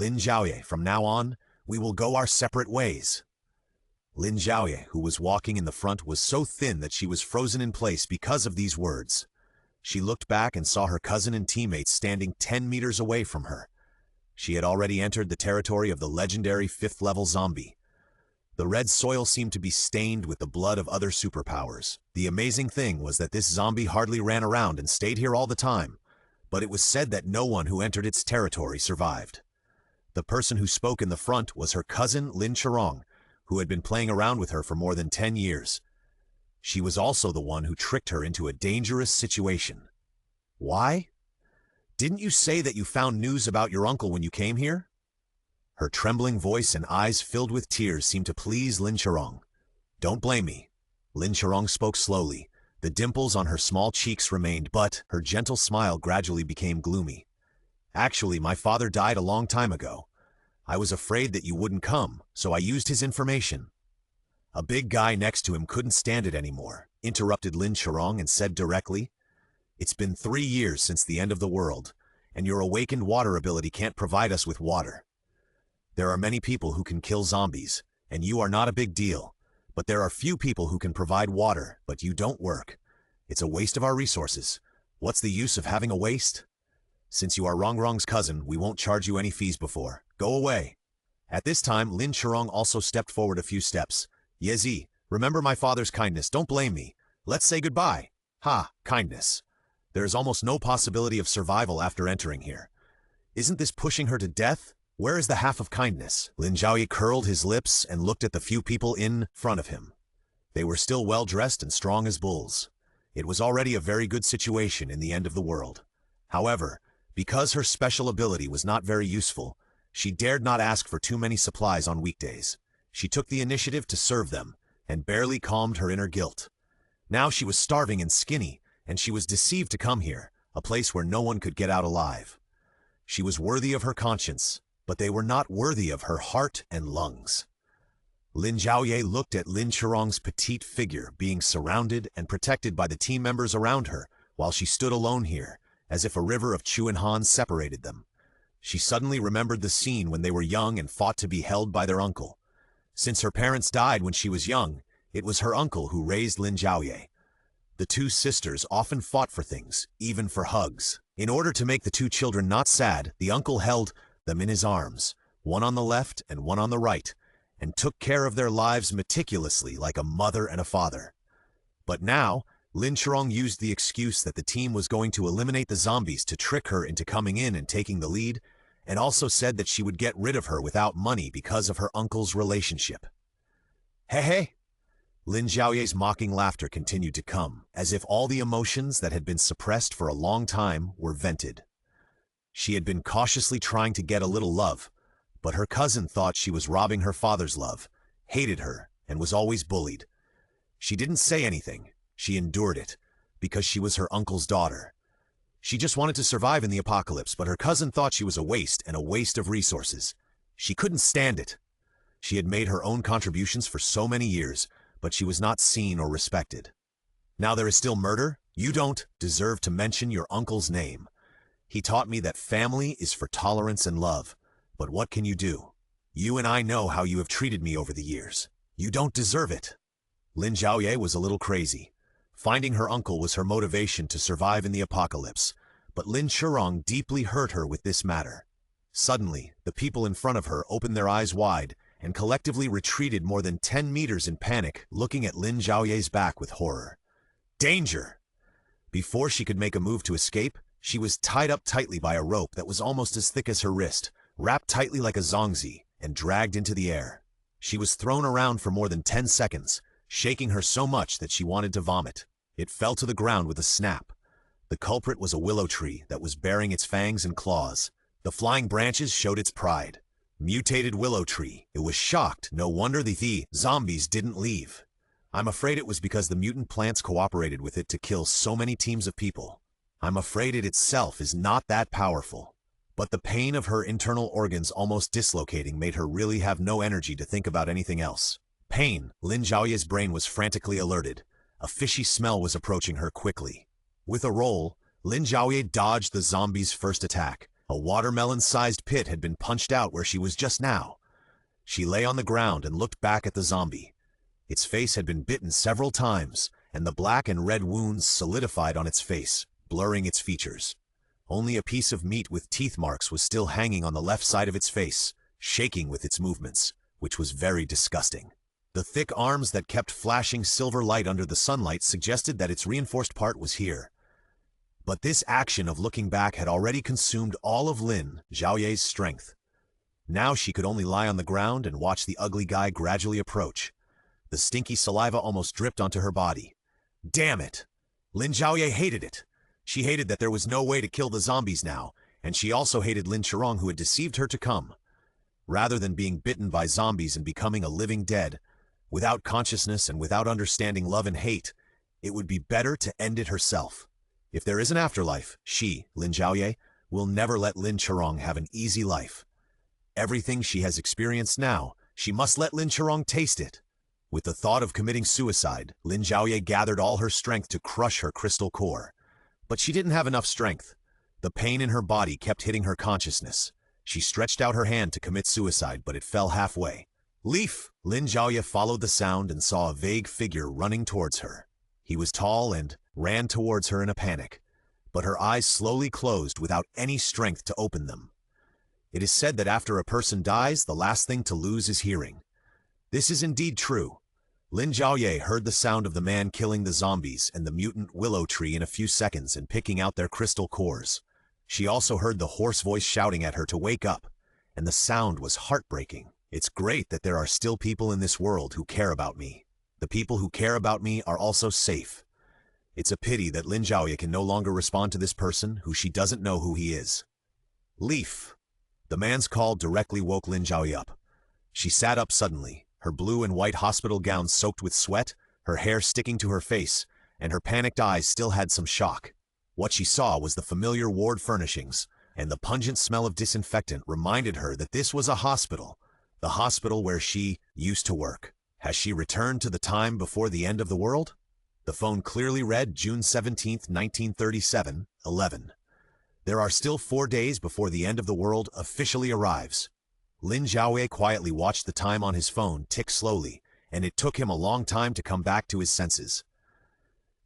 Lin Zhaoye, from now on, we will go our separate ways. Lin Zhaoye, who was walking in the front, was so thin that she was frozen in place because of these words. She looked back and saw her cousin and teammates standing 10 meters away from her. She had already entered the territory of the legendary 5th-level zombie. The red soil seemed to be stained with the blood of other superpowers. The amazing thing was that this zombie hardly ran around and stayed here all the time, but it was said that no one who entered its territory survived. The person who spoke in the front was her cousin Lin Zhaoye, who had been playing around with her for more than 10 years. She was also the one who tricked her into a dangerous situation. Why? Didn't you say that you found news about your uncle when you came here? Her trembling voice and eyes filled with tears seemed to please Lin Zhaoye. Don't blame me. Lin Zhaoye spoke slowly. The dimples on her small cheeks remained, but her gentle smile gradually became gloomy. Actually, my father died a long time ago. I was afraid that you wouldn't come, so I used his information. A big guy next to him couldn't stand it anymore, interrupted Lin Zhaoye and said directly, "It's been 3 years since the end of the world, and your awakened water ability can't provide us with water. There are many people who can kill zombies, and you are not a big deal, but there are few people who can provide water, but you don't work. It's a waste of our resources. What's the use of having a waste? Since you are Rongrong's cousin, we won't charge you any fees before. Go away." At this time, Lin Zhaoye also stepped forward a few steps. "Yezi, remember my father's kindness. Don't blame me. Let's say goodbye." "Ha, kindness. There is almost no possibility of survival after entering here. Isn't this pushing her to death? Where is the half of kindness?" Lin Zhaoye curled his lips and looked at the few people in front of him. They were still well-dressed and strong as bulls. It was already a very good situation in the end of the world. However, because her special ability was not very useful, she dared not ask for too many supplies on weekdays. She took the initiative to serve them, and barely calmed her inner guilt. Now she was starving and skinny, and she was deceived to come here, a place where no one could get out alive. She was worthy of her conscience, but they were not worthy of her heart and lungs. Lin Zhaoye looked at Lin Zhaoye's petite figure being surrounded and protected by the team members around her, while she stood alone here, as if a river of Chu and Han separated them. She suddenly remembered the scene when they were young and fought to be held by their uncle. Since her parents died when she was young, it was her uncle who raised Lin Zhaoye. The two sisters often fought for things, even for hugs. In order to make the two children not sad, the uncle held them in his arms, one on the left and one on the right, and took care of their lives meticulously like a mother and a father. But now, Lin Zhaoye used the excuse that the team was going to eliminate the zombies to trick her into coming in and taking the lead, and also said that she would get rid of her without money because of her uncle's relationship. Hey! Lin Zhaoye's mocking laughter continued to come, as if all the emotions that had been suppressed for a long time were vented. She had been cautiously trying to get a little love, but her cousin thought she was robbing her father's love, hated her, and was always bullied. She didn't say anything. She endured it, because she was her uncle's daughter. She just wanted to survive in the apocalypse, but her cousin thought she was a waste and a waste of resources. She couldn't stand it. She had made her own contributions for so many years, but she was not seen or respected. Now there is still murder? You don't deserve to mention your uncle's name. He taught me that family is for tolerance and love. But what can you do? You and I know how you have treated me over the years. You don't deserve it. Lin Zhaoye was a little crazy. Finding her uncle was her motivation to survive in the apocalypse, but Lin Zhaoye deeply hurt her with this matter. Suddenly, the people in front of her opened their eyes wide and collectively retreated more than 10 meters in panic, looking at Lin Zhaoye's back with horror. Danger! Before she could make a move to escape, she was tied up tightly by a rope that was almost as thick as her wrist, wrapped tightly like a zongzi, and dragged into the air. She was thrown around for more than 10 seconds, shaking her so much that she wanted to vomit. It fell to the ground with a snap. The culprit was a willow tree that was baring its fangs and claws. The flying branches showed its pride. Mutated willow tree. It was shocked. No wonder the zombies didn't leave. I'm afraid it was because the mutant plants cooperated with it to kill so many teams of people. I'm afraid it itself is not that powerful. But the pain of her internal organs almost dislocating made her really have no energy to think about anything else. Pain. Lin Zhaoye's brain was frantically alerted. A fishy smell was approaching her quickly. With a roll, Lin Zhaoye dodged the zombie's first attack. A watermelon-sized pit had been punched out where she was just now. She lay on the ground and looked back at the zombie. Its face had been bitten several times, and the black and red wounds solidified on its face, blurring its features. Only a piece of meat with teeth marks was still hanging on the left side of its face, shaking with its movements, which was very disgusting. The thick arms that kept flashing silver light under the sunlight suggested that its reinforced part was here. But this action of looking back had already consumed all of Lin Zhaoye's strength. Now she could only lie on the ground and watch the ugly guy gradually approach. The stinky saliva almost dripped onto her body. Damn it! Lin Zhaoye hated it. She hated that there was no way to kill the zombies now, and she also hated Lin Zhaoye who had deceived her to come. Rather than being bitten by zombies and becoming a living dead, without consciousness and without understanding love and hate, it would be better to end it herself. If there is an afterlife, she, Lin Zhaoye, will never let Lin Zhaoye have an easy life. Everything she has experienced now, she must let Lin Zhaoye taste it. With the thought of committing suicide, Lin Zhaoye gathered all her strength to crush her crystal core. But she didn't have enough strength. The pain in her body kept hitting her consciousness. She stretched out her hand to commit suicide, but it fell halfway. Leaf! Lin Zhaoye followed the sound and saw a vague figure running towards her. He was tall and ran towards her in a panic, but her eyes slowly closed without any strength to open them. It is said that after a person dies, the last thing to lose is hearing. This is indeed true. Lin Zhaoye heard the sound of the man killing the zombies and the mutant willow tree in a few seconds and picking out their crystal cores. She also heard the hoarse voice shouting at her to wake up, and the sound was heartbreaking. It's great that there are still people in this world who care about me. The people who care about me are also safe. It's a pity that Lin Zhaoye can no longer respond to this person who she doesn't know who he is. Leaf! The man's call directly woke Lin Zhaoye up. She sat up suddenly, her blue and white hospital gown soaked with sweat, her hair sticking to her face, and her panicked eyes still had some shock. What she saw was the familiar ward furnishings, and the pungent smell of disinfectant reminded her that this was a hospital, the hospital where she used to work. Has she returned to the time before the end of the world? The phone clearly read June 17, 1937, 11. There are still 4 days before the end of the world officially arrives. Lin Zhaoye quietly watched the time on his phone tick slowly, and it took him a long time to come back to his senses.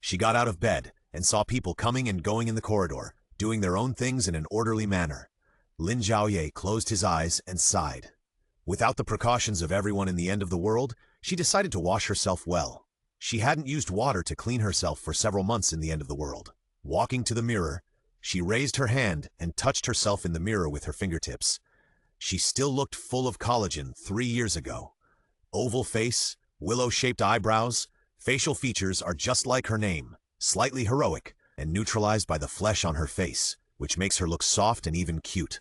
She got out of bed and saw people coming and going in the corridor, doing their own things in an orderly manner. Lin Zhaoye closed his eyes and sighed. Without the precautions of everyone in the end of the world, she decided to wash herself well. She hadn't used water to clean herself for several months in the end of the world. Walking to the mirror, she raised her hand and touched herself in the mirror with her fingertips. She still looked full of collagen 3 years ago. Oval face, willow-shaped eyebrows, facial features are just like her name, slightly heroic and neutralized by the flesh on her face, which makes her look soft and even cute.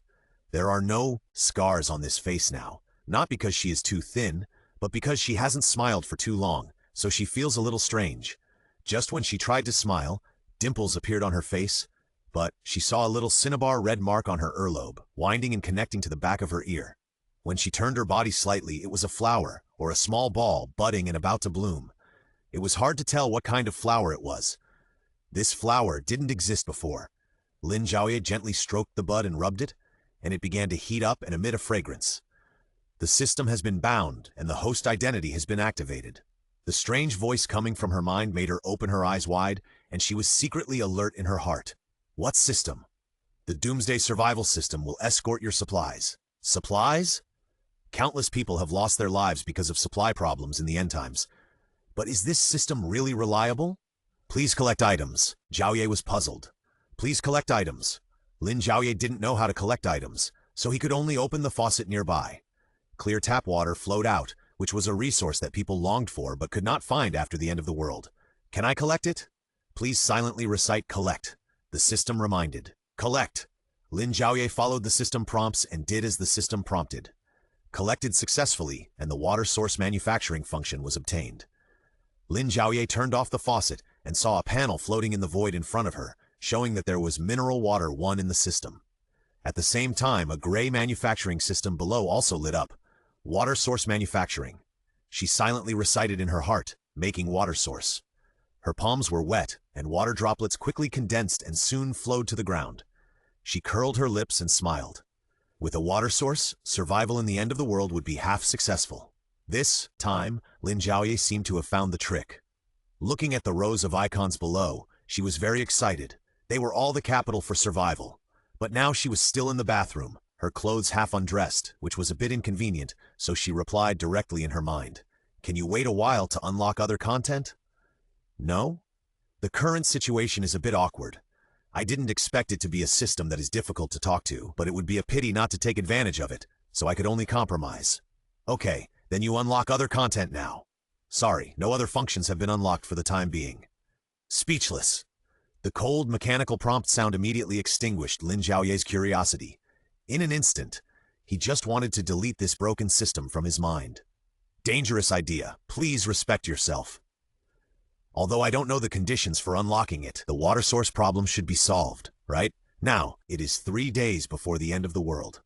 There are no scars on this face now, not because she is too thin, but because she hasn't smiled for too long, so she feels a little strange. Just when she tried to smile, dimples appeared on her face, but she saw a little cinnabar red mark on her earlobe, winding and connecting to the back of her ear. When she turned her body slightly, it was a flower, or a small ball, budding and about to bloom. It was hard to tell what kind of flower it was. This flower didn't exist before. Lin Zhaoye gently stroked the bud and rubbed it, and it began to heat up and emit a fragrance. The system has been bound, and the host identity has been activated. The strange voice coming from her mind made her open her eyes wide, and she was secretly alert in her heart. What system? The Doomsday Survival System will escort your supplies. Supplies? Countless people have lost their lives because of supply problems in the end times. But is this system really reliable? Please collect items. Zhaoye was puzzled. Please collect items. Lin Zhaoye didn't know how to collect items, so he could only open the faucet nearby. Clear tap water flowed out, which was a resource that people longed for but could not find after the end of the world. Can I collect it? Please silently recite collect. The system reminded. Collect. Lin Zhaoye followed the system prompts and did as the system prompted. Collected successfully, and the water source manufacturing function was obtained. Lin Zhaoye turned off the faucet and saw a panel floating in the void in front of her, showing that there was mineral water 1 in the system. At the same time, a gray manufacturing system below also lit up. Water source manufacturing. She silently recited in her heart, making water source. Her palms were wet, and water droplets quickly condensed and soon flowed to the ground. She curled her lips and smiled. With a water source, survival in the end of the world would be half successful. This time, Lin Zhaoye seemed to have found the trick. Looking at the rows of icons below, she was very excited. They were all the capital for survival. But now she was still in the bathroom, her clothes half undressed, which was a bit inconvenient, so she replied directly in her mind. Can you wait a while to unlock other content? No? The current situation is a bit awkward. I didn't expect it to be a system that is difficult to talk to, but it would be a pity not to take advantage of it, so I could only compromise. Okay, then you unlock other content now. Sorry, no other functions have been unlocked for the time being. Speechless. The cold, mechanical prompt sound immediately extinguished Lin Zhaoye's curiosity. In an instant, he just wanted to delete this broken system from his mind. Dangerous idea. Please respect yourself. Although I don't know the conditions for unlocking it, the water source problem should be solved, right? Now, it is 3 days before the end of the world.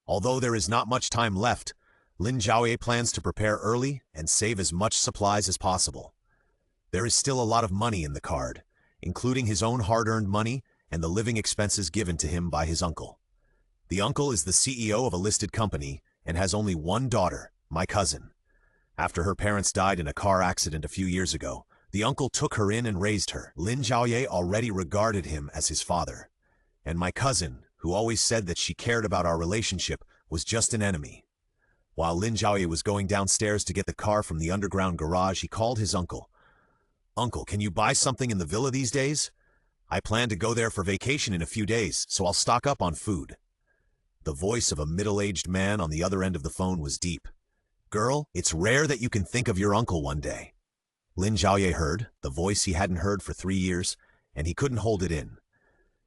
Although there is not much time left, Lin Zhaoye plans to prepare early and save as much supplies as possible. There is still a lot of money in the card, including his own hard-earned money and the living expenses given to him by his uncle. The uncle is the CEO of a listed company and has only one daughter, my cousin. After her parents died in a car accident a few years ago, the uncle took her in and raised her. Lin Zhaoye already regarded him as his father. And my cousin, who always said that she cared about our relationship, was just an enemy. While Lin Zhaoye was going downstairs to get the car from the underground garage, he called his uncle. Uncle, can you buy something in the villa these days? I plan to go there for vacation in a few days, so I'll stock up on food. The voice of a middle-aged man on the other end of the phone was deep. Girl, it's rare that you can think of your uncle one day. Lin Zhaoye heard, the voice he hadn't heard for 3 years, and he couldn't hold it in.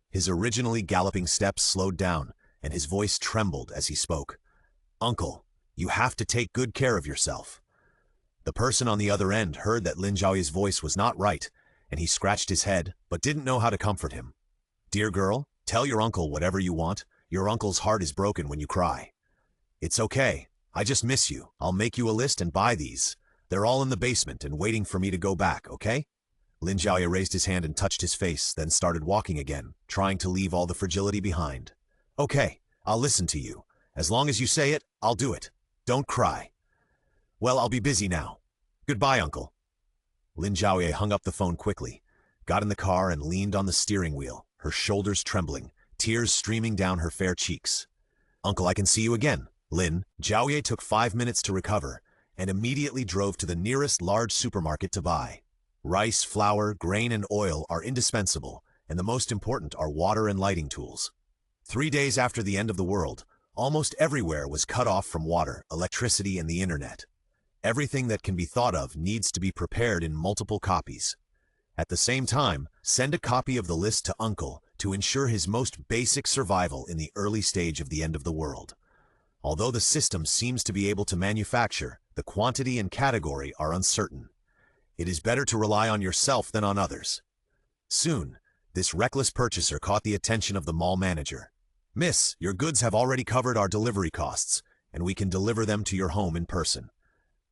His originally galloping steps slowed down, and his voice trembled as he spoke. Uncle, you have to take good care of yourself. The person on the other end heard that Lin Zhaoye's voice was not right, and he scratched his head, but didn't know how to comfort him. Dear girl, tell your uncle whatever you want. Your uncle's heart is broken when you cry. It's okay. I just miss you. I'll make you a list and buy these. They're all in the basement and waiting for me to go back, okay? Lin Zhaoye raised his hand and touched his face, then started walking again, trying to leave all the fragility behind. Okay, I'll listen to you. As long as you say it, I'll do it. Don't cry. Well, I'll be busy now. Goodbye, uncle. Lin Zhaoye hung up the phone quickly, got in the car and leaned on the steering wheel, her shoulders trembling, tears streaming down her fair cheeks. Uncle, I can see you again. Lin Zhaoye took 5 minutes to recover and immediately drove to the nearest large supermarket to buy. Rice, flour, grain, and oil are indispensable, and the most important are water and lighting tools. 3 days after the end of the world, almost everywhere was cut off from water, electricity, and the internet. Everything that can be thought of needs to be prepared in multiple copies. At the same time, send a copy of the list to Uncle to ensure his most basic survival in the early stage of the end of the world. Although the system seems to be able to manufacture, the quantity and category are uncertain. It is better to rely on yourself than on others. Soon, this reckless purchaser caught the attention of the mall manager. Miss, your goods have already covered our delivery costs, and we can deliver them to your home in person.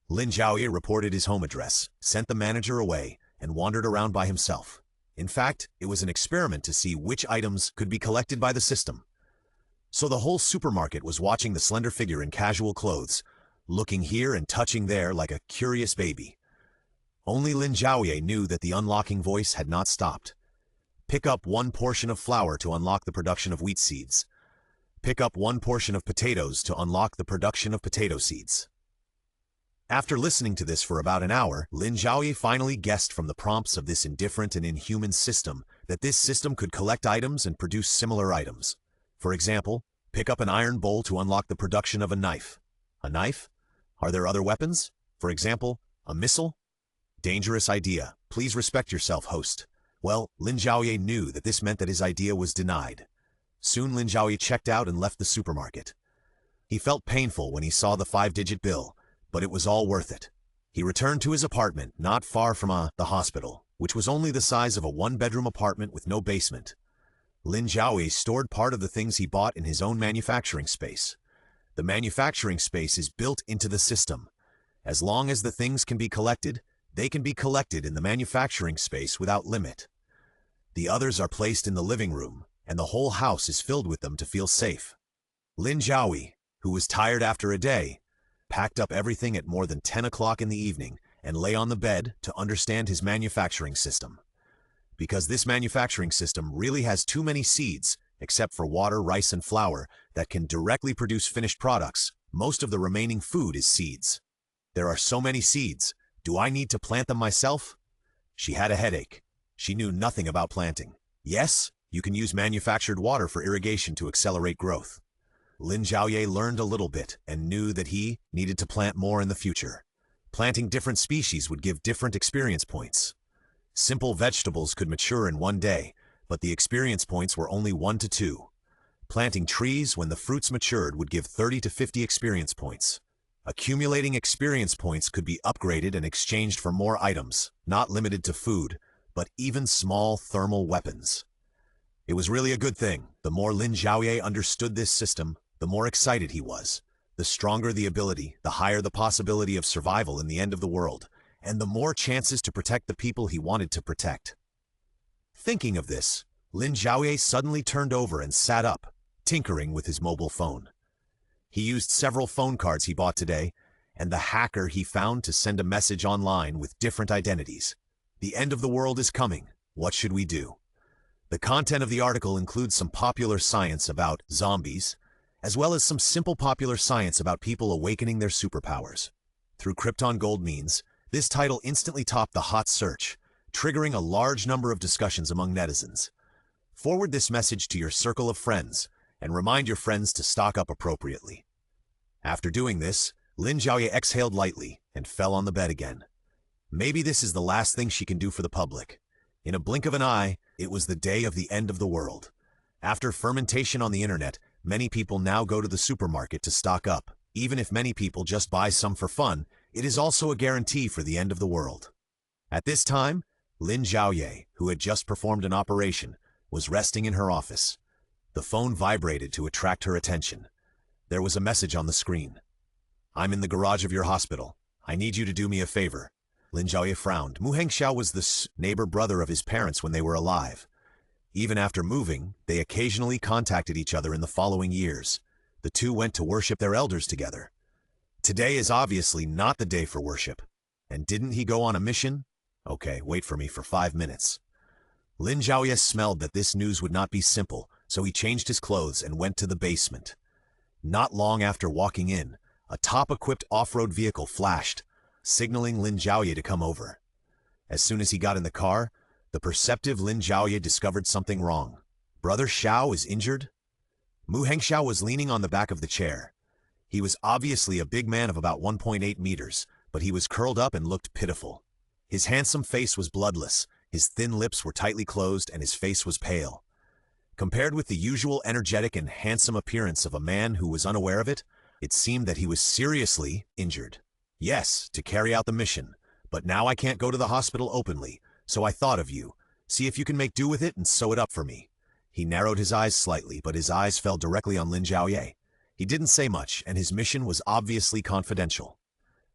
Lin Zhaoye reported his home address, sent the manager away, and wandered around by himself. In fact, it was an experiment to see which items could be collected by the system. So the whole supermarket was watching the slender figure in casual clothes, looking here and touching there like a curious baby. Only Lin Zhaoye knew that the unlocking voice had not stopped. Pick up 1 portion of flour to unlock the production of wheat seeds. Pick up 1 portion of potatoes to unlock the production of potato seeds. After listening to this for about an hour, Lin Zhaoye finally guessed from the prompts of this indifferent and inhuman system that this system could collect items and produce similar items. For example, pick up an iron bowl to unlock the production of a knife. A knife? Are there other weapons? For example, a missile? Dangerous idea. Please respect yourself, host. Well, Lin Zhaoye knew that this meant that his idea was denied. Soon Lin Zhaoye checked out and left the supermarket. He felt painful when he saw the 5-digit bill, but it was all worth it. He returned to his apartment not far from the hospital, which was only the size of a 1-bedroom apartment with no basement. Lin Zhaoye stored part of the things he bought in his own manufacturing space. The manufacturing space is built into the system. As long as the things can be collected, they can be collected in the manufacturing space without limit. The others are placed in the living room, and the whole house is filled with them to feel safe. Lin Zhaoye, who was tired after a day, packed up everything at more than 10 o'clock in the evening and lay on the bed to understand his manufacturing system. Because this manufacturing system really has too many seeds, except for water, rice, and flour, that can directly produce finished products. Most of the remaining food is seeds. There are so many seeds. Do I need to plant them myself? She had a headache. She knew nothing about planting. Yes, you can use manufactured water for irrigation to accelerate growth. Lin Zhaoye learned a little bit and knew that he needed to plant more in the future. Planting different species would give different experience points. Simple vegetables could mature in one day, but the experience points were only 1 to 2. Planting trees when the fruits matured would give 30 to 50 experience points. Accumulating experience points could be upgraded and exchanged for more items, not limited to food, but even small thermal weapons. It was really a good thing. The more Lin Zhaoye understood this system, the more excited he was. The stronger the ability, the higher the possibility of survival in the end of the world, and the more chances to protect the people he wanted to protect. Thinking of this, Lin Zhaoye suddenly turned over and sat up, tinkering with his mobile phone. He used several phone cards he bought today, and the hacker he found to send a message online with different identities. The end of the world is coming. What should we do? The content of the article includes some popular science about zombies, as well as some simple popular science about people awakening their superpowers. Through Krypton Gold means, this title instantly topped the hot search, triggering a large number of discussions among netizens. Forward this message to your circle of friends, and remind your friends to stock up appropriately. After doing this, Lin Zhaoye exhaled lightly and fell on the bed again. Maybe this is the last thing she can do for the public. In a blink of an eye, it was the day of the end of the world. After fermentation on the internet, many people now go to the supermarket to stock up. Even if many people just buy some for fun, it is also a guarantee for the end of the world. At this time, Lin Zhaoye, who had just performed an operation, was resting in her office. The phone vibrated to attract her attention. There was a message on the screen. "I'm in the garage of your hospital. I need you to do me a favor." Lin Zhaoye frowned. Mu Hengxiao was the neighbor brother of his parents when they were alive. Even after moving, they occasionally contacted each other in the following years. The two went to worship their elders together. Today is obviously not the day for worship. And didn't he go on a mission? Okay, wait for me for 5 minutes. Lin Zhaoye smelled that this news would not be simple, so he changed his clothes and went to the basement. Not long after walking in, a top-equipped off-road vehicle flashed, signaling Lin Zhaoye to come over. As soon as he got in the car, the perceptive Lin Zhaoye discovered something wrong. Brother Xiao is injured? Mu Hengxiao was leaning on the back of the chair. He was obviously a big man of about 1.8 meters, but he was curled up and looked pitiful. His handsome face was bloodless, his thin lips were tightly closed, and his face was pale. Compared with the usual energetic and handsome appearance of a man who was unaware of it, it seemed that he was seriously injured. Yes, to carry out the mission, but now I can't go to the hospital openly, so I thought of you. See if you can make do with it and sew it up for me. He narrowed his eyes slightly, but his eyes fell directly on Lin Zhaoye. He didn't say much, and his mission was obviously confidential.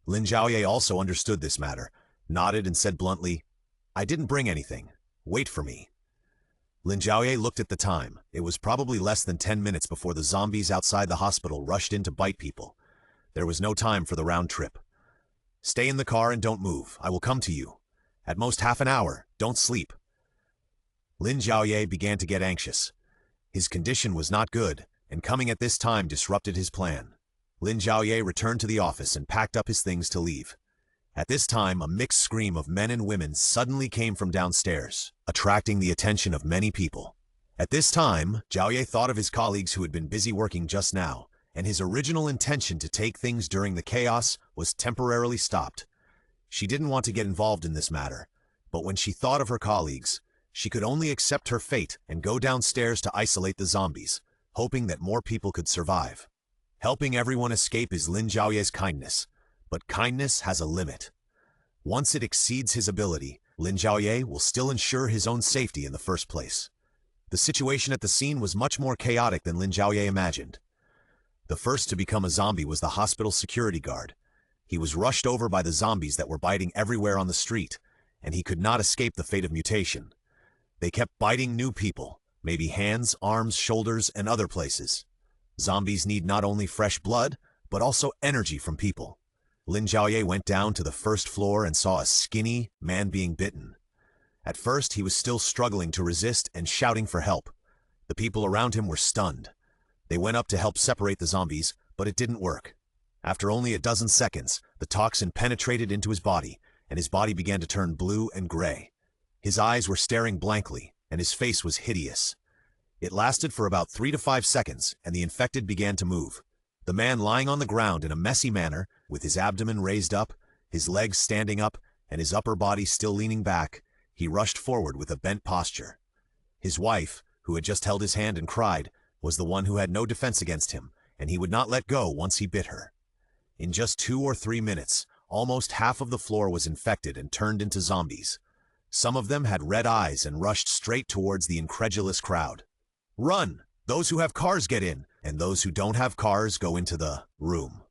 Lin Zhaoye also understood this matter, nodded and said bluntly, "I didn't bring anything. Wait for me." Lin Zhaoye looked at the time. It was probably less than 10 minutes before the zombies outside the hospital rushed in to bite people. There was no time for the round trip. "Stay in the car and don't move. I will come to you. At most half an hour. Don't sleep." Lin Zhaoye began to get anxious. His condition was not good, and coming at this time disrupted his plan. Lin Zhaoye returned to the office and packed up his things to leave. At this time, a mixed scream of men and women suddenly came from downstairs, attracting the attention of many people. At this time, Zhaoye thought of his colleagues who had been busy working just now, and his original intention to take things during the chaos was temporarily stopped. She didn't want to get involved in this matter, but when she thought of her colleagues, she could only accept her fate and go downstairs to isolate the zombies, hoping that more people could survive. Helping everyone escape is Lin Zhaoye's kindness, but kindness has a limit. Once it exceeds his ability, Lin Zhaoye will still ensure his own safety in the first place. The situation at the scene was much more chaotic than Lin Zhaoye imagined. The first to become a zombie was the hospital security guard. He was rushed over by the zombies that were biting everywhere on the street, and he could not escape the fate of mutation. They kept biting new people, maybe hands, arms, shoulders, and other places. Zombies need not only fresh blood, but also energy from people. Lin Zhaoye went down to the first floor and saw a skinny man being bitten. At first, he was still struggling to resist and shouting for help. The people around him were stunned. They went up to help separate the zombies, but it didn't work. After only a dozen seconds, the toxin penetrated into his body, and his body began to turn blue and gray. His eyes were staring blankly, and his face was hideous. It lasted for about 3 to 5 seconds, and the infected began to move. The man lying on the ground in a messy manner, with his abdomen raised up, his legs standing up, and his upper body still leaning back, he rushed forward with a bent posture. His wife, who had just held his hand and cried, was the one who had no defense against him, and he would not let go once he bit her. In just 2 or 3 minutes, almost half of the floor was infected and turned into zombies. Some of them had red eyes and rushed straight towards the incredulous crowd. "Run! Those who have cars get in, and those who don't have cars go into the room."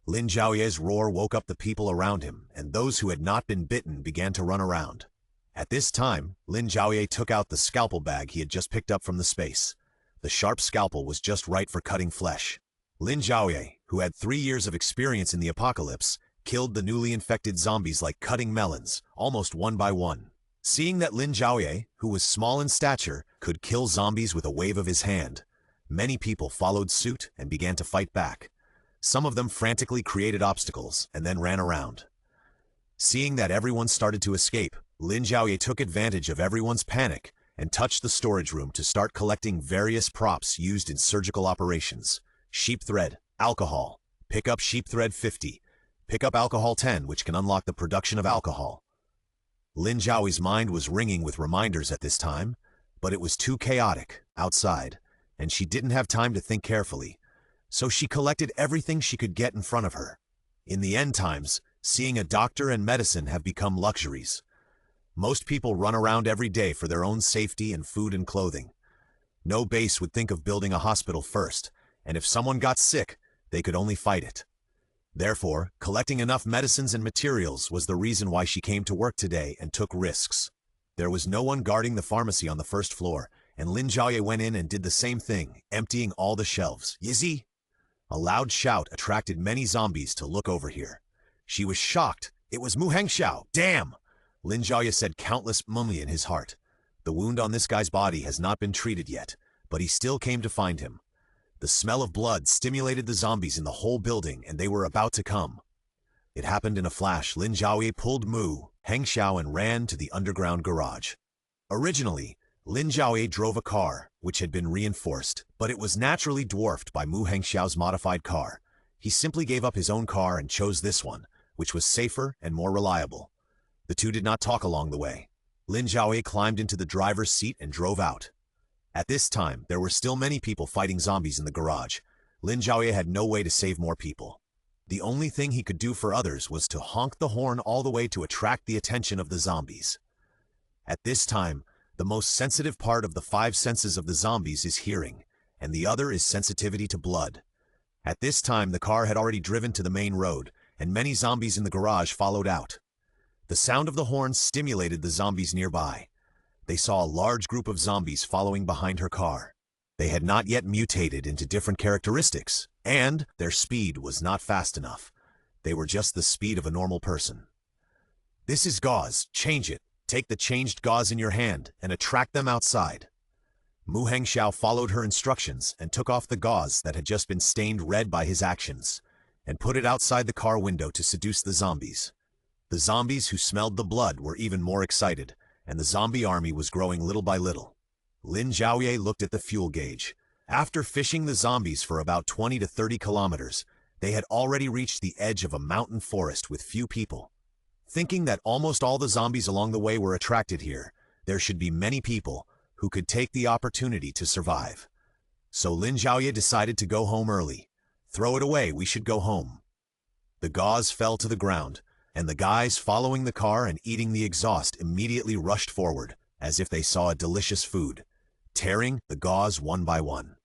Lin Zhaoye's roar woke up the people around him, and those who had not been bitten began to run around. At this time, Lin Zhaoye took out the scalpel bag he had just picked up from the space. The sharp scalpel was just right for cutting flesh. Lin Zhaoye, who had 3 years of experience in the apocalypse, killed the newly infected zombies like cutting melons, almost one by one. Seeing that Lin Zhaoye, who was small in stature, could kill zombies with a wave of his hand, many people followed suit and began to fight back. Some of them frantically created obstacles and then ran around. Seeing that everyone started to escape, Lin Zhaoye took advantage of everyone's panic and touched the storage room to start collecting various props used in surgical operations. Sheep thread, alcohol, pick up sheep thread 50, pick up alcohol 10, which can unlock the production of alcohol. Lin Zhaoye's mind was ringing with reminders at this time, but it was too chaotic outside, and she didn't have time to think carefully, so she collected everything she could get in front of her. In the end times, seeing a doctor and medicine have become luxuries. Most people run around every day for their own safety and food and clothing. No base would think of building a hospital first, and if someone got sick, they could only fight it. Therefore, collecting enough medicines and materials was the reason why she came to work today and took risks. There was no one guarding the pharmacy on the first floor, and Lin Zhaoye went in and did the same thing, emptying all the shelves. "Yizzy!" A loud shout attracted many zombies to look over here. She was shocked. It was Mu Hengxiao. Damn! Lin Zhaoye said countless mummy in his heart. The wound on this guy's body has not been treated yet, but he still came to find him. The smell of blood stimulated the zombies in the whole building, and they were about to come. It happened in a flash. Lin Zhaoye pulled Mu Hengxiao and ran to the underground garage. Originally, Lin Zhaoye drove a car, which had been reinforced, but it was naturally dwarfed by Mu Hengxiao's modified car. He simply gave up his own car and chose this one, which was safer and more reliable. The two did not talk along the way. Lin Zhaoye climbed into the driver's seat and drove out. At this time, there were still many people fighting zombies in the garage. Lin Zhaoye had no way to save more people. The only thing he could do for others was to honk the horn all the way to attract the attention of the zombies. At this time, the most sensitive part of the 5 senses of the zombies is hearing, and the other is sensitivity to blood. At this time, the car had already driven to the main road, and many zombies in the garage followed out. The sound of the horn stimulated the zombies nearby. They saw a large group of zombies following behind her car. They had not yet mutated into different characteristics, and their speed was not fast enough. They were just the speed of a normal person. "This is gauze. Change it. Take the changed gauze in your hand and attract them outside." Mu Hengxiao followed her instructions and took off the gauze that had just been stained red by his actions, and put it outside the car window to seduce the zombies. The zombies who smelled the blood were even more excited, and the zombie army was growing little by little. Lin Zhaoye looked at the fuel gauge. After fishing the zombies for about 20 to 30 kilometers, they had already reached the edge of a mountain forest with few people. Thinking that almost all the zombies along the way were attracted here, there should be many people who could take the opportunity to survive. So Lin Zhaoye decided to go home early. "Throw it away, we should go home." The gauze fell to the ground, and the guys following the car and eating the exhaust immediately rushed forward, as if they saw a delicious food, tearing the gauze one by one.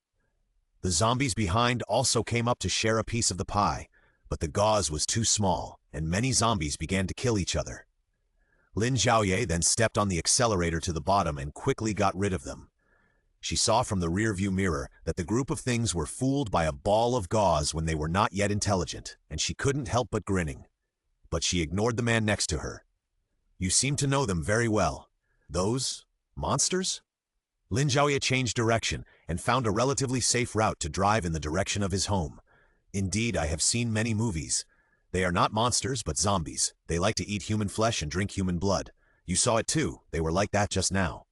The zombies behind also came up to share a piece of the pie, but the gauze was too small, and many zombies began to kill each other. Lin Zhaoye then stepped on the accelerator to the bottom and quickly got rid of them. She saw from the rearview mirror that the group of things were fooled by a ball of gauze when they were not yet intelligent, and she couldn't help but grinning. But she ignored the man next to her. "You seem to know them very well. Those monsters?" Lin Zhaoye changed direction and found a relatively safe route to drive in the direction of his home. "Indeed, I have seen many movies. They are not monsters, but zombies. They like to eat human flesh and drink human blood. You saw it too. They were like that just now."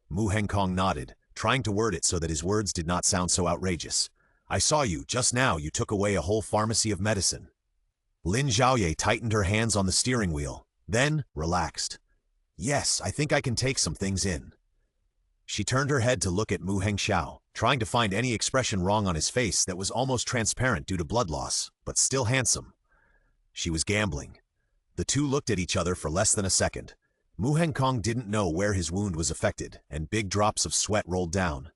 Mu Hengkong nodded, trying to word it so that his words did not sound so outrageous. "I saw you. Just now you took away a whole pharmacy of medicine." Lin Zhaoye tightened her hands on the steering wheel, then relaxed. "Yes, I think I can take some things in." She turned her head to look at Mu Hengxiao, trying to find any expression wrong on his face that was almost transparent due to blood loss, but still handsome. She was gambling. The two looked at each other for less than a second. Mu Hengkong didn't know where his wound was affected, and big drops of sweat rolled down.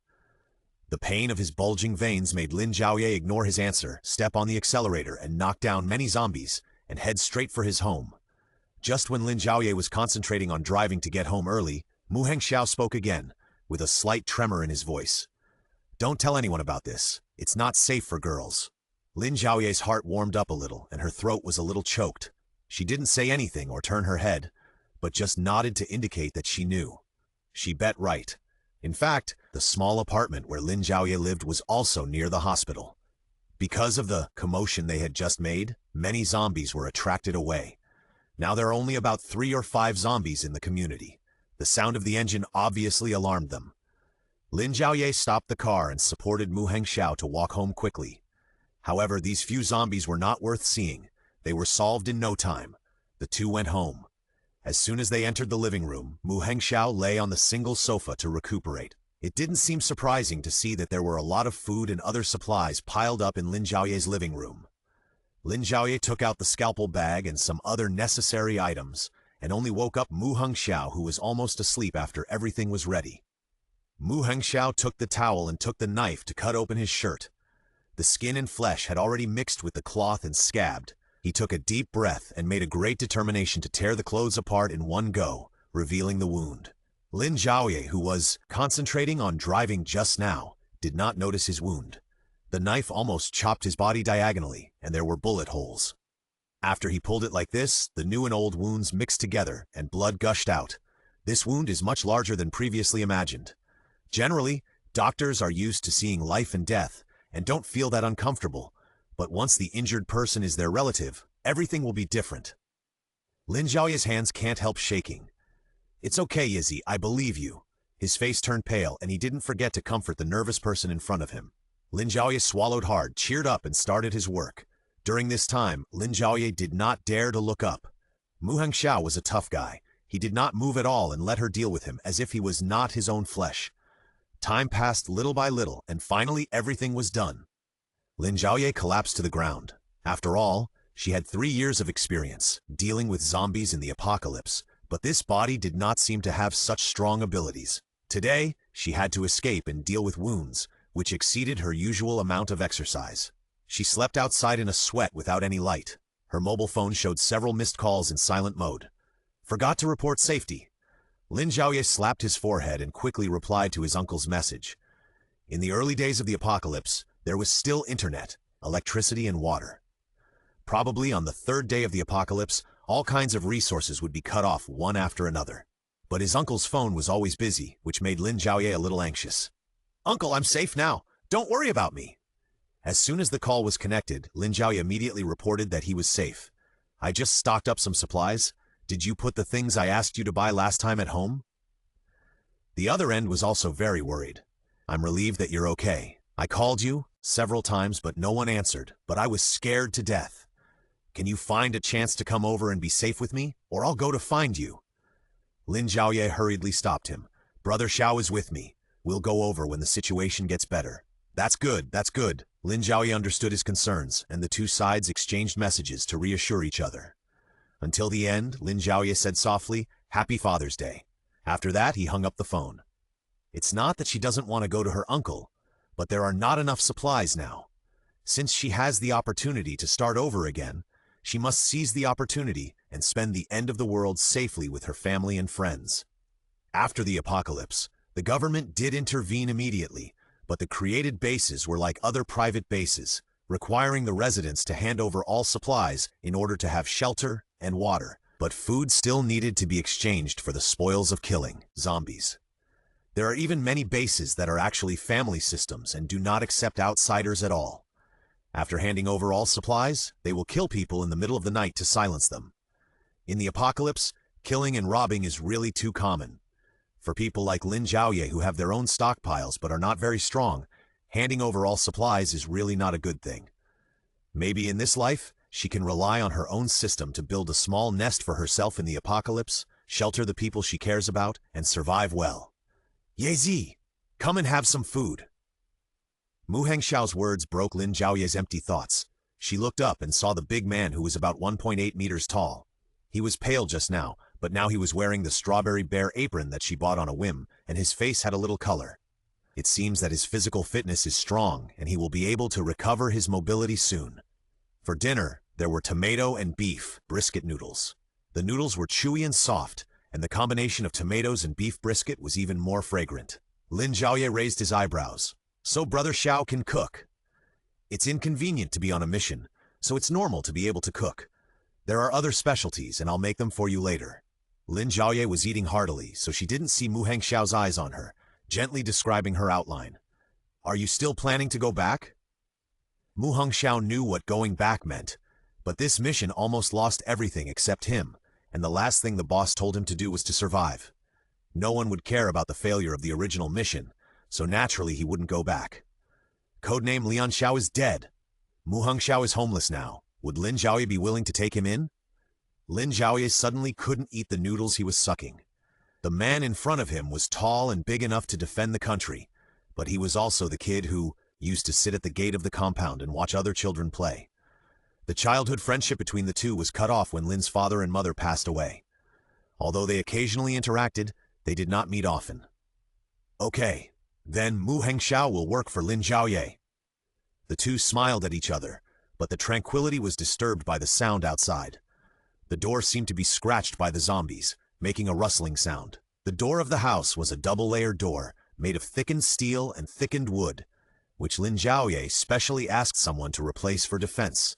The pain of his bulging veins made Lin Zhaoye ignore his answer, step on the accelerator, and knock down many zombies, and head straight for his home. Just when Lin Zhaoye was concentrating on driving to get home early, Mu Hengxiao spoke again, with a slight tremor in his voice. "Don't tell anyone about this. It's not safe for girls." Lin Zhaoye's heart warmed up a little, and her throat was a little choked. She didn't say anything or turn her head, but just nodded to indicate that she knew. She bet right. In fact, the small apartment where Lin Zhaoye lived was also near the hospital. Because of the commotion they had just made, many zombies were attracted away. Now there are only about 3 or 5 zombies in the community. The sound of the engine obviously alarmed them. Lin Zhaoye stopped the car and supported Mu Hengxiao to walk home quickly. However, these few zombies were not worth seeing. They were solved in no time. The two went home. As soon as they entered the living room, Mu Hengxiao lay on the single sofa to recuperate. It didn't seem surprising to see that there were a lot of food and other supplies piled up in Lin Zhaoye's living room. Lin Zhaoye took out the scalpel bag and some other necessary items, and only woke up Mu Hengxiao, who was almost asleep after everything was ready. Mu Hengxiao took the towel and took the knife to cut open his shirt. The skin and flesh had already mixed with the cloth and scabbed. He took a deep breath and made a great determination to tear the clothes apart in one go, revealing the wound. Lin Zhaoye, who was concentrating on driving just now, did not notice his wound. The knife almost chopped his body diagonally, and there were bullet holes. After he pulled it like this, the new and old wounds mixed together, and blood gushed out. This wound is much larger than previously imagined. Generally, doctors are used to seeing life and death, and don't feel that uncomfortable. But once the injured person is their relative, everything will be different. Lin Zhaoye's hands can't help shaking. "It's okay, Izzy, I believe you." His face turned pale, and he didn't forget to comfort the nervous person in front of him. Lin Zhaoye swallowed hard, cheered up, and started his work. During this time, Lin Zhaoye did not dare to look up. Mu Hengxiao was a tough guy. He did not move at all and let her deal with him as if he was not his own flesh. Time passed little by little, and finally everything was done. Lin Zhaoye collapsed to the ground. After all, she had 3 years of experience, dealing with zombies in the apocalypse, but this body did not seem to have such strong abilities. Today, she had to escape and deal with wounds, which exceeded her usual amount of exercise. She slept outside in a sweat without any light. Her mobile phone showed several missed calls in silent mode. Forgot to report safety. Lin Zhaoye slapped his forehead and quickly replied to his uncle's message. In the early days of the apocalypse, there was still internet, electricity, and water. Probably on the 3rd day of the apocalypse, all kinds of resources would be cut off one after another. But his uncle's phone was always busy, which made Lin Zhaoye a little anxious. "Uncle, I'm safe now. Don't worry about me." As soon as the call was connected, Lin Zhaoye immediately reported that he was safe. "I just stocked up some supplies. Did you put the things I asked you to buy last time at home?" The other end was also very worried. "I'm relieved that you're okay. I called you several times, but no one answered, but I was scared to death. Can you find a chance to come over and be safe with me, or I'll go to find you?" Lin Zhaoye hurriedly stopped him. "Brother Xiao is with me. We'll go over when the situation gets better." That's good. Lin Zhaoye understood his concerns, and the two sides exchanged messages to reassure each other. Until the end, Lin Zhaoye said softly, "Happy Father's Day." After that, he hung up the phone. It's not that she doesn't want to go to her uncle, but there are not enough supplies now. Since she has the opportunity to start over again, she must seize the opportunity and spend the end of the world safely with her family and friends. After the apocalypse, The government did intervene immediately, but the created bases were like other private bases, requiring the residents to hand over all supplies in order to have shelter and water. But food still needed to be exchanged for the spoils of killing zombies. There are even many bases that are actually family systems and do not accept outsiders at all. After handing over all supplies, they will kill people in the middle of the night to silence them. In the apocalypse, killing and robbing is really too common. For people like Lin Zhaoye who have their own stockpiles but are not very strong, handing over all supplies is really not a good thing. Maybe in this life, she can rely on her own system to build a small nest for herself in the apocalypse, shelter the people she cares about, and survive well. Yezi, come and have some food. Mu Hengxiao's words broke Lin Zhaoye's empty thoughts. She looked up and saw the big man who was about 1.8 meters tall. He was pale just now, but now he was wearing the strawberry bear apron that she bought on a whim, and his face had a little color. It seems that his physical fitness is strong, and he will be able to recover his mobility soon. For dinner, there were tomato and beef brisket noodles. The noodles were chewy and soft, and the combination of tomatoes and beef brisket was even more fragrant. Lin Zhaoye raised his eyebrows. So Brother Xiao can cook. It's inconvenient to be on a mission, so it's normal to be able to cook. There are other specialties, and I'll make them for you later. Lin Zhaoye was eating heartily, so she didn't see Mu Hengxiao's eyes on her, gently describing her outline. Are you still planning to go back? Mu Hengxiao knew what going back meant, but this mission almost lost everything except him, and the last thing the boss told him to do was to survive. No one would care about the failure of the original mission, so naturally he wouldn't go back. Codename Lian Xiao is dead. Mu Hengxiao is homeless now. Would Lin Zhaoye be willing to take him in? Lin Zhaoye suddenly couldn't eat the noodles he was sucking. The man in front of him was tall and big enough to defend the country, but he was also the kid who used to sit at the gate of the compound and watch other children play. The childhood friendship between the two was cut off when Lin's father and mother passed away. Although they occasionally interacted, they did not meet often. Okay, then Mu Hengxiao will work for Lin Zhaoye. The two smiled at each other, but the tranquility was disturbed by the sound outside. The door seemed to be scratched by the zombies, making a rustling sound. The door of the house was a double-layered door, made of thickened steel and thickened wood, which Lin Zhaoye specially asked someone to replace for defense.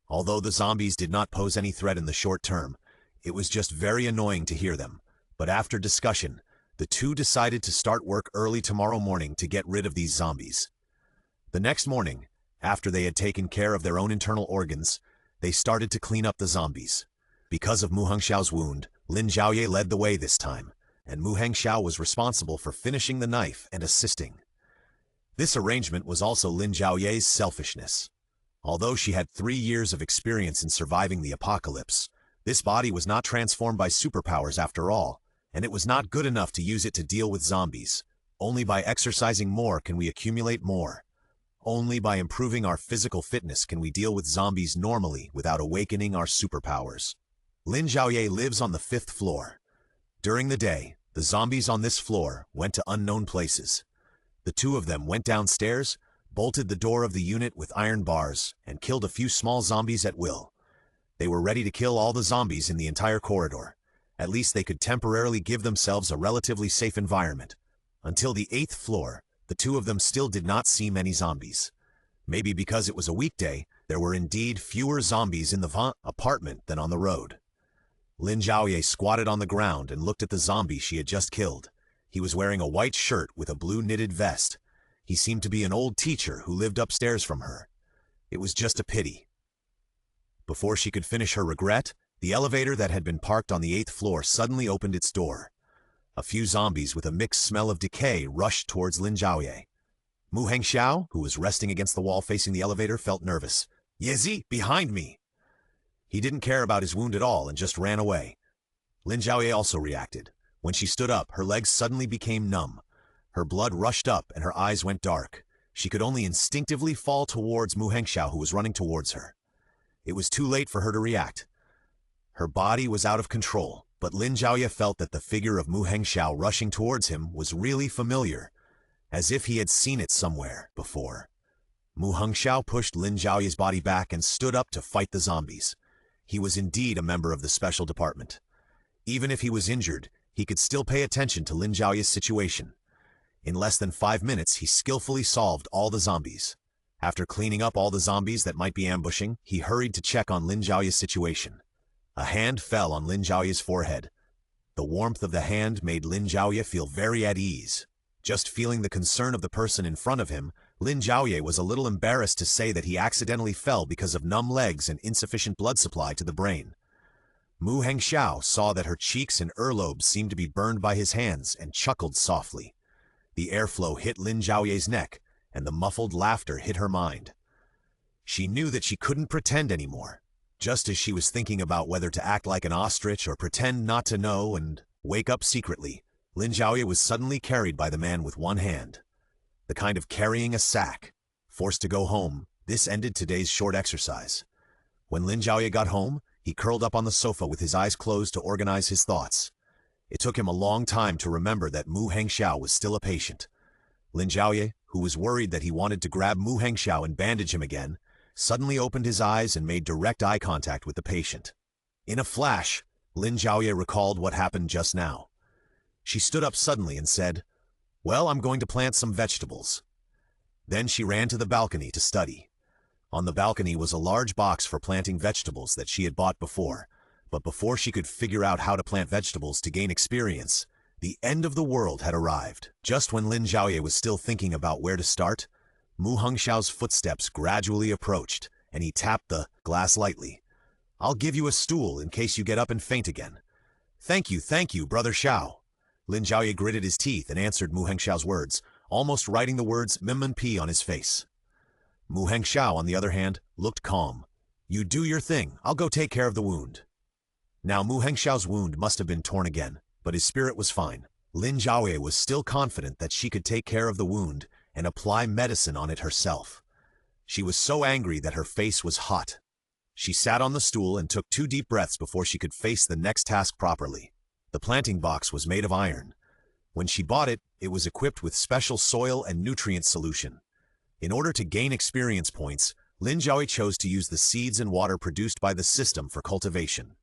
Although the zombies did not pose any threat in the short term, it was just very annoying to hear them. But after discussion, the two decided to start work early tomorrow morning to get rid of these zombies. The next morning, after they had taken care of their own internal organs, they started to clean up the zombies. Because of Mu Hengxiao's wound, Lin Zhaoye led the way this time, and Mu Hengxiao was responsible for finishing the knife and assisting. This arrangement was also Lin Zhaoye's selfishness. Although she had 3 years of experience in surviving the apocalypse, this body was not transformed by superpowers after all, and it was not good enough to use it to deal with zombies. Only by exercising more can we accumulate more. Only by improving our physical fitness can we deal with zombies normally without awakening our superpowers. Lin Zhaoye lives on the 5th floor. During the day, the zombies on this floor went to unknown places. The two of them went downstairs, bolted the door of the unit with iron bars, and killed a few small zombies at will. They were ready to kill all the zombies in the entire corridor. At least they could temporarily give themselves a relatively safe environment. Until the 8th floor, the two of them still did not see many zombies. Maybe because it was a weekday, there were indeed fewer zombies in the apartment than on the road. Lin Zhaoye squatted on the ground and looked at the zombie she had just killed. He was wearing a white shirt with a blue knitted vest. He seemed to be an old teacher who lived upstairs from her. It was just a pity. Before she could finish her regret, the elevator that had been parked on the 8th floor suddenly opened its door. A few zombies with a mixed smell of decay rushed towards Lin Zhaoye. Mu Hengxiao, who was resting against the wall facing the elevator, felt nervous. "Yezi, behind me!" He didn't care about his wound at all and just ran away. Lin Zhaoye also reacted. When she stood up, her legs suddenly became numb. Her blood rushed up and her eyes went dark. She could only instinctively fall towards Mu Hengxiao, who was running towards her. It was too late for her to react. Her body was out of control, but Lin Zhaoye felt that the figure of Mu Hengxiao rushing towards him was really familiar, as if he had seen it somewhere before. Mu Hengxiao pushed Lin Zhaoye's body back and stood up to fight the zombies. He was indeed a member of the special department. Even if he was injured, he could still pay attention to Lin Zhaoye's situation. In less than 5 minutes, he skillfully solved all the zombies. After cleaning up all the zombies that might be ambushing, he hurried to check on Lin Zhaoye's situation. A hand fell on Lin Zhaoye's forehead. The warmth of the hand made Lin Zhaoye feel very at ease. Just feeling the concern of the person in front of him, Lin Zhaoye was a little embarrassed to say that he accidentally fell because of numb legs and insufficient blood supply to the brain. Mu Hengxiao saw that her cheeks and earlobes seemed to be burned by his hands and chuckled softly. The airflow hit Lin Zhaoye's neck, and the muffled laughter hit her mind. She knew that she couldn't pretend anymore. Just as she was thinking about whether to act like an ostrich or pretend not to know and wake up secretly, Lin Zhaoye was suddenly carried by the man with one hand. The kind of carrying a sack. Forced to go home, this ended today's short exercise. When Lin Zhaoye got home, he curled up on the sofa with his eyes closed to organize his thoughts. It took him a long time to remember that Mu Hengxiao was still a patient. Lin Zhaoye, who was worried that he wanted to grab Mu Hengxiao and bandage him again, suddenly opened his eyes and made direct eye contact with the patient. In a flash, Lin Zhaoye recalled what happened just now. She stood up suddenly and said, "Well, I'm going to plant some vegetables." Then she ran to the balcony to study. On the balcony was a large box for planting vegetables that she had bought before, but before she could figure out how to plant vegetables to gain experience, the end of the world had arrived. Just when Lin Zhaoye was still thinking about where to start, Mu Hengxiao's footsteps gradually approached, and he tapped the glass lightly. "I'll give you a stool in case you get up and faint again." Thank you, Brother Xiao." Lin Zhaoye gritted his teeth and answered Mu Hengxiao's words, almost writing the words "Mimmenpi" on his face. Mu Hengxiao, on the other hand, looked calm. "You do your thing, I'll go take care of the wound." Now Mu Hengxiao's wound must have been torn again, but his spirit was fine. Lin Zhaoye was still confident that she could take care of the wound and apply medicine on it herself. She was so angry that her face was hot. She sat on the stool and took 2 deep breaths before she could face the next task properly. The planting box was made of iron. When she bought it, it was equipped with special soil and nutrient solution. In order to gain experience points, Lin Zhaoye chose to use the seeds and water produced by the system for cultivation.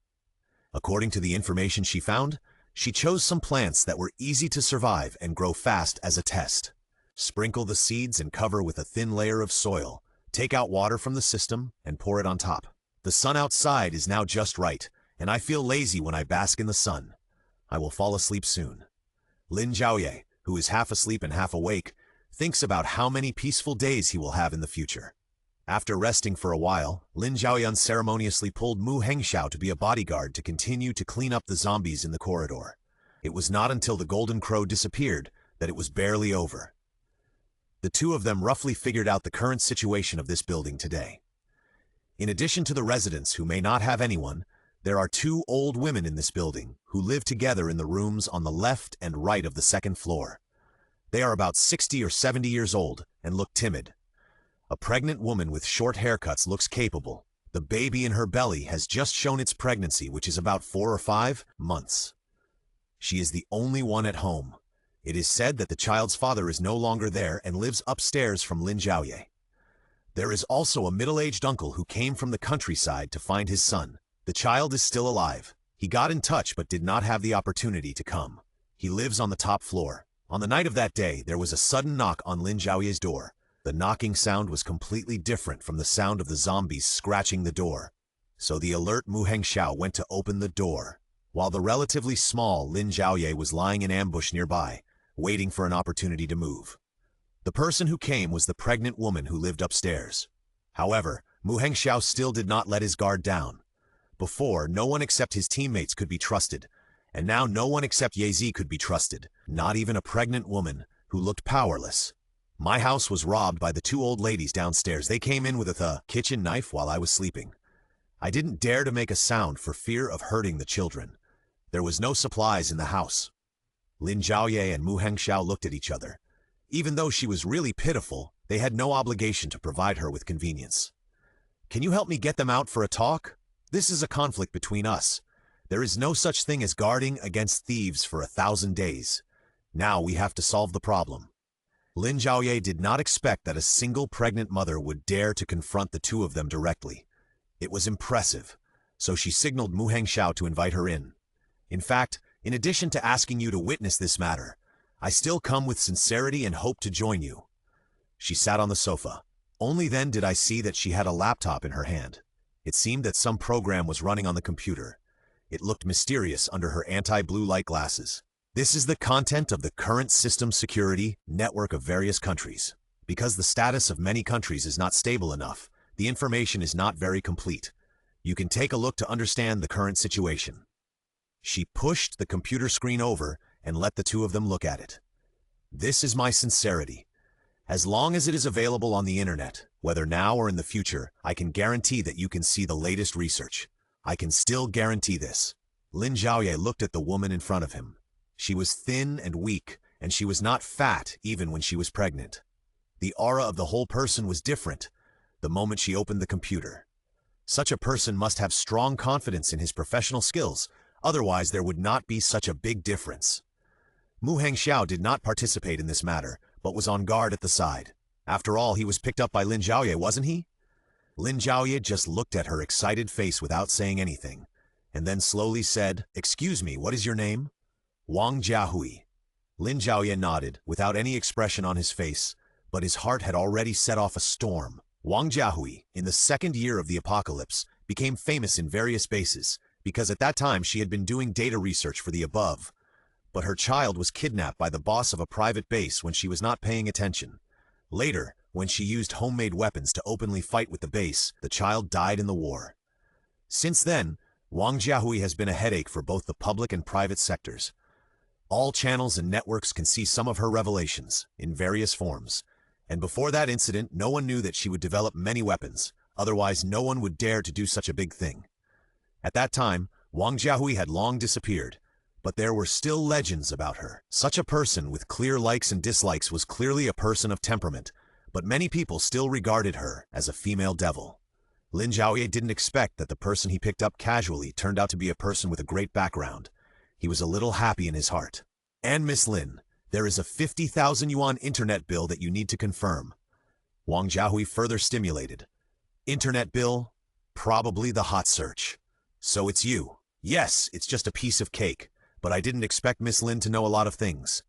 According to the information she found, she chose some plants that were easy to survive and grow fast as a test. Sprinkle the seeds and cover with a thin layer of soil. Take out water from the system and pour it on top. The sun outside is now just right, and I feel lazy when I bask in the sun. I will fall asleep soon. Lin Zhaoye, who is half asleep and half awake, thinks about how many peaceful days he will have in the future. After resting for a while, Lin Zhaoye unceremoniously pulled Mu Hengxiao to be a bodyguard to continue to clean up the zombies in the corridor. It was not until the golden crow disappeared that it was barely over. The two of them roughly figured out the current situation of this building today. In addition to the residents who may not have anyone, there are 2 old women in this building who live together in the rooms on the left and right of the 2nd floor. They are about 60 or 70 years old and look timid. A pregnant woman with short haircuts looks capable. The baby in her belly has just shown its pregnancy, which is about 4 or 5 months. She is the only one at home. It is said that the child's father is no longer there and lives upstairs from Lin Zhaoye. There is also a middle-aged uncle who came from the countryside to find his son. The child is still alive. He got in touch but did not have the opportunity to come. He lives on the top floor. On the night of that day, there was a sudden knock on Lin Zhaoye's door. The knocking sound was completely different from the sound of the zombies scratching the door. So the alert Mu Hengxiao went to open the door, while the relatively small Lin Zhaoye was lying in ambush nearby, waiting for an opportunity to move. The person who came was the pregnant woman who lived upstairs. However, Mu Hengxiao still did not let his guard down. Before, no one except his teammates could be trusted, and now no one except Ye could be trusted, not even a pregnant woman who looked powerless. My house was robbed by the 2 old ladies downstairs. They came in with a kitchen knife while I was sleeping. I didn't dare to make a sound for fear of hurting the children. There was no supplies in the house. Lin Zhaoye and Mu Hengxiao looked at each other. Even though she was really pitiful, they had no obligation to provide her with convenience. "Can you help me get them out for a talk? This is a conflict between us. There is no such thing as guarding against thieves for 1,000 days. Now we have to solve the problem." Lin Zhaoye did not expect that a single pregnant mother would dare to confront the 2 of them directly. It was impressive, so she signaled Mu Hengxiao to invite her in. "In fact, in addition to asking you to witness this matter, I still come with sincerity and hope to join you. She sat on the sofa. Only then did I see that she had a laptop in her hand. It seemed that some program was running on the computer. It looked mysterious under her anti-blue light glasses. This is the content of the current system security network of various countries. Because the status of many countries is not stable enough, the information is not very complete. You can take a look to understand the current situation. She pushed the computer screen over and let the two of them look at it. This is my sincerity. As long as it is available on the internet, whether now or in the future, I can guarantee that you can see the latest research. I can still guarantee this. Lin Zhaoye looked at the woman in front of him. She was thin and weak, and she was not fat even when she was pregnant. The aura of the whole person was different the moment she opened the computer. Such a person must have strong confidence in his professional skills, otherwise there would not be such a big difference. Mu Hengxiao did not participate in this matter, but was on guard at the side. After all, he was picked up by Lin Zhaoye, wasn't he? Lin Zhaoye just looked at her excited face without saying anything, and then slowly said, "Excuse me, what is your name?" "Wang Jiahui." Lin Zhaoye nodded, without any expression on his face, but his heart had already set off a storm. Wang Jiahui, in the second year of the apocalypse, became famous in various bases, because at that time she had been doing data research for the above. But her child was kidnapped by the boss of a private base when she was not paying attention. Later, when she used homemade weapons to openly fight with the base, the child died in the war. Since then, Wang Jiahui has been a headache for both the public and private sectors. All channels and networks can see some of her revelations, in various forms. And before that incident, no one knew that she would develop many weapons, otherwise no one would dare to do such a big thing. At that time, Wang Jiahui had long disappeared, but there were still legends about her. Such a person with clear likes and dislikes was clearly a person of temperament, but many people still regarded her as a female devil. Lin Zhaoye didn't expect that the person he picked up casually turned out to be a person with a great background. He was a little happy in his heart. "And Miss Lin, there is a 50,000 yuan internet bill that you need to confirm." Wang Jiahui further stimulated. "Internet bill? Probably the hot search. So it's you." "Yes, it's just a piece of cake. But I didn't expect Miss Lin to know a lot of things."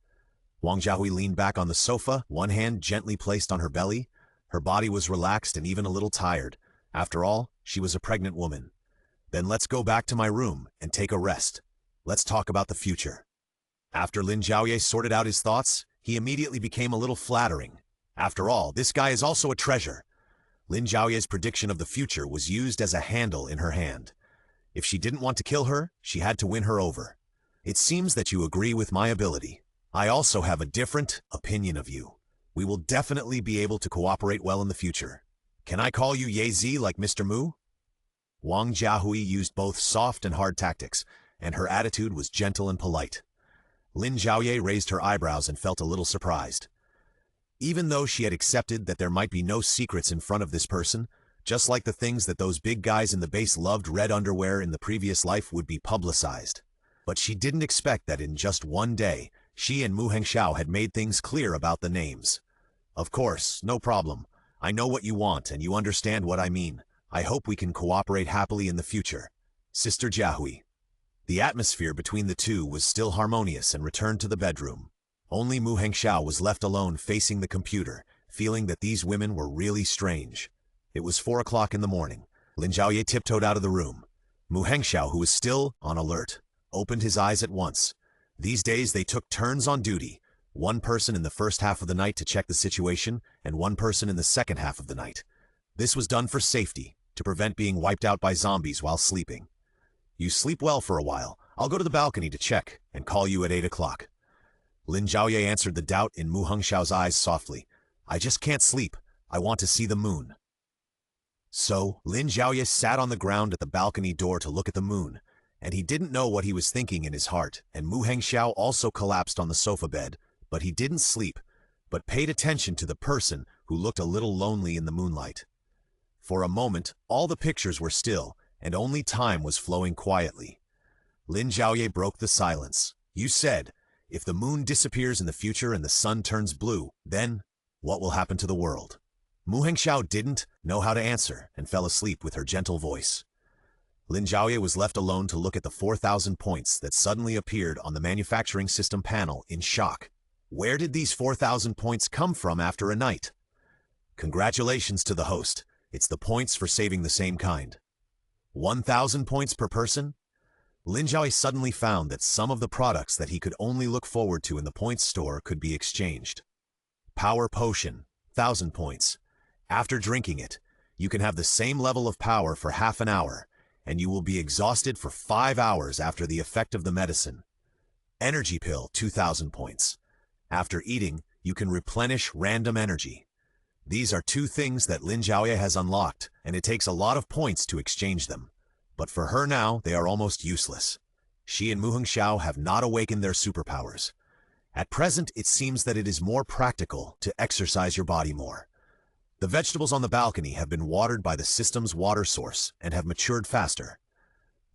Wang Jiahui leaned back on the sofa, one hand gently placed on her belly. Her body was relaxed and even a little tired. After all, she was a pregnant woman. "Then let's go back to my room and take a rest. Let's talk about the future." After Lin Zhaoye sorted out his thoughts, he immediately became a little flattering. After all, this guy is also a treasure. Lin Zhaoye's prediction of the future was used as a handle in her hand. If she didn't want to kill her, she had to win her over. "It seems that you agree with my ability. I also have a different opinion of you. We will definitely be able to cooperate well in the future. Can I call you Ye Zi like Mr. Mu?" Wang Jiahui used both soft and hard tactics, and her attitude was gentle and polite. Lin Zhaoye raised her eyebrows and felt a little surprised. Even though she had accepted that there might be no secrets in front of this person, just like the things that those big guys in the base loved red underwear in the previous life would be publicized. But she didn't expect that in just one day, she and Mu Hengxiao had made things clear about the names. "Of course, no problem. I know what you want and you understand what I mean. I hope we can cooperate happily in the future. Sister Jiahui." The atmosphere between the two was still harmonious and returned to the bedroom. Only Mu Hengxiao was left alone facing the computer, feeling that these women were really strange. It was 4 o'clock in the morning. Lin Zhaoye tiptoed out of the room. Mu Hengxiao, who was still on alert, opened his eyes at once. These days they took turns on duty, one person in the first half of the night to check the situation, and one person in the second half of the night. This was done for safety, to prevent being wiped out by zombies while sleeping. "You sleep well for a while. I'll go to the balcony to check, and call you at 8 o'clock. Lin Zhaoye answered the doubt in Mu Hengxiao's eyes softly. "I just can't sleep. I want to see the moon." So, Lin Zhaoye sat on the ground at the balcony door to look at the moon, and he didn't know what he was thinking in his heart, and Mu Hengxiao also collapsed on the sofa bed, but he didn't sleep, but paid attention to the person who looked a little lonely in the moonlight. For a moment, all the pictures were still, and only time was flowing quietly. Lin Zhaoye broke the silence. "You said, if the moon disappears in the future and the sun turns blue, then what will happen to the world?" Mu Hengxiao didn't know how to answer and fell asleep with her gentle voice. Lin Zhaoye was left alone to look at the 4,000 points that suddenly appeared on the manufacturing system panel in shock. Where did these 4,000 points come from after a night? Congratulations to the host. It's the points for saving the same kind. 1,000 points per person? Lin Zhaoye suddenly found that some of the products that he could only look forward to in the points store could be exchanged. Power potion, 1,000 points. After drinking it, you can have the same level of power for half an hour, and you will be exhausted for 5 hours after the effect of the medicine. Energy pill, 2,000 points. After eating, you can replenish random energy. These are two things that Lin Zhaoye has unlocked, and it takes a lot of points to exchange them. But for her now, they are almost useless. She and Mu Hengxiao have not awakened their superpowers. At present, it seems that it is more practical to exercise your body more. The vegetables on the balcony have been watered by the system's water source and have matured faster.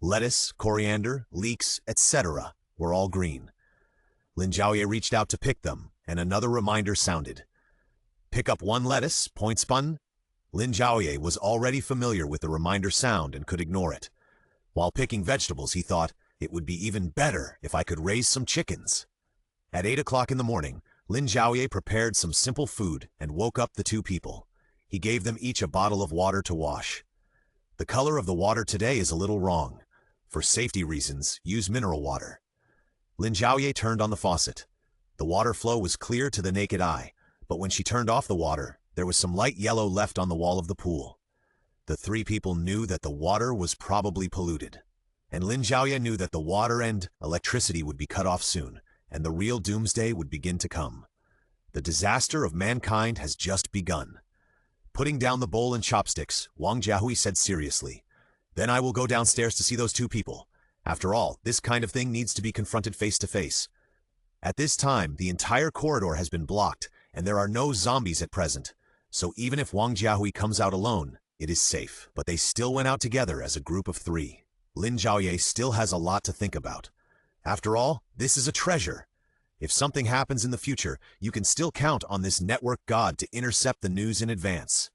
Lettuce, coriander, leeks, etc. were all green. Lin Zhaoye reached out to pick them, and another reminder sounded. Pick up 1 lettuce, points button. Lin Zhaoye was already familiar with the reminder sound and could ignore it. While picking vegetables, he thought, it would be even better if I could raise some chickens. At 8 o'clock in the morning, Lin Zhaoye prepared some simple food and woke up the two people. He gave them each a bottle of water to wash. The color of the water today is a little wrong. For safety reasons, use mineral water. Lin Zhaoye turned on the faucet. The water flow was clear to the naked eye, but when she turned off the water, there was some light yellow left on the wall of the pool. The three people knew that the water was probably polluted. And Lin Zhaoye knew that the water and electricity would be cut off soon, and the real doomsday would begin to come. The disaster of mankind has just begun. Putting down the bowl and chopsticks, Wang Jiahui said seriously, "Then I will go downstairs to see those two people. After all, this kind of thing needs to be confronted face to face." At this time, the entire corridor has been blocked, and there are no zombies at present, so even if Wang Jiahui comes out alone, it is safe. But they still went out together as a group of 3. Lin Zhaoye still has a lot to think about. After all, this is a treasure. If something happens in the future, you can still count on this network god to intercept the news in advance.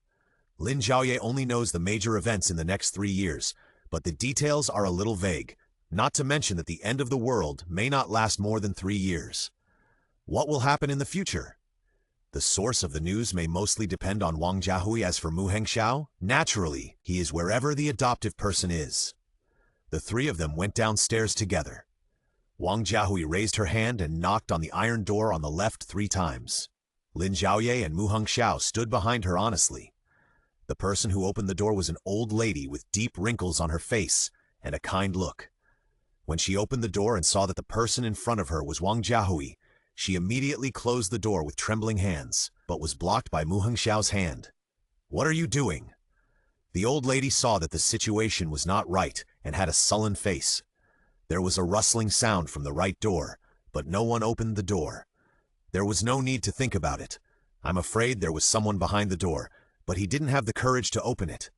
Lin Zhaoye only knows the major events in the next 3 years, but the details are a little vague, not to mention that the end of the world may not last more than 3 years. What will happen in the future? The source of the news may mostly depend on Wang Jiahui. As for Mu Hengxiao, naturally, he is wherever the adoptive person is. The 3 of them went downstairs together. Wang Jiahui raised her hand and knocked on the iron door on the left 3 times. Lin Zhaoye and Mu Hengxiao stood behind her honestly. The person who opened the door was an old lady with deep wrinkles on her face and a kind look. When she opened the door and saw that the person in front of her was Wang Jiahui, she immediately closed the door with trembling hands, but was blocked by Mu Hengxiao's hand. "What are you doing?" The old lady saw that the situation was not right and had a sullen face. There was a rustling sound from the right door, but no one opened the door. There was no need to think about it. I'm afraid there was someone behind the door, but he didn't have the courage to open it.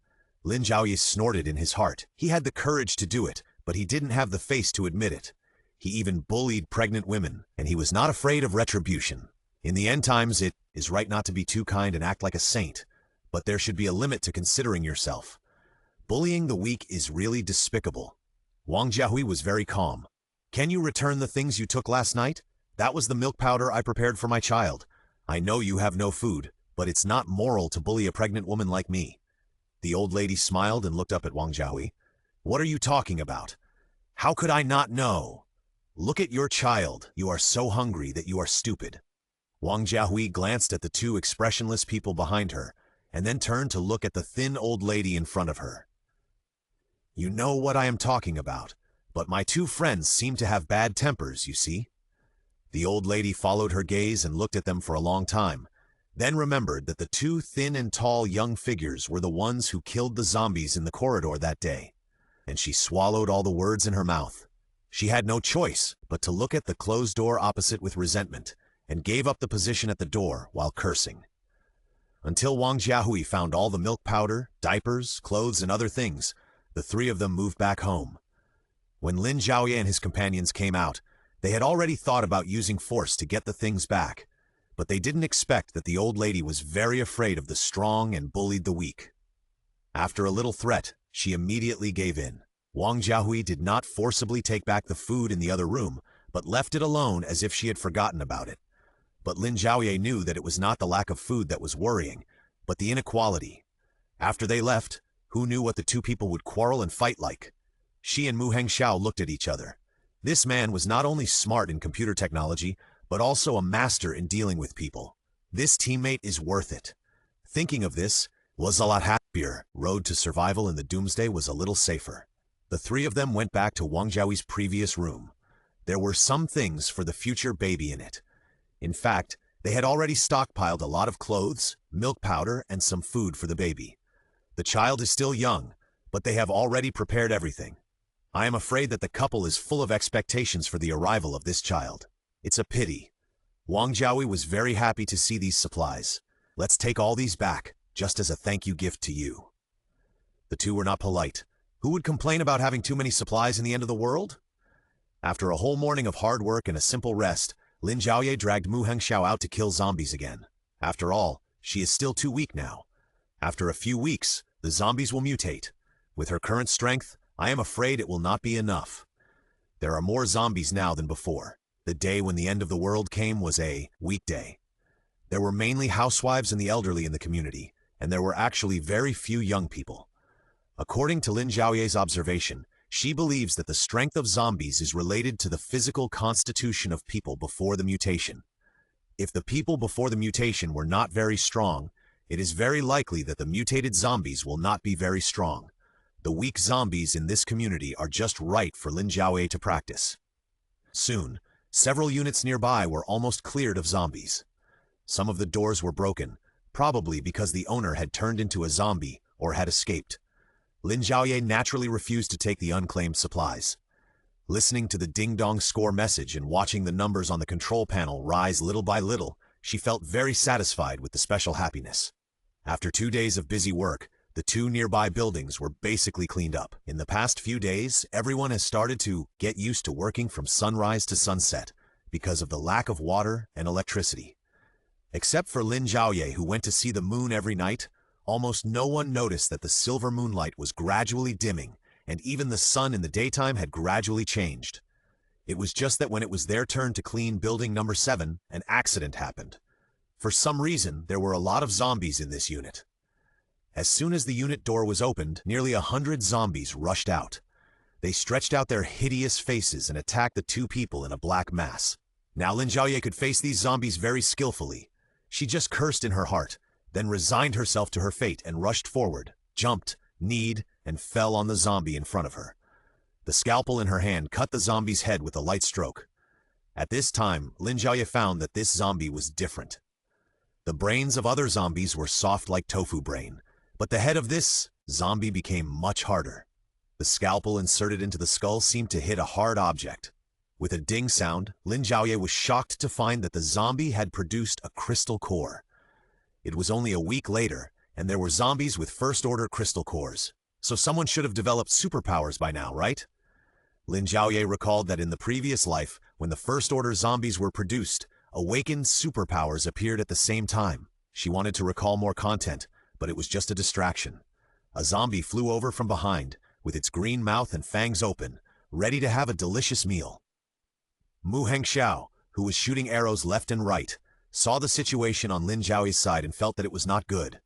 Lin Zhaoye snorted in his heart. He had the courage to do it, but he didn't have the face to admit it. He even bullied pregnant women, and he was not afraid of retribution. In the end times, it is right not to be too kind and act like a saint, but there should be a limit to considering yourself. Bullying the weak is really despicable. Wang Jiahui was very calm. "Can you return the things you took last night? That was the milk powder I prepared for my child. I know you have no food, but it's not moral to bully a pregnant woman like me." The old lady smiled and looked up at Wang Jiahui. "What are you talking about? How could I not know? Look at your child. You are so hungry that you are stupid." Wang Jiahui glanced at the 2 expressionless people behind her, and then turned to look at the thin old lady in front of her. "You know what I am talking about, but my 2 friends seem to have bad tempers, you see." The old lady followed her gaze and looked at them for a long time, then remembered that the 2 thin and tall young figures were the ones who killed the zombies in the corridor that day, and she swallowed all the words in her mouth. She had no choice but to look at the closed door opposite with resentment, and gave up the position at the door while cursing. Until Wang Jiahui found all the milk powder, diapers, clothes, and other things, the 3 of them moved back home. When Lin Zhaoye and his companions came out, they had already thought about using force to get the things back, but they didn't expect that the old lady was very afraid of the strong and bullied the weak. After a little threat, she immediately gave in. Wang Jiahui did not forcibly take back the food in the other room, but left it alone as if she had forgotten about it. But Lin Zhaoye knew that it was not the lack of food that was worrying, but the inequality. After they left, who knew what the two people would quarrel and fight like? She and Mu Hengxiao looked at each other. This man was not only smart in computer technology, but also a master in dealing with people. This teammate is worth it. Thinking of this, was a lot happier. Road to survival in the Doomsday was a little safer. The three of them went back to Wang Zhaoye's previous room. There were some things for the future baby in it. In fact, they had already stockpiled a lot of clothes, milk powder, and some food for the baby. The child is still young, but they have already prepared everything. I am afraid that the couple is full of expectations for the arrival of this child. It's a pity. Wang Zhaoye was very happy to see these supplies. Let's take all these back, just as a thank you gift to you. The two were not polite. Who would complain about having too many supplies in the end of the world? After a whole morning of hard work and a simple rest, Lin Zhaoye dragged Mu Hengxiao out to kill zombies again. After all, she is still too weak now. After a few weeks, the zombies will mutate. With her current strength, I am afraid it will not be enough. There are more zombies now than before. The day when the end of the world came was a weekday. There were mainly housewives and the elderly in the community, and there were actually very few young people. According to Lin Zhaoye's observation, she believes that the strength of zombies is related to the physical constitution of people before the mutation. If the people before the mutation were not very strong, it is very likely that the mutated zombies will not be very strong. The weak zombies in this community are just right for Lin Zhaoye to practice. Soon, several units nearby were almost cleared of zombies. Some of the doors were broken, probably because the owner had turned into a zombie or had escaped. Lin Zhaoye naturally refused to take the unclaimed supplies. Listening to the ding-dong score message and watching the numbers on the control panel rise little by little, she felt very satisfied with the special happiness. After 2 days of busy work, the two nearby buildings were basically cleaned up. In the past few days, everyone has started to get used to working from sunrise to sunset because of the lack of water and electricity. Except for Lin Zhaoye, who went to see the moon every night, almost no one noticed that the silver moonlight was gradually dimming, and even the sun in the daytime had gradually changed. It was just that when it was their turn to clean building number 7, an accident happened. For some reason, there were a lot of zombies in this unit. As soon as the unit door was opened, nearly 100 zombies rushed out. They stretched out their hideous faces and attacked the two people in a black mass. Now Lin Zhaoye could face these zombies very skillfully. She just cursed in her heart, then resigned herself to her fate and rushed forward, jumped, kneed, and fell on the zombie in front of her. The scalpel in her hand cut the zombie's head with a light stroke. At this time, Lin Zhaoye found that this zombie was different. The brains of other zombies were soft like tofu brain, but the head of this zombie became much harder. The scalpel inserted into the skull seemed to hit a hard object. With a ding sound, Lin Zhaoye was shocked to find that the zombie had produced a crystal core. It was only a week later, and there were zombies with first-order crystal cores. So someone should have developed superpowers by now, right? Lin Zhaoye recalled that in the previous life, when the first-order zombies were produced, awakened superpowers appeared at the same time. She wanted to recall more content, but it was just a distraction. A zombie flew over from behind, with its green mouth and fangs open, ready to have a delicious meal. Mu Hengxiao, who was shooting arrows left and right, saw the situation on Lin Zhaoye's side and felt that it was not good.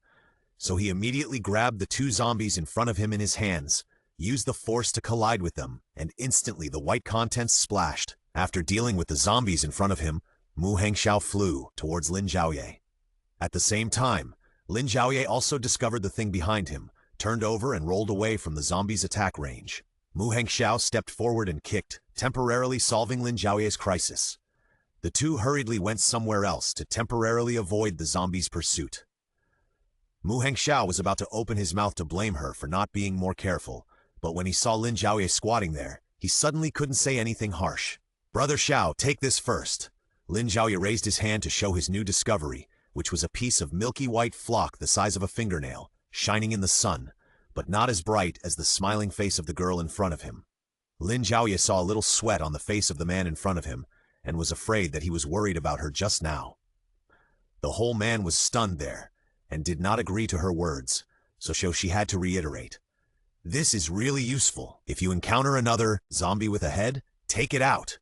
So he immediately grabbed the two zombies in front of him in his hands, used the force to collide with them, and instantly the white contents splashed. After dealing with the zombies in front of him, Mu Hengxiao flew towards Lin Zhaoye. At the same time, Lin Zhaoye also discovered the thing behind him, turned over and rolled away from the zombie's attack range. Mu Hengxiao stepped forward and kicked, temporarily solving Lin Zhaoye's crisis. The two hurriedly went somewhere else to temporarily avoid the zombies' pursuit. Mu Hengxiao was about to open his mouth to blame her for not being more careful, but when he saw Lin Zhaoye squatting there, he suddenly couldn't say anything harsh. "Brother Xiao, take this first." Lin Zhaoye raised his hand to show his new discovery, which was a piece of milky white flock the size of a fingernail, shining in the sun, but not as bright as the smiling face of the girl in front of him. Lin Zhaoye saw a little sweat on the face of the man in front of him, and was afraid that he was worried about her just now. The whole man was stunned there, and did not agree to her words, so she had to reiterate. "This is really useful. If you encounter another zombie with a head, take it out."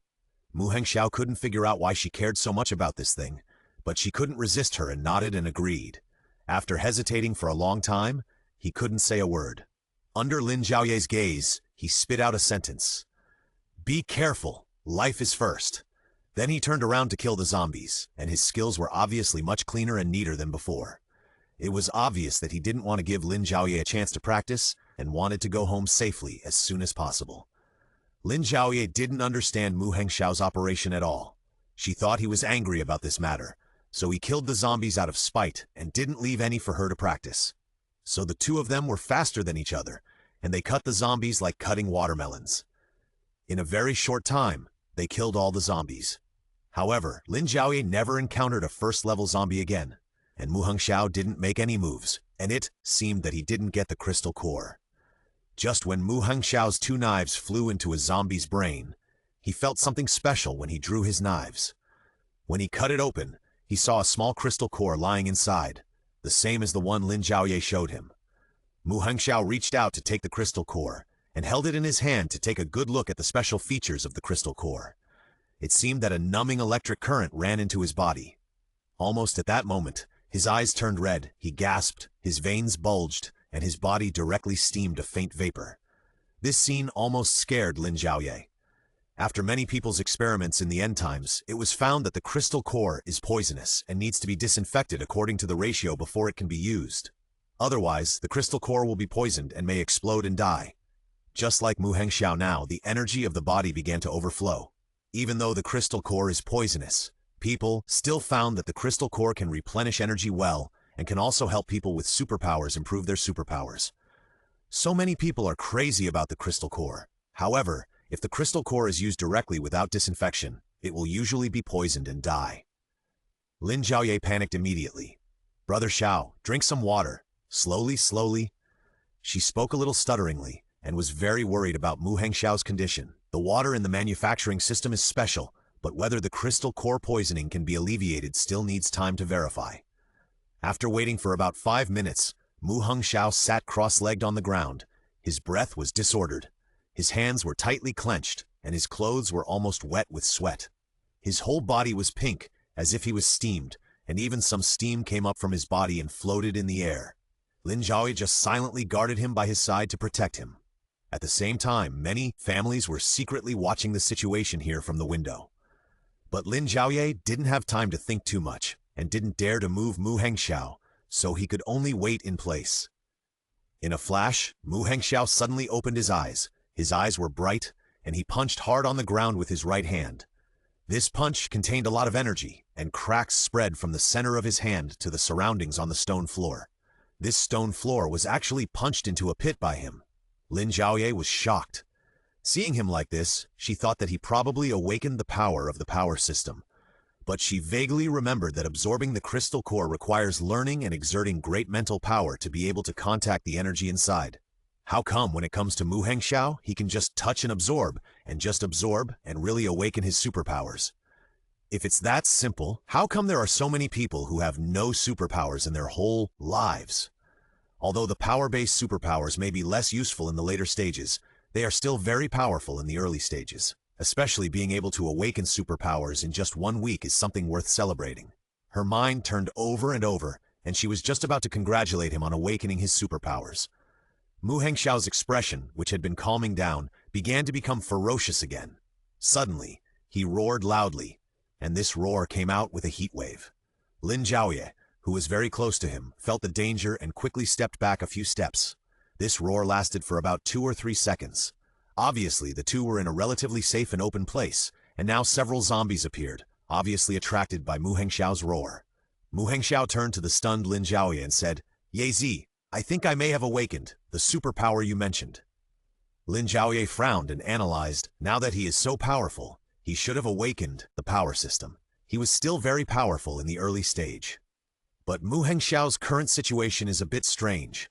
Mu Hengxiao couldn't figure out why she cared so much about this thing. but she couldn't resist her and nodded and agreed. After hesitating for a long time, he couldn't say a word. Under Lin Zhaoye's gaze, he spit out a sentence. "Be careful, life is first." Then he turned around to kill the zombies, and his skills were obviously much cleaner and neater than before. It was obvious that he didn't want to give Lin Zhaoye a chance to practice and wanted to go home safely as soon as possible. Lin Zhaoye didn't understand Mu Hengxiao's operation at all. She thought he was angry about this matter, so he killed the zombies out of spite and didn't leave any for her to practice. So the two of them were faster than each other, and they cut the zombies like cutting watermelons. In a very short time, they killed all the zombies. However, Lin Zhaoye never encountered a first-level zombie again, and Mu Hengxiao didn't make any moves, and it seemed that he didn't get the crystal core. Just when Mu Hengxiao's two knives flew into a zombie's brain, he felt something special when he drew his knives. When he cut it open, he saw a small crystal core lying inside, the same as the one Lin Zhaoye showed him. Mu Hengxiao reached out to take the crystal core, and held it in his hand to take a good look at the special features of the crystal core. It seemed that a numbing electric current ran into his body. Almost at that moment, his eyes turned red, he gasped, his veins bulged, and his body directly steamed a faint vapor. This scene almost scared Lin Zhaoye. After many people's experiments in the end times, it was found that the crystal core is poisonous and needs to be disinfected according to the ratio before it can be used. Otherwise, the crystal core will be poisoned and may explode and die. Just like Mu Hengxiao now, the energy of the body began to overflow. Even though the crystal core is poisonous, people still found that the crystal core can replenish energy well and can also help people with superpowers improve their superpowers. So many people are crazy about the crystal core. However, if the crystal core is used directly without disinfection, it will usually be poisoned and die. Lin Zhaoye panicked immediately. "Brother Xiao, drink some water." Slowly, slowly. She spoke a little stutteringly and was very worried about Mu Hengxiao's condition. The water in the manufacturing system is special, but whether the crystal core poisoning can be alleviated still needs time to verify. After waiting for about 5 minutes, Mu Hengxiao sat cross-legged on the ground. His breath was disordered. His hands were tightly clenched, and his clothes were almost wet with sweat. His whole body was pink, as if he was steamed, and even some steam came up from his body and floated in the air. Lin Zhaoye just silently guarded him by his side to protect him. At the same time, many families were secretly watching the situation here from the window. But Lin Zhaoye didn't have time to think too much, and didn't dare to move Mu Hengxiao, so he could only wait in place. In a flash, Mu Hengxiao suddenly opened his eyes. His eyes were bright, and he punched hard on the ground with his right hand. This punch contained a lot of energy, and cracks spread from the center of his hand to the surroundings on the stone floor. This stone floor was actually punched into a pit by him. Lin Zhaoye was shocked. Seeing him like this, she thought that he probably awakened the power of the power system. But she vaguely remembered that absorbing the crystal core requires learning and exerting great mental power to be able to contact the energy inside. How come when it comes to Mu Hengxiao, he can just touch and absorb and really awaken his superpowers? If it's that simple, how come there are so many people who have no superpowers in their whole lives? Although the power-based superpowers may be less useful in the later stages, they are still very powerful in the early stages. Especially being able to awaken superpowers in just 1 week is something worth celebrating. Her mind turned over and over, and she was just about to congratulate him on awakening his superpowers. Mu Hengxiao's expression, which had been calming down, began to become ferocious again. Suddenly, he roared loudly, and this roar came out with a heat wave. Lin Zhaoye, who was very close to him, felt the danger and quickly stepped back a few steps. This roar lasted for about 2 or 3 seconds. Obviously, the two were in a relatively safe and open place, and now several zombies appeared, obviously attracted by Mu Hengxiao's roar. Mu Hengxiao turned to the stunned Lin Zhaoye and said, "Ye Zi, I think I may have awakened the superpower you mentioned." Lin Zhaoye frowned and analyzed. Now that he is so powerful, he should have awakened the power system. He was still very powerful in the early stage. But Mu Hengxiao's current situation is a bit strange.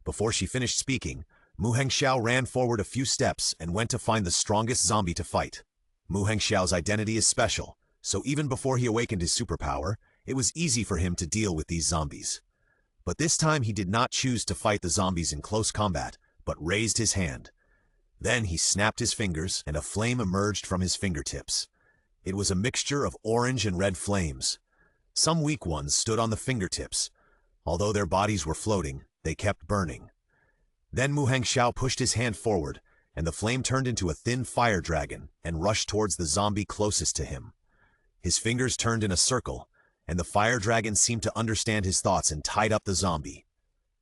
Before she finished speaking, Mu Hengxiao ran forward a few steps and went to find the strongest zombie to fight. Mu Hengxiao's identity is special, so even before he awakened his superpower, it was easy for him to deal with these zombies. But this time he did not choose to fight the zombies in close combat, but raised his hand. Then he snapped his fingers and a flame emerged from his fingertips. It was a mixture of orange and red flames. Some weak ones stood on the fingertips. Although their bodies were floating, they kept burning. Then Mu Hengxiao pushed his hand forward, and the flame turned into a thin fire dragon and rushed towards the zombie closest to him. His fingers turned in a circle, and the fire dragon seemed to understand his thoughts and tied up the zombie.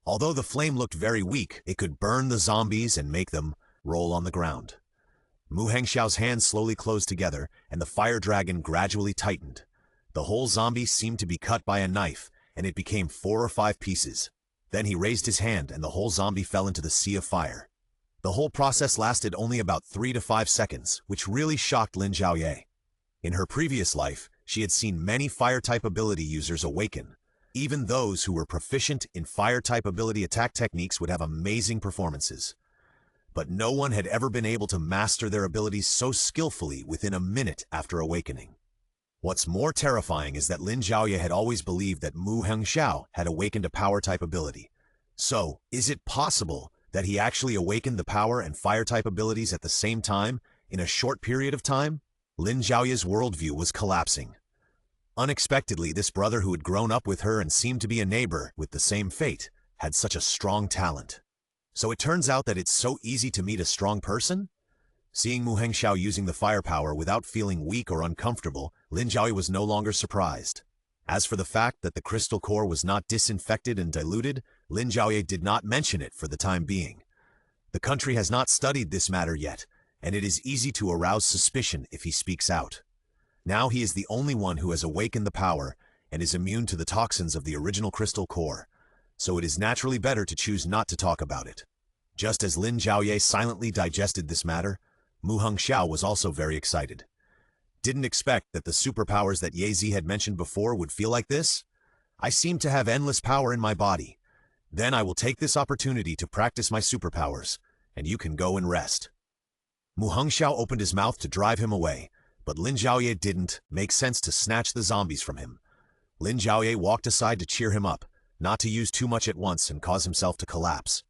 Although the flame looked very weak, it could burn the zombies and make them roll on the ground. Mu Hengxiao's hands slowly closed together, and the fire dragon gradually tightened. The whole zombie seemed to be cut by a knife, and it became 4 or 5 pieces. Then he raised his hand, and the whole zombie fell into the sea of fire. The whole process lasted only about 3 to 5 seconds, which really shocked Lin Zhaoye. In her previous life, she had seen many fire-type ability users awaken. Even those who were proficient in fire-type ability attack techniques would have amazing performances. But no one had ever been able to master their abilities so skillfully within a minute after awakening. What's more terrifying is that Lin Zhaoye had always believed that Mu Hengxiao had awakened a power-type ability. So, is it possible that he actually awakened the power and fire-type abilities at the same time, in a short period of time? Lin Zhaoye's worldview was collapsing. Unexpectedly, this brother who had grown up with her and seemed to be a neighbor with the same fate, had such a strong talent. So it turns out that it's so easy to meet a strong person? Seeing Mu Hengxiao using the firepower without feeling weak or uncomfortable, Lin Zhaoye was no longer surprised. As for the fact that the crystal core was not disinfected and diluted, Lin Zhaoye did not mention it for the time being. The country has not studied this matter yet, and it is easy to arouse suspicion if he speaks out. Now he is the only one who has awakened the power and is immune to the toxins of the original crystal core, so it is naturally better to choose not to talk about it. Just as Lin Zhaoye silently digested this matter, Mu Hengxiao was also very excited. Didn't expect that the superpowers that Ye Zi had mentioned before would feel like this? I seem to have endless power in my body. Then I will take this opportunity to practice my superpowers, and you can go and rest. Mu Hengxiao opened his mouth to drive him away, but Lin Zhaoye didn't make sense to snatch the zombies from him. Lin Zhaoye walked aside to cheer him up, not to use too much at once and cause himself to collapse.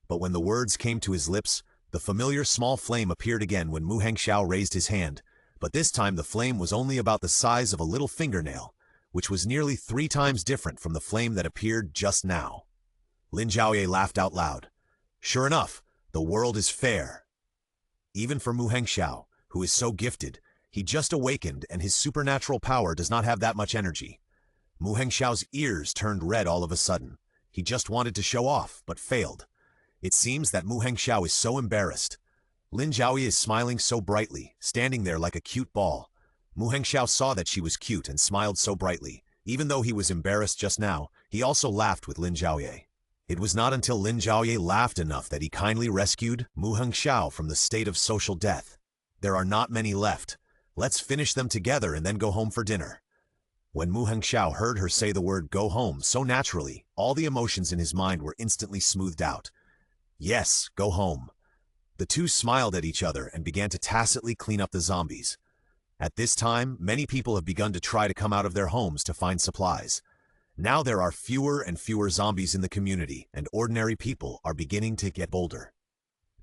But when the words came to his lips, the familiar small flame appeared again when Mu Hengxiao raised his hand, but this time the flame was only about the size of a little fingernail, which was nearly 3 times different from the flame that appeared just now. Lin Zhaoye laughed out loud. Sure enough, the world is fair. Even for Mu Hengxiao, who is so gifted, he just awakened and his supernatural power does not have that much energy. Mu Hengxiao's ears turned red all of a sudden. He just wanted to show off, but failed. It seems that Mu Hengxiao is so embarrassed. Lin Zhaoye is smiling so brightly, standing there like a cute ball. Mu Hengxiao saw that she was cute and smiled so brightly. Even though he was embarrassed just now, he also laughed with Lin Zhaoye. It was not until Lin Zhaoye laughed enough that he kindly rescued Mu Hengxiao from the state of social death. There are not many left. Let's finish them together and then go home for dinner. When Mu Hengxiao heard her say the word go home so naturally, all the emotions in his mind were instantly smoothed out. Yes, go home. The two smiled at each other and began to tacitly clean up the zombies. At this time, many people have begun to try to come out of their homes to find supplies. Now there are fewer and fewer zombies in the community, and ordinary people are beginning to get bolder.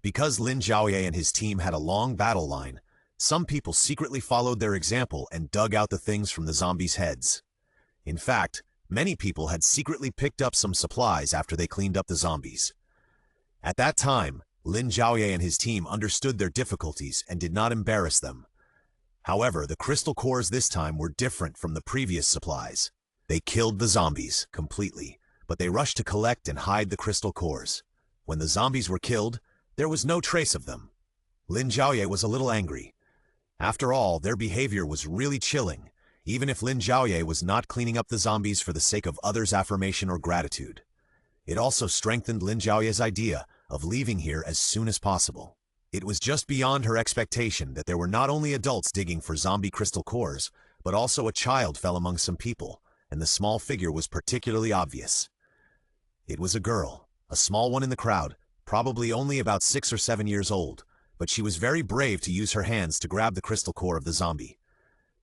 Because Lin Zhaoye and his team had a long battle line, some people secretly followed their example and dug out the things from the zombies' heads. In fact, many people had secretly picked up some supplies after they cleaned up the zombies. At that time, Lin Zhaoye and his team understood their difficulties and did not embarrass them. However, the crystal cores this time were different from the previous supplies. They killed the zombies completely, but they rushed to collect and hide the crystal cores. When the zombies were killed, there was no trace of them. Lin Zhaoye was a little angry. After all, their behavior was really chilling, even if Lin Zhaoye was not cleaning up the zombies for the sake of others' affirmation or gratitude. It also strengthened Lin Zhaoye's idea of leaving here as soon as possible. It was just beyond her expectation that there were not only adults digging for zombie crystal cores, but also a child fell among some people, and the small figure was particularly obvious. It was a girl, a small one in the crowd, probably only about 6 or 7 years old, but she was very brave to use her hands to grab the crystal core of the zombie.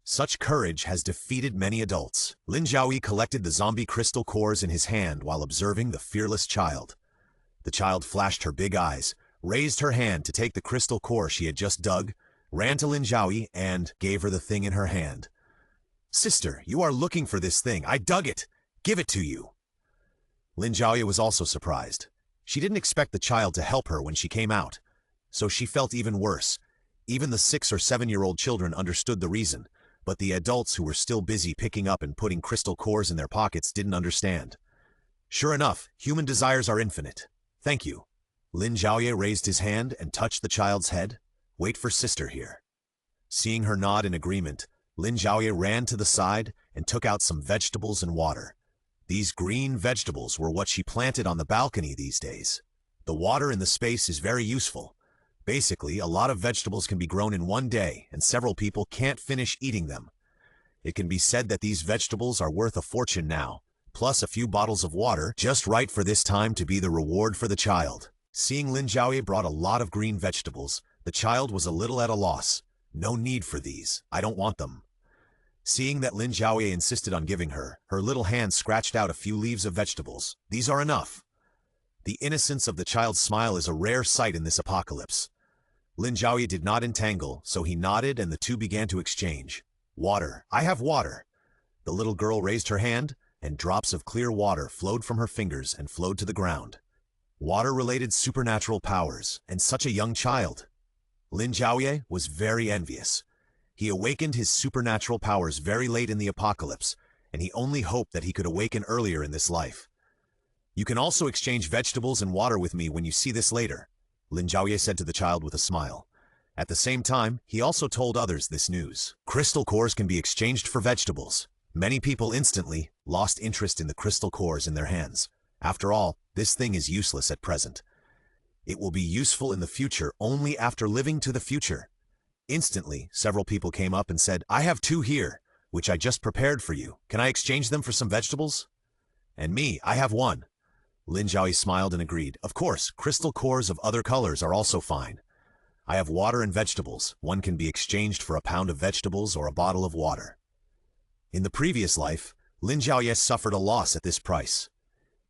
Such courage has defeated many adults. Lin Zhaoye collected the zombie crystal cores in his hand while observing the fearless child. The child flashed her big eyes, raised her hand to take the crystal core she had just dug, ran to Lin Zhaoye and gave her the thing in her hand. Sister, you are looking for this thing. I dug it. Give it to you. Lin Zhaoye was also surprised. She didn't expect the child to help her when she came out, so she felt even worse. Even the 6- or 7-year-old children understood the reason, but the adults who were still busy picking up and putting crystal cores in their pockets didn't understand. Sure enough, human desires are infinite. Thank you. Lin Zhaoye raised his hand and touched the child's head. Wait for sister here. Seeing her nod in agreement, Lin Zhaoye ran to the side and took out some vegetables and water. These green vegetables were what she planted on the balcony these days. The water in the space is very useful. Basically, a lot of vegetables can be grown in one day, and several people can't finish eating them. It can be said that these vegetables are worth a fortune now, plus a few bottles of water, just right for this time to be the reward for the child. Seeing Lin Zhaoye brought a lot of green vegetables, the child was a little at a loss. No need for these. I don't want them. Seeing that Lin Zhaoye insisted on giving her, her little hand scratched out a few leaves of vegetables. These are enough. The innocence of the child's smile is a rare sight in this apocalypse. Lin Zhaoye did not entangle, so he nodded and the two began to exchange. Water. I have water. The little girl raised her hand, and drops of clear water flowed from her fingers and flowed to the ground. Water-related supernatural powers, and such a young child. Lin Zhaoye was very envious. He awakened his supernatural powers very late in the apocalypse, and he only hoped that he could awaken earlier in this life. You can also exchange vegetables and water with me when you see this later, Lin Zhaoye said to the child with a smile. At the same time, he also told others this news. Crystal cores can be exchanged for vegetables. Many people instantly lost interest in the crystal cores in their hands. After all, this thing is useless at present. It will be useful in the future only after living to the future. Instantly, several people came up and said, I have 2 here, which I just prepared for you. Can I exchange them for some vegetables? And me, I have 1. Lin Zhaoye smiled and agreed. Of course, crystal cores of other colors are also fine. I have water and vegetables. One can be exchanged for a pound of vegetables or a bottle of water. In the previous life, Lin Zhaoye suffered a loss at this price.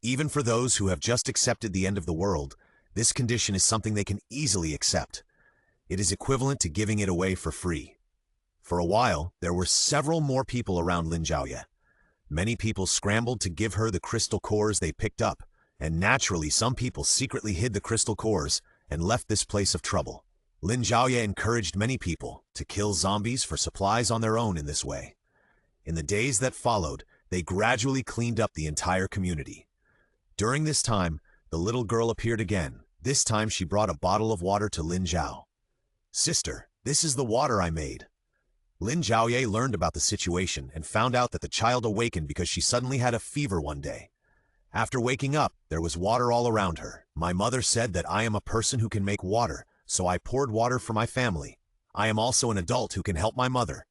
Even for those who have just accepted the end of the world, this condition is something they can easily accept. It is equivalent to giving it away for free. For a while, there were several more people around Lin Zhaoye. Many people scrambled to give her the crystal cores they picked up, and naturally some people secretly hid the crystal cores and left this place of trouble. Lin Zhaoye encouraged many people to kill zombies for supplies on their own in this way. In the days that followed, they gradually cleaned up the entire community. During this time, the little girl appeared again. This time she brought a bottle of water to Lin Zhao. Sister, this is the water I made. Lin Zhaoye learned about the situation and found out that the child awakened because she suddenly had a fever one day. After waking up, there was water all around her. My mother said that I am a person who can make water, so I poured water for my family. I am also an adult who can help my mother.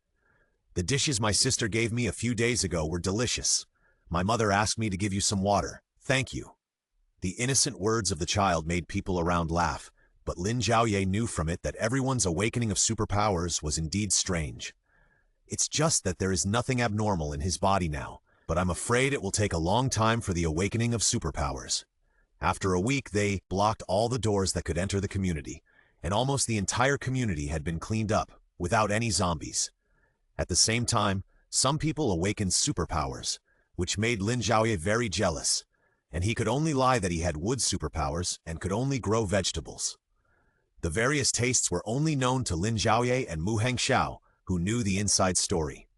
The dishes my sister gave me a few days ago were delicious. My mother asked me to give you some water. Thank you. The innocent words of the child made people around laugh, but Lin Zhaoye knew from it that everyone's awakening of superpowers was indeed strange. It's just that there is nothing abnormal in his body now, but I'm afraid it will take a long time for the awakening of superpowers. After a week, they blocked all the doors that could enter the community, and almost the entire community had been cleaned up, without any zombies. At the same time, some people awakened superpowers, which made Lin Zhaoye very jealous, and he could only lie that he had wood superpowers and could only grow vegetables. The various tastes were only known to Lin Zhaoye and Mu Hengxiao, who knew the inside story.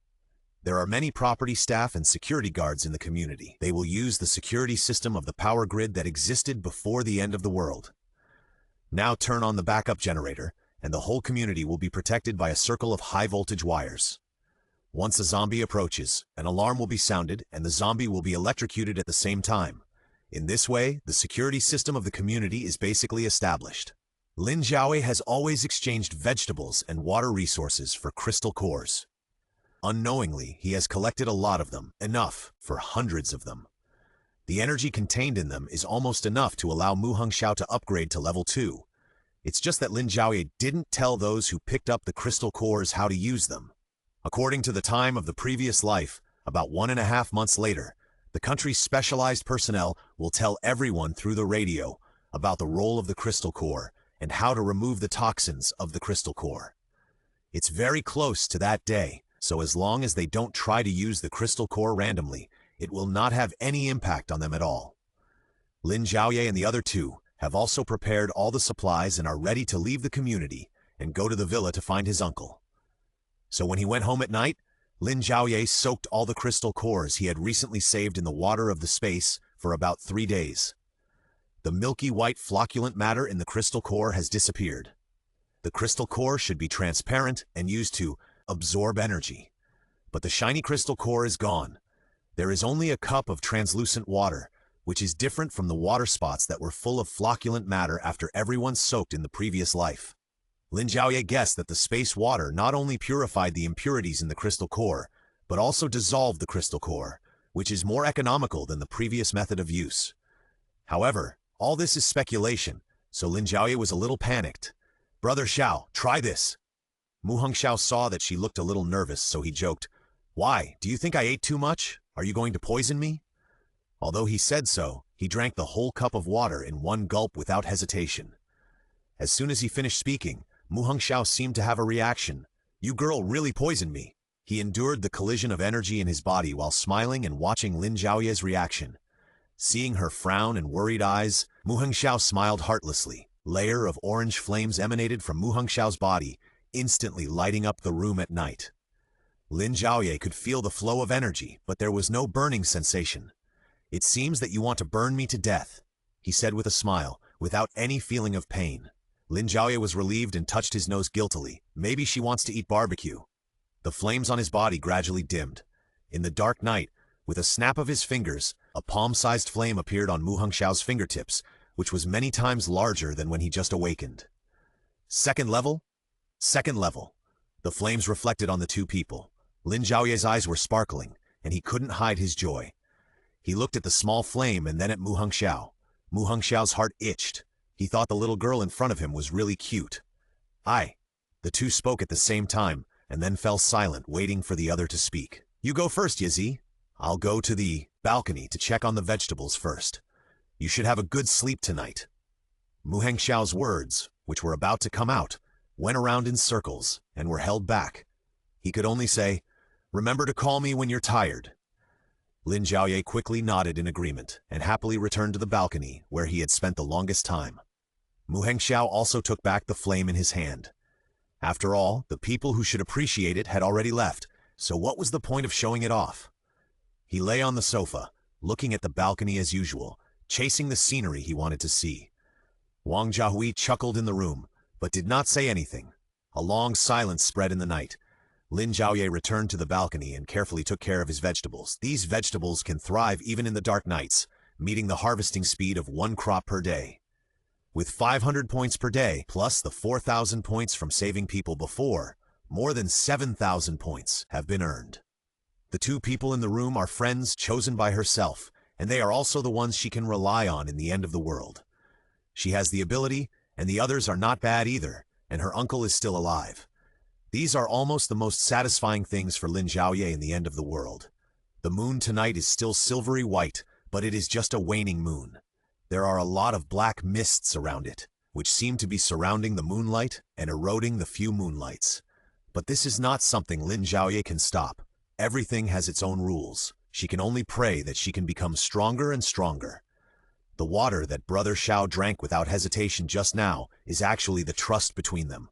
There are many property staff and security guards in the community. They will use the security system of the power grid that existed before the end of the world. Now turn on the backup generator, and the whole community will be protected by a circle of high-voltage wires. Once a zombie approaches, an alarm will be sounded and the zombie will be electrocuted at the same time. In this way, the security system of the community is basically established. Lin Zhaoye has always exchanged vegetables and water resources for crystal cores. Unknowingly, he has collected a lot of them, enough for hundreds of them. The energy contained in them is almost enough to allow Mu Hengxiao to upgrade to level 2. It's just that Lin Zhaoye didn't tell those who picked up the crystal cores how to use them. According to the time of the previous life, about 1.5 months later, the country's specialized personnel will tell everyone through the radio about the role of the crystal core and how to remove the toxins of the crystal core. It's very close to that day, so as long as they don't try to use the crystal core randomly, it will not have any impact on them at all. Lin Zhaoye and the other two have also prepared all the supplies and are ready to leave the community and go to the villa to find his uncle. So when he went home at night, Lin Zhaoye soaked all the crystal cores he had recently saved in the water of the space for about 3 days. The milky white flocculent matter in the crystal core has disappeared. The crystal core should be transparent and used to absorb energy. But the shiny crystal core is gone. There is only a cup of translucent water, which is different from the water spots that were full of flocculent matter after everyone soaked in the previous life. Lin Zhaoye guessed that the space water not only purified the impurities in the crystal core, but also dissolved the crystal core, which is more economical than the previous method of use. However, all this is speculation, so Lin Zhaoye was a little panicked. "Brother Xiao, try this." Mu Hongxiao saw that she looked a little nervous, so he joked, "Why, do you think I ate too much? Are you going to poison me?" Although he said so, he drank the whole cup of water in one gulp without hesitation. As soon as he finished speaking, Mu Hongxiao seemed to have a reaction. "You girl really poisoned me." He endured the collision of energy in his body while smiling and watching Lin Zhaoye's reaction. Seeing her frown and worried eyes, Mu Hongxiao smiled heartlessly. Layer of orange flames emanated from Mu Hongxiao's body, instantly lighting up the room at night. Lin Zhaoye could feel the flow of energy, but there was no burning sensation. "It seems that you want to burn me to death," he said with a smile, without any feeling of pain. Lin Zhaoye was relieved and touched his nose guiltily. Maybe she wants to eat barbecue. The flames on his body gradually dimmed. In the dark night, with a snap of his fingers, a palm-sized flame appeared on Mu Hongxiao's fingertips, which was many times larger than when he just awakened. Second level? Second level. The flames reflected on the two people. Lin Zhaoye's eyes were sparkling, and he couldn't hide his joy. He looked at the small flame and then at Mu Hongxiao. Mu Hongxiao's heart itched. He thought the little girl in front of him was really cute. "Aye." The two spoke at the same time, and then fell silent, waiting for the other to speak. "You go first, Yizi. I'll go to the balcony to check on the vegetables first. You should have a good sleep tonight." Mu Hongxiao's words, which were about to come out, went around in circles and were held back. He could only say, "Remember to call me when you're tired." Lin Zhaoye quickly nodded in agreement and happily returned to the balcony where he had spent the longest time. Mu Hongxiao also took back the flame in his hand. After all, the people who should appreciate it had already left, so what was the point of showing it off? He lay on the sofa, looking at the balcony as usual, chasing the scenery he wanted to see. Wang Jiahui chuckled in the room, but did not say anything. A long silence spread in the night. Lin Zhaoye returned to the balcony and carefully took care of his vegetables. These vegetables can thrive even in the dark nights, meeting the harvesting speed of 1 crop per day. With 500 points per day, plus the 4,000 points from saving people before, more than 7,000 points have been earned. The two people in the room are friends chosen by herself, and they are also the ones she can rely on in the end of the world. She has the ability, and the others are not bad either, and her uncle is still alive. These are almost the most satisfying things for Lin Zhaoye in the end of the world. The moon tonight is still silvery white, but it is just a waning moon. There are a lot of black mists around it, which seem to be surrounding the moonlight and eroding the few moonlights. But this is not something Lin Zhaoye can stop. Everything has its own rules. She can only pray that she can become stronger and stronger. The water that Brother Xiao drank without hesitation just now is actually the trust between them.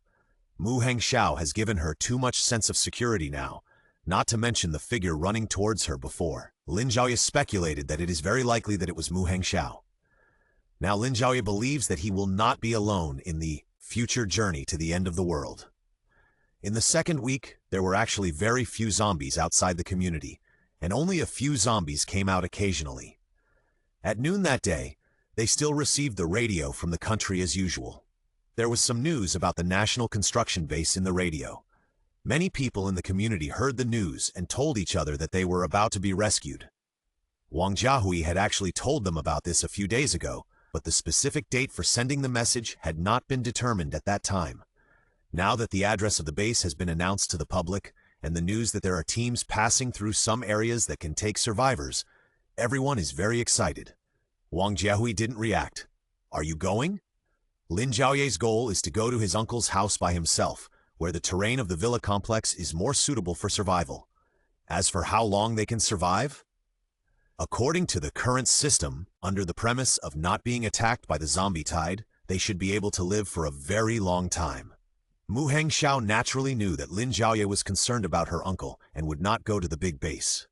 Mu Hongxiao has given her too much sense of security now, not to mention the figure running towards her before. Lin Zhaoye speculated that it is very likely that it was Mu Hongxiao. Now Lin Zhaoye believes that he will not be alone in the future journey to the end of the world. In the second week, there were actually very few zombies outside the community, and only a few zombies came out occasionally. At noon that day, they still received the radio from the country as usual. There was some news about the national construction base in the radio. Many people in the community heard the news and told each other that they were about to be rescued. Wang Jiahui had actually told them about this a few days ago, but the specific date for sending the message had not been determined at that time. Now that the address of the base has been announced to the public, and the news that there are teams passing through some areas that can take survivors, everyone is very excited. Wang Jiahui didn't react. "Are you going?" Lin Zhaoye's goal is to go to his uncle's house by himself, where the terrain of the villa complex is more suitable for survival. As for how long they can survive, according to the current system, under the premise of not being attacked by the zombie tide, they should be able to live for a very long time. Mu Hengxiao naturally knew that Lin Zhaoye was concerned about her uncle and would not go to the big base.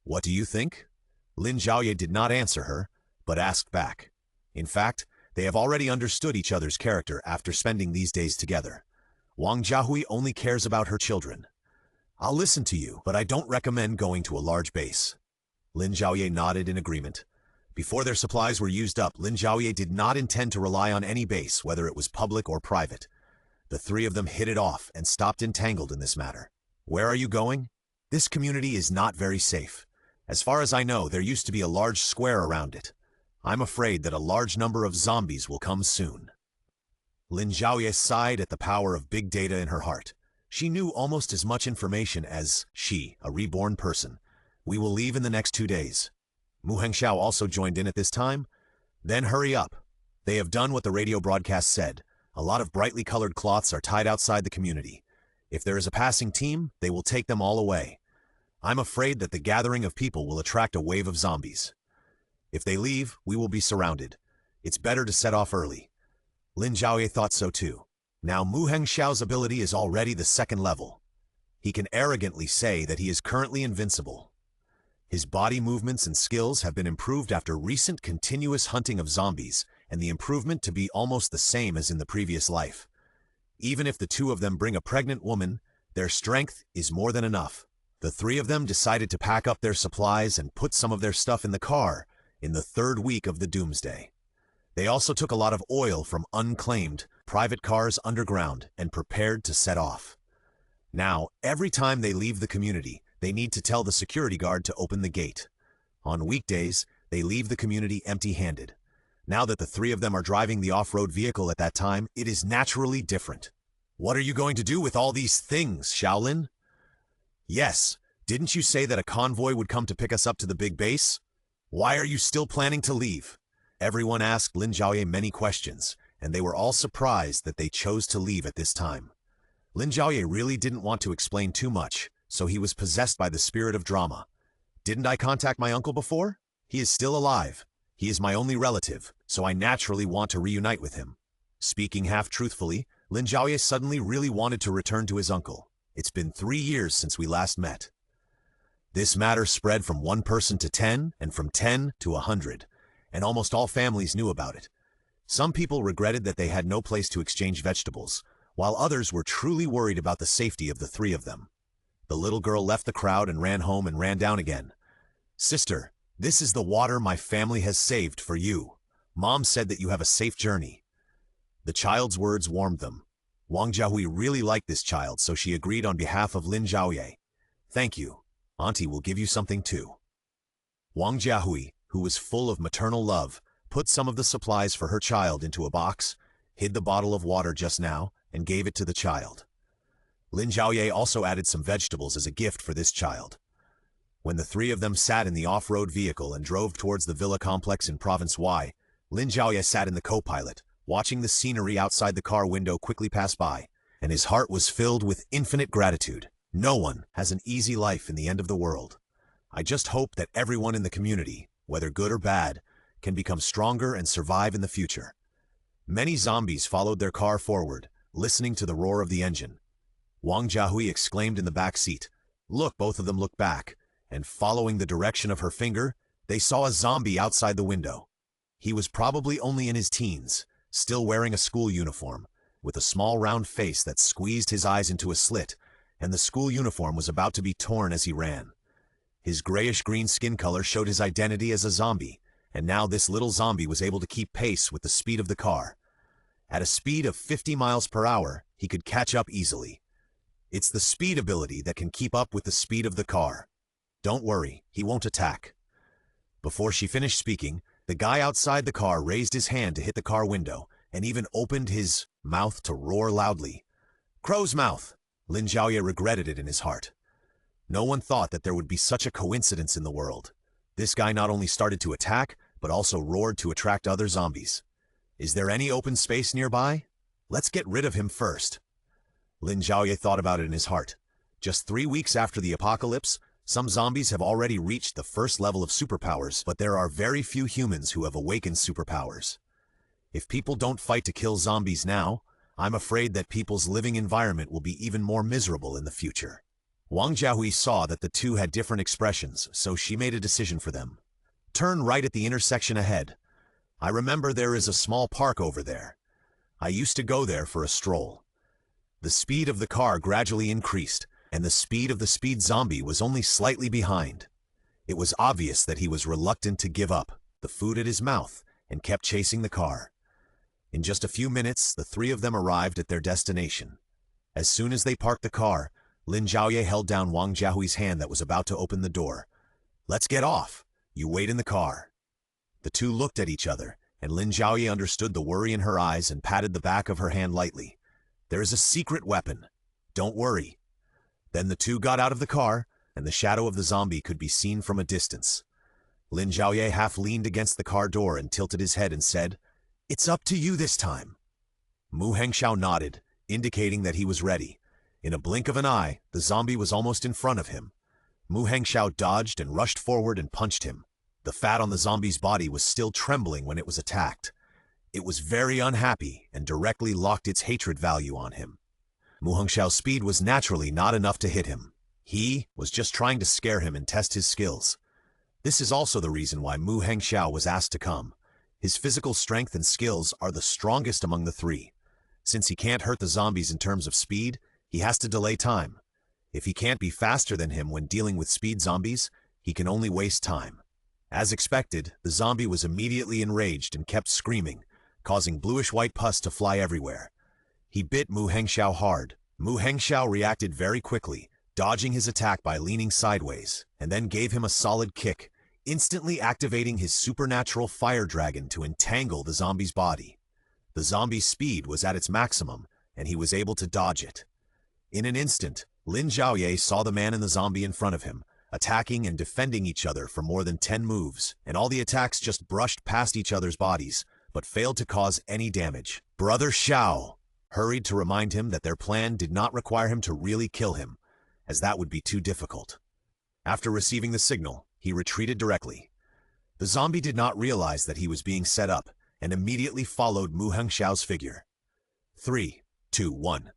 What do you think? Lin Zhaoye did not answer her, but asked back. In fact, they have already understood each other's character after spending these days together. Wang Jiahui only cares about her children. I'll listen to you, but I don't recommend going to a large base. Lin Zhaoye nodded in agreement. Before their supplies were used up, Lin Zhaoye did not intend to rely on any base, whether it was public or private. The three of them hit it off and stopped entangled in this matter. Where are you going? This community is not very safe. As far as I know, there used to be a large square around it. I'm afraid that a large number of zombies will come soon. Lin Zhaoye sighed at the power of big data in her heart. She knew almost as much information as she, a reborn person. We will leave in the next 2 days. Mu Hengxiao also joined in at this time. Then hurry up. They have done what the radio broadcast said. A lot of brightly colored cloths are tied outside the community. If there is a passing team, they will take them all away. I'm afraid that the gathering of people will attract a wave of zombies. If they leave, we will be surrounded. It's better to set off early. Lin Zhaoye thought so too. Now Mu Hengxiao's ability is already the 2nd level. He can arrogantly say that he is currently invincible. His body movements and skills have been improved after recent continuous hunting of zombies, and the improvement to be almost the same as in the previous life. Even if the two of them bring a pregnant woman, their strength is more than enough. The three of them decided to pack up their supplies and put some of their stuff in the car in the 3rd week of the Doomsday. They also took a lot of oil from unclaimed private cars underground and prepared to set off. Now, every time they leave the community, they need to tell the security guard to open the gate. On weekdays, they leave the community empty-handed. Now that the three of them are driving the off-road vehicle at that time, it is naturally different. What are you going to do with all these things, Shaolin? Yes, didn't you say that a convoy would come to pick us up to the big base? Why are you still planning to leave? Everyone asked Lin Zhaoye many questions, and they were all surprised that they chose to leave at this time. Lin Zhaoye really didn't want to explain too much, so he was possessed by the spirit of drama. Didn't I contact my uncle before? He is still alive. He is my only relative, so I naturally want to reunite with him. Speaking half-truthfully, Lin Zhaoye suddenly really wanted to return to his uncle. It's been 3 years since we last met. This matter spread from 1 person to 10, and from 10 to 100, and almost all families knew about it. Some people regretted that they had no place to exchange vegetables, while others were truly worried about the safety of the three of them. The little girl left the crowd and ran home and ran down again. Sister, this is the water my family has saved for you. Mom said that you have a safe journey. The child's words warmed them. Wang Jiahui really liked this child, so she agreed on behalf of Lin Zhaoye. Thank you. Auntie will give you something too. Wang Jiahui, who was full of maternal love, put some of the supplies for her child into a box, hid the bottle of water just now, and gave it to the child. Lin Zhaoye also added some vegetables as a gift for this child. When the three of them sat in the off-road vehicle and drove towards the villa complex in Province Y, Lin Zhaoye sat in the co-pilot, watching the scenery outside the car window quickly pass by, and his heart was filled with infinite gratitude. No one has an easy life in the end of the world. I just hope that everyone in the community, whether good or bad, can become stronger and survive in the future. Many zombies followed their car forward, listening to the roar of the engine. Wang Jiahui exclaimed in the back seat. Look, both of them looked back, and following the direction of her finger, they saw a zombie outside the window. He was probably only in his teens, still wearing a school uniform, with a small round face that squeezed his eyes into a slit, and the school uniform was about to be torn as he ran. His grayish-green skin color showed his identity as a zombie, and now this little zombie was able to keep pace with the speed of the car. At a speed of 50 miles per hour, he could catch up easily. It's the speed ability that can keep up with the speed of the car. Don't worry, he won't attack. Before she finished speaking, the guy outside the car raised his hand to hit the car window, and even opened his mouth to roar loudly. Crow's mouth! Lin Zhaoye regretted it in his heart. No one thought that there would be such a coincidence in the world. This guy not only started to attack, but also roared to attract other zombies. Is there any open space nearby? Let's get rid of him first. Lin Zhaoye thought about it in his heart. Just 3 weeks after the apocalypse, some zombies have already reached the first level of superpowers, but there are very few humans who have awakened superpowers. If people don't fight to kill zombies now, I'm afraid that people's living environment will be even more miserable in the future. Wang Jiahui saw that the two had different expressions, so she made a decision for them. Turn right at the intersection ahead. I remember there is a small park over there. I used to go there for a stroll. The speed of the car gradually increased, and the speed of the speed zombie was only slightly behind. It was obvious that he was reluctant to give up the food at his mouth and kept chasing the car. In just a few minutes, the three of them arrived at their destination. As soon as they parked the car, Lin Zhaoye held down Wang Jiahui's hand that was about to open the door. "Let's get off. You wait in the car." The two looked at each other, and Lin Zhaoye understood the worry in her eyes and patted the back of her hand lightly. "There is a secret weapon. Don't worry." Then the two got out of the car, and the shadow of the zombie could be seen from a distance. Lin Zhaoye half leaned against the car door and tilted his head and said, "It's up to you this time." Mu Hengxiao nodded, indicating that he was ready. In a blink of an eye, the zombie was almost in front of him. Mu Hengxiao dodged and rushed forward and punched him. The fat on the zombie's body was still trembling when it was attacked. It was very unhappy and directly locked its hatred value on him. Mu Hengxiao's speed was naturally not enough to hit him. He was just trying to scare him and test his skills. This is also the reason why Mu Hengxiao was asked to come. His physical strength and skills are the strongest among the three. Since he can't hurt the zombies in terms of speed, he has to delay time. If he can't be faster than him when dealing with speed zombies, he can only waste time. As expected, the zombie was immediately enraged and kept screaming, causing bluish-white pus to fly everywhere. He bit Mu Hengxiao hard. Mu Hengxiao reacted very quickly, dodging his attack by leaning sideways, and then gave him a solid kick, instantly activating his supernatural fire dragon to entangle the zombie's body. The zombie's speed was at its maximum, and he was able to dodge it. In an instant, Lin Zhaoye saw the man and the zombie in front of him, attacking and defending each other for more than 10 moves, and all the attacks just brushed past each other's bodies, but failed to cause any damage. Brother Xiao hurried to remind him that their plan did not require him to really kill him, as that would be too difficult. After receiving the signal, he retreated directly. The zombie did not realize that he was being set up, and immediately followed Mu Hengxiao's figure. 3, 2, 1.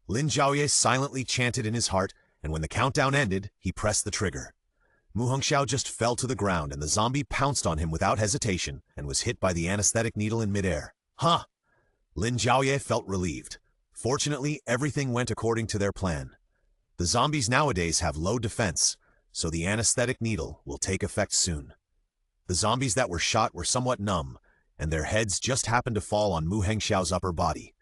Lin Zhaoye silently chanted in his heart, and when the countdown ended, he pressed the trigger. Mu Hengxiao just fell to the ground, and the zombie pounced on him without hesitation, and was hit by the anesthetic needle in midair. Huh! Lin Zhaoye felt relieved. Fortunately, everything went according to their plan. The zombies nowadays have low defense, so the anesthetic needle will take effect soon. The zombies that were shot were somewhat numb, and their heads just happened to fall on Mu Hengxiao's upper body.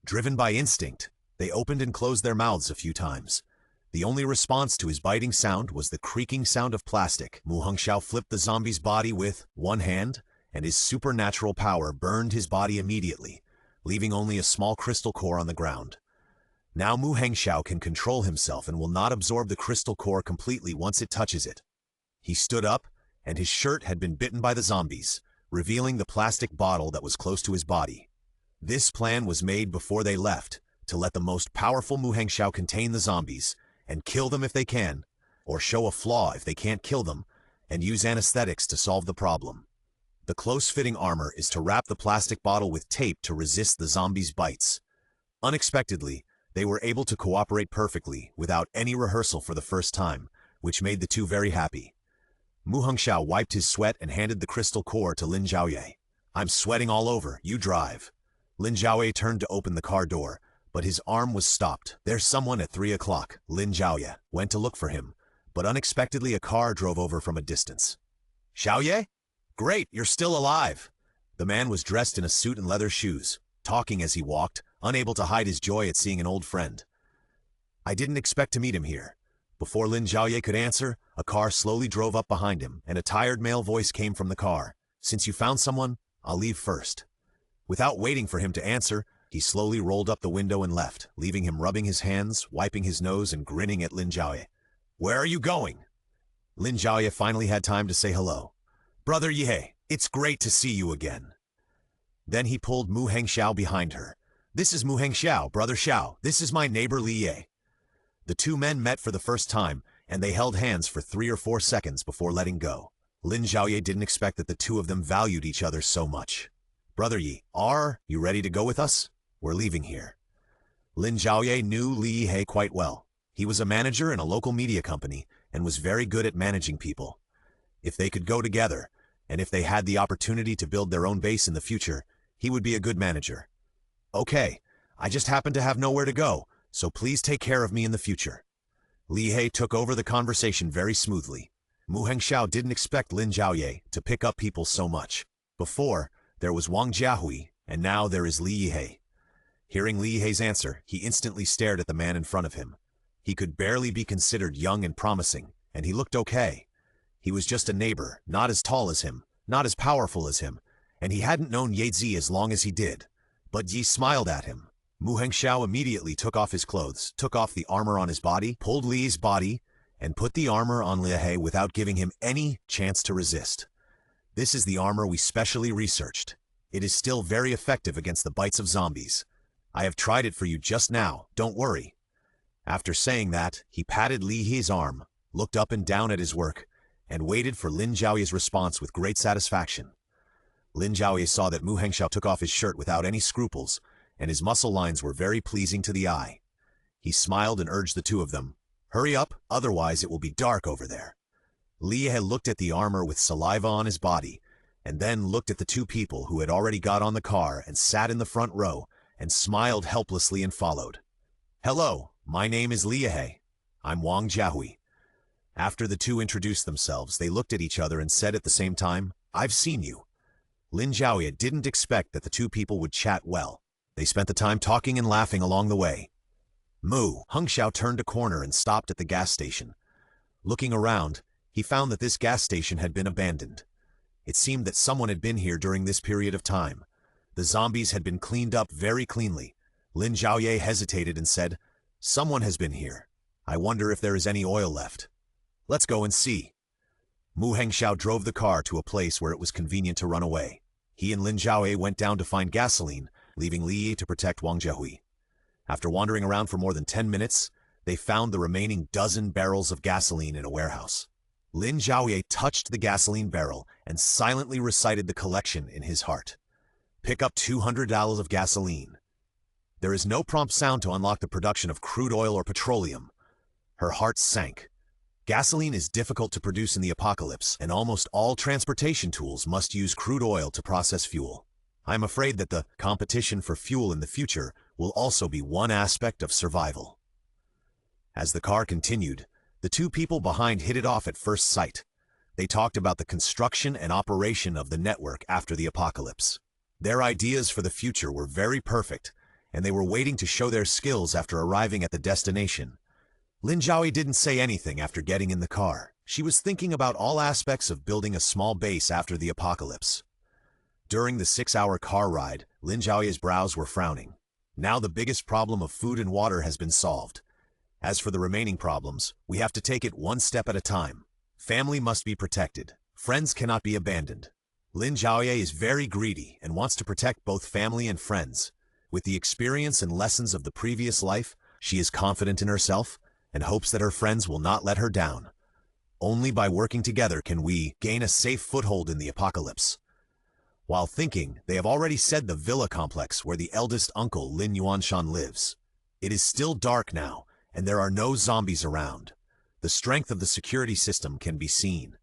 Driven by instinct, they opened and closed their mouths a few times. The only response to his biting sound was the creaking sound of plastic. Mu Hengxiao flipped the zombie's body with one hand, and his supernatural power burned his body immediately, leaving only a small crystal core on the ground. Now Mu Hengxiao can control himself and will not absorb the crystal core completely once it touches it. He stood up, and his shirt had been bitten by the zombies, revealing the plastic bottle that was close to his body. This plan was made before they left, to let the most powerful Mu Hengxiao contain the zombies, and kill them if they can, or show a flaw if they can't kill them, and use anesthetics to solve the problem. The close-fitting armor is to wrap the plastic bottle with tape to resist the zombies' bites. Unexpectedly, they were able to cooperate perfectly without any rehearsal for the first time, which made the two very happy. Mu Hengxiao wiped his sweat and handed the crystal core to Lin Zhaoye. "I'm sweating all over, you drive." Lin Zhaoye turned to open the car door, but his arm was stopped. "There's someone at 3 o'clock. Lin Zhaoye went to look for him, but unexpectedly a car drove over from a distance. "Xiaoye? Great, you're still alive." The man was dressed in a suit and leather shoes, talking as he walked, unable to hide his joy at seeing an old friend. "I didn't expect to meet him here." Before Lin Zhaoye could answer, a car slowly drove up behind him, and a tired male voice came from the car. "Since you found someone, I'll leave first." Without waiting for him to answer, he slowly rolled up the window and left, leaving him rubbing his hands, wiping his nose, and grinning at Lin Zhaoye. "Where are you going?" Lin Zhaoye finally had time to say hello. "Brother Ye, it's great to see you again." Then he pulled Mu Hengxiao behind her. This is Mu Hengxiao, brother Xiao. This is my neighbor Li Ye. The two men met for the first time, and they held hands for 3 or 4 seconds before letting go. Lin Zhaoye didn't expect that the two of them valued each other so much. Brother Yi, are you ready to go with us? We're leaving here. Lin Zhaoye knew Li Ye quite well. He was a manager in a local media company and was very good at managing people. If they could go together, and if they had the opportunity to build their own base in the future, he would be a good manager. Okay, I just happen to have nowhere to go, so please take care of me in the future. Li He took over the conversation very smoothly. Mu Hengxiao didn't expect Lin Zhaoye to pick up people so much. Before, there was Wang Jiahui, and now there is Li Ye. Hearing Li Ye's answer, he instantly stared at the man in front of him. He could barely be considered young and promising, and he looked okay. He was just a neighbor, not as tall as him, not as powerful as him, and he hadn't known Ye Zi as long as he did. But Yi smiled at him. Mu Hengxiao immediately took off his clothes, took off the armor on his body, pulled Li's body, and put the armor on Li Ye without giving him any chance to resist. This is the armor we specially researched. It is still very effective against the bites of zombies. I have tried it for you just now, don't worry. After saying that, he patted Li Ye's arm, looked up and down at his work, and waited for Lin Zhaoye's response with great satisfaction. Lin Zhaoye saw that Mu Hengxiao took off his shirt without any scruples, and his muscle lines were very pleasing to the eye. He smiled and urged the two of them, "Hurry up, otherwise it will be dark over there." Li Ye looked at the armor with saliva on his body, and then looked at the two people who had already got on the car and sat in the front row, and smiled helplessly and followed. "Hello, my name is Li Ye. I'm Wang Jiahui." After the two introduced themselves, they looked at each other and said at the same time, "I've seen you." Lin Zhaoye didn't expect that the two people would chat well. They spent the time talking and laughing along the way. Mu Hengxiao turned a corner and stopped at the gas station. Looking around, he found that this gas station had been abandoned. It seemed that someone had been here during this period of time. The zombies had been cleaned up very cleanly. Lin Zhaoye hesitated and said, "Someone has been here. I wonder if there is any oil left. Let's go and see." Mu Hengxiao drove the car to a place where it was convenient to run away. He and Lin Zhaoye went down to find gasoline, leaving Li Ye to protect Wang Jiahui. After wandering around for more than 10 minutes, they found the remaining dozen barrels of gasoline in a warehouse. Lin Zhaoye touched the gasoline barrel and silently recited the collection in his heart. "Pick up $200 of gasoline." There is no prompt sound to unlock the production of crude oil or petroleum. Her heart sank. Gasoline is difficult to produce in the apocalypse, and almost all transportation tools must use crude oil to process fuel. I'm afraid that the competition for fuel in the future will also be one aspect of survival. As the car continued, the two people behind hit it off at first sight. They talked about the construction and operation of the network after the apocalypse. Their ideas for the future were very perfect, and they were waiting to show their skills after arriving at the destination. Lin Zhaoye didn't say anything after getting in the car. She was thinking about all aspects of building a small base after the apocalypse. During the 6-hour car ride, Lin Zhaoye's brows were frowning. Now the biggest problem of food and water has been solved. As for the remaining problems, we have to take it one step at a time. Family must be protected. Friends cannot be abandoned. Lin Zhaoye is very greedy and wants to protect both family and friends. With the experience and lessons of the previous life, she is confident in herself and hopes that her friends will not let her down. Only by working together can we gain a safe foothold in the apocalypse. While thinking, they have already said the villa complex where the eldest uncle Lin Yuanshan lives. It is still dark now, and there are no zombies around. The strength of the security system can be seen.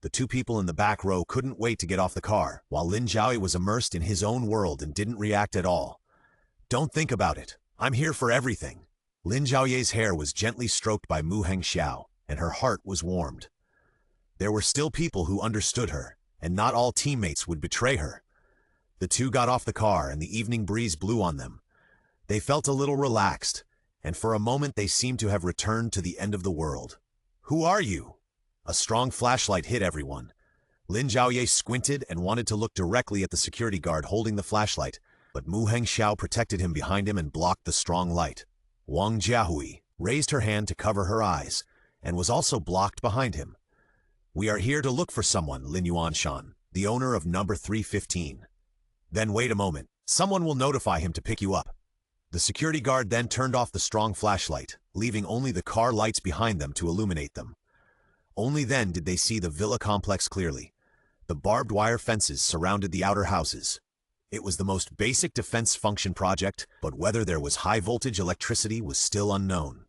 The two people in the back row couldn't wait to get off the car, while Lin Zhaoye was immersed in his own world and didn't react at all. "Don't think about it. I'm here for everything." Lin Zhaoye's hair was gently stroked by Mu Hengxiao, and her heart was warmed. There were still people who understood her, and not all teammates would betray her. The two got off the car and the evening breeze blew on them. They felt a little relaxed, and for a moment they seemed to have returned to the end of the world. "Who are you?" A strong flashlight hit everyone. Lin Zhaoye squinted and wanted to look directly at the security guard holding the flashlight, but Mu Hengxiao protected him behind him and blocked the strong light. Wang Jiahui raised her hand to cover her eyes, and was also blocked behind him. "We are here to look for someone, Lin Yuanshan, the owner of number 315. Then wait a moment. Someone will notify him to pick you up." The security guard then turned off the strong flashlight, leaving only the car lights behind them to illuminate them. Only then did they see the villa complex clearly. The barbed wire fences surrounded the outer houses. It was the most basic defense function project, but whether there was high-voltage electricity was still unknown.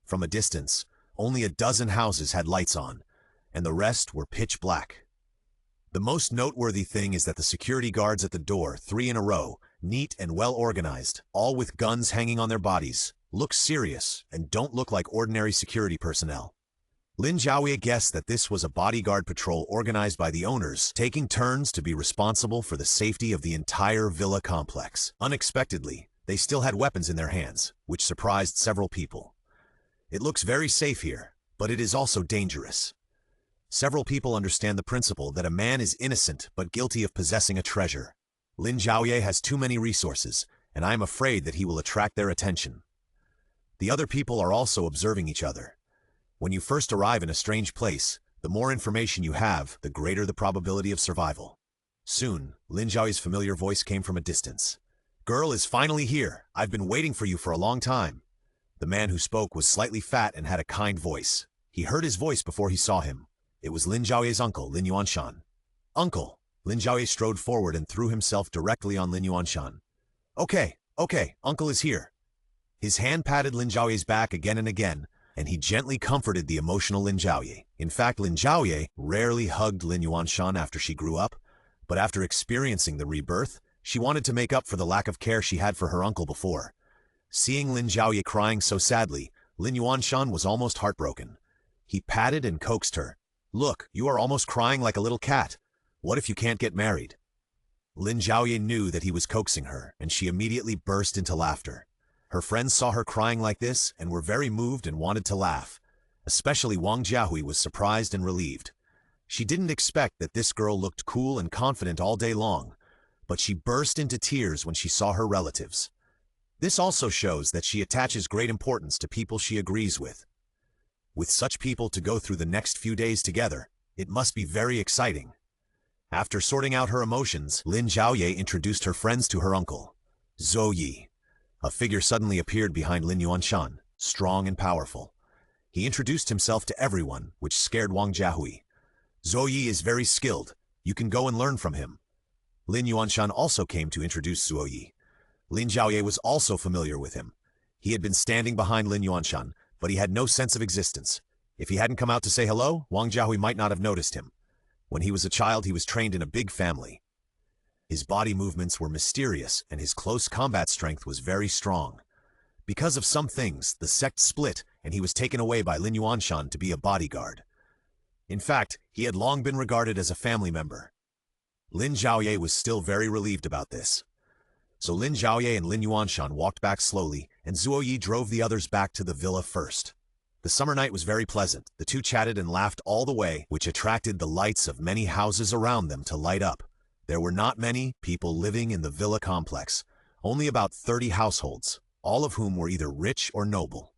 From a distance, only a dozen houses had lights on, and the rest were pitch black. The most noteworthy thing is that the security guards at the door, 3 in a row, neat and well-organized, all with guns hanging on their bodies, look serious and don't look like ordinary security personnel. Lin Zhaoye guessed that this was a bodyguard patrol organized by the owners, taking turns to be responsible for the safety of the entire villa complex. Unexpectedly, they still had weapons in their hands, which surprised several people. It looks very safe here, but it is also dangerous. Several people understand the principle that a man is innocent but guilty of possessing a treasure. Lin Zhaoye has too many resources, and I am afraid that he will attract their attention. The other people are also observing each other. When you first arrive in a strange place, the more information you have, the greater the probability of survival. Soon, Lin Zhaoye's familiar voice came from a distance. "Girl is finally here. I've been waiting for you for a long time." The man who spoke was slightly fat and had a kind voice. He heard his voice before he saw him. It was Lin Zhaoye's uncle, Lin Yuanshan. "Uncle." Lin Zhaoye strode forward and threw himself directly on Lin Yuanshan. Okay, uncle is here." His hand patted Lin Zhaoye's back again and again, and he gently comforted the emotional Lin Zhaoye. In fact, Lin Zhaoye rarely hugged Lin Yuanshan after she grew up, but after experiencing the rebirth, she wanted to make up for the lack of care she had for her uncle before. Seeing Lin Zhaoye crying so sadly, Lin Yuanshan was almost heartbroken. He patted and coaxed her. "Look, you are almost crying like a little cat. What if you can't get married?" Lin Zhaoye knew that he was coaxing her, and she immediately burst into laughter. Her friends saw her crying like this and were very moved and wanted to laugh. Especially Wang Jiahui was surprised and relieved. She didn't expect that this girl looked cool and confident all day long, but she burst into tears when she saw her relatives. This also shows that she attaches great importance to people she agrees with. With such people to go through the next few days together, it must be very exciting. After sorting out her emotions, Lin Zhaoye introduced her friends to her uncle. Zhaoye. A figure suddenly appeared behind Lin Yuanshan, strong and powerful. He introduced himself to everyone, which scared Wang Jiahui. "Zhaoye is very skilled. You can go and learn from him." Lin Yuanshan also came to introduce Zhaoye. Lin Zhaoye was also familiar with him. He had been standing behind Lin Yuanshan, but he had no sense of existence. If he hadn't come out to say hello, Wang Jiahui might not have noticed him. When he was a child, he was trained in a big family. His body movements were mysterious, and his close combat strength was very strong. Because of some things, the sect split, and he was taken away by Lin Yuanshan to be a bodyguard. In fact, he had long been regarded as a family member. Lin Zhaoye was still very relieved about this. So Lin Zhaoye and Lin Yuanshan walked back slowly, and Zhaoye drove the others back to the villa first. The summer night was very pleasant. The two chatted and laughed all the way, which attracted the lights of many houses around them to light up. There were not many people living in the villa complex, only about 30 households, all of whom were either rich or noble.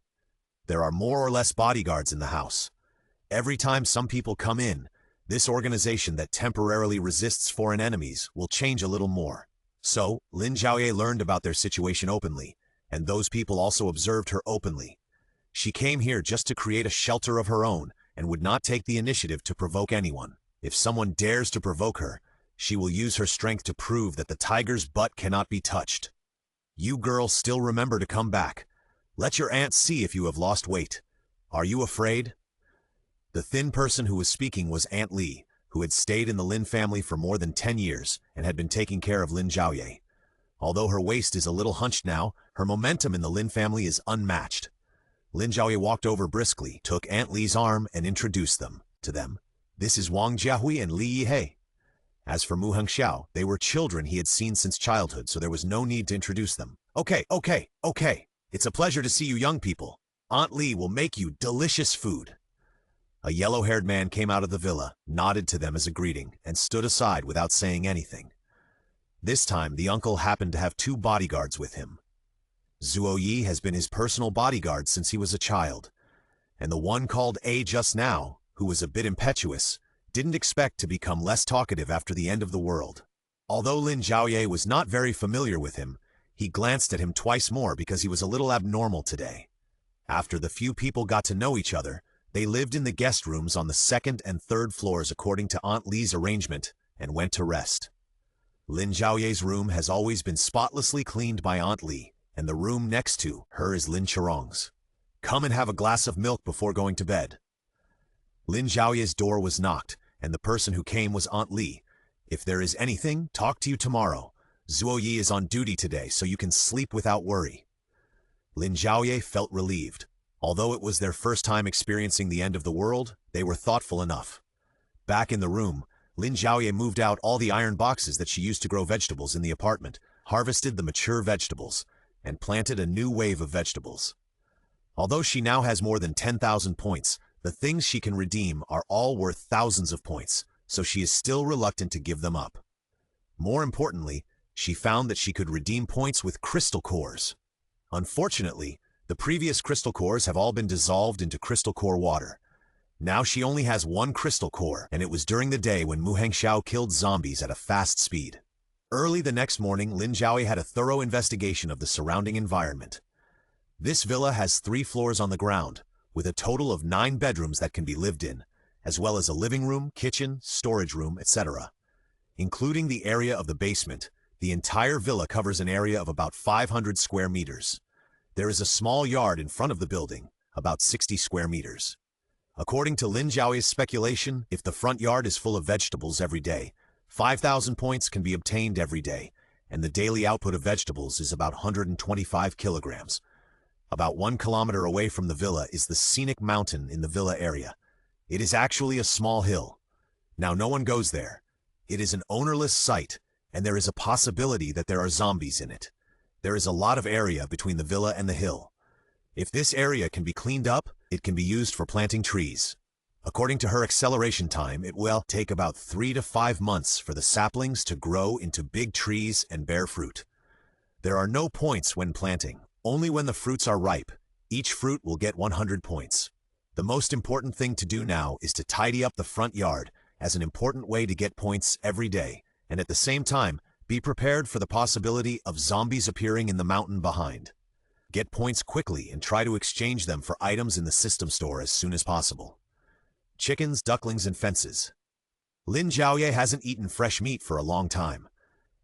There are more or less bodyguards in the house. Every time some people come in, this organization that temporarily resists foreign enemies will change a little more. So, Lin Zhaoye learned about their situation openly, and those people also observed her openly. She came here just to create a shelter of her own and would not take the initiative to provoke anyone. If someone dares to provoke her, she will use her strength to prove that the tiger's butt cannot be touched. You girls still remember to come back. Let your aunt see if you have lost weight. Are you afraid? The thin person who was speaking was Aunt Li, who had stayed in the Lin family for more than 10 years and had been taking care of Lin Zhaoye. Although her waist is a little hunched now, her momentum in the Lin family is unmatched. Lin Zhaoye walked over briskly, took Aunt Li's arm, and introduced them to them. This is Wang Jiahui and Li Yihei. As for Mu Hengxiao, they were children he had seen since childhood, so there was no need to introduce them. Okay. It's a pleasure to see you young people. Aunt Li will make you delicious food. A yellow-haired man came out of the villa, nodded to them as a greeting, and stood aside without saying anything. This time, the uncle happened to have 2 bodyguards with him. Zhaoye has been his personal bodyguard since he was a child, and the one called A just now, who was a bit impetuous, didn't expect to become less talkative after the end of the world. Although Lin Zhaoye was not very familiar with him, He glanced at him twice more because he was a little abnormal today. After the few people got to know each other, they lived in the guest rooms on the second and third floors according to Aunt Li's arrangement and went to rest. Lin Zhaoye's room has always been spotlessly cleaned by Aunt Li, and the room next to her is Lin Chirong's. Come and have a glass of milk before going to bed. Lin Zhaoye's door was knocked, and the person who came was Aunt Li. If there is anything, talk to you tomorrow. Zhuoyi is on duty today, so you can sleep without worry. Lin Zhaoye felt relieved. Although it was their first time experiencing the end of the world, they were thoughtful enough. Back in the room, Lin Zhaoye moved out all the iron boxes that she used to grow vegetables in the apartment, harvested the mature vegetables, and planted a new wave of vegetables. Although she now has more than 10,000 points, the things she can redeem are all worth thousands of points, so she is still reluctant to give them up. More importantly, she found that she could redeem points with crystal cores. Unfortunately, the previous crystal cores have all been dissolved into crystal core water. Now she only has one crystal core, and it was during the day when Mu Hengxiao killed zombies at a fast speed. Early the next morning, Lin Zhaoye had a thorough investigation of the surrounding environment. This villa has 3 floors on the ground, with a total of 9 bedrooms that can be lived in, as well as a living room, kitchen, storage room, etc. Including the area of the basement, the entire villa covers an area of about 500 square meters. There is a small yard in front of the building, about 60 square meters. According to Lin Zhaoye's speculation, if the front yard is full of vegetables every day, 5,000 points can be obtained every day, and the daily output of vegetables is about 125 kilograms. About 1 kilometer away from the villa is the scenic mountain in the villa area. It is actually a small hill. Now no one goes there. It is an ownerless site, and there is a possibility that there are zombies in it. There is a lot of area between the villa and the hill. If this area can be cleaned up, it can be used for planting trees. According to her acceleration time, it will take about 3 to 5 months for the saplings to grow into big trees and bear fruit. There are no points when planting, only when the fruits are ripe. Each fruit will get 100 points. The most important thing to do now is to tidy up the front yard as an important way to get points every day, and at the same time, be prepared for the possibility of zombies appearing in the mountain behind. Get points quickly and try to exchange them for items in the system store as soon as possible. Chickens, ducklings, and fences. Lin Zhaoye hasn't eaten fresh meat for a long time.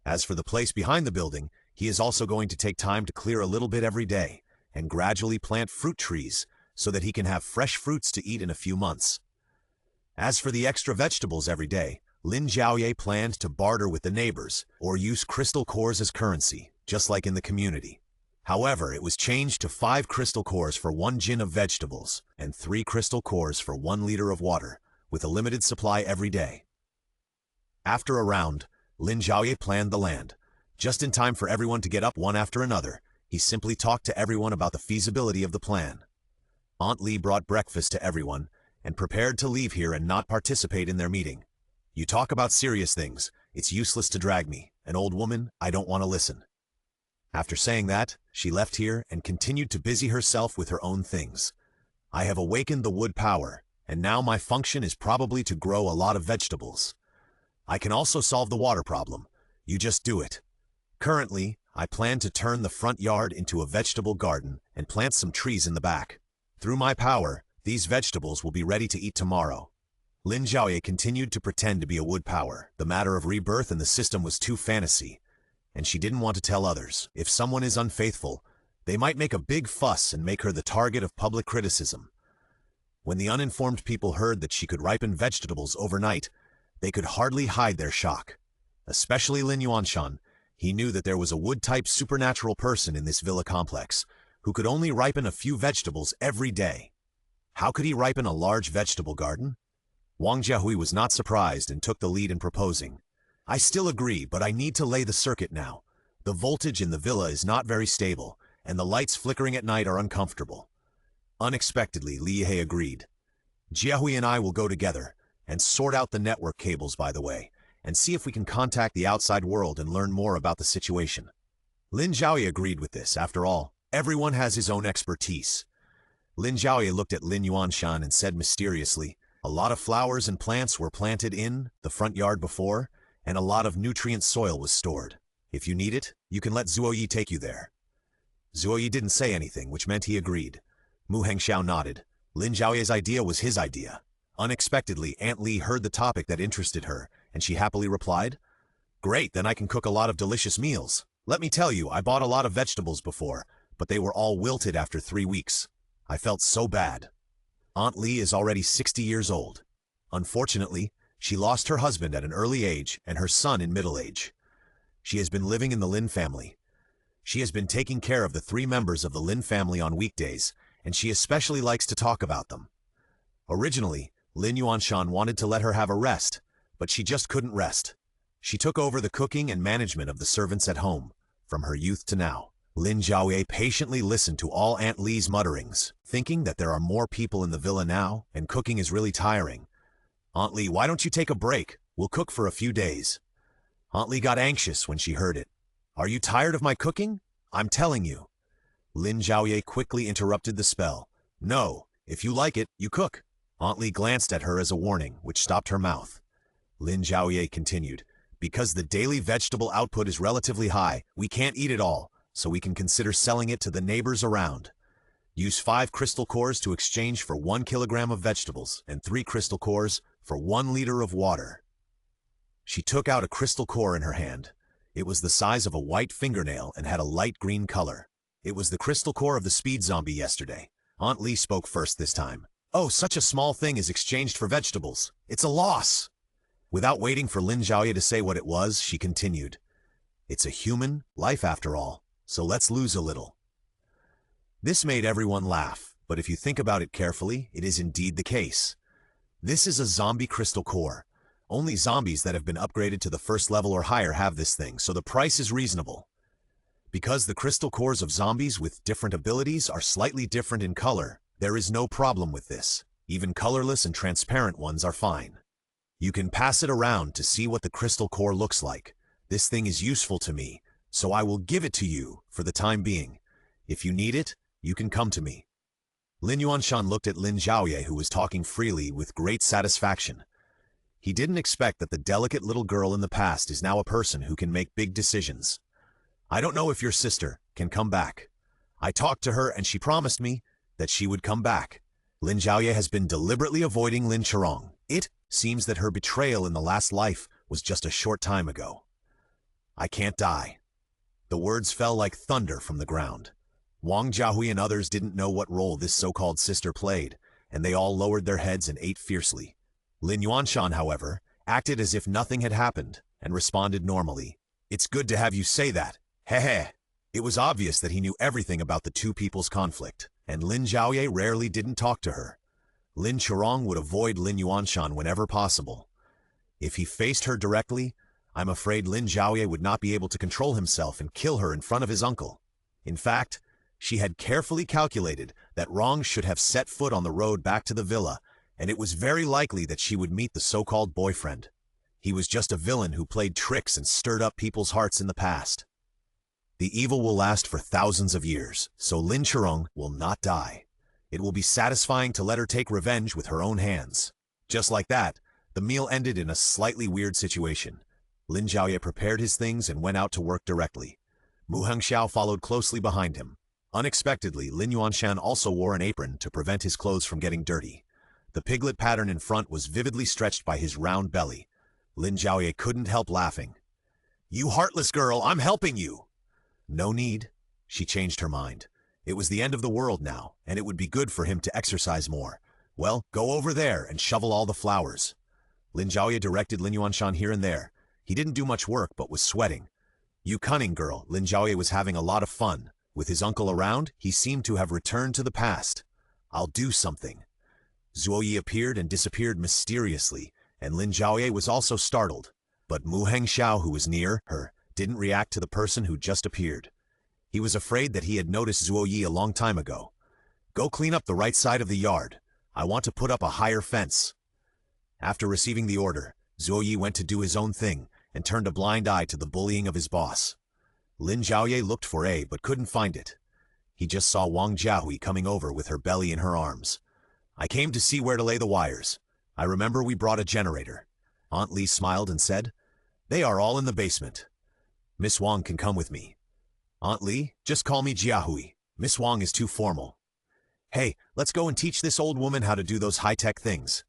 As for the place behind the building, he is also going to take time to clear a little bit every day and gradually plant fruit trees so that he can have fresh fruits to eat in a few months. As for the extra vegetables every day, Lin Zhaoye planned to barter with the neighbors or use crystal cores as currency, just like in the community. However, it was changed to 5 crystal cores for 1 jin of vegetables and 3 crystal cores for 1 liter of water, with a limited supply every day. After a round, Lin Zhaoye planned the land. Just in time for everyone to get up one after another, he simply talked to everyone about the feasibility of the plan. Aunt Li brought breakfast to everyone and prepared to leave here and not participate in their meeting. You talk about serious things. It's useless to drag me. An old woman, I don't want to listen. After saying that, she left here and continued to busy herself with her own things. I have awakened the wood power, and now my function is probably to grow a lot of vegetables. I can also solve the water problem. You just do it. Currently, I plan to turn the front yard into a vegetable garden and plant some trees in the back. Through my power, these vegetables will be ready to eat tomorrow. Lin Zhaoye continued to pretend to be a wood power. The matter of rebirth in the system was too fantasy, and she didn't want to tell others. If someone is unfaithful, they might make a big fuss and make her the target of public criticism. When the uninformed people heard that she could ripen vegetables overnight, they could hardly hide their shock. Especially Lin Yuanshan. He knew that there was a wood-type supernatural person in this villa complex who could only ripen a few vegetables every day. How could he ripen a large vegetable garden? Wang Jiahui was not surprised and took the lead in proposing. I still agree, but I need to lay the circuit now. The voltage in the villa is not very stable, and the lights flickering at night are uncomfortable. Unexpectedly, Li He agreed. Jiahui and I will go together and sort out the network cables, by the way, and see if we can contact the outside world and learn more about the situation. Lin Zhaoye agreed with this. After all, everyone has his own expertise. Lin Zhaoye looked at Lin Yuanshan and said mysteriously, a lot of flowers and plants were planted in the front yard before, and a lot of nutrient soil was stored. If you need it, you can let Zhuoyi take you there. Zhuoyi didn't say anything, which meant he agreed. Mu Hengxiao nodded. Lin Zhaoye's idea was his idea. Unexpectedly, Aunt Li heard the topic that interested her, and she happily replied, "Great, then I can cook a lot of delicious meals. Let me tell you, I bought a lot of vegetables before, but they were all wilted after 3 weeks. I felt so bad." Aunt Li is already 60 years old. Unfortunately, she lost her husband at an early age and her son in middle age. She has been living in the Lin family. She has been taking care of the 3 members of the Lin family on weekdays, and she especially likes to talk about them. Originally, Lin Yuanshan wanted to let her have a rest, but she just couldn't rest. She took over the cooking and management of the servants at home, from her youth to now. Lin Zhaoye patiently listened to all Aunt Li's mutterings, thinking that there are more people in the villa now, and cooking is really tiring. "Aunt Li, why don't you take a break? We'll cook for a few days." Aunt Li got anxious when she heard it. "Are you tired of my cooking? I'm telling you." Lin Zhaoye quickly interrupted the spell. "No, if you like it, you cook." Aunt Li glanced at her as a warning, which stopped her mouth. Lin Zhaoye continued, "Because the daily vegetable output is relatively high, we can't eat it all, so we can consider selling it to the neighbors around. Use 5 crystal cores to exchange for 1 kilogram of vegetables and 3 crystal cores for 1 liter of water." She took out a crystal core in her hand. It was the size of a white fingernail and had a light green color. It was the crystal core of the speed zombie yesterday. Aunt Li spoke first this time. "Oh, such a small thing is exchanged for vegetables. It's a loss." Without waiting for Lin Zhaoye to say what it was, she continued, "It's a human life after all, so let's lose a little." This made everyone laugh, but if you think about it carefully, it is indeed the case. This is a zombie crystal core. Only zombies that have been upgraded to the 1st level or higher have this thing, so the price is reasonable. Because the crystal cores of zombies with different abilities are slightly different in color, there is no problem with this. Even colorless and transparent ones are fine. You can pass it around to see what the crystal core looks like. This thing is useful to me, so I will give it to you for the time being. If you need it, you can come to me." Lin Yuanshan looked at Lin Zhaoye, who was talking freely with great satisfaction. He didn't expect that the delicate little girl in the past is now a person who can make big decisions. "I don't know if your sister can come back. I talked to her and she promised me that she would come back." Lin Zhaoye has been deliberately avoiding Lin Chirong. It seems that her betrayal in the last life was just a short time ago. "I can't die." The words fell like thunder from the ground. Wang Jiahui and others didn't know what role this so-called sister played, and they all lowered their heads and ate fiercely. Lin Yuanshan, however, acted as if nothing had happened and responded normally. "It's good to have you say that. Heh. It was obvious that he knew everything about the 2 people's conflict, and Lin Zhaoye rarely didn't talk to her. Lin Chirong would avoid Lin Yuanshan whenever possible. If he faced her directly, I'm afraid Lin Zhaoye would not be able to control himself and kill her in front of his uncle. In fact, she had carefully calculated that Rong should have set foot on the road back to the villa, and it was very likely that she would meet the so-called boyfriend. He was just a villain who played tricks and stirred up people's hearts in the past. The evil will last for thousands of years, so Lin Chirong will not die. It will be satisfying to let her take revenge with her own hands." Just like that, the meal ended in a slightly weird situation. Lin Zhaoye prepared his things and went out to work directly. Mu Hengxiao followed closely behind him. Unexpectedly, Lin Yuanshan also wore an apron to prevent his clothes from getting dirty. The piglet pattern in front was vividly stretched by his round belly. Lin Zhaoye couldn't help laughing. "You heartless girl, I'm helping you!" No need. She changed her mind. It was the end of the world now, and it would be good for him to exercise more. "Well, go over there and shovel all the flowers." Lin Zhaoye directed Lin Yuanshan here and there. He didn't do much work, but was sweating. "You cunning girl." Lin Zhaoye was having a lot of fun. With his uncle around, he seemed to have returned to the past. "I'll do something." Zhuoyi appeared and disappeared mysteriously, and Lin Zhaoye was also startled. But Mu Hengxiao, who was near her, didn't react to the person who just appeared. He was afraid that he had noticed Zhuoyi a long time ago. "Go clean up the right side of the yard. I want to put up a higher fence." After receiving the order, Zhuoyi went to do his own thing and turned a blind eye to the bullying of his boss. Lin Zhaoye looked for A but couldn't find it. He just saw Wang Jiahui coming over with her belly in her arms. "I came to see where to lay the wires. I remember we brought a generator." Aunt Li smiled and said, "They are all in the basement." Miss Wang can come with me. Aunt Li, just call me Jiahui. Miss Wang is too formal. Hey, let's go and teach this old woman how to do those high-tech things.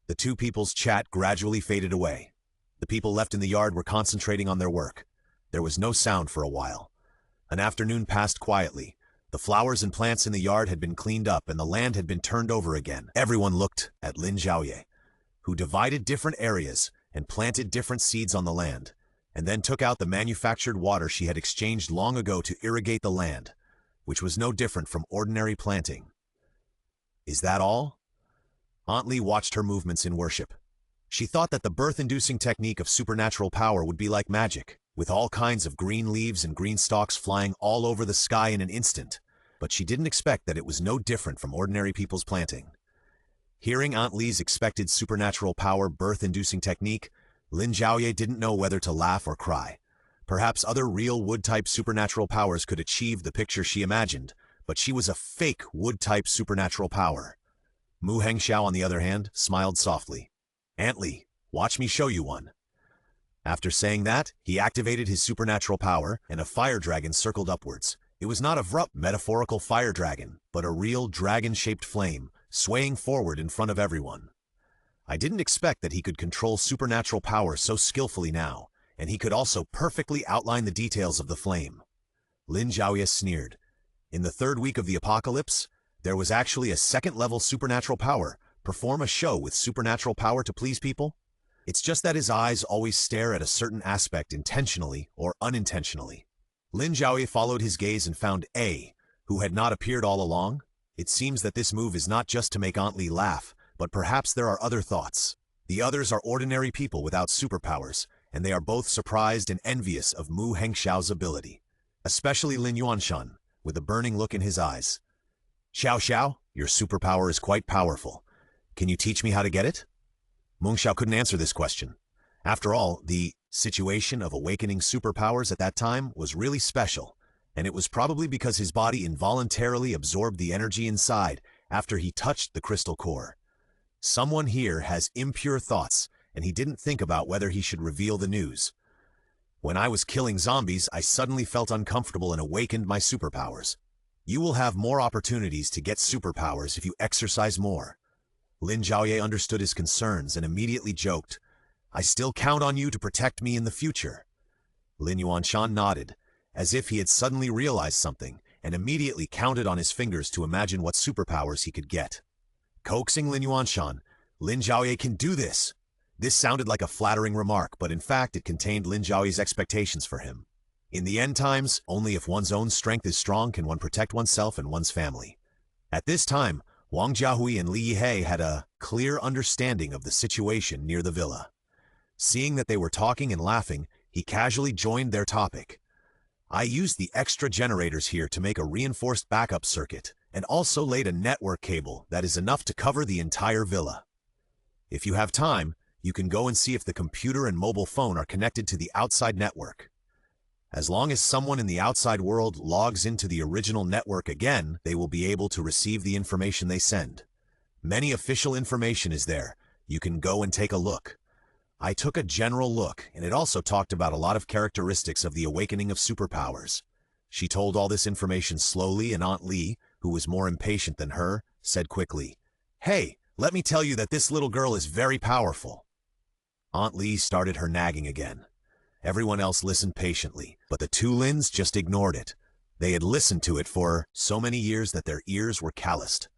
The two people's chat gradually faded away. The people left in the yard were concentrating on their work. There was no sound for a while. An afternoon passed quietly. The flowers and plants in the yard had been cleaned up and the land had been turned over again. Everyone looked at Lin Zhaoye, who divided different areas and planted different seeds on the land, and then took out the manufactured water she had exchanged long ago to irrigate the land, which was no different from ordinary planting. Is that all? Aunt Li watched her movements in worship. She thought that the birth-inducing technique of supernatural power would be like magic, with all kinds of green leaves and green stalks flying all over the sky in an instant, but she didn't expect that it was no different from ordinary people's planting. Hearing Aunt Li's expected supernatural power birth-inducing technique, Lin Zhaoye didn't know whether to laugh or cry. Perhaps other real wood-type supernatural powers could achieve the picture she imagined, but she was a fake wood-type supernatural power. Mu Hengxiao, on the other hand, smiled softly. Aunt Li, watch me show you one. After saying that, he activated his supernatural power, and a fire dragon circled upwards. It was not a metaphorical fire dragon, but a real dragon-shaped flame, swaying forward in front of everyone. I didn't expect that he could control supernatural power so skillfully now, and he could also perfectly outline the details of the flame. Lin Zhaoye sneered. In the third week of the apocalypse, there was actually a second-level supernatural power. Perform a show with supernatural power to please people? It's just that his eyes always stare at a certain aspect intentionally or unintentionally. Lin Zhaoye followed his gaze and found A, who had not appeared all along. It seems that this move is not just to make Aunt Li laugh, but perhaps there are other thoughts. The others are ordinary people without superpowers, and they are both surprised and envious of Mu Hengxiao's ability. Especially Lin Yuanshan, with a burning look in his eyes. Xiao Xiao, your superpower is quite powerful. Can you teach me how to get it? Meng Xiao couldn't answer this question. After all, the situation of awakening superpowers at that time was really special, and it was probably because his body involuntarily absorbed the energy inside after he touched the crystal core. Someone here has impure thoughts, and he didn't think about whether he should reveal the news. When I was killing zombies, I suddenly felt uncomfortable and awakened my superpowers. You will have more opportunities to get superpowers if you exercise more. Lin Zhaoye understood his concerns and immediately joked, I still count on you to protect me in the future. Lin Yuanshan nodded, as if he had suddenly realized something, and immediately counted on his fingers to imagine what superpowers he could get. Coaxing Lin Yuanshan, Lin Zhaoye can do this. This sounded like a flattering remark, but in fact it contained Lin Zhaoye's expectations for him. In the end times, only if one's own strength is strong can one protect oneself and one's family. At this time, Wang Jiahui and Li Yihei had a clear understanding of the situation near the villa. Seeing that they were talking and laughing, he casually joined their topic. I used the extra generators here to make a reinforced backup circuit, and also laid a network cable that is enough to cover the entire villa. If you have time, you can go and see if the computer and mobile phone are connected to the outside network. As long as someone in the outside world logs into the original network again, they will be able to receive the information they send. Many official information is there. You can go and take a look. I took a general look, and it also talked about a lot of characteristics of the awakening of superpowers. She told all this information slowly, and Aunt Li, who was more impatient than her, said quickly, Hey, let me tell you that this little girl is very powerful. Aunt Li started her nagging again. Everyone else listened patiently, but the two Lins just ignored it. They had listened to it for so many years that their ears were calloused.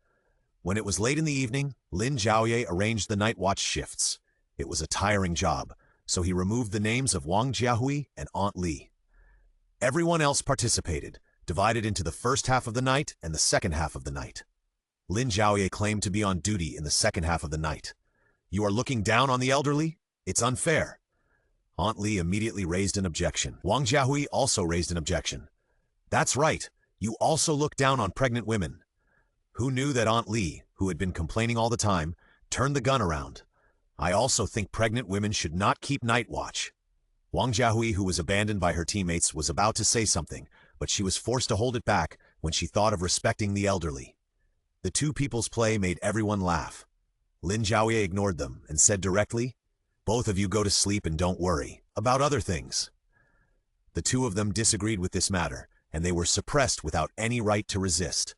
When it was late in the evening, Lin Zhaoye arranged the night watch shifts. It was a tiring job, so he removed the names of Wang Jiahui and Aunt Li. Everyone else participated, divided into the first half of the night and the second half of the night. Lin Zhaoye claimed to be on duty in the second half of the night. You are looking down on the elderly? It's unfair. Aunt Li immediately raised an objection. Wang Jiahui also raised an objection. That's right, you also look down on pregnant women. Who knew that Aunt Li, who had been complaining all the time, turned the gun around? I also think pregnant women should not keep night watch. Wang Jiahui, who was abandoned by her teammates, was about to say something, but she was forced to hold it back when she thought of respecting the elderly. The two people's play made everyone laugh. Lin Zhaoye ignored them and said directly, Both of you go to sleep and don't worry about other things. The two of them disagreed with this matter, and they were suppressed without any right to resist.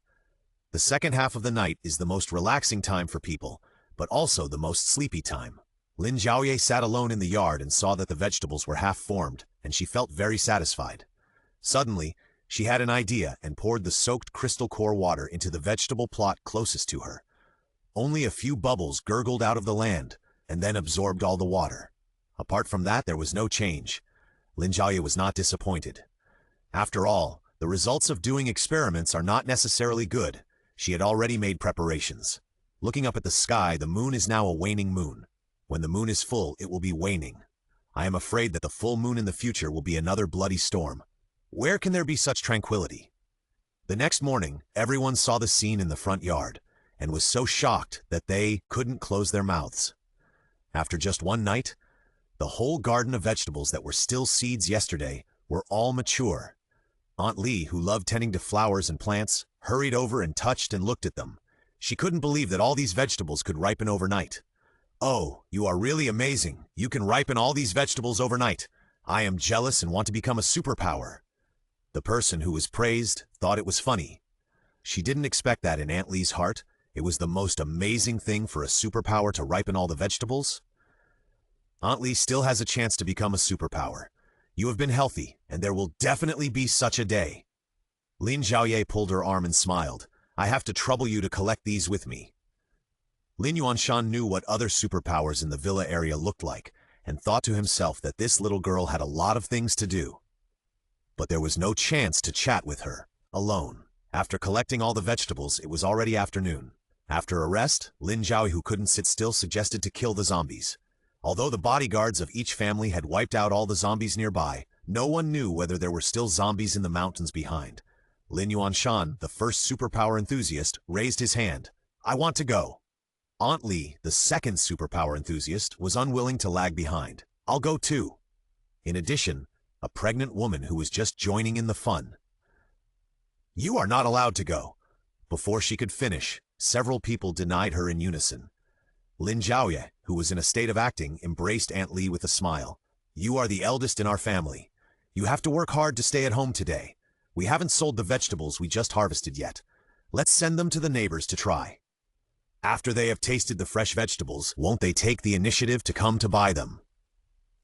The second half of the night is the most relaxing time for people, but also the most sleepy time. Lin Zhaoye sat alone in the yard and saw that the vegetables were half-formed, and she felt very satisfied. Suddenly, she had an idea and poured the soaked crystal core water into the vegetable plot closest to her. Only a few bubbles gurgled out of the land, and then absorbed all the water. Apart from that, there was no change. Lin Zhaoye was not disappointed. After all, the results of doing experiments are not necessarily good. She had already made preparations. Looking up at the sky, the moon is now a waning moon. When the moon is full, it will be waning. I am afraid that the full moon in the future will be another bloody storm. Where can there be such tranquility? The next morning, everyone saw the scene in the front yard, and was so shocked that they couldn't close their mouths. After just one night, the whole garden of vegetables that were still seeds yesterday were all mature. Aunt Li, who loved tending to flowers and plants, hurried over and touched and looked at them. She couldn't believe that all these vegetables could ripen overnight. "Oh, you are really amazing. You can ripen all these vegetables overnight. I am jealous and want to become a superpower." The person who was praised thought it was funny. She didn't expect that in Aunt Li's heart. It was the most amazing thing for a superpower to ripen all the vegetables. Aunt Li still has a chance to become a superpower. You have been healthy, and there will definitely be such a day. Lin Zhaoye pulled her arm and smiled. "I have to trouble you to collect these with me." Lin Yuanshan knew what other superpowers in the villa area looked like, and thought to himself that this little girl had a lot of things to do. But there was no chance to chat with her, alone. After collecting all the vegetables, it was already afternoon. After a rest, Lin Zhaoye, who couldn't sit still, suggested to kill the zombies. Although the bodyguards of each family had wiped out all the zombies nearby, no one knew whether there were still zombies in the mountains behind. Lin Yuanshan, the first superpower enthusiast, raised his hand. "I want to go." Aunt Li, the second superpower enthusiast, was unwilling to lag behind. "I'll go too." In addition, a pregnant woman who was just joining in the fun. "You are not allowed to go." Before she could finish, several people denied her in unison. Lin Zhaoye, who was in a state of acting, embraced Aunt Li with a smile. "You are the eldest in our family. You have to work hard to stay at home today. We haven't sold the vegetables we just harvested yet. Let's send them to the neighbors to try. After they have tasted the fresh vegetables, won't they take the initiative to come to buy them?"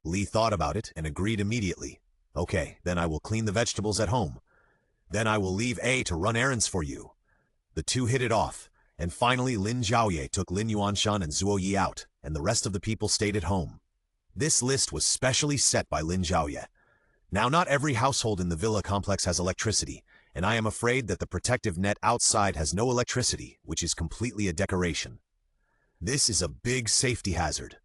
Li thought about it and agreed immediately. "Okay, then I will clean the vegetables at home. Then I will leave A to run errands for you." The two hit it off, and finally Lin Zhaoye took Lin Yuanshan and Zhuoyi out, and the rest of the people stayed at home. This list was specially set by Lin Zhaoye. Now, not every household in the villa complex has electricity, and I am afraid that the protective net outside has no electricity, which is completely a decoration. This is a big safety hazard.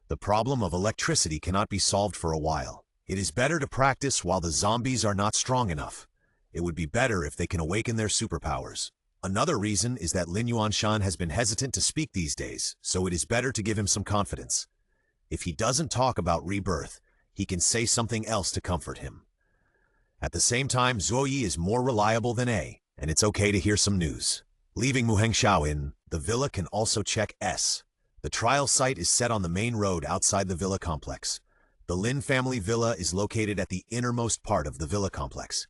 The problem of electricity cannot be solved for a while. It is better to practice while the zombies are not strong enough. It would be better if they can awaken their superpowers. Another reason is that Lin Yuanshan has been hesitant to speak these days, so it is better to give him some confidence. If he doesn't talk about rebirth, he can say something else to comfort him. At the same time, Zhuoyi is more reliable than A, and it's okay to hear some news. Leaving Muhengxiao in, the villa can also check S. The trial site is set on the main road outside the villa complex. The Lin family villa is located at the innermost part of the villa complex.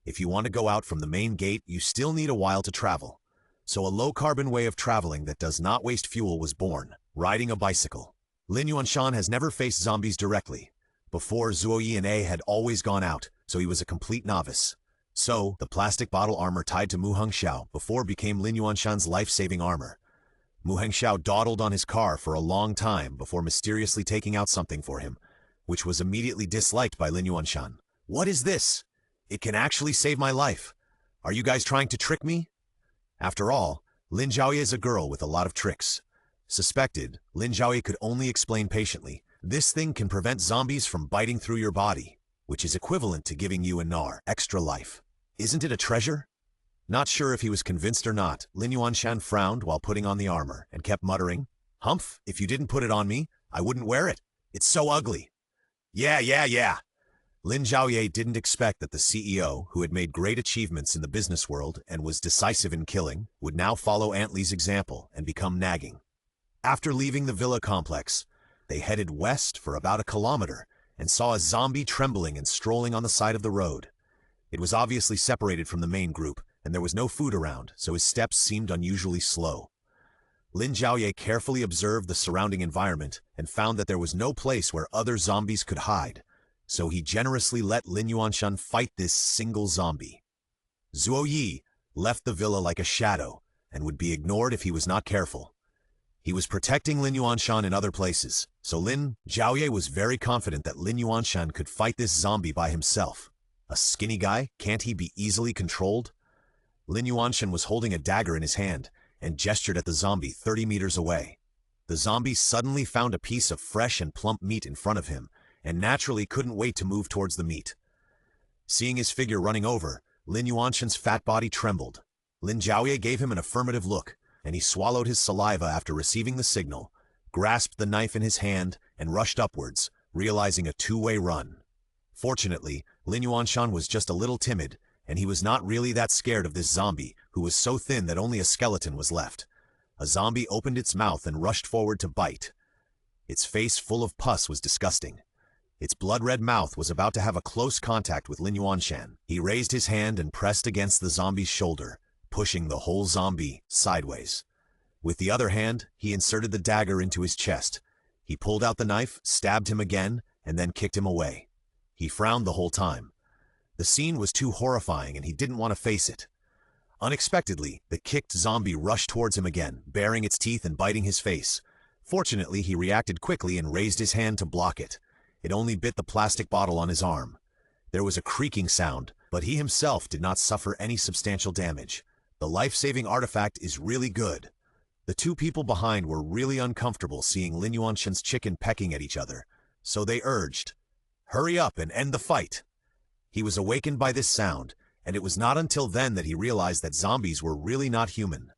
If you want to go out from the main gate, you still need a while to travel. So a low-carbon way of traveling that does not waste fuel was born, riding a bicycle. Lin Yuanshan has never faced zombies directly. Before, Zhuoyi and A had always gone out, so he was a complete novice. So, the plastic bottle armor tied to Mu Hengxiao before became Lin Yuanshan's life-saving armor. Mu Hengxiao dawdled on his car for a long time before mysteriously taking out something for him, which was immediately disliked by Lin Yuanshan. "What is this? It can actually save my life. Are you guys trying to trick me?" After all, Lin Zhaoye is a girl with a lot of tricks. Suspected, Lin Zhaoye could only explain patiently, "This thing can prevent zombies from biting through your body, which is equivalent to giving you an extra life. Isn't it a treasure?" Not sure if he was convinced or not, Lin Yuanshan frowned while putting on the armor and kept muttering, "Humph, if you didn't put it on me, I wouldn't wear it. It's so ugly." Yeah. Lin Zhaoye didn't expect that the CEO, who had made great achievements in the business world and was decisive in killing, would now follow Aunt Li's example and become nagging. After leaving the villa complex, they headed west for about a kilometer and saw a zombie trembling and strolling on the side of the road. It was obviously separated from the main group, and there was no food around, so his steps seemed unusually slow. Lin Zhaoye carefully observed the surrounding environment and found that there was no place where other zombies could hide, so he generously let Lin Yuanshan fight this single zombie. Zhuoyi left the villa like a shadow and would be ignored if he was not careful. He was protecting Lin Yuanshan in other places, so Lin Zhaoye was very confident that Lin Yuanshan could fight this zombie by himself. A skinny guy, can't he be easily controlled? Lin Yuanshan was holding a dagger in his hand and gestured at the zombie 30 meters away. The zombie suddenly found a piece of fresh and plump meat in front of him and naturally couldn't wait to move towards the meat. Seeing his figure running over, Lin Yuanshan's fat body trembled. Lin Zhaoye gave him an affirmative look, and he swallowed his saliva after receiving the signal, grasped the knife in his hand, and rushed upwards, realizing a two-way run. Fortunately, Lin Yuanshan was just a little timid, and he was not really that scared of this zombie, who was so thin that only a skeleton was left. A zombie opened its mouth and rushed forward to bite. Its face full of pus was disgusting. Its blood-red mouth was about to have a close contact with Lin Yuanshan. He raised his hand and pressed against the zombie's shoulder, pushing the whole zombie sideways. With the other hand, he inserted the dagger into his chest. He pulled out the knife, stabbed him again, and then kicked him away. He frowned the whole time. The scene was too horrifying and he didn't want to face it. Unexpectedly, the kicked zombie rushed towards him again, baring its teeth and biting his face. Fortunately, he reacted quickly and raised his hand to block it. It only bit the plastic bottle on his arm. There was a creaking sound, but he himself did not suffer any substantial damage. The life-saving artifact is really good. The two people behind were really uncomfortable seeing Lin Yuanshan's chicken pecking at each other, so they urged, "Hurry up and end the fight." He was awakened by this sound, and it was not until then that he realized that zombies were really not human.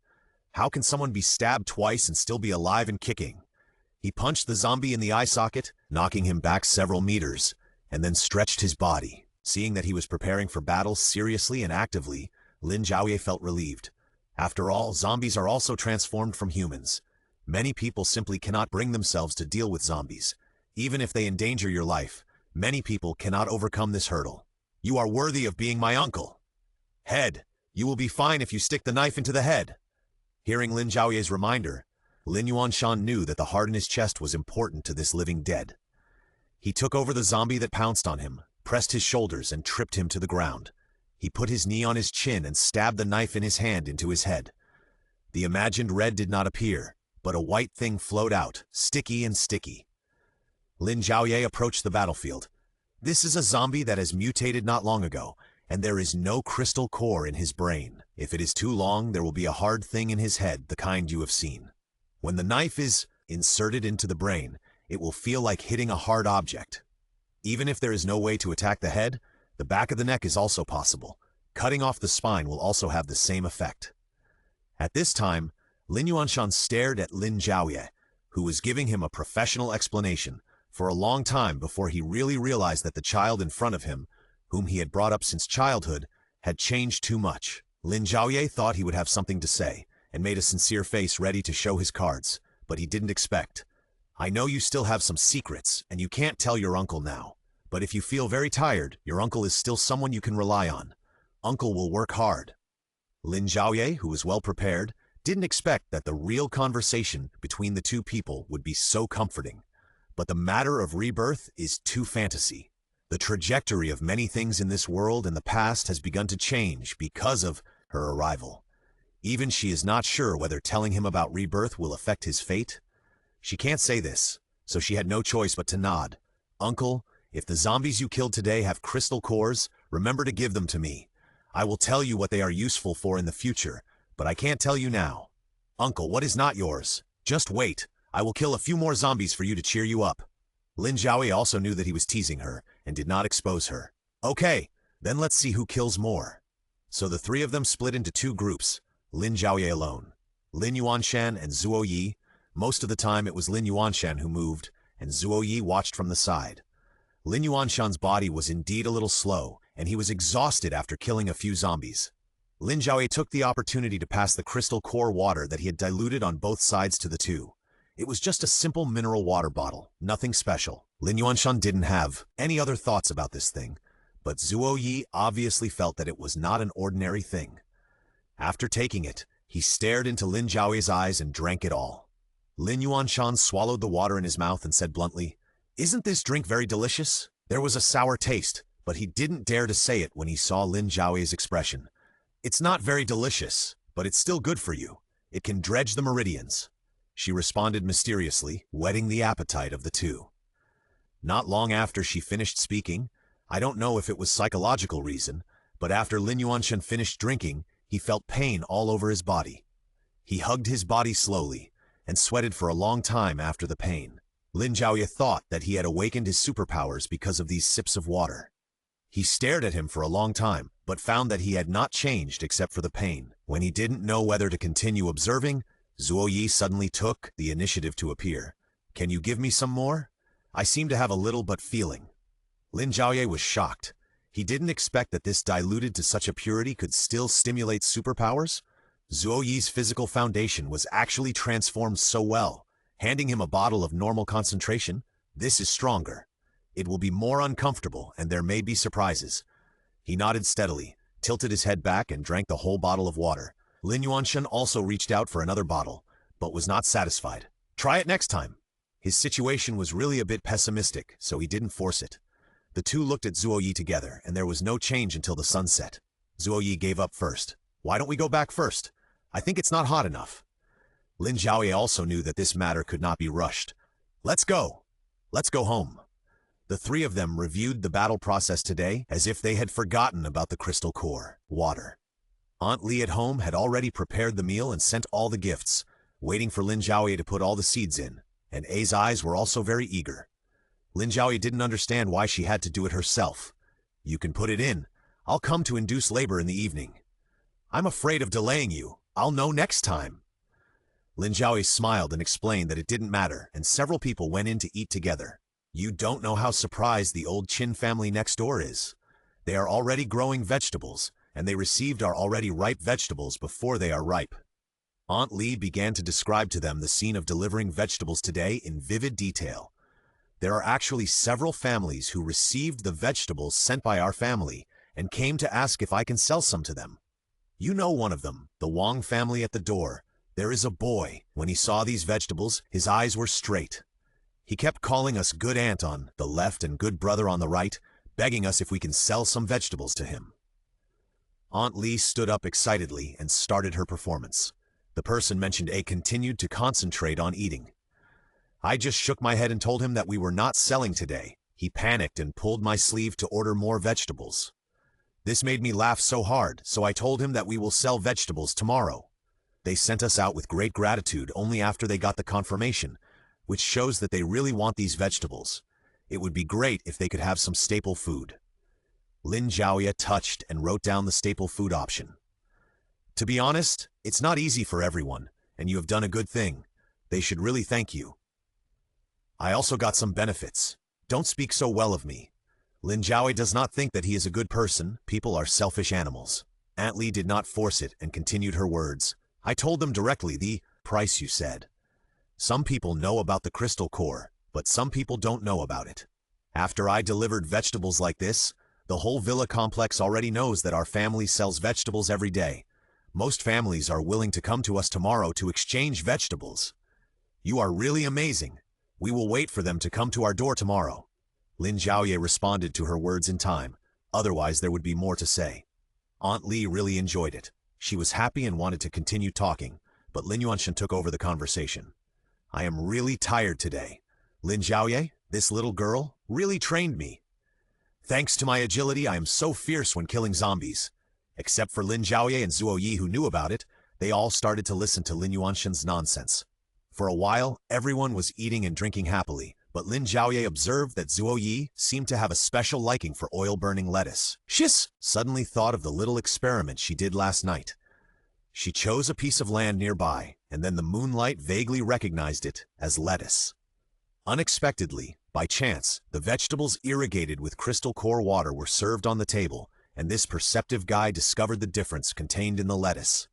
How can someone be stabbed twice and still be alive and kicking? He punched the zombie in the eye socket, knocking him back several meters, and then stretched his body. Seeing that he was preparing for battle seriously and actively, Lin Zhaoye felt relieved. After all, zombies are also transformed from humans. Many people simply cannot bring themselves to deal with zombies. Even if they endanger your life, many people cannot overcome this hurdle. "You are worthy of being my uncle." "Head, you will be fine if you stick the knife into the head." Hearing Lin Zhaoye's reminder, Lin Yuanshan knew that the heart in his chest was important to this living dead. He took over the zombie that pounced on him, pressed his shoulders, and tripped him to the ground. He put his knee on his chin and stabbed the knife in his hand into his head. The imagined red did not appear, but a white thing flowed out, sticky and sticky. Lin Zhaoye approached the battlefield. This is a zombie that has mutated not long ago, and there is no crystal core in his brain. If it is too long, there will be a hard thing in his head, the kind you have seen. When the knife is inserted into the brain, it will feel like hitting a hard object. Even if there is no way to attack the head, the back of the neck is also possible. Cutting off the spine will also have the same effect. At this time, Lin Yuanshan stared at Lin Zhaoye, who was giving him a professional explanation for a long time before he really realized that the child in front of him, whom he had brought up since childhood, had changed too much. Lin Zhaoye thought he would have something to say, and made a sincere face ready to show his cards, but he didn't expect. "I know you still have some secrets, and you can't tell your uncle now. But if you feel very tired, your uncle is still someone you can rely on. Uncle will work hard." Lin Zhaoye, who was well prepared, didn't expect that the real conversation between the two people would be so comforting. But the matter of rebirth is too fantasy. The trajectory of many things in this world and the past has begun to change because of her arrival. Even she is not sure whether telling him about rebirth will affect his fate. She can't say this, so she had no choice but to nod. "Uncle, if the zombies you killed today have crystal cores, remember to give them to me. I will tell you what they are useful for in the future, but I can't tell you now." "Uncle, what is not yours? Just wait. I will kill a few more zombies for you to cheer you up." Lin Zhaoye also knew that he was teasing her and did not expose her. "Okay, then let's see who kills more." So the three of them split into two groups. Lin Zhaoye alone, Lin Yuanshan and Zhuoyi. Most of the time it was Lin Yuanshan who moved, and Zhuoyi watched from the side. Lin Yuanshan's body was indeed a little slow, and he was exhausted after killing a few zombies. Lin Zhaoye took the opportunity to pass the crystal core water that he had diluted on both sides to the two. It was just a simple mineral water bottle, nothing special. Lin Yuanshan didn't have any other thoughts about this thing, but Zhuoyi obviously felt that it was not an ordinary thing. After taking it, he stared into Lin Zhaoye's eyes and drank it all. Lin Yuanshan swallowed the water in his mouth and said bluntly, "Isn't this drink very delicious?" There was a sour taste, but he didn't dare to say it when he saw Lin Zhaoye's expression. "It's not very delicious, but it's still good for you. It can dredge the meridians," she responded mysteriously, whetting the appetite of the two. Not long after she finished speaking, I don't know if it was psychological reason, but after Lin Yuanshan finished drinking, he felt pain all over his body. He hugged his body slowly and sweated for a long time after the pain. Lin Zhaoye thought that he had awakened his superpowers because of these sips of water. He stared at him for a long time, but found that he had not changed except for the pain. When he didn't know whether to continue observing, Zhuoyi suddenly took the initiative to appear. "Can you give me some more? I seem to have a little but feeling." Lin Zhaoye was shocked. He didn't expect that this diluted to such a purity could still stimulate superpowers. Zhuoyi's physical foundation was actually transformed so well. Handing him a bottle of normal concentration, "This is stronger. It will be more uncomfortable and there may be surprises." He nodded steadily, tilted his head back and drank the whole bottle of water. Lin Yuanshan also reached out for another bottle, but was not satisfied. "Try it next time." His situation was really a bit pessimistic, so he didn't force it. The two looked at Zhuoyi together, and there was no change until the sun set. Zhuoyi gave up first. "Why don't we go back first? I think it's not hot enough." Lin Zhaoye also knew that this matter could not be rushed. Let's go home." The three of them reviewed the battle process today as if they had forgotten about the crystal core, water. Aunt Li at home had already prepared the meal and sent all the gifts, waiting for Lin Zhaoye to put all the seeds in, and A's eyes were also very eager. Lin Zhaoye didn't understand why she had to do it herself. "You can put it in. I'll come to induce labor in the evening." "I'm afraid of delaying you. I'll know next time." Lin Zhaoye smiled and explained that it didn't matter, and several people went in to eat together. You don't know how surprised the old Qin family next door is. They are already growing vegetables, and they received our already ripe vegetables before they are ripe. Aunt Li began to describe to them the scene of delivering vegetables today in vivid detail. There are actually several families who received the vegetables sent by our family and came to ask if I can sell some to them. You know one of them, the Wang family at the door. There is a boy. When he saw these vegetables, his eyes were straight. He kept calling us good aunt on the left and good brother on the right, begging us if we can sell some vegetables to him. Aunt Li stood up excitedly and started her performance. The person mentioned A continued to concentrate on eating. I just shook my head and told him that we were not selling today. He panicked and pulled my sleeve to order more vegetables. This made me laugh so hard, so I told him that we will sell vegetables tomorrow. They sent us out with great gratitude only after they got the confirmation, which shows that they really want these vegetables. It would be great if they could have some staple food. Lin Zhaoye touched and wrote down the staple food option. To be honest, it's not easy for everyone, and you have done a good thing. They should really thank you. I also got some benefits. Don't speak so well of me. Lin Zhaoye does not think that he is a good person. People are selfish animals. Aunt Li did not force it and continued her words. I told them directly the price you said. Some people know about the crystal core, but some people don't know about it. After I delivered vegetables like this, the whole villa complex already knows that our family sells vegetables every day. Most families are willing to come to us tomorrow to exchange vegetables. You are really amazing. We will wait for them to come to our door tomorrow. Lin Zhaoye responded to her words in time, otherwise there would be more to say. Aunt Li really enjoyed it. She was happy and wanted to continue talking, but Lin Yuanshan took over the conversation. I am really tired today. Lin Zhaoye, this little girl, really trained me. Thanks to my agility, I am so fierce when killing zombies. Except for Lin Zhaoye and Zhuoyi who knew about it, they all started to listen to Lin Yuanshan's nonsense. For a while, everyone was eating and drinking happily, but Lin Zhaoye observed that Zhuoyi seemed to have a special liking for oil-burning lettuce. Shiss! Suddenly thought of the little experiment she did last night. She chose a piece of land nearby, and then the moonlight vaguely recognized it as lettuce. Unexpectedly, by chance, the vegetables irrigated with crystal core water were served on the table, and this perceptive guy discovered the difference contained in the lettuce.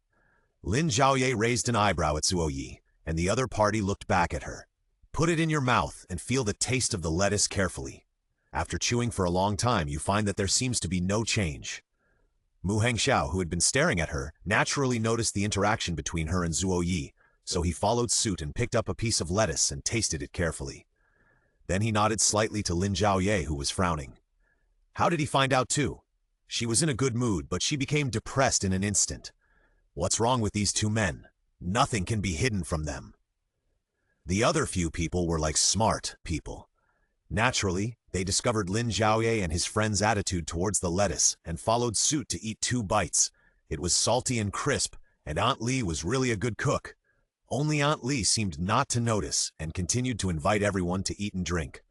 Lin Zhaoye raised an eyebrow at Zhuoyi, and the other party looked back at her. Put it in your mouth and feel the taste of the lettuce carefully. After chewing for a long time, you find that there seems to be no change. Mu Hengxiao, who had been staring at her, naturally noticed the interaction between her and Zhaoye, so he followed suit and picked up a piece of lettuce and tasted it carefully. Then he nodded slightly to Lin Zhaoye, who was frowning. How did he find out too? She was in a good mood, but she became depressed in an instant. What's wrong with these two men? Nothing can be hidden from them. The other few people were like smart people. Naturally, they discovered Lin Zhaoye and his friend's attitude towards the lettuce and followed suit to eat 2 bites. It was salty and crisp, and Aunt Li was really a good cook. Only Aunt Li seemed not to notice and continued to invite everyone to eat and drink.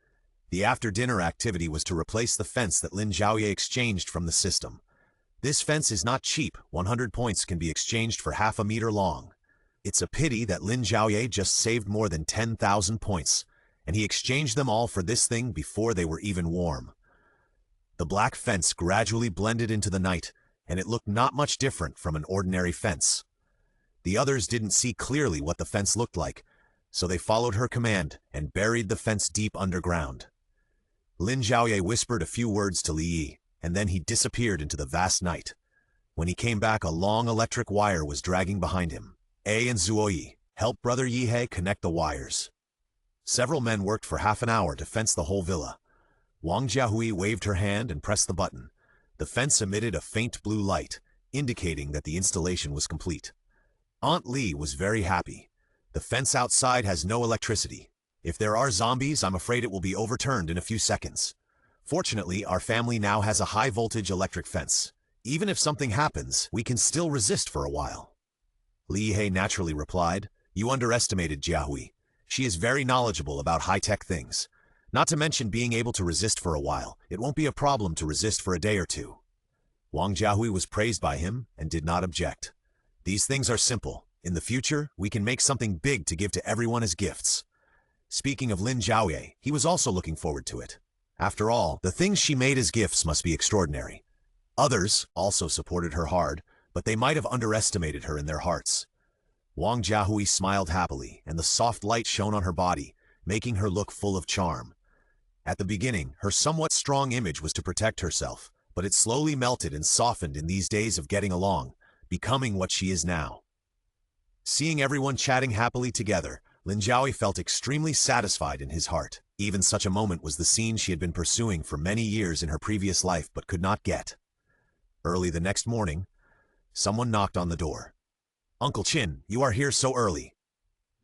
The after-dinner activity was to replace the fence that Lin Zhaoye exchanged from the system. This fence is not cheap. 100 points can be exchanged for half a meter long. It's a pity that Lin Zhaoye just saved more than 10,000 points, and he exchanged them all for this thing before they were even warm. The black fence gradually blended into the night, and it looked not much different from an ordinary fence. The others didn't see clearly what the fence looked like, so they followed her command and buried the fence deep underground. Lin Zhaoye whispered a few words to Li Yi, and then he disappeared into the vast night. When he came back, a long electric wire was dragging behind him. A and Zhaoye helped Brother Yihei connect the wires. Several men worked for half an hour to fence the whole villa. Wang Jiahui waved her hand and pressed the button. The fence emitted a faint blue light, indicating that the installation was complete. Aunt Li was very happy. The fence outside has no electricity. If there are zombies, I'm afraid it will be overturned in a few seconds. Fortunately, our family now has a high-voltage electric fence. Even if something happens, we can still resist for a while. Li Yihei naturally replied, "You underestimated Jiahui. She is very knowledgeable about high-tech things. Not to mention being able to resist for a while. It won't be a problem to resist for a day or two." Wang Jiahui was praised by him and did not object. These things are simple. In the future, we can make something big to give to everyone as gifts. Speaking of Lin Zhaoye, he was also looking forward to it. After all, the things she made as gifts must be extraordinary. Others also supported her hard, but they might have underestimated her in their hearts. Wang Jiahui smiled happily, and the soft light shone on her body, making her look full of charm. At the beginning, her somewhat strong image was to protect herself, but it slowly melted and softened in these days of getting along, becoming what she is now. Seeing everyone chatting happily together, Lin Zhaoye felt extremely satisfied in his heart. Even such a moment was the scene she had been pursuing for many years in her previous life but could not get. Early the next morning, someone knocked on the door. "Uncle Qin, you are here so early."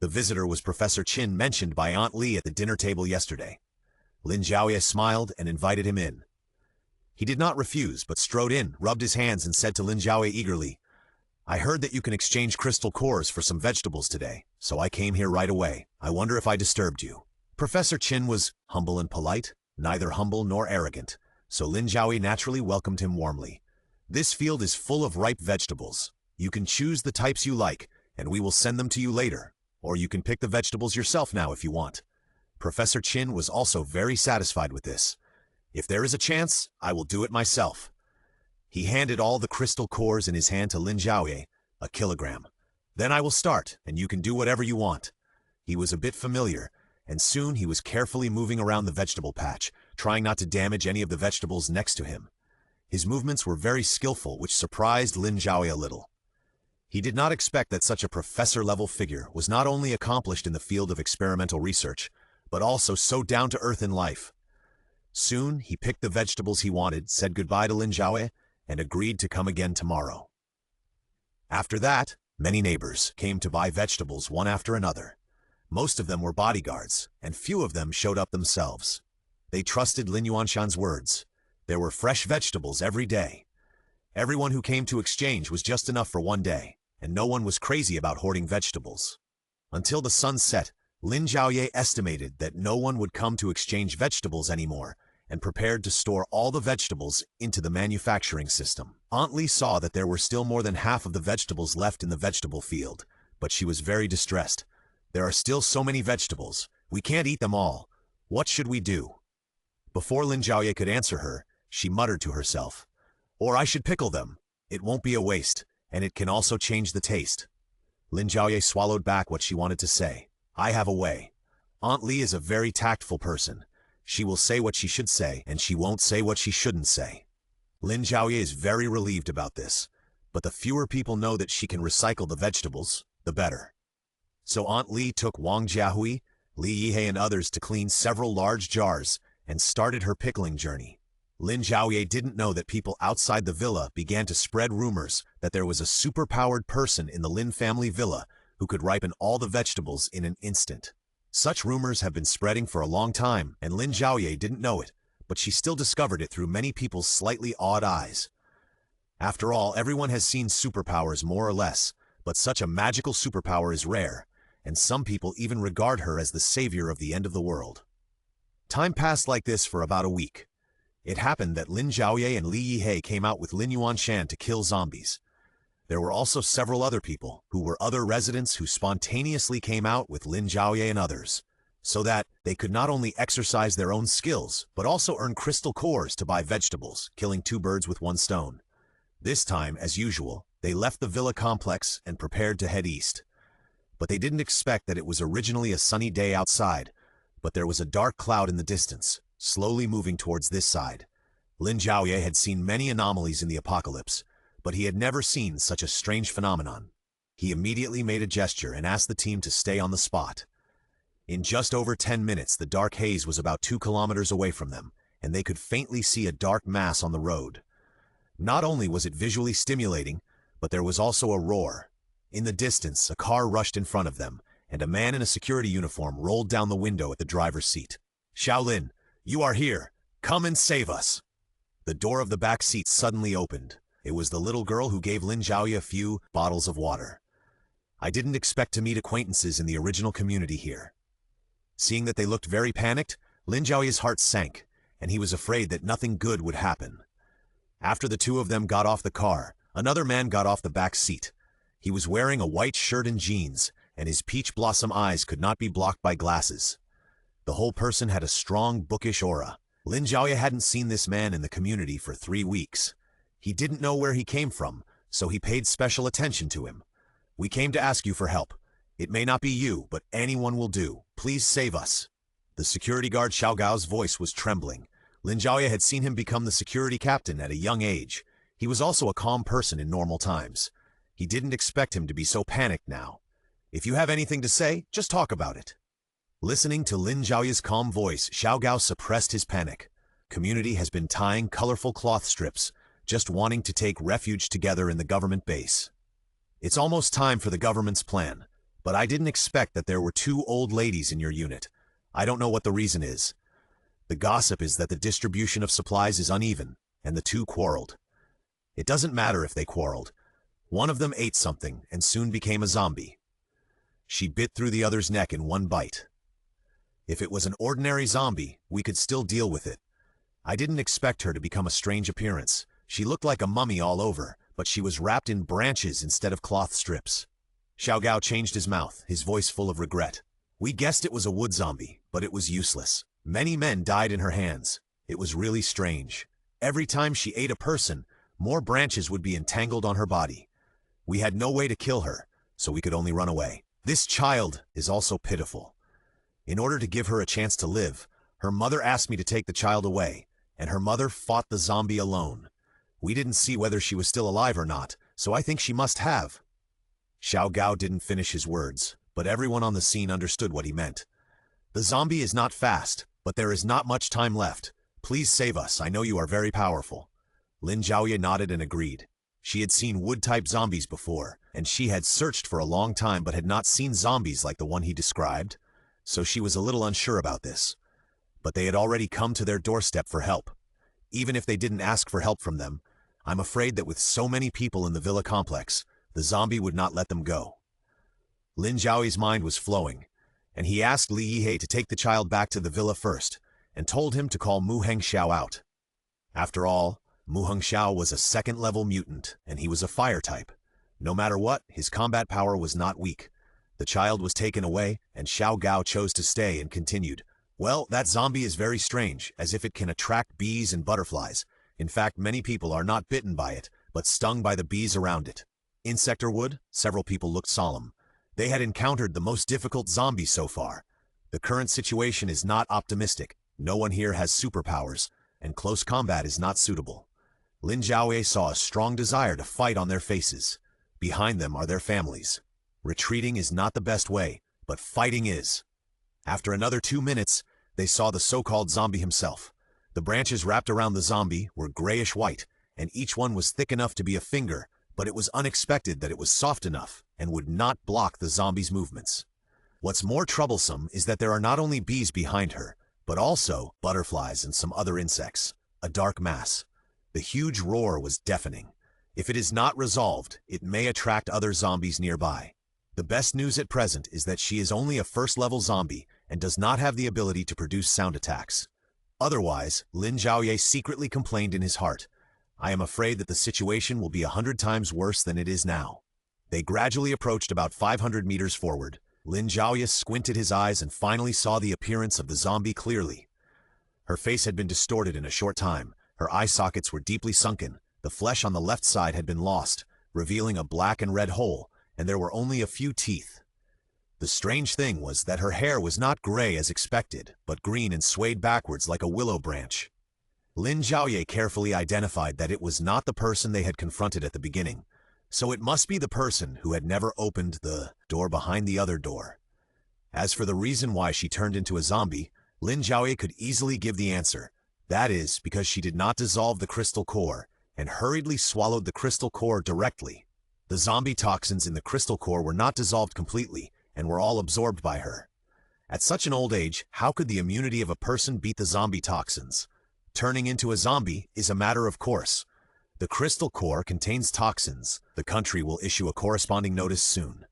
The visitor was Professor Qin, mentioned by Aunt Li at the dinner table yesterday. Lin Zhaoye smiled and invited him in. He did not refuse, but strode in, rubbed his hands, and said to Lin Zhaoye eagerly, "I heard that you can exchange crystal cores for some vegetables today, so I came here right away. I wonder if I disturbed you." Professor Qin was humble and polite, neither humble nor arrogant, so Lin Zhaoye naturally welcomed him warmly. "This field is full of ripe vegetables. You can choose the types you like, and we will send them to you later, or you can pick the vegetables yourself now if you want." Professor Qin was also very satisfied with this. "If there is a chance, I will do it myself." He handed all the crystal cores in his hand to Lin Zhaoye, a kilogram. "Then I will start, and you can do whatever you want." He was a bit familiar, and soon he was carefully moving around the vegetable patch, trying not to damage any of the vegetables next to him. His movements were very skillful, which surprised Lin Zhaoye a little. He did not expect that such a professor-level figure was not only accomplished in the field of experimental research, but also so down-to-earth in life. Soon, he picked the vegetables he wanted, said goodbye to Lin Zhaoye, and agreed to come again tomorrow. After that, many neighbors came to buy vegetables one after another. Most of them were bodyguards, and few of them showed up themselves. They trusted Lin Yuanshan's words. There were fresh vegetables every day. Everyone who came to exchange was just enough for one day, and no one was crazy about hoarding vegetables. Until the sun set, Lin Zhaoye estimated that no one would come to exchange vegetables anymore, and prepared to store all the vegetables into the manufacturing system. Aunt Li saw that there were still more than half of the vegetables left in the vegetable field, but she was very distressed. "There are still so many vegetables. We can't eat them all. What should we do?" Before Lin Zhaoye could answer her, she muttered to herself, "Or I should pickle them. It won't be a waste, and it can also change the taste." Lin Zhaoye swallowed back what she wanted to say. "I have a way. Aunt Li is a very tactful person. She will say what she should say, and she won't say what she shouldn't say. Lin Zhaoye is very relieved about this, but the fewer people know that she can recycle the vegetables, the better. So Aunt Li took Wang Jiahui, Li Yihei and others to clean several large jars and started her pickling journey. Lin Zhaoye didn't know that people outside the villa began to spread rumors that there was a superpowered person in the Lin family villa who could ripen all the vegetables in an instant. Such rumors have been spreading for a long time, and Lin Zhaoye didn't know it, but she still discovered it through many people's slightly awed eyes. After all, everyone has seen superpowers more or less, but such a magical superpower is rare, and some people even regard her as the savior of the end of the world. Time passed like this for about a week. It happened that Lin Zhaoye and Li Yihei came out with Lin Yuanshan to kill zombies. There were also several other people who were other residents who spontaneously came out with Lin Zhaoye and others, so that they could not only exercise their own skills, but also earn crystal cores to buy vegetables, killing two birds with one stone. This time, as usual, they left the villa complex and prepared to head east. But they didn't expect that it was originally a sunny day outside, but there was a dark cloud in the distance, slowly moving towards this side. Lin Zhaoye had seen many anomalies in the apocalypse, but he had never seen such a strange phenomenon. He immediately made a gesture and asked the team to stay on the spot. In just over 10 minutes, the dark haze was about 2 kilometers away from them, and they could faintly see a dark mass on the road. Not only was it visually stimulating, but there was also a roar. In the distance, a car rushed in front of them, and a man in a security uniform rolled down the window at the driver's seat. "Shaolin, you are here. Come and save us." The door of the back seat suddenly opened. It was the little girl who gave Lin Zhaoye a few bottles of water. I didn't expect to meet acquaintances in the original community here. Seeing that they looked very panicked, Lin Zhaoye's heart sank, and he was afraid that nothing good would happen. After the two of them got off the car, another man got off the back seat. He was wearing a white shirt and jeans, and his peach blossom eyes could not be blocked by glasses. The whole person had a strong, bookish aura. Lin Zhaoye hadn't seen this man in the community for 3 weeks. He didn't know where he came from, so he paid special attention to him. "We came to ask you for help. It may not be you, but anyone will do. Please save us." The security guard Xiao Gao's voice was trembling. Lin Zhaoye had seen him become the security captain at a young age. He was also a calm person in normal times. He didn't expect him to be so panicked now. "If you have anything to say, just talk about it." Listening to Lin Zhaoye's calm voice, Xiao Gao suppressed his panic. Community has been tying colorful cloth strips, just wanting to take refuge together in the government base. "It's almost time for the government's plan, but I didn't expect that there were 2 old ladies in your unit. I don't know what the reason is. The gossip is that the distribution of supplies is uneven, and the 2 quarreled. It doesn't matter if they quarreled. One of them ate something and soon became a zombie. She bit through the other's neck in one bite. If it was an ordinary zombie, we could still deal with it. I didn't expect her to become a strange appearance. She looked like a mummy all over, but she was wrapped in branches instead of cloth strips." Xiao Gao changed his mouth, his voice full of regret. "We guessed it was a wood zombie, but it was useless. Many men died in her hands. It was really strange. Every time she ate a person, more branches would be entangled on her body. We had no way to kill her, so we could only run away. This child is also pitiful. In order to give her a chance to live, her mother asked me to take the child away, and her mother fought the zombie alone. We didn't see whether she was still alive or not, so I think she must have." Xiao Gao didn't finish his words, but everyone on the scene understood what he meant. "The zombie is not fast, but there is not much time left. Please save us, I know you are very powerful." Lin Zhaoye nodded and agreed. She had seen wood-type zombies before, and she had searched for a long time but had not seen zombies like the one he described, so she was a little unsure about this. But they had already come to their doorstep for help. Even if they didn't ask for help from them, I'm afraid that with so many people in the villa complex, the zombie would not let them go. Lin Zhaoye's mind was flowing, and he asked Li Yihei to take the child back to the villa first, and told him to call Mu Hengxiao out. After all, Mu Hengxiao was a 2nd-level mutant, and he was a fire type. No matter what, his combat power was not weak. The child was taken away, and Xiao Gao chose to stay and continued. "Well, that zombie is very strange, as if it can attract bees and butterflies. In fact, many people are not bitten by it, but stung by the bees around it." Insect or wood? Several people looked solemn. They had encountered the most difficult zombie so far. The current situation is not optimistic. No one here has superpowers, and close combat is not suitable. Lin Zhaoye saw a strong desire to fight on their faces. Behind them are their families. Retreating is not the best way, but fighting is. After another 2 minutes, they saw the so-called zombie himself. The branches wrapped around the zombie were grayish-white, and each one was thick enough to be a finger, but it was unexpected that it was soft enough and would not block the zombie's movements. What's more troublesome is that there are not only bees behind her, but also butterflies and some other insects, a dark mass. The huge roar was deafening. If it is not resolved, it may attract other zombies nearby. The best news at present is that she is only a first-level zombie and does not have the ability to produce sound attacks. Otherwise, Lin Zhaoye secretly complained in his heart, "I am afraid that the situation will be 100 times worse than it is now." They gradually approached about 500 meters forward. Lin Zhaoye squinted his eyes and finally saw the appearance of the zombie clearly. Her face had been distorted in a short time. Her eye sockets were deeply sunken. The flesh on the left side had been lost, revealing a black and red hole, and there were only a few teeth. The strange thing was that her hair was not gray as expected, but green and swayed backwards like a willow branch. Lin Zhaoye carefully identified that it was not the person they had confronted at the beginning, so it must be the person who had never opened the door behind the other door. As for the reason why she turned into a zombie, Lin Zhaoye could easily give the answer. That is because she did not dissolve the crystal core, and hurriedly swallowed the crystal core directly. The zombie toxins in the crystal core were not dissolved completely, and were all absorbed by her. At such an old age, how could the immunity of a person beat the zombie toxins? Turning into a zombie is a matter of course. The crystal core contains toxins. The country will issue a corresponding notice soon.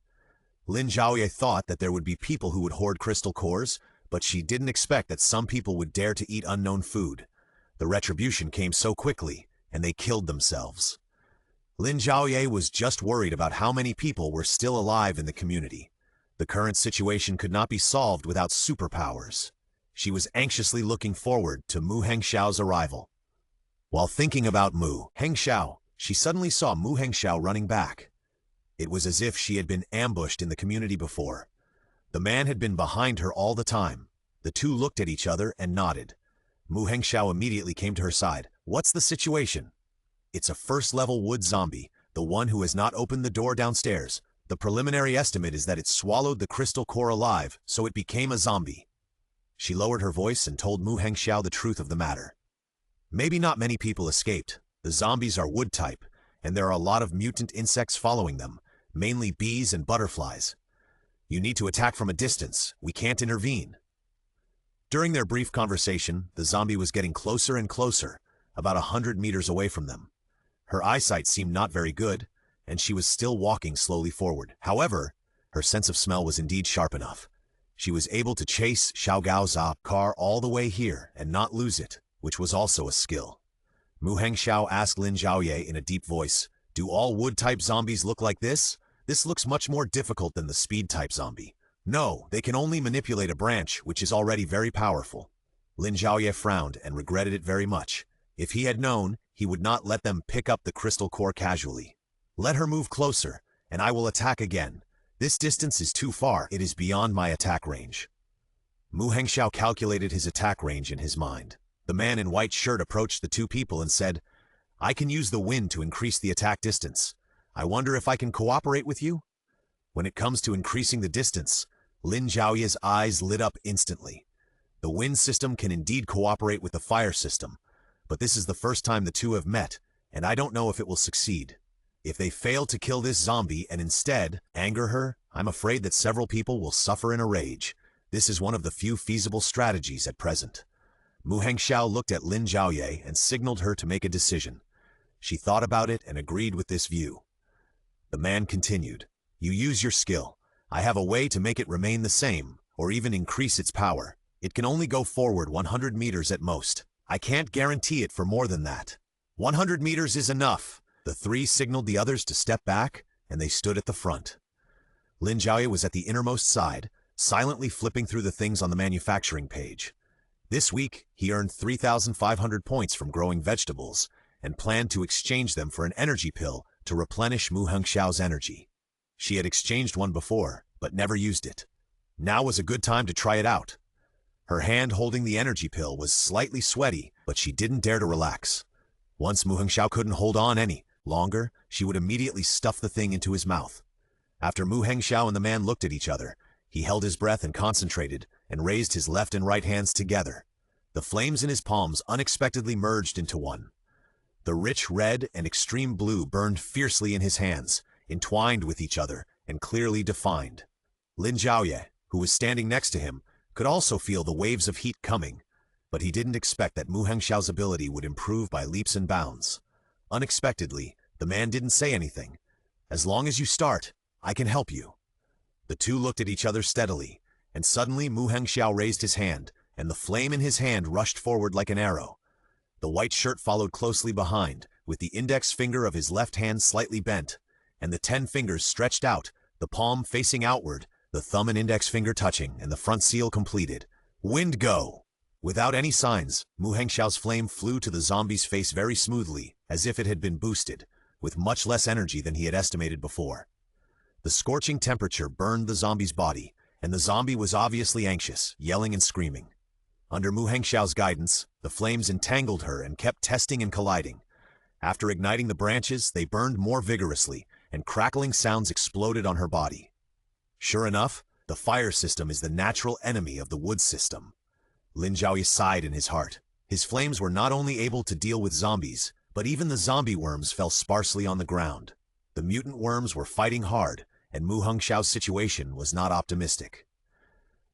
Lin Zhaoye thought that there would be people who would hoard crystal cores, but she didn't expect that some people would dare to eat unknown food. The retribution came so quickly, and they killed themselves. Lin Zhaoye was just worried about how many people were still alive in the community. The current situation could not be solved without superpowers. She was anxiously looking forward to Mu Hengxiao's arrival. While thinking about Mu Hengxiao, she suddenly saw Mu Hengxiao running back. It was as if she had been ambushed in the community before. The man had been behind her all the time. The two looked at each other and nodded. Mu Hengxiao immediately came to her side. "What's the situation?" "It's a first-level wood zombie, the one who has not opened the door downstairs. The preliminary estimate is that it swallowed the crystal core alive, so it became a zombie." She lowered her voice and told Mu Hengxiao the truth of the matter. Maybe not many people escaped. The zombies are wood type, and there are a lot of mutant insects following them, mainly bees and butterflies. You need to attack from a distance. We can't intervene. During their brief conversation, the zombie was getting closer and closer, about 100 meters away from them. Her eyesight seemed not very good, and she was still walking slowly forward. However, her sense of smell was indeed sharp enough. She was able to chase Xiao Gao's car all the way here and not lose it, which was also a skill. Mu Hengxiao asked Lin Zhaoye in a deep voice, "Do all wood-type zombies look like this? This looks much more difficult than the speed-type zombie." "No, they can only manipulate a branch, which is already very powerful." Lin Zhaoye frowned and regretted it very much. If he had known, he would not let them pick up the crystal core casually. "Let her move closer, and I will attack again. This distance is too far. It is beyond my attack range." Mu Hengxiao calculated his attack range in his mind. The man in white shirt approached the two people and said, "I can use the wind to increase the attack distance. I wonder if I can cooperate with you?" When it comes to increasing the distance, Lin Zhaoye's eyes lit up instantly. The wind system can indeed cooperate with the fire system, but this is the first time the two have met, and I don't know if it will succeed. If they fail to kill this zombie and instead anger her, I'm afraid that several people will suffer in a rage. This is one of the few feasible strategies at present. Mu Hengxiao looked at Lin Zhaoye and signaled her to make a decision. She thought about it and agreed with this view. The man continued, "You use your skill. I have a way to make it remain the same, or even increase its power. It can only go forward 100 meters at most. I can't guarantee it for more than that." 100 meters is enough. The three signaled the others to step back, and they stood at the front. Lin Zhaoye was at the innermost side, silently flipping through the things on the manufacturing page. This week, he earned 3,500 points from growing vegetables, and planned to exchange them for an energy pill to replenish Mu Hengxiao's energy. She had exchanged one before, but never used it. Now was a good time to try it out. Her hand holding the energy pill was slightly sweaty, but she didn't dare to relax. Once Mu Hengxiao couldn't hold on any longer, she would immediately stuff the thing into his mouth. After Mu Hengxiao and the man looked at each other, he held his breath and concentrated, and raised his left and right hands together. The flames in his palms unexpectedly merged into one. The rich red and extreme blue burned fiercely in his hands, entwined with each other and clearly defined. Lin Zhaoye, who was standing next to him, could also feel the waves of heat coming, but he didn't expect that Mu Hengxiao's ability would improve by leaps and bounds. Unexpectedly, the man didn't say anything. "As long as you start, I can help you." The two looked at each other steadily, and suddenly Mu Hengxiao raised his hand, and the flame in his hand rushed forward like an arrow. The white shirt followed closely behind, with the index finger of his left hand slightly bent, and the 10 fingers stretched out, the palm facing outward, the thumb and index finger touching, and the front seal completed. Wind go! Without any signs, Mu Hengxiao's flame flew to the zombie's face very smoothly, as if it had been boosted, with much less energy than he had estimated before. The scorching temperature burned the zombie's body, and the zombie was obviously anxious, yelling and screaming. Under Mu Hengxiao's guidance, the flames entangled her and kept testing and colliding. After igniting the branches, they burned more vigorously, and crackling sounds exploded on her body. Sure enough, the fire system is the natural enemy of the wood system. Lin Zhaoye sighed in his heart. His flames were not only able to deal with zombies, but even the zombie worms fell sparsely on the ground. The mutant worms were fighting hard, and Mu Hengxiao's situation was not optimistic.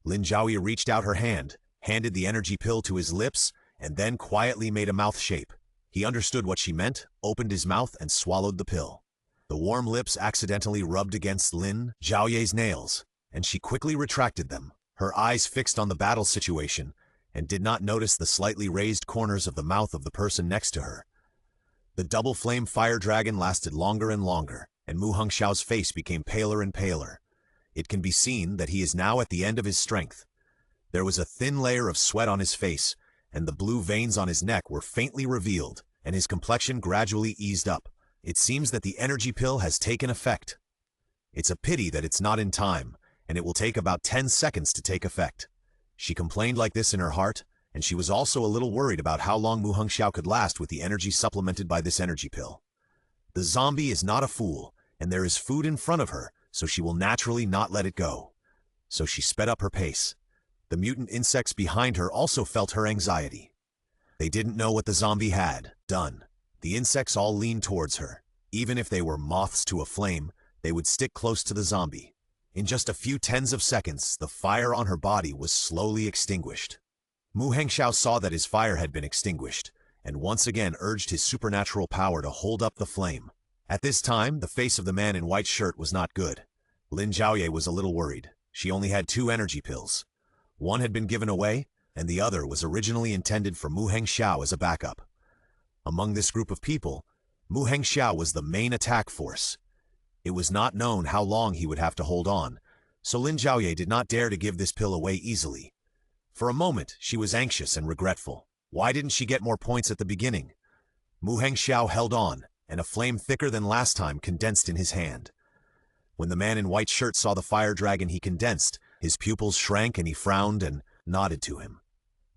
Lin Zhaoye reached out her hand, handed the energy pill to his lips, and then quietly made a mouth shape. He understood what she meant, opened his mouth, and swallowed the pill. The warm lips accidentally rubbed against Lin Zhaoye's nails, and she quickly retracted them, her eyes fixed on the battle situation, and did not notice the slightly raised corners of the mouth of the person next to her. The double flame fire dragon lasted longer and longer, and Mu Hengxiao's face became paler and paler. It can be seen that he is now at the end of his strength. There was a thin layer of sweat on his face, and the blue veins on his neck were faintly revealed, and his complexion gradually eased up. It seems that the energy pill has taken effect. It's a pity that it's not in time, and it will take about 10 seconds to take effect. She complained like this in her heart, and she was also a little worried about how long Mu Hengxiao could last with the energy supplemented by this energy pill. The zombie is not a fool, and there is food in front of her, so she will naturally not let it go. So she sped up her pace. The mutant insects behind her also felt her anxiety. They didn't know what the zombie had done. The insects all leaned towards her. Even if they were moths to a flame, they would stick close to the zombie. In just a few tens of seconds, the fire on her body was slowly extinguished. Mu Hengxiao saw that his fire had been extinguished, and once again urged his supernatural power to hold up the flame. At this time, the face of the man in white shirt was not good. Lin Zhaoye was a little worried. She only had 2 energy pills. One had been given away, and the other was originally intended for Mu Hengxiao as a backup. Among this group of people, Mu Hengxiao was the main attack force. It was not known how long he would have to hold on, so Lin Zhaoye did not dare to give this pill away easily. For a moment, she was anxious and regretful. Why didn't she get more points at the beginning? Mu Hengxiao held on, and a flame thicker than last time condensed in his hand. When the man in white shirt saw the fire dragon, he condensed. His pupils shrank and he frowned and nodded to him.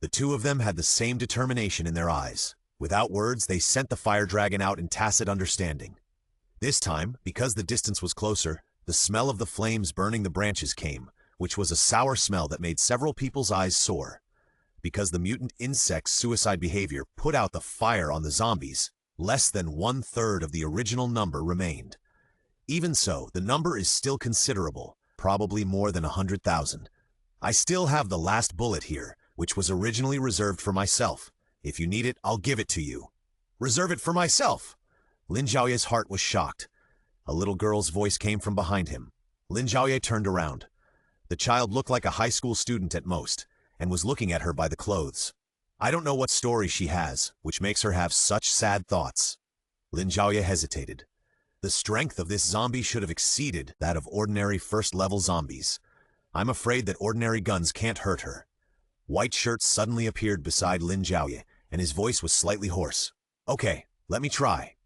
The two of them had the same determination in their eyes. Without words, they sent the fire dragon out in tacit understanding. This time, because the distance was closer, the smell of the flames burning the branches came, which was a sour smell that made several people's eyes sore. Because the mutant insect's suicide behavior put out the fire on the zombies, less than 1/3 of the original number remained. Even so, the number is still considerable, probably more than 100,000. I still have the last bullet here, which was originally reserved for myself. If you need it, I'll give it to you. Reserve it for myself! Lin Zhaoye's heart was shocked. A little girl's voice came from behind him. Lin Zhaoye turned around. The child looked like a high school student at most, and was looking at her by the clothes. I don't know what story she has, which makes her have such sad thoughts. Lin Zhaoye hesitated. The strength of this zombie should have exceeded that of ordinary first-level zombies. I'm afraid that ordinary guns can't hurt her. White Shirt suddenly appeared beside Lin Zhaoye, and his voice was slightly hoarse. Okay, let me try.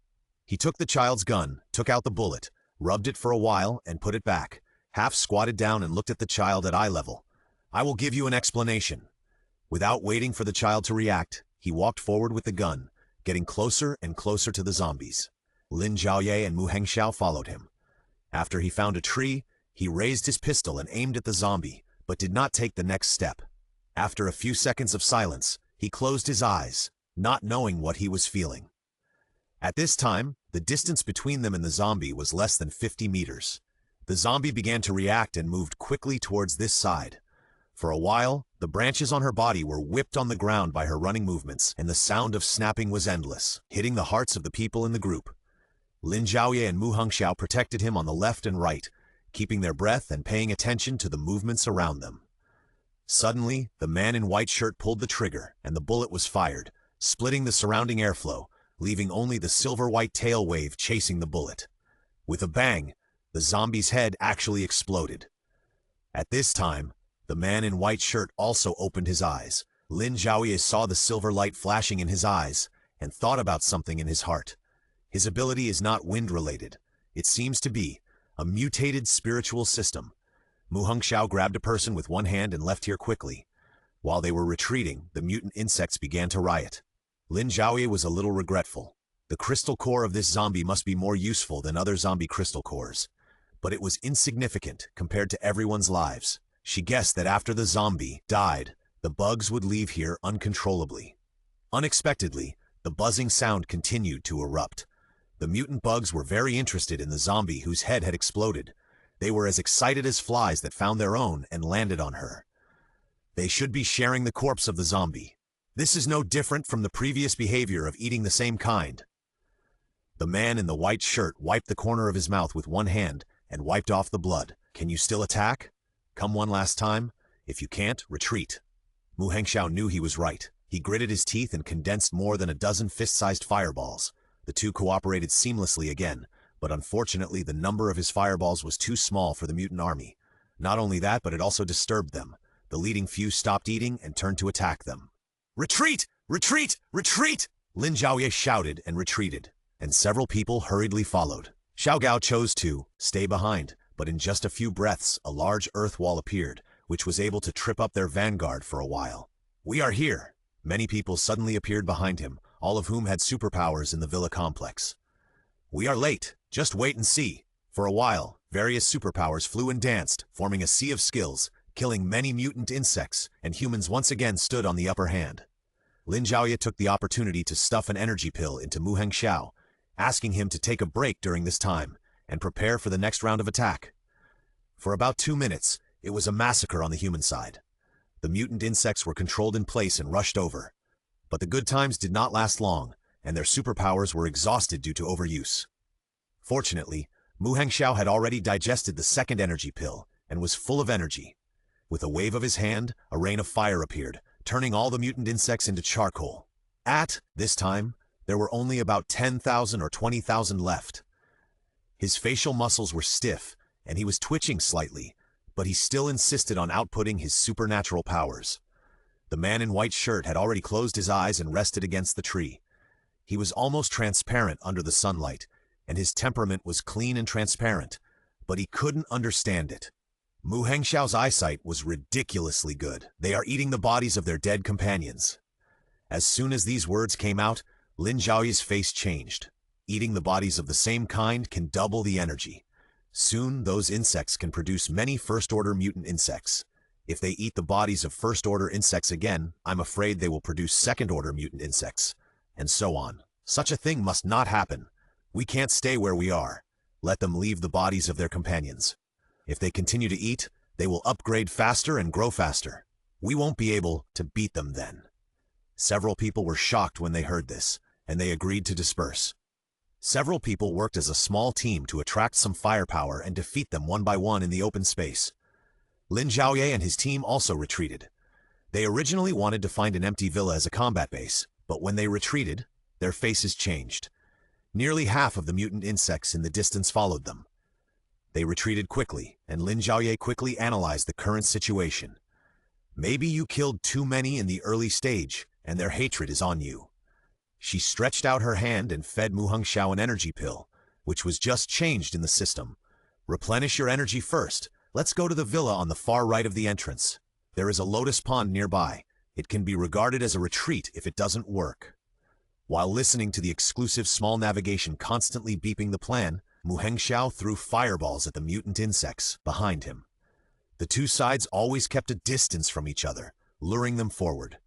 He took the child's gun, took out the bullet, rubbed it for a while, and put it back. half squatted down and looked at the child at eye level. "I will give you an explanation." Without waiting for the child to react, he walked forward with the gun, getting closer and closer to the zombies. Lin Zhaoye and Mu Hengxiao followed him. After he found a tree, he raised his pistol and aimed at the zombie, but did not take the next step. After a few seconds of silence, he closed his eyes, not knowing what he was feeling. At this time, the distance between them and the zombie was less than 50 meters. The zombie began to react and moved quickly towards this side. For a while, the branches on her body were whipped on the ground by her running movements, and the sound of snapping was endless, hitting the hearts of the people in the group. Lin Zhaoye and Mu Hengxiao protected him on the left and right, keeping their breath and paying attention to the movements around them. Suddenly, the man in white shirt pulled the trigger, and the bullet was fired, splitting the surrounding airflow, leaving only the silver-white tail wave chasing the bullet. With a bang, the zombie's head actually exploded. At this time, the man in white shirt also opened his eyes. Lin Zhaoye saw the silver light flashing in his eyes and thought about something in his heart. His ability is not wind-related. It seems to be a mutated spiritual system. Mu Hengxiao grabbed a person with one hand and left here quickly. While they were retreating, the mutant insects began to riot. Lin Zhaoye was a little regretful. The crystal core of this zombie must be more useful than other zombie crystal cores. But it was insignificant compared to everyone's lives. She guessed that after the zombie died, the bugs would leave here uncontrollably. Unexpectedly, the buzzing sound continued to erupt. The mutant bugs were very interested in the zombie whose head had exploded. They were as excited as flies that found their own and landed on her. They should be sharing the corpse of the zombie. This is no different from the previous behavior of eating the same kind. The man in the white shirt wiped the corner of his mouth with one hand and wiped off the blood. "Can you still attack? Come one last time. If you can't, retreat." Mu Hengxiao knew he was right. He gritted his teeth and condensed more than a dozen fist-sized fireballs. The two cooperated seamlessly again, but unfortunately the number of his fireballs was too small for the mutant army. Not only that, but it also disturbed them. The leading few stopped eating and turned to attack them. "Retreat! Retreat! Retreat!" Lin Zhaoye shouted and retreated, and several people hurriedly followed. Xiao Gao chose to stay behind, but in just a few breaths a large earth wall appeared, which was able to trip up their vanguard for a while. "We are here!" Many people suddenly appeared behind him, all of whom had superpowers in the villa complex. "We are late. Just wait and see." For a while, various superpowers flew and danced, forming a sea of skills, killing many mutant insects, and humans once again stood on the upper hand. Lin Zhaoye took the opportunity to stuff an energy pill into Mu Hengxiao, asking him to take a break during this time and prepare for the next round of attack. For about 2 minutes, it was a massacre on the human side. The mutant insects were controlled in place and rushed over. But the good times did not last long, and their superpowers were exhausted due to overuse. Fortunately, Mu Hengxiao had already digested the second energy pill and was full of energy. With a wave of his hand, a rain of fire appeared, turning all the mutant insects into charcoal. At this time, there were only about 10,000 or 20,000 left. His facial muscles were stiff, and he was twitching slightly, but he still insisted on outputting his supernatural powers. The man in white shirt had already closed his eyes and rested against the tree. He was almost transparent under the sunlight, and his temperament was clean and transparent, but he couldn't understand it. Mu Hengxiao's eyesight was ridiculously good. "They are eating the bodies of their dead companions." As soon as these words came out, Lin Zhaoye's face changed. Eating the bodies of the same kind can double the energy. Soon, those insects can produce many first-order mutant insects. If they eat the bodies of first-order insects again, I'm afraid they will produce second-order mutant insects, and so on. Such a thing must not happen. We can't stay where we are. Let them leave the bodies of their companions. If they continue to eat, they will upgrade faster and grow faster. We won't be able to beat them then. Several people were shocked when they heard this, and they agreed to disperse. Several people worked as a small team to attract some firepower and defeat them one by one in the open space. Lin Zhaoye and his team also retreated. They originally wanted to find an empty villa as a combat base, but when they retreated, their faces changed. Nearly half of the mutant insects in the distance followed them. They retreated quickly, and Lin Zhaoye quickly analyzed the current situation. "Maybe you killed too many in the early stage, and their hatred is on you." She stretched out her hand and fed Mu Hengxiao an energy pill, which was just changed in the system. "Replenish your energy first, Let's go to the villa on the far right of the entrance. There is a lotus pond nearby. It can be regarded as a retreat if it doesn't work. While listening to the exclusive small navigation constantly beeping the plan, Mu Hengxiao threw fireballs at the mutant insects behind him. The two sides always kept a distance from each other, luring them forward.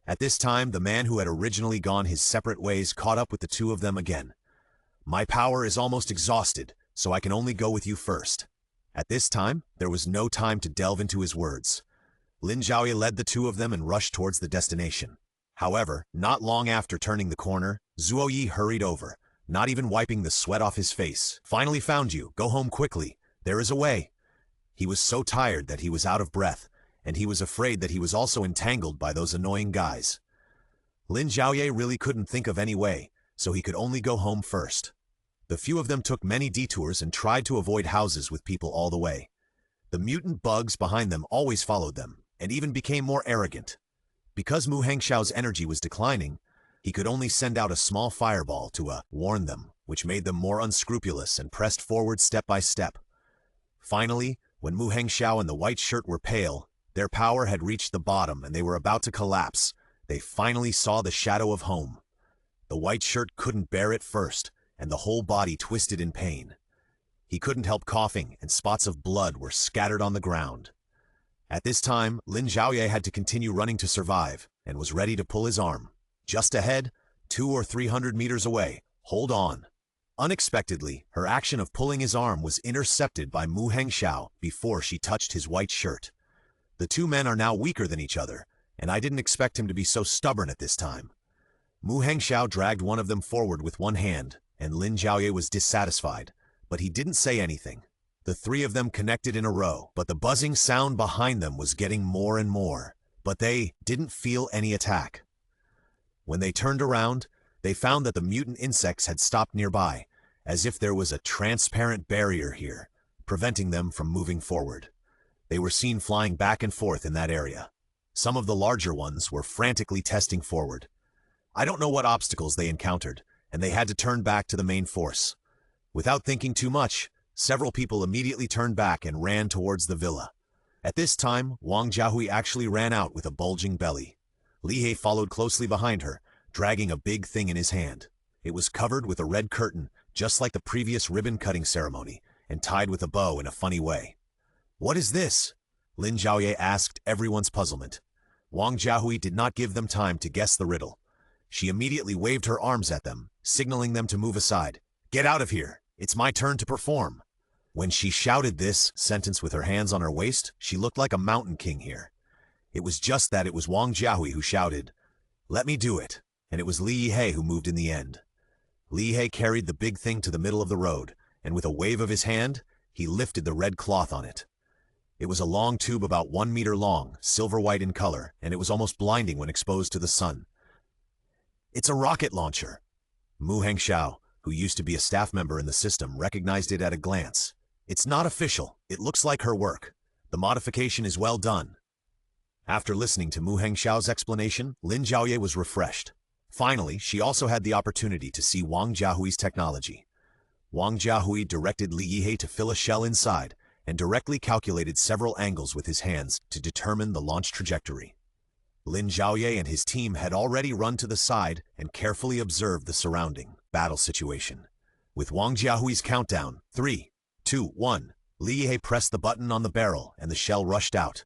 At this time, the man who had originally gone his separate ways caught up with the two of them again. My power is almost exhausted, so I can only go with you first. At this time, there was no time to delve into his words. Lin Zhaoye led the two of them and rushed towards the destination. However, not long after turning the corner, Zhuoyi hurried over, not even wiping the sweat off his face. Finally found you. Go home quickly. There is a way. He was so tired that he was out of breath, and he was afraid that he was also entangled by those annoying guys. Lin Zhaoye really couldn't think of any way, so he could only go home first. The few of them took many detours and tried to avoid houses with people all the way. The mutant bugs behind them always followed them, and even became more arrogant. Because Mu Hengxiao's energy was declining, he could only send out a small fireball to warn them, which made them more unscrupulous and pressed forward step by step. Finally, when Mu Hengxiao and the white shirt were pale, their power had reached the bottom and they were about to collapse. They finally saw the shadow of home. The white shirt couldn't bear it first, and the whole body twisted in pain. He couldn't help coughing, and spots of blood were scattered on the ground. At this time, Lin Zhaoye had to continue running to survive, and was ready to pull his arm. Just ahead, 200 or 300 meters away, hold on. Unexpectedly, her action of pulling his arm was intercepted by Mu Hengxiao before she touched his white shirt. The two men are now weaker than each other, and I didn't expect him to be so stubborn at this time. Mu Hengxiao dragged one of them forward with one hand, and Lin Zhaoye was dissatisfied, but he didn't say anything. The three of them connected in a row, but the buzzing sound behind them was getting more and more, but they didn't feel any attack. When they turned around, they found that the mutant insects had stopped nearby, as if there was a transparent barrier here, preventing them from moving forward. They were seen flying back and forth in that area. Some of the larger ones were frantically testing forward. I don't know what obstacles they encountered, and they had to turn back to the main force. Without thinking too much, several people immediately turned back and ran towards the villa. At this time, Wang Jiahui actually ran out with a bulging belly. Li He followed closely behind her, dragging a big thing in his hand. It was covered with a red curtain, just like the previous ribbon-cutting ceremony, and tied with a bow in a funny way. "What is this?" Lin Zhaoye asked everyone's puzzlement. Wang Jiahui did not give them time to guess the riddle. She immediately waved her arms at them, signaling them to move aside. "Get out of here! It's my turn to perform!" When she shouted this sentence with her hands on her waist, she looked like a mountain king here. It was just that it was Wang Jiahui who shouted, "Let me do it," and it was Li He who moved in the end. Li He carried the big thing to the middle of the road, and with a wave of his hand, he lifted the red cloth on it. It was a long tube about 1 meter long, silver-white in color, and it was almost blinding when exposed to the sun. "It's a rocket launcher." Mu Hengxiao, who used to be a staff member in the system, recognized it at a glance. "It's not official. It looks like her work. The modification is well done." After listening to Mu Hengxiao's explanation, Lin Zhaoye was refreshed. Finally, she also had the opportunity to see Wang Jiahui's technology. Wang Jiahui directed Li He to fill a shell inside, and directly calculated several angles with his hands to determine the launch trajectory. Lin Zhaoye and his team had already run to the side and carefully observed the surrounding battle situation. With Wang Jiahui's countdown, 3, 2, 1, Li He pressed the button on the barrel and the shell rushed out.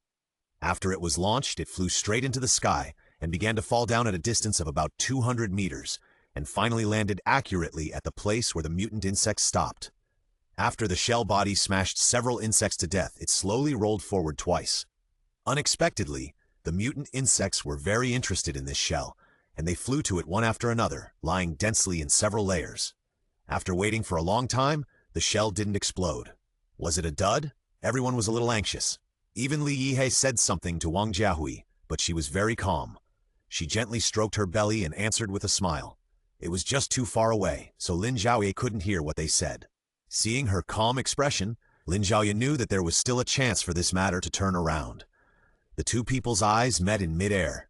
After it was launched, it flew straight into the sky and began to fall down at a distance of about 200 meters, and finally landed accurately at the place where the mutant insects stopped. After the shell body smashed several insects to death, it slowly rolled forward twice. Unexpectedly, the mutant insects were very interested in this shell, and they flew to it one after another, lying densely in several layers. After waiting for a long time, the shell didn't explode. Was it a dud? Everyone was a little anxious. Even Li He said something to Wang Jiahui, but she was very calm. She gently stroked her belly and answered with a smile. It was just too far away, so Lin Zhaoye couldn't hear what they said. Seeing her calm expression, Lin Zhaoye knew that there was still a chance for this matter to turn around. The two people's eyes met in midair,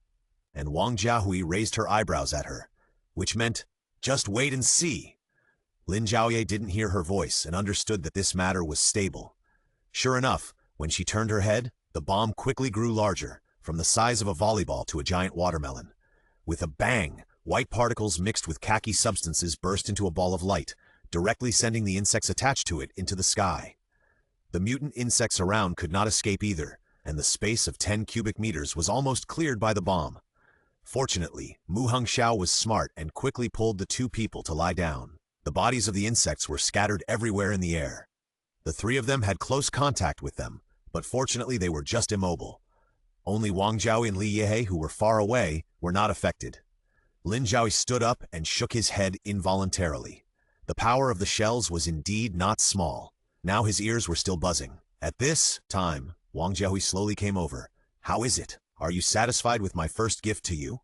and Wang Jiahui raised her eyebrows at her, which meant, "Just wait and see." Lin Zhaoye didn't hear her voice and understood that this matter was stable. Sure enough, When she turned her head, the bomb quickly grew larger, from the size of a volleyball to a giant watermelon. With a bang, white particles mixed with khaki substances burst into a ball of light, directly sending the insects attached to it into the sky. The mutant insects around could not escape either, and the space of 10 cubic meters was almost cleared by the bomb. Fortunately, Mu Hongxiao was smart and quickly pulled the two people to lie down. The bodies of the insects were scattered everywhere in the air. The three of them had close contact with them, but fortunately they were just immobile. Only Wang Zhao and Li Yehe, who were far away, were not affected. Lin Zhaoye stood up and shook his head involuntarily. The power of the shells was indeed not small. Now his ears were still buzzing. At this time, Wang Zhao slowly came over. "How is it? Are you satisfied with my first gift to you?"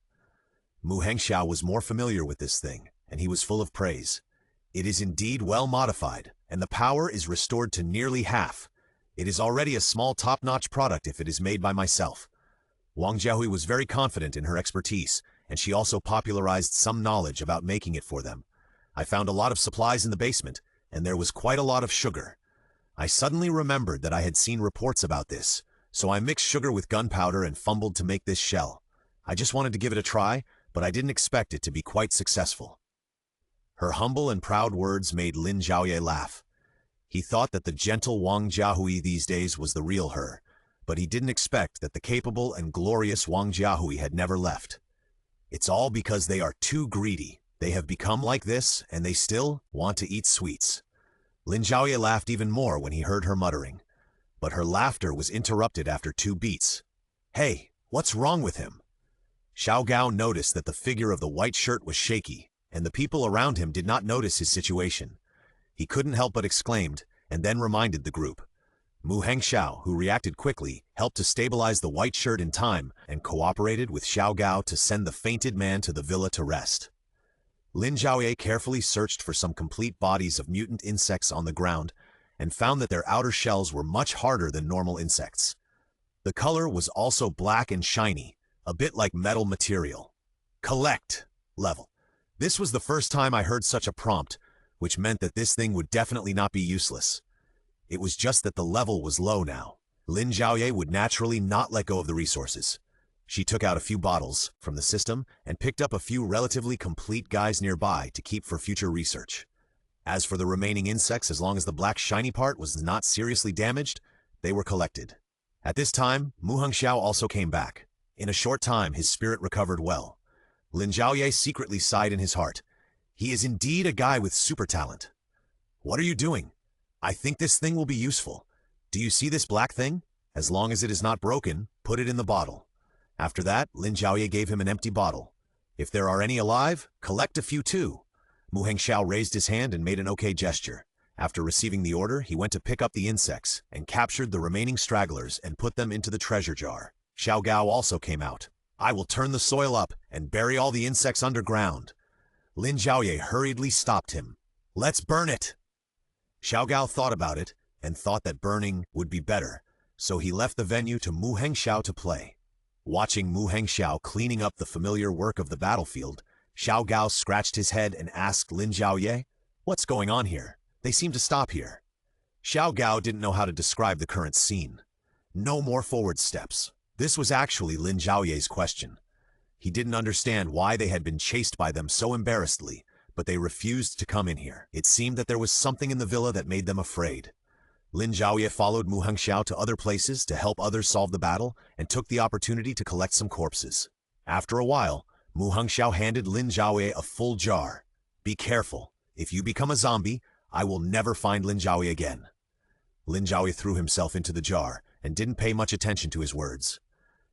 Mu Hongxiao was more familiar with this thing, and he was full of praise. "It is indeed well modified, and the power is restored to nearly half. It is already a small top-notch product if it is made by myself." Wang Zhao was very confident in her expertise, and she also popularized some knowledge about making it for them. "I found a lot of supplies in the basement, and there was quite a lot of sugar. I suddenly remembered that I had seen reports about this, so I mixed sugar with gunpowder and fumbled to make this shell. I just wanted to give it a try, but I didn't expect it to be quite successful." Her humble and proud words made Lin Zhaoye laugh. He thought that the gentle Wang Jiahui these days was the real her, but he didn't expect that the capable and glorious Wang Jiahui had never left. "It's all because they are too greedy. They have become like this, and they still want to eat sweets." Lin Zhaoye laughed even more when he heard her muttering. But her laughter was interrupted after 2 beats. "Hey, what's wrong with him?" Xiao Gao noticed that the figure of the white shirt was shaky, and the people around him did not notice his situation. He couldn't help but exclaimed, and then reminded the group. Mu Hongxiao, who reacted quickly, helped to stabilize the white shirt in time and cooperated with Xiao Gao to send the fainted man to the villa to rest. Lin Zhaoye carefully searched for some complete bodies of mutant insects on the ground and found that their outer shells were much harder than normal insects. The color was also black and shiny, a bit like metal material. "Collect" level. This was the first time I heard such a prompt, which meant that this thing would definitely not be useless. It was just that the level was low now. Lin Zhaoye would naturally not let go of the resources. She took out a few bottles from the system and picked up a few relatively complete guys nearby to keep for future research. As for the remaining insects, as long as the black shiny part was not seriously damaged, they were collected. At this time, Mu Hongxiao also came back. In a short time, his spirit recovered well. Lin Zhaoye secretly sighed in his heart. He is indeed a guy with super talent. "What are you doing?" "I think this thing will be useful. Do you see this black thing? As long as it is not broken, put it in the bottle." After that, Lin Zhaoye gave him an empty bottle. "If there are any alive, collect a few too." Mu Hongxiao raised his hand and made an okay gesture. After receiving the order, he went to pick up the insects and captured the remaining stragglers and put them into the treasure jar. Xiao Gao also came out. "I will turn the soil up and bury all the insects underground." Lin Zhaoye hurriedly stopped him. "Let's burn it." Xiao Gao thought about it and thought that burning would be better, so he left the venue to Mu Hongxiao to play. Watching Mu Hongxiao cleaning up the familiar work of the battlefield, Xiao Gao scratched his head and asked Lin Zhaoye, "What's going on here? They seem to stop here." Xiao Gao didn't know how to describe the current scene. No more forward steps. This was actually Lin Zhaoye's question. He didn't understand why they had been chased by them so embarrassedly, but they refused to come in here. It seemed that there was something in the villa that made them afraid. Lin Zhaoye followed Mu Hongxiao to other places to help others solve the battle and took the opportunity to collect some corpses. After a while, Mu Hongxiao handed Lin Zhaoye a full jar. "Be careful. If you become a zombie, I will never find Lin Zhaoye again." Lin Zhaoye threw himself into the jar and didn't pay much attention to his words.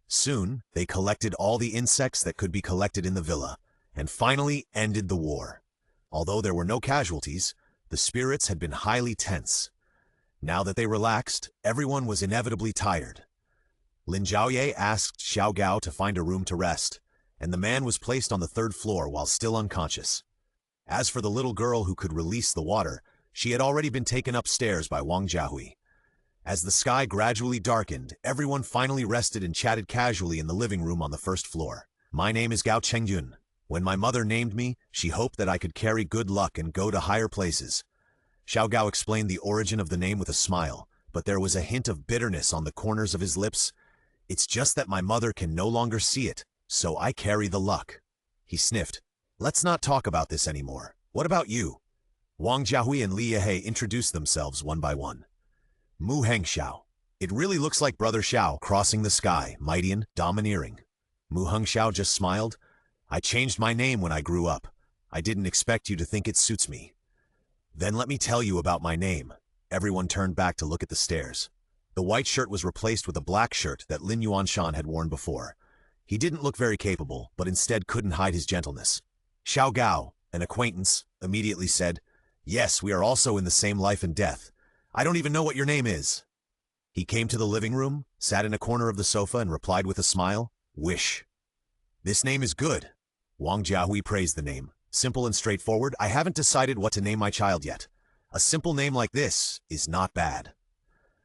Soon, they collected all the insects that could be collected in the villa, and finally ended the war. Although there were no casualties, the spirits had been highly tense. Now that they relaxed, everyone was inevitably tired. Lin Zhaoye asked Xiao Gao to find a room to rest, and the man was placed on the 3rd floor while still unconscious. As for the little girl who could release the water, she had already been taken upstairs by Wang Jiahui. As the sky gradually darkened, everyone finally rested and chatted casually in the living room on the 1st floor. "My name is Gao Chengyun. When my mother named me, she hoped that I could carry good luck and go to higher places." Xiao Gao explained the origin of the name with a smile, but there was a hint of bitterness on the corners of his lips. It's just that my mother can no longer see it, so I carry the luck. He sniffed. Let's not talk about this anymore. What about you? Wang Jiahui and Li Yehei introduced themselves one by one. Mu Hengxiao. It really looks like Brother Xiao crossing the sky, mighty and domineering. Mu Hengxiao just smiled. I changed my name when I grew up. I didn't expect you to think it suits me. Then let me tell you about my name. Everyone turned back to look at the stairs. The white shirt was replaced with a black shirt that Lin Yuanshan had worn before. He didn't look very capable, but instead couldn't hide his gentleness. Xiao Gao, an acquaintance, immediately said, Yes, we are also in the same life and death. I don't even know what your name is. He came to the living room, sat in a corner of the sofa and replied with a smile, Wish. This name is good. Wang Jiahui praised the name. Simple and straightforward, I haven't decided what to name my child yet. A simple name like this is not bad.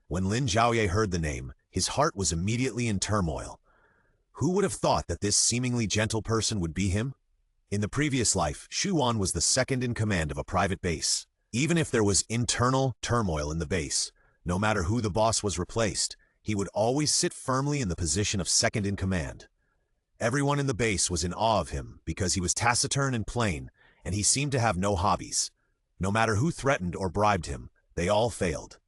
When Lin Zhaoye heard the name, his heart was immediately in turmoil. Who would have thought that this seemingly gentle person would be him? In the previous life, Xu Wan was the second in command of a private base. Even if there was internal turmoil in the base, no matter who the boss was replaced, he would always sit firmly in the position of second in command. Everyone in the base was in awe of him because he was taciturn and plain, and he seemed to have no hobbies. No matter who threatened or bribed him, they all failed.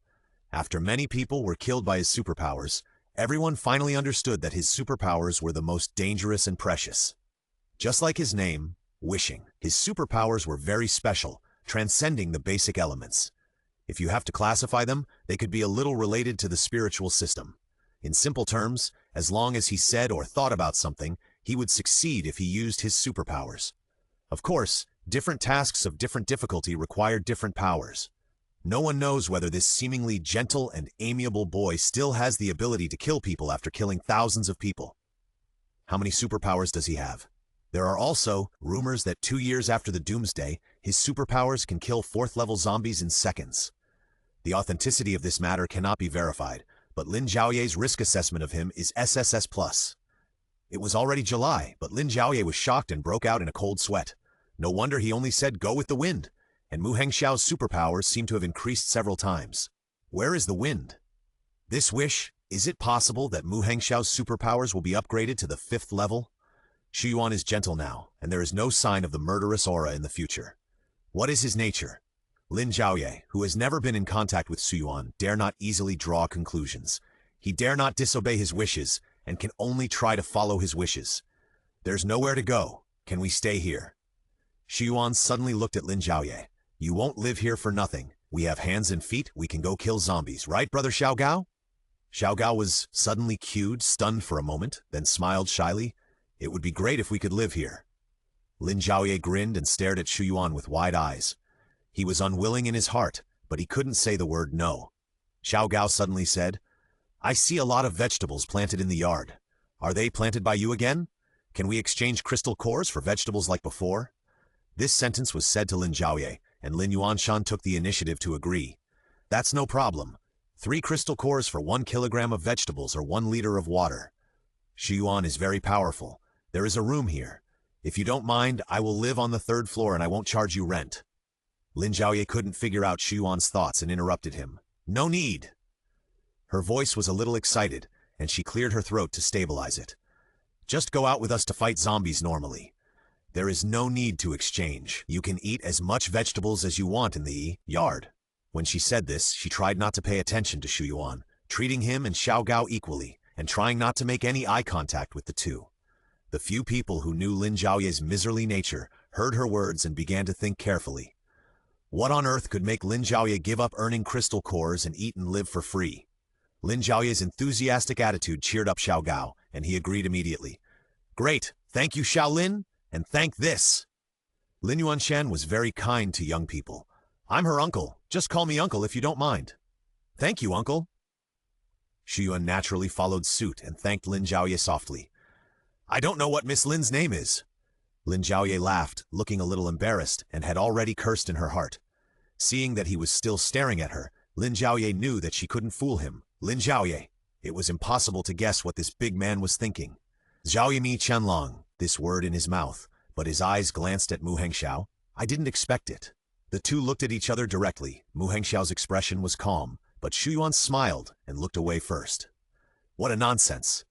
After many people were killed by his superpowers, everyone finally understood that his superpowers were the most dangerous and precious. Just like his name, Wishing, his superpowers were very special, transcending the basic elements. If you have to classify them, they could be a little related to the spiritual system. In simple terms, as long as he said or thought about something, he would succeed if he used his superpowers. Of course, different tasks of different difficulty require different powers. No one knows whether this seemingly gentle and amiable boy still has the ability to kill people after killing thousands of people. How many superpowers does he have? There are also rumors that 2 years after the Doomsday, his superpowers can kill 4th-level zombies in seconds. The authenticity of this matter cannot be verified, but Lin Zhaoye's risk assessment of him is SSS+. It was already July, but Lin Zhaoye was shocked and broke out in a cold sweat. No wonder he only said go with the wind, and Mu Hengxiao's superpowers seem to have increased several times. Where is the wind? This wish, is it possible that Mu Hengxiao's superpowers will be upgraded to the 5th level? Xu Yuan is gentle now, and there is no sign of the murderous aura in the future. What is his nature? Lin Zhaoye, who has never been in contact with Xu Yuan, dare not easily draw conclusions. He dare not disobey his wishes, and can only try to follow his wishes. There's nowhere to go. Can we stay here? Xu Yuan suddenly looked at Lin Zhaoye. You won't live here for nothing. We have hands and feet, we can go kill zombies, right, Brother Xiao Gao? Xiao Gao was suddenly cued, stunned for a moment, then smiled shyly. It would be great if we could live here. Lin Zhaoye grinned and stared at Xu Yuan with wide eyes. He was unwilling in his heart, but he couldn't say the word no. Xiao Gao suddenly said, I see a lot of vegetables planted in the yard. Are they planted by you again? Can we exchange crystal cores for vegetables like before? This sentence was said to Lin Zhaoye, and Lin Yuanshan took the initiative to agree. That's no problem. 3 crystal cores for 1 kilogram of vegetables or 1 liter of water. Xu Yuan is very powerful. There is a room here. If you don't mind, I will live on the 3rd floor and I won't charge you rent. Lin Zhaoye couldn't figure out Xu Yuan's thoughts and interrupted him. No need. Her voice was a little excited, and she cleared her throat to stabilize it. Just go out with us to fight zombies normally. There is no need to exchange. You can eat as much vegetables as you want in the yard. When she said this, she tried not to pay attention to Xu Yuan, treating him and Xiao Gao equally, and trying not to make any eye contact with the two. The few people who knew Lin Zhaoye's miserly nature heard her words and began to think carefully. What on earth could make Lin Zhaoye give up earning crystal cores and eat and live for free? Lin Zhaoye's enthusiastic attitude cheered up Xiao Gao, and he agreed immediately. Great, thank you Xiao Lin, and thank this. Lin Yuanshan was very kind to young people. I'm her uncle, just call me uncle if you don't mind. Thank you, uncle. Xu Yuan naturally followed suit and thanked Lin Zhaoye softly. I don't know what Miss Lin's name is. Lin Zhaoye laughed, looking a little embarrassed, and had already cursed in her heart. Seeing that he was still staring at her, Lin Zhaoye knew that she couldn't fool him. Lin Zhaoye. It was impossible to guess what this big man was thinking. Zhaoye Mi Qianlong, this word in his mouth, but his eyes glanced at Mu Hengxiao. I didn't expect it. The two looked at each other directly. Mu Hengxiao's expression was calm, but Shuyuan smiled and looked away first. What a nonsense.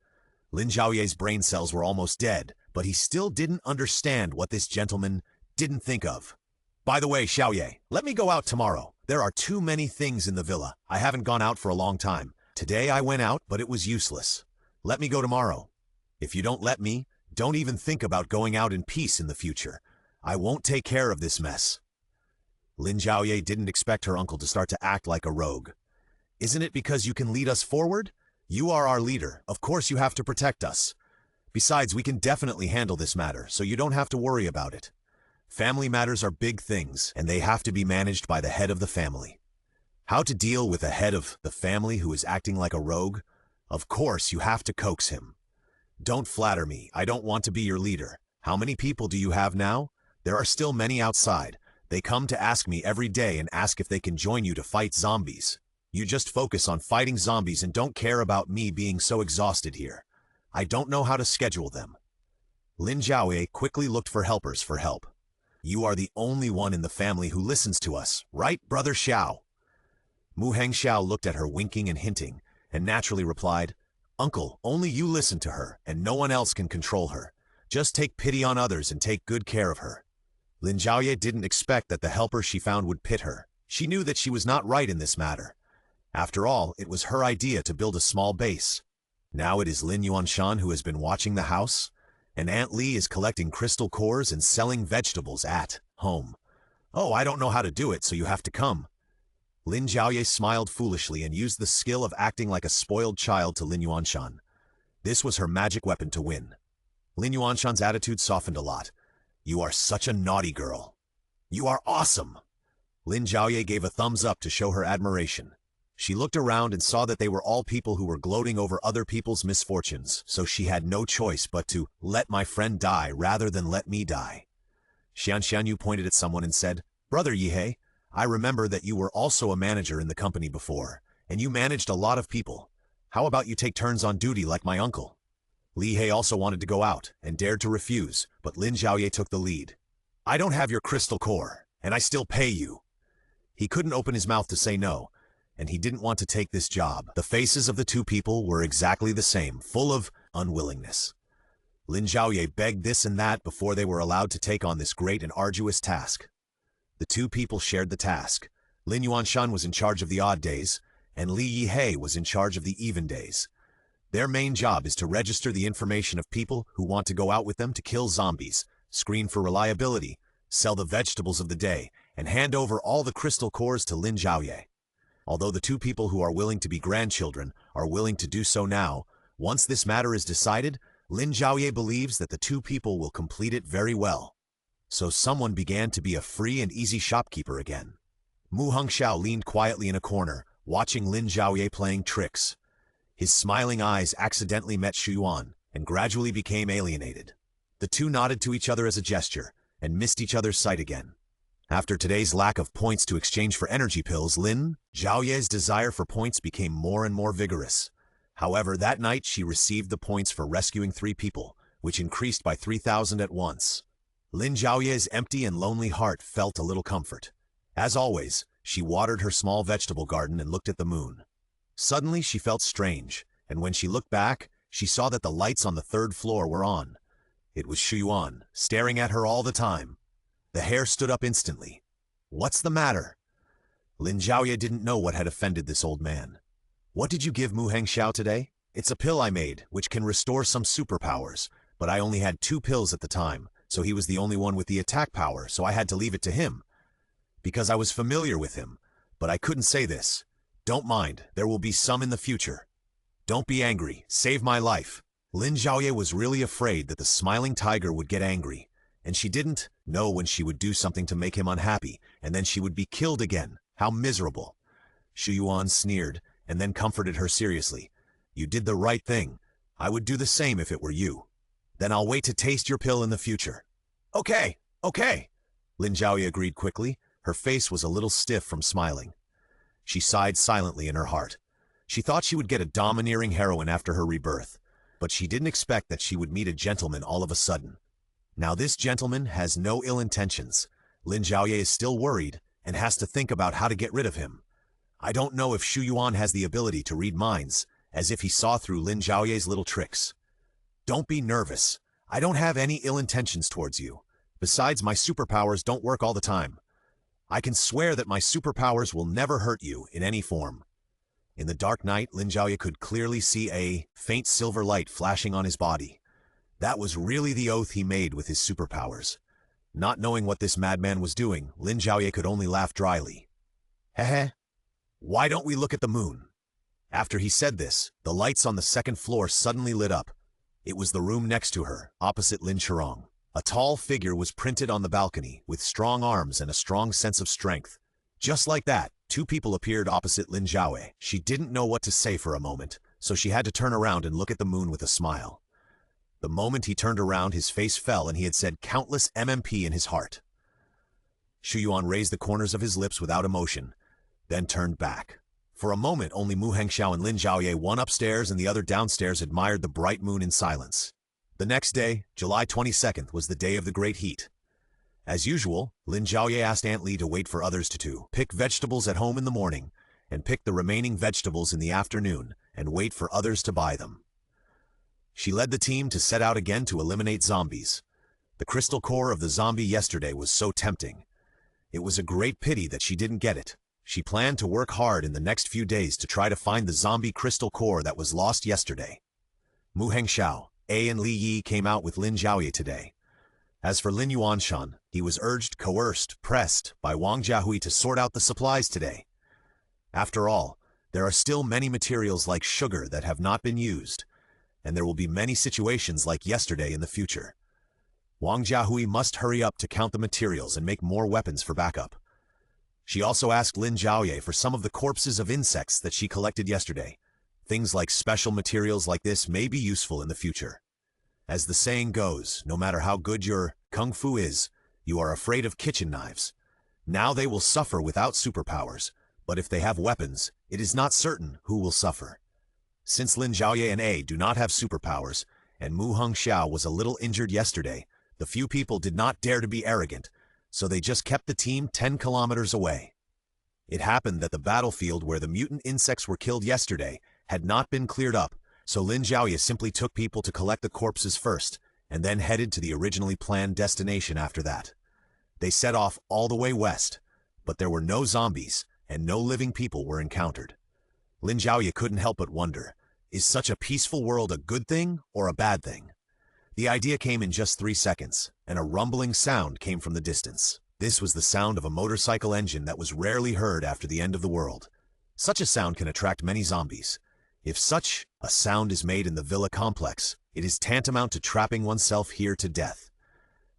Lin Zhaoye's brain cells were almost dead, but he still didn't understand what this gentleman didn't think of. By the way, Zhaoye, let me go out tomorrow. There are too many things in the villa. I haven't gone out for a long time. Today I went out, but it was useless. Let me go tomorrow. If you don't let me, don't even think about going out in peace in the future. I won't take care of this mess. Lin Zhaoye didn't expect her uncle to start to act like a rogue. Isn't it because you can lead us forward? You are our leader. Of course you have to protect us. Besides, we can definitely handle this matter, so you don't have to worry about it. Family matters are big things, and they have to be managed by the head of the family. How to deal with a head of the family who is acting like a rogue? Of course, you have to coax him. Don't flatter me. I don't want to be your leader. How many people do you have now? There are still many outside. They come to ask me every day and ask if they can join you to fight zombies. You just focus on fighting zombies and don't care about me being so exhausted here. I don't know how to schedule them. Lin Zhaoye quickly looked for helpers for help. You are the only one in the family who listens to us, right, Brother Xiao? Mu Hangxiao looked at her winking and hinting, and naturally replied, Uncle, only you listen to her, and no one else can control her. Just take pity on others and take good care of her. Lin Zhaoye didn't expect that the helper she found would pit her. She knew that she was not right in this matter. After all, it was her idea to build a small base. Now it is Lin Yuanshan who has been watching the house, and Aunt Li is collecting crystal cores and selling vegetables at home. Oh, I don't know how to do it, so you have to come. Lin Zhaoye smiled foolishly and used the skill of acting like a spoiled child to Lin Yuanshan. This was her magic weapon to win. Lin Yuanshan's attitude softened a lot. You are such a naughty girl. You are awesome. Lin Zhaoye gave a thumbs up to show her admiration. She looked around and saw that they were all people who were gloating over other people's misfortunes, so she had no choice but to let my friend die rather than let me die. Xian Xianyu pointed at someone and said, Brother Yihei, I remember that you were also a manager in the company before, and you managed a lot of people. How about you take turns on duty like my uncle? Li He also wanted to go out and dared to refuse, but Lin Zhaoye took the lead. I don't have your crystal core, and I still pay you. He couldn't open his mouth to say no, and he didn't want to take this job. The faces of the two people were exactly the same, full of unwillingness. Lin Zhaoye begged this and that before they were allowed to take on this great and arduous task. The two people shared the task. Lin Yuanshan was in charge of the odd days, and Li Yihei was in charge of the even days. Their main job is to register the information of people who want to go out with them to kill zombies, screen for reliability, sell the vegetables of the day, and hand over all the crystal cores to Lin Zhaoye. Although the two people who are willing to be grandchildren are willing to do so now, once this matter is decided, Lin Zhaoye believes that the two people will complete it very well. So someone began to be a free and easy shopkeeper again. Mu Hangxiao leaned quietly in a corner, watching Lin Zhaoye playing tricks. His smiling eyes accidentally met Shuyuan and gradually became alienated. The two nodded to each other as a gesture and missed each other's sight again. After today's lack of points to exchange for energy pills, Lin Zhaoye's desire for points became more and more vigorous. However, that night she received the points for rescuing 3 people, which increased by 3,000 at once. Lin Zhaoye's empty and lonely heart felt a little comfort. As always, she watered her small vegetable garden and looked at the moon. Suddenly she felt strange, and when she looked back, she saw that the lights on the 3rd floor were on. It was Shuyuan, staring at her all the time. The hair stood up instantly. What's the matter? Lin Zhaoye didn't know what had offended this old man. What did you give Mu Hangxiao today? It's a pill I made, which can restore some superpowers, but I only had 2 pills at the time, so he was the only one with the attack power, so I had to leave it to him. Because I was familiar with him, but I couldn't say this. Don't mind, there will be some in the future. Don't be angry, save my life. Lin Zhaoye was really afraid that the smiling tiger would get angry, and she didn't know when she would do something to make him unhappy, and then she would be killed again. How miserable. Shuyuan sneered, and then comforted her seriously. You did the right thing. I would do the same if it were you. Then I'll wait to taste your pill in the future. Okay. Lin Zhaoye agreed quickly. Her face was a little stiff from smiling. She sighed silently in her heart. She thought she would get a domineering heroine after her rebirth, but she didn't expect that she would meet a gentleman all of a sudden. Now this gentleman has no ill intentions. Lin Zhaoye is still worried and has to think about how to get rid of him. I don't know if Shu Yuan has the ability to read minds, as if he saw through Lin Zhaoye's little tricks. Don't be nervous. I don't have any ill intentions towards you. Besides, my superpowers don't work all the time. I can swear that my superpowers will never hurt you in any form. In the dark night, Lin Zhaoye could clearly see a faint silver light flashing on his body. That was really the oath he made with his superpowers. Not knowing what this madman was doing, Lin Zhaoye could only laugh dryly. Heh. Why don't we look at the moon? After he said this, the lights on the second floor suddenly lit up. It was the room next to her, opposite Lin Chirong. A tall figure was printed on the balcony, with strong arms and a strong sense of strength. Just like that, two people appeared opposite Lin Zhaoye. She didn't know what to say for a moment, so she had to turn around and look at the moon with a smile. The moment he turned around, his face fell and he had said countless MMP in his heart. Shu Yuan raised the corners of his lips without emotion, then turned back. For a moment, only Mu Hengxiao and Lin Zhaoye, one upstairs and the other downstairs, admired the bright moon in silence. The next day, July 22nd, was the day of the great heat. As usual, Lin Zhaoye asked Aunt Li to wait for others to pick vegetables at home in the morning, and pick the remaining vegetables in the afternoon, and wait for others to buy them. She led the team to set out again to eliminate zombies. The crystal core of the zombie yesterday was so tempting. It was a great pity that she didn't get it. She planned to work hard in the next few days to try to find the zombie crystal core that was lost yesterday. Mu Hengxiao, A and Li Yi came out with Lin Zhaoye today. As for Lin Yuanshan, he was urged, coerced, pressed by Wang Jiahui to sort out the supplies today. After all, there are still many materials like sugar that have not been used, and there will be many situations like yesterday in the future. Wang Jiahui must hurry up to count the materials and make more weapons for backup. She also asked Lin Zhaoye for some of the corpses of insects that she collected yesterday. Things like special materials like this may be useful in the future. As the saying goes, no matter how good your kung fu is, you are afraid of kitchen knives. Now they will suffer without superpowers, but if they have weapons, it is not certain who will suffer. Since Lin Zhaoye and A do not have superpowers, and Mu Hengxiao was a little injured yesterday, the few people did not dare to be arrogant, so they just kept the team 10 kilometers away. It happened that the battlefield where the mutant insects were killed yesterday had not been cleared up, so Lin Zhaoye simply took people to collect the corpses first, and then headed to the originally planned destination after that. They set off all the way west, but there were no zombies, and no living people were encountered. Lin Zhaoye couldn't help but wonder, is such a peaceful world a good thing or a bad thing? The idea came in just 3 seconds, and a rumbling sound came from the distance. This was the sound of a motorcycle engine that was rarely heard after the end of the world. Such a sound can attract many zombies. If such a sound is made in the villa complex, it is tantamount to trapping oneself here to death.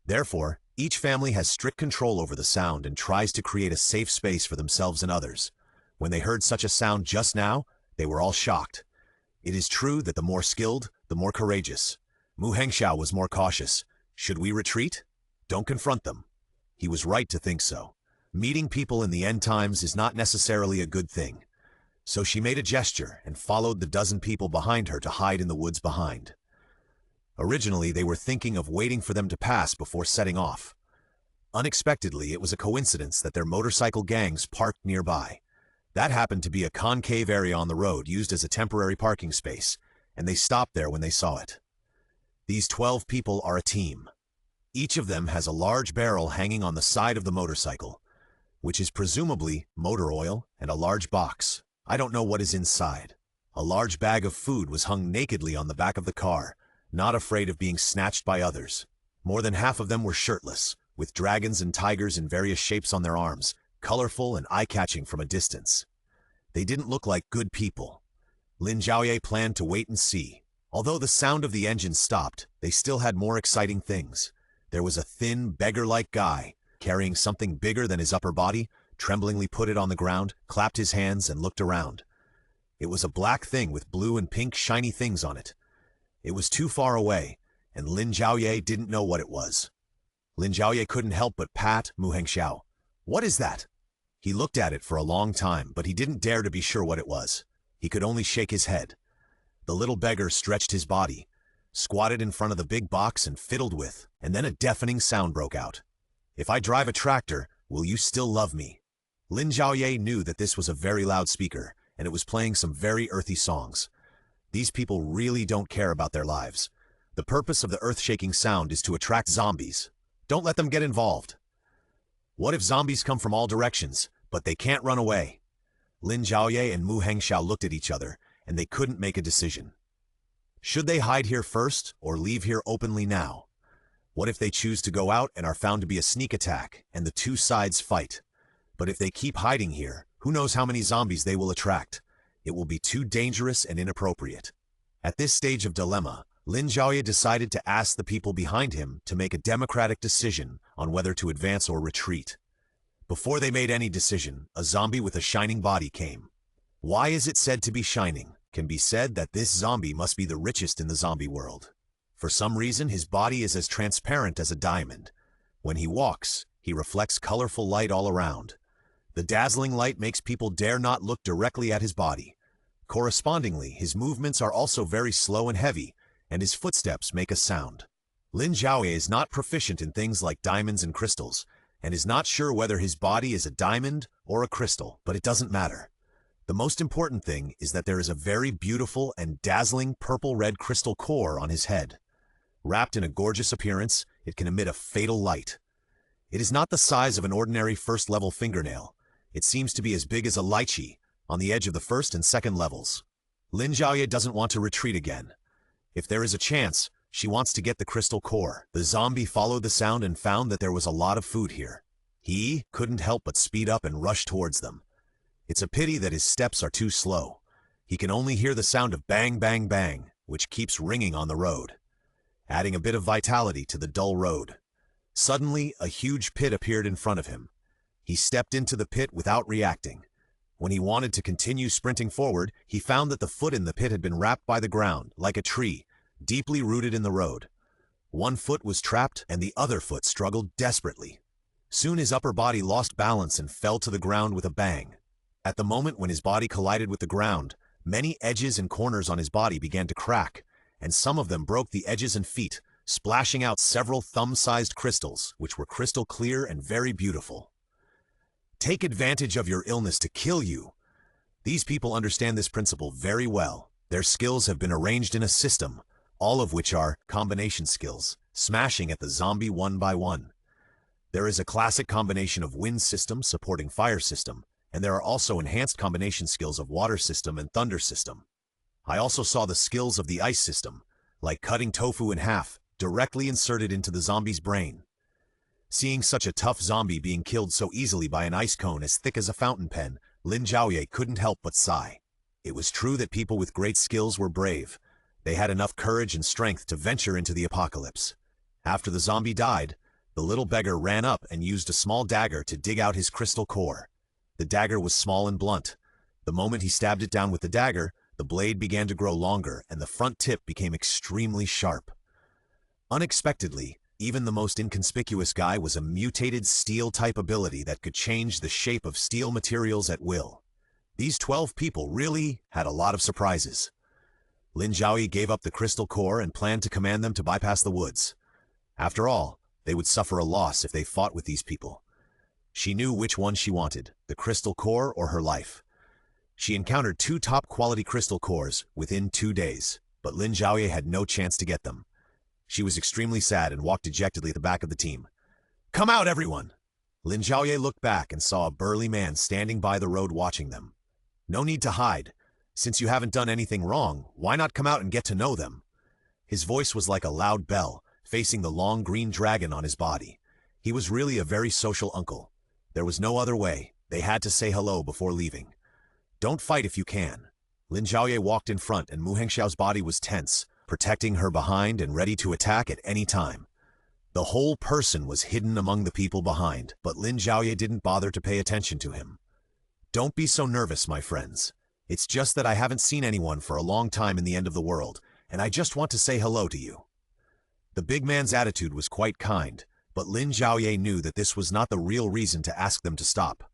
Therefore, each family has strict control over the sound and tries to create a safe space for themselves and others. When they heard such a sound just now, they were all shocked. It is true that the more skilled, the more courageous. Mu Hengxiao was more cautious. Should we retreat? Don't confront them. He was right to think so. Meeting people in the end times is not necessarily a good thing. So she made a gesture and followed the dozen people behind her to hide in the woods behind. Originally, they were thinking of waiting for them to pass before setting off. Unexpectedly, it was a coincidence that their motorcycle gangs parked nearby. That happened to be a concave area on the road used as a temporary parking space, and they stopped there when they saw it. These 12 people are a team. Each of them has a large barrel hanging on the side of the motorcycle, which is presumably motor oil, and a large box. I don't know what is inside. A large bag of food was hung nakedly on the back of the car, not afraid of being snatched by others. More than half of them were shirtless, with dragons and tigers in various shapes on their arms, colorful and eye-catching from a distance. They didn't look like good people. Lin Zhaoye planned to wait and see. Although the sound of the engine stopped, they still had more exciting things. There was a thin, beggar-like guy, carrying something bigger than his upper body, tremblingly put it on the ground, clapped his hands, and looked around. It was a black thing with blue and pink shiny things on it. It was too far away, and Lin Zhaoye didn't know what it was. Lin Zhaoye couldn't help but pat Mu Hengxiao. "What is that?" He looked at it for a long time, but he didn't dare to be sure what it was. He could only shake his head. The little beggar stretched his body, squatted in front of the big box and fiddled with, and then a deafening sound broke out. "If I drive a tractor, will you still love me?" Lin Zhaoye knew that this was a very loud speaker, and it was playing some very earthy songs. These people really don't care about their lives. The purpose of the earth-shaking sound is to attract zombies. Don't let them get involved. What if zombies come from all directions, but they can't run away? Lin Zhaoye and Mu Hengxiao looked at each other, and they couldn't make a decision. Should they hide here first, or leave here openly now? What if they choose to go out and are found to be a sneak attack, and the two sides fight? But if they keep hiding here, who knows how many zombies they will attract? It will be too dangerous and inappropriate. At this stage of dilemma, Lin Zhaoye decided to ask the people behind him to make a democratic decision on whether to advance or retreat. Before they made any decision, a zombie with a shining body came. Why is it said to be shining? Can be said that this zombie must be the richest in the zombie world. For some reason, his body is as transparent as a diamond. When he walks, he reflects colorful light all around. The dazzling light makes people dare not look directly at his body. Correspondingly, his movements are also very slow and heavy, and his footsteps make a sound. Lin Zhaoye is not proficient in things like diamonds and crystals, and is not sure whether his body is a diamond or a crystal, but it doesn't matter. The most important thing is that there is a very beautiful and dazzling purple-red crystal core on his head. Wrapped in a gorgeous appearance, it can emit a fatal light. It is not the size of an ordinary first-level fingernail. It seems to be as big as a lychee, on the edge of the first and second levels. Lin Zhaoye doesn't want to retreat again. If there is a chance, she wants to get the crystal core. The zombie followed the sound and found that there was a lot of food here. He couldn't help but speed up and rush towards them. It's a pity that his steps are too slow. He can only hear the sound of bang, bang, bang, which keeps ringing on the road, adding a bit of vitality to the dull road. Suddenly, a huge pit appeared in front of him. He stepped into the pit without reacting. When he wanted to continue sprinting forward, he found that the foot in the pit had been wrapped by the ground, like a tree, deeply rooted in the road. One foot was trapped, and the other foot struggled desperately. Soon his upper body lost balance and fell to the ground with a bang. At the moment when his body collided with the ground, many edges and corners on his body began to crack, and some of them broke the edges and feet, splashing out several thumb-sized crystals, which were crystal clear and very beautiful. Take advantage of your illness to kill you. These people understand this principle very well. Their skills have been arranged in a system, all of which are combination skills, smashing at the zombie one by one. There is a classic combination of wind system supporting fire system, and there are also enhanced combination skills of water system and thunder system. I also saw the skills of the ice system, like cutting tofu in half, directly inserted into the zombie's brain. Seeing such a tough zombie being killed so easily by an ice cone as thick as a fountain pen, Lin Zhaoye couldn't help but sigh. It was true that people with great skills were brave. They had enough courage and strength to venture into the apocalypse. After the zombie died, the little beggar ran up and used a small dagger to dig out his crystal core. The dagger was small and blunt. The moment he stabbed it down with the dagger, the blade began to grow longer and the front tip became extremely sharp. Unexpectedly, even the most inconspicuous guy was a mutated steel-type ability that could change the shape of steel materials at will. These 12 people really had a lot of surprises. Lin Zhaoye gave up the crystal core and planned to command them to bypass the woods. After all, they would suffer a loss if they fought with these people. She knew which one she wanted, the crystal core or her life. She encountered 2 top-quality crystal cores within 2 days, but Lin Zhaoye had no chance to get them. She was extremely sad and walked dejectedly at the back of the team. "Come out, everyone!" Lin Zhaoye looked back and saw a burly man standing by the road watching them. "No need to hide. Since you haven't done anything wrong, why not come out and get to know them?" His voice was like a loud bell, facing the long green dragon on his body. He was really a very social uncle. There was no other way. They had to say hello before leaving. "Don't fight if you can." Lin Zhaoye walked in front and Mu Hengxiao's body was tense, protecting her behind and ready to attack at any time. The whole person was hidden among the people behind, but Lin Zhaoye didn't bother to pay attention to him. "Don't be so nervous, my friends. It's just that I haven't seen anyone for a long time in the end of the world, and I just want to say hello to you." The big man's attitude was quite kind, but Lin Zhaoye knew that this was not the real reason to ask them to stop.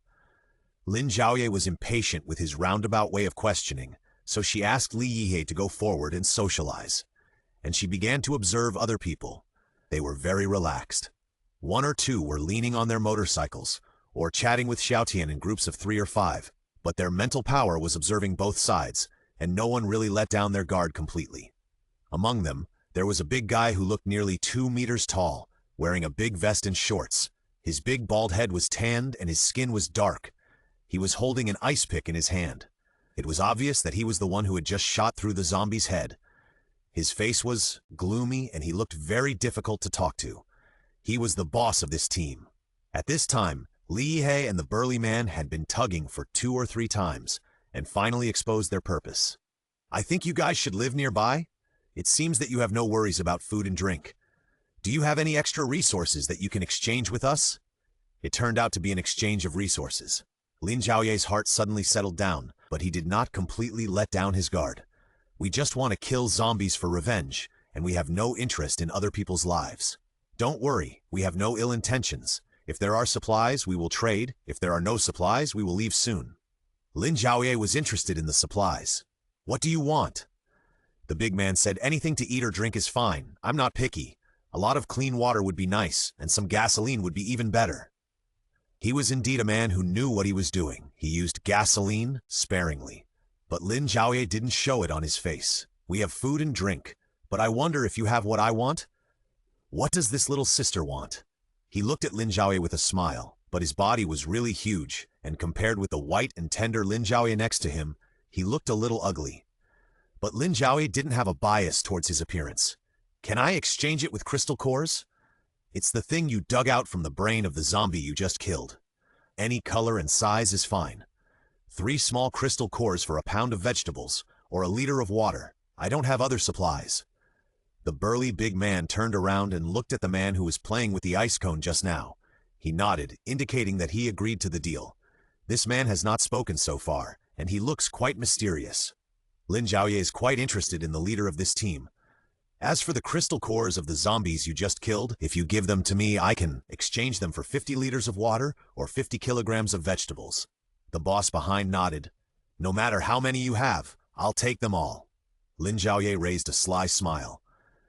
Lin Zhaoye was impatient with his roundabout way of questioning, so she asked Li Yihe to go forward and socialize. And she began to observe other people. They were very relaxed. 1 or 2 were leaning on their motorcycles, or chatting with Xiaotian in groups of 3 or 5, but their mental power was observing both sides, and no one really let down their guard completely. Among them, there was a big guy who looked nearly 2 meters tall, wearing a big vest and shorts. His big bald head was tanned and his skin was dark. He was holding an ice pick in his hand. It was obvious that he was the one who had just shot through the zombie's head. His face was gloomy and he looked very difficult to talk to. He was the boss of this team. At this time, Li He and the burly man had been tugging for 2 or 3 times and finally exposed their purpose. "I think you guys should live nearby. It seems that you have no worries about food and drink. Do you have any extra resources that you can exchange with us?" It turned out to be an exchange of resources. Lin Zhaoye's heart suddenly settled down, but he did not completely let down his guard. "We just want to kill zombies for revenge, and we have no interest in other people's lives. Don't worry, we have no ill intentions. If there are supplies, we will trade. If there are no supplies, we will leave soon." Lin Zhaoye was interested in the supplies. "What do you want?" The big man said, "Anything to eat or drink is fine. I'm not picky. A lot of clean water would be nice, and some gasoline would be even better." He was indeed a man who knew what he was doing. He used gasoline sparingly. But Lin Zhaoye didn't show it on his face. "We have food and drink, but I wonder if you have what I want? What does this little sister want?" He looked at Lin Zhaoye with a smile, but his body was really huge, and compared with the white and tender Lin Zhaoye next to him, he looked a little ugly. But Lin Zhaoye didn't have a bias towards his appearance. "Can I exchange it with crystal cores? It's the thing you dug out from the brain of the zombie you just killed. Any color and size is fine. 3 small crystal cores for a pound of vegetables, or a liter of water. I don't have other supplies." The burly big man turned around and looked at the man who was playing with the ice cone just now. He nodded, indicating that he agreed to the deal. This man has not spoken so far, and he looks quite mysterious. Lin Zhaoye is quite interested in the leader of this team. "As for the crystal cores of the zombies you just killed, if you give them to me, I can exchange them for 50 liters of water or 50 kilograms of vegetables." The boss behind nodded. "No matter how many you have, I'll take them all." Lin Zhaoye raised a sly smile.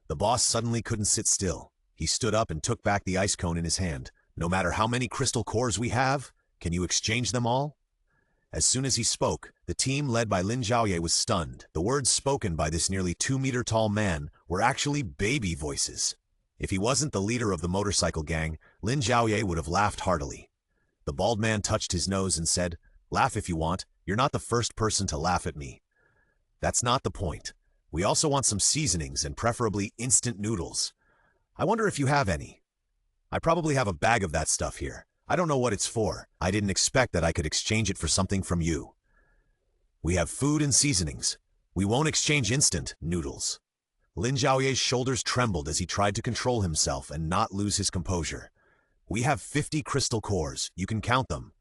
The boss suddenly couldn't sit still. He stood up and took back the ice cone in his hand. "No matter how many crystal cores we have, can you exchange them all?" As soon as he spoke, the team led by Lin Zhaoye was stunned. The words spoken by this nearly 2-meter-tall man were actually baby voices. If he wasn't the leader of the motorcycle gang, Lin Zhaoye would have laughed heartily. The bald man touched his nose and said, "Laugh if you want. You're not the first person to laugh at me. That's not the point. We also want some seasonings and preferably instant noodles. I wonder if you have any. I probably have a bag of that stuff here. I don't know what it's for. I didn't expect that I could exchange it for something from you. We have food and seasonings. We won't exchange instant noodles." Lin Zhaoye's shoulders trembled as he tried to control himself and not lose his composure. "We have 50 crystal cores. You can count them."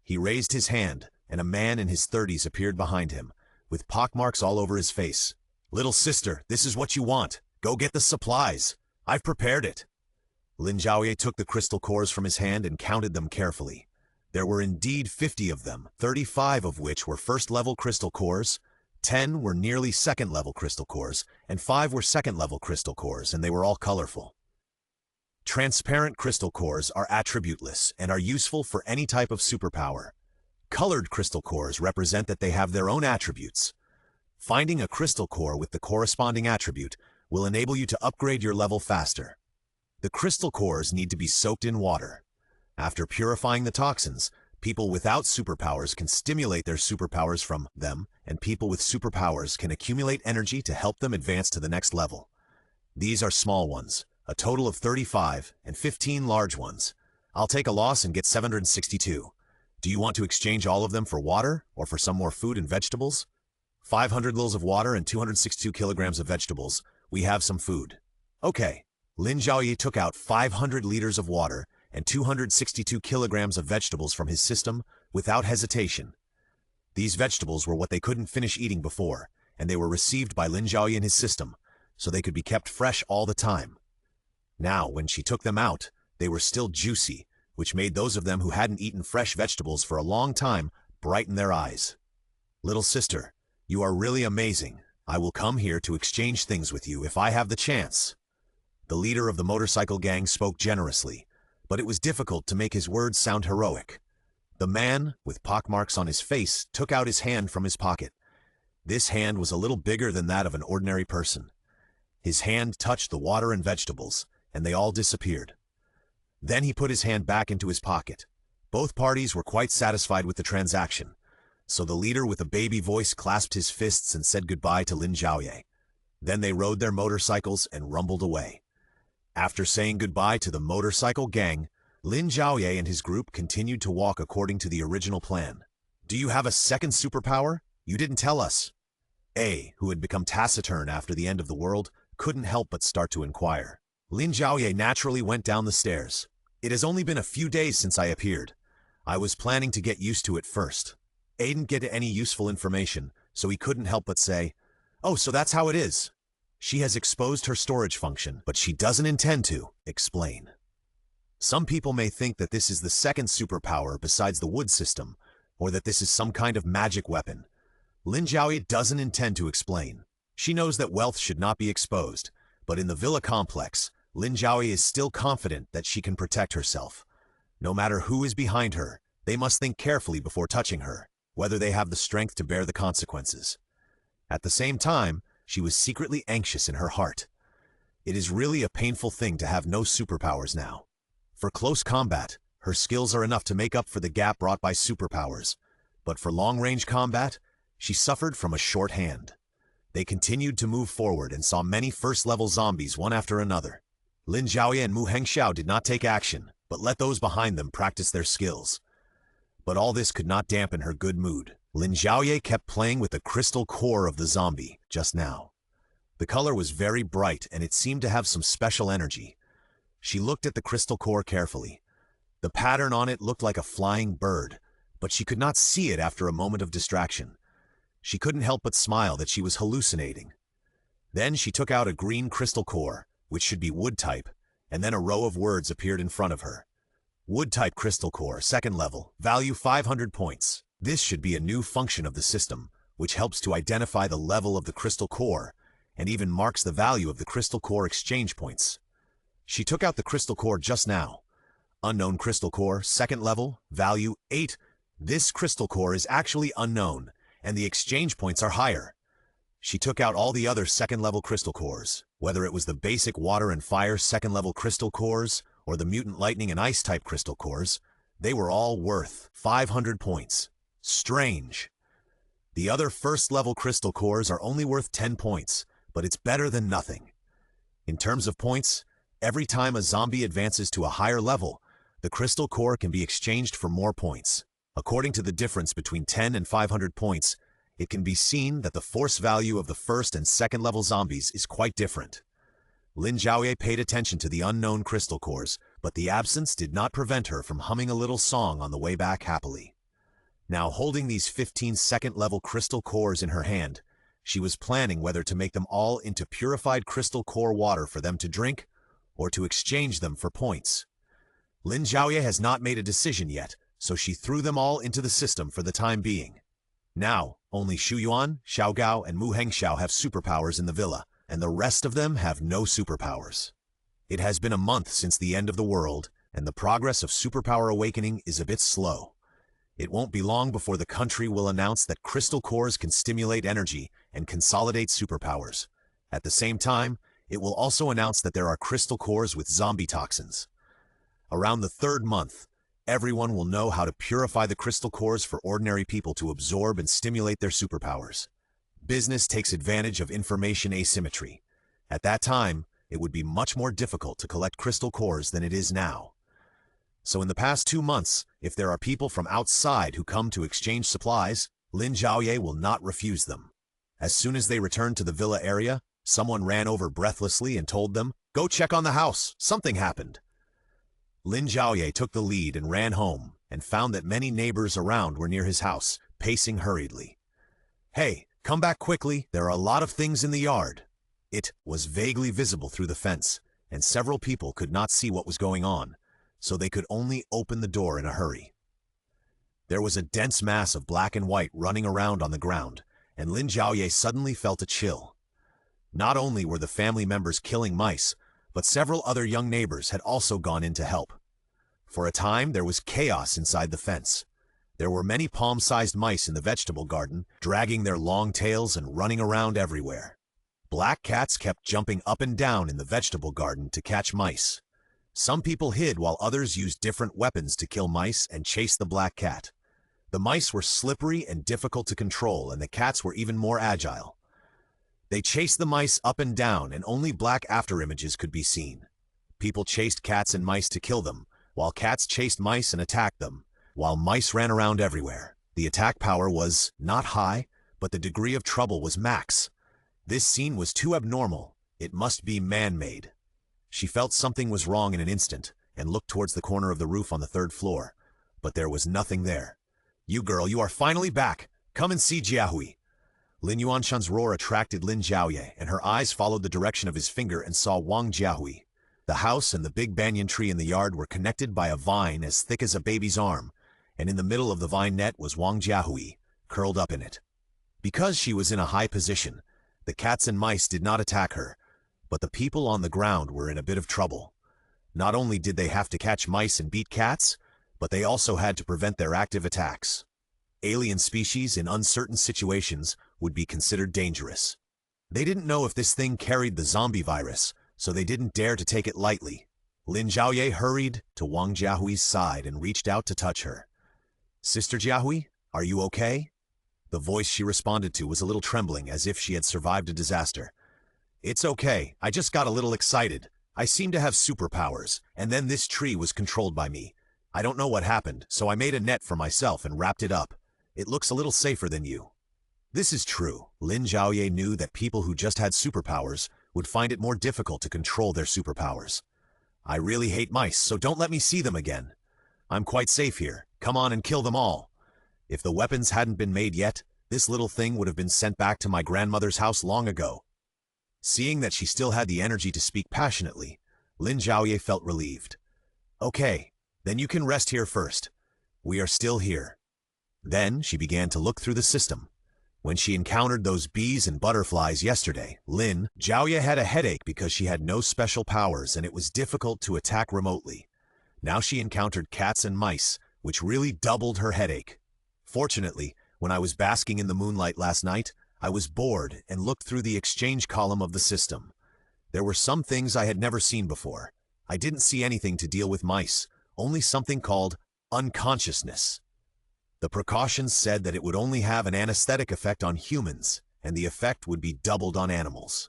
He raised his hand, and a man in his 30s appeared behind him, with pockmarks all over his face. "Little sister, this is what you want. Go get the supplies. I've prepared it." Lin Zhaoye took the crystal cores from his hand and counted them carefully. There were indeed 50 of them, 35 of which were first-level crystal cores, 10 were nearly second-level crystal cores, and 5 were second-level crystal cores, and they were all colorful. Transparent crystal cores are attributeless and are useful for any type of superpower. Colored crystal cores represent that they have their own attributes. Finding a crystal core with the corresponding attribute will enable you to upgrade your level faster. The crystal cores need to be soaked in water. After purifying the toxins, people without superpowers can stimulate their superpowers from them, and people with superpowers can accumulate energy to help them advance to the next level. These are small ones, a total of 35, and 15 large ones. I'll take a loss and get 762. Do you want to exchange all of them for water, or for some more food and vegetables? 500 liters of water and 262 kilograms of vegetables. We have some food. Okay. Lin Zhaoye took out 500 liters of water and 262 kilograms of vegetables from his system without hesitation. These vegetables were what they couldn't finish eating before, and they were received by Lin Zhaoye in his system, so they could be kept fresh all the time. Now, when she took them out, they were still juicy, which made those of them who hadn't eaten fresh vegetables for a long time brighten their eyes. "Little sister, you are really amazing. I will come here to exchange things with you if I have the chance." The leader of the motorcycle gang spoke generously, but it was difficult to make his words sound heroic. The man, with pockmarks on his face, took out his hand from his pocket. This hand was a little bigger than that of an ordinary person. His hand touched the water and vegetables, and they all disappeared. Then he put his hand back into his pocket. Both parties were quite satisfied with the transaction, so the leader with a baby voice clasped his fists and said goodbye to Lin Zhaoye. Then they rode their motorcycles and rumbled away. After saying goodbye to the motorcycle gang, Lin Zhaoye and his group continued to walk according to the original plan. "Do you have a second superpower? You didn't tell us." A, who had become taciturn after the end of the world, couldn't help but start to inquire. Lin Zhaoye naturally went down the stairs. "It has only been a few days since I appeared. I was planning to get used to it first." A didn't get any useful information, so he couldn't help but say, "Oh, so that's how it is." She has exposed her storage function, but she doesn't intend to explain. Some people may think that this is the second superpower besides the wood system, or that this is some kind of magic weapon. Lin Zhaoye doesn't intend to explain. She knows that wealth should not be exposed, but in the villa complex, Lin Zhaoye is still confident that she can protect herself. No matter who is behind her, they must think carefully before touching her, whether they have the strength to bear the consequences. At the same time, she was secretly anxious in her heart. It is really a painful thing to have no superpowers now. For close combat, her skills are enough to make up for the gap brought by superpowers, but for long-range combat, she suffered from a short hand. They continued to move forward and saw many first-level zombies one after another. Lin Zhaoye and Mu Hengxiao did not take action, but let those behind them practice their skills. But all this could not dampen her good mood. Lin Zhaoye kept playing with the crystal core of the zombie just now. The color was very bright and it seemed to have some special energy. She looked at the crystal core carefully. The pattern on it looked like a flying bird, but she could not see it after a moment of distraction. She couldn't help but smile that she was hallucinating. Then she took out a green crystal core, which should be wood type, and then a row of words appeared in front of her. Wood type crystal core, second level, value 500 points. This should be a new function of the system, which helps to identify the level of the crystal core, and even marks the value of the crystal core exchange points. She took out the crystal core just now. Unknown crystal core, second level, value 8. This crystal core is actually unknown, and the exchange points are higher. She took out all the other second-level crystal cores, whether it was the basic water and fire second-level crystal cores, or the mutant lightning and ice-type crystal cores. They were all worth 500 points. Strange. The other first-level crystal cores are only worth 10 points, but it's better than nothing. In terms of points, every time a zombie advances to a higher level, the crystal core can be exchanged for more points. According to the difference between 10 and 500 points, it can be seen that the force value of the first and second level zombies is quite different. Lin Zhaoye paid attention to the unknown crystal cores, but the absence did not prevent her from humming a little song on the way back happily. Now holding these 15 second level crystal cores in her hand, she was planning whether to make them all into purified crystal core water for them to drink, or to exchange them for points. Lin Zhaoye has not made a decision yet, so she threw them all into the system for the time being. Now, only Xu Yuan, Xiao Gao, and Mu Hengxiao have superpowers in the villa, and the rest of them have no superpowers. It has been a month since the end of the world, and the progress of superpower awakening is a bit slow. It won't be long before the country will announce that crystal cores can stimulate energy and consolidate superpowers. At the same time, it will also announce that there are crystal cores with zombie toxins. Around the third month, everyone will know how to purify the crystal cores for ordinary people to absorb and stimulate their superpowers. Business takes advantage of information asymmetry. At that time, it would be much more difficult to collect crystal cores than it is now. So in the past 2 months, if there are people from outside who come to exchange supplies, Lin Zhaoye will not refuse them. As soon as they returned to the villa area, someone ran over breathlessly and told them, "Go check on the house, something happened." Lin Zhaoye took the lead and ran home, and found that many neighbors around were near his house, pacing hurriedly. "Hey, come back quickly, there are a lot of things in the yard." It was vaguely visible through the fence, and several people could not see what was going on, so they could only open the door in a hurry. There was a dense mass of black and white running around on the ground, and Lin Zhaoye suddenly felt a chill. Not only were the family members killing mice, but several other young neighbors had also gone in to help. For a time, there was chaos inside the fence. There were many palm-sized mice in the vegetable garden, dragging their long tails and running around everywhere. Black cats kept jumping up and down in the vegetable garden to catch mice. Some people hid while others used different weapons to kill mice and chase the black cat. The mice were slippery and difficult to control, and the cats were even more agile. They chased the mice up and down, and only black afterimages could be seen. People chased cats and mice to kill them, while cats chased mice and attacked them, while mice ran around everywhere. The attack power was not high, but the degree of trouble was max. This scene was too abnormal. It must be man-made. She felt something was wrong in an instant, and looked towards the corner of the roof on the 3rd floor. But there was nothing there. "You girl, you are finally back! Come and see Jiahui!" Lin Yuanshan's roar attracted Lin Zhaoye, and her eyes followed the direction of his finger and saw Wang Jiahui. The house and the big banyan tree in the yard were connected by a vine as thick as a baby's arm, and in the middle of the vine net was Wang Jiahui, curled up in it. Because she was in a high position, the cats and mice did not attack her, but the people on the ground were in a bit of trouble. Not only did they have to catch mice and beat cats, but they also had to prevent their active attacks. Alien species in uncertain situations would be considered dangerous. They didn't know if this thing carried the zombie virus, so they didn't dare to take it lightly. Lin Zhaoye hurried to Wang Jiahui's side and reached out to touch her. "Sister Jiahui, are you okay?" The voice she responded to was a little trembling, as if she had survived a disaster. "It's okay, I just got a little excited. I seem to have superpowers, and then this tree was controlled by me. I don't know what happened, so I made a net for myself and wrapped it up. It looks a little safer than you." This is true. Lin Zhaoye knew that people who just had superpowers would find it more difficult to control their superpowers. "I really hate mice, so don't let me see them again. I'm quite safe here. Come on and kill them all." If the weapons hadn't been made yet, this little thing would have been sent back to my grandmother's house long ago. Seeing that she still had the energy to speak passionately, Lin Zhaoye felt relieved. "Okay, then you can rest here first. We are still here." Then she began to look through the system. When she encountered those bees and butterflies yesterday, Lin Zhaoye had a headache because she had no special powers and it was difficult to attack remotely. Now she encountered cats and mice, which really doubled her headache. Fortunately, when I was basking in the moonlight last night, I was bored and looked through the exchange column of the system. There were some things I had never seen before. I didn't see anything to deal with mice, only something called unconsciousness. The precautions said that it would only have an anesthetic effect on humans, and the effect would be doubled on animals.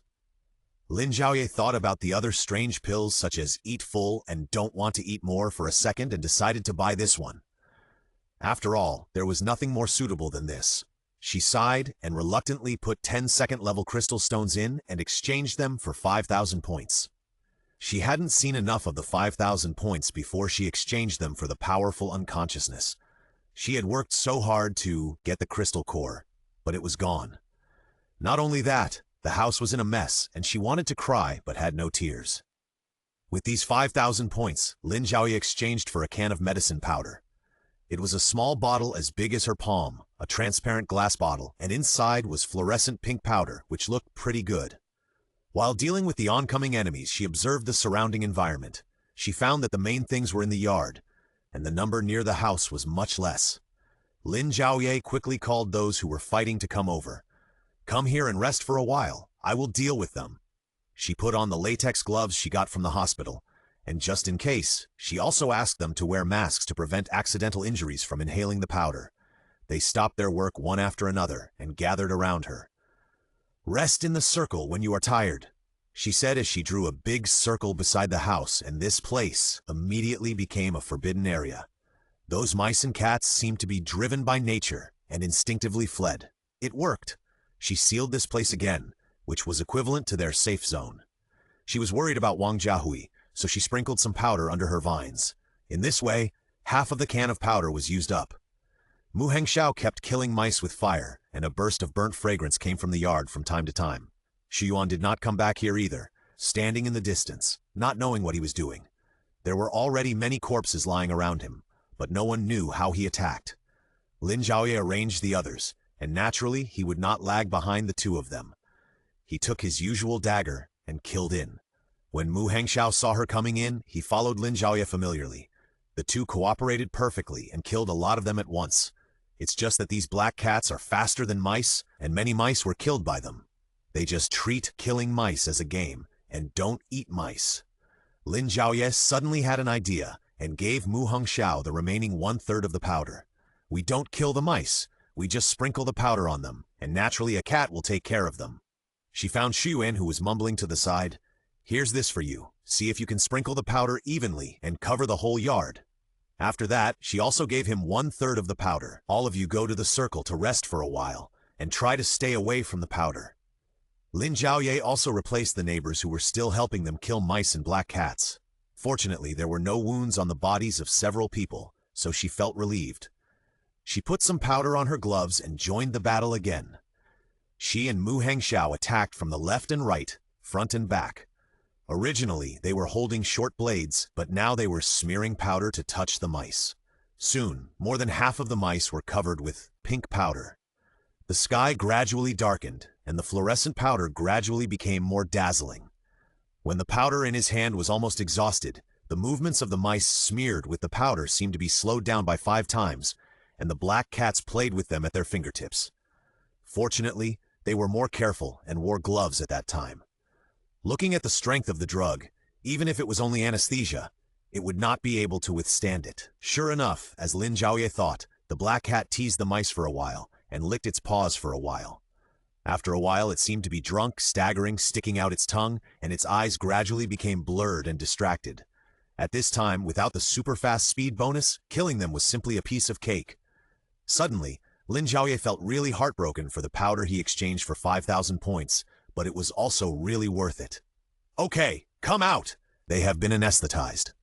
Lin Zhaoye thought about the other strange pills such as Eat Full and Don't Want to Eat More for a second and decided to buy this one. After all, there was nothing more suitable than this. She sighed and reluctantly put 10-second level crystal stones in and exchanged them for 5,000 points. She hadn't seen enough of the 5,000 points before she exchanged them for the powerful unconsciousness. She had worked so hard to get the crystal core, but it was gone. Not only that, the house was in a mess and she wanted to cry but had no tears. With these 5,000 points, Lin Zhaoye exchanged for a can of medicine powder. It was a small bottle as big as her palm, a transparent glass bottle, and inside was fluorescent pink powder, which looked pretty good. While dealing with the oncoming enemies, she observed the surrounding environment. She found that the main things were in the yard, and the number near the house was much less. Lin Zhaoye quickly called those who were fighting to come over. "Come here and rest for a while. I will deal with them." She put on the latex gloves she got from the hospital, and just in case, she also asked them to wear masks to prevent accidental injuries from inhaling the powder. They stopped their work one after another and gathered around her. "Rest in the circle when you are tired," she said as she drew a big circle beside the house, and this place immediately became a forbidden area. Those mice and cats seemed to be driven by nature and instinctively fled. It worked. She sealed this place again, which was equivalent to their safe zone. She was worried about Wang Jiahui, so she sprinkled some powder under her vines. In this way, half of the can of powder was used up. Mu Hengxiao kept killing mice with fire, and a burst of burnt fragrance came from the yard from time to time. Shuyuan did not come back here either, standing in the distance, not knowing what he was doing. There were already many corpses lying around him, but no one knew how he attacked. Lin Zhaoye arranged the others, and naturally he would not lag behind the two of them. He took his usual dagger and killed in. When Mu Hengxiao saw her coming in, he followed Lin Zhaoye familiarly. The two cooperated perfectly and killed a lot of them at once. It's just that these black cats are faster than mice, and many mice were killed by them. They just treat killing mice as a game, and don't eat mice. Lin Zhaoye suddenly had an idea, and gave Mu Hongxiao the remaining 1/3 of the powder. We don't kill the mice, we just sprinkle the powder on them, and naturally a cat will take care of them. She found Xuyuan, who was mumbling to the side. Here's this for you. See if you can sprinkle the powder evenly and cover the whole yard. After that, she also gave him 1/3 of the powder. All of you go to the circle to rest for a while, and try to stay away from the powder. Lin Zhaoye also replaced the neighbors who were still helping them kill mice and black cats. Fortunately, there were no wounds on the bodies of several people, so she felt relieved. She put some powder on her gloves and joined the battle again. She and Mu Hongxiao attacked from the left and right, front and back. Originally, they were holding short blades, but now they were smearing powder to touch the mice. Soon, more than half of the mice were covered with pink powder. The sky gradually darkened, and the fluorescent powder gradually became more dazzling. When the powder in his hand was almost exhausted, the movements of the mice smeared with the powder seemed to be slowed down by 5 times, and the black cats played with them at their fingertips. Fortunately, they were more careful and wore gloves at that time. Looking at the strength of the drug, even if it was only anesthesia, it would not be able to withstand it. Sure enough, as Lin Zhaoye thought, the black cat teased the mice for a while and licked its paws for a while. After a while, it seemed to be drunk, staggering, sticking out its tongue, and its eyes gradually became blurred and distracted. At this time, without the super-fast speed bonus, killing them was simply a piece of cake. Suddenly, Lin Zhaoye felt really heartbroken for the powder he exchanged for 5,000 points, but it was also really worth it. Okay, come out! They have been anesthetized.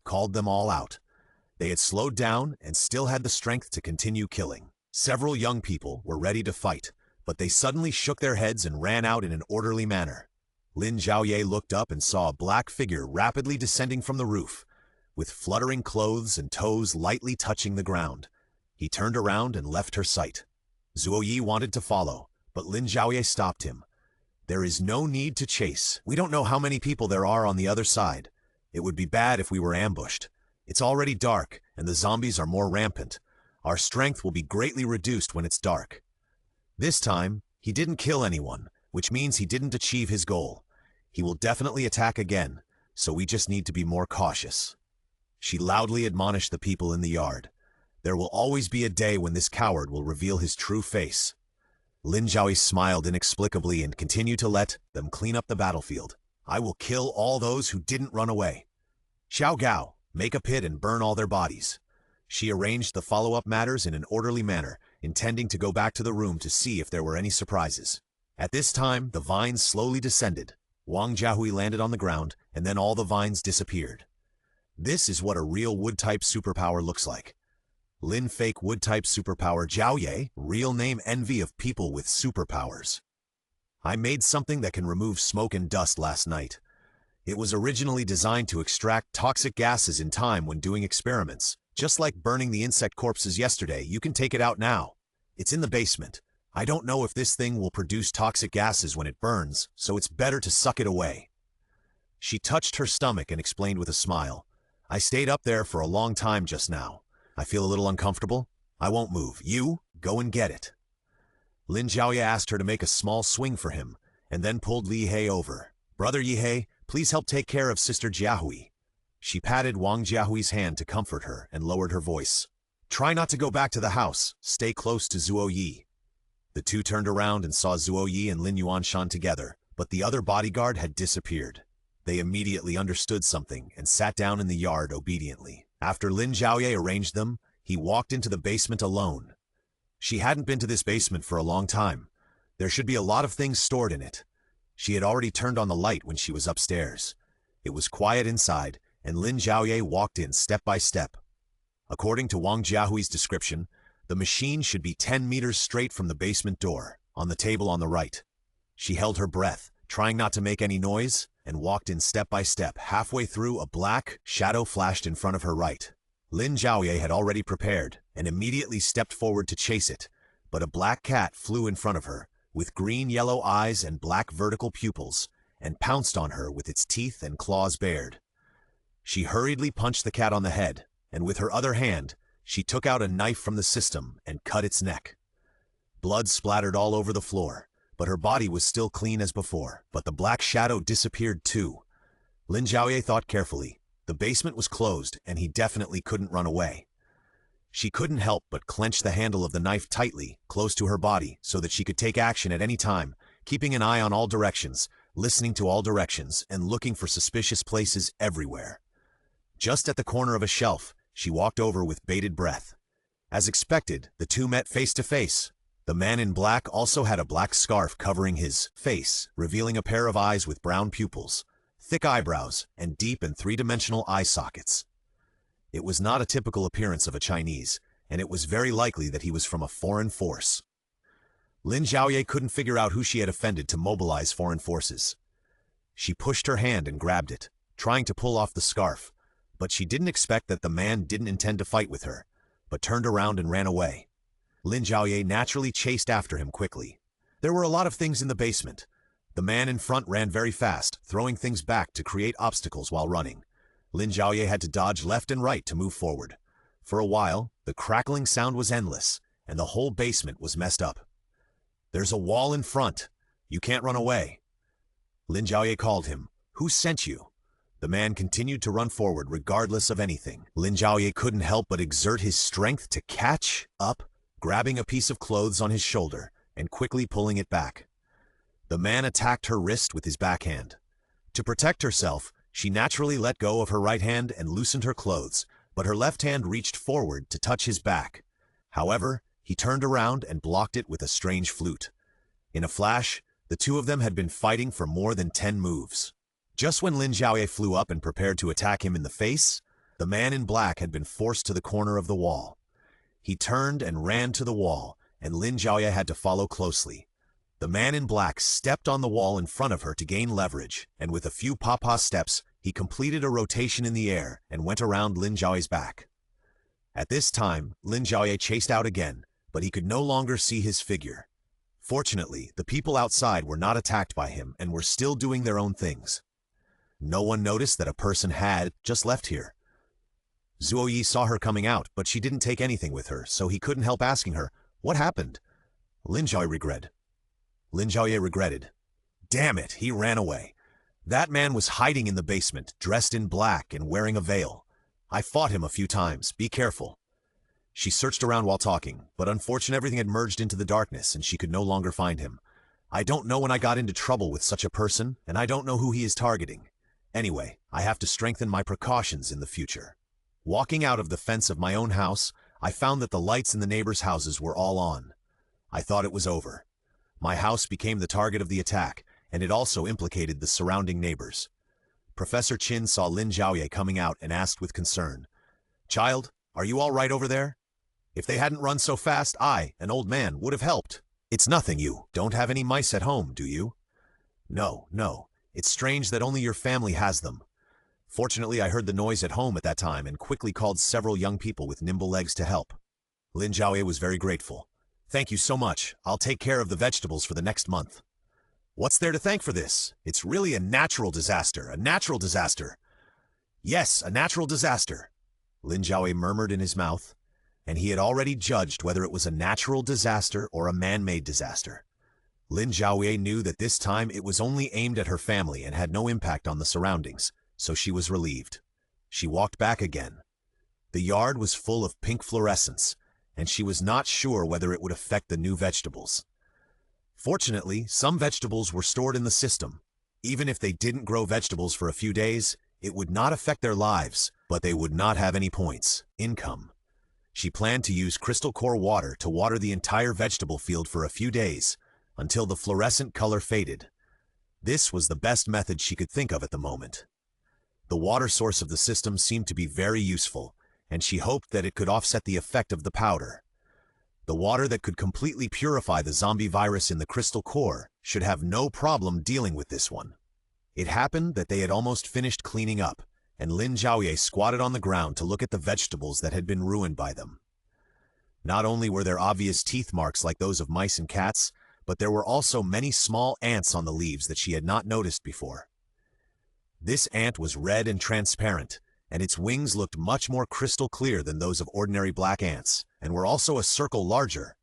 Called them all out. They had slowed down and still had the strength to continue killing. Several young people were ready to fight, but they suddenly shook their heads and ran out in an orderly manner. Lin Zhaoye looked up and saw a black figure rapidly descending from the roof, with fluttering clothes and toes lightly touching the ground. He turned around and left her sight. Zhuoyi wanted to follow, but Lin Zhaoye stopped him. There is no need to chase. We don't know how many people there are on the other side. It would be bad if we were ambushed. It's already dark, and the zombies are more rampant. Our strength will be greatly reduced when it's dark. This time, he didn't kill anyone, which means he didn't achieve his goal. He will definitely attack again, so we just need to be more cautious. She loudly admonished the people in the yard. There will always be a day when this coward will reveal his true face. Lin Zhaoye smiled inexplicably and continued to let them clean up the battlefield. I will kill all those who didn't run away. Xiao Gao, make a pit and burn all their bodies. She arranged the follow-up matters in an orderly manner, intending to go back to the room to see if there were any surprises. At this time, the vines slowly descended. Wang Jiahui landed on the ground, and then all the vines disappeared. This is what a real wood-type superpower looks like. Lin fake wood-type superpower Zhaoye, real name envy of people with superpowers. I made something that can remove smoke and dust last night. It was originally designed to extract toxic gases in time when doing experiments. Just like burning the insect corpses yesterday, you can take it out now. It's in the basement. I don't know if this thing will produce toxic gases when it burns, so it's better to suck it away. She touched her stomach and explained with a smile. I stayed up there for a long time just now. I feel a little uncomfortable. I won't move. You, go and get it. Lin Zhaoye asked her to make a small swing for him, and then pulled Li He over. Brother Yihe, please help take care of Sister Jiahui. She patted Wang Jiahui's hand to comfort her and lowered her voice. Try not to go back to the house. Stay close to Zhuoyi. The two turned around and saw Zhuoyi and Lin Yuanshan together, but the other bodyguard had disappeared. They immediately understood something and sat down in the yard obediently. After Lin Zhaoye arranged them, he walked into the basement alone. She hadn't been to this basement for a long time. There should be a lot of things stored in it. She had already turned on the light when she was upstairs. It was quiet inside, and Lin Zhaoye walked in step by step. According to Wang Jiahui's description, the machine should be 10 meters straight from the basement door, on the table on the right. She held her breath, trying not to make any noise, and walked in step by step. Halfway through, a black shadow flashed in front of her right. Lin Zhaoye had already prepared, and immediately stepped forward to chase it, but a black cat flew in front of her, with green-yellow eyes and black vertical pupils, and pounced on her with its teeth and claws bared. She hurriedly punched the cat on the head, and with her other hand, She took out a knife from the system and cut its neck. Blood splattered all over the floor, but her body was still clean as before. But the black shadow disappeared too. Lin Zhaoye thought carefully. The basement was closed, and he definitely couldn't run away. She couldn't help but clench the handle of the knife tightly, close to her body, so that she could take action at any time, keeping an eye on all directions, listening to all directions, and looking for suspicious places everywhere. Just at the corner of a shelf, she walked over with bated breath. As expected, the two met face to face. The man in black also had a black scarf covering his face, revealing a pair of eyes with brown pupils, thick eyebrows, and deep and three-dimensional eye sockets. It was not a typical appearance of a Chinese, and it was very likely that he was from a foreign force. Lin Zhaoye couldn't figure out who she had offended to mobilize foreign forces. She pushed her hand and grabbed it, trying to pull off the scarf, but she didn't expect that the man didn't intend to fight with her, but turned around and ran away. Lin Zhaoye naturally chased after him quickly. There were a lot of things in the basement. The man in front ran very fast, throwing things back to create obstacles while running. Lin Zhaoye had to dodge left and right to move forward. For a while, the crackling sound was endless, and the whole basement was messed up. "There's a wall in front. You can't run away." Lin Zhaoye called him. "Who sent you?" The man continued to run forward regardless of anything. Lin Zhaoye couldn't help but exert his strength to catch up, grabbing a piece of clothes on his shoulder and quickly pulling it back. The man attacked her wrist with his backhand. To protect herself, she naturally let go of her right hand and loosened her clothes, but her left hand reached forward to touch his back. However, he turned around and blocked it with a strange flute. In a flash, the two of them had been fighting for more than 10 moves. Just when Lin Zhaoye flew up and prepared to attack him in the face, the man in black had been forced to the corner of the wall. He turned and ran to the wall, and Lin Zhaoye had to follow closely. The man in black stepped on the wall in front of her to gain leverage, and with a few papa steps, he completed a rotation in the air and went around Lin Zhaoye's back. At this time, Lin Zhaoye chased out again, but he could no longer see his figure. Fortunately, the people outside were not attacked by him and were still doing their own things. No one noticed that a person had just left here. Zhaoye saw her coming out, but she didn't take anything with her, so he couldn't help asking her, "What happened?" Lin Zhaoye regretted. Damn it, he ran away. That man was hiding in the basement, dressed in black and wearing a veil. I fought him a few times. Be careful. She searched around while talking, but unfortunately everything had merged into the darkness and she could no longer find him. I don't know when I got into trouble with such a person, and I don't know who he is targeting. Anyway, I have to strengthen my precautions in the future. Walking out of the fence of my own house, I found that the lights in the neighbors' houses were all on. I thought it was over. My house became the target of the attack, and it also implicated the surrounding neighbors. Professor Chin saw Lin Zhaoye coming out and asked with concern, "Child, are you all right over there? If they hadn't run so fast, I, an old man, would have helped." "It's nothing. You don't have any mice at home, do you?" No. It's strange that only your family has them. Fortunately, I heard the noise at home at that time and quickly called several young people with nimble legs to help." Lin Zhaoye was very grateful. "Thank you so much. I'll take care of the vegetables for the next month." "What's there to thank for this? It's really a natural disaster, a natural disaster." "Yes, a natural disaster," Lin Zhaoye murmured in his mouth, and he had already judged whether it was a natural disaster or a man-made disaster. Lin Zhaoye knew that this time it was only aimed at her family and had no impact on the surroundings, so she was relieved. She walked back again. The yard was full of pink fluorescence, and she was not sure whether it would affect the new vegetables. Fortunately, some vegetables were stored in the system. Even if they didn't grow vegetables for a few days, it would not affect their lives, but they would not have any points, income. She planned to use crystal core water to water the entire vegetable field for a few days, until the fluorescent color faded. This was the best method she could think of at the moment. The water source of the system seemed to be very useful, and she hoped that it could offset the effect of the powder. The water that could completely purify the zombie virus in the crystal core should have no problem dealing with this one. It happened that they had almost finished cleaning up, and Lin Zhaoye squatted on the ground to look at the vegetables that had been ruined by them. Not only were there obvious teeth marks like those of mice and cats, but there were also many small ants on the leaves that she had not noticed before. This ant was red and transparent, and its wings looked much more crystal clear than those of ordinary black ants, and were also a circle larger.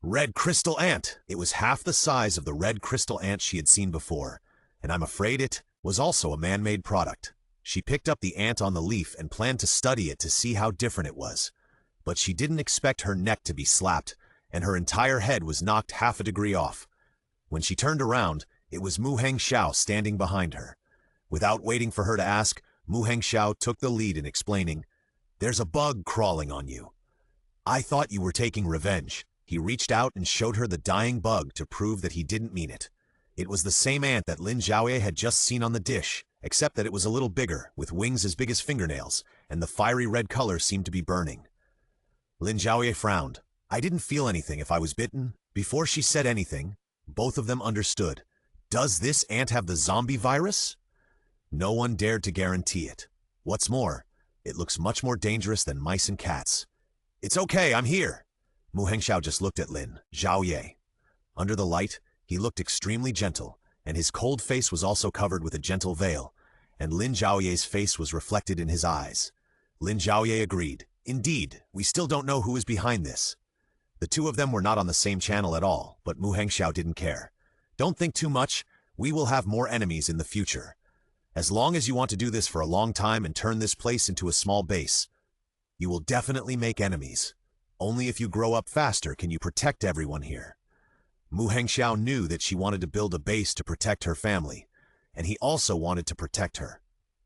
Red crystal ant! It was half the size of the red crystal ant she had seen before, and I'm afraid it was also a man-made product. She picked up the ant on the leaf and planned to study it to see how different it was. But she didn't expect her neck to be slapped, and her entire head was knocked half a degree off. When she turned around, it was Mu Hengxiao standing behind her. Without waiting for her to ask, Mu Hengxiao took the lead in explaining, "There's a bug crawling on you. I thought you were taking revenge." He reached out and showed her the dying bug to prove that he didn't mean it. It was the same ant that Lin Zhaoye had just seen on the dish, except that it was a little bigger, with wings as big as fingernails, and the fiery red color seemed to be burning. Lin Zhaoye frowned. "I didn't feel anything if I was bitten." Before she said anything, both of them understood. Does this ant have the zombie virus? No one dared to guarantee it. What's more, it looks much more dangerous than mice and cats. "It's okay, I'm here." Mu Hengxiao just looked at Lin Zhaoye. Under the light, he looked extremely gentle, and his cold face was also covered with a gentle veil, and Lin Zhaoye's face was reflected in his eyes. Lin Zhaoye agreed. "Indeed, we still don't know who is behind this." The two of them were not on the same channel at all, but Mu Hengxiao didn't care. "Don't think too much. We will have more enemies in the future. As long as you want to do this for a long time and turn this place into a small base, you will definitely make enemies. Only if you grow up faster can you protect everyone here." Mu Hengxiao knew that she wanted to build a base to protect her family, and he also wanted to protect her.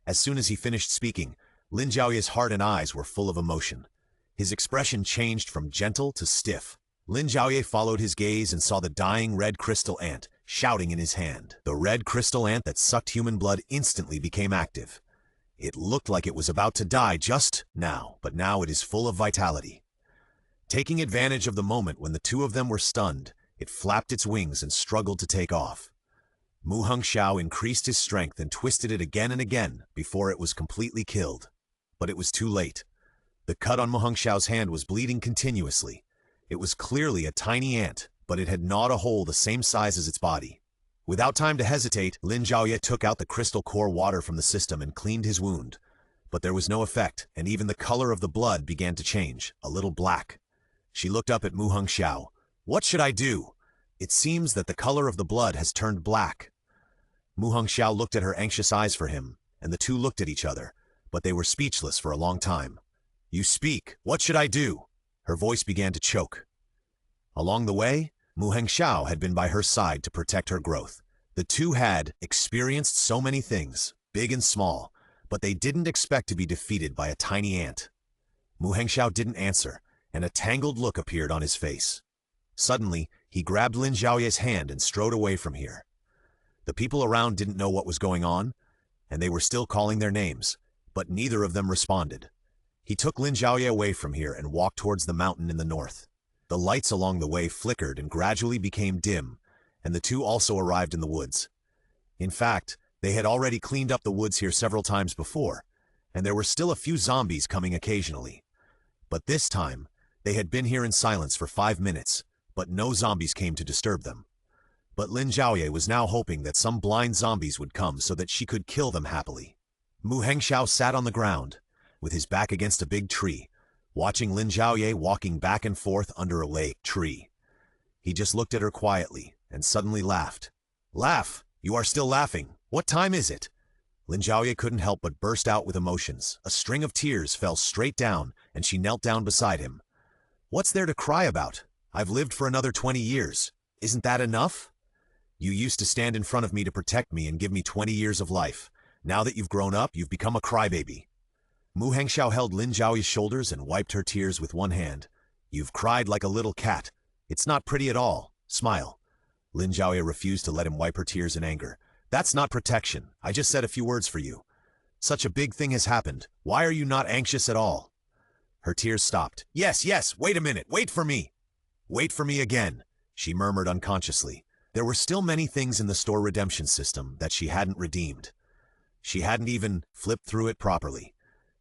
As soon as he finished speaking, Lin Zhaoye's heart and eyes were full of emotion. His expression changed from gentle to stiff. Lin Zhaoye followed his gaze and saw the dying red crystal ant, shouting in his hand. The red crystal ant that sucked human blood instantly became active. It looked like it was about to die just now, but now it is full of vitality. Taking advantage of the moment when the two of them were stunned, it flapped its wings and struggled to take off. Mu Hengxiao increased his strength and twisted it again and again before it was completely killed. But it was too late. The cut on Mu Hengxiao's hand was bleeding continuously. It was clearly a tiny ant, but it had gnawed a hole the same size as its body. Without time to hesitate, Lin Zhaoye took out the crystal core water from the system and cleaned his wound. But there was no effect, and even the color of the blood began to change, a little black. She looked up at Mu Hengxiao. "What should I do? It seems that the color of the blood has turned black." Mu Hengxiao looked at her anxious eyes for him, and the two looked at each other, but they were speechless for a long time. "You speak. What should I do?" Her voice began to choke. Along the way, Mu Hengxiao had been by her side to protect her growth. The two had experienced so many things, big and small, but they didn't expect to be defeated by a tiny ant. Mu Hengxiao didn't answer, and a tangled look appeared on his face. Suddenly, he grabbed Lin Zhaoye's hand and strode away from here. The people around didn't know what was going on, and they were still calling their names, but neither of them responded. He took Lin Zhaoye away from here and walked towards the mountain in the north. The lights along the way flickered and gradually became dim, and the two also arrived in the woods. In fact, they had already cleaned up the woods here several times before, and there were still a few zombies coming occasionally. But this time, they had been here in silence for 5 minutes, but no zombies came to disturb them. But Lin Zhaoye was now hoping that some blind zombies would come so that she could kill them happily. Mu Hengxiao sat on the ground, with his back against a big tree, watching Lin Zhaoye walking back and forth under a lake tree. He just looked at her quietly, and suddenly laughed. "Laugh! You are still laughing. What time is it?" Lin Zhaoye couldn't help but burst out with emotions. A string of tears fell straight down, and she knelt down beside him. "What's there to cry about? I've lived for another 20 years. Isn't that enough? You used to stand in front of me to protect me and give me 20 years of life. Now that you've grown up, you've become a crybaby." Mu Hengxiao held Lin Zhaoye's shoulders and wiped her tears with one hand. "You've cried like a little cat. It's not pretty at all. Smile." Lin Zhaoye refused to let him wipe her tears in anger. "That's not protection. I just said a few words for you. Such a big thing has happened. Why are you not anxious at all?" Her tears stopped. Yes, wait a minute. Wait for me. Wait for me again," she murmured unconsciously. There were still many things in the store redemption system that she hadn't redeemed. She hadn't even flipped through it properly.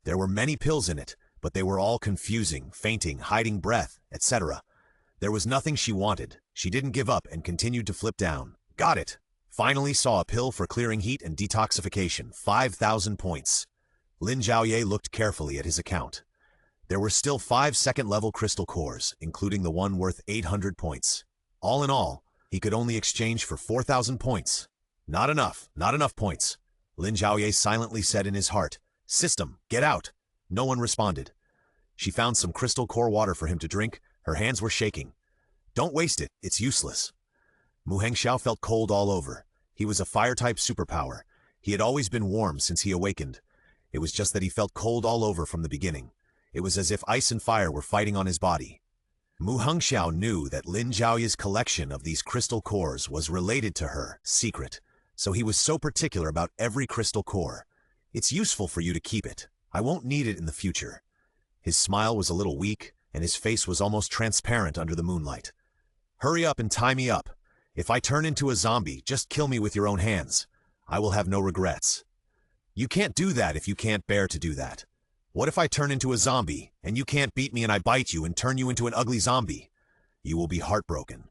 There were many pills in it, but they were all confusing, fainting, hiding breath, etc. There was nothing she wanted. She didn't give up and continued to flip down. Got it. Finally saw a pill for clearing heat and detoxification, 5,000 points. Lin Zhaoye looked carefully at his account. There were still 5 second-level crystal cores, including the one worth 800 points. All in all, he could only exchange for 4,000 points. Not enough points. Lin Zhaoye silently said in his heart, "System, get out." No one responded. She found some crystal core water for him to drink. Her hands were shaking. "Don't waste it, it's useless." Mu Hengxiao felt cold all over. He was a fire-type superpower. He had always been warm since he awakened. It was just that he felt cold all over from the beginning. It was as if ice and fire were fighting on his body. Mu Hengxiao knew that Lin Zhaoye's collection of these crystal cores was related to her, secret, so he was so particular about every crystal core. "It's useful for you to keep it. I won't need it in the future." His smile was a little weak, and his face was almost transparent under the moonlight. "Hurry up and tie me up. If I turn into a zombie, just kill me with your own hands. I will have no regrets." "You can't do that if you can't bear to do that. What if I turn into a zombie, and you can't beat me and I bite you and turn you into an ugly zombie? You will be heartbroken."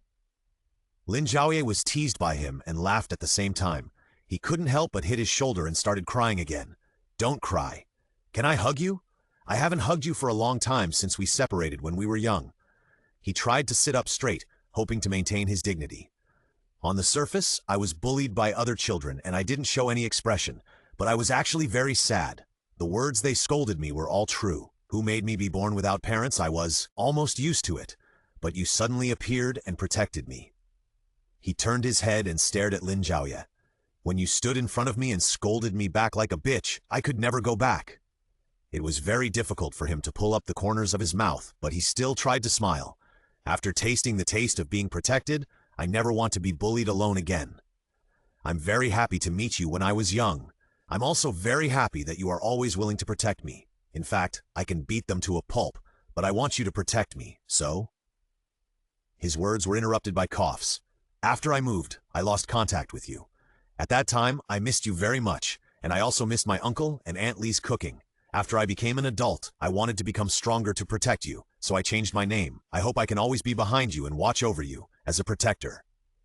Lin Zhaoye was teased by him and laughed at the same time. He couldn't help but hit his shoulder and started crying again. "Don't cry. Can I hug you? I haven't hugged you for a long time since we separated when we were young." He tried to sit up straight, hoping to maintain his dignity. "On the surface, I was bullied by other children and I didn't show any expression, but I was actually very sad. The words they scolded me were all true. Who made me be born without parents? I was almost used to it, but you suddenly appeared and protected me." He turned his head and stared at Lin Zhaoye. "When you stood in front of me and scolded me back like a bitch, I could never go back." It was very difficult for him to pull up the corners of his mouth, but he still tried to smile. "After tasting the taste of being protected, I never want to be bullied alone again. I'm very happy to meet you when I was young. I'm also very happy that you are always willing to protect me. In fact, I can beat them to a pulp, but I want you to protect me, so?" His words were interrupted by coughs. "After I moved, I lost contact with you. At that time, I missed you very much, and I also missed my uncle and Aunt Lee's cooking. After I became an adult, I wanted to become stronger to protect you, so I changed my name. I hope I can always be behind you and watch over you, as a protector.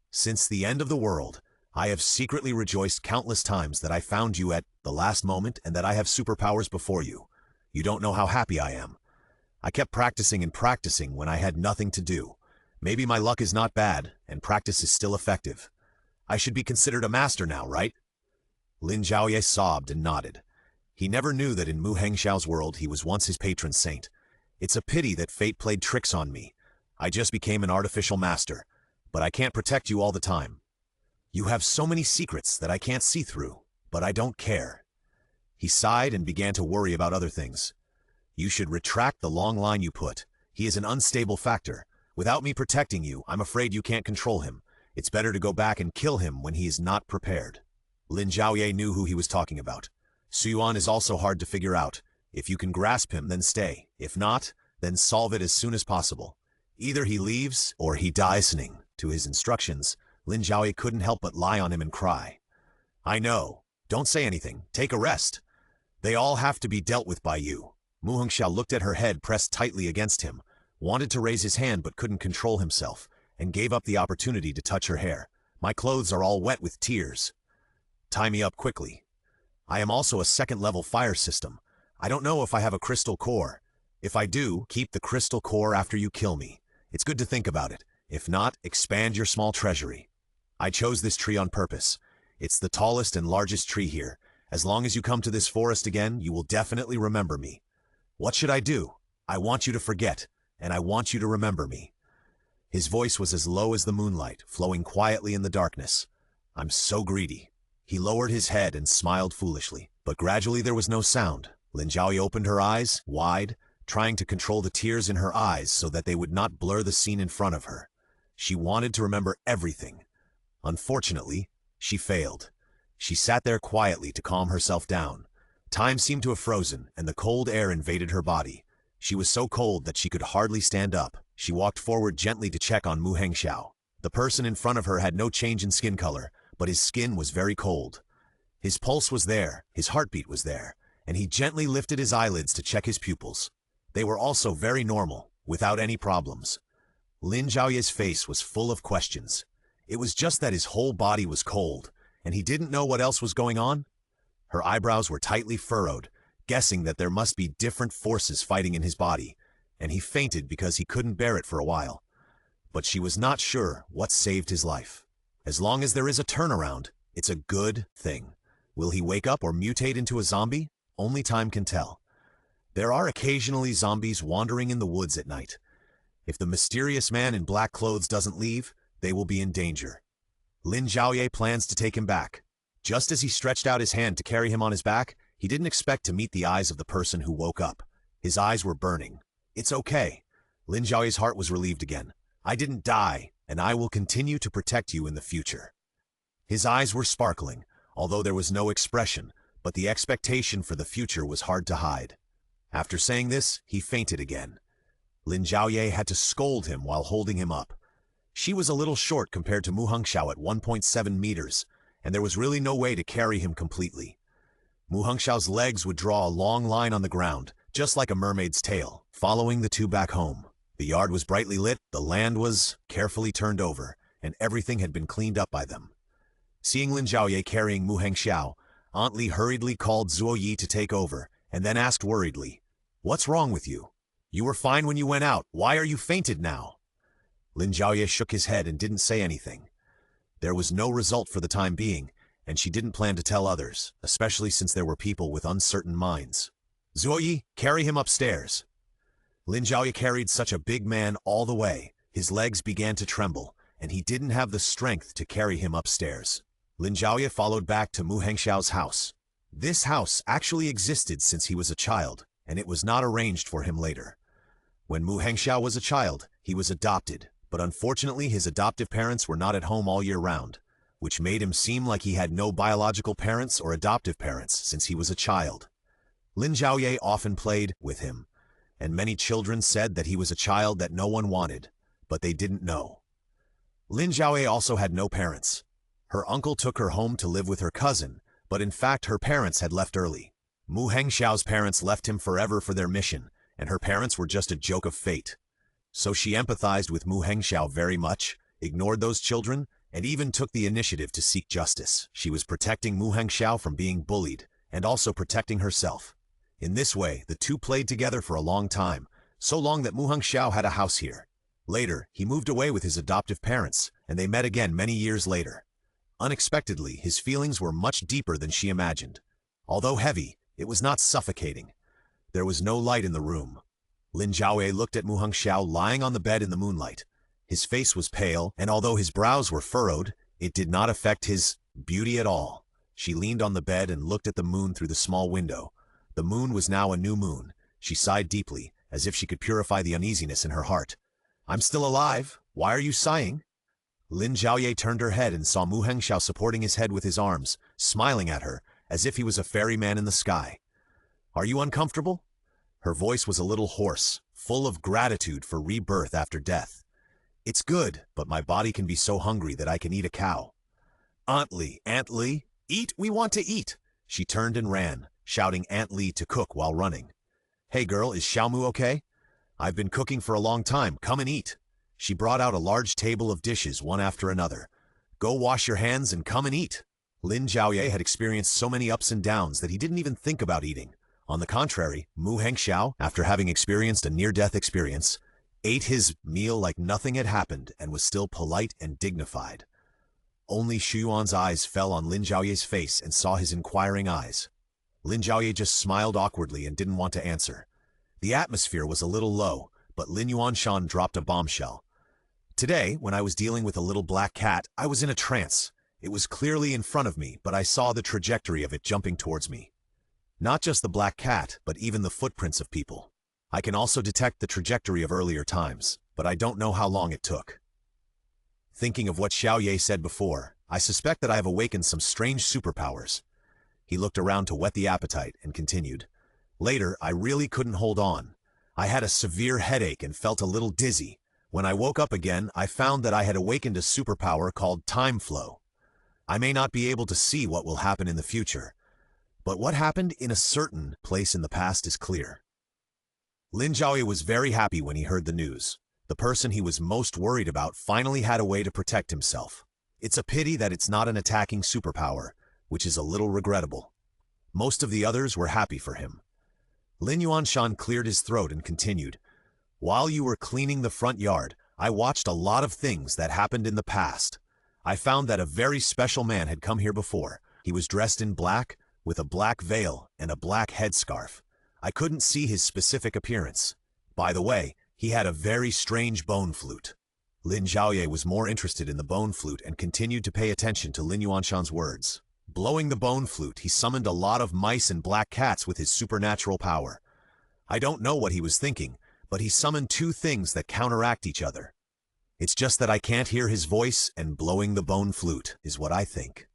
Since the end of the world, I have secretly rejoiced countless times that I found you at the last moment and that I have superpowers before you. You don't know how happy I am. I kept practicing and practicing when I had nothing to do. Maybe my luck is not bad, and practice is still effective. I should be considered a master now, right?" Lin Zhaoye sobbed and nodded. He never knew that in Mu Hengxiao's world he was once his patron saint. "It's a pity that fate played tricks on me. I just became an artificial master, but I can't protect you all the time. You have so many secrets that I can't see through, but I don't care." He sighed and began to worry about other things. "You should retract the long line you put. He is an unstable factor. Without me protecting you, I'm afraid you can't control him. It's better to go back and kill him when he is not prepared." Lin Zhaoye knew who he was talking about. Suyuan is also hard to figure out. If you can grasp him, then stay. If not, then solve it as soon as possible. Either he leaves, or he dies. Listening to his instructions, Lin Zhaoye couldn't help but lie on him and cry. "I know. Don't say anything. Take a rest. They all have to be dealt with by you." Mu Hengxiao looked at her head pressed tightly against him, wanted to raise his hand but couldn't control himself, and gave up the opportunity to touch her hair. "My clothes are all wet with tears. Tie me up quickly. I am also a second-level fire system. I don't know if I have a crystal core. If I do, keep the crystal core after you kill me. It's good to think about it. If not, expand your small treasury. I chose this tree on purpose. It's the tallest and largest tree here. As long as you come to this forest again, you will definitely remember me. What should I do? I want you to forget, and I want you to remember me." His voice was as low as the moonlight, flowing quietly in the darkness. "I'm so greedy." He lowered his head and smiled foolishly, but gradually there was no sound. Lin Zhaoye opened her eyes, wide, trying to control the tears in her eyes so that they would not blur the scene in front of her. She wanted to remember everything. Unfortunately, she failed. She sat there quietly to calm herself down. Time seemed to have frozen, and the cold air invaded her body. She was so cold that she could hardly stand up. She walked forward gently to check on Mu Hengxiao. The person in front of her had no change in skin color, but his skin was very cold. His pulse was there, his heartbeat was there, and he gently lifted his eyelids to check his pupils. They were also very normal, without any problems. Lin Zhaoye's face was full of questions. It was just that his whole body was cold, and he didn't know what else was going on. Her eyebrows were tightly furrowed, guessing that there must be different forces fighting in his body, and he fainted because he couldn't bear it for a while. But she was not sure what saved his life. As long as there is a turnaround, it's a good thing. Will he wake up or mutate into a zombie? Only time can tell. There are occasionally zombies wandering in the woods at night. If the mysterious man in black clothes doesn't leave, they will be in danger. Lin Zhaoye plans to take him back. Just as he stretched out his hand to carry him on his back, he didn't expect to meet the eyes of the person who woke up. His eyes were burning. It's okay. Lin Zhaoye's heart was relieved again. I didn't die, and I will continue to protect you in the future. His eyes were sparkling, although there was no expression, but the expectation for the future was hard to hide. After saying this, he fainted again. Lin Zhaoye had to scold him while holding him up. She was a little short compared to Mu Hongxiao at 1.7 meters, and there was really no way to carry him completely. Mu Hongxiao's legs would draw a long line on the ground, just like a mermaid's tail, following the two back home. The yard was brightly lit, the land was carefully turned over, and everything had been cleaned up by them. Seeing Lin Zhaoye carrying Mu Hongxiao, Aunt Li hurriedly called Zhuoyi to take over, and then asked worriedly, "What's wrong with you? You were fine when you went out. Why are you fainted now?" Lin Zhaoye shook his head and didn't say anything. There was no result for the time being, and she didn't plan to tell others, especially since there were people with uncertain minds. "Zhuoyi, carry him upstairs." Lin Zhaoye carried such a big man all the way. His legs began to tremble, and he didn't have the strength to carry him upstairs. Lin Zhaoye followed back to Mu Hongxiao's house. This house actually existed since he was a child, and it was not arranged for him later. When Mu Hongxiao was a child, he was adopted, but unfortunately his adoptive parents were not at home all year round, which made him seem like he had no biological parents or adoptive parents since he was a child. Lin Zhaoye often played with him, and many children said that he was a child that no one wanted, but they didn't know. Lin Zhaoye also had no parents. Her uncle took her home to live with her cousin, but in fact her parents had left early. Mu Hongxiao's parents left him forever for their mission, and her parents were just a joke of fate. So she empathized with Mu Hongxiao very much, ignored those children, and even took the initiative to seek justice. She was protecting Mu Hongxiao from being bullied, and also protecting herself. In this way, the two played together for a long time, so long that Mu Hongxiao had a house here. Later, he moved away with his adoptive parents, and they met again many years later. Unexpectedly, his feelings were much deeper than she imagined. Although heavy, it was not suffocating. There was no light in the room. Lin Zhaoye looked at Mu Hongxiao lying on the bed in the moonlight. His face was pale, and although his brows were furrowed, it did not affect his beauty at all. She leaned on the bed and looked at the moon through the small window. The moon was now a new moon. She sighed deeply, as if she could purify the uneasiness in her heart. "I'm still alive. Why are you sighing?" Lin Zhaoye turned her head and saw Mu Hongxiao supporting his head with his arms, smiling at her, as if he was a ferryman in the sky. "Are you uncomfortable?" Her voice was a little hoarse, full of gratitude for rebirth after death. "It's good, but my body can be so hungry that I can eat a cow." Aunt Li, eat, we want to eat." She turned and ran, shouting Aunt Li to cook while running. "Hey girl, is Xiaomu okay? I've been cooking for a long time, come and eat." She brought out a large table of dishes one after another. "Go wash your hands and come and eat." Lin Zhaoye had experienced so many ups and downs that he didn't even think about eating. On the contrary, Mu Hongxiao, after having experienced a near-death experience, ate his meal like nothing had happened and was still polite and dignified. Only Shuyuan's eyes fell on Lin Zhaoye's face and saw his inquiring eyes. Lin Zhaoye just smiled awkwardly and didn't want to answer. The atmosphere was a little low, but Lin Yuanshan dropped a bombshell. "Today, when I was dealing with a little black cat, I was in a trance. It was clearly in front of me, but I saw the trajectory of it jumping towards me. Not just the black cat, but even the footprints of people. I can also detect the trajectory of earlier times, but I don't know how long it took." Thinking of what Xiaoye said before, I suspect that I have awakened some strange superpowers. He looked around to whet the appetite and continued. "Later, I really couldn't hold on. I had a severe headache and felt a little dizzy. When I woke up again, I found that I had awakened a superpower called time flow. I may not be able to see what will happen in the future, but what happened in a certain place in the past is clear." Lin Zhaoye was very happy when he heard the news. The person he was most worried about finally had a way to protect himself. It's a pity that it's not an attacking superpower, which is a little regrettable. Most of the others were happy for him. Lin Yuanshan cleared his throat and continued. While you were cleaning the front yard, I watched a lot of things that happened in the past. I found that a very special man had come here before. He was dressed in black, with a black veil and a black headscarf. I couldn't see his specific appearance. By the way, he had a very strange bone flute. Lin Zhaoye was more interested in the bone flute and continued to pay attention to Lin Yuanshan's words. Blowing the bone flute, he summoned a lot of mice and black cats with his supernatural power. I don't know what he was thinking, but he summoned two things that counteract each other. It's just that I can't hear his voice, and blowing the bone flute is what I think.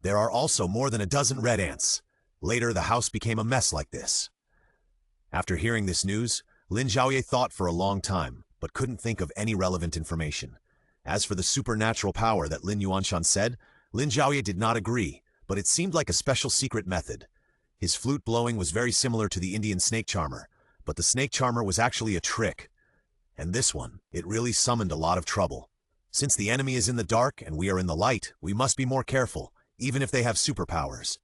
There are also more than a dozen red ants. Later, the house became a mess like this. After hearing this news, Lin Zhaoye thought for a long time, but couldn't think of any relevant information. As for the supernatural power that Lin Yuanshan said, Lin Zhaoye did not agree, but it seemed like a special secret method. His flute blowing was very similar to the Indian snake charmer, but the snake charmer was actually a trick. And this one, it really summoned a lot of trouble. Since the enemy is in the dark and we are in the light, we must be more careful, even if they have superpowers.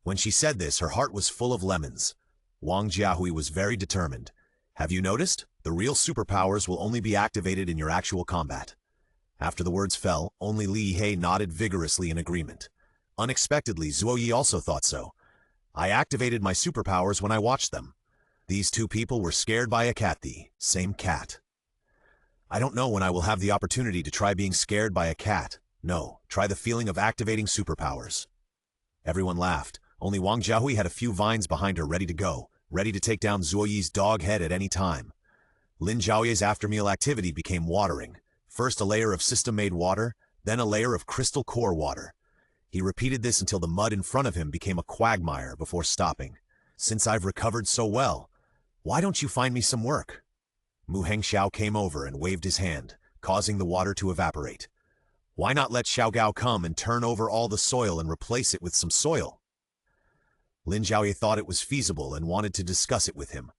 When she said this, her heart was full of lemons. Wang Jiahui was very determined. Have you noticed? The real superpowers will only be activated in your actual combat. After the words fell, only Li He nodded vigorously in agreement. Unexpectedly, Zhuoyi also thought so. I activated my superpowers when I watched them. These two people were scared by a cat, the same cat. I don't know when I will have the opportunity to try being scared by a cat. No, try the feeling of activating superpowers. Everyone laughed. Only Wang Jiahui had a few vines behind her ready to go, ready to take down Zhuoyi's dog head at any time. Lin Zhaoye's after-meal activity became watering. First a layer of system-made water, then a layer of crystal core water. He repeated this until the mud in front of him became a quagmire before stopping. Since I've recovered so well, why don't you find me some work? Mu Hengxiao came over and waved his hand, causing the water to evaporate. Why not let Xiao Gao come and turn over all the soil and replace it with some soil? Lin Zhaoye thought it was feasible and wanted to discuss it with him.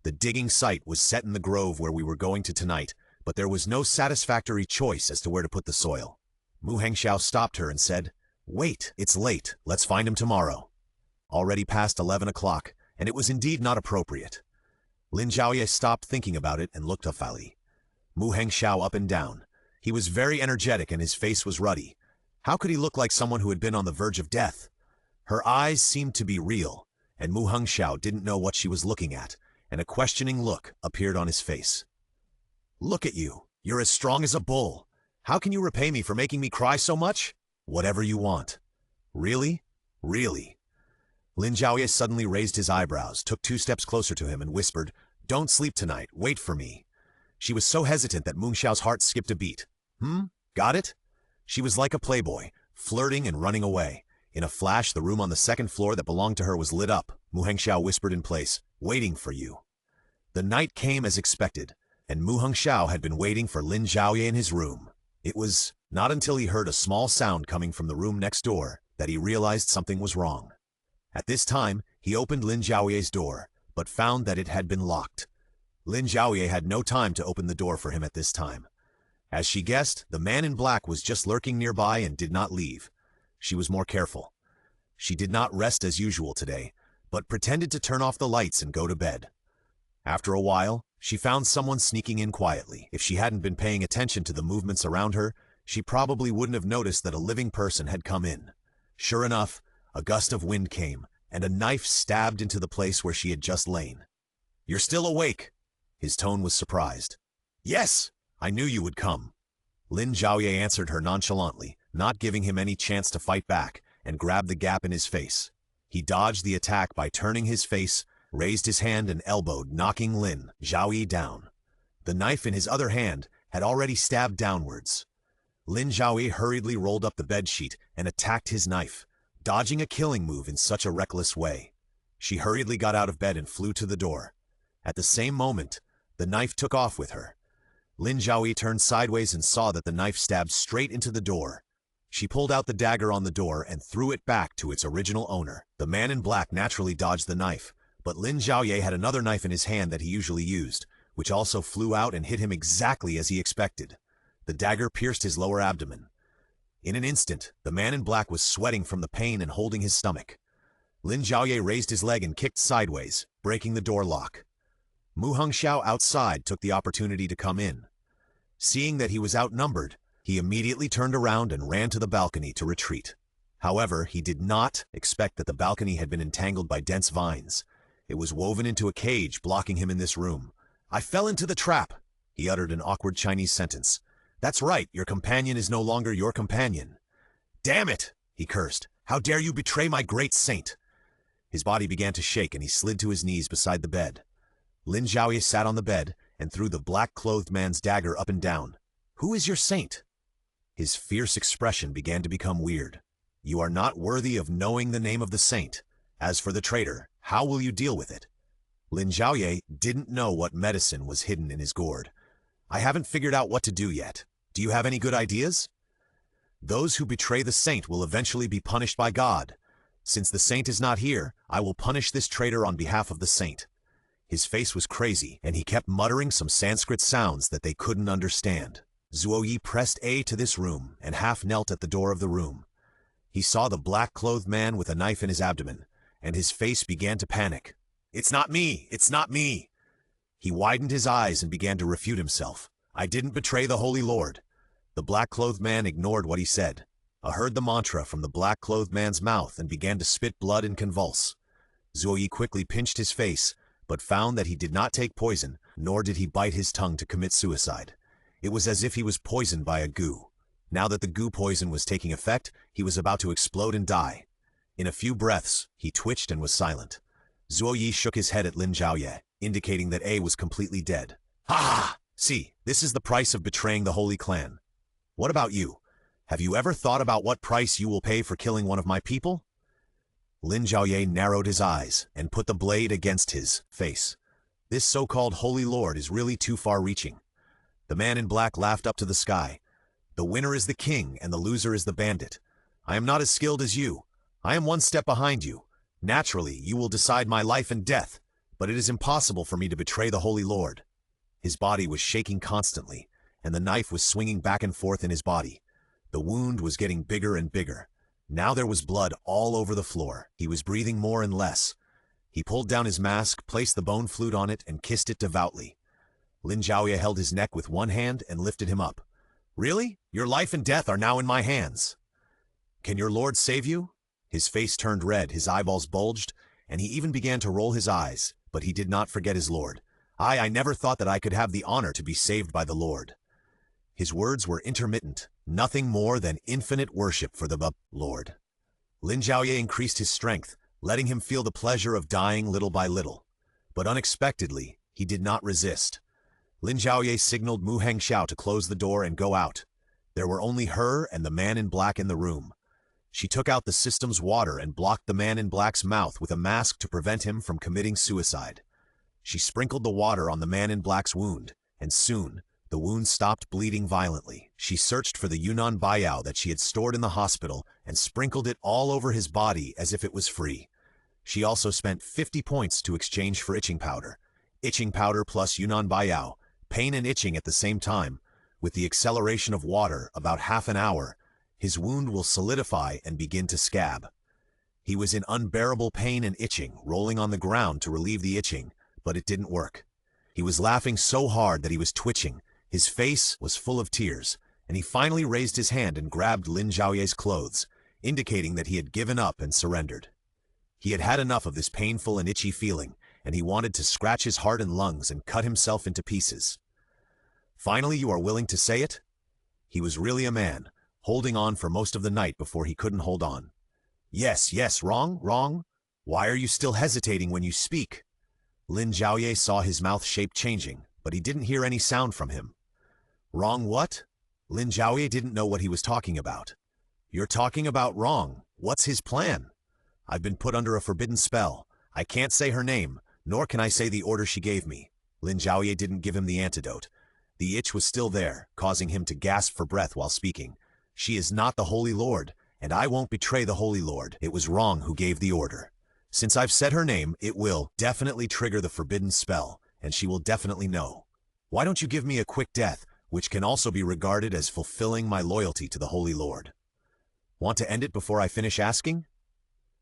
The digging site was set in the grove where we were going to tonight, but there was no satisfactory choice as to where to put the soil. Mu Hengxiao stopped her and said, "Wait, it's late. Let's find him tomorrow." Already past 11 o'clock, and it was indeed not appropriate. Lin Zhaoye stopped thinking about it and looked at Ali. Mu Hengxiao up and down. He was very energetic and his face was ruddy. How could he look like someone who had been on the verge of death? Her eyes seemed to be real, and Mu Hengxiao didn't know what she was looking at, and a questioning look appeared on his face. "Look at you. You're as strong as a bull. How can you repay me for making me cry so much?" "Whatever you want." "Really? Really?" Lin Zhaoye suddenly raised his eyebrows, took 2 steps closer to him and whispered, "Don't sleep tonight. Wait for me." She was so hesitant that Mu Hengxiao's heart skipped a beat. Got it? She was like a playboy, flirting and running away. In a flash, the room on the second floor that belonged to her was lit up. Mu Hengxiao whispered in place, "Waiting for you." The night came as expected, and Mu Hengxiao had been waiting for Lin Zhaoye in his room. It was not until he heard a small sound coming from the room next door that he realized something was wrong. At this time, he opened Lin Zhaoye's door, but found that it had been locked. Lin Zhaoye had no time to open the door for him at this time. As she guessed, the man in black was just lurking nearby and did not leave. She was more careful. She did not rest as usual today, but pretended to turn off the lights and go to bed. After a while, she found someone sneaking in quietly. If she hadn't been paying attention to the movements around her, she probably wouldn't have noticed that a living person had come in. Sure enough, a gust of wind came, and a knife stabbed into the place where she had just lain. "You're still awake?" His tone was surprised. "Yes, I knew you would come." Lin Zhaoye answered her nonchalantly, not giving him any chance to fight back, and grabbed the gap in his face. He dodged the attack by turning his face, raised his hand and elbowed, knocking Lin Zhaoye down. The knife in his other hand had already stabbed downwards. Lin Zhaoye hurriedly rolled up the bedsheet and attacked his knife, dodging a killing move in such a reckless way. She hurriedly got out of bed and flew to the door. At the same moment, the knife took off with her. Lin Zhaoye turned sideways and saw that the knife stabbed straight into the door. She pulled out the dagger on the door and threw it back to its original owner. The man in black naturally dodged the knife, but Lin Zhaoye had another knife in his hand that he usually used, which also flew out and hit him exactly as he expected. The dagger pierced his lower abdomen. In an instant, the man in black was sweating from the pain and holding his stomach. Lin Zhaoye raised his leg and kicked sideways, breaking the door lock. Mu Hongxiao outside took the opportunity to come in. Seeing that he was outnumbered, he immediately turned around and ran to the balcony to retreat. However, he did not expect that the balcony had been entangled by dense vines. It was woven into a cage, blocking him in this room. "I fell into the trap," he uttered an awkward Chinese sentence. "That's right, your companion is no longer your companion." "Damn it!" he cursed. "How dare you betray my great saint!" His body began to shake and he slid to his knees beside the bed. Lin Zhaoye sat on the bed and threw the black-clothed man's dagger up and down. "Who is your saint?" His fierce expression began to become weird. "You are not worthy of knowing the name of the saint. As for the traitor, how will you deal with it?" Lin Zhaoye didn't know what medicine was hidden in his gourd. "I haven't figured out what to do yet. Do you have any good ideas?" "Those who betray the saint will eventually be punished by God. Since the saint is not here, I will punish this traitor on behalf of the saint." His face was crazy, and he kept muttering some Sanskrit sounds that they couldn't understand. Zhaoye pressed A to this room and half knelt at the door of the room. He saw the black-clothed man with a knife in his abdomen, and his face began to panic. "It's not me! It's not me!" He widened his eyes and began to refute himself. "I didn't betray the Holy Lord." The black-clothed man ignored what he said. Heard the mantra from the black-clothed man's mouth and began to spit blood and convulse. Zhaoye quickly pinched his face, but found that he did not take poison, nor did he bite his tongue to commit suicide. It was as if he was poisoned by a goo. Now that the goo poison was taking effect, he was about to explode and die. In a few breaths, he twitched and was silent. Zhaoye shook his head at Lin Zhaoye, indicating that A was completely dead. "Ha! See, this is the price of betraying the Holy Clan. What about you? Have you ever thought about what price you will pay for killing one of my people?" Lin Zhaoye narrowed his eyes and put the blade against his face. "This so-called Holy Lord is really too far-reaching." The man in black laughed up to the sky. "The winner is the king and the loser is the bandit. I am not as skilled as you. I am one step behind you. Naturally, you will decide my life and death, but it is impossible for me to betray the Holy Lord." His body was shaking constantly, and the knife was swinging back and forth in his body. The wound was getting bigger and bigger. Now there was blood all over the floor. He was breathing more and less. He pulled down his mask, placed the bone flute on it, and kissed it devoutly. Lin Zhaoye held his neck with one hand and lifted him up. "Really? Your life and death are now in my hands. Can your lord save you?" His face turned red, his eyeballs bulged, and he even began to roll his eyes, but he did not forget his lord. I never thought that I could have the honor to be saved by the Lord." His words were intermittent, nothing more than infinite worship for the Lord. Lin Zhaoye increased his strength, letting him feel the pleasure of dying little by little. But unexpectedly, he did not resist. Lin Zhaoye signaled Mu Hongxiao to close the door and go out. There were only her and the man in black in the room. She took out the system's water and blocked the man in black's mouth with a mask to prevent him from committing suicide. She sprinkled the water on the man in black's wound, and soon, the wound stopped bleeding violently. She searched for the Yunnan Baiyao that she had stored in the hospital and sprinkled it all over his body as if it was free. She also spent 50 points to exchange for itching powder. Itching powder plus Yunnan Baiyao, pain and itching at the same time. With the acceleration of water, about half an hour, his wound will solidify and begin to scab. He was in unbearable pain and itching, rolling on the ground to relieve the itching, but it didn't work. He was laughing so hard that he was twitching. His face was full of tears, and he finally raised his hand and grabbed Lin Zhaoye's clothes, indicating that he had given up and surrendered. He had had enough of this painful and itchy feeling, and he wanted to scratch his heart and lungs and cut himself into pieces. "Finally, you are willing to say it?" He was really a man, holding on for most of the night before he couldn't hold on. Yes, wrong, wrong. Why are you still hesitating when you speak?" Lin Zhaoye saw his mouth shape changing, but he didn't hear any sound from him. "Wrong what?" Lin Zhaoye didn't know what he was talking about. "You're talking about wrong. What's his plan?" "I've been put under a forbidden spell. I can't say her name, nor can I say the order she gave me." Lin Zhaoye didn't give him the antidote. The itch was still there, causing him to gasp for breath while speaking. "She is not the Holy Lord, and I won't betray the Holy Lord. It was wrong who gave the order. Since I've said her name, it will definitely trigger the forbidden spell, and she will definitely know. Why don't you give me a quick death, which can also be regarded as fulfilling my loyalty to the Holy Lord? Want to end it before I finish asking?"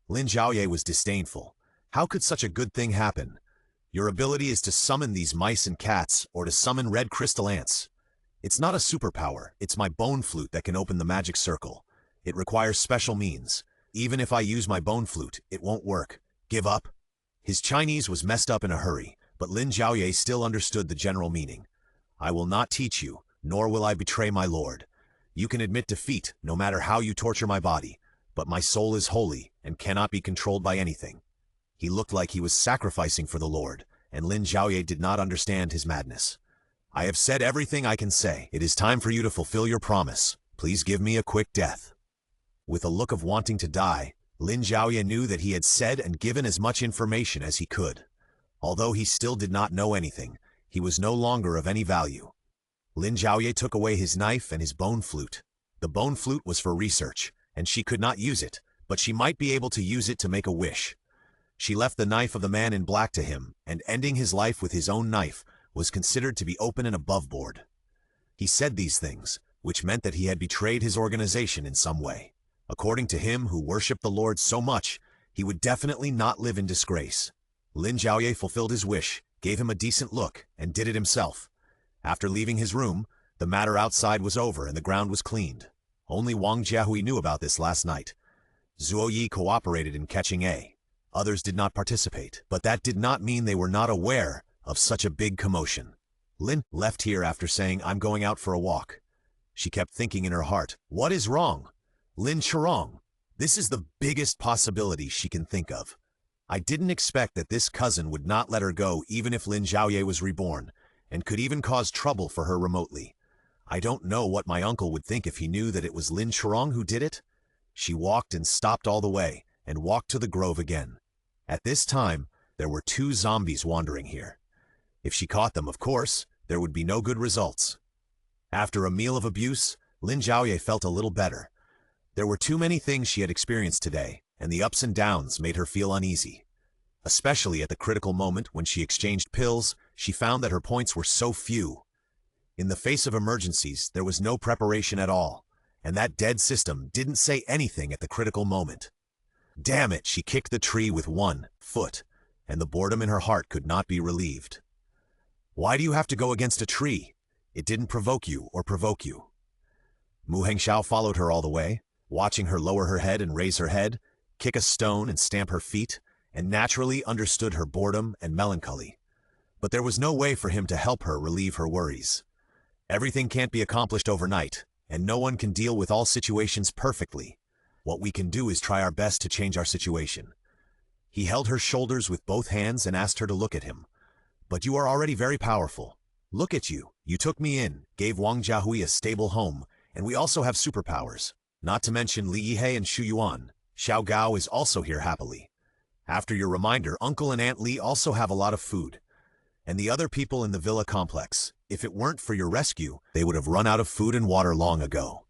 Lin Zhaoye was disdainful. How could such a good thing happen? Your ability is to summon these mice and cats, or to summon red crystal ants. It's not a superpower, it's my bone flute that can open the magic circle. It requires special means. Even if I use my bone flute, it won't work. Give up? His Chinese was messed up in a hurry, but Lin Zhaoye still understood the general meaning. I will not teach you, nor will I betray my lord. You can admit defeat, no matter how you torture my body, but my soul is holy and cannot be controlled by anything. He looked like he was sacrificing for the Lord, and Lin Zhaoye did not understand his madness. I have said everything I can say. It is time for you to fulfill your promise. Please give me a quick death. With a look of wanting to die, Lin Zhaoye knew that he had said and given as much information as he could. Although he still did not know anything, he was no longer of any value. Lin Zhaoye took away his knife and his bone flute. The bone flute was for research, and she could not use it, but she might be able to use it to make a wish. She left the knife of the man in black to him, and ending his life with his own knife was considered to be open and above board. He said these things, which meant that he had betrayed his organization in some way. According to him who worshipped the Lord so much, he would definitely not live in disgrace. Lin Zhaoye fulfilled his wish, gave him a decent look, and did it himself. After leaving his room, the matter outside was over and the ground was cleaned. Only Wang Jiahui knew about this last night. Zhuoyi cooperated in catching A. Others did not participate, but that did not mean they were not aware of such a big commotion. Lin left here after saying, "I'm going out for a walk." She kept thinking in her heart, what is wrong? Lin Zhaoye. This is the biggest possibility she can think of. I didn't expect that this cousin would not let her go even if Lin Zhaoye was reborn, and could even cause trouble for her remotely. I don't know what my uncle would think if he knew that it was Lin Zhaoye who did it. She walked and stopped all the way, and walked to the grove again. At this time, there were 2 zombies wandering here. If she caught them, of course, there would be no good results. After a meal of abuse, Lin Zhaoye felt a little better. There were too many things she had experienced today, and the ups and downs made her feel uneasy. Especially at the critical moment when she exchanged pills, she found that her points were so few. In the face of emergencies, there was no preparation at all, and that dead system didn't say anything at the critical moment. Damn it, she kicked the tree with 1 foot, and the boredom in her heart could not be relieved. Why do you have to go against a tree? It didn't provoke you or provoke you. Mu Hengxiao followed her all the way, watching her lower her head and raise her head, kick a stone and stamp her feet, and naturally understood her boredom and melancholy. But there was no way for him to help her relieve her worries. Everything can't be accomplished overnight, and no one can deal with all situations perfectly. What we can do is try our best to change our situation. He held her shoulders with both hands and asked her to look at him. But you are already very powerful. Look at you. You took me in, gave Wang Jiahui a stable home, and we also have superpowers. Not to mention Li Yihei and Shu Yuan. Xiao Gao is also here happily. After your reminder, Uncle and Aunt Li also have a lot of food. And the other people in the villa complex, if it weren't for your rescue, they would have run out of food and water long ago.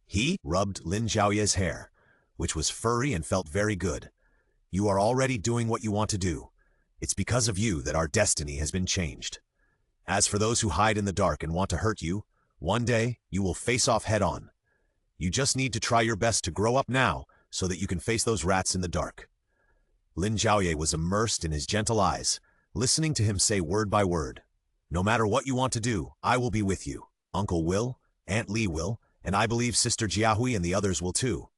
He rubbed Lin Zhaoye's hair, which was furry and felt very good. You are already doing what you want to do. It's because of you that our destiny has been changed. As for those who hide in the dark and want to hurt you, one day you will face off head-on. You just need to try your best to grow up now so that you can face those rats in the dark. Lin Zhaoye was immersed in his gentle eyes, listening to him say word by word. No matter what you want to do, I will be with you. Uncle will, Aunt Li will, and I believe Sister Jiahui and the others will too.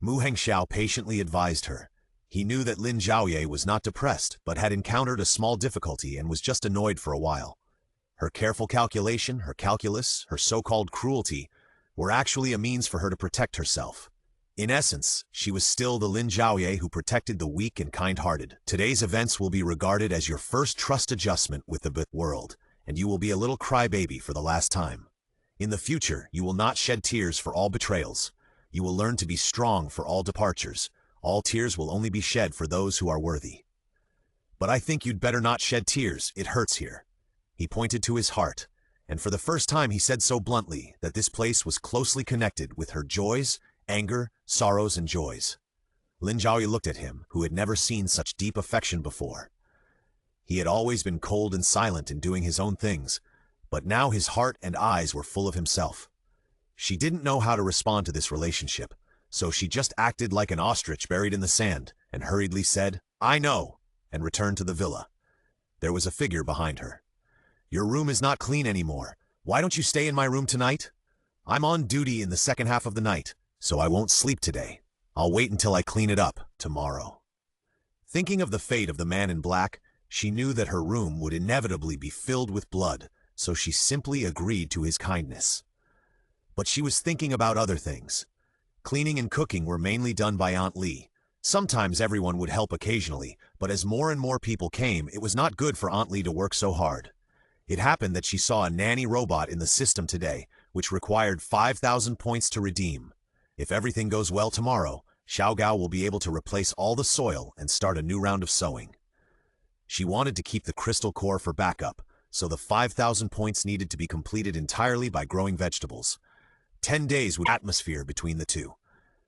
Mu Hengxiao patiently advised her. He knew that Lin Zhaoye was not depressed, but had encountered a small difficulty and was just annoyed for a while. Her careful calculation, her calculus, her so-called cruelty, were actually a means for her to protect herself. In essence, she was still the Lin Zhaoye who protected the weak and kind-hearted. Today's events will be regarded as your first trust adjustment with the world, and you will be a little crybaby for the last time. In the future, you will not shed tears for all betrayals. You will learn to be strong for all departures. All tears will only be shed for those who are worthy. But I think you'd better not shed tears, it hurts here. He pointed to his heart, and for the first time he said so bluntly that this place was closely connected with her joys, anger, sorrows, and joys. Lin Zhaoye looked at him, who had never seen such deep affection before. He had always been cold and silent in doing his own things, but now his heart and eyes were full of himself. She didn't know how to respond to this relationship, so she just acted like an ostrich buried in the sand and hurriedly said, "I know," and returned to the villa. There was a figure behind her. "Your room is not clean anymore. Why don't you stay in my room tonight? I'm on duty in the second half of the night, so I won't sleep today. I'll wait until I clean it up tomorrow." Thinking of the fate of the man in black, she knew that her room would inevitably be filled with blood, so she simply agreed to his kindness. But she was thinking about other things. Cleaning and cooking were mainly done by Aunt Lee. Sometimes everyone would help occasionally, but as more and more people came, it was not good for Aunt Lee to work so hard. It happened that she saw a nanny robot in the system today, which required 5,000 points to redeem. If everything goes well tomorrow, Xiaogao will be able to replace all the soil and start a new round of sowing. She wanted to keep the crystal core for backup, so the 5,000 points needed to be completed entirely by growing vegetables. 10 days with atmosphere between the two.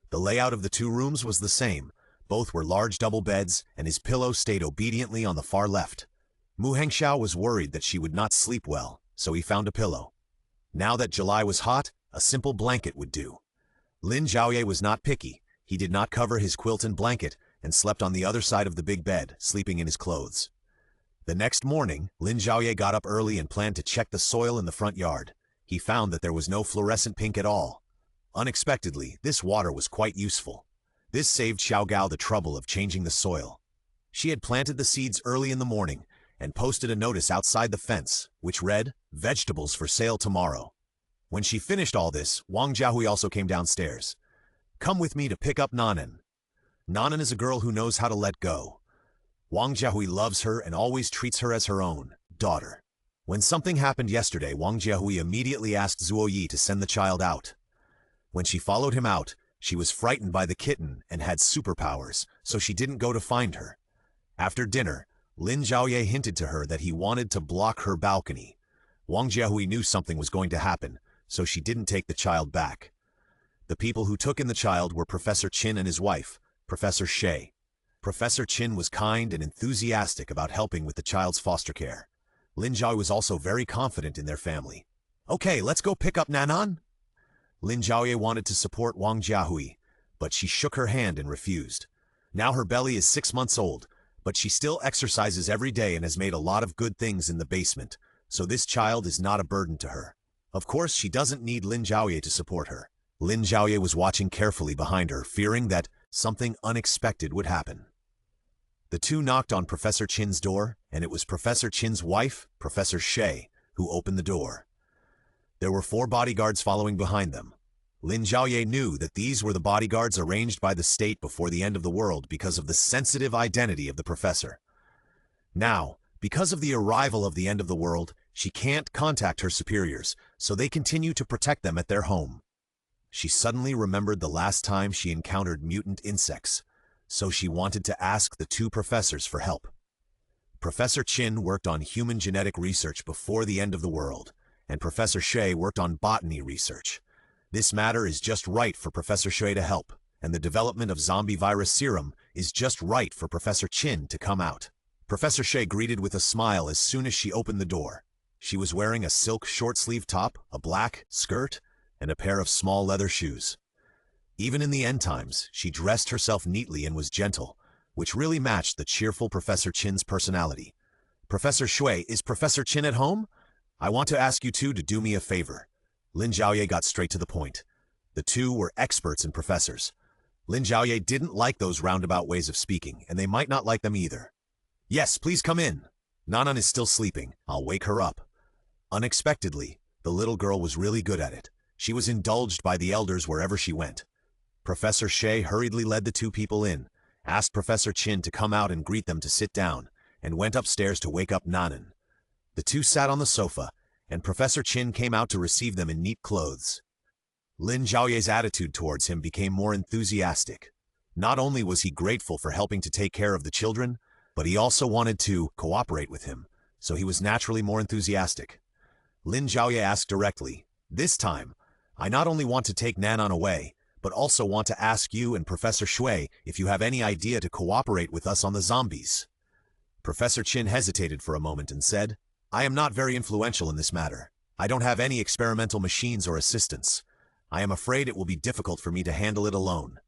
The layout of the two rooms was the same. Both were large double beds, and his pillow stayed obediently on the far left. Mu Hengxiao was worried that she would not sleep well, so he found a pillow. Now that July was hot, a simple blanket would do. Lin Zhaoye was not picky. He did not cover his quilt and blanket, and slept on the other side of the big bed, sleeping in his clothes. The next morning, Lin Zhaoye got up early and planned to check the soil in the front yard. He found that there was no fluorescent pink at all. Unexpectedly, this water was quite useful. This saved Xiaogao the trouble of changing the soil. She had planted the seeds early in the morning and posted a notice outside the fence, which read, "Vegetables for sale tomorrow." When she finished all this, Wang Jiahui also came downstairs. "Come with me to pick up Nanan." Nanan is a girl who knows how to let go. Wang Jiahui loves her and always treats her as her own daughter. When something happened yesterday, Wang Jiahui immediately asked Zhuoyi to send the child out. When she followed him out, she was frightened by the kitten and had superpowers, so she didn't go to find her. After dinner, Lin Zhaoye hinted to her that he wanted to block her balcony. Wang Jiahui knew something was going to happen, so she didn't take the child back. The people who took in the child were Professor Qin and his wife, Professor Xie. Professor Qin was kind and enthusiastic about helping with the child's foster care. Lin Zhaoye was also very confident in their family. "Okay, let's go pick up Nanan." Lin Zhaoye wanted to support Wang Jiahui, but she shook her hand and refused. Now her belly is 6 months old, but she still exercises every day and has made a lot of good things in the basement, so this child is not a burden to her. Of course, she doesn't need Lin Zhaoye to support her. Lin Zhaoye was watching carefully behind her, fearing that something unexpected would happen. The two knocked on Professor Qin's door, and it was Professor Qin's wife, Professor Xie, who opened the door. There were 4 bodyguards following behind them. Lin Zhaoye knew that these were the bodyguards arranged by the state before the end of the world because of the sensitive identity of the professor. Now, because of the arrival of the end of the world, she can't contact her superiors, so they continue to protect them at their home. She suddenly remembered the last time she encountered mutant insects, so she wanted to ask the 2 professors for help. Professor Qin worked on human genetic research before the end of the world, and Professor Xie worked on botany research. This matter is just right for Professor Xie to help, and the development of zombie virus serum is just right for Professor Qin to come out. Professor Xie greeted with a smile as soon as she opened the door. She was wearing a silk short-sleeve top, a black skirt, and a pair of small leather shoes. Even in the end times, she dressed herself neatly and was gentle, which really matched the cheerful Professor Qin's personality. "Professor Xue, is Professor Qin at home? I want to ask you two to do me a favor." Lin Zhaoye got straight to the point. The two were experts and professors. Lin Zhaoye didn't like those roundabout ways of speaking, and they might not like them either. "Yes, please come in. Nanan is still sleeping. I'll wake her up." Unexpectedly, the little girl was really good at it. She was indulged by the elders wherever she went. Professor Xie hurriedly led the 2 people in, asked Professor Qin to come out and greet them to sit down, and went upstairs to wake up Nanan. The 2 sat on the sofa, and Professor Qin came out to receive them in neat clothes. Lin Zhaoye's attitude towards him became more enthusiastic. Not only was he grateful for helping to take care of the children, but he also wanted to cooperate with him, so he was naturally more enthusiastic. Lin Zhaoye asked directly, "This time, I not only want to take Nanan away, but also want to ask you and Professor Xue if you have any idea to cooperate with us on the zombies." Professor Qin hesitated for a moment and said, "I am not very influential in this matter. I don't have any experimental machines or assistants. I am afraid it will be difficult for me to handle it alone.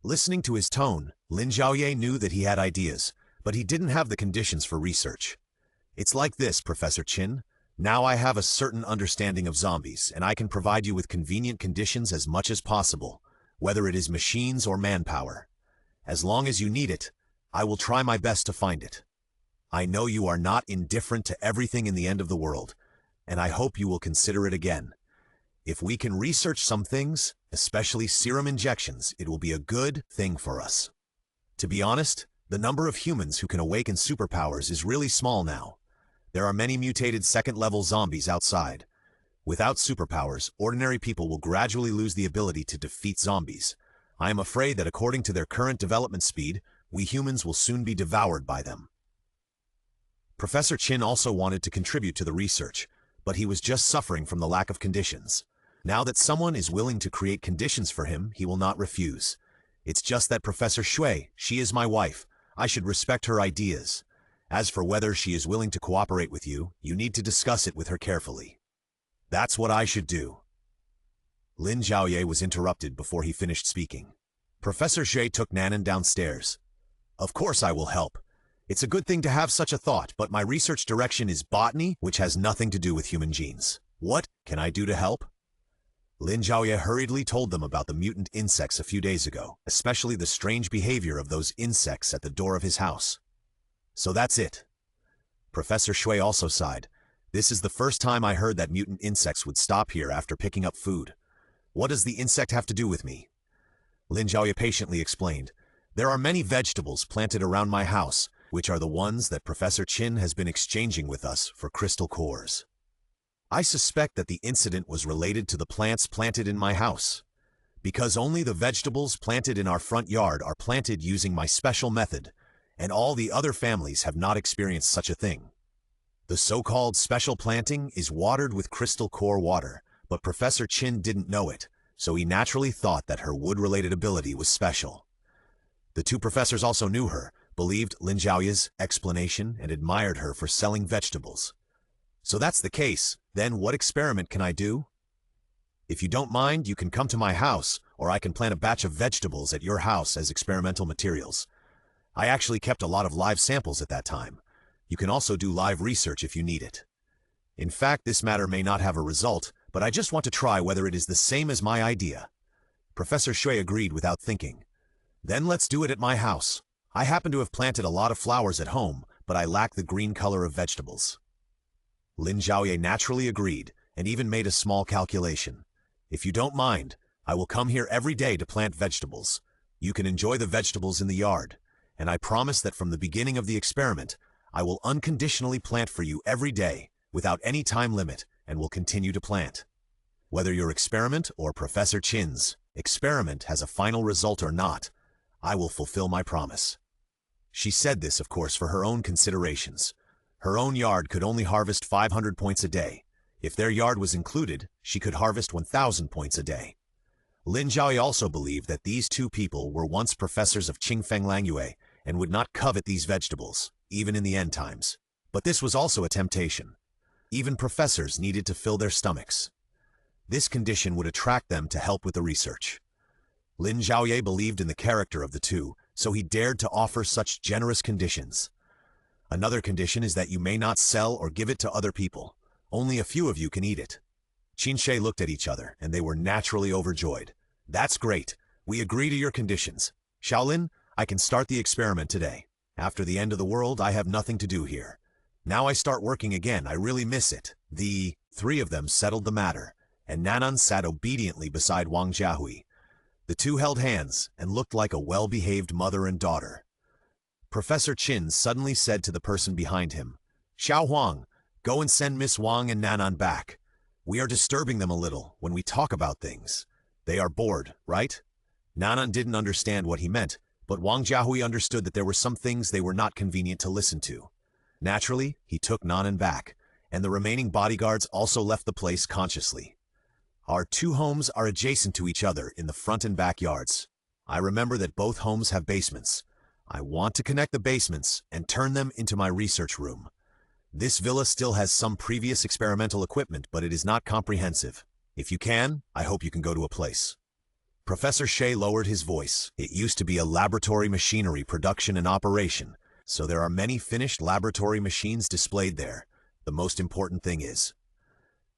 Listening to his tone, Lin Zhaoye knew that he had ideas, but he didn't have the conditions for research. It's like this, Professor Chin. Now I have a certain understanding of zombies, and I can provide you with convenient conditions as much as possible, whether it is machines or manpower. As long as you need it, I will try my best to find it. I know you are not indifferent to everything in the end of the world, and I hope you will consider it again. If we can research some things, especially serum injections, it will be a good thing for us. To be honest, the number of humans who can awaken superpowers is really small now. There are many mutated second-level zombies outside. Without superpowers, ordinary people will gradually lose the ability to defeat zombies. I am afraid that according to their current development speed, we humans will soon be devoured by them. Professor Chin also wanted to contribute to the research, but he was just suffering from the lack of conditions. Now that someone is willing to create conditions for him, he will not refuse. It's just that Professor Shui, she is my wife. I should respect her ideas. As for whether she is willing to cooperate with you, you need to discuss it with her carefully. That's what I should do. Lin Zhaoye was interrupted before he finished speaking. Professor Shui took Nanan downstairs. Of course I will help. It's a good thing to have such a thought, but my research direction is botany, which has nothing to do with human genes. What can I do to help? Lin Zhaoye hurriedly told them about the mutant insects a few days ago, especially the strange behavior of those insects at the door of his house. So that's it. Professor Shui also sighed. This is the first time I heard that mutant insects would stop here after picking up food. What does the insect have to do with me? Lin Zhaoye patiently explained. There are many vegetables planted around my house, which are the ones that Professor Chin has been exchanging with us for crystal cores. I suspect that the incident was related to the plants planted in my house, because only the vegetables planted in our front yard are planted using my special method, and all the other families have not experienced such a thing. The so-called special planting is watered with crystal core water, but Professor Chin didn't know it, so he naturally thought that her wood-related ability was special. The two professors also knew her, believed Lin Zhaoye's explanation, and admired her for selling vegetables. So that's the case. Then what experiment can I do? If you don't mind, you can come to my house, or I can plant a batch of vegetables at your house as experimental materials. I actually kept a lot of live samples at that time. You can also do live research if you need it. In fact, this matter may not have a result, but I just want to try whether it is the same as my idea. Professor Shui agreed without thinking. Then let's do it at my house. I happen to have planted a lot of flowers at home, but I lack the green color of vegetables. Lin Zhaoye naturally agreed, and even made a small calculation. If you don't mind, I will come here every day to plant vegetables. You can enjoy the vegetables in the yard, and I promise that from the beginning of the experiment, I will unconditionally plant for you every day, without any time limit, and will continue to plant. Whether your experiment or Professor Chin's experiment has a final result or not, I will fulfill my promise. She said this, of course, for her own considerations. Her own yard could only harvest 500 points a day. If their yard was included, she could harvest 1,000 points a day. Lin Zhaoye also believed that these two people were once professors of Qingfeng Langyue and would not covet these vegetables, even in the end times. But this was also a temptation. Even professors needed to fill their stomachs. This condition would attract them to help with the research. Lin Zhaoye believed in the character of the two, so he dared to offer such generous conditions. Another condition is that you may not sell or give it to other people. Only a few of you can eat it. Qin Shi looked at each other, and they were naturally overjoyed. That's great. We agree to your conditions. Shaolin, I can start the experiment today. After the end of the world, I have nothing to do here. Now I start working again. I really miss it. The three of them settled the matter, and Nanan sat obediently beside Wang Jiahui. The two held hands and looked like a well-behaved mother and daughter. Professor Chin suddenly said to the person behind him, Xiao Huang, go and send Miss Wang and Nanan back. We are disturbing them a little when we talk about things. They are bored, right? Nanan didn't understand what he meant, but Wang Jiahui understood that there were some things they were not convenient to listen to. Naturally, he took Nanan back, and the remaining bodyguards also left the place consciously. Our two homes are adjacent to each other in the front and back yards. I remember that both homes have basements. I want to connect the basements and turn them into my research room. This villa still has some previous experimental equipment, but it is not comprehensive. If you can, I hope you can go to a place. Professor Shea lowered his voice. It used to be a laboratory machinery production and operation, so there are many finished laboratory machines displayed there. The most important thing is...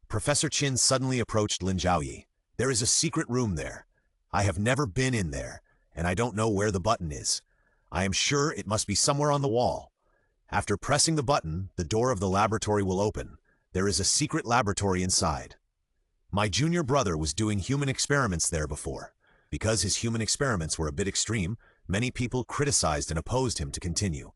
Professor Chin suddenly approached Lin Zhaoye. There is a secret room there. I have never been in there, and I don't know where the button is. I am sure it must be somewhere on the wall. After pressing the button, the door of the laboratory will open. There is a secret laboratory inside. My junior brother was doing human experiments there before. Because his human experiments were a bit extreme, many people criticized and opposed him to continue.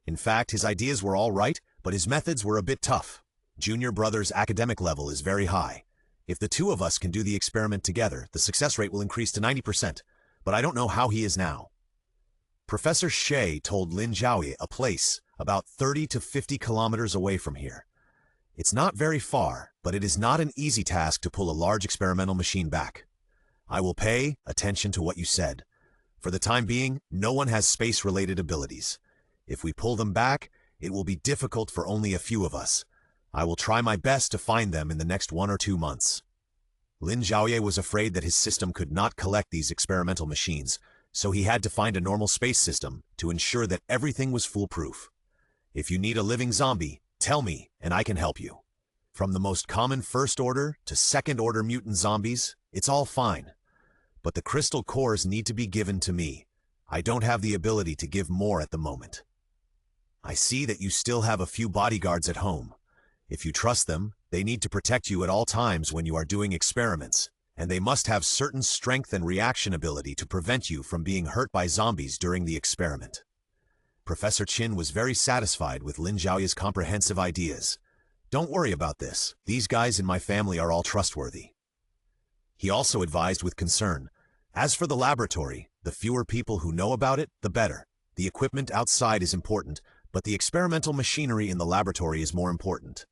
In fact, his ideas were all right, but his methods were a bit tough. Junior brother's academic level is very high. If the two of us can do the experiment together, the success rate will increase to 90%, but I don't know how he is now. Professor Shea told Lin Zhaoye a place about 30 to 50 kilometers away from here. It's not very far, but it is not an easy task to pull a large experimental machine back. I will pay attention to what you said. For the time being, no one has space-related abilities. If we pull them back, it will be difficult for only a few of us. I will try my best to find them in the next 1 or 2 months. Lin Zhaoye was afraid that his system could not collect these experimental machines, so he had to find a normal space system to ensure that everything was foolproof. If you need a living zombie, tell me, and I can help you. From the most common first-order to second-order mutant zombies, it's all fine. But the crystal cores need to be given to me. I don't have the ability to give more at the moment. I see that you still have a few bodyguards at home. If you trust them, they need to protect you at all times when you are doing experiments, and they must have certain strength and reaction ability to prevent you from being hurt by zombies during the experiment. Professor Chin was very satisfied with Lin Zhaoye's comprehensive ideas. Don't worry about this. These guys in my family are all trustworthy. He also advised with concern. As for the laboratory, the fewer people who know about it, the better. The equipment outside is important, but the experimental machinery in the laboratory is more important.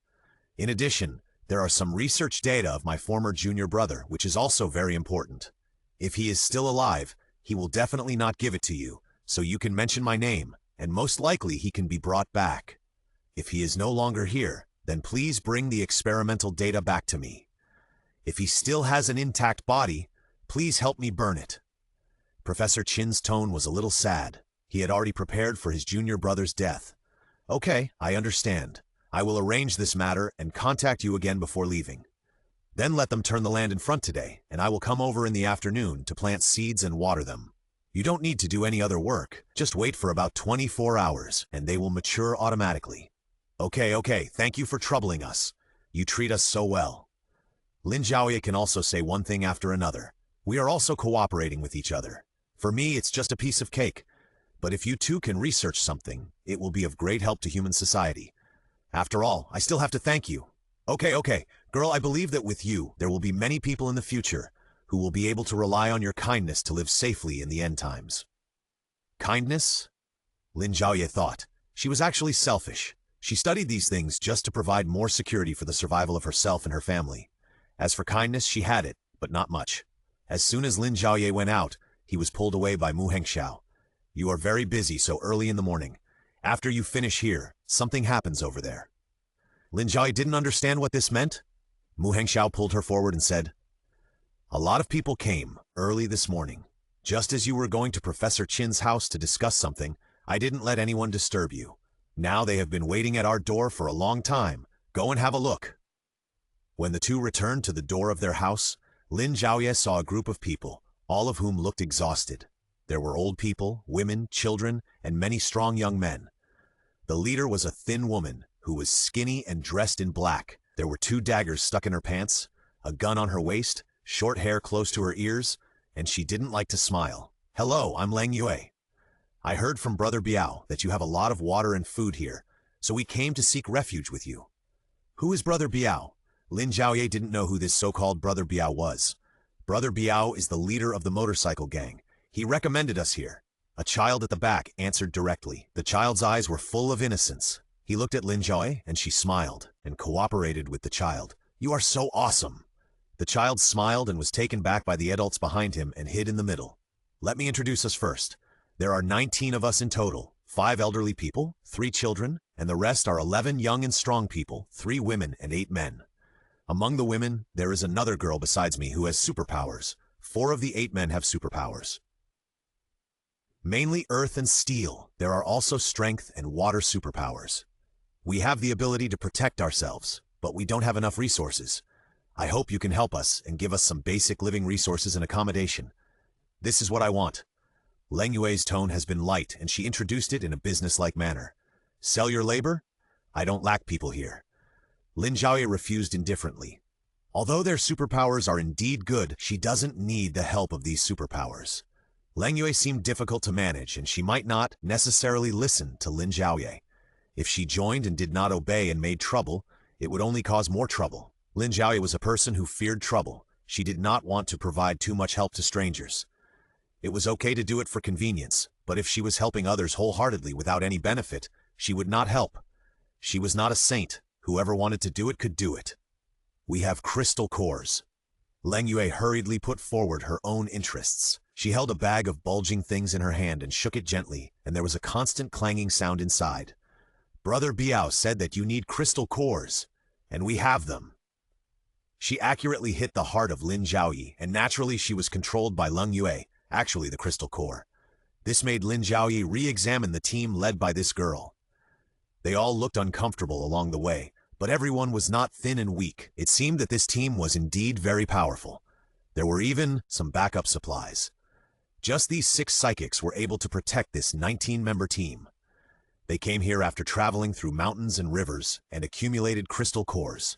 In addition, there are some research data of my former junior brother, which is also very important. If he is still alive, he will definitely not give it to you, so you can mention my name, and most likely he can be brought back. If he is no longer here, then please bring the experimental data back to me. If he still has an intact body, please help me burn it. Professor Chin's tone was a little sad. He had already prepared for his junior brother's death. Okay, I understand. I will arrange this matter and contact you again before leaving. Then let them turn the land in front today, and I will come over in the afternoon to plant seeds and water them. You don't need to do any other work. Just wait for about 24 hours, and they will mature automatically. Okay, thank you for troubling us. You treat us so well. Lin Zhaoye can also say one thing after another. We are also cooperating with each other. For me, it's just a piece of cake. But if you two can research something, it will be of great help to human society. After all, I still have to thank you. Okay, girl, I believe that with you, there will be many people in the future who will be able to rely on your kindness to live safely in the end times. Kindness? Lin Zhaoye thought. She was actually selfish. She studied these things just to provide more security for the survival of herself and her family. As for kindness, she had it, but not much. As soon as Lin Zhaoye went out, he was pulled away by Mu Hengxiao. You are very busy so early in the morning. After you finish here, something happens over there. Lin Zhaoye didn't understand what this meant. Mu Hengxiao pulled her forward and said, A lot of people came early this morning. Just as you were going to Professor Chin's house to discuss something, I didn't let anyone disturb you. Now they have been waiting at our door for a long time. Go and have a look. When the two returned to the door of their house, Lin Zhaoye saw a group of people, all of whom looked exhausted. There were old people, women, children, and many strong young men. The leader was a thin woman who was skinny and dressed in black. There were 2 daggers stuck in her pants, a gun on her waist, short hair close to her ears, and she didn't like to smile. Hello, I'm Lang Yue. I heard from Brother Biao that you have a lot of water and food here, so we came to seek refuge with you. Who is Brother Biao? Lin Zhaoye didn't know who this so-called Brother Biao was. Brother Biao is the leader of the motorcycle gang. He recommended us here. A child at the back answered directly. The child's eyes were full of innocence. He looked at Lin Zhaoye and she smiled and cooperated with the child. You are so awesome. The child smiled and was taken back by the adults behind him and hid in the middle. Let me introduce us first. There are 19 of us in total, 5 elderly people, 3 children, and the rest are 11 young and strong people, 3 women and 8 men. Among the women, there is another girl besides me who has superpowers. 4 of the 8 men have superpowers. Mainly earth and steel. There are also strength and water superpowers. We have the ability to protect ourselves, but we don't have enough resources. I hope you can help us and give us some basic living resources and accommodation. This is what I want. Lin Zhaoye's tone has been light, and she introduced it in a business-like manner. Sell your labor? I don't lack people here. Lin Zhaoye refused indifferently. Although their superpowers are indeed good, she doesn't need the help of these superpowers. Lin Zhaoye seemed difficult to manage, and she might not necessarily listen to Lin Zhaoye. If she joined and did not obey and made trouble, it would only cause more trouble. Lin Zhaoye was a person who feared trouble. She did not want to provide too much help to strangers. It was okay to do it for convenience, but if she was helping others wholeheartedly without any benefit, she would not help. She was not a saint. Whoever wanted to do it could do it. We have crystal cores. Lin Zhaoye hurriedly put forward her own interests. She held a bag of bulging things in her hand and shook it gently, and there was a constant clanging sound inside. Brother Biao said that you need crystal cores, and we have them. She accurately hit the heart of Lin Zhaoye, and naturally she was controlled by Lin Zhaoye, actually the crystal core. This made Lin Zhaoye re-examine the team led by this girl. They all looked uncomfortable along the way, but everyone was not thin and weak. It seemed that this team was indeed very powerful. There were even some backup supplies. Just these 6 psychics were able to protect this 19-member team. They came here after traveling through mountains and rivers and accumulated crystal cores.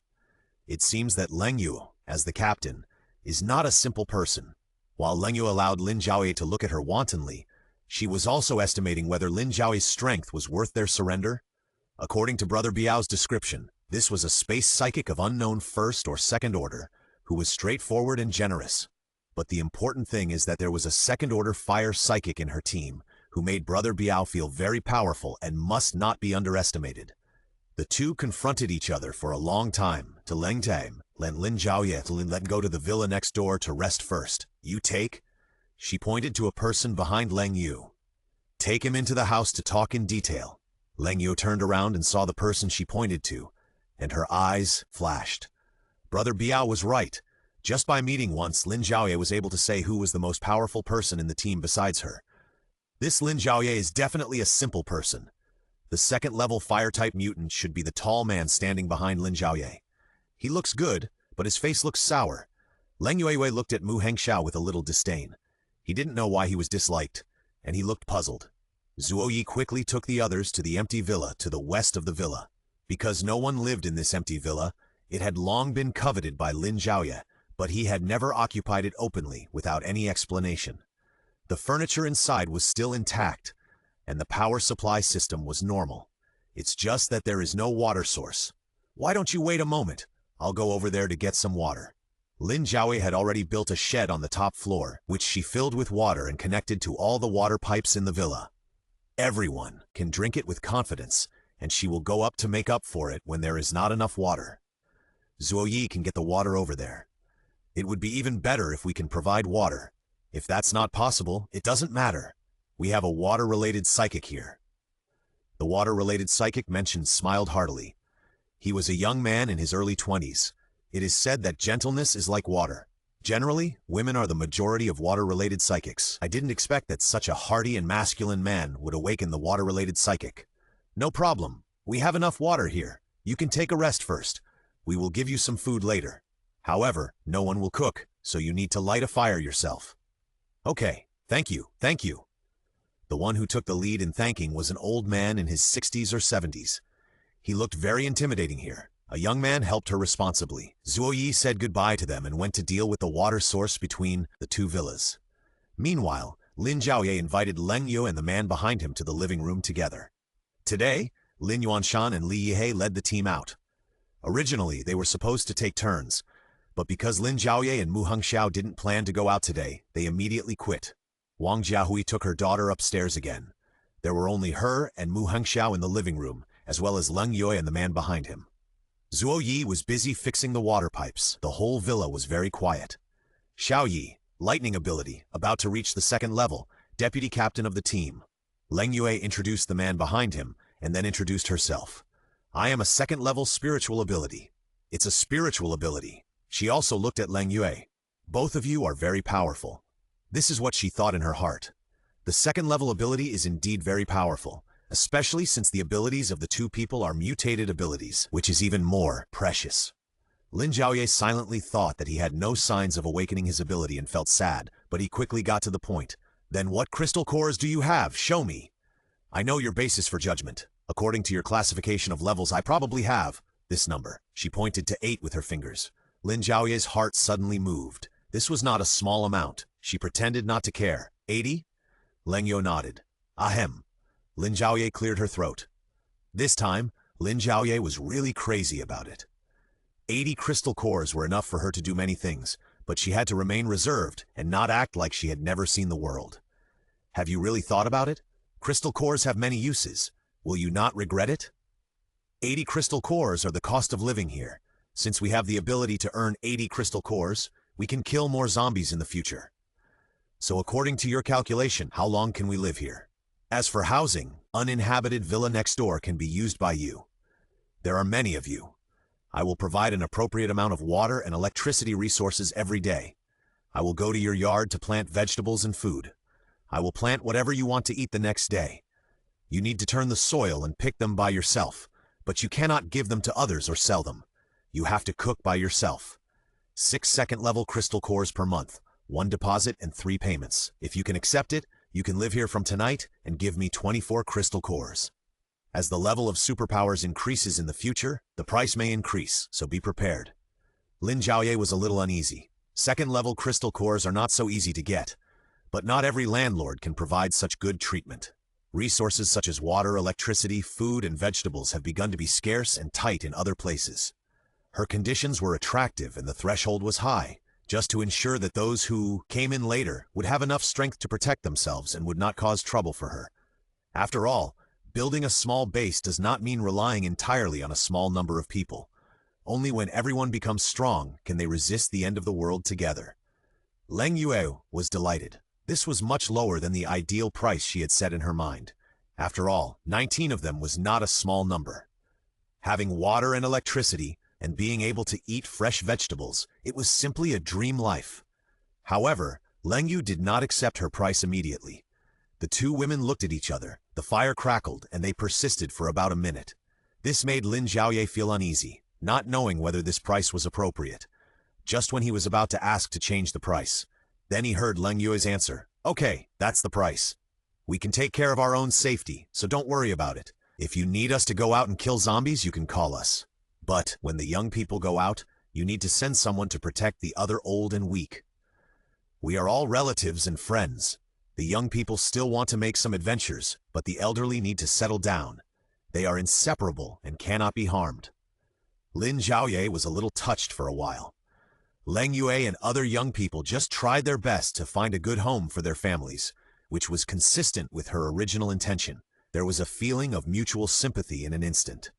It seems that Lin Zhaoye, as the captain, is not a simple person. While Lin Zhaoye allowed Lin Zhaoye to look at her wantonly, she was also estimating whether Lin Zhaoye's strength was worth their surrender. According to Brother Biao's description, this was a space psychic of unknown 1st or 2nd order, who was straightforward and generous. But the important thing is that there was a 2nd order fire psychic in her team, who made Brother Biao feel very powerful and must not be underestimated. The two confronted each other for a long time. To Lin Zhaoye let go to the villa next door to rest first. You take? She pointed to a person behind Lin Zhaoye. Take him into the house to talk in detail. Lin Zhaoye turned around and saw the person she pointed to, and her eyes flashed. Brother Biao was right. Just by meeting once, Lin Zhaoye was able to say who was the most powerful person in the team besides her. This Lin Zhaoye is definitely a simple person. The 2nd-level fire-type mutant should be the tall man standing behind Lin Zhaoye. He looks good, but his face looks sour. Lin Zhaoye looked at Mu Hengxiao with a little disdain. He didn't know why he was disliked, and he looked puzzled. Zhuoyi quickly took the others to the empty villa to the west of the villa. Because no one lived in this empty villa, it had long been coveted by Lin Zhaoye, but he had never occupied it openly without any explanation. The furniture inside was still intact, and the power supply system was normal. It's just that there is no water source. Why don't you wait a moment? I'll go over there to get some water. Lin Zhaoye had already built a shed on the top floor, which she filled with water and connected to all the water pipes in the villa. Everyone can drink it with confidence, and she will go up to make up for it when there is not enough water. Zhuoyi can get the water over there. It would be even better if we can provide water. If that's not possible, it doesn't matter. We have a water-related psychic here. The water-related psychic mentioned smiled heartily. He was a young man in his early 20s. It is said that gentleness is like water. Generally, women are the majority of water-related psychics. I didn't expect that such a hearty and masculine man would awaken the water-related psychic. No problem. We have enough water here. You can take a rest first. We will give you some food later. However, no one will cook, so you need to light a fire yourself. Okay, thank you. The one who took the lead in thanking was an old man in his 60s or 70s. He looked very intimidating here. A young man helped her responsibly. Zhuoyi said goodbye to them and went to deal with the water source between the two villas. Meanwhile, Lin Zhaoye invited Lin Zhaoye and the man behind him to the living room together. Today, Lin Yuanshan and Li Yihe led the team out. Originally, they were supposed to take turns, but because Lin Zhaoye and Mu Hengxiao didn't plan to go out today, they immediately quit. Wang Jiahui took her daughter upstairs again. There were only her and Mu Hengxiao in the living room, as well as Lin Zhaoye and the man behind him. Zhuoyi was busy fixing the water pipes. The whole villa was very quiet. Xiao Yi, lightning ability, about to reach the 2nd level, deputy captain of the team. Lin Zhaoye introduced the man behind him, and then introduced herself. I am a 2nd level spiritual ability. It's a spiritual ability. She also looked at Lin Zhaoye. Both of you are very powerful. This is what she thought in her heart. The second-level ability is indeed very powerful, especially since the abilities of the two people are mutated abilities, which is even more precious. Lin Zhaoye silently thought that he had no signs of awakening his ability and felt sad, but he quickly got to the point. Then what crystal cores do you have? Show me. I know your basis for judgment. According to your classification of levels, I probably have this number. She pointed to 8 with her fingers. Lin Zhaoye's heart suddenly moved. This was not a small amount. She pretended not to care. 80? Lin Zhaoye nodded. Ahem. Lin Zhaoye cleared her throat. This time, Lin Zhaoye was really crazy about it. 80 crystal cores were enough for her to do many things, but she had to remain reserved and not act like she had never seen the world. Have you really thought about it? Crystal cores have many uses. Will you not regret it? 80 crystal cores are the cost of living here. Since we have the ability to earn 80 crystal cores, we can kill more zombies in the future. So according to your calculation, how long can we live here? As for housing, uninhabited villa next door can be used by you. There are many of you. I will provide an appropriate amount of water and electricity resources every day. I will go to your yard to plant vegetables and food. I will plant whatever you want to eat the next day. You need to turn the soil and pick them by yourself, but you cannot give them to others or sell them. You have to cook by yourself. 6 second-level crystal cores per month, 1 deposit and 3 payments. If you can accept it, you can live here from tonight and give me 24 crystal cores. As the level of superpowers increases in the future, the price may increase, so be prepared. Lin Zhaoye was a little uneasy. Second-level crystal cores are not so easy to get, but not every landlord can provide such good treatment. Resources such as water, electricity, food, and vegetables have begun to be scarce and tight in other places. Her conditions were attractive and the threshold was high, just to ensure that those who came in later would have enough strength to protect themselves and would not cause trouble for her. After all, building a small base does not mean relying entirely on a small number of people. Only when everyone becomes strong can they resist the end of the world together. Lin Zhaoye was delighted. This was much lower than the ideal price she had set in her mind. After all, 19 of them was not a small number. Having water and electricity, and being able to eat fresh vegetables, it was simply a dream life. However, Lin Zhaoye did not accept her price immediately. The two women looked at each other, the fire crackled, and they persisted for about a minute. This made Lin Zhaoye feel uneasy, not knowing whether this price was appropriate. Just when he was about to ask to change the price, then he heard Lin Zhaoye's answer. Okay, that's the price. We can take care of our own safety, so don't worry about it. If you need us to go out and kill zombies, you can call us. But when the young people go out, you need to send someone to protect the other old and weak. We are all relatives and friends. The young people still want to make some adventures, but the elderly need to settle down. They are inseparable and cannot be harmed. Lin Zhaoye was a little touched for a while. Lin Zhaoye and other young people just tried their best to find a good home for their families, which was consistent with her original intention. There was a feeling of mutual sympathy in an instant.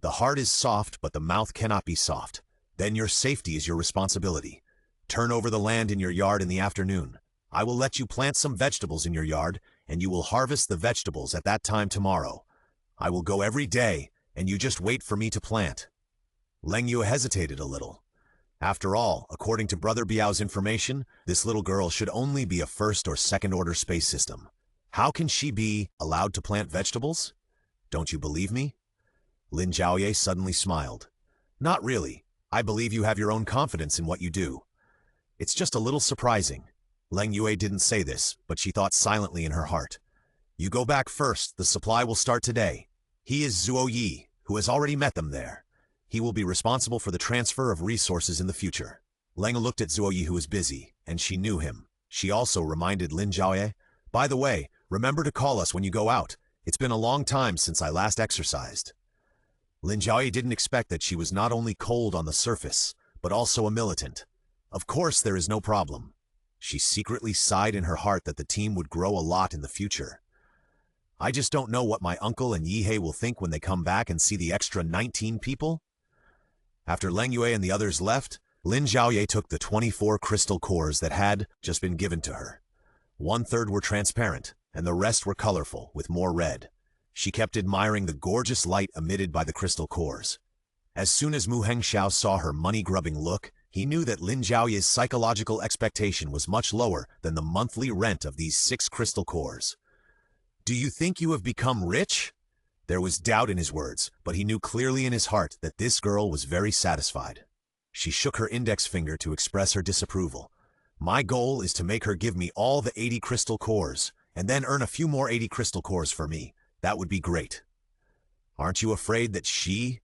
The heart is soft, but the mouth cannot be soft. Then your safety is your responsibility. Turn over the land in your yard in the afternoon. I will let you plant some vegetables in your yard, and you will harvest the vegetables at that time tomorrow. I will go every day, and you just wait for me to plant. Lin Zhaoye hesitated a little. After all, according to Brother Biao's information, this little girl should only be a first or second-order space system. How can she be allowed to plant vegetables? Don't you believe me? Lin Zhaoye suddenly smiled. Not really. I believe you have your own confidence in what you do. It's just a little surprising. Lin Zhaoye didn't say this, but she thought silently in her heart. You go back first, the supply will start today. He is Zhaoye, who has already met them there. He will be responsible for the transfer of resources in the future. Lin looked at Zhaoye, who was busy, and she knew him. She also reminded Lin Zhaoye, by the way, remember to call us when you go out. It's been a long time since I last exercised. Lin Zhaoye didn't expect that she was not only cold on the surface, but also a militant. Of course there is no problem. She secretly sighed in her heart that the team would grow a lot in the future. I just don't know what my uncle and Yihei will think when they come back and see the extra 19 people. After Lin Zhaoye and the others left, Lin Zhaoye took the 24 crystal cores that had just been given to her. 1/3 were transparent, and the rest were colorful, with more red. She kept admiring the gorgeous light emitted by the crystal cores. As soon as Mu Hengxiao saw her money-grubbing look, he knew that Lin Zhaoye's psychological expectation was much lower than the monthly rent of these 6 crystal cores. "Do you think you have become rich?" There was doubt in his words, but he knew clearly in his heart that this girl was very satisfied. She shook her index finger to express her disapproval. "My goal is to make her give me all the 80 crystal cores, and then earn a few more 80 crystal cores for me. That would be great." "Aren't you afraid that she—"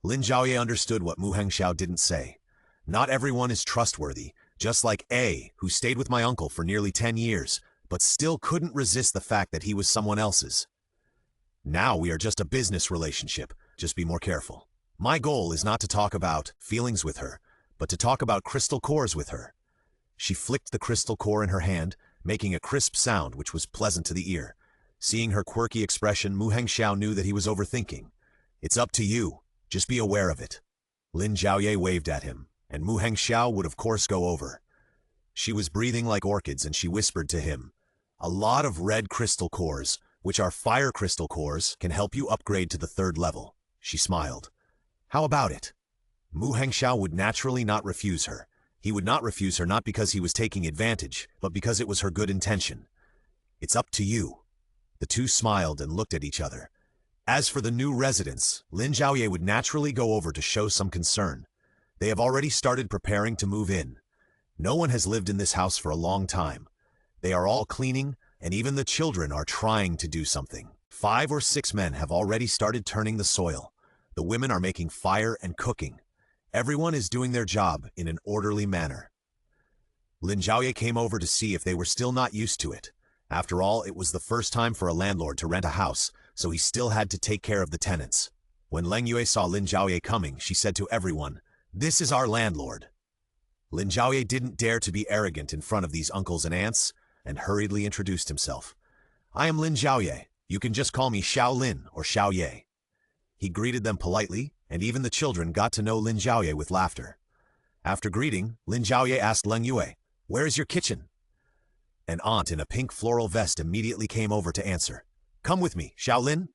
Lin Zhaoye understood what Mu Hengxiao didn't say. Not everyone is trustworthy, just like A, who stayed with my uncle for nearly 10 years, but still couldn't resist the fact that he was someone else's. "Now we are just a business relationship, just be more careful. My goal is not to talk about feelings with her, but to talk about crystal cores with her." She flicked the crystal core in her hand, making a crisp sound which was pleasant to the ear. Seeing her quirky expression, Mu Hengxiao knew that he was overthinking. "It's up to you, just be aware of it." Lin Zhaoye waved at him, and Mu Hengxiao would of course go over. She was breathing like orchids and she whispered to him, "A lot of red crystal cores, which are fire crystal cores, can help you upgrade to the 3rd level." She smiled. "How about it?" Mu Hengxiao would naturally not refuse her. He would not refuse her not because he was taking advantage, but because it was her good intention. "It's up to you." The two smiled and looked at each other. As for the new residents, Lin Zhaoye would naturally go over to show some concern. They have already started preparing to move in. No one has lived in this house for a long time. They are all cleaning, and even the children are trying to do something. 5 or 6 men have already started turning the soil. The women are making fire and cooking. Everyone is doing their job in an orderly manner. Lin Zhaoye came over to see if they were still not used to it. After all, it was the first time for a landlord to rent a house, so he still had to take care of the tenants. When Leng Yue saw Lin Zhaoye coming, she said to everyone, "This is our landlord." Lin Zhaoye didn't dare to be arrogant in front of these uncles and aunts, and hurriedly introduced himself. "I am Lin Zhaoye. You can just call me Xiao Lin or Xiao Ye." He greeted them politely, and even the children got to know Lin Zhaoye with laughter. After greeting, Lin Zhaoye asked Leng Yue, "Where is your kitchen?" An aunt in a pink floral vest immediately came over to answer. "Come with me, Xiao Lin."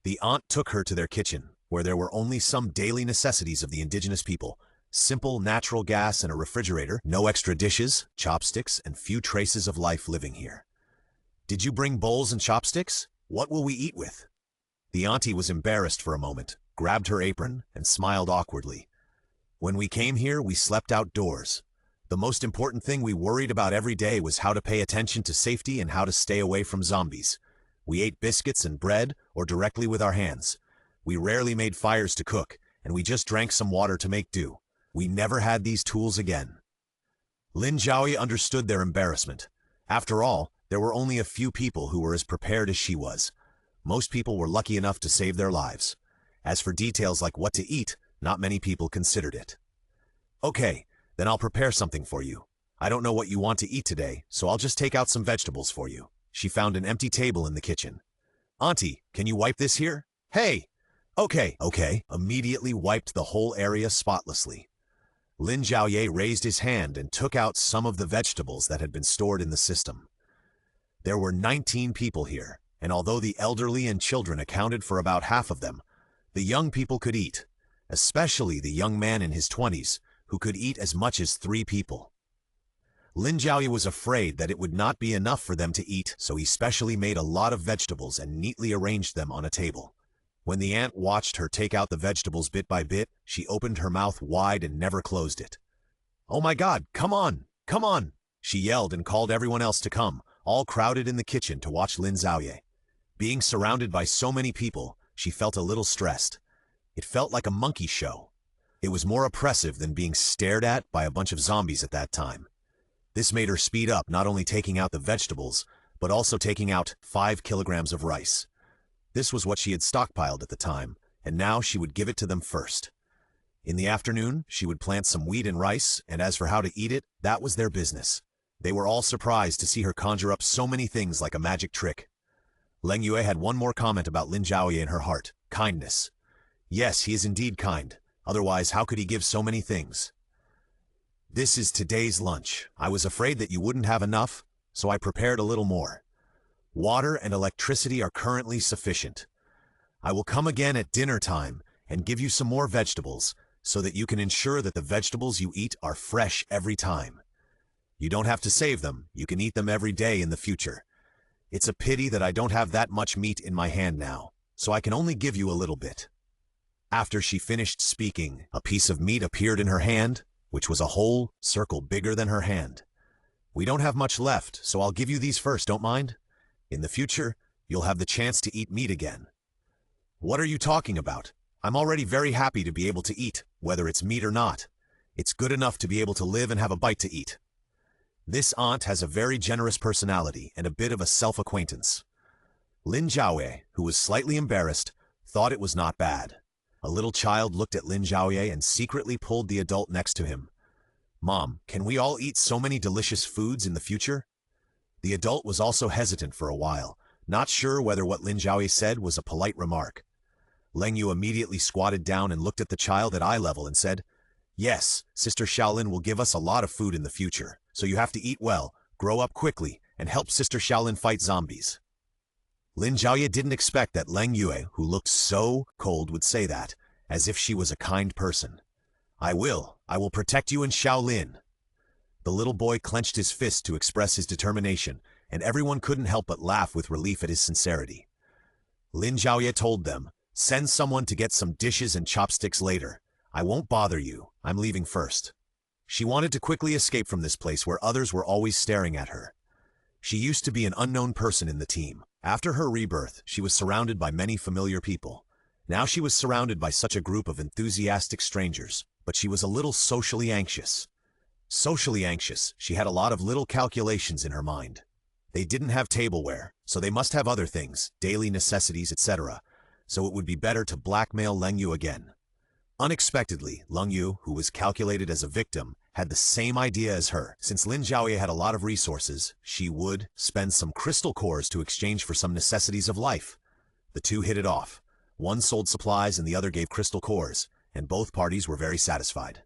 The aunt took her to their kitchen, where there were only some daily necessities of the indigenous people. Simple natural gas and a refrigerator, no extra dishes, chopsticks, and few traces of life living here. "Did you bring bowls and chopsticks? What will we eat with?" The auntie was embarrassed for a moment, grabbed her apron, and smiled awkwardly. "When we came here, we slept outdoors. The most important thing we worried about every day was how to pay attention to safety and how to stay away from zombies. We ate biscuits and bread, or directly with our hands. We rarely made fires to cook, and we just drank some water to make do. We never had these tools again." Lin Zhaoye understood their embarrassment. After all, there were only a few people who were as prepared as she was. Most people were lucky enough to save their lives. As for details like what to eat, not many people considered it. "Okay, then I'll prepare something for you. I don't know what you want to eat today, so I'll just take out some vegetables for you." She found an empty table in the kitchen. "Auntie, can you wipe this here?" "Hey!" Okay, immediately wiped the whole area spotlessly. Lin Zhaoye raised his hand and took out some of the vegetables that had been stored in the system. There were 19 people here, and although the elderly and children accounted for about half of them, the young people could eat, especially the young man in his 20s, who could eat as much as 3 people. Lin Zhaoye was afraid that it would not be enough for them to eat, so he specially made a lot of vegetables and neatly arranged them on a table. When the aunt watched her take out the vegetables bit by bit, she opened her mouth wide and never closed it. "Oh my God, come on, come on!" she yelled and called everyone else to come, all crowded in the kitchen to watch Lin Zhaoye. Being surrounded by so many people, she felt a little stressed. It felt like a monkey show. It was more oppressive than being stared at by a bunch of zombies at that time. This made her speed up, not only taking out the vegetables, but also taking out 5 kilograms of rice. This was what she had stockpiled at the time, and now she would give it to them first. In the afternoon, she would plant some wheat and rice, and as for how to eat it, that was their business. They were all surprised to see her conjure up so many things like a magic trick. Leng Yue had one more comment about Lin Zhaoye in her heart: kindness. Yes, he is indeed kind. Otherwise, how could he give so many things? "This is today's lunch. I was afraid that you wouldn't have enough, so I prepared a little more. Water and electricity are currently sufficient. I will come again at dinner time, and give you some more vegetables, so that you can ensure that the vegetables you eat are fresh every time. You don't have to save them, you can eat them every day in the future. It's a pity that I don't have that much meat in my hand now, so I can only give you a little bit." After she finished speaking, a piece of meat appeared in her hand, which was a whole circle bigger than her hand. "We don't have much left, so I'll give you these first, don't mind? In the future, you'll have the chance to eat meat again." "What are you talking about? I'm already very happy to be able to eat, whether it's meat or not. It's good enough to be able to live and have a bite to eat." This aunt has a very generous personality and a bit of a self-acquaintance. Lin Zhaoye, who was slightly embarrassed, thought it was not bad. A little child looked at Lin Zhaoye and secretly pulled the adult next to him. "Mom, can we all eat so many delicious foods in the future?" The adult was also hesitant for a while, not sure whether what Lin Zhaoye said was a polite remark. Leng Yu immediately squatted down and looked at the child at eye level and said, "Yes, Sister Shaolin will give us a lot of food in the future, so you have to eat well, grow up quickly, and help Sister Shaolin fight zombies." Lin Zhaoye didn't expect that Leng Yu, who looked so cold, would say that, as if she was a kind person. I will protect you in Shaolin." The little boy clenched his fist to express his determination, and everyone couldn't help but laugh with relief at his sincerity. Lin Zhaoye told them, "Send someone to get some dishes and chopsticks later. I won't bother you, I'm leaving first." She wanted to quickly escape from this place where others were always staring at her. She used to be an unknown person in the team. After her rebirth, she was surrounded by many familiar people. Now she was surrounded by such a group of enthusiastic strangers, but she was a little socially anxious. She had a lot of little calculations in her mind. They didn't have tableware, so they must have other things, daily necessities, etc., so it would be better to blackmail Leng Yu again. Unexpectedly, Leng Yu, who was calculated as a victim, had the same idea as her. Since Lin Zhaoye had a lot of resources, she would spend some crystal cores to exchange for some necessities of life. The two hit it off. One sold supplies and the other gave crystal cores, and both parties were very satisfied.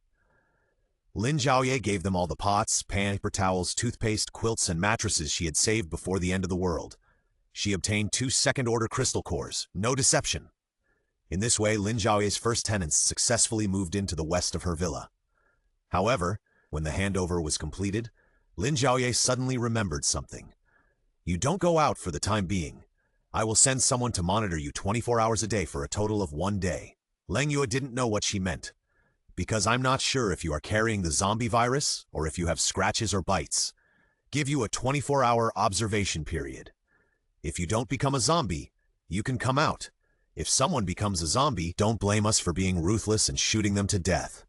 Lin Zhaoye gave them all the pots, paper towels, toothpaste, quilts, and mattresses she had saved before the end of the world. She obtained 2 second-order crystal cores, no deception. In this way, Lin Zhaoye's first tenants successfully moved into the west of her villa. However, when the handover was completed, Lin Zhaoye suddenly remembered something. "You don't go out for the time being. I will send someone to monitor you 24 hours a day for a total of 1 day. Leng Yu didn't know what she meant. "Because I'm not sure if you are carrying the zombie virus or if you have scratches or bites. Give you a 24-hour observation period. If you don't become a zombie, you can come out. If someone becomes a zombie, don't blame us for being ruthless and shooting them to death."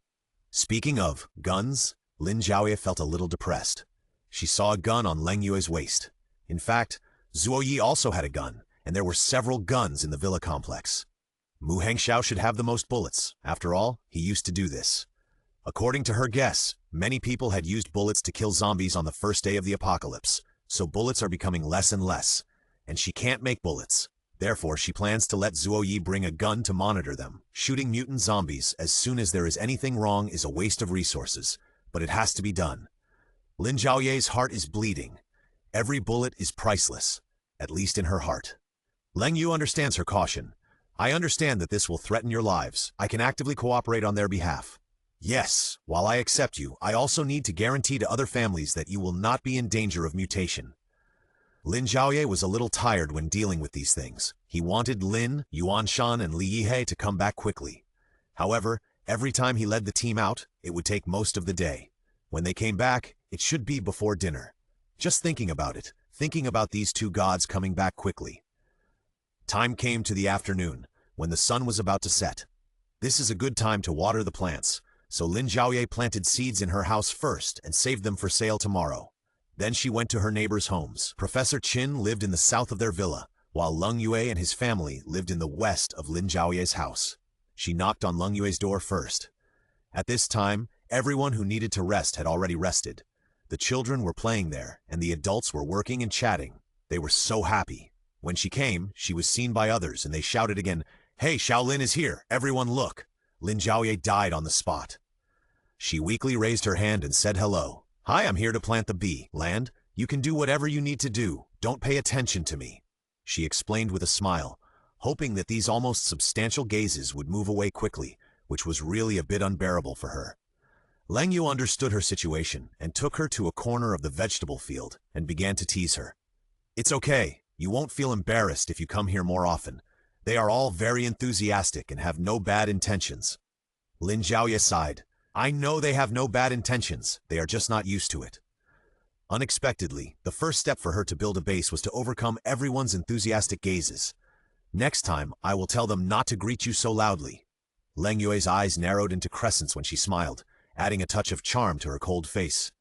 Speaking of guns, Lin Zhaoye felt a little depressed. She saw a gun on Leng Yue's waist. In fact, Zhuoyi also had a gun, and there were several guns in the villa complex. Mu Hangxiao should have the most bullets. After all, he used to do this. According to her guess, many people had used bullets to kill zombies on the first day of the apocalypse, so bullets are becoming less and less, and she can't make bullets. Therefore, she plans to let Zhuoyi bring a gun to monitor them. Shooting mutant zombies as soon as there is anything wrong is a waste of resources, but it has to be done. Lin Zhaoye's heart is bleeding. Every bullet is priceless, at least in her heart. Leng Yu understands her caution. "I understand that this will threaten your lives. I can actively cooperate on their behalf. Yes, while I accept you, I also need to guarantee to other families that you will not be in danger of mutation." Lin Zhaoye was a little tired when dealing with these things. He wanted Lin, Yuanshan, and Li Yihei to come back quickly. However, every time he led the team out, it would take most of the day. When they came back, it should be before dinner. Just thinking about it, thinking about these two gods coming back quickly. Time came to the afternoon, when the sun was about to set. This is a good time to water the plants, so Lin Zhaoye planted seeds in her house first and saved them for sale tomorrow. Then she went to her neighbors' homes. Professor Qin lived in the south of their villa, while Leng Yue and his family lived in the west of Lin Zhaoye's house. She knocked on Leng Yue's door first. At this time, everyone who needed to rest had already rested. The children were playing there, and the adults were working and chatting. They were so happy. When she came, she was seen by others, and they shouted again, "Hey, Shaolin is here! Everyone look!" Lin Zhaoye died on the spot. She weakly raised her hand and said hello. "Hi, I'm here to plant the bee land. You can do whatever you need to do. Don't pay attention to me," she explained with a smile. hoping that these almost substantial gazes would move away quickly, which was really a bit unbearable for her. Lin Zhaoye understood her situation and took her to a corner of the vegetable field and began to tease her. "It's okay. You won't feel embarrassed if you come here more often. They are all very enthusiastic and have no bad intentions." Lin Zhaoye sighed. "I know they have no bad intentions. They are just not used to it." Unexpectedly, the first step for her to build a base was to overcome everyone's enthusiastic gazes. "Next time, I will tell them not to greet you so loudly." Lin Zhaoye's eyes narrowed into crescents when she smiled, adding a touch of charm to her cold face.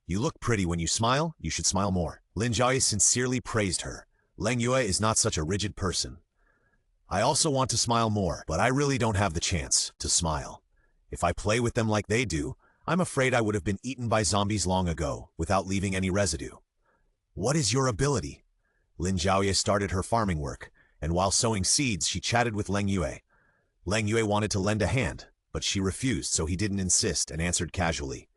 "You look pretty when you smile. You should smile more." Lin Zhaoye sincerely praised her. Lin Zhaoye is not such a rigid person. "I also want to smile more, but I really don't have the chance to smile. If I play with them like they do, I'm afraid I would have been eaten by zombies long ago, without leaving any residue." "What is your ability?" Lin Zhaoye started her farming work, and while sowing seeds, she chatted with Lin Zhaoye. Lin Zhaoye wanted to lend a hand, but she refused, so he didn't insist and answered casually.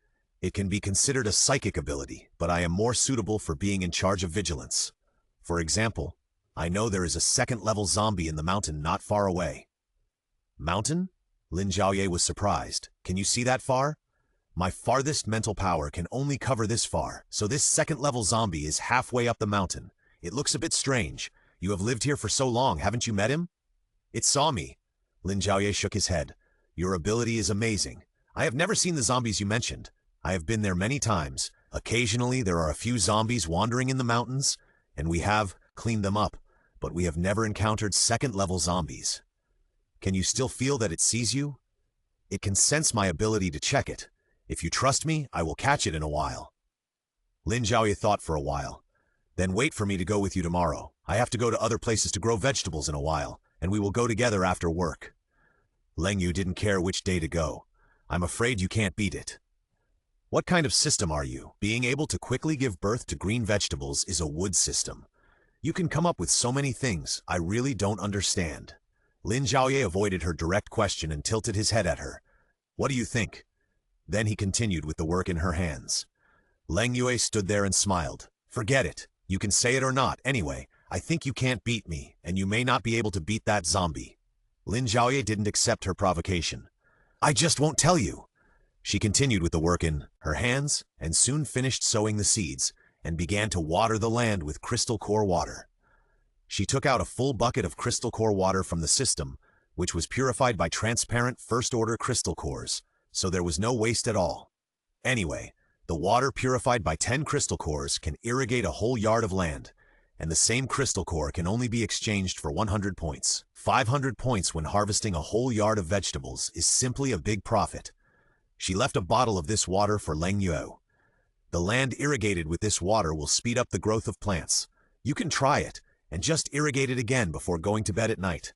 "It can be considered a psychic ability, but I am more suitable for being in charge of vigilance. For example, I know there is a second-level zombie in the mountain not far away." "Mountain?" Lin Zhaoye was surprised. "Can you see that far?" "My farthest mental power can only cover this far, so this second-level zombie is halfway up the mountain. It looks a bit strange. You have lived here for so long, haven't you met him?" "It saw me." Lin Zhaoye shook his head. "Your ability is amazing. I have never seen the zombies you mentioned. I have been there many times. Occasionally there are a few zombies wandering in the mountains, and we have cleaned them up, but we have never encountered second-level zombies." "Can you still feel that it sees you?" "It can sense my ability to check it. If you trust me, I will catch it in a while." Lin Zhaoye thought for a while. "Then wait for me to go with you tomorrow. I have to go to other places to grow vegetables in a while, and we will go together after work." Lin Yu didn't care which day to go. "I'm afraid you can't beat it." "What kind of system are you? Being able to quickly give birth to green vegetables is a wood system. You can come up with so many things, I really don't understand." Lin Zhaoye avoided her direct question and tilted his head at her. "What do you think?" Then he continued with the work in her hands. Lin Zhaoye stood there and smiled. "Forget it. You can say it or not. Anyway, I think you can't beat me, and you may not be able to beat that zombie." Lin Zhaoye didn't accept her provocation. "I just won't tell you." She continued with the work in her hands and soon finished sowing the seeds and began to water the land with crystal core water. She took out a full bucket of crystal core water from the system, which was purified by transparent first-order crystal cores, so there was no waste at all. Anyway, the water purified by 10 crystal cores can irrigate a whole yard of land, and the same crystal core can only be exchanged for 100 points. 500 points when harvesting a whole yard of vegetables is simply a big profit. She left a bottle of this water for Lin Zhaoye. The land irrigated with this water will speed up the growth of plants. You can try it, and just irrigate it again before going to bed at night.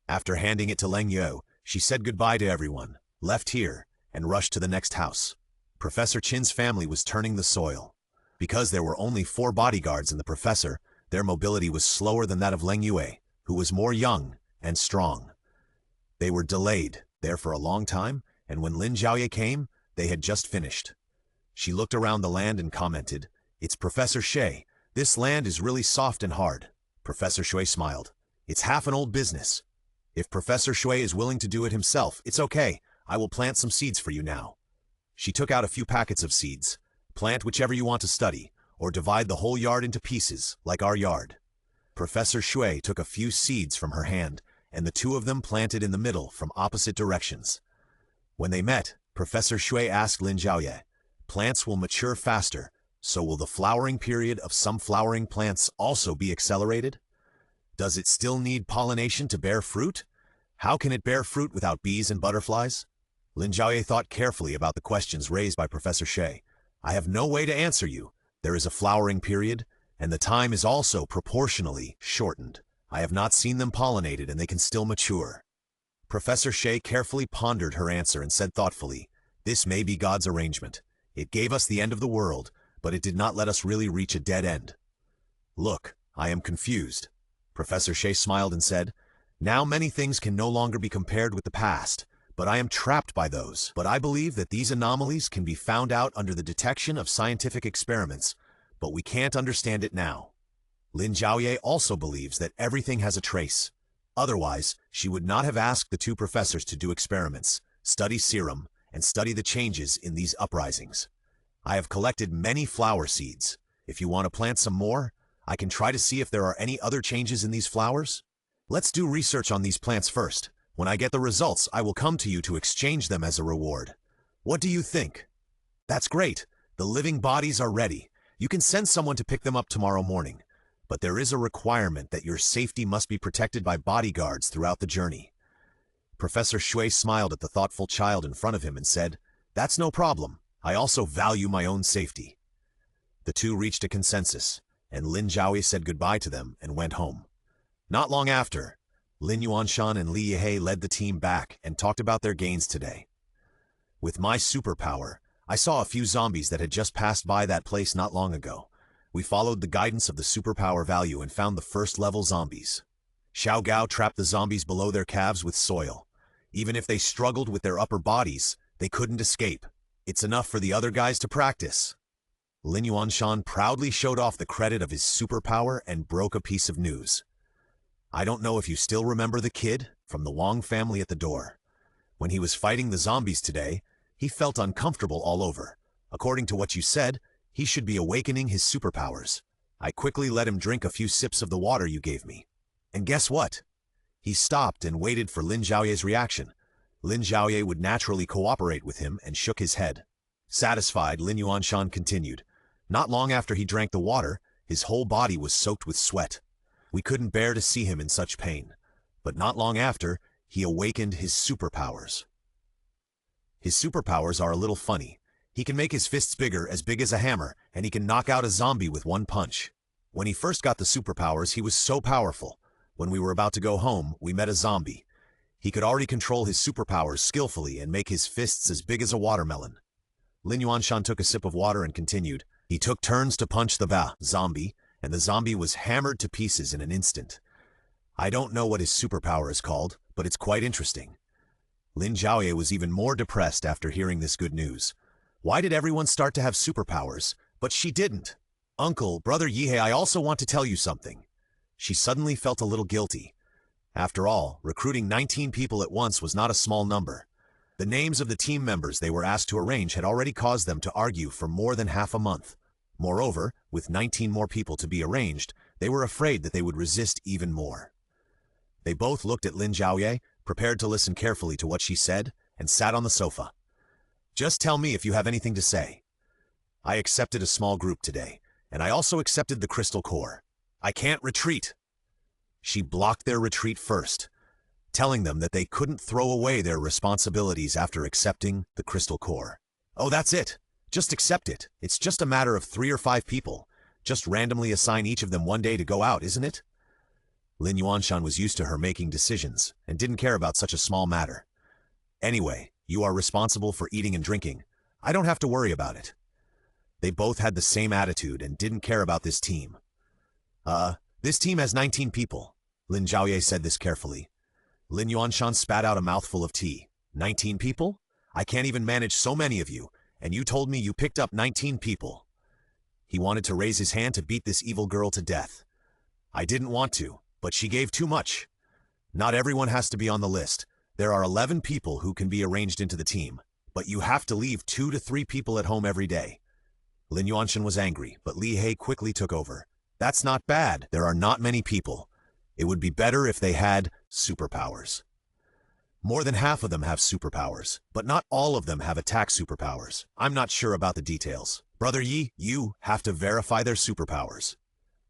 After handing it to Lin Zhaoye, she said goodbye to everyone, left here, and rushed to the next house. Professor Chin's family was turning the soil. Because there were only 4 bodyguards in the professor, their mobility was slower than that of Lin Zhaoye, who was more young and strong. They were delayed there for a long time, and when Lin Zhaoye came, they had just finished. She looked around the land and commented, "It's Professor Shui. This land is really soft and hard." Professor Shui smiled. "It's half an old business. If Professor Shui is willing to do it himself, it's okay. I will plant some seeds for you now." She took out a few packets of seeds. "Plant whichever you want to study, or divide the whole yard into pieces, like our yard." Professor Shui took a few seeds from her hand, and the two of them planted in the middle from opposite directions. When they met, Professor Shui asked Lin Zhaoye, "Plants will mature faster, so will the flowering period of some flowering plants also be accelerated? Does it still need pollination to bear fruit? How can it bear fruit without bees and butterflies?" Lin Zhaoye thought carefully about the questions raised by Professor Shui. "I have no way to answer you. There is a flowering period, and the time is also proportionally shortened. I have not seen them pollinated, and they can still mature." Professor Shui carefully pondered her answer and said thoughtfully, "This may be God's arrangement. It gave us the end of the world, but it did not let us really reach a dead end." "Look, I am confused." Professor Shui smiled and said, "Now many things can no longer be compared with the past, but I am trapped by those. But I believe that these anomalies can be found out under the detection of scientific experiments, but we can't understand it now." Lin Zhaoye also believes that everything has a trace. Otherwise, she would not have asked the two professors to do experiments, study serum, and study the changes in these uprisings. I have collected many flower seeds. If you want to plant some more, I can try to see if there are any other changes in these flowers. Let's do research on these plants first. When I get the results, I will come to you to exchange them as a reward. What do you think? That's great. The living bodies are ready. You can send someone to pick them up tomorrow morning. But there is a requirement that your safety must be protected by bodyguards throughout the journey. Professor Shui smiled at the thoughtful child in front of him and said, "That's no problem. I also value my own safety." The two reached a consensus, and Lin Zhaoye said goodbye to them and went home. Not long after, Lin Yuanshan and Li Yihei led the team back and talked about their gains today. With my superpower, I saw a few zombies that had just passed by that place not long ago. We followed the guidance of the superpower value and found the first-level zombies. Xiao Gao trapped the zombies below their calves with soil. Even if they struggled with their upper bodies, they couldn't escape. It's enough for the other guys to practice. Lin Yuanshan proudly showed off the credit of his superpower and broke a piece of news. I don't know if you still remember the kid from the Wang family at the door. When he was fighting the zombies today, he felt uncomfortable all over. According to what you said, he should be awakening his superpowers. I quickly let him drink a few sips of the water you gave me. And guess what? He stopped and waited for Lin Zhaoye's reaction. Lin Zhaoye would naturally cooperate with him and shook his head. Satisfied, Lin Yuanshan continued. Not long after he drank the water, his whole body was soaked with sweat. We couldn't bear to see him in such pain. But not long after, he awakened his superpowers. His superpowers are a little funny. He can make his fists bigger, as big as a hammer, and he can knock out a zombie with one punch. When he first got the superpowers, he was so powerful. When we were about to go home, we met a zombie. He could already control his superpowers skillfully and make his fists as big as a watermelon. Lin Yuanshan took a sip of water and continued. He took turns to punch the zombie, and the zombie was hammered to pieces in an instant. I don't know what his superpower is called, but it's quite interesting. Lin Zhaoye was even more depressed after hearing this good news. Why did everyone start to have superpowers, but she didn't? Uncle, Brother Yihei, I also want to tell you something. She suddenly felt a little guilty. After all, recruiting 19 people at once was not a small number. The names of the team members they were asked to arrange had already caused them to argue for more than half a month. Moreover, with 19 more people to be arranged, they were afraid that they would resist even more. They both looked at Lin Zhaoye, prepared to listen carefully to what she said, and sat on the sofa. Just tell me if you have anything to say. I accepted a small group today, and I also accepted the crystal core. I can't retreat. She blocked their retreat first, telling them that they couldn't throw away their responsibilities after accepting the crystal core. Oh, that's it. Just accept it. It's just a matter of 3 or 5 people. Just randomly assign each of them one day to go out, isn't it? Lin Yuanshan was used to her making decisions and didn't care about such a small matter. Anyway, you are responsible for eating and drinking. I don't have to worry about it. They both had the same attitude and didn't care about this team. This team has 19 people. Lin Zhaoye said this carefully. Lin Yuanshan spat out a mouthful of tea. 19 people? I can't even manage so many of you, and you told me you picked up 19 people. He wanted to raise his hand to beat this evil girl to death. I didn't want to, but she gave too much. Not everyone has to be on the list. There are 11 people who can be arranged into the team, but you have to leave 2 to 3 people at home every day. Lin Yuanshan was angry, but Li Yihei quickly took over. That's not bad. There are not many people. It would be better if they had superpowers. More than half of them have superpowers, but not all of them have attack superpowers. I'm not sure about the details. Brother Yi, you have to verify their superpowers.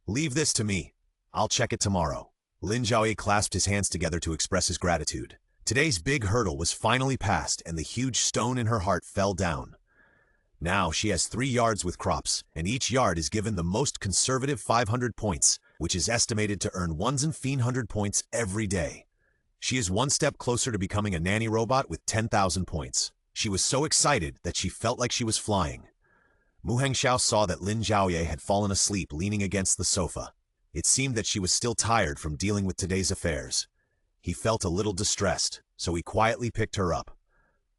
Leave this to me. I'll check it tomorrow. Lin Zhaoye clasped his hands together to express his gratitude. Today's big hurdle was finally passed, and the huge stone in her heart fell down. Now she has 3 yards with crops, and each yard is given the most conservative 500 points, which is estimated to earn 1,500 points every day. She is one step closer to becoming a nanny robot with 10,000 points. She was so excited that she felt like she was flying. Mu Hengxiao saw that Lin Zhaoye had fallen asleep leaning against the sofa. It seemed that she was still tired from dealing with today's affairs. He felt a little distressed, so he quietly picked her up.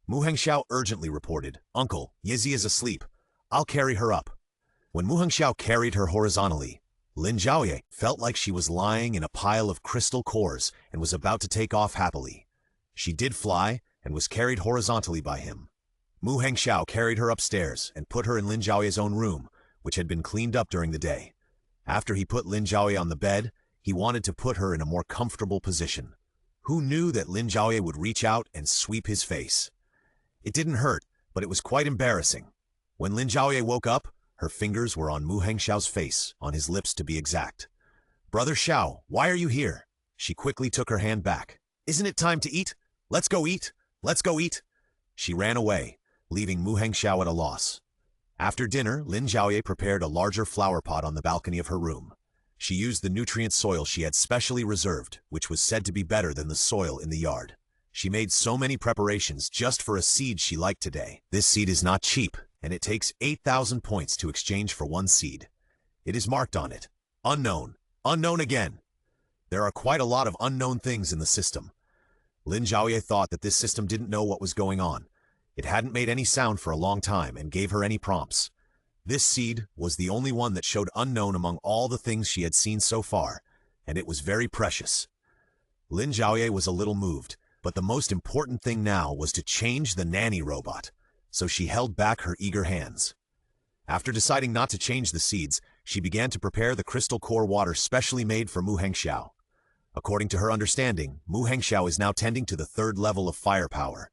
Mu Hengxiao urgently reported, "Uncle, Yizzy is asleep. I'll carry her up." When Mu Hengxiao carried her horizontally, Lin Zhaoye felt like she was lying in a pile of crystal cores and was about to take off happily. She did fly and was carried horizontally by him. Mu Hengxiao carried her upstairs and put her in Lin Zhaoye's own room, which had been cleaned up during the day. After he put Lin Zhaoye on the bed, he wanted to put her in a more comfortable position. Who knew that Lin Zhaoye would reach out and sweep his face? It didn't hurt, but it was quite embarrassing. When Lin Zhaoye woke up, her fingers were on Mu Hengxiao's face, on his lips to be exact. "Brother Xiao, why are you here?" She quickly took her hand back. "Isn't it time to eat? Let's go eat! Let's go eat!" She ran away, leaving Mu Hengxiao at a loss. After dinner, Lin Zhaoye prepared a larger flower pot on the balcony of her room. She used the nutrient soil she had specially reserved, which was said to be better than the soil in the yard. She made so many preparations just for a seed she liked today. This seed is not cheap, and it takes 8,000 points to exchange for one seed. It is marked on it. Unknown. Unknown again. There are quite a lot of unknown things in the system. Lin Zhaoye thought that this system didn't know what was going on. It hadn't made any sound for a long time and gave her any prompts. This seed was the only one that showed unknown among all the things she had seen so far, and it was very precious. Lin Zhaoye was a little moved, but the most important thing now was to change the nanny robot, so she held back her eager hands. After deciding not to change the seeds, she began to prepare the crystal core water specially made for Mu Hengxiao. According to her understanding, Mu Hengxiao is now tending to the 3rd level of firepower.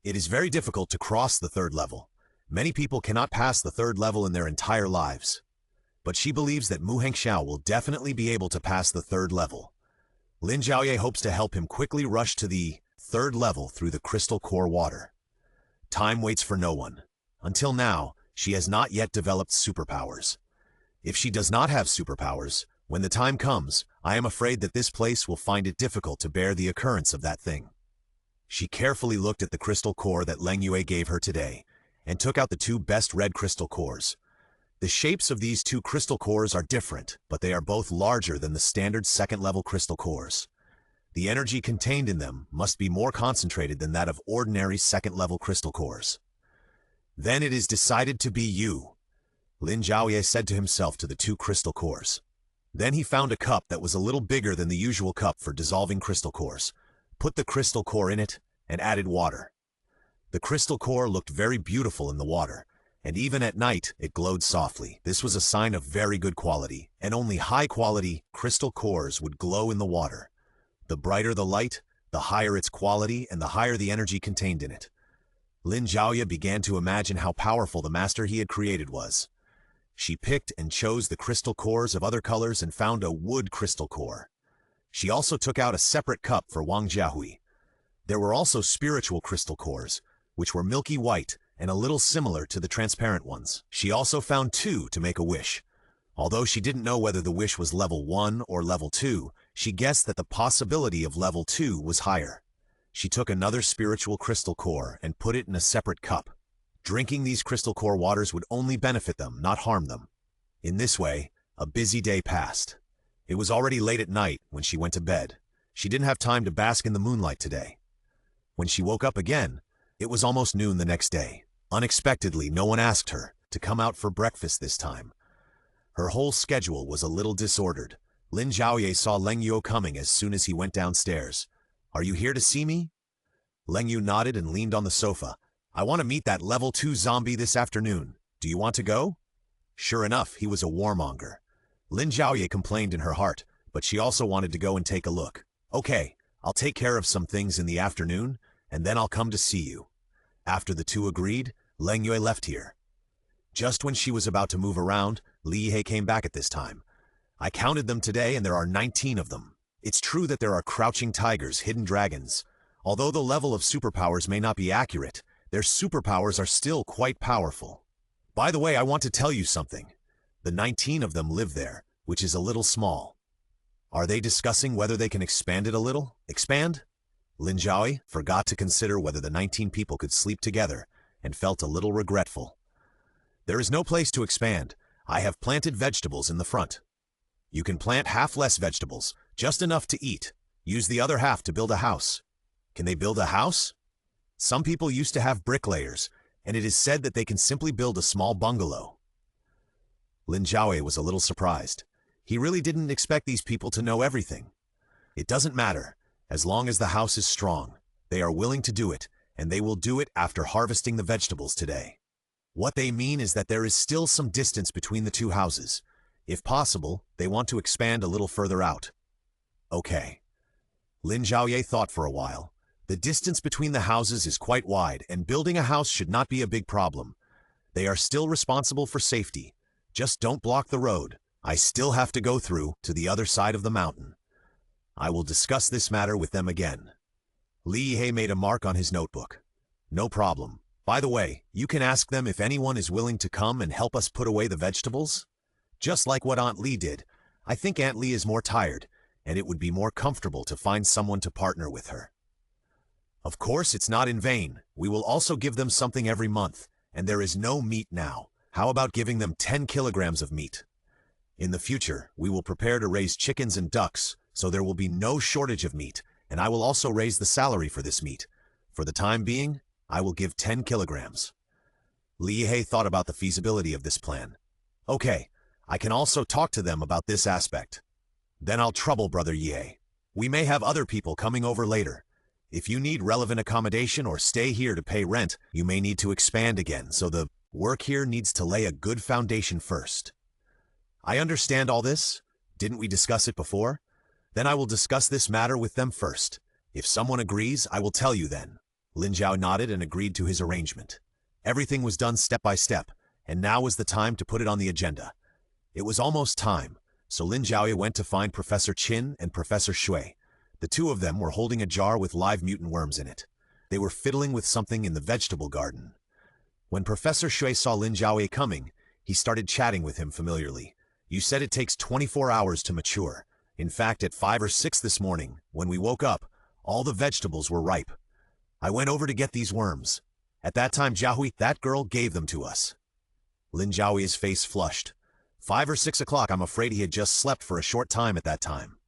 It is very difficult to cross the 3rd level. Many people cannot pass the 3rd level in their entire lives. But she believes that Mu Hengxiao will definitely be able to pass the 3rd level. Lin Zhaoye hopes to help him quickly rush to the 3rd level through the crystal core water. Time waits for no one. Until now, she has not yet developed superpowers. If she does not have superpowers, when the time comes, I am afraid that this place will find it difficult to bear the occurrence of that thing. She carefully looked at the crystal core that Lin Zhaoye gave her today, and took out the 2 best red crystal cores. The shapes of these 2 crystal cores are different, but they are both larger than the standard 2nd-level crystal cores. The energy contained in them must be more concentrated than that of ordinary 2nd-level crystal cores. "Then it is decided to be you," Lin Zhaoye said to himself to the 2 crystal cores. Then he found a cup that was a little bigger than the usual cup for dissolving crystal cores, put the crystal core in it, and added water. The crystal core looked very beautiful in the water, and even at night it glowed softly. This was a sign of very good quality, and only high-quality crystal cores would glow in the water. The brighter the light, the higher its quality and the higher the energy contained in it. Lin Zhaoye began to imagine how powerful the master he had created was. She picked and chose the crystal cores of other colors and found a wood crystal core. She also took out a separate cup for Wang Jiahui. There were also spiritual crystal cores, which were milky white and a little similar to the transparent ones. She also found 2 to make a wish. Although she didn't know whether the wish was level 1 or level 2, she guessed that the possibility of level 2 was higher. She took another spiritual crystal core and put it in a separate cup. Drinking these crystal core waters would only benefit them, not harm them. In this way, a busy day passed. It was already late at night when she went to bed. She didn't have time to bask in the moonlight today. When she woke up again, it was almost noon the next day. Unexpectedly, no one asked her to come out for breakfast this time. Her whole schedule was a little disordered. Lin Zhaoye saw Lin Zhaoye coming as soon as he went downstairs. "Are you here to see me?" Lin Zhaoye nodded and leaned on the sofa. "I want to meet that level 2 zombie this afternoon. Do you want to go?" Sure enough, he was a warmonger. Lin Zhaoye complained in her heart, but she also wanted to go and take a look. "Okay, I'll take care of some things in the afternoon, and then I'll come to see you." After the 2 agreed, Lin Zhaoye left here. Just when she was about to move around, Li He came back at this time. "I counted them today and there are 19 of them. It's true that there are crouching tigers, hidden dragons. Although the level of superpowers may not be accurate, their superpowers are still quite powerful. By the way, I want to tell you something. The 19 of them live there, which is a little small. Are they discussing whether they can expand it a little? Expand?" Lin Zhaoye forgot to consider whether the 19 people could sleep together and felt a little regretful. "There is no place to expand. I have planted vegetables in the front. You can plant half less vegetables, just enough to eat. Use the other half to build a house." "Can they build a house?" "Some people used to have bricklayers, and it is said that they can simply build a small bungalow." Lin Zhaoye was a little surprised. He really didn't expect these people to know everything. It doesn't matter, as long as the house is strong. They are willing to do it, and they will do it after harvesting the vegetables today. What they mean is that there is still some distance between the two houses. If possible, they want to expand a little further out. Okay. Lin Zhaoye thought for a while. The distance between the houses is quite wide, and building a house should not be a big problem. They are still responsible for safety. Just don't block the road. I still have to go through to the other side of the mountain. I will discuss this matter with them again. Li He made a mark on his notebook. No problem. By the way, you can ask them if anyone is willing to come and help us put away the vegetables. Just like what Aunt Li did, I think Aunt Li is more tired, and it would be more comfortable to find someone to partner with her. Of course, it's not in vain. We will also give them something every month, and there is no meat now. How about giving them 10 kilograms of meat? In the future, we will prepare to raise chickens and ducks, so there will be no shortage of meat, and I will also raise the salary for this meat. For the time being, I will give 10 kilograms. Li He thought about the feasibility of this plan. Okay, I can also talk to them about this aspect. Then I'll trouble Brother Ye. We may have other people coming over later. If you need relevant accommodation or stay here to pay rent, you may need to expand again, so the work here needs to lay a good foundation first. I understand all this. Didn't we discuss it before? Then I will discuss this matter with them first. If someone agrees, I will tell you then. Lin Zhao nodded and agreed to his arrangement. Everything was done step by step, and now was the time to put it on the agenda. It was almost time, so Lin Zhaoye went to find Professor Qin and Professor Shui. The two of them were holding a jar with live mutant worms in it. They were fiddling with something in the vegetable garden. When Professor Shui saw Lin Zhaoye coming, he started chatting with him familiarly. You said it takes 24 hours to mature. In fact, at 5 or 6 this morning, when we woke up, all the vegetables were ripe. I went over to get these worms. At that time, Zhaoye, that girl, gave them to us. Lin Zhaoye's face flushed. 5 or 6 o'clock, I'm afraid he had just slept for a short time at that time.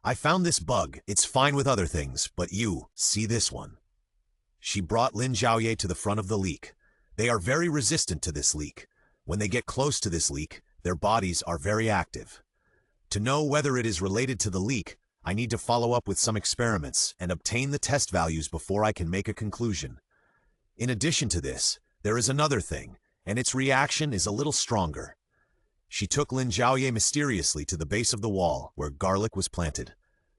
I found this bug. It's fine with other things, but you, see this one. She brought Lin Zhaoye to the front of the leak. They are very resistant to this leak. When they get close to this leak, their bodies are very active. To know whether it is related to the leak, I need to follow up with some experiments and obtain the test values before I can make a conclusion. In addition to this, there is another thing, and its reaction is a little stronger. She took Lin Zhaoye mysteriously to the base of the wall where garlic was planted.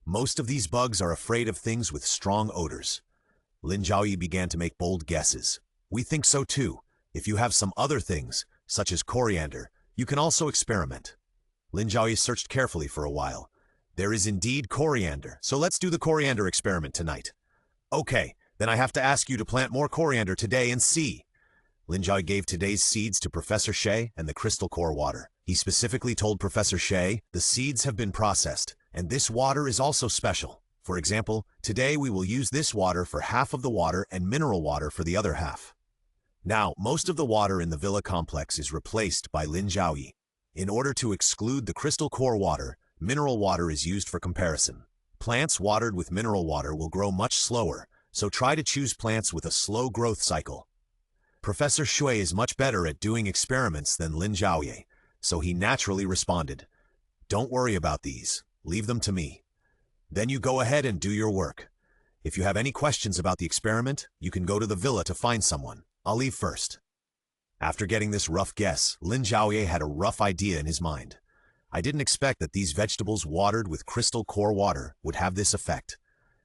Most of these bugs are afraid of things with strong odors. Lin Zhaoye began to make bold guesses. We think so too. If you have some other things, such as coriander, you can also experiment. Lin Zhaoye searched carefully for a while. There is indeed coriander, so let's do the coriander experiment tonight. Okay, then I have to ask you to plant more coriander today and see. Lin Zhaoye gave today's seeds to Professor Shui and the crystal core water. He specifically told Professor Shui, the seeds have been processed, and this water is also special. For example, today we will use this water for half of the water and mineral water for the other half. Now, most of the water in the villa complex is replaced by Lin Zhaoye. In order to exclude the crystal core water, mineral water is used for comparison. Plants watered with mineral water will grow much slower, so try to choose plants with a slow growth cycle. Professor Shui is much better at doing experiments than Lin Zhaoye, so he naturally responded, Don't worry about these, leave them to me. Then you go ahead and do your work. If you have any questions about the experiment, you can go to the villa to find someone. I'll leave first. After getting this rough guess, Lin Zhaoye had a rough idea in his mind. I didn't expect that these vegetables watered with crystal core water would have this effect.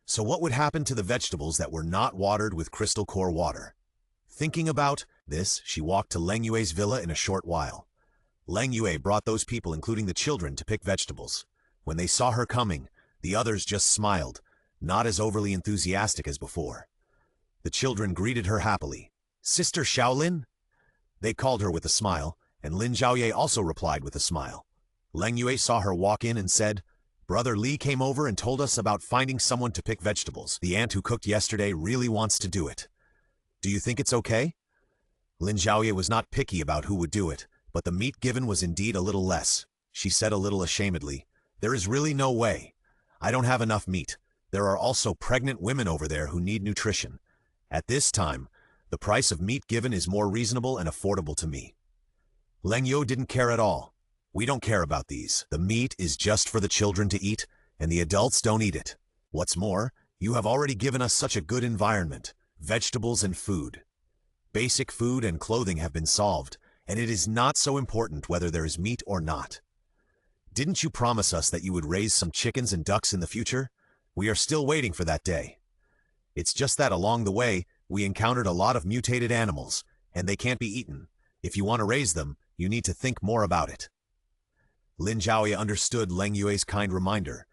So what would happen to the vegetables that were not watered with crystal core water? Thinking about this, she walked to Leng Yue's villa in a short while. Leng Yue brought those people, including the children, to pick vegetables. When they saw her coming, the others just smiled, not as overly enthusiastic as before. The children greeted her happily. Sister Shaolin? They called her with a smile, and Lin Zhaoye also replied with a smile. Leng Yue saw her walk in and said, Brother Li came over and told us about finding someone to pick vegetables. The aunt who cooked yesterday really wants to do it. Do you think it's okay? Lin Zhaoye was not picky about who would do it, but the meat given was indeed a little less. She said a little ashamedly, There is really no way. I don't have enough meat. There are also pregnant women over there who need nutrition. At this time, the price of meat given is more reasonable and affordable to me. Leng Yue didn't care at all. We don't care about these. The meat is just for the children to eat, and the adults don't eat it. What's more, you have already given us such a good environment, vegetables and food. Basic food and clothing have been solved, and it is not so important whether there is meat or not. Didn't you promise us that you would raise some chickens and ducks in the future? We are still waiting for that day. It's just that along the way, we encountered a lot of mutated animals, and they can't be eaten. If you want to raise them, you need to think more about it. Lin Zhaoye understood Lin Yue's kind reminder,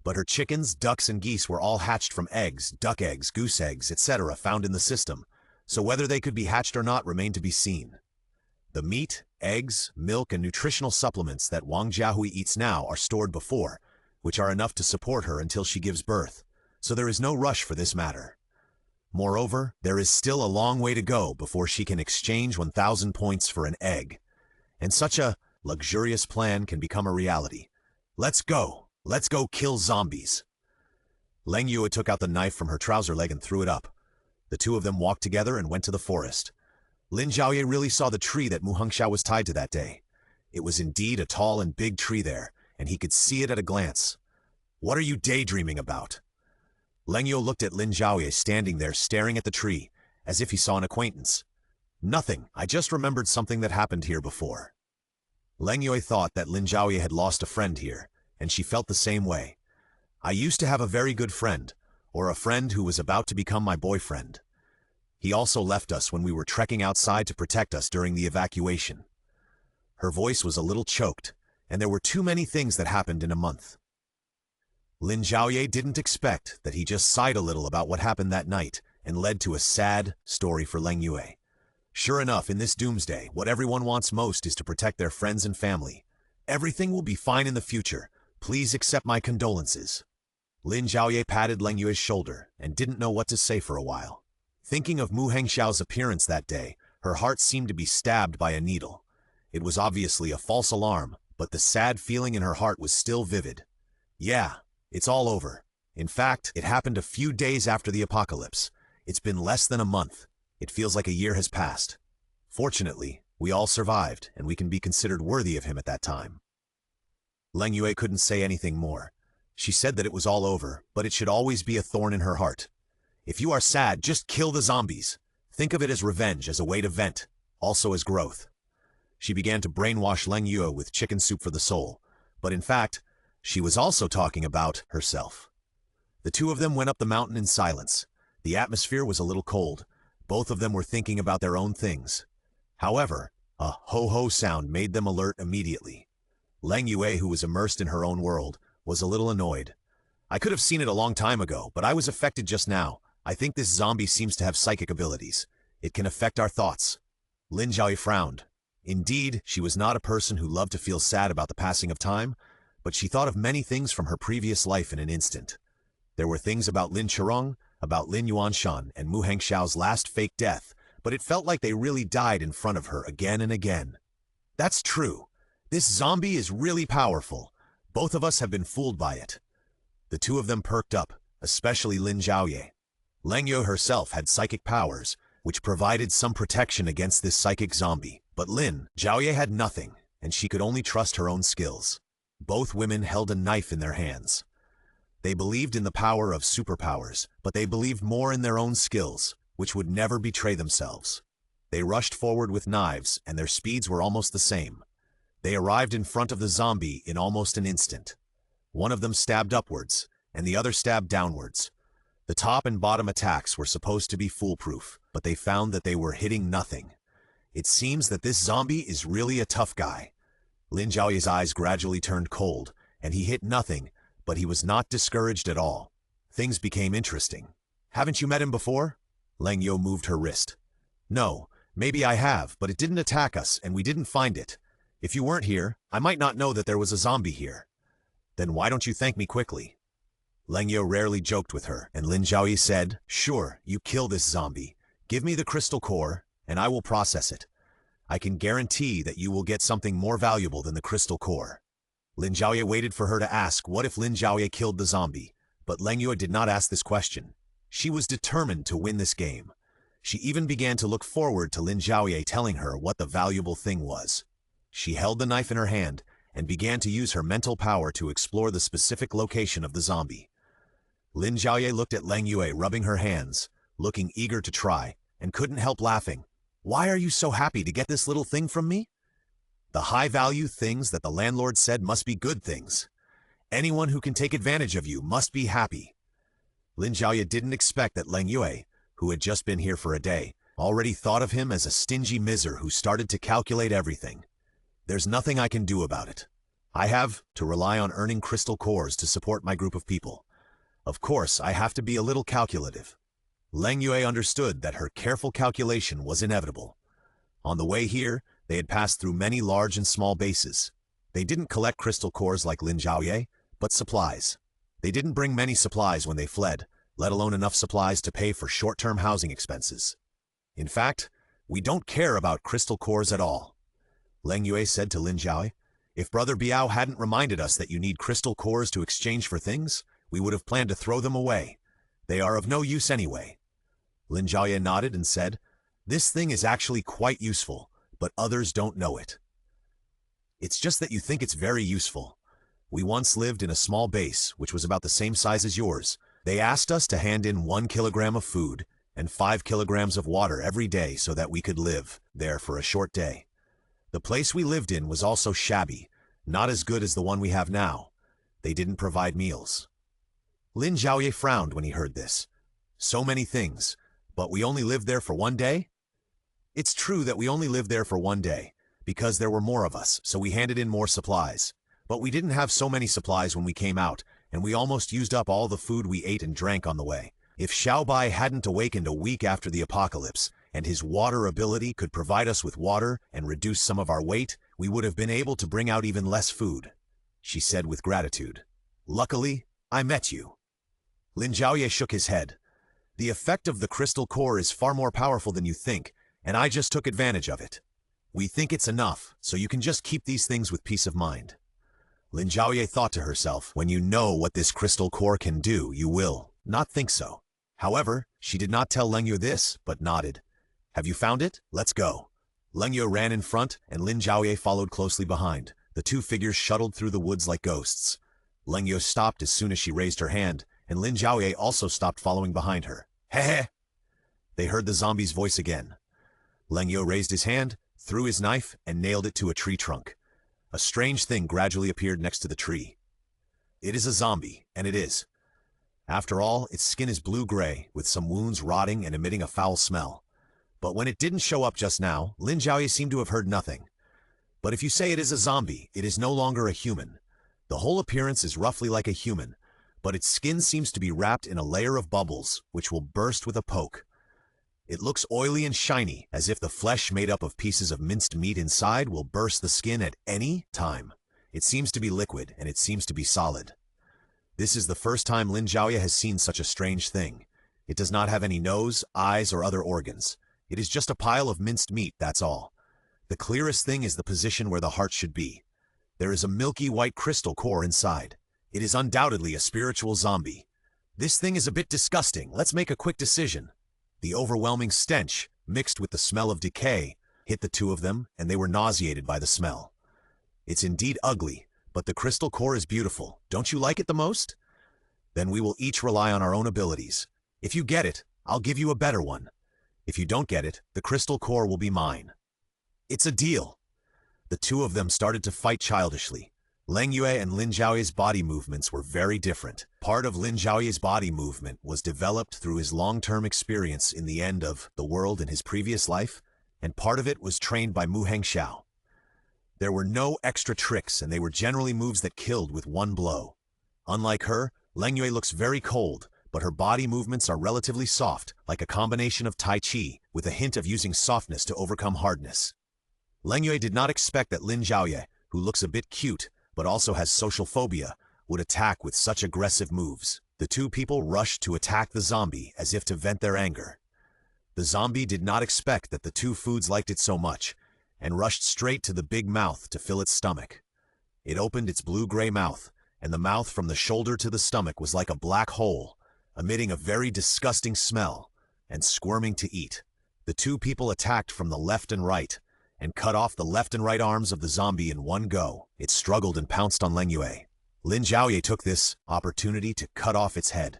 but her chickens, ducks, and geese were all hatched from eggs, duck eggs, goose eggs, etc. found in the system, so whether they could be hatched or not remained to be seen. The meat, eggs, milk, and nutritional supplements that Wang Jiahui eats now are stored before, which are enough to support her until she gives birth, so there is no rush for this matter. Moreover, there is still a long way to go before she can exchange 1,000 points for an egg, and such a luxurious plan can become a reality. Let's go! Let's go kill zombies! Lin Yue took out the knife from her trouser leg and threw it up. The two of them walked together and went to the forest. Lin Zhaoye really saw the tree that Mu Hengxiao was tied to that day. It was indeed a tall and big tree there, and he could see it at a glance. What are you daydreaming about? Lin Yue looked at Lin Zhaoye standing there staring at the tree, as if he saw an acquaintance. Nothing, I just remembered something that happened here before. Lin Yue thought that Lin Zhaoye had lost a friend here, and she felt the same way. I used to have a very good friend, or a friend who was about to become my boyfriend. He also left us when we were trekking outside to protect us during the evacuation. Her voice was a little choked, and there were too many things that happened in a month. Lin Zhaoye didn't expect that he just sighed a little about what happened that night and led to a sad story for Lin Yue. Sure enough, in this doomsday, what everyone wants most is to protect their friends and family. Everything will be fine in the future. Please accept my condolences. Lin Zhaoye patted Lin Yue's shoulder and didn't know what to say for a while. Thinking of Mu Hengxiao's appearance that day, her heart seemed to be stabbed by a needle. It was obviously a false alarm, but the sad feeling in her heart was still vivid. Yeah, it's all over. In fact, it happened a few days after the apocalypse. It's been less than a month. It feels like a year has passed. Fortunately, we all survived, and we can be considered worthy of him at that time. Lin Yue couldn't say anything more. She said that it was all over, but it should always be a thorn in her heart. If you are sad, just kill the zombies. Think of it as revenge, as a way to vent, also as growth. She began to brainwash Lin Yue with chicken soup for the soul, but in fact, she was also talking about herself. The two of them went up the mountain in silence. The atmosphere was a little cold. Both of them were thinking about their own things. However, a ho-ho sound made them alert immediately. Lin Yue, who was immersed in her own world, was a little annoyed. I could have seen it a long time ago, but I was affected just now. I think this zombie seems to have psychic abilities. It can affect our thoughts. Lin Zhaoye frowned. Indeed, she was not a person who loved to feel sad about the passing of time, but she thought of many things from her previous life in an instant. There were things about Lin Chirong, about Lin Yuanshan, and Mu Hengxiao's last fake death, but it felt like they really died in front of her again and again. That's true. This zombie is really powerful. Both of us have been fooled by it. The two of them perked up, especially Lin Zhaoye. Lin Yue herself had psychic powers, which provided some protection against this psychic zombie, but Lin Zhaoye had nothing, and she could only trust her own skills. Both women held a knife in their hands. They believed in the power of superpowers, but they believed more in their own skills, which would never betray themselves. They rushed forward with knives, and their speeds were almost the same. They arrived in front of the zombie in almost an instant. One of them stabbed upwards, and the other stabbed downwards. The top and bottom attacks were supposed to be foolproof, but they found that they were hitting nothing. It seems that this zombie is really a tough guy. Lin Zhaoye's eyes gradually turned cold, and he hit nothing, but he was not discouraged at all. Things became interesting. Haven't you met him before? Lin Yue moved her wrist. No, maybe I have, but it didn't attack us, and we didn't find it. If you weren't here, I might not know that there was a zombie here. Then why don't you thank me quickly? Lin Yue rarely joked with her, and Lin Zhaoye said, Sure, you kill this zombie. Give me the crystal core, and I will process it. I can guarantee that you will get something more valuable than the crystal core. Lin Zhaoye waited for her to ask what if Lin Zhaoye killed the zombie, but Lin Yue did not ask this question. She was determined to win this game. She even began to look forward to Lin Zhaoye telling her what the valuable thing was. She held the knife in her hand, and began to use her mental power to explore the specific location of the zombie. Lin Zhaoye looked at Lin Yue rubbing her hands, looking eager to try, and couldn't help laughing. "Why are you so happy to get this little thing from me?" "The high-value things that the landlord said must be good things. Anyone who can take advantage of you must be happy." Lin Zhaoye didn't expect that Lin Yue, who had just been here for a day, already thought of him as a stingy miser who started to calculate everything. "There's nothing I can do about it. I have to rely on earning crystal cores to support my group of people. Of course, I have to be a little calculative." Lin Yue understood that her careful calculation was inevitable. On the way here, they had passed through many large and small bases. They didn't collect crystal cores like Lin Zhaoye, but supplies. They didn't bring many supplies when they fled, let alone enough supplies to pay for short-term housing expenses. "In fact, we don't care about crystal cores at all," Lin Yue said to Lin Zhaoye. "If Brother Biao hadn't reminded us that you need crystal cores to exchange for things, we would have planned to throw them away. They are of no use anyway." Lin Zhaoye nodded and said, "This thing is actually quite useful, but others don't know it. It's just that you think it's very useful. We once lived in a small base, which was about the same size as yours. They asked us to hand in 1 kilogram of food and 5 kilograms of water every day so that we could live there for a short day. The place we lived in was also shabby, not as good as the one we have now. They didn't provide meals." Lin Zhaoye frowned when he heard this. "So many things, but we only lived there for 1 day?" "It's true that we only lived there for 1 day, because there were more of us, so we handed in more supplies. But we didn't have so many supplies when we came out, and we almost used up all the food we ate and drank on the way. If Xiaobai hadn't awakened a week after the apocalypse, and his water ability could provide us with water and reduce some of our weight, we would have been able to bring out even less food," she said with gratitude. "Luckily, I met you." Lin Zhaoye shook his head. "The effect of the crystal core is far more powerful than you think, and I just took advantage of it. We think it's enough, so you can just keep these things with peace of mind." Lin Zhaoye thought to herself, when you know what this crystal core can do, you will not think so. However, she did not tell Lin Yue this, but nodded. "Have you found it? Let's go." Lin Yue ran in front, and Lin Zhaoye followed closely behind. The two figures shuttled through the woods like ghosts. Lin Yue stopped as soon as she raised her hand, and Lin Zhaoye also stopped following behind her. "Heh." They heard the zombie's voice again. Lin Yue raised his hand, threw his knife, and nailed it to a tree trunk. A strange thing gradually appeared next to the tree. It is a zombie, and it is. After all, its skin is blue-gray, with some wounds rotting and emitting a foul smell. But when it didn't show up just now, Lin Zhaoye seemed to have heard nothing. But if you say it is a zombie, it is no longer a human. The whole appearance is roughly like a human, but its skin seems to be wrapped in a layer of bubbles, which will burst with a poke. It looks oily and shiny, as if the flesh made up of pieces of minced meat inside will burst the skin at any time. It seems to be liquid, and it seems to be solid. This is the first time Lin Zhaoye has seen such a strange thing. It does not have any nose, eyes, or other organs. It is just a pile of minced meat, that's all. The clearest thing is the position where the heart should be. There is a milky white crystal core inside. It is undoubtedly a spiritual zombie. This thing is a bit disgusting. Let's make a quick decision. The overwhelming stench, mixed with the smell of decay, hit the two of them, and they were nauseated by the smell. It's indeed ugly, but the crystal core is beautiful. Don't you like it the most? Then we will each rely on our own abilities. If you get it, I'll give you a better one. If you don't get it, the crystal core will be mine. It's a deal. The two of them started to fight childishly. Lin Yue and Lin Zhaoye's body movements were very different. Part of Lin Zhaoye's body movement was developed through his long-term experience in the end of the world in his previous life, and part of it was trained by Mu Hengxiao. There were no extra tricks, and they were generally moves that killed with one blow. Unlike her, Lin Yue looks very cold, but her body movements are relatively soft, like a combination of Tai Chi, with a hint of using softness to overcome hardness. Lin Yue did not expect that Lin Zhaoye, who looks a bit cute, but also has social phobia, would attack with such aggressive moves. The two people rushed to attack the zombie as if to vent their anger. The zombie did not expect that the two foods liked it so much, and rushed straight to the big mouth to fill its stomach. It opened its blue-gray mouth, and the mouth from the shoulder to the stomach was like a black hole, emitting a very disgusting smell, and squirming to eat. The two people attacked from the left and right, and cut off the left and right arms of the zombie in one go. It struggled and pounced on Lin Zhaoye. Lin Zhaoye took this opportunity to cut off its head,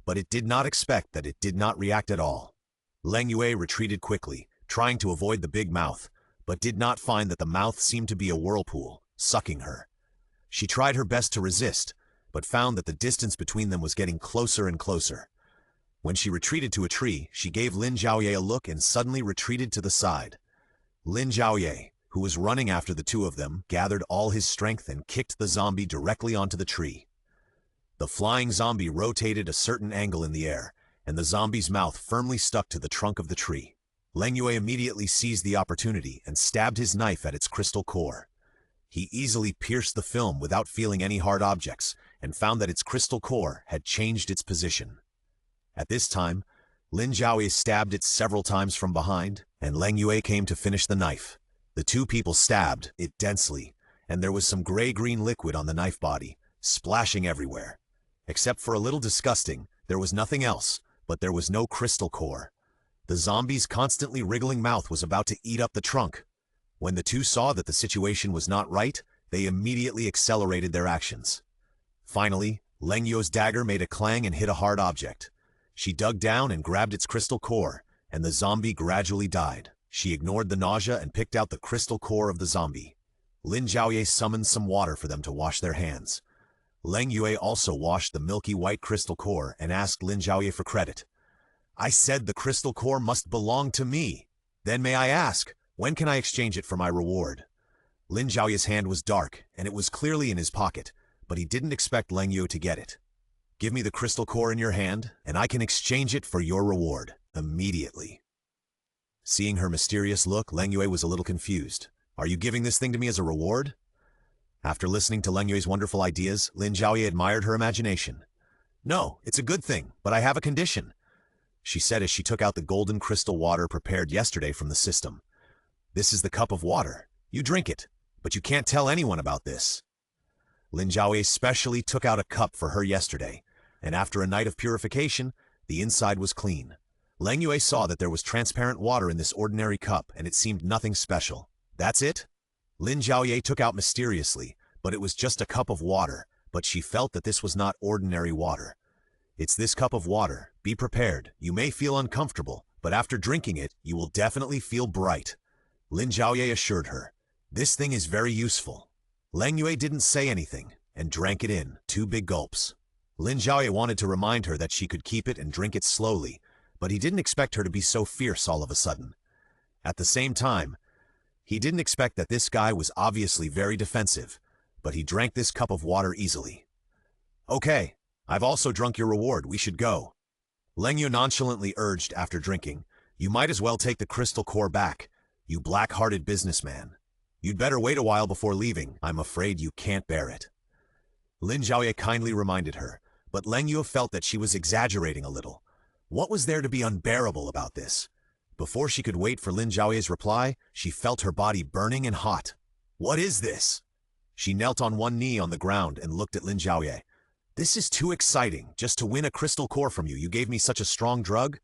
but it did not expect that it did not react at all. Lin Zhaoye retreated quickly, trying to avoid the big mouth, but did not find that the mouth seemed to be a whirlpool, sucking her. She tried her best to resist, but found that the distance between them was getting closer and closer. When she retreated to a tree, she gave Lin Zhaoye a look and suddenly retreated to the side. Lin Zhaoye, who was running after the two of them, gathered all his strength and kicked the zombie directly onto the tree. The flying zombie rotated a certain angle in the air, and the zombie's mouth firmly stuck to the trunk of the tree. Lin Zhaoye immediately seized the opportunity and stabbed his knife at its crystal core. He easily pierced the film without feeling any hard objects, and found that its crystal core had changed its position. At this time, Lin Zhaoye stabbed it several times from behind, and Lin Zhaoye came to finish the knife. The two people stabbed it densely, and there was some gray-green liquid on the knife body, splashing everywhere. Except for a little disgusting, there was nothing else, but there was no crystal core. The zombie's constantly wriggling mouth was about to eat up the trunk. When the two saw that the situation was not right, they immediately accelerated their actions. Finally, Lin Zhaoye's dagger made a clang and hit a hard object. She dug down and grabbed its crystal core, and the zombie gradually died. She ignored the nausea and picked out the crystal core of the zombie. Lin Zhaoye summoned some water for them to wash their hands. Lin Zhaoye also washed the milky white crystal core and asked Lin Zhaoye for credit. "I said the crystal core must belong to me. Then may I ask, when can I exchange it for my reward?" Lin Zhaoye's hand was dark, and it was clearly in his pocket, but he didn't expect Lin Zhaoye to get it. "Give me the crystal core in your hand, and I can exchange it for your reward, immediately." Seeing her mysterious look, Lin Zhaoye was a little confused. "Are you giving this thing to me as a reward?" After listening to Lin Zhaoye's wonderful ideas, Lin Zhaoye admired her imagination. "No, it's a good thing, but I have a condition," she said as she took out the golden crystal water prepared yesterday from the system. "This is the cup of water. You drink it, but you can't tell anyone about this." Lin Zhaoye specially took out a cup for her yesterday, and after a night of purification, the inside was clean. Lin Zhaoye saw that there was transparent water in this ordinary cup, and it seemed nothing special. "That's it?" Lin Zhaoye took out mysteriously, but it was just a cup of water, but she felt that this was not ordinary water. "It's this cup of water. Be prepared. You may feel uncomfortable, but after drinking it, you will definitely feel bright," Lin Zhaoye assured her. "This thing is very useful." Lin Zhaoye didn't say anything, and drank it in 2 big gulps. Lin Zhaoye wanted to remind her that she could keep it and drink it slowly, but he didn't expect her to be so fierce all of a sudden. At the same time, he didn't expect that this guy was obviously very defensive, but he drank this cup of water easily. "Okay, I've also drunk your reward, we should go," Lin Zhaoye nonchalantly urged after drinking. "You might as well take the crystal core back, you black-hearted businessman. You'd better wait a while before leaving, I'm afraid you can't bear it." Lin Zhaoye kindly reminded her, but Lin Zhaoye felt that she was exaggerating a little. What was there to be unbearable about this? Before she could wait for Lin Zhaoye's reply, she felt her body burning and hot. "What is this?" She knelt on one knee on the ground and looked at Lin Zhaoye. "This is too exciting, just to win a crystal core from you. You gave me such a strong drug.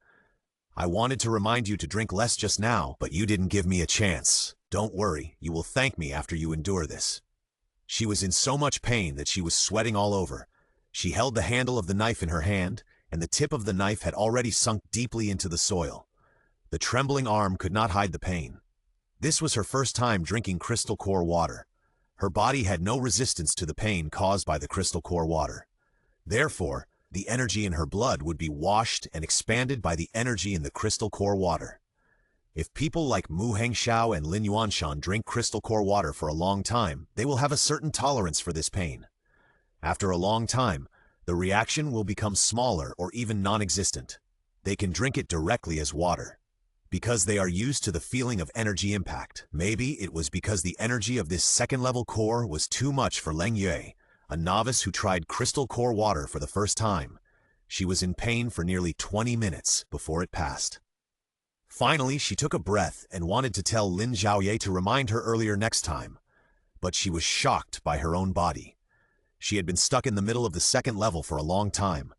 I wanted to remind you to drink less just now, but you didn't give me a chance. Don't worry, you will thank me after you endure this." She was in so much pain that she was sweating all over. She held the handle of the knife in her hand, and the tip of the knife had already sunk deeply into the soil. The trembling arm could not hide the pain. This was her first time drinking crystal core water. Her body had no resistance to the pain caused by the crystal core water. Therefore, the energy in her blood would be washed and expanded by the energy in the crystal core water. If people like Mu Hengxiao and Lin Yuanshan drink crystal core water for a long time, they will have a certain tolerance for this pain. After a long time, the reaction will become smaller or even non-existent. They can drink it directly as water, because they are used to the feeling of energy impact. Maybe it was because the energy of this second-level core was too much for Lin Zhaoye, a novice who tried crystal core water for the first time. She was in pain for nearly 20 minutes before it passed. Finally, she took a breath and wanted to tell Lin Zhaoye to remind her earlier next time, but she was shocked by her own body. She had been stuck in the middle of the second level for a long time.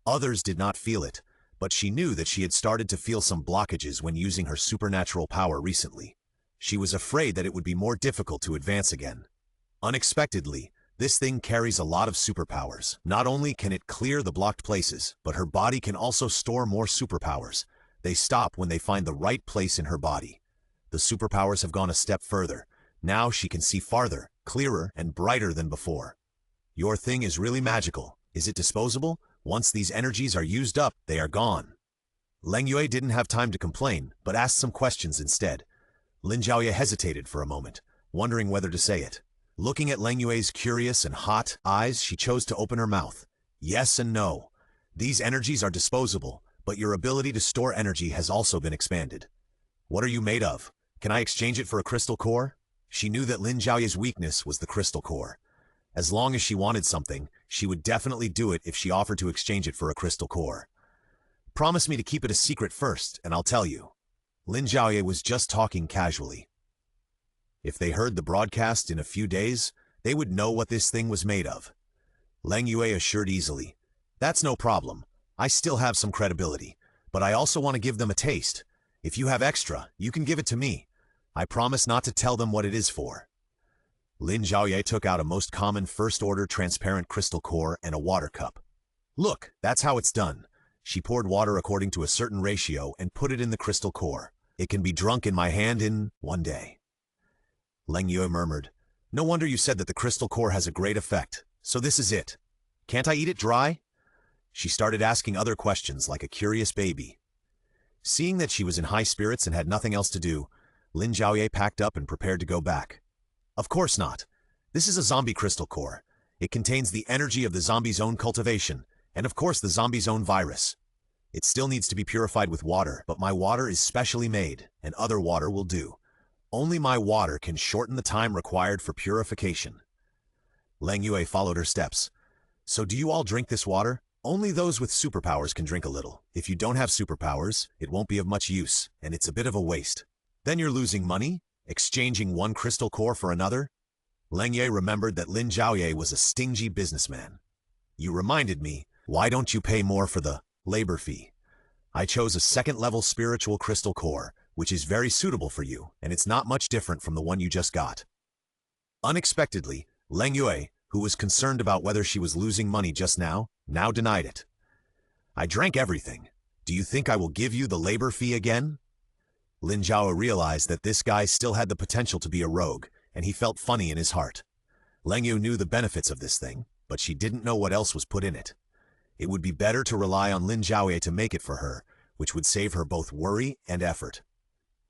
Others did not feel it, but she knew that she had started to feel some blockages when using her supernatural power recently. She was afraid that it would be more difficult to advance again. Unexpectedly, this thing carries a lot of superpowers. Not only can it clear the blocked places, but her body can also store more superpowers. They stop when they find the right place in her body. The superpowers have gone a step further. Now she can see farther, clearer, and brighter than before. Your thing is really magical. Is it disposable? Once these energies are used up, they are gone. Lin Zhaoye didn't have time to complain, but asked some questions instead. Lin Zhaoye hesitated for a moment, wondering whether to say it. Looking at Lin Zhaoye's curious and hot eyes, she chose to open her mouth. Yes and no. These energies are disposable, but your ability to store energy has also been expanded. What are you made of? Can I exchange it for a crystal core? She knew that Lin Zhaoye's weakness was the crystal core. As long as she wanted something, she would definitely do it if she offered to exchange it for a crystal core. Promise me to keep it a secret first, and I'll tell you. Lin Zhaoye was just talking casually. If they heard the broadcast in a few days, they would know what this thing was made of. Lin Zhaoye assured easily, "That's no problem. I still have some credibility, but I also want to give them a taste. If you have extra, you can give it to me. I promise not to tell them what it is for." Lin Zhaoye took out a most common first-order transparent crystal core and a water cup. "Look, that's how it's done." She poured water according to a certain ratio and put it in the crystal core. "It can be drunk in my hand in one day." Lin Zhaoye murmured, "No wonder you said that the crystal core has a great effect. So this is it. Can't I eat it dry?" She started asking other questions like a curious baby. Seeing that she was in high spirits and had nothing else to do, Lin Zhaoye packed up and prepared to go back. "Of course not. This is a zombie crystal core. It contains the energy of the zombie's own cultivation, and of course the zombie's own virus. It still needs to be purified with water, but my water is specially made, and other water will do. Only my water can shorten the time required for purification." Lin Zhaoye followed her steps. "So do you all drink this water? Only those with superpowers can drink a little. If you don't have superpowers, it won't be of much use, and it's a bit of a waste. Then you're losing money, exchanging one crystal core for another." Lin Zhaoye remembered that Lin Zhaoye was a stingy businessman. "You reminded me, why don't you pay more for the labor fee? I chose a second-level spiritual crystal core, which is very suitable for you, and it's not much different from the one you just got." Unexpectedly, Lin Zhaoye, who was concerned about whether she was losing money just now denied it. "I drank everything. Do you think I will give you the labor fee again?" Lin Zhaoye realized that this guy still had the potential to be a rogue, and he felt funny in his heart. Lin Zhaoye knew the benefits of this thing, but she didn't know what else was put in it. It would be better to rely on Lin Zhaoye to make it for her, which would save her both worry and effort.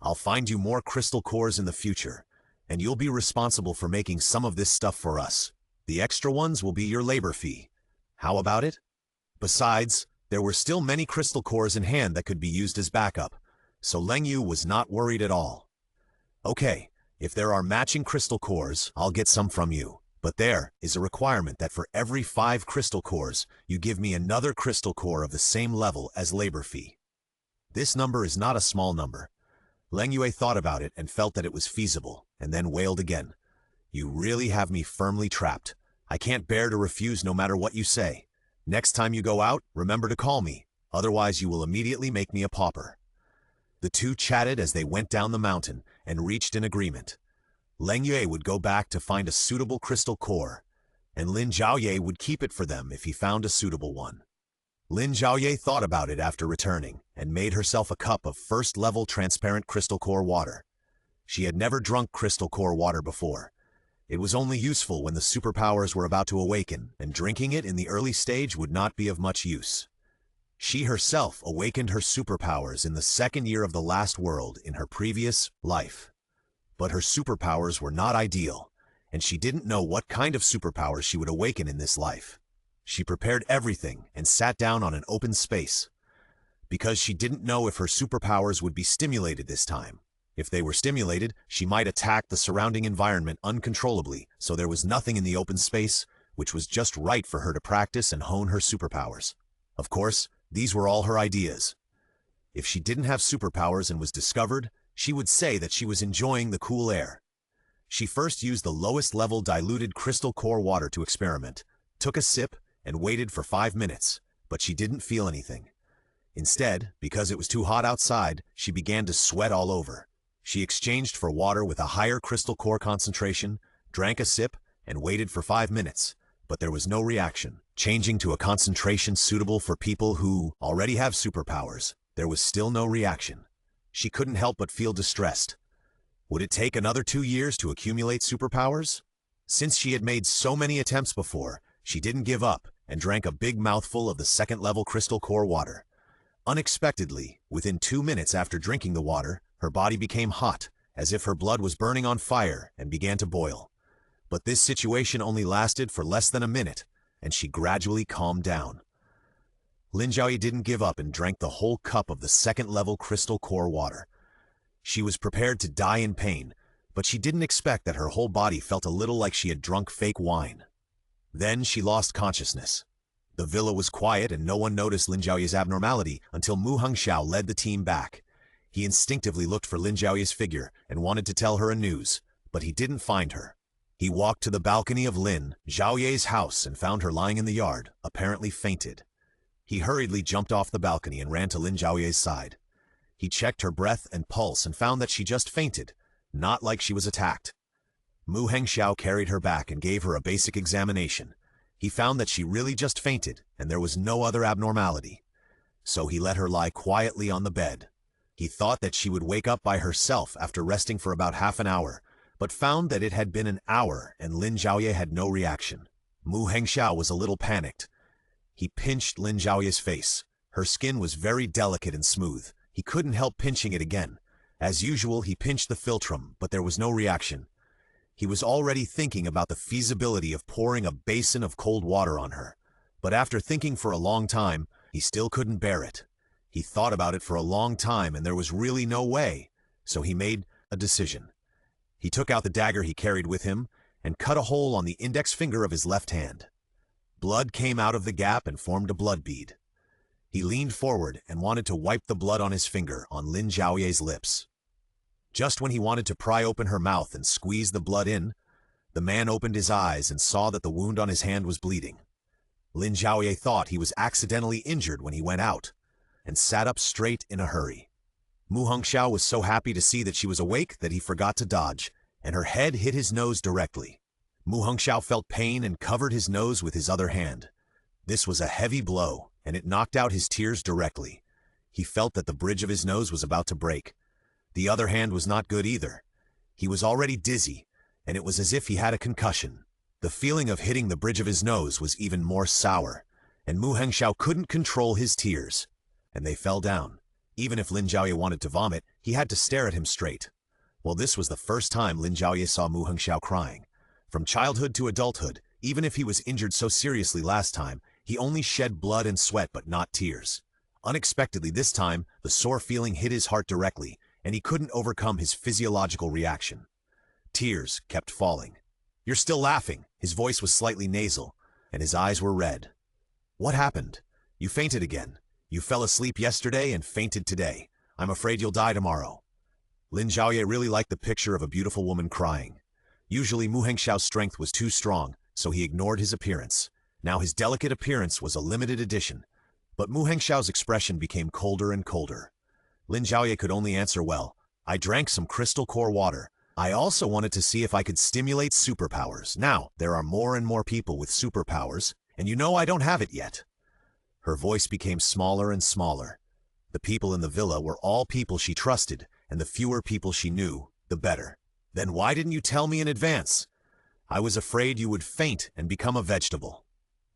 "I'll find you more crystal cores in the future, and you'll be responsible for making some of this stuff for us. The extra ones will be your labor fee. How about it?" Besides, there were still many crystal cores in hand that could be used as backup, so Lin Zhaoye was not worried at all. "Okay, if there are matching crystal cores, I'll get some from you. But there is a requirement that for every 5 crystal cores, you give me another crystal core of the same level as labor fee." This number is not a small number. Lin Zhaoye thought about it and felt that it was feasible, and then wailed again. "You really have me firmly trapped. I can't bear to refuse no matter what you say. Next time you go out, remember to call me, otherwise you will immediately make me a pauper." The two chatted as they went down the mountain and reached an agreement. Lin Zhaoye would go back to find a suitable crystal core, and Lin Zhaoye would keep it for them if he found a suitable one. Lin Zhaoye thought about it after returning and made herself a cup of first-level transparent crystal core water. She had never drunk crystal core water before. It was only useful when the superpowers were about to awaken, and drinking it in the early stage would not be of much use. She herself awakened her superpowers in the 2nd year of the last world in her previous life. But her superpowers were not ideal, and she didn't know what kind of superpowers she would awaken in this life. She prepared everything and sat down on an open space, because she didn't know if her superpowers would be stimulated this time. If they were stimulated, she might attack the surrounding environment uncontrollably, so there was nothing in the open space, which was just right for her to practice and hone her superpowers. Of course, these were all her ideas. If she didn't have superpowers and was discovered, she would say that she was enjoying the cool air. She first used the lowest level diluted crystal core water to experiment, took a sip, and waited for 5 minutes, but she didn't feel anything. Instead, because it was too hot outside, she began to sweat all over. She exchanged for water with a higher crystal core concentration, drank a sip, and waited for 5 minutes, but there was no reaction. Changing to a concentration suitable for people who already have superpowers, there was still no reaction. She couldn't help but feel distressed. Would it take another 2 years to accumulate superpowers? Since she had made so many attempts before, she didn't give up and drank a big mouthful of the second-level crystal core water. Unexpectedly, within 2 minutes after drinking the water, her body became hot, as if her blood was burning on fire and began to boil. But this situation only lasted for less than a minute, and she gradually calmed down. Lin Zhaoye didn't give up and drank the whole cup of the second-level crystal core water. She was prepared to die in pain, but she didn't expect that her whole body felt a little like she had drunk fake wine. Then she lost consciousness. The villa was quiet and no one noticed Lin Zhaoye's abnormality until Mu Hengxiao led the team back. He instinctively looked for Lin Zhaoye's figure and wanted to tell her a news, but he didn't find her. He walked to the balcony of Lin Zhaoye's house and found her lying in the yard, apparently fainted. He hurriedly jumped off the balcony and ran to Lin Zhaoye's side. He checked her breath and pulse and found that she just fainted, not like she was attacked. Mu Hengxiao carried her back and gave her a basic examination. He found that she really just fainted and there was no other abnormality. So he let her lie quietly on the bed. He thought that she would wake up by herself after resting for about half an hour, but found that it had been an hour and Lin Zhaoye had no reaction. Mu Hengxiao was a little panicked. He pinched Lin Zhaoye's face. Her skin was very delicate and smooth. He couldn't help pinching it again. As usual, he pinched the philtrum, but there was no reaction. He was already thinking about the feasibility of pouring a basin of cold water on her. But after thinking for a long time, he still couldn't bear it. He thought about it for a long time and there was really no way, so he made a decision. He took out the dagger he carried with him and cut a hole on the index finger of his left hand. Blood came out of the gap and formed a blood bead. He leaned forward and wanted to wipe the blood on his finger on Lin Zhaoye's lips. Just when he wanted to pry open her mouth and squeeze the blood in, the man opened his eyes and saw that the wound on his hand was bleeding. Lin Zhaoye thought he was accidentally injured when he went out, and sat up straight in a hurry. Mu Hengxiao was so happy to see that she was awake that he forgot to dodge, and her head hit his nose directly. Mu Hengxiao felt pain and covered his nose with his other hand. This was a heavy blow, and it knocked out his tears directly. He felt that the bridge of his nose was about to break. The other hand was not good either. He was already dizzy, and it was as if he had a concussion. The feeling of hitting the bridge of his nose was even more sour, and Mu Hengxiao couldn't control his tears, and they fell down. Even if Lin Zhaoye wanted to vomit, he had to stare at him straight. Well, this was the first time Lin Zhaoye saw Mu Hengxiao crying. From childhood to adulthood, even if he was injured so seriously last time, he only shed blood and sweat but not tears. Unexpectedly this time, the sore feeling hit his heart directly, and he couldn't overcome his physiological reaction. Tears kept falling. "You're still laughing." His voice was slightly nasal, and his eyes were red. "What happened? You fainted again. You fell asleep yesterday and fainted today. I'm afraid you'll die tomorrow." Lin Zhaoye really liked the picture of a beautiful woman crying. Usually Mu Hengxiao's strength was too strong, so he ignored his appearance. Now his delicate appearance was a limited edition. But Mu Hengxiao's expression became colder and colder. Lin Zhaoye could only answer, "Well, I drank some crystal core water. I also wanted to see if I could stimulate superpowers. Now, there are more and more people with superpowers, and you know I don't have it yet." Her voice became smaller and smaller. The people in the villa were all people she trusted, and the fewer people she knew, the better. "Then why didn't you tell me in advance? I was afraid you would faint and become a vegetable."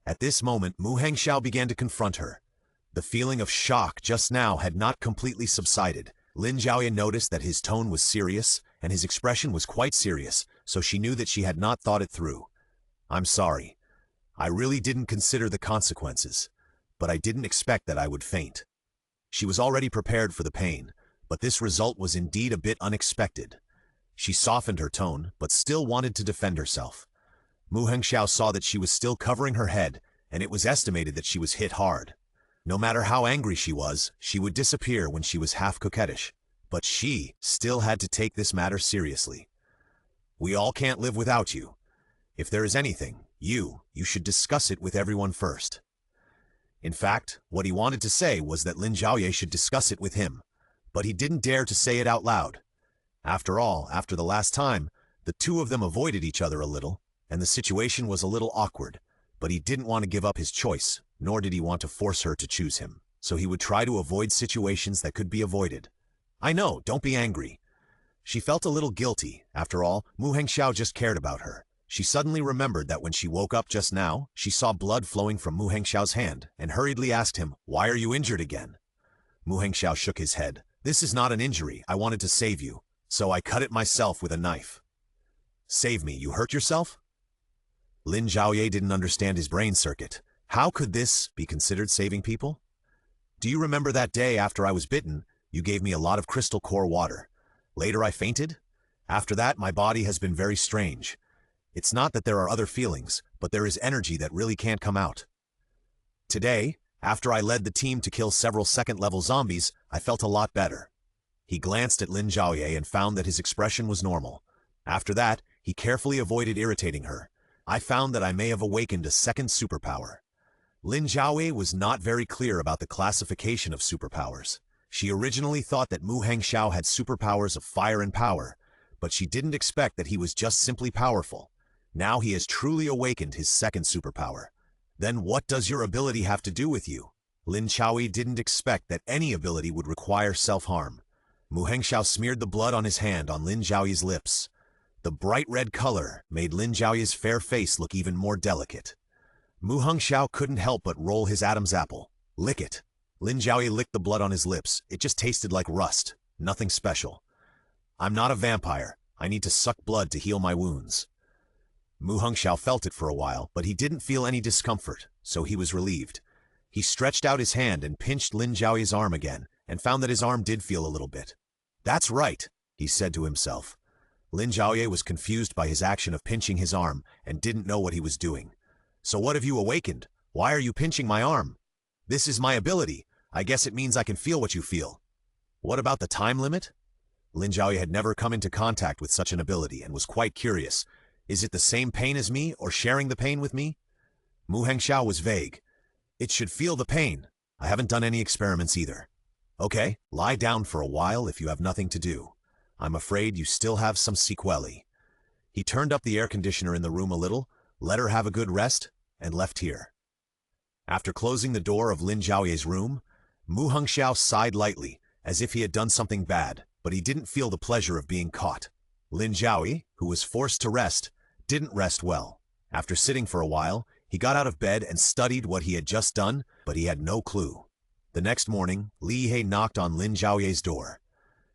At this moment, Mu Hengxiao began to confront her. The feeling of shock just now had not completely subsided. Lin Zhaoye noticed that his tone was serious, and his expression was quite serious, so she knew that she had not thought it through. "I'm sorry. I really didn't consider the consequences, but I didn't expect that I would faint." She was already prepared for the pain, but this result was indeed a bit unexpected. She softened her tone, but still wanted to defend herself. Mu Hengxiao saw that she was still covering her head, and it was estimated that she was hit hard. No matter how angry she would disappear when she was half coquettish. But she still had to take this matter seriously. "We all can't live without you. If there is anything, you should discuss it with everyone first." In fact, what he wanted to say was that Lin Zhaoye should discuss it with him, but he didn't dare to say it out loud. After all, after the last time, the two of them avoided each other a little, and the situation was a little awkward, but he didn't want to give up his choice, nor did he want to force her to choose him, so he would try to avoid situations that could be avoided. I know, don't be angry. She felt a little guilty. After all, Mu Hengxiao just cared about her. She suddenly remembered that when she woke up just now, she saw blood flowing from Mu Hengxiao's hand, and hurriedly asked him, "Why are you injured again?" Mu Hengxiao shook his head. "This is not an injury. I wanted to save you, so I cut it myself with a knife." "Save me? You hurt yourself?" Lin Zhaoye didn't understand his brain circuit. How could this be considered saving people? "Do you remember that day after I was bitten, you gave me a lot of crystal core water? Later I fainted? After that, my body has been very strange. It's not that there are other feelings, but there is energy that really can't come out. Today, after I led the team to kill several second-level zombies, I felt a lot better." He glanced at Lin Zhaoye and found that his expression was normal. After that, he carefully avoided irritating her. "I found that I may have awakened a second superpower." Lin Zhaoye was not very clear about the classification of superpowers. She originally thought that Mu Hengxiao had superpowers of fire and power, but she didn't expect that he was just simply powerful. Now he has truly awakened his second superpower. Then what does your ability have to do with you? Lin Zhaoye didn't expect that any ability would require self-harm. Mu Hengxiao smeared the blood on his hand on Lin Zhaoye's lips. The bright red color made Lin Zhaoye's fair face look even more delicate. Mu Hengxiao couldn't help but roll his Adam's apple. "Lick it." Lin Zhaoye licked the blood on his lips. It just tasted like rust. Nothing special. "I'm not a vampire. I need to suck blood to heal my wounds." Mu Hengxiao felt it for a while, but he didn't feel any discomfort, so he was relieved. He stretched out his hand and pinched Lin Zhaoye's arm again, and found that his arm did feel a little bit. "That's right," he said to himself. Lin Zhaoye was confused by his action of pinching his arm and didn't know what he was doing. "So what have you awakened? Why are you pinching my arm?" "This is my ability. I guess it means I can feel what you feel." "What about the time limit?" Lin Zhaoye had never come into contact with such an ability and was quite curious. "Is it the same pain as me or sharing the pain with me?" Mu Hengxiao was vague. "It should feel the pain. I haven't done any experiments either." "Okay, lie down for a while if you have nothing to do. I'm afraid you still have some sequelae." He turned up the air conditioner in the room a little, let her have a good rest, and left here. After closing the door of Lin Zhaoye's room, Mu Hengxiao sighed lightly, as if he had done something bad, but he didn't feel the pleasure of being caught. Lin Zhaoye, who was forced to rest, didn't rest well. After sitting for a while, he got out of bed and studied what he had just done, but he had no clue. The next morning, Li He knocked on Lin Zhaoye's door.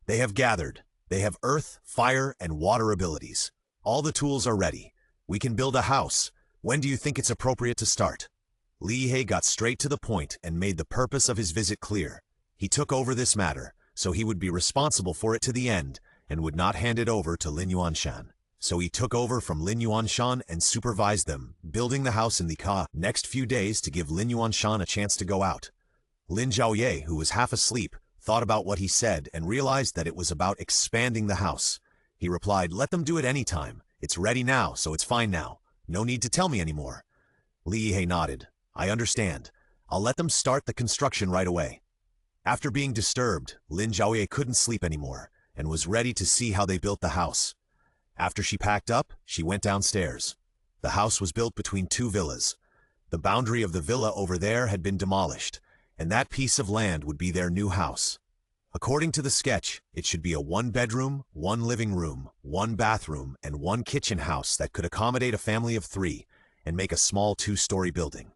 "They have gathered. They have earth, fire, and water abilities. All the tools are ready. We can build a house. When do you think it's appropriate to start?" Li He got straight to the point and made the purpose of his visit clear. He took over this matter, so he would be responsible for it to the end, and would not hand it over to Lin Yuanshan. So he took over from Lin Yuanshan and supervised them, building the house in the next few days to give Lin Yuanshan a chance to go out. Lin Zhaoye, who was half asleep, thought about what he said and realized that it was about expanding the house. He replied, "Let them do it any time. It's ready now, so it's fine now. No need to tell me anymore." Li He nodded. "I understand. I'll let them start the construction right away." After being disturbed, Lin Zhaoye couldn't sleep anymore and was ready to see how they built the house. After she packed up, she went downstairs. The house was built between two villas. The boundary of the villa over there had been demolished, and that piece of land would be their new house. According to the sketch, it should be a one-bedroom, one living room, one bathroom, and one kitchen house that could accommodate a family of 3 and make a small 2-story building.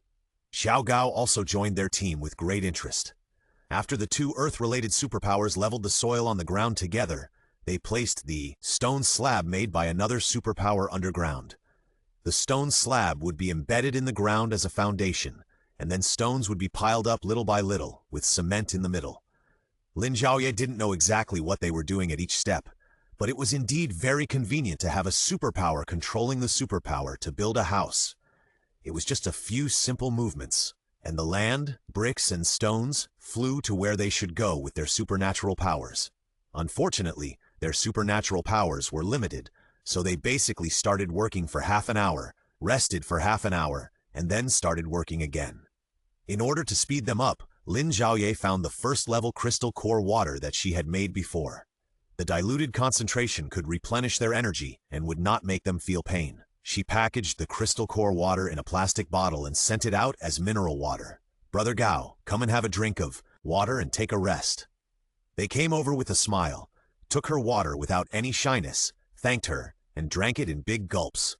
Xiao Gao also joined their team with great interest. After the two Earth-related superpowers leveled the soil on the ground together, they placed the stone slab made by another superpower underground. The stone slab would be embedded in the ground as a foundation, and then stones would be piled up little by little, with cement in the middle. Lin Zhaoye didn't know exactly what they were doing at each step, but it was indeed very convenient to have a superpower controlling the superpower to build a house. It was just a few simple movements, and the land, bricks, and stones flew to where they should go with their supernatural powers. Unfortunately, their supernatural powers were limited, so they basically started working for half an hour, rested for half an hour, and then started working again. In order to speed them up, Lin Zhaoye found the first-level crystal core water that she had made before. The diluted concentration could replenish their energy and would not make them feel pain. She packaged the crystal core water in a plastic bottle and sent it out as mineral water. "Brother Gao, come and have a drink of water and take a rest." They came over with a smile, took her water without any shyness, thanked her, and drank it in big gulps.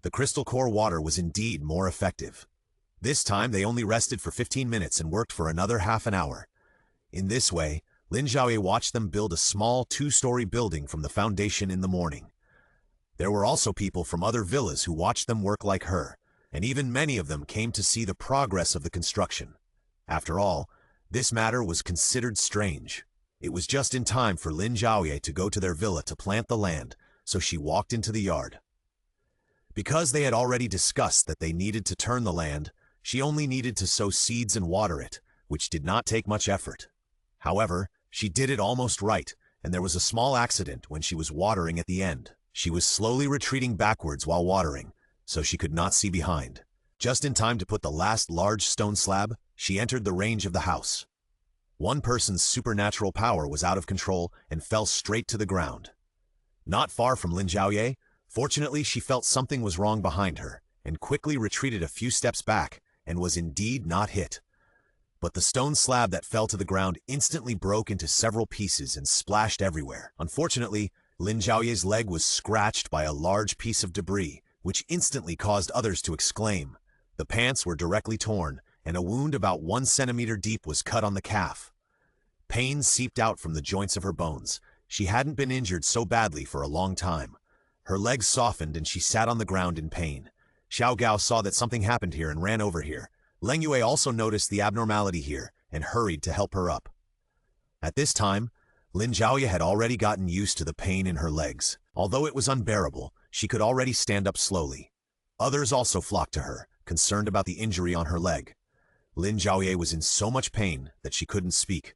The crystal core water was indeed more effective. This time they only rested for 15 minutes and worked for another half an hour. In this way, Lin Zhaoye watched them build a small 2-story building from the foundation in the morning. There were also people from other villas who watched them work like her, and even many of them came to see the progress of the construction. After all, this matter was considered strange. It was just in time for Lin Zhaoye to go to their villa to plant the land, so she walked into the yard. Because they had already discussed that they needed to turn the land, she only needed to sow seeds and water it, which did not take much effort. However, she did it almost right, and there was a small accident when she was watering at the end. She was slowly retreating backwards while watering, so she could not see behind. Just in time to put the last large stone slab, she entered the range of the house. One person's supernatural power was out of control and fell straight to the ground. Not far from Lin Zhaoye, fortunately she felt something was wrong behind her, and quickly retreated a few steps back, and was indeed not hit. But the stone slab that fell to the ground instantly broke into several pieces and splashed everywhere. Unfortunately, Lin Zhaoye's leg was scratched by a large piece of debris, which instantly caused others to exclaim. The pants were directly torn, and a wound about 1 centimeter deep was cut on the calf. Pain seeped out from the joints of her bones. She hadn't been injured so badly for a long time. Her legs softened and she sat on the ground in pain. Xiao Gao saw that something happened here and ran over here. Lin Yue also noticed the abnormality here and hurried to help her up. At this time, Lin Zhaoye had already gotten used to the pain in her legs. Although it was unbearable, she could already stand up slowly. Others also flocked to her, concerned about the injury on her leg. Lin Zhaoye was in so much pain that she couldn't speak.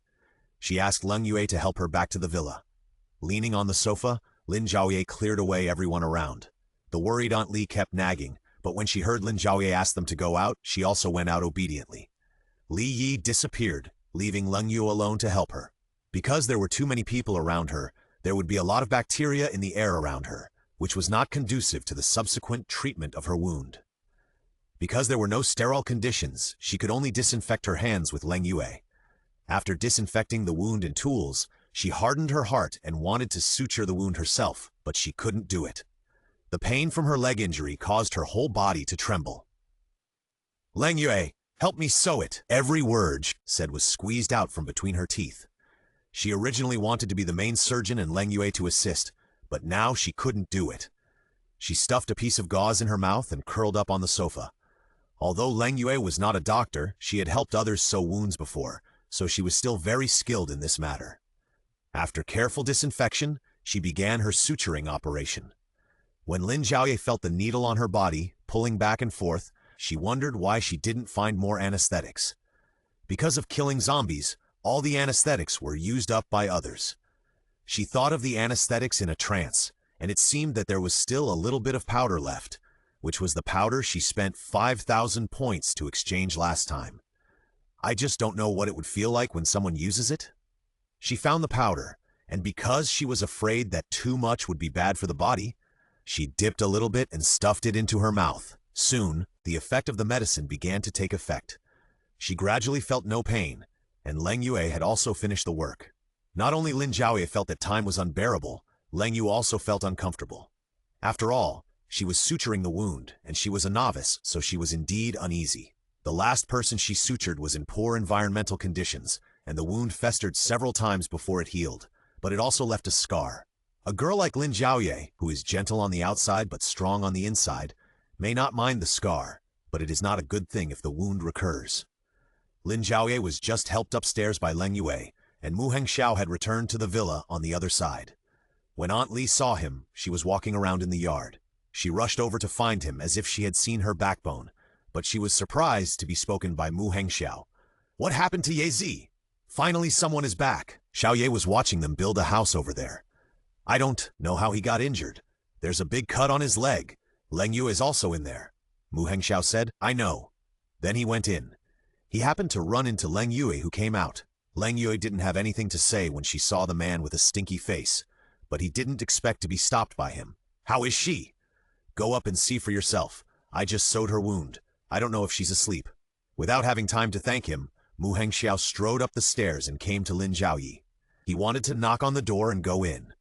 She asked Lin Yue to help her back to the villa. Leaning on the sofa, Lin Zhaoye cleared away everyone around. The worried Aunt Li kept nagging, but when she heard Lin Zhaoye ask them to go out, she also went out obediently. Li Yi disappeared, leaving Lin Yue alone to help her. Because there were too many people around her, there would be a lot of bacteria in the air around her, which was not conducive to the subsequent treatment of her wound. Because there were no sterile conditions, she could only disinfect her hands with Lin Yue. After disinfecting the wound and tools, she hardened her heart and wanted to suture the wound herself, but she couldn't do it. The pain from her leg injury caused her whole body to tremble. "Lin Yue, help me sew it!" Every word she said was squeezed out from between her teeth. She originally wanted to be the main surgeon and Lin Yue to assist, but now she couldn't do it. She stuffed a piece of gauze in her mouth and curled up on the sofa. Although Lin Yue was not a doctor, she had helped others sew wounds before, so she was still very skilled in this matter. After careful disinfection, she began her suturing operation. When Lin Zhaoye felt the needle on her body, pulling back and forth, she wondered why she didn't find more anesthetics. Because of killing zombies, all the anesthetics were used up by others. She thought of the anesthetics in a trance, and it seemed that there was still a little bit of powder left, which was the powder she spent 5,000 points to exchange last time. I just don't know what it would feel like when someone uses it. She found the powder, and because she was afraid that too much would be bad for the body, she dipped a little bit and stuffed it into her mouth. Soon, the effect of the medicine began to take effect. She gradually felt no pain, and Lin Yue had also finished the work. Not only Lin Zhaoye felt that time was unbearable, Lin Yue also felt uncomfortable. After all, she was suturing the wound, and she was a novice, so she was indeed uneasy. The last person she sutured was in poor environmental conditions, and the wound festered several times before it healed, but it also left a scar. A girl like Lin Zhaoye, who is gentle on the outside but strong on the inside, may not mind the scar, but it is not a good thing if the wound recurs. Lin Zhaoye was just helped upstairs by Lin Yue, and Mu Hengxiao had returned to the villa on the other side. When Aunt Li saw him, she was walking around in the yard. She rushed over to find him as if she had seen her backbone, but she was surprised to be spoken by Mu Hengxiao. "What happened to Ye Zi? Finally someone is back." Xiao Ye was watching them build a house over there. "I don't know how he got injured. There's a big cut on his leg. Lin Yue is also in there." Mu Hengxiao said, "I know." Then he went in. He happened to run into Lin Yue, who came out. Lin Yue didn't have anything to say when she saw the man with a stinky face. but he didn't expect to be stopped by him. "How is she?" "Go up and see for yourself. I just sewed her wound. I don't know if she's asleep." Without having time to thank him, Mu Hengxiao strode up the stairs and came to Lin Zhaoye. He wanted to knock on the door and go in.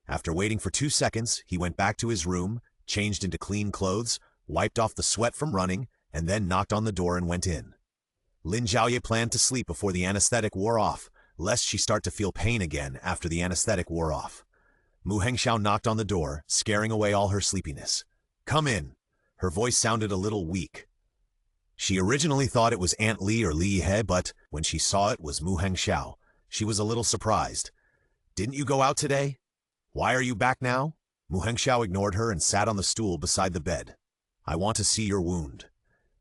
After waiting for 2 seconds, he went back to his room, changed into clean clothes, wiped off the sweat from running, and then knocked on the door and went in. Lin Zhaoye planned to sleep before the anesthetic wore off, lest she start to feel pain again after the anesthetic wore off. Mu Hengxiao knocked on the door, scaring away all her sleepiness. "Come in." Her voice sounded a little weak. She originally thought it was Aunt Li or Li He, but when she saw it was Mu Hengxiao, she was a little surprised. "Didn't you go out today? Why are you back now?" Mu Hengxiao ignored her and sat on the stool beside the bed. "I want to see your wound."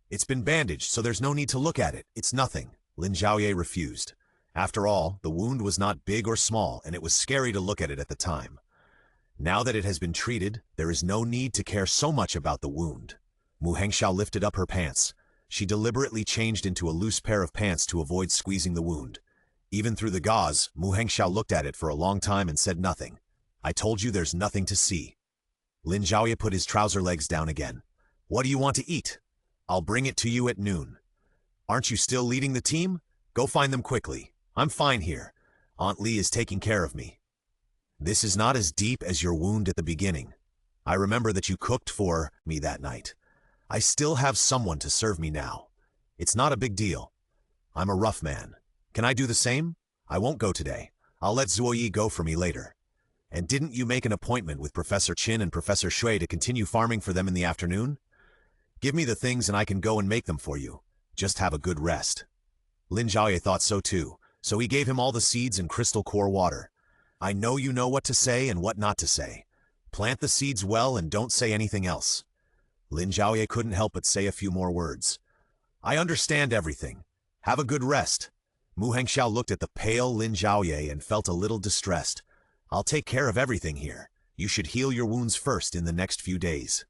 "It's been bandaged, so there's no need to look at it. It's nothing." Lin Zhaoye refused. After all, the wound was not big or small, and it was scary to look at it at the time. Now that it has been treated, there is no need to care so much about the wound. Mu Hengxiao lifted up her pants. She deliberately changed into a loose pair of pants to avoid squeezing the wound. Even through the gauze, Mu Hengxiao looked at it for a long time and said nothing. "I told you there's nothing to see." Lin Zhaoye put his trouser legs down again. "What do you want to eat? I'll bring it to you at noon." "Aren't you still leading the team? Go find them quickly. I'm fine here. Aunt Li is taking care of me." "This is not as deep as your wound at the beginning. I remember that you cooked for me that night. I still have someone to serve me now. It's not a big deal. I'm a rough man. Can I do the same? I won't go today. I'll let Zhuoyi go for me later. And didn't you make an appointment with Professor Qin and Professor Shui to continue farming for them in the afternoon? Give me the things and I can go and make them for you. Just have a good rest." Lin Zhaoye thought so too, so he gave him all the seeds and crystal core water. "I know you know what to say and what not to say. Plant the seeds well and don't say anything else." Lin Zhaoye couldn't help but say a few more words. "I understand everything. Have a good rest." Mu Hengxiao looked at the pale Lin Zhaoye and felt a little distressed. "I'll take care of everything here. You should heal your wounds first in the next few days."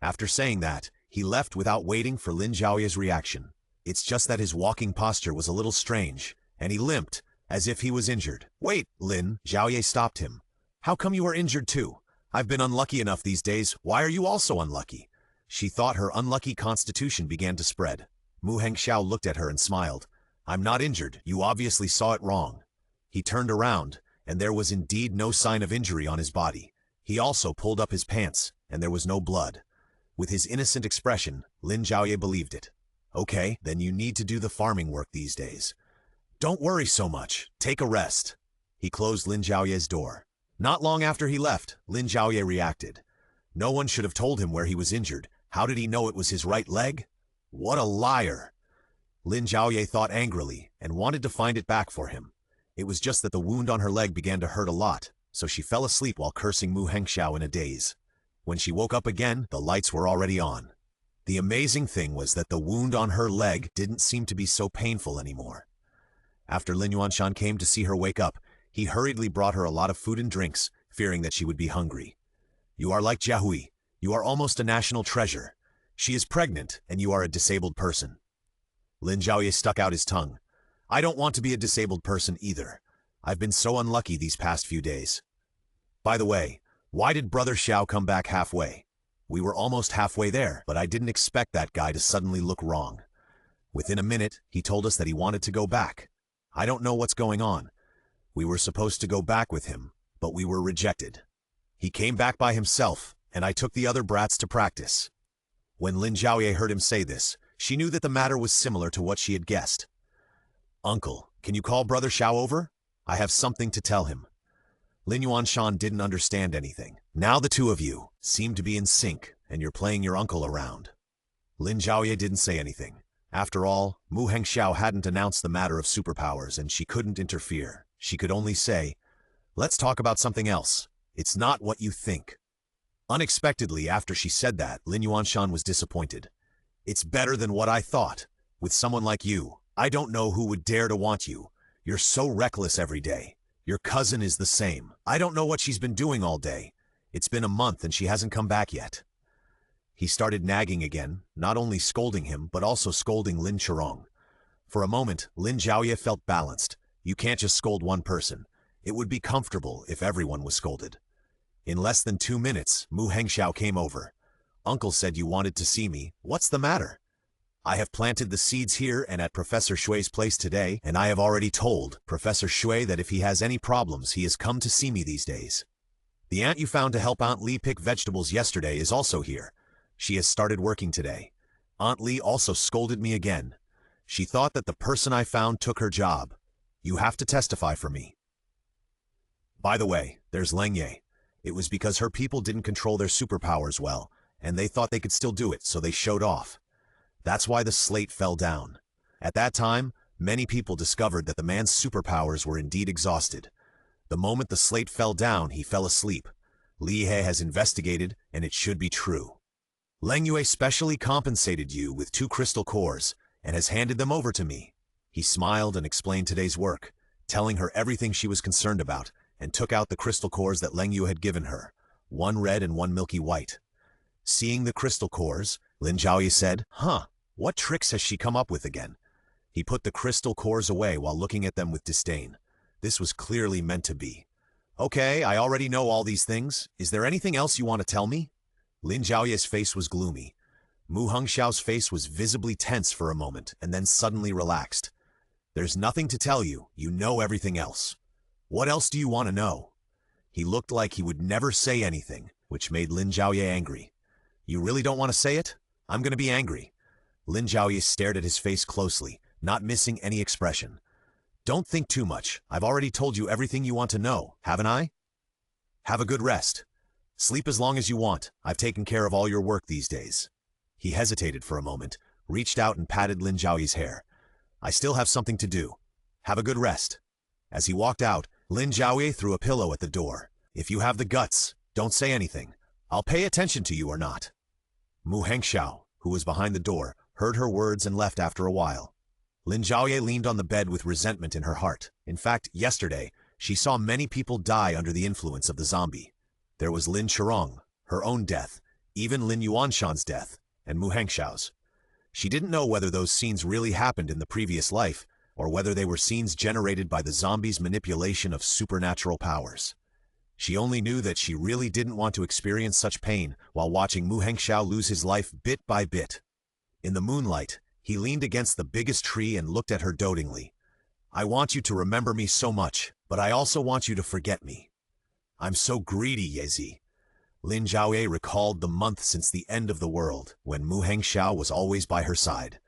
After saying that, he left without waiting for Lin Zhaoye's reaction. It's just that his walking posture was a little strange, and he limped, as if he was injured. "Wait, Lin," Zhaoye stopped him. "How come you are injured too? I've been unlucky enough these days. Why are you also unlucky?" She thought her unlucky constitution began to spread. Mu Hengxiao looked at her and smiled. "I'm not injured. You obviously saw it wrong." He turned around, and there was indeed no sign of injury on his body. He also pulled up his pants, and there was no blood. With his innocent expression, Lin Zhaoye believed it. "Okay, then you need to do the farming work these days. Don't worry so much. Take a rest." He closed Lin Zhaoye's door. Not long after he left, Lin Zhaoye reacted. No one should have told him where he was injured. How did he know it was his right leg? What a liar! Lin Zhaoye thought angrily and wanted to find it back for him. It was just that the wound on her leg began to hurt a lot, so she fell asleep while cursing Mu Hengxiao in a daze. When she woke up again, the lights were already on. The amazing thing was that the wound on her leg didn't seem to be so painful anymore. After Lin Yuanshan came to see her wake up, he hurriedly brought her a lot of food and drinks, fearing that she would be hungry. "You are like Jiahui. You are almost a national treasure. She is pregnant, and you are a disabled person." Lin Zhaoye stuck out his tongue. "I don't want to be a disabled person either. I've been so unlucky these past few days. By the way, why did Brother Xiao come back halfway? We were almost halfway there, but I didn't expect that guy to suddenly look wrong. Within a minute, he told us that he wanted to go back. I don't know what's going on. We were supposed to go back with him, but we were rejected. He came back by himself, and I took the other brats to practice." When Lin Zhaoye heard him say this, she knew that the matter was similar to what she had guessed. "Uncle, can you call Brother Xiao over? I have something to tell him." Lin Yuanshan didn't understand anything. "Now the two of you seem to be in sync, and you're playing your uncle around." Lin Zhaoye didn't say anything. After all, Mu Hengxiao hadn't announced the matter of superpowers, and she couldn't interfere. She could only say, "Let's talk about something else. It's not what you think." Unexpectedly, after she said that, Lin Yuanshan was disappointed. "It's better than what I thought. With someone like you, I don't know who would dare to want you. You're so reckless every day. Your cousin is the same. I don't know what she's been doing all day. It's been a month and she hasn't come back yet." He started nagging again, not only scolding him, but also scolding Lin Chirong. For a moment, Lin Zhaoye felt balanced. You can't just scold one person. It would be comfortable if everyone was scolded. In less than 2 minutes, Mu Hengxiao came over. Uncle said you wanted to see me. What's the matter? I have planted the seeds here and at Professor Shui's place today, and I have already told Professor Shui that if he has any problems, he has come to see me these days. The aunt you found to help Aunt Li pick vegetables yesterday is also here. She has started working today. Aunt Li also scolded me again. She thought that the person I found took her job. You have to testify for me. By the way, there's Leng Ye. It was because her people didn't control their superpowers well, and they thought they could still do it, so they showed off. That's why the slate fell down. At that time, many people discovered that the man's superpowers were indeed exhausted. The moment the slate fell down, he fell asleep. Li He has investigated, and it should be true. Leng Yue specially compensated you with 2 crystal cores, and has handed them over to me. He smiled and explained today's work, telling her everything she was concerned about, and took out the crystal cores that Leng Yue had given her, 1 red and 1 milky white. Seeing the crystal cores, Lin Zhaoye said, What tricks has she come up with again? He put the crystal cores away while looking at them with disdain. This was clearly meant to be. Okay, I already know all these things. Is there anything else you want to tell me? Lin Zhaoye's face was gloomy. Mu Hengxiao's face was visibly tense for a moment and then suddenly relaxed. There's nothing to tell you. You know everything else. What else do you want to know? He looked like he would never say anything, which made Lin Zhaoye angry. You really don't want to say it? I'm going to be angry. Lin Zhaoye stared at his face closely, not missing any expression. Don't think too much. I've already told you everything you want to know, haven't I? Have a good rest. Sleep as long as you want. I've taken care of all your work these days. He hesitated for a moment, reached out and patted Lin Zhaoye's hair. I still have something to do. Have a good rest. As he walked out, Lin Zhaoye threw a pillow at the door. If you have the guts, don't say anything. I'll pay attention to you or not. Mu Hengxiao, who was behind the door, heard her words and left after a while. Lin Zhaoye leaned on the bed with resentment in her heart. In fact, yesterday, she saw many people die under the influence of the zombie. There was Lin Chirong, her own death, even Lin Yuanshan's death, and Mu Hengxiao's. She didn't know whether those scenes really happened in the previous life, or whether they were scenes generated by the zombie's manipulation of supernatural powers. She only knew that she really didn't want to experience such pain while watching Mu Hengxiao lose his life bit by bit. In the moonlight, he leaned against the biggest tree and looked at her dotingly. I want you to remember me so much, but I also want you to forget me. I'm so greedy, Yezi. Lin Zhaoye recalled the month since the end of the world, when Mu Hengxiao was always by her side.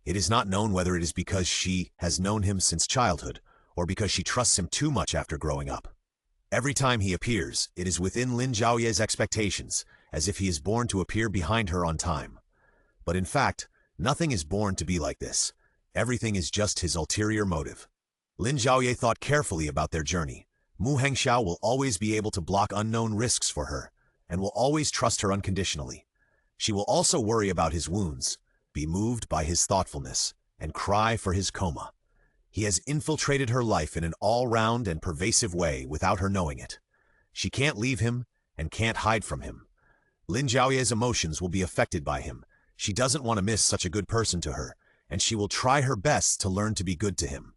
It is not known whether it is because she has known him since childhood, or because she trusts him too much after growing up. Every time he appears, it is within Lin Zhaoye's expectations, as if he is born to appear behind her on time. But in fact, nothing is born to be like this. Everything is just his ulterior motive. Lin Zhaoye thought carefully about their journey. Mu Hengxiao will always be able to block unknown risks for her, and will always trust her unconditionally. She will also worry about his wounds, be moved by his thoughtfulness, and cry for his coma. He has infiltrated her life in an all-round and pervasive way without her knowing it. She can't leave him and can't hide from him. Lin Zhaoye's emotions will be affected by him. She doesn't want to miss such a good person to her, and she will try her best to learn to be good to him.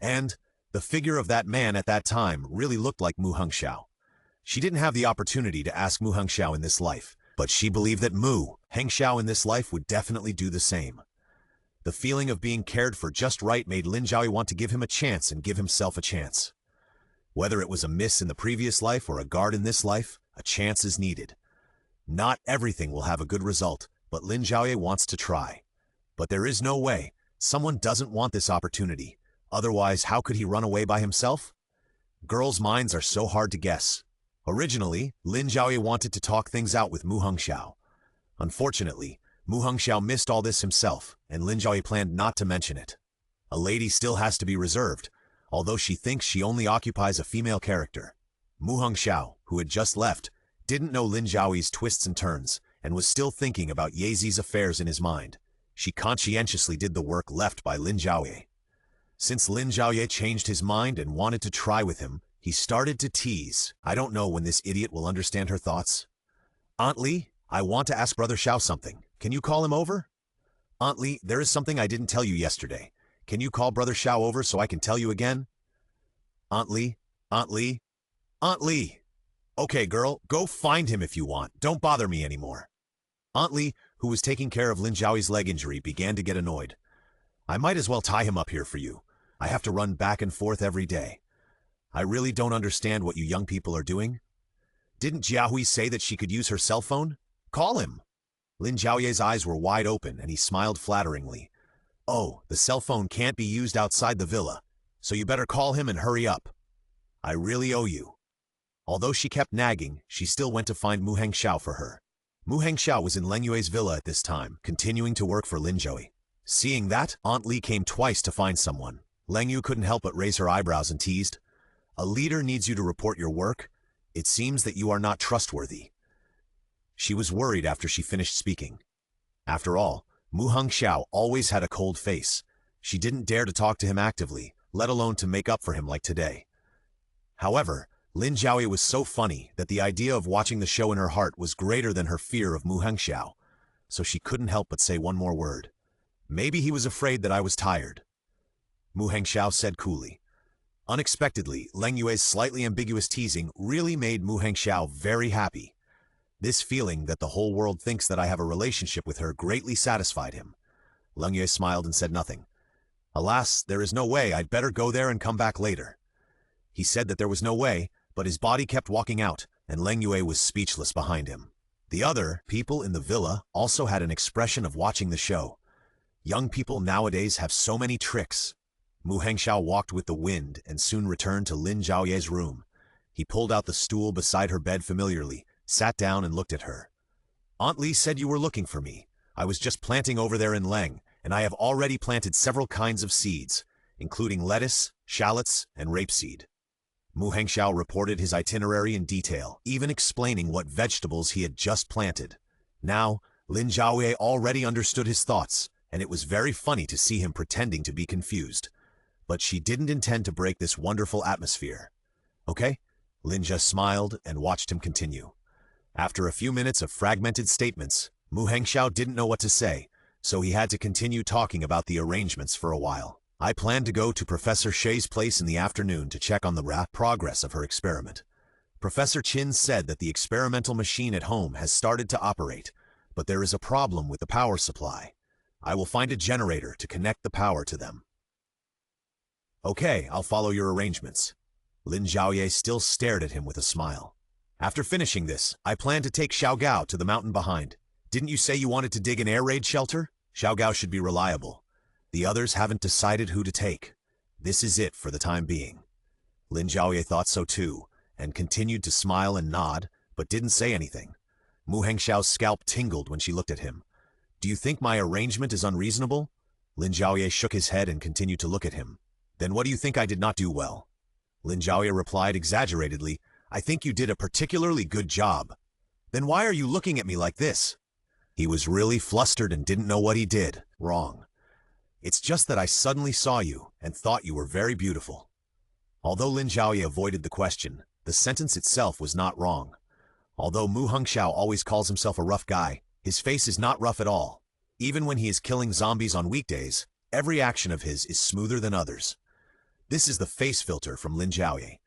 And the figure of that man at that time really looked like Mu Hengxiao. She didn't have the opportunity to ask Mu Hengxiao in this life, but she believed that Mu Hengxiao in this life would definitely do the same. The feeling of being cared for just right made Lin Zhaoye want to give him a chance and give himself a chance. Whether it was a miss in the previous life or a guard in this life, a chance is needed. Not everything will have a good result, but Lin Zhaoye wants to try. But there is no way. Someone doesn't want this opportunity. Otherwise, how could he run away by himself? Girls' minds are so hard to guess. Originally, Lin Zhaoye wanted to talk things out with Mu Hengxiao. Unfortunately, Mu Hengxiao missed all this himself, and Lin Zhaoye planned not to mention it. A lady still has to be reserved, although she thinks she only occupies a female character. Mu Hengxiao, who had just left, didn't know Lin Zhaoye's twists and turns, and was still thinking about Yezi's affairs in his mind. She conscientiously did the work left by Lin Zhaoye. Since Lin Zhaoye changed his mind and wanted to try with him, he started to tease. I don't know when this idiot will understand her thoughts. Aunt Li, I want to ask Brother Xiao something. Can you call him over? Aunt Li, there is something I didn't tell you yesterday. Can you call Brother Xiao over so I can tell you again? Aunt Li, Aunt Li, Aunt Li. Okay, girl, go find him if you want. Don't bother me anymore. Aunt Li, who was taking care of Lin Zhaoye's leg injury, began to get annoyed. I might as well tie him up here for you. I have to run back and forth every day. I really don't understand what you young people are doing. Didn't Jiahui say that she could use her cell phone? Call him. Lin Zhaoye's eyes were wide open and he smiled flatteringly. Oh, the cell phone can't be used outside the villa, so you better call him and hurry up. I really owe you. Although she kept nagging, she still went to find Mu Hengxiao for her. Mu Hengxiao was in Leng Yue's villa at this time, continuing to work for Lin Zhaoye. Seeing that, Aunt Li came twice to find someone. Leng Yu couldn't help but raise her eyebrows and teased. A leader needs you to report your work. It seems that you are not trustworthy. She was worried after she finished speaking. After all, Mu Hengxiao always had a cold face. She didn't dare to talk to him actively, let alone to make up for him like today. However, Lin Zhaoye was so funny that the idea of watching the show in her heart was greater than her fear of Mu Hengxiao, so she couldn't help but say one more word. Maybe he was afraid that I was tired. Mu Hengxiao said coolly. Unexpectedly, Leng Yue's slightly ambiguous teasing really made Mu Hengxiao very happy. This feeling that the whole world thinks that I have a relationship with her greatly satisfied him. Leng Yue smiled and said nothing. Alas, there is no way. I'd better go there and come back later. He said that there was no way, but his body kept walking out, and Leng Yue was speechless behind him. The other people in the villa also had an expression of watching the show. Young people nowadays have so many tricks. Mu Hengxiao walked with the wind and soon returned to Lin Zhaoye's room. He pulled out the stool beside her bed familiarly, sat down and looked at her. Aunt Li said you were looking for me. I was just planting over there in Leng, and I have already planted several kinds of seeds, including lettuce, shallots, and rapeseed. Mu Hengxiao reported his itinerary in detail, even explaining what vegetables he had just planted. Now, Lin Zhaoye already understood his thoughts, and it was very funny to see him pretending to be confused. But she didn't intend to break this wonderful atmosphere. Okay? Lin just smiled and watched him continue. After a few minutes of fragmented statements, Mu Hengxiao didn't know what to say, so he had to continue talking about the arrangements for a while. I planned to go to Professor Shei's place in the afternoon to check on the progress of her experiment. Professor Qin said that the experimental machine at home has started to operate, but there is a problem with the power supply. I will find a generator to connect the power to them. Okay, I'll follow your arrangements. Lin Zhaoye still stared at him with a smile. After finishing this, I plan to take Xiao Gao to the mountain behind. Didn't you say you wanted to dig an air raid shelter? Xiao Gao should be reliable. The others haven't decided who to take. This is it for the time being. Lin Zhaoye thought so too, and continued to smile and nod, but didn't say anything. Mu Hengxiao's scalp tingled when she looked at him. Do you think my arrangement is unreasonable? Lin Zhaoye shook his head and continued to look at him. Then what do you think I did not do well? Lin Zhaoye replied exaggeratedly, I think you did a particularly good job. Then why are you looking at me like this? He was really flustered and didn't know what he did wrong. It's just that I suddenly saw you and thought you were very beautiful. Although Lin Zhaoye avoided the question, the sentence itself was not wrong. Although Mu Hengxiao always calls himself a rough guy, his face is not rough at all. Even when he is killing zombies on weekdays, every action of his is smoother than others. This is the face filter from Lin Zhaoye.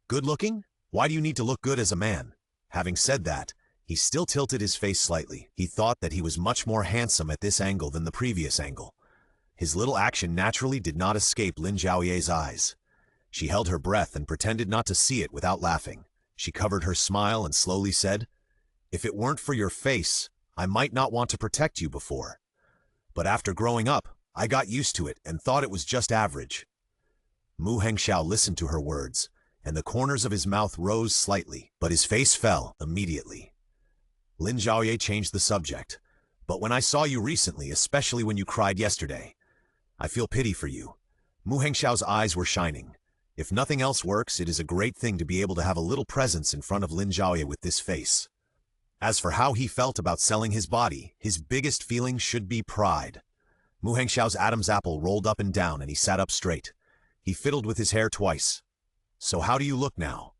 Good looking? Why do you need to look good as a man? Having said that, he still tilted his face slightly. He thought that he was much more handsome at this angle than the previous angle. His little action naturally did not escape Lin Zhaoye's eyes. She held her breath and pretended not to see it without laughing. She covered her smile and slowly said, If it weren't for your face, I might not want to protect you before. But after growing up, I got used to it and thought it was just average. Mu Hengxiao listened to her words, and the corners of his mouth rose slightly, but his face fell immediately. Lin Zhaoye changed the subject. But when I saw you recently, especially when you cried yesterday, I feel pity for you. Mu Hengxiao's eyes were shining. If nothing else works, it is a great thing to be able to have a little presence in front of Lin Zhaoye with this face. As for how he felt about selling his body, his biggest feeling should be pride. Mu Hengxiao's Adam's apple rolled up and down and he sat up straight. He fiddled with his hair twice. So how do you look now?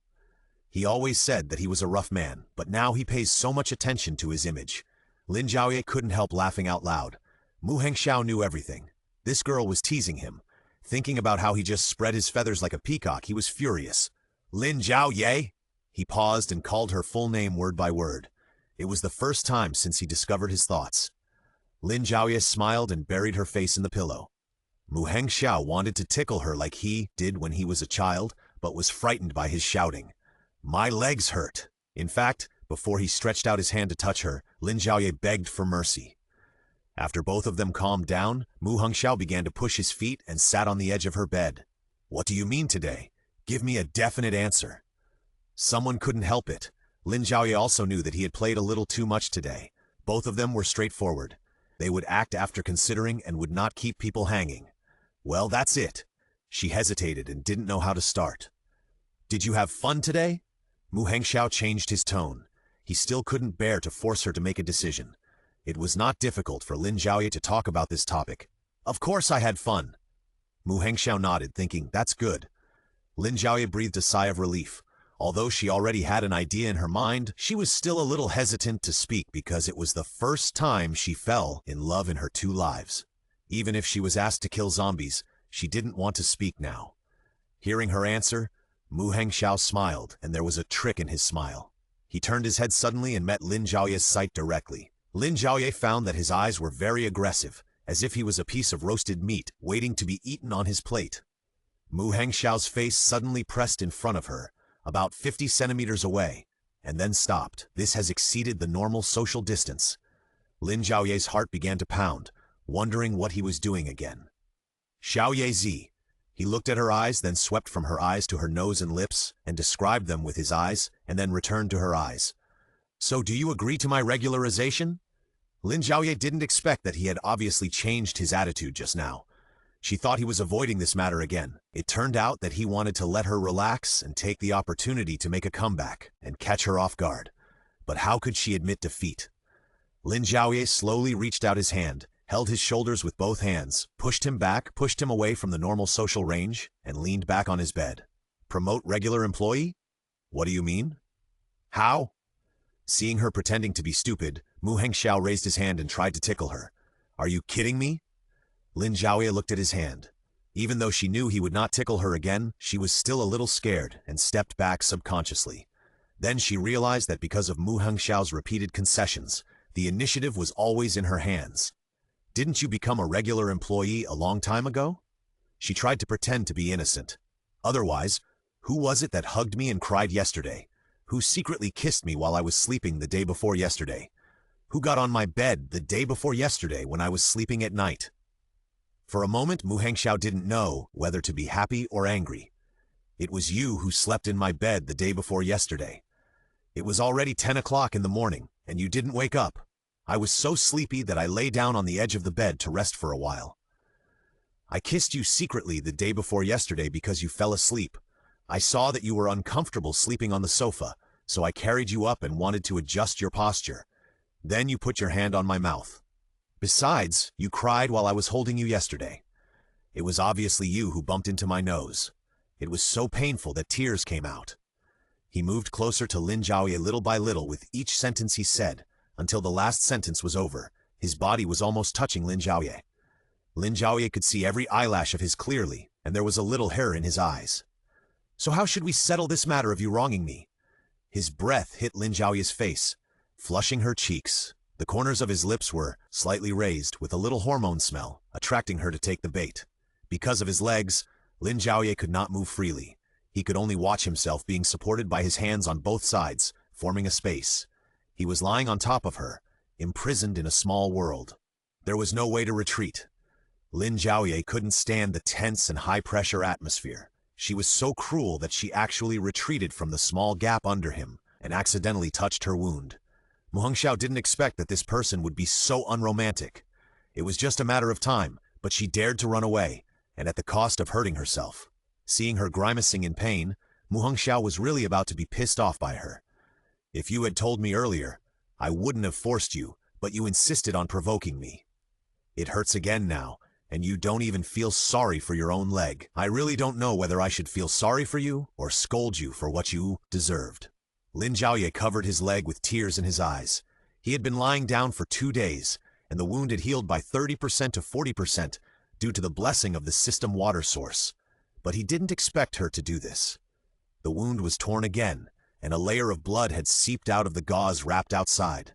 He always said that he was a rough man, but now he pays so much attention to his image. Lin Zhaoye couldn't help laughing out loud. Mu Hengxiao knew everything. This girl was teasing him. Thinking about how he just spread his feathers like a peacock, he was furious. Lin Zhaoye? He paused and called her full name word by word. It was the first time since he discovered his thoughts. Lin Zhaoye smiled and buried her face in the pillow. Mu Hengxiao wanted to tickle her like he did when he was a child, but was frightened by his shouting. "My legs hurt." In fact, before he stretched out his hand to touch her, Lin Zhaoye begged for mercy. After both of them calmed down, Mu Hengxiao began to push his feet and sat on the edge of her bed. "What do you mean today? Give me a definite answer." Someone couldn't help it. Lin Zhaoye also knew that he had played a little too much today. Both of them were straightforward. They would act after considering and would not keep people hanging. "Well, that's it." She hesitated and didn't know how to start. "Did you have fun today?" Mu Hengxiao changed his tone. He still couldn't bear to force her to make a decision. It was not difficult for Lin Zhaoye to talk about this topic. "Of course I had fun." Mu Hengxiao nodded, thinking, "That's good." Lin Zhaoye breathed a sigh of relief. Although she already had an idea in her mind, she was still a little hesitant to speak because it was the first time she fell in love in her 2 lives. Even if she was asked to kill zombies, she didn't want to speak now. Hearing her answer, Mu Hengxiao smiled, and there was a trick in his smile. He turned his head suddenly and met Lin Zhaoye's sight directly. Lin Zhaoye found that his eyes were very aggressive, as if he was a piece of roasted meat waiting to be eaten on his plate. Mu Hengxiao's face suddenly pressed in front of her, about 50 centimeters away, and then stopped. This has exceeded the normal social distance. Lin Zhaoye's heart began to pound, wondering what he was doing again. "Xiaoye Zi." He looked at her eyes, then swept from her eyes to her nose and lips, and described them with his eyes, and then returned to her eyes. "So do you agree to my regularization?" Lin Zhaoye didn't expect that he had obviously changed his attitude just now. She thought he was avoiding this matter again. It turned out that he wanted to let her relax and take the opportunity to make a comeback and catch her off guard. But how could she admit defeat? Lin Zhaoye slowly reached out his hand, held his shoulders with both hands, pushed him back, pushed him away from the normal social range, and leaned back on his bed. "Promote regular employee? What do you mean? How?" Seeing her pretending to be stupid, Mu Hengxiao raised his hand and tried to tickle her. "Are you kidding me?" Lin Zhaoye looked at his hand. Even though she knew he would not tickle her again, she was still a little scared and stepped back subconsciously. Then she realized that because of Mu Hengxiao's repeated concessions, the initiative was always in her hands. "Didn't you become a regular employee a long time ago?" She tried to pretend to be innocent. "Otherwise, who was it that hugged me and cried yesterday? Who secretly kissed me while I was sleeping the day before yesterday? Who got on my bed the day before yesterday when I was sleeping at night?" For a moment, Mu Hengxiao didn't know whether to be happy or angry. "It was you who slept in my bed the day before yesterday. It was already 10 o'clock in the morning, and you didn't wake up. I was so sleepy that I lay down on the edge of the bed to rest for a while. I kissed you secretly the day before yesterday because you fell asleep. I saw that you were uncomfortable sleeping on the sofa, so I carried you up and wanted to adjust your posture. Then you put your hand on my mouth. Besides, you cried while I was holding you yesterday. It was obviously you who bumped into my nose. It was so painful that tears came out." He moved closer to Lin Zhaoye little by little with each sentence he said, until the last sentence was over. His body was almost touching Lin Zhaoye. Lin Zhaoye could see every eyelash of his clearly, and there was a little hair in his eyes. "So how should we settle this matter of you wronging me?" His breath hit Lin Zhaoye's face, flushing her cheeks. The corners of his lips were slightly raised with a little hormone smell, attracting her to take the bait. Because of his legs, Lin Zhaoye could not move freely. He could only watch himself being supported by his hands on both sides, forming a space. He was lying on top of her, imprisoned in a small world. There was no way to retreat. Lin Zhaoye couldn't stand the tense and high-pressure atmosphere. She was so cruel that she actually retreated from the small gap under him and accidentally touched her wound. Mu Hengxiao didn't expect that this person would be so unromantic. It was just a matter of time, but she dared to run away, and at the cost of hurting herself. Seeing her grimacing in pain, Mu Hengxiao was really about to be pissed off by her. "If you had told me earlier, I wouldn't have forced you, but you insisted on provoking me. It hurts again now, and you don't even feel sorry for your own leg. I really don't know whether I should feel sorry for you or scold you for what you deserved." Lin Zhaoye covered his leg with tears in his eyes. He had been lying down for 2 days, and the wound had healed by 30% to 40% due to the blessing of the system water source. But he didn't expect her to do this. The wound was torn again, and a layer of blood had seeped out of the gauze wrapped outside.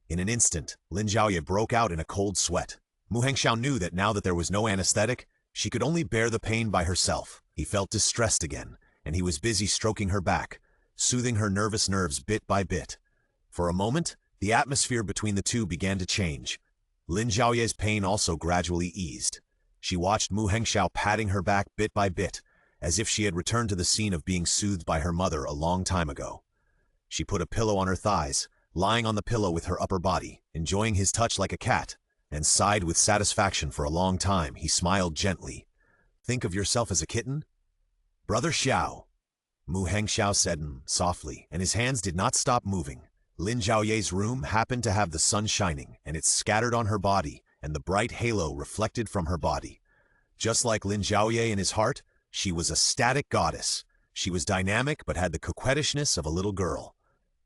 In an instant, Lin Zhaoye broke out in a cold sweat. Mu Hengxiao knew that now that there was no anesthetic, she could only bear the pain by herself. He felt distressed again, and he was busy stroking her back, soothing her nervous nerves bit by bit. For a moment, the atmosphere between the two began to change. Lin Zhaoye's pain also gradually eased. She watched Mu Hengxiao patting her back bit by bit, as if she had returned to the scene of being soothed by her mother a long time ago. She put a pillow on her thighs, lying on the pillow with her upper body, enjoying his touch like a cat, and sighed with satisfaction for a long time. He smiled gently. "Think of yourself as a kitten?" "Brother Xiao," Mu Hengxiao said softly, and his hands did not stop moving. Lin Zhaoye's room happened to have the sun shining, and it scattered on her body, and the bright halo reflected from her body. Just like Lin Zhaoye in his heart, she was a static goddess. She was dynamic but had the coquettishness of a little girl.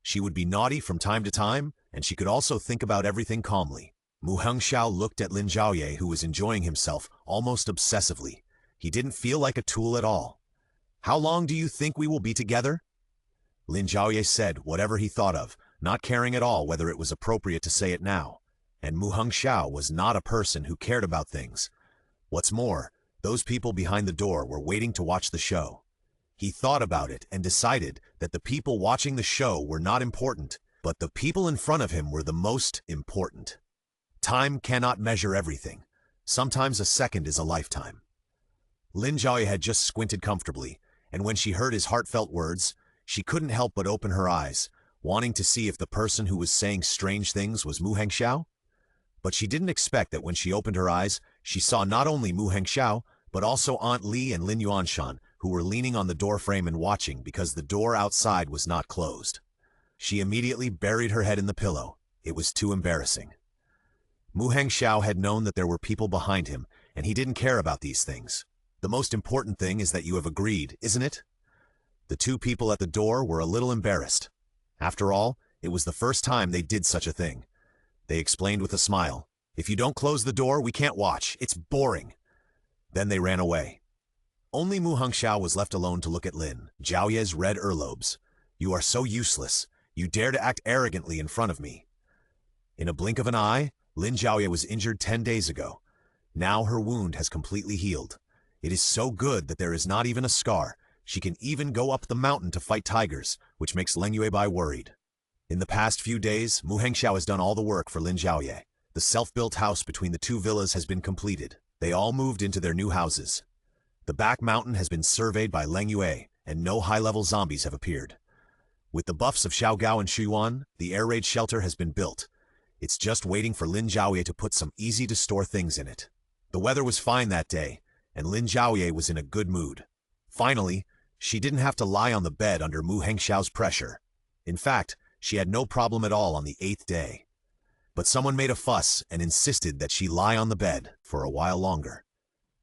She would be naughty from time to time, and she could also think about everything calmly. Mu Hengxiao looked at Lin Zhaoye, who was enjoying himself almost obsessively. He didn't feel like a tool at all. "How long do you think we will be together?" Lin Zhaoye said whatever he thought of, not caring at all whether it was appropriate to say it now. And Mu Hengxiao was not a person who cared about things. What's more, those people behind the door were waiting to watch the show. He thought about it and decided that the people watching the show were not important, but the people in front of him were the most important. Time cannot measure everything. Sometimes a second is a lifetime. Lin Zhaoye had just squinted comfortably, and when she heard his heartfelt words, she couldn't help but open her eyes, wanting to see if the person who was saying strange things was Mu Hengxiao. But she didn't expect that when she opened her eyes, she saw not only Mu Hengxiao, but also Aunt Li and Lin Yuanshan, who were leaning on the doorframe and watching because the door outside was not closed. She immediately buried her head in the pillow. It was too embarrassing. Mu Hengxiao had known that there were people behind him, and he didn't care about these things. The most important thing is that you have agreed, isn't it? The two people at the door were a little embarrassed. After all, it was the first time they did such a thing. They explained with a smile, "If you don't close the door, we can't watch. It's boring." Then they ran away. Only Mu Hengxiao was left alone to look at Lin Zhaoye's red earlobes. "You are so useless. You dare to act arrogantly in front of me." In a blink of an eye, Lin Zhaoye was injured 10 days ago. Now her wound has completely healed. It is so good that there is not even a scar. She can even go up the mountain to fight tigers, which makes Leng Yuebai worried. In the past few days, Mu Hengxiao has done all the work for Lin Zhaoye. The self-built house between the two villas has been completed. They all moved into their new houses. The back mountain has been surveyed by Leng Yue, and no high-level zombies have appeared. With the buffs of Xiaogao and Xuyuan, the air raid shelter has been built. It's just waiting for Lin Zhaoye to put some easy-to-store things in it. The weather was fine that day, and Lin Zhaoye was in a good mood. Finally, she didn't have to lie on the bed under Mu Hengxiao's pressure. In fact, she had no problem at all on the 8th day. But someone made a fuss and insisted that she lie on the bed for a while longer.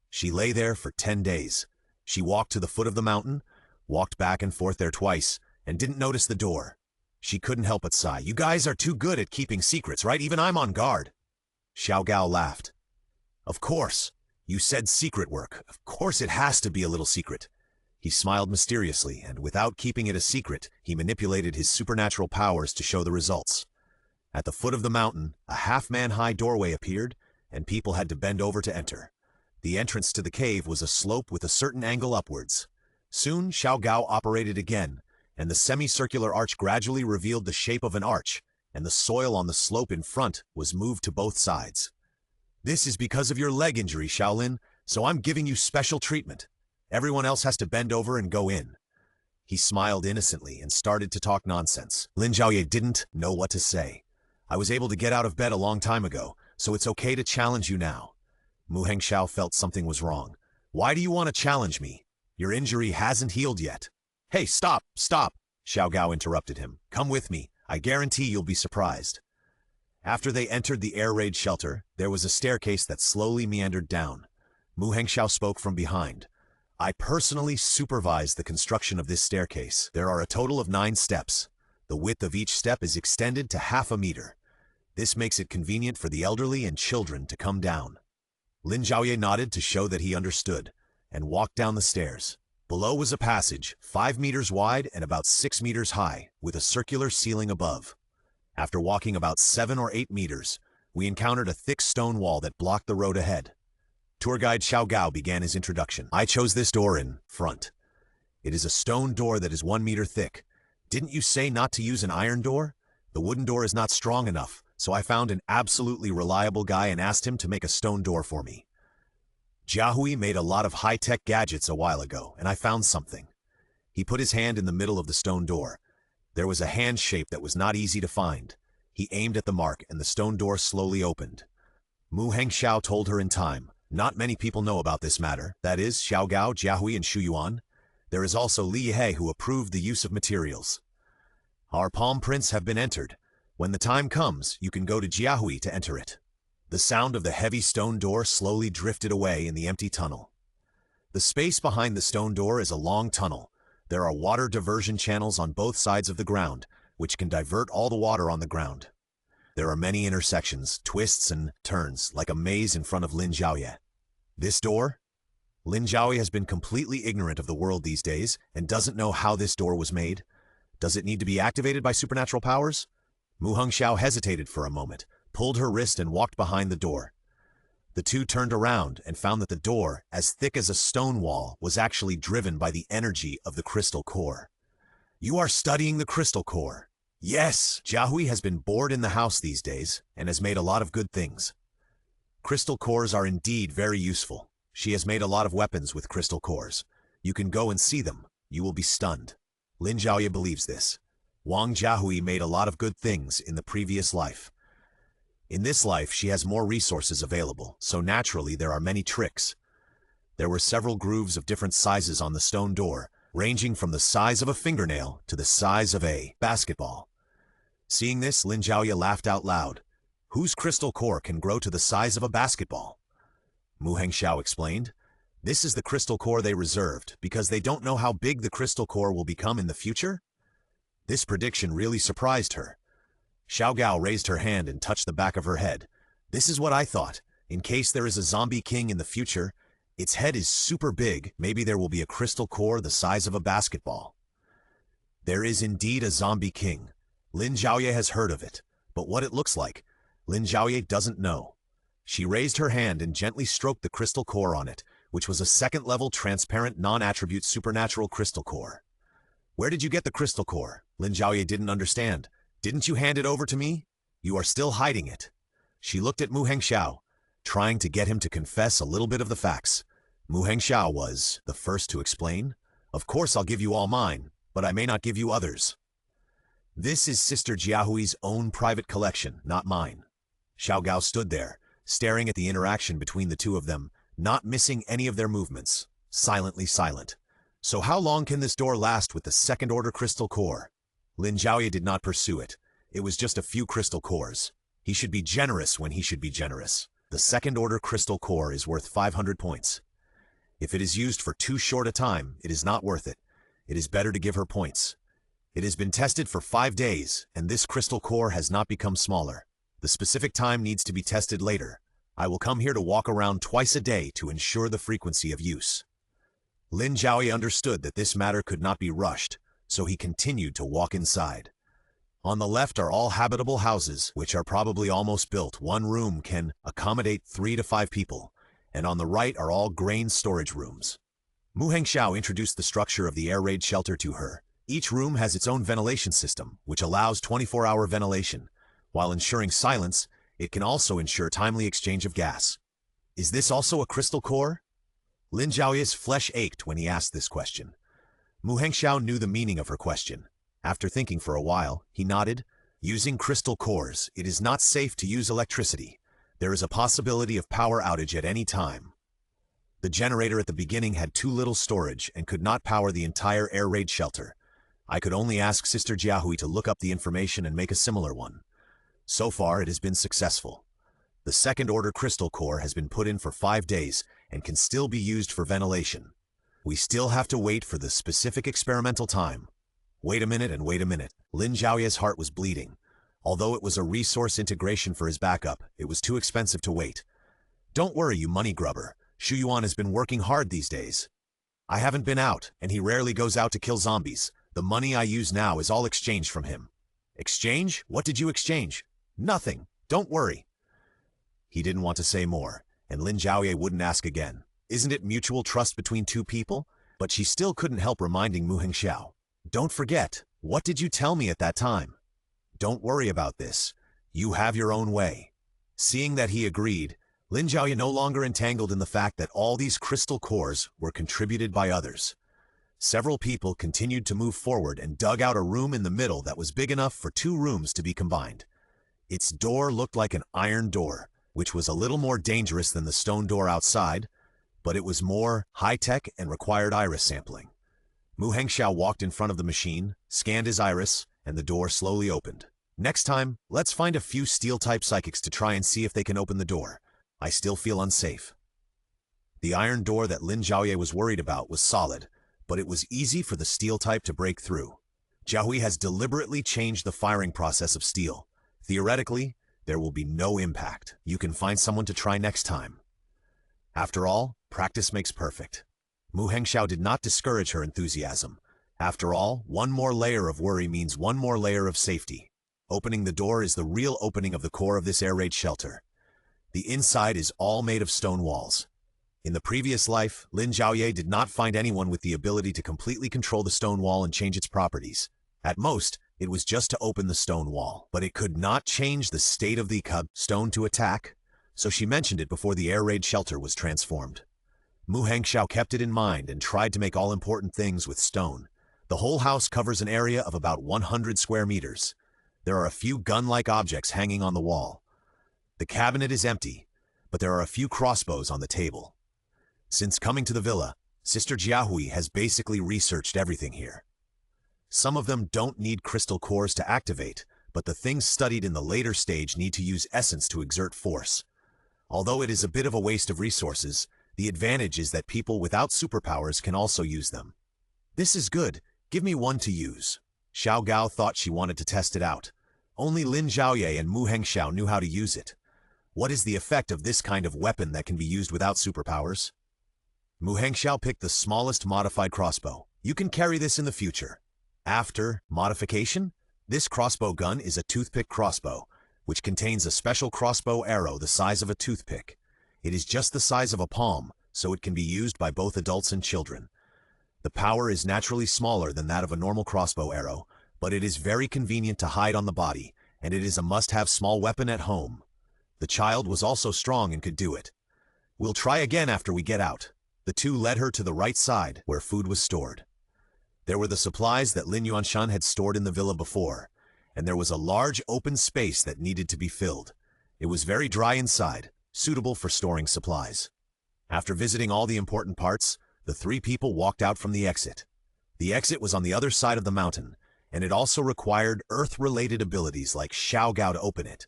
She lay there for 10 days. She walked to the foot of the mountain, walked back and forth there twice, and didn't notice the door. She couldn't help but sigh. "You guys are too good at keeping secrets, right? Even I'm on guard." Xiaogao laughed. "Of course. You said secret work. Of course it has to be a little secret." He smiled mysteriously, and without keeping it a secret, he manipulated his supernatural powers to show the results. At the foot of the mountain, a half-man-high doorway appeared, and people had to bend over to enter. The entrance to the cave was a slope with a certain angle upwards. Soon, Xiaogao operated again, and the semicircular arch gradually revealed the shape of an arch, and the soil on the slope in front was moved to both sides. "This is because of your leg injury, Shaolin, so I'm giving you special treatment. Everyone else has to bend over and go in." He smiled innocently and started to talk nonsense. Lin Zhaoye didn't know what to say. "I was able to get out of bed a long time ago, so it's okay to challenge you now." Mu Hengxiao felt something was wrong. "Why do you want to challenge me? Your injury hasn't healed yet." "Hey, stop, stop!" Xiaogao interrupted him. "Come with me. I guarantee you'll be surprised." After they entered the air raid shelter, there was a staircase that slowly meandered down. Mu Hengxiao spoke from behind. "I personally supervised the construction of this staircase. There are a total of 9 steps. The width of each step is extended to half a meter. This makes it convenient for the elderly and children to come down." Lin Zhaoye nodded to show that he understood, and walked down the stairs. Below was a passage, 5 meters wide and about 6 meters high, with a circular ceiling above. After walking about 7 or 8 meters, we encountered a thick stone wall that blocked the road ahead. Tour guide Xiao Gao began his introduction. I chose this door in front. It is a stone door that is 1 meter thick. Didn't you say not to use an iron door? The wooden door is not strong enough, so I found an absolutely reliable guy and asked him to make a stone door for me. Zhaoye made a lot of high-tech gadgets a while ago, and I found something. He put his hand in the middle of the stone door. There was a hand shape that was not easy to find. He aimed at the mark, and the stone door slowly opened. Mu Hengxiao told her in time. Not many people know about this matter, that is, Xiao Gao, Zhaoye, and Xu Yuan. There is also Li He who approved the use of materials. Our palm prints have been entered. When the time comes, you can go to Zhaoye to enter it. The sound of the heavy stone door slowly drifted away in the empty tunnel. The space behind the stone door is a long tunnel. There are water diversion channels on both sides of the ground, which can divert all the water on the ground. There are many intersections, twists, and turns, like a maze in front of Lin Zhaoye. This door? Lin Zhaoye has been completely ignorant of the world these days and doesn't know how this door was made. Does it need to be activated by supernatural powers? Mu Hengxiao hesitated for a moment, pulled her wrist and walked behind the door. The two turned around and found that the door, as thick as a stone wall, was actually driven by the energy of the crystal core. You are studying the crystal core. Yes, Zhaoye has been bored in the house these days and has made a lot of good things. Crystal cores are indeed very useful. She has made a lot of weapons with crystal cores. You can go and see them. You will be stunned. Lin Zhaoye believes this. Wang Zhaoye made a lot of good things in the previous life. In this life, she has more resources available, so naturally there are many tricks. There were several grooves of different sizes on the stone door, ranging from the size of a fingernail to the size of a basketball. Seeing this, Lin Zhaoye laughed out loud. Whose crystal core can grow to the size of a basketball? Mu Hengxiao explained. This is the crystal core they reserved, because they don't know how big the crystal core will become in the future? This prediction really surprised her. Xiao Gao raised her hand and touched the back of her head. This is what I thought. In case there is a zombie king in the future, its head is super big, maybe there will be a crystal core the size of a basketball. There is indeed a zombie king. Lin Zhaoye has heard of it, but what it looks like, Lin Zhaoye doesn't know. She raised her hand and gently stroked the crystal core on it, which was a second-level transparent non-attribute supernatural crystal core. Where did you get the crystal core? Lin Zhaoye didn't understand. Didn't you hand it over to me? You are still hiding it. She looked at Mu Hengxiao, trying to get him to confess a little bit of the facts. Mu Hengxiao was the first to explain. Of course I'll give you all mine, but I may not give you others. This is Sister Zhaoye's own private collection, not mine. Xiao Gao stood there, staring at the interaction between the two of them, not missing any of their movements, silently silent. So how long can this door last with the second-order crystal core? Lin Zhaoye did not pursue it. It was just a few crystal cores. He should be generous when he should be generous. The second-order crystal core is worth 500 points. If it is used for too short a time, it is not worth it. It is better to give her points. It has been tested for 5 days, and this crystal core has not become smaller. The specific time needs to be tested later. I will come here to walk around twice a day to ensure the frequency of use. Lin Zhaoye understood that this matter could not be rushed, so he continued to walk inside. On the left are all habitable houses, which are probably almost built. One room can accommodate 3 to 5 people, and on the right are all grain storage rooms. Mu Hengxiao introduced the structure of the air raid shelter to her. Each room has its own ventilation system, which allows 24-hour ventilation. While ensuring silence, it can also ensure timely exchange of gas. Is this also a crystal core? Lin Zhaoye's flesh ached when he asked this question. Mu Hengxiao knew the meaning of her question. After thinking for a while, he nodded. Using crystal cores, it is not safe to use electricity. There is a possibility of power outage at any time. The generator at the beginning had too little storage and could not power the entire air raid shelter. I could only ask Sister Zhaoye to look up the information and make a similar one. So far, it has been successful. The second-order crystal core has been put in for 5 days and can still be used for ventilation. We still have to wait for the specific experimental time. Wait a minute and wait a minute. Lin Zhaoye's heart was bleeding. Although it was a resource integration for his backup, it was too expensive to wait. Don't worry, you money grubber. Xu Yuan has been working hard these days. I haven't been out, and he rarely goes out to kill zombies. The money I use now is all exchanged from him. Exchange? What did you exchange? Nothing. Don't worry. He didn't want to say more, and Lin Zhaoye wouldn't ask again. Isn't it mutual trust between two people? But she still couldn't help reminding Mu Hengxiao. Don't forget, what did you tell me at that time? Don't worry about this. You have your own way. Seeing that he agreed, Lin Zhaoye no longer entangled in the fact that all these crystal cores were contributed by others. Several people continued to move forward and dug out a room in the middle that was big enough for 2 rooms to be combined. Its door looked like an iron door, which was a little more dangerous than the stone door outside, but it was more high-tech and required iris sampling. Mu Hengxiao walked in front of the machine, scanned his iris, and the door slowly opened. Next time, let's find a few steel-type psychics to try and see if they can open the door. I still feel unsafe. The iron door that Lin Zhaoye was worried about was solid, but it was easy for the steel type to break through. Zhaoye has deliberately changed the firing process of steel. Theoretically, there will be no impact. You can find someone to try next time. After all, practice makes perfect. Mu Hengxiao did not discourage her enthusiasm. After all, one more layer of worry means one more layer of safety. Opening the door is the real opening of the core of this air raid shelter. The inside is all made of stone walls. In the previous life, Lin Zhaoye did not find anyone with the ability to completely control the stone wall and change its properties. At most, it was just to open the stone wall, but it could not change the state of the stone to attack, so she mentioned it before the air raid shelter was transformed. Mu Hengxiao kept it in mind and tried to make all important things with stone. The whole house covers an area of about 100 square meters. There are a few gun-like objects hanging on the wall. The cabinet is empty, but there are a few crossbows on the table. Since coming to the villa, Sister Jiahui has basically researched everything here. Some of them don't need crystal cores to activate, but the things studied in the later stage need to use essence to exert force. Although it is a bit of a waste of resources, the advantage is that people without superpowers can also use them. This is good. Give me one to use. Xiao Gao thought she wanted to test it out. Only Lin Zhaoye and Mu Hengxiao knew how to use it. What is the effect of this kind of weapon that can be used without superpowers? Mu Hengxiao picked the smallest modified crossbow. You can carry this in the future. After modification, this crossbow gun is a toothpick crossbow, which contains a special crossbow arrow the size of a toothpick. It is just the size of a palm, so it can be used by both adults and children. The power is naturally smaller than that of a normal crossbow arrow, but it is very convenient to hide on the body, and it is a must-have small weapon at home. The child was also strong and could do it. We'll try again after we get out. The two led her to the right side, where food was stored. There were the supplies that Lin Yuanshan had stored in the villa before, and there was a large open space that needed to be filled. It was very dry inside, suitable for storing supplies. After visiting all the important parts, the 3 people walked out from the exit. The exit was on the other side of the mountain, and it also required earth-related abilities like Xiao Gao to open it.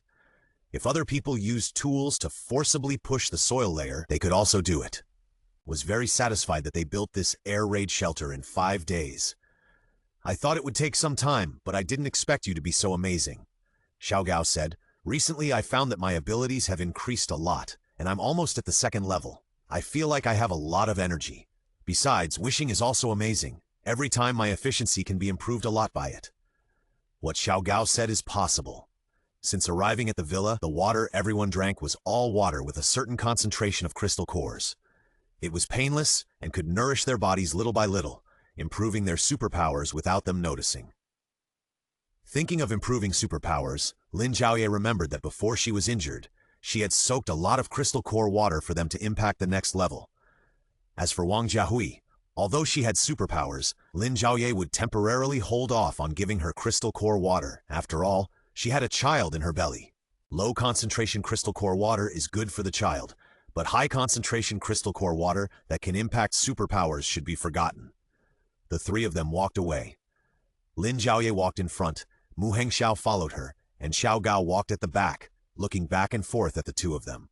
If other people used tools to forcibly push the soil layer, they could also do it. Was very satisfied that they built this air raid shelter in 5 days. I thought it would take some time, but I didn't expect you to be so amazing. Xiao Gao said, recently I found that my abilities have increased a lot, and I'm almost at the 2nd level. I feel like I have a lot of energy. Besides, wishing is also amazing. Every time my efficiency can be improved a lot by it. What Xiao Gao said is possible. Since arriving at the villa, the water everyone drank was all water with a certain concentration of crystal cores. It was painless and could nourish their bodies little by little, improving their superpowers without them noticing. Thinking of improving superpowers, Lin Zhaoye remembered that before she was injured, she had soaked a lot of crystal core water for them to impact the next level. As for Wang Jiahui, although she had superpowers, Lin Zhaoye would temporarily hold off on giving her crystal core water. After all, she had a child in her belly. Low concentration crystal core water is good for the child, but high concentration crystal core water that can impact superpowers should be forgotten. The 3 of them walked away. Lin Zhaoye walked in front, Mu Hengxiao followed her, and Xiao Gao walked at the back, looking back and forth at the 2 of them.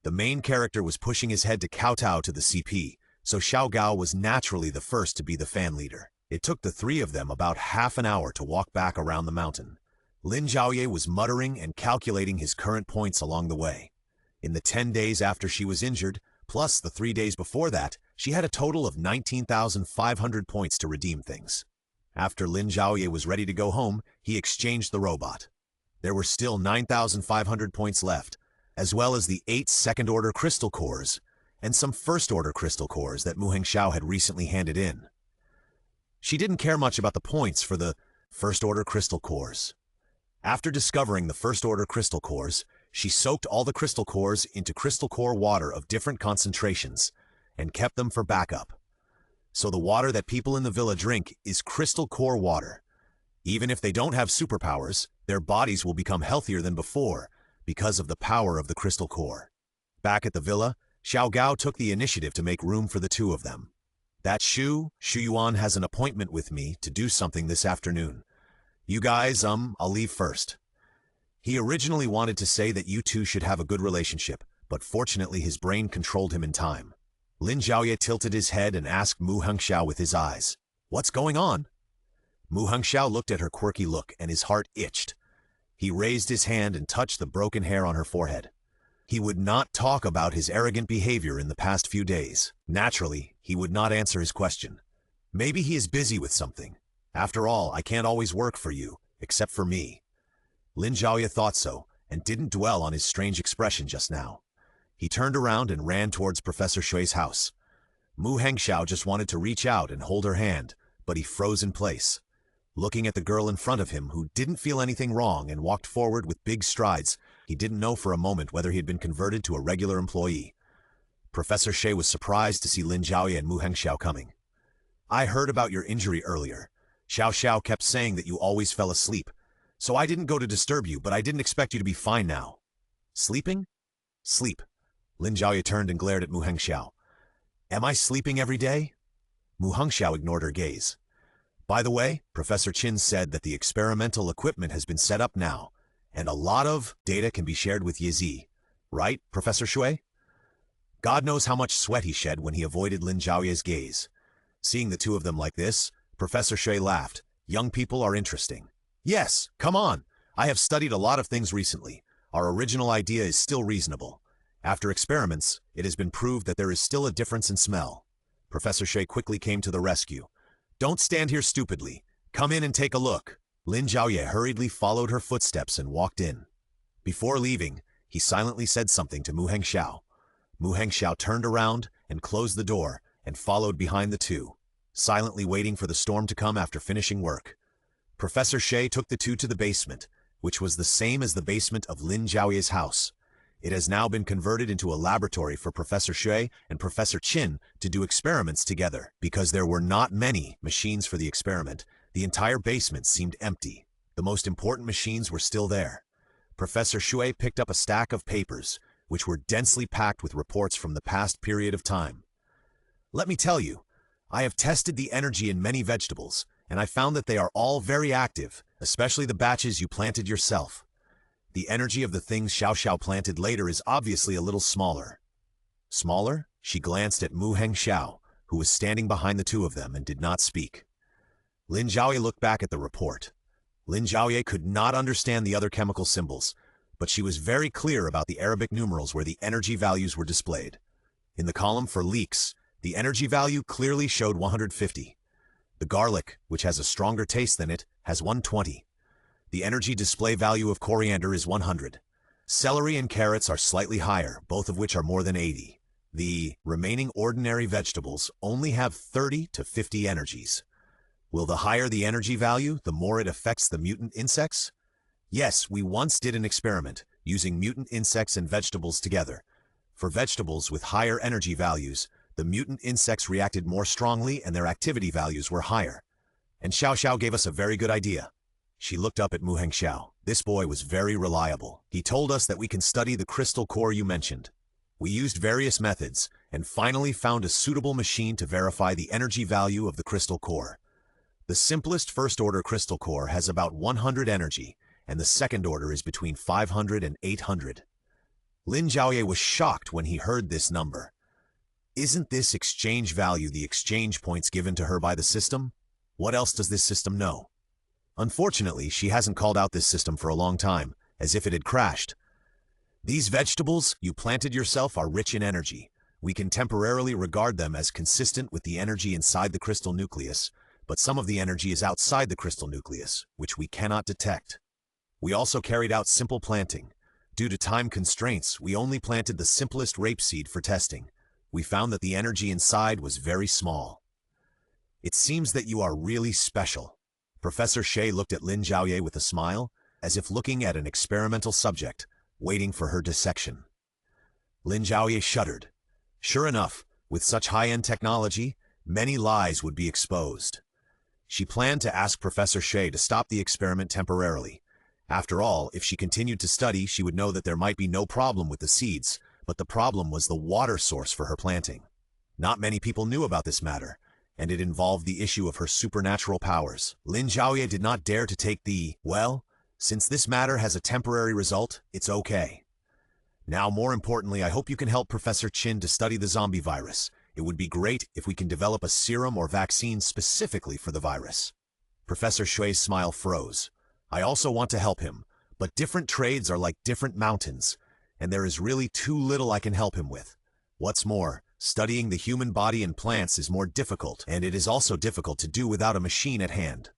The main character was pushing his head to kowtow to the CP, so Xiao Gao was naturally the first to be the fan leader. It took the 3 of them about half an hour to walk back around the mountain. Lin Zhaoye was muttering and calculating his current points along the way. In the 10 days after she was injured, plus the 3 days before that, She had a total of 19,500 points to redeem things. After Lin Zhaoye was ready to go home, he exchanged the robot. There were still 9,500 points left, as well as the 8 second-order crystal cores and some first-order crystal cores that Mu Hengxiao had recently handed in. She didn't care much about the points for the first-order crystal cores. After discovering the first-order crystal cores, she soaked all the crystal cores into crystal core water of different concentrations and kept them for backup. So the water that people in the villa drink is crystal core water. Even if they don't have superpowers, their bodies will become healthier than before because of the power of the crystal core. Back at the villa, Xiao Gao took the initiative to make room for the two of them. That Shu Yuan has an appointment with me to do something this afternoon. You guys, I'll leave first. He originally wanted to say that you two should have a good relationship, but fortunately his brain controlled him in time. Lin Zhaoye tilted his head and asked Mu Hengxiao with his eyes, "What's going on?" Mu Hengxiao looked at her quirky look and his heart itched. He raised his hand and touched the broken hair on her forehead. He would not talk about his arrogant behavior in the past few days. Naturally, he would not answer his question. Maybe he is busy with something. After all, I can't always work for you, except for me. Lin Zhaoye thought so, and didn't dwell on his strange expression just now. He turned around and ran towards Professor Shui's house. Mu Hengxiao just wanted to reach out and hold her hand, but he froze in place. Looking at the girl in front of him, who didn't feel anything wrong and walked forward with big strides, he didn't know for a moment whether he had been converted to a regular employee. Professor Shui was surprised to see Lin Zhaoye and Mu Hengxiao coming. "I heard about your injury earlier. Xiao Xiao kept saying that you always fell asleep, so I didn't go to disturb you, but I didn't expect you to be fine now." "Sleeping?" "Sleep." Lin Zhaoye turned and glared at Mu Hengxiao. "Am I sleeping every day?" Mu Hengxiao ignored her gaze. "By the way, Professor Qin said that the experimental equipment has been set up now, and a lot of data can be shared with Yizi. Right, Professor Shui?" God knows how much sweat he shed when he avoided Lin Zhaoye's gaze. Seeing the two of them like this, Professor Shui laughed. "Young people are interesting." "Yes, come on. I have studied a lot of things recently. Our original idea is still reasonable. After experiments, it has been proved that there is still a difference in smell." Professor Shui quickly came to the rescue. "Don't stand here stupidly. Come in and take a look." Lin Zhaoye hurriedly followed her footsteps and walked in. Before leaving, he silently said something to Mu Hengxiao. Mu Hengxiao turned around and closed the door and followed behind the two, silently waiting for the storm to come after finishing work. Professor Shui took the two to the basement, which was the same as the basement of Lin Zhaoye's house. It has now been converted into a laboratory for Professor Shui and Professor Qin to do experiments together. Because there were not many machines for the experiment, the entire basement seemed empty. The most important machines were still there. Professor Shui picked up a stack of papers, which were densely packed with reports from the past period of time. "Let me tell you, I have tested the energy in many vegetables, and I found that they are all very active, especially the batches you planted yourself. The energy of the things Xiao Xiao planted later is obviously a little smaller." "Smaller?" She glanced at Mu Hengxiao, who was standing behind the two of them and did not speak. Lin Zhaoye looked back at the report. Lin Zhaoye could not understand the other chemical symbols, but she was very clear about the Arabic numerals where the energy values were displayed. In the column for leeks, the energy value clearly showed 150. The garlic, which has a stronger taste than it, has 120. The energy display value of coriander is 100. Celery and carrots are slightly higher, both of which are more than 80. The remaining ordinary vegetables only have 30 to 50 energies. Will the higher the energy value, the more it affects the mutant insects? Yes, we once did an experiment, using mutant insects and vegetables together. For vegetables with higher energy values, the mutant insects reacted more strongly and their activity values were higher. And Xiao Xiao gave us a very good idea. She looked up at Mu Hengxiao. This boy was very reliable. He told us that we can study the crystal core you mentioned. We used various methods, and finally found a suitable machine to verify the energy value of the crystal core. The simplest first-order crystal core has about 100 energy, and the second order is between 500 and 800. Lin Zhaoye was shocked when he heard this number. Isn't this exchange value the exchange points given to her by the system? What else does this system know? Unfortunately, she hasn't called out this system for a long time, as if it had crashed. These vegetables you planted yourself are rich in energy. We can temporarily regard them as consistent with the energy inside the crystal nucleus, but some of the energy is outside the crystal nucleus, which we cannot detect. We also carried out simple planting. Due to time constraints, we only planted the simplest rapeseed for testing. We found that the energy inside was very small. It seems that you are really special. Professor Shea looked at Lin Zhaoye with a smile, as if looking at an experimental subject, waiting for her dissection. Lin Zhaoye shuddered. Sure enough, with such high-end technology, many lies would be exposed. She planned to ask Professor Shea to stop the experiment temporarily. After all, if she continued to study, she would know that there might be no problem with the seeds, but the problem was the water source for her planting. Not many people knew about this matter, and it involved the issue of her supernatural powers. Lin Zhaoye did not dare to take well, since this matter has a temporary result, it's okay. Now, more importantly, I hope you can help Professor Chin to study the zombie virus. It would be great if we can develop a serum or vaccine specifically for the virus. Professor Shui's smile froze. I also want to help him, but different trades are like different mountains, and there is really too little I can help him with. What's more, studying the human body and plants is more difficult, and it is also difficult to do without a machine at hand.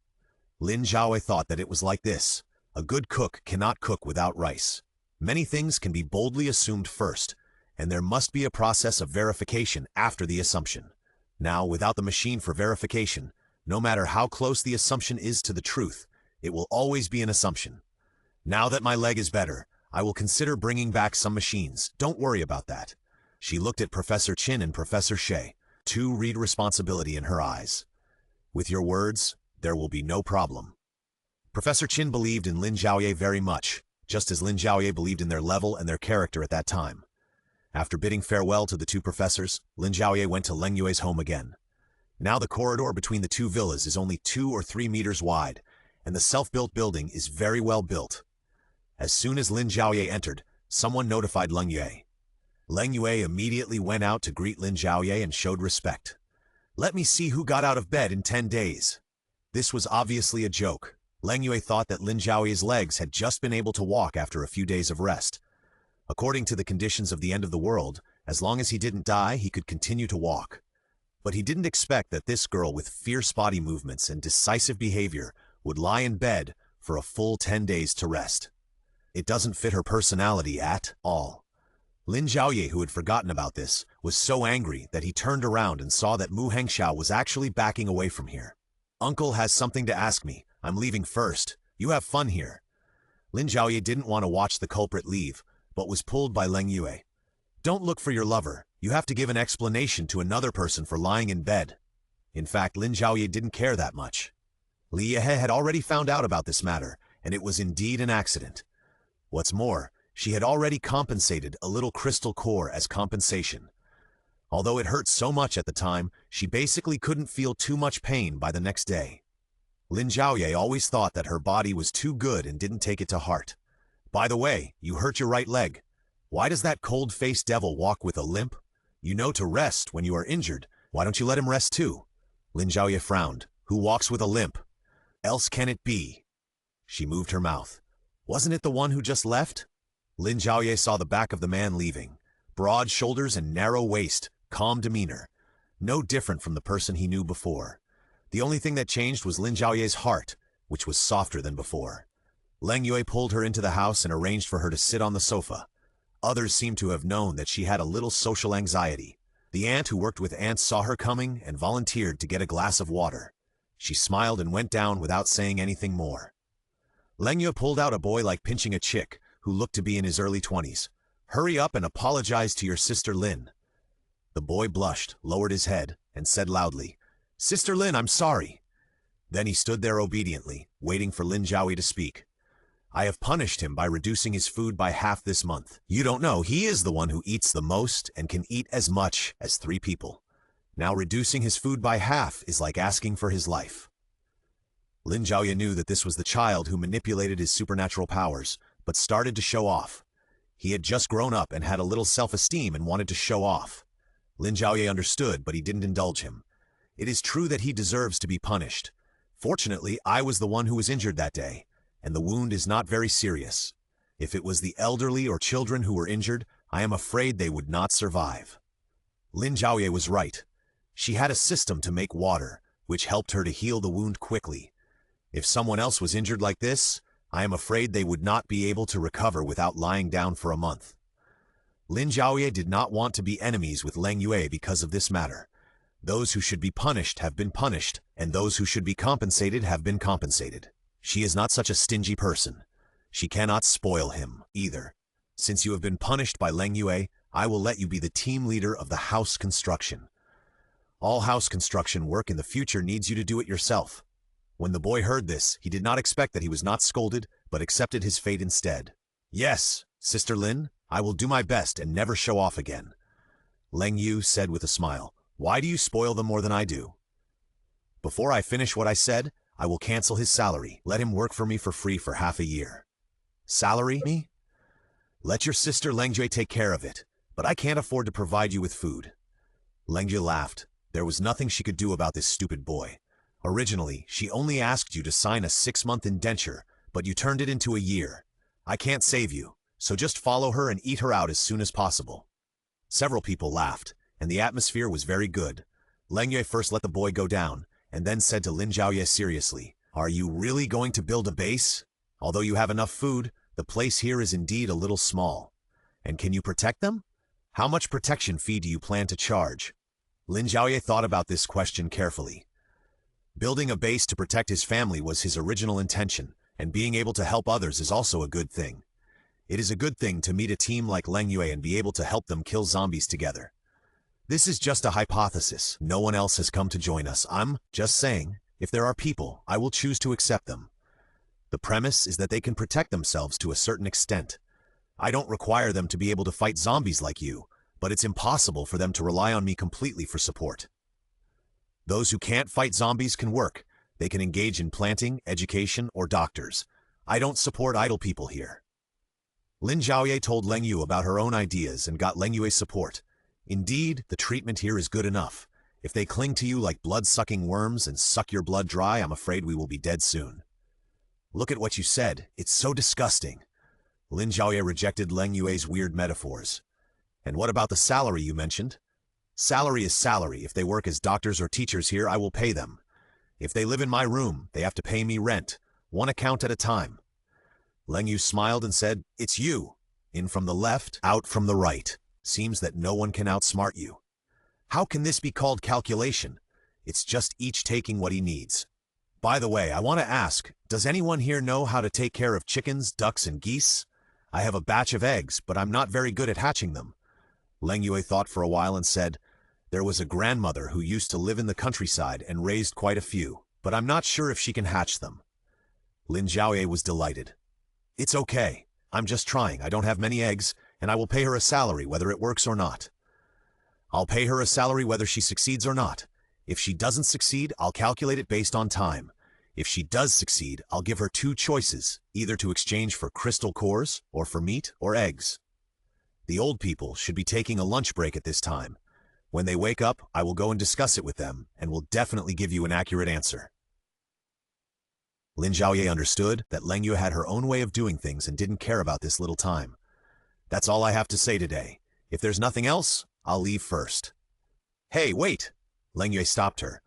Lin Zhaoye thought that it was like this. A good cook cannot cook without rice. Many things can be boldly assumed first, and there must be a process of verification after the assumption. Now, without the machine for verification, no matter how close the assumption is to the truth, it will always be an assumption. Now that my leg is better, I will consider bringing back some machines. Don't worry about that. She looked at Professor Chin and Professor Shea, to read responsibility in her eyes. With your words, there will be no problem. Professor Chin believed in Lin Zhaoye very much, just as Lin Zhaoye believed in their level and their character at that time. After bidding farewell to the two professors, Lin Zhaoye went to Leng Yue's home again. Now the corridor between the two villas is only 2 or 3 meters wide, and the self-built building is very well built. As soon as Lin Zhaoye entered, someone notified Leng Yue. Leng Yue immediately went out to greet Lin Zhaoye and showed respect. Let me see who got out of bed in 10 days. This was obviously a joke. Leng Yue thought that Lin Zhaoye's legs had just been able to walk after a few days of rest. According to the conditions of the end of the world, as long as he didn't die, he could continue to walk. But he didn't expect that this girl with fierce body movements and decisive behavior would lie in bed for a full 10 days to rest. It doesn't fit her personality at all. Lin Zhaoye, who had forgotten about this, was so angry that he turned around and saw that Mu Hengxiao was actually backing away from here. Uncle has something to ask me. I'm leaving first. You have fun here. Lin Zhaoye didn't want to watch the culprit leave, but was pulled by Leng Yue. Don't look for your lover. You have to give an explanation to another person for lying in bed. In fact, Lin Zhaoye didn't care that much. Li Yehe had already found out about this matter, and it was indeed an accident. What's more, she had already compensated a little crystal core as compensation. Although it hurt so much at the time, she basically couldn't feel too much pain by the next day. Lin Zhaoye always thought that her body was too good and didn't take it to heart. By the way, you hurt your right leg. Why does that cold-faced devil walk with a limp? You know to rest when you are injured. Why don't you let him rest too? Lin Zhaoye frowned. Who walks with a limp? Else can it be? She moved her mouth. Wasn't it the one who just left? Lin Zhaoye saw the back of the man leaving. Broad shoulders and narrow waist, calm demeanor. No different from the person he knew before. The only thing that changed was Lin Zhaoye's heart, which was softer than before. Leng Yue pulled her into the house and arranged for her to sit on the sofa. Others seemed to have known that she had a little social anxiety. The aunt who worked with ants saw her coming and volunteered to get a glass of water. She smiled and went down without saying anything more. Leng Yue pulled out a boy like pinching a chick, who looked to be in his early 20s. Hurry up and apologize to your sister Lin. The boy blushed, lowered his head, and said loudly, Sister Lin, I'm sorry. Then he stood there obediently, waiting for Lin Zhaoye to speak. I have punished him by reducing his food by half this month. You don't know, he is the one who eats the most and can eat as much as 3 people. Now reducing his food by half is like asking for his life. Lin Zhaoye knew that this was the child who manipulated his supernatural powers, but started to show off. He had just grown up and had a little self-esteem and wanted to show off. Lin Zhaoye understood, but he didn't indulge him. It is true that he deserves to be punished. Fortunately, I was the one who was injured that day, and the wound is not very serious. If it was the elderly or children who were injured, I am afraid they would not survive. Lin Zhaoye was right. She had a system to make water, which helped her to heal the wound quickly. If someone else was injured like this, I am afraid they would not be able to recover without lying down for a month. Lin Zhaoye did not want to be enemies with Lin Yue because of this matter. Those who should be punished have been punished, and those who should be compensated have been compensated. She is not such a stingy person. She cannot spoil him, either. Since you have been punished by Lin Yue, I will let you be the team leader of the house construction. All house construction work in the future needs you to do it yourself. When the boy heard this, he did not expect that he was not scolded, but accepted his fate instead. Yes, Sister Lin, I will do my best and never show off again. Lin Yu said with a smile. Why do you spoil them more than I do? Before I finish what I said, I will cancel his salary. Let him work for me for free for half a year. Salary? Me? Let your sister Lin Zhaoye take care of it, but I can't afford to provide you with food. Lin Zhaoye laughed. There was nothing she could do about this stupid boy. Originally, she only asked you to sign a 6-month indenture, but you turned it into a year. I can't save you, so just follow her and eat her out as soon as possible. Several people laughed, and the atmosphere was very good. Lin Yue first let the boy go down, and then said to Lin Zhaoye seriously, Are you really going to build a base? Although you have enough food, the place here is indeed a little small. And can you protect them? How much protection fee do you plan to charge? Lin Zhaoye thought about this question carefully. Building a base to protect his family was his original intention, and being able to help others is also a good thing. It is a good thing to meet a team like Lin Yue and be able to help them kill zombies together. This is just a hypothesis. No one else has come to join us. I'm just saying, if there are people, I will choose to accept them. The premise is that they can protect themselves to a certain extent. I don't require them to be able to fight zombies like you, but it's impossible for them to rely on me completely for support. Those who can't fight zombies can work. They can engage in planting, education, or doctors. I don't support idle people here. Lin Zhaoye told Lin Yu about her own ideas and got Lin Yue's support. Indeed, the treatment here is good enough. If they cling to you like blood-sucking worms and suck your blood dry, I'm afraid we will be dead soon. Look at what you said. It's so disgusting. Lin Zhaoye rejected Lin Yue's weird metaphors. And what about the salary you mentioned? Salary is salary. If they work as doctors or teachers here, I will pay them. If they live in my room, they have to pay me rent, one account at a time. Lin Yu smiled and said, It's you. In from the left, out from the right. Seems that no one can outsmart you. How can this be called calculation? It's just each taking what he needs. By the way, I want to ask, does anyone here know how to take care of chickens, ducks, and geese? I have a batch of eggs, but I'm not very good at hatching them. Lin Yue thought for a while and said, There was a grandmother who used to live in the countryside and raised quite a few, but I'm not sure if she can hatch them. Lin Zhaoye was delighted. It's okay. I'm just trying. I don't have many eggs, and I will pay her a salary whether it works or not. I'll pay her a salary whether she succeeds or not. If she doesn't succeed, I'll calculate it based on time. If she does succeed, I'll give her 2 choices, either to exchange for crystal cores or for meat or eggs. The old people should be taking a lunch break at this time. When they wake up, I will go and discuss it with them, and will definitely give you an accurate answer. Lin Zhaoye understood that Lin Yue had her own way of doing things and didn't care about this little time. That's all I have to say today. If there's nothing else, I'll leave first. Hey, wait! Lin Yue stopped her.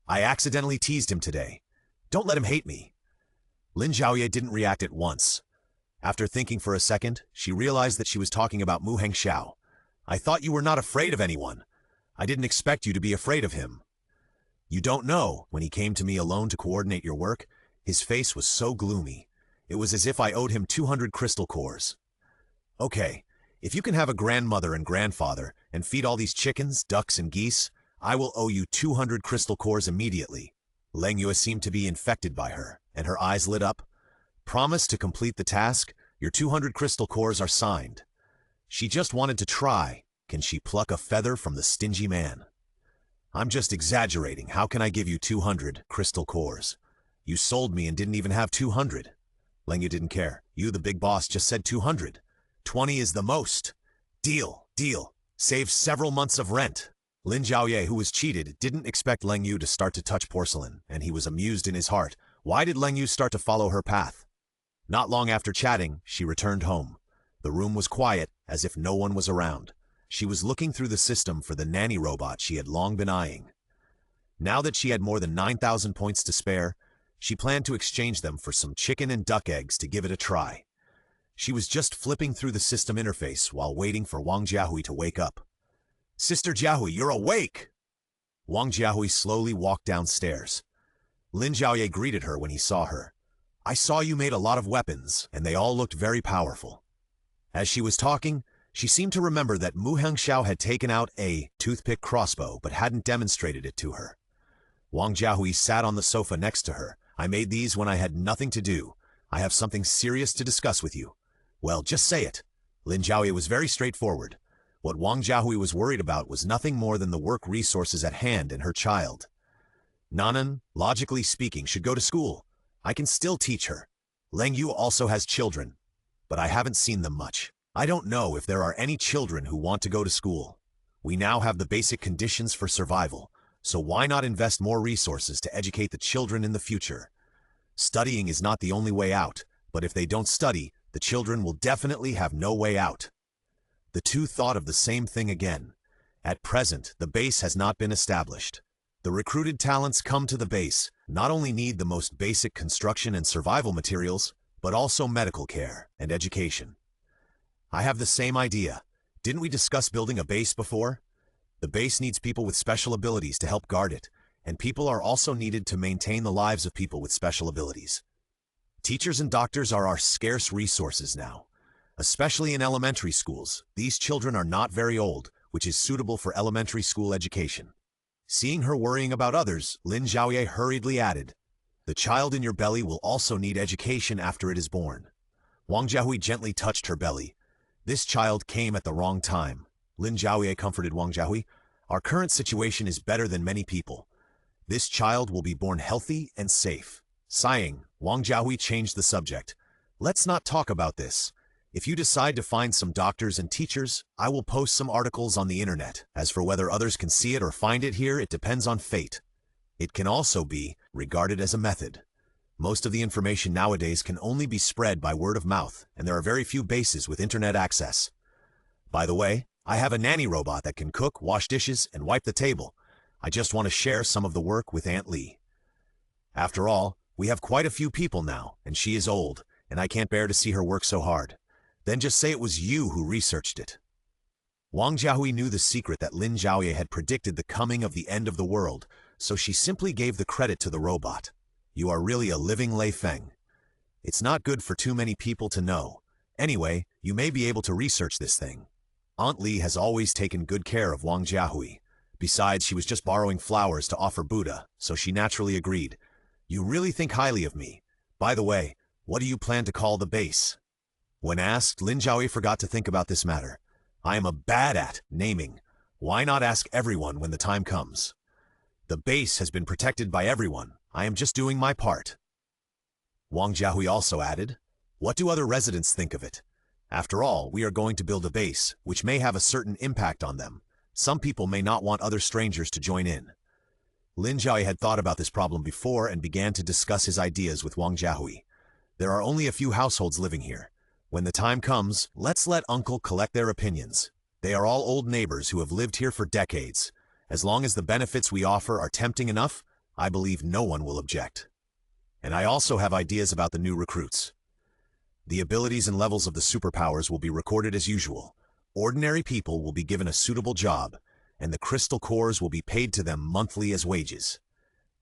I accidentally teased him today. Don't let him hate me. Lin Zhaoye didn't react at once. After thinking for a second, she realized that she was talking about Mu Hengxiao. I thought you were not afraid of anyone. I didn't expect you to be afraid of him. You don't know, when he came to me alone to coordinate your work, his face was so gloomy. It was as if I owed him 200 crystal cores. Okay, if you can have a grandmother and grandfather and feed all these chickens, ducks, and geese, I will owe you 200 crystal cores immediately. Lin Yue seemed to be infected by her, and her eyes lit up. Promise to complete the task. Your 200 crystal cores are signed. She just wanted to try. Can she pluck a feather from the stingy man? I'm just exaggerating. How can I give you 200 crystal cores? You sold me and didn't even have 200. Lin Yue didn't care. You, the big boss, just said 200. 20 is the most. Deal, deal. Save several months of rent. Lin Zhaoye, who was cheated, didn't expect Lin Yue to start to touch porcelain, and he was amused in his heart. Why did Lin Yue start to follow her path? Not long after chatting, she returned home. The room was quiet, as if no one was around. She was looking through the system for the nanny robot she had long been eyeing. Now that she had more than 9,000 points to spare, she planned to exchange them for some chicken and duck eggs to give it a try. She was just flipping through the system interface while waiting for Wang Jiahui to wake up. "Sister Jiahui, you're awake!" Wang Jiahui slowly walked downstairs. Lin Zhaoye greeted her when he saw her. "I saw you made a lot of weapons, and they all looked very powerful." As she was talking, she seemed to remember that Mu Hengxiao had taken out a toothpick crossbow but hadn't demonstrated it to her. Wang Jiahui sat on the sofa next to her. "I made these when I had nothing to do. I have something serious to discuss with you." "Well, just say it." Lin Zhaoye was very straightforward. What Wang Jiahui was worried about was nothing more than the work resources at hand and her child. "Nanan, logically speaking, should go to school. I can still teach her. Leng Yu also has children, but I haven't seen them much. I don't know if there are any children who want to go to school. We now have the basic conditions for survival, so why not invest more resources to educate the children in the future? Studying is not the only way out, but if they don't study, the children will definitely have no way out." The two thought of the same thing again. At present, the base has not been established. The recruited talents come to the base, not only need the most basic construction and survival materials, but also medical care and education. "I have the same idea. Didn't we discuss building a base before? The base needs people with special abilities to help guard it, and people are also needed to maintain the lives of people with special abilities. Teachers and doctors are our scarce resources now. Especially in elementary schools, these children are not very old, which is suitable for elementary school education." Seeing her worrying about others, Lin Zhaoye hurriedly added, "The child in your belly will also need education after it is born." Wang Jiahui gently touched her belly. "This child came at the wrong time." Lin Zhaoye comforted Wang Jiahui. "Our current situation is better than many people. This child will be born healthy and safe." Sighing, Wang Jiahui changed the subject. "Let's not talk about this. If you decide to find some doctors and teachers, I will post some articles on the internet. As for whether others can see it or find it here, it depends on fate. It can also be regarded as a method. Most of the information nowadays can only be spread by word of mouth, and there are very few bases with internet access. By the way, I have a nanny robot that can cook, wash dishes, and wipe the table. I just want to share some of the work with Aunt Li. After all, we have quite a few people now, and she is old, and I can't bear to see her work so hard. Then just say it was you who researched it." Wang Jiahui knew the secret that Lin Zhaoye had predicted the coming of the end of the world, so she simply gave the credit to the robot. "You are really a living Lei Feng. It's not good for too many people to know. Anyway, you may be able to research this thing." Aunt Li has always taken good care of Wang Jiahui. Besides, she was just borrowing flowers to offer Buddha, so she naturally agreed. "You really think highly of me. By the way, what do you plan to call the base?" When asked, Lin Zhaoye forgot to think about this matter. "I am bad at naming. Why not ask everyone when the time comes? The base has been protected by everyone. I am just doing my part." Wang Jiahui also added, "What do other residents think of it? After all, we are going to build a base, which may have a certain impact on them. Some people may not want other strangers to join in." Lin Zhaoye had thought about this problem before and began to discuss his ideas with Wang Jiahui. "There are only a few households living here. When the time comes, let's let Uncle collect their opinions. They are all old neighbors who have lived here for decades. As long as the benefits we offer are tempting enough, I believe no one will object. And I also have ideas about the new recruits. The abilities and levels of the superpowers will be recorded as usual. Ordinary people will be given a suitable job, and the crystal cores will be paid to them monthly as wages.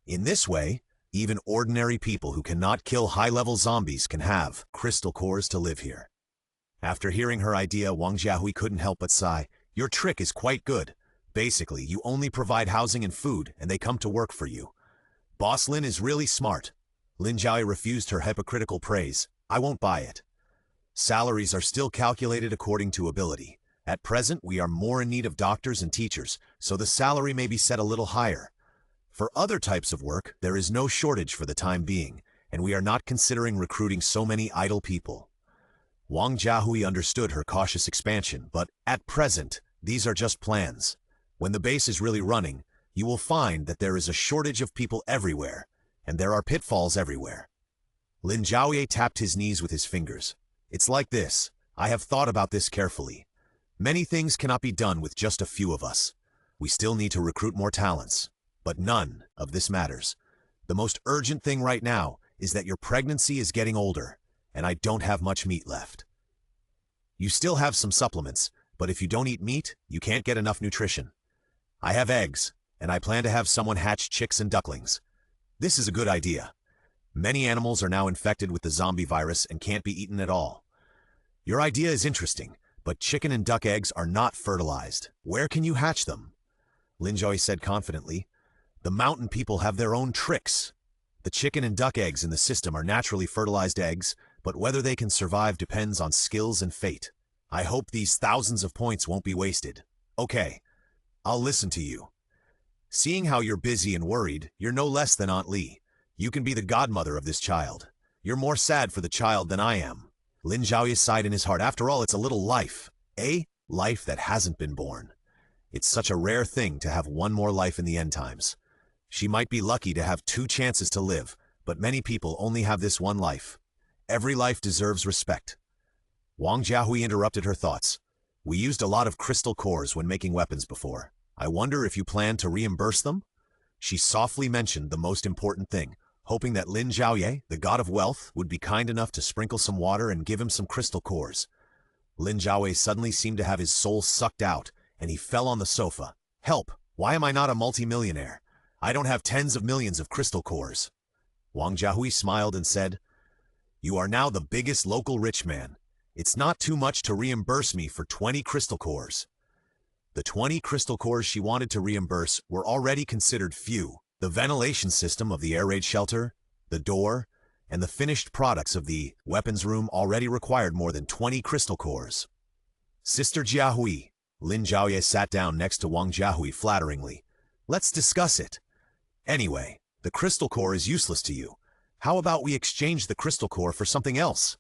In this way, even ordinary people who cannot kill high-level zombies can have crystal cores to live here." After hearing her idea, Wang Jiahui couldn't help but sigh. "Your trick is quite good. Basically, you only provide housing and food, and they come to work for you. Boss Lin is really smart." Lin Zhaoye refused her hypocritical praise. "I won't buy it. Salaries are still calculated according to ability. At present, we are more in need of doctors and teachers, so the salary may be set a little higher. For other types of work, there is no shortage for the time being, and we are not considering recruiting so many idle people." Wang Jiahui understood her cautious expansion, but at present, these are just plans. When the base is really running, you will find that there is a shortage of people everywhere, and there are pitfalls everywhere. Lin Zhaoye tapped his knees with his fingers. "It's like this. I have thought about this carefully. Many things cannot be done with just a few of us. We still need to recruit more talents. But none of this matters. The most urgent thing right now is that your pregnancy is getting older, and I don't have much meat left. You still have some supplements, but if you don't eat meat, you can't get enough nutrition. I have eggs, and I plan to have someone hatch chicks and ducklings. This is a good idea. Many animals are now infected with the zombie virus and can't be eaten at all. Your idea is interesting, but chicken and duck eggs are not fertilized. Where can you hatch them? Lin Zhaoye said confidently. The mountain people have their own tricks. The chicken and duck eggs in the system are naturally fertilized eggs, but whether they can survive depends on skills and fate. I hope these thousands of points won't be wasted. Okay, I'll listen to you. Seeing how you're busy and worried, you're no less than Aunt Li. You can be the godmother of this child. You're more sad for the child than I am. Lin Zhaoye sighed in his heart. After all, it's a little life. A life that hasn't been born. It's such a rare thing to have one more life in the end times. She might be lucky to have 2 chances to live, but many people only have this one life. Every life deserves respect. Wang Jiahui interrupted her thoughts. We used a lot of crystal cores when making weapons before. I wonder if you plan to reimburse them? She softly mentioned the most important thing, hoping that Lin Zhaoye, the god of wealth, would be kind enough to sprinkle some water and give him some crystal cores. Lin Zhaoye suddenly seemed to have his soul sucked out, and he fell on the sofa. Help! Why am I not a multimillionaire? I don't have tens of millions of crystal cores. Wang Jiahui smiled and said, You are now the biggest local rich man. It's not too much to reimburse me for 20 crystal cores. The 20 crystal cores she wanted to reimburse were already considered few. The ventilation system of the air raid shelter, the door, and the finished products of the weapons room already required more than 20 crystal cores. Sister Jiahui, Lin Zhaoye sat down next to Wang Jiahui flatteringly. Let's discuss it. Anyway, the crystal core is useless to you. How about we exchange the crystal core for something else?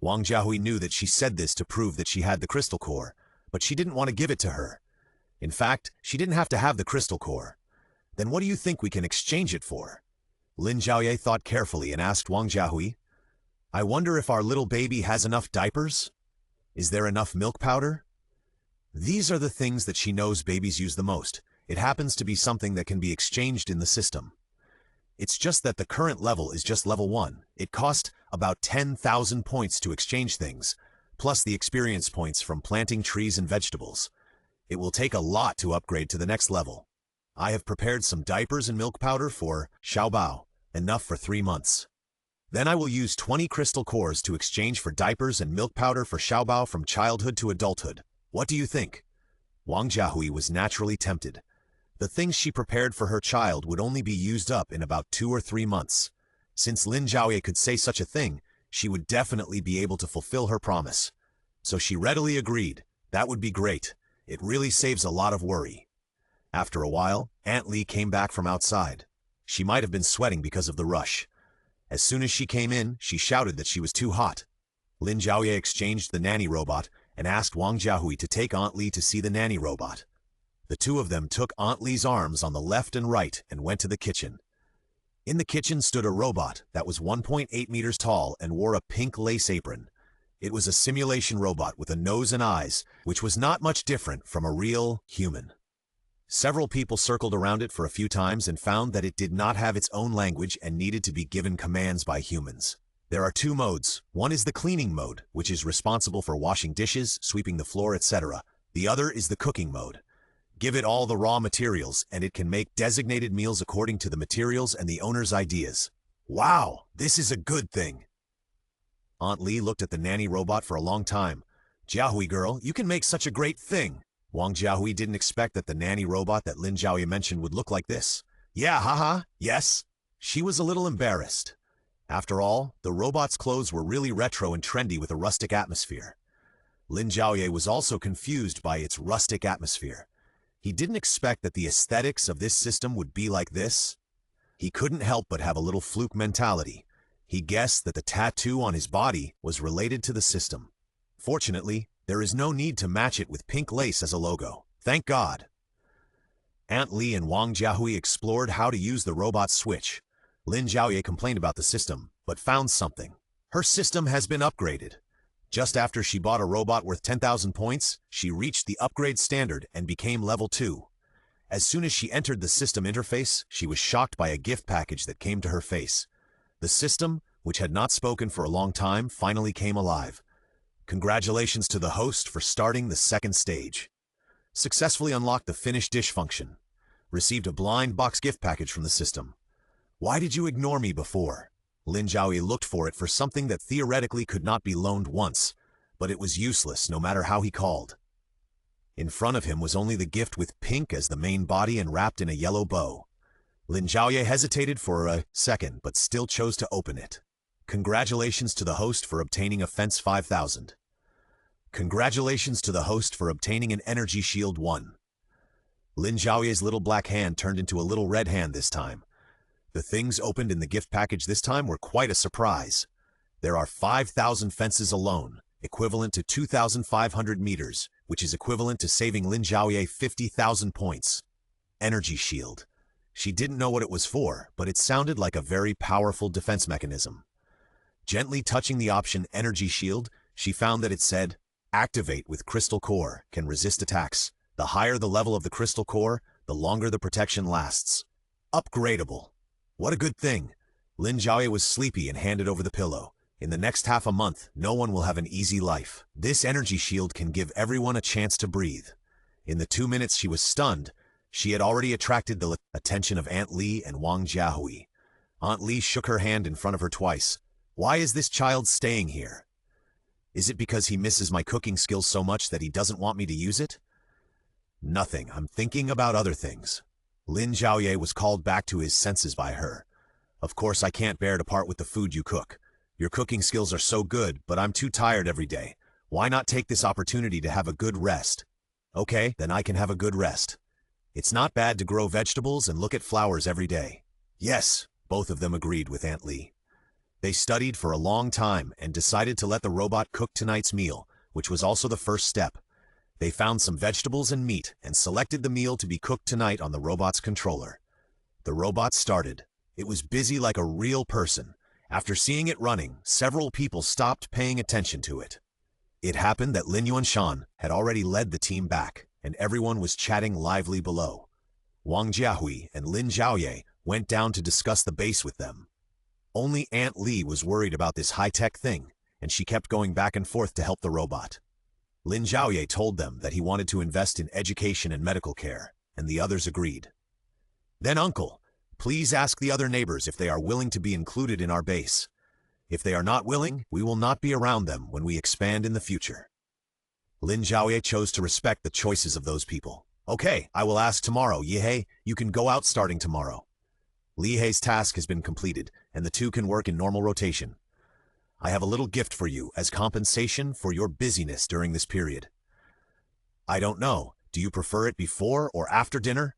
Wang Jiahui knew that she said this to prove that she had the crystal core, but she didn't want to give it to her. In fact, she didn't have to have the crystal core. Then what do you think we can exchange it for? Lin Zhaoye thought carefully and asked Wang Jiahui, I wonder if our little baby has enough diapers? Is there enough milk powder? These are the things that she knows babies use the most. It happens to be something that can be exchanged in the system. It's just that the current level is just level 1. It cost about 10,000 points to exchange things, plus the experience points from planting trees and vegetables. It will take a lot to upgrade to the next level. I have prepared some diapers and milk powder for Xiaobao, enough for 3 months. Then I will use 20 crystal cores to exchange for diapers and milk powder for Xiaobao from childhood to adulthood. What do you think? Wang Jiahui was naturally tempted. The things she prepared for her child would only be used up in about 2 or 3 months. Since Lin Zhaoye could say such a thing, she would definitely be able to fulfill her promise. So she readily agreed. That would be great. It really saves a lot of worry. After a while, Aunt Li came back from outside. She might have been sweating because of the rush. As soon as she came in, she shouted that she was too hot. Lin Zhaoye exchanged the nanny robot and asked Wang Jiahui to take Aunt Li to see the nanny robot. The two of them took Aunt Li's arms on the left and right and went to the kitchen. In the kitchen stood a robot that was 1.8 meters tall and wore a pink lace apron. It was a simulation robot with a nose and eyes, which was not much different from a real human. Several people circled around it for a few times and found that it did not have its own language and needed to be given commands by humans. There are 2 modes. One is the cleaning mode, which is responsible for washing dishes, sweeping the floor, etc. The other is the cooking mode. Give it all the raw materials, and it can make designated meals according to the materials and the owner's ideas. Wow, this is a good thing. Aunt Li looked at the nanny robot for a long time. Jiahui girl, you can make such a great thing. Wang Jiahui didn't expect that the nanny robot that Lin Zhaoye mentioned would look like this. Yeah, haha, yes. She was a little embarrassed. After all, the robot's clothes were really retro and trendy with a rustic atmosphere. Lin Zhaoye was also confused by its rustic atmosphere. He didn't expect that the aesthetics of this system would be like this. He couldn't help but have a little fluke mentality. He guessed that the tattoo on his body was related to the system. Fortunately, there is no need to match it with pink lace as a logo. Thank God. Aunt Li and Wang Jiahui explored how to use the robot's switch. Lin Zhaoye complained about the system, but found something. Her system has been upgraded. Just after she bought a robot worth 10,000 points, she reached the upgrade standard and became level 2. As soon as she entered the system interface, she was shocked by a gift package that came to her face. The system, which had not spoken for a long time, finally came alive. Congratulations to the host for starting the second stage. Successfully unlocked the finish dish function. Received a blind box gift package from the system. Why did you ignore me before? Lin Zhaoye looked for it for something that theoretically could not be loaned once, but it was useless no matter how he called. In front of him was only the gift with pink as the main body and wrapped in a yellow bow. Lin Zhaoye hesitated for a second but still chose to open it. Congratulations to the host for obtaining Offense 5000. Congratulations to the host for obtaining an Energy Shield 1. Lin Zhaoye's little black hand turned into a little red hand this time. The things opened in the gift package this time were quite a surprise. There are 5,000 fences alone, equivalent to 2,500 meters, which is equivalent to saving Lin Zhaoye 50,000 points. Energy Shield. She didn't know what it was for, but it sounded like a very powerful defense mechanism. Gently touching the option Energy Shield, she found that it said, Activate with Crystal Core, can resist attacks. The higher the level of the Crystal Core, the longer the protection lasts. Upgradable. What a good thing. Lin Zhaoye was sleepy and handed over the pillow. In the next half a month, no one will have an easy life. This energy shield can give everyone a chance to breathe. In the 2 minutes she was stunned, she had already attracted the attention of Aunt Li and Wang Jiahui. Aunt Li shook her hand in front of her twice. Why is this child staying here? Is it because he misses my cooking skills so much that he doesn't want me to use it? Nothing. I'm thinking about other things. Lin Zhaoye was called back to his senses by her. Of course I can't bear to part with the food you cook. Your cooking skills are so good, but I'm too tired every day. Why not take this opportunity to have a good rest? Okay, then I can have a good rest. It's not bad to grow vegetables and look at flowers every day. Yes, both of them agreed with Aunt Li. They studied for a long time and decided to let the robot cook tonight's meal, which was also the first step. They found some vegetables and meat and selected the meal to be cooked tonight on the robot's controller. The robot started. It was busy like a real person. After seeing it running, several people stopped paying attention to it. It happened that Lin Yuanshan had already led the team back, and everyone was chatting lively below. Wang Jiahui and Lin Zhaoye went down to discuss the base with them. Only Aunt Li was worried about this high-tech thing, and she kept going back and forth to help the robot. Lin Zhaoye told them that he wanted to invest in education and medical care, and the others agreed. Then, Uncle, please ask the other neighbors if they are willing to be included in our base. If they are not willing, we will not be around them when we expand in the future. Lin Zhaoye chose to respect the choices of those people. Okay, I will ask tomorrow. Yihei, you can go out starting tomorrow. Li Hei's task has been completed, and the two can work in normal rotation. I have a little gift for you as compensation for your busyness during this period. I don't know. Do you prefer it before or after dinner?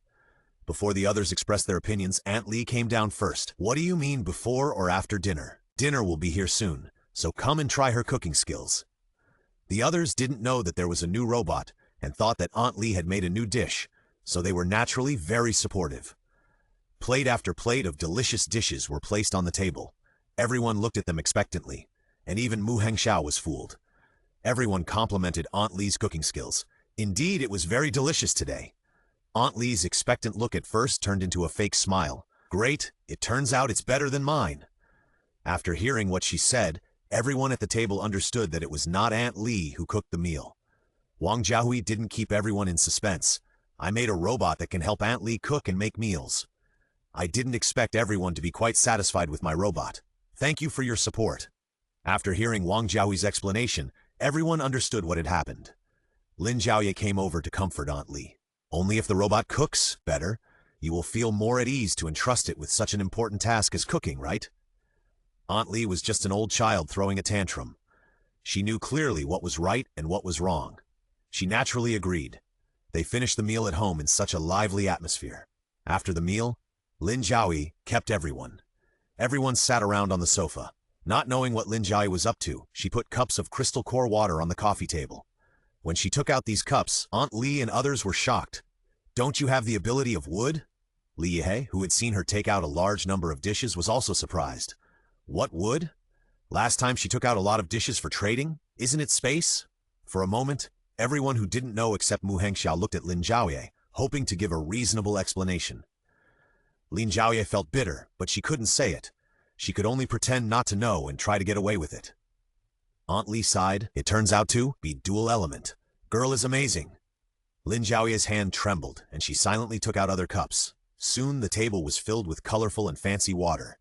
Before the others expressed their opinions, Aunt Li came down first. What do you mean before or after dinner? Dinner will be here soon, so come and try her cooking skills. The others didn't know that there was a new robot and thought that Aunt Li had made a new dish, so they were naturally very supportive. Plate after plate of delicious dishes were placed on the table. Everyone looked at them expectantly, and even Mu Hengxiao was fooled. Everyone complimented Aunt Li's cooking skills. Indeed, it was very delicious today. Aunt Li's expectant look at first turned into a fake smile. Great, it turns out it's better than mine. After hearing what she said, everyone at the table understood that it was not Aunt Li who cooked the meal. Wang Jiahui didn't keep everyone in suspense. I made a robot that can help Aunt Li cook and make meals. I didn't expect everyone to be quite satisfied with my robot. Thank you for your support. After hearing Wang Jiahui's explanation, everyone understood what had happened. Lin Zhaoye came over to comfort Aunt Li. Only if the robot cooks better, you will feel more at ease to entrust it with such an important task as cooking, right? Aunt Li was just an old child throwing a tantrum. She knew clearly what was right and what was wrong. She naturally agreed. They finished the meal at home in such a lively atmosphere. After the meal, Lin Zhaoye kept everyone. Everyone sat around on the sofa. Not knowing what Lin Zhaoye was up to, she put cups of crystal core water on the coffee table. When she took out these cups, Aunt Li and others were shocked. Don't you have the ability of wood? Li Yihei, who had seen her take out a large number of dishes, was also surprised. What wood? Last time she took out a lot of dishes for trading? Isn't it space? For a moment, everyone who didn't know except Mu Hengxiao looked at Lin Zhaoye, hoping to give a reasonable explanation. Lin Zhaoye felt bitter, but she couldn't say it. She could only pretend not to know and try to get away with it. Aunt Li sighed. It turns out to be dual element. Girl is amazing. Lin Zhaoye's hand trembled, and she silently took out other cups. Soon the table was filled with colorful and fancy water.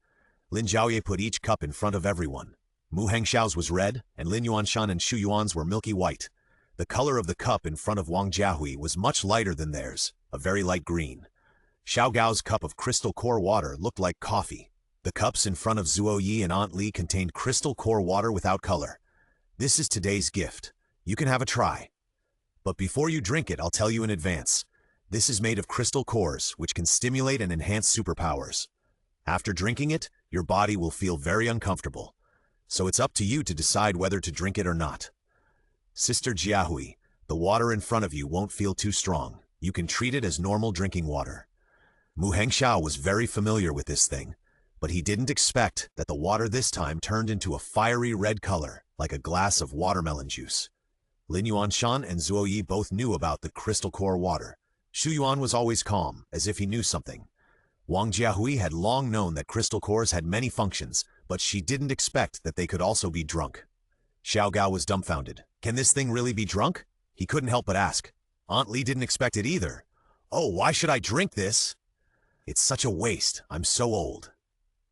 Lin Zhaoye put each cup in front of everyone. Mu Hengxiao's was red, and Lin Yuanshan and Shu Yuan's were milky white. The color of the cup in front of Wang Jiahui was much lighter than theirs, a very light green. Xiao Gao's cup of crystal core water looked like coffee. The cups in front of Zhuoyi and Aunt Li contained crystal core water without color. This is today's gift. You can have a try. But before you drink it, I'll tell you in advance. This is made of crystal cores, which can stimulate and enhance superpowers. After drinking it, your body will feel very uncomfortable. So it's up to you to decide whether to drink it or not. Sister Jiahui, the water in front of you won't feel too strong. You can treat it as normal drinking water. Mu Hengxiao was very familiar with this thing, but he didn't expect that the water this time turned into a fiery red color, like a glass of watermelon juice. Lin Yuanshan and Zhuoyi both knew about the crystal core water. Shu Yuan was always calm, as if he knew something. Wang Jiahui had long known that crystal cores had many functions, but she didn't expect that they could also be drunk. Xiao Gao was dumbfounded. Can this thing really be drunk? He couldn't help but ask. Aunt Li didn't expect it either. Oh, why should I drink this? It's such a waste. I'm so old.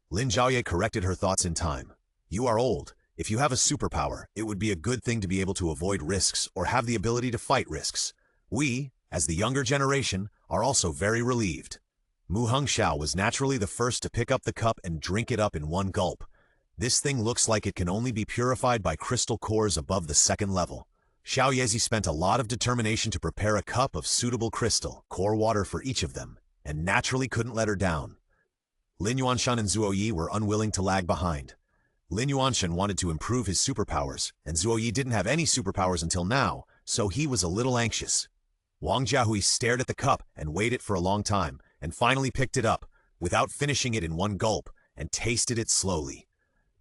Lin Zhaoye corrected her thoughts in time. You are old. If you have a superpower, it would be a good thing to be able to avoid risks or have the ability to fight risks. We, as the younger generation, are also very relieved. Mu Hengxiao was naturally the first to pick up the cup and drink it up in one gulp. This thing looks like it can only be purified by crystal cores above the second level. Xiao Yezi spent a lot of determination to prepare a cup of suitable crystal core water for each of them, and naturally couldn't let her down. Lin Yuanshan and Zhuoyi were unwilling to lag behind. Lin Yuanshan wanted to improve his superpowers, and Zhuoyi didn't have any superpowers until now, so he was a little anxious. Wang Jiahui stared at the cup and waited for a long time, and finally picked it up, without finishing it in one gulp, and tasted it slowly.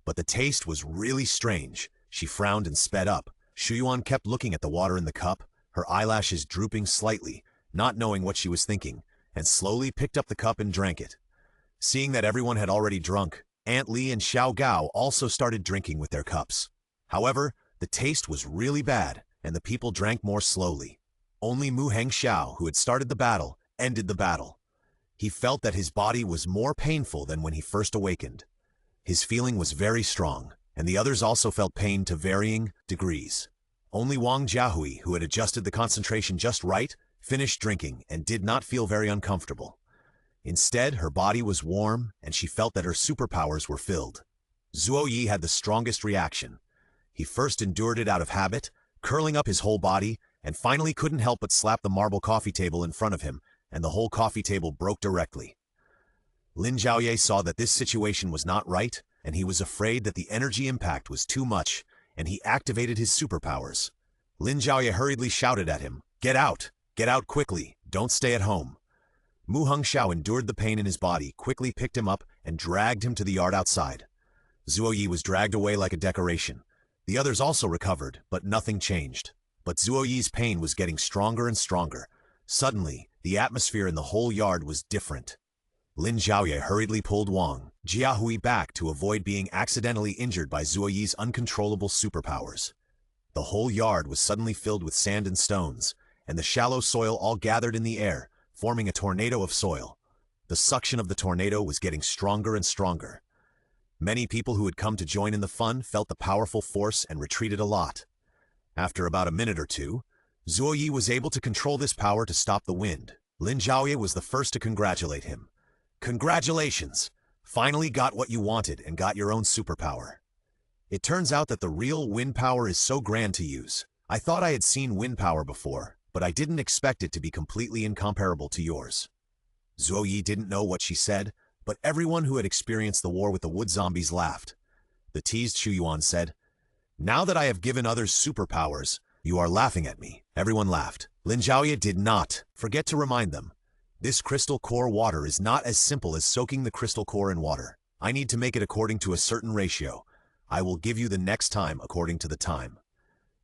But the taste was really strange. She frowned and sped up. Shu Yuan kept looking at the water in the cup, her eyelashes drooping slightly, not knowing what she was thinking, and slowly picked up the cup and drank it. Seeing that everyone had already drunk, Aunt Li and Xiao Gao also started drinking with their cups. However, the taste was really bad, and the people drank more slowly. Only Mu Hengxiao, who had started the battle, ended the battle. He felt that his body was more painful than when he first awakened. His feeling was very strong, and the others also felt pain to varying degrees. Only Wang Jiahui, who had adjusted the concentration just right, finished drinking and did not feel very uncomfortable. Instead, her body was warm, and she felt that her superpowers were filled. Zhuoyi had the strongest reaction. He first endured it out of habit, curling up his whole body, and finally couldn't help but slap the marble coffee table in front of him, and the whole coffee table broke directly. Lin Zhaoye saw that this situation was not right, and he was afraid that the energy impact was too much, and he activated his superpowers. Lin Zhaoye hurriedly shouted at him, "Get out! Get out quickly! Don't stay at home!" Mu Hengxiao endured the pain in his body, quickly picked him up, and dragged him to the yard outside. Zhuoyi was dragged away like a decoration. The others also recovered, but nothing changed. But Zhuoyi's pain was getting stronger and stronger. Suddenly, the atmosphere in the whole yard was different. Lin Zhaoye hurriedly pulled Wang Jiahui back to avoid being accidentally injured by Zhuoyi's uncontrollable superpowers. The whole yard was suddenly filled with sand and stones, and the shallow soil all gathered in the air, forming a tornado of soil. The suction of the tornado was getting stronger and stronger. Many people who had come to join in the fun felt the powerful force and retreated a lot. After about a minute or two, Zhuoyi was able to control this power to stop the wind. Lin Zhaoye was the first to congratulate him. Congratulations! Finally got what you wanted and got your own superpower. It turns out that the real wind power is so grand to use. I thought I had seen wind power before, but I didn't expect it to be completely incomparable to yours. Zhuoyi didn't know what she said, but everyone who had experienced the war with the wood zombies laughed. The teased Shu Yuan said, "Now that I have given others superpowers, you are laughing at me." Everyone laughed. Lin Zhaoye did not forget to remind them. This crystal core water is not as simple as soaking the crystal core in water. I need to make it according to a certain ratio. I will give you the next time according to the time.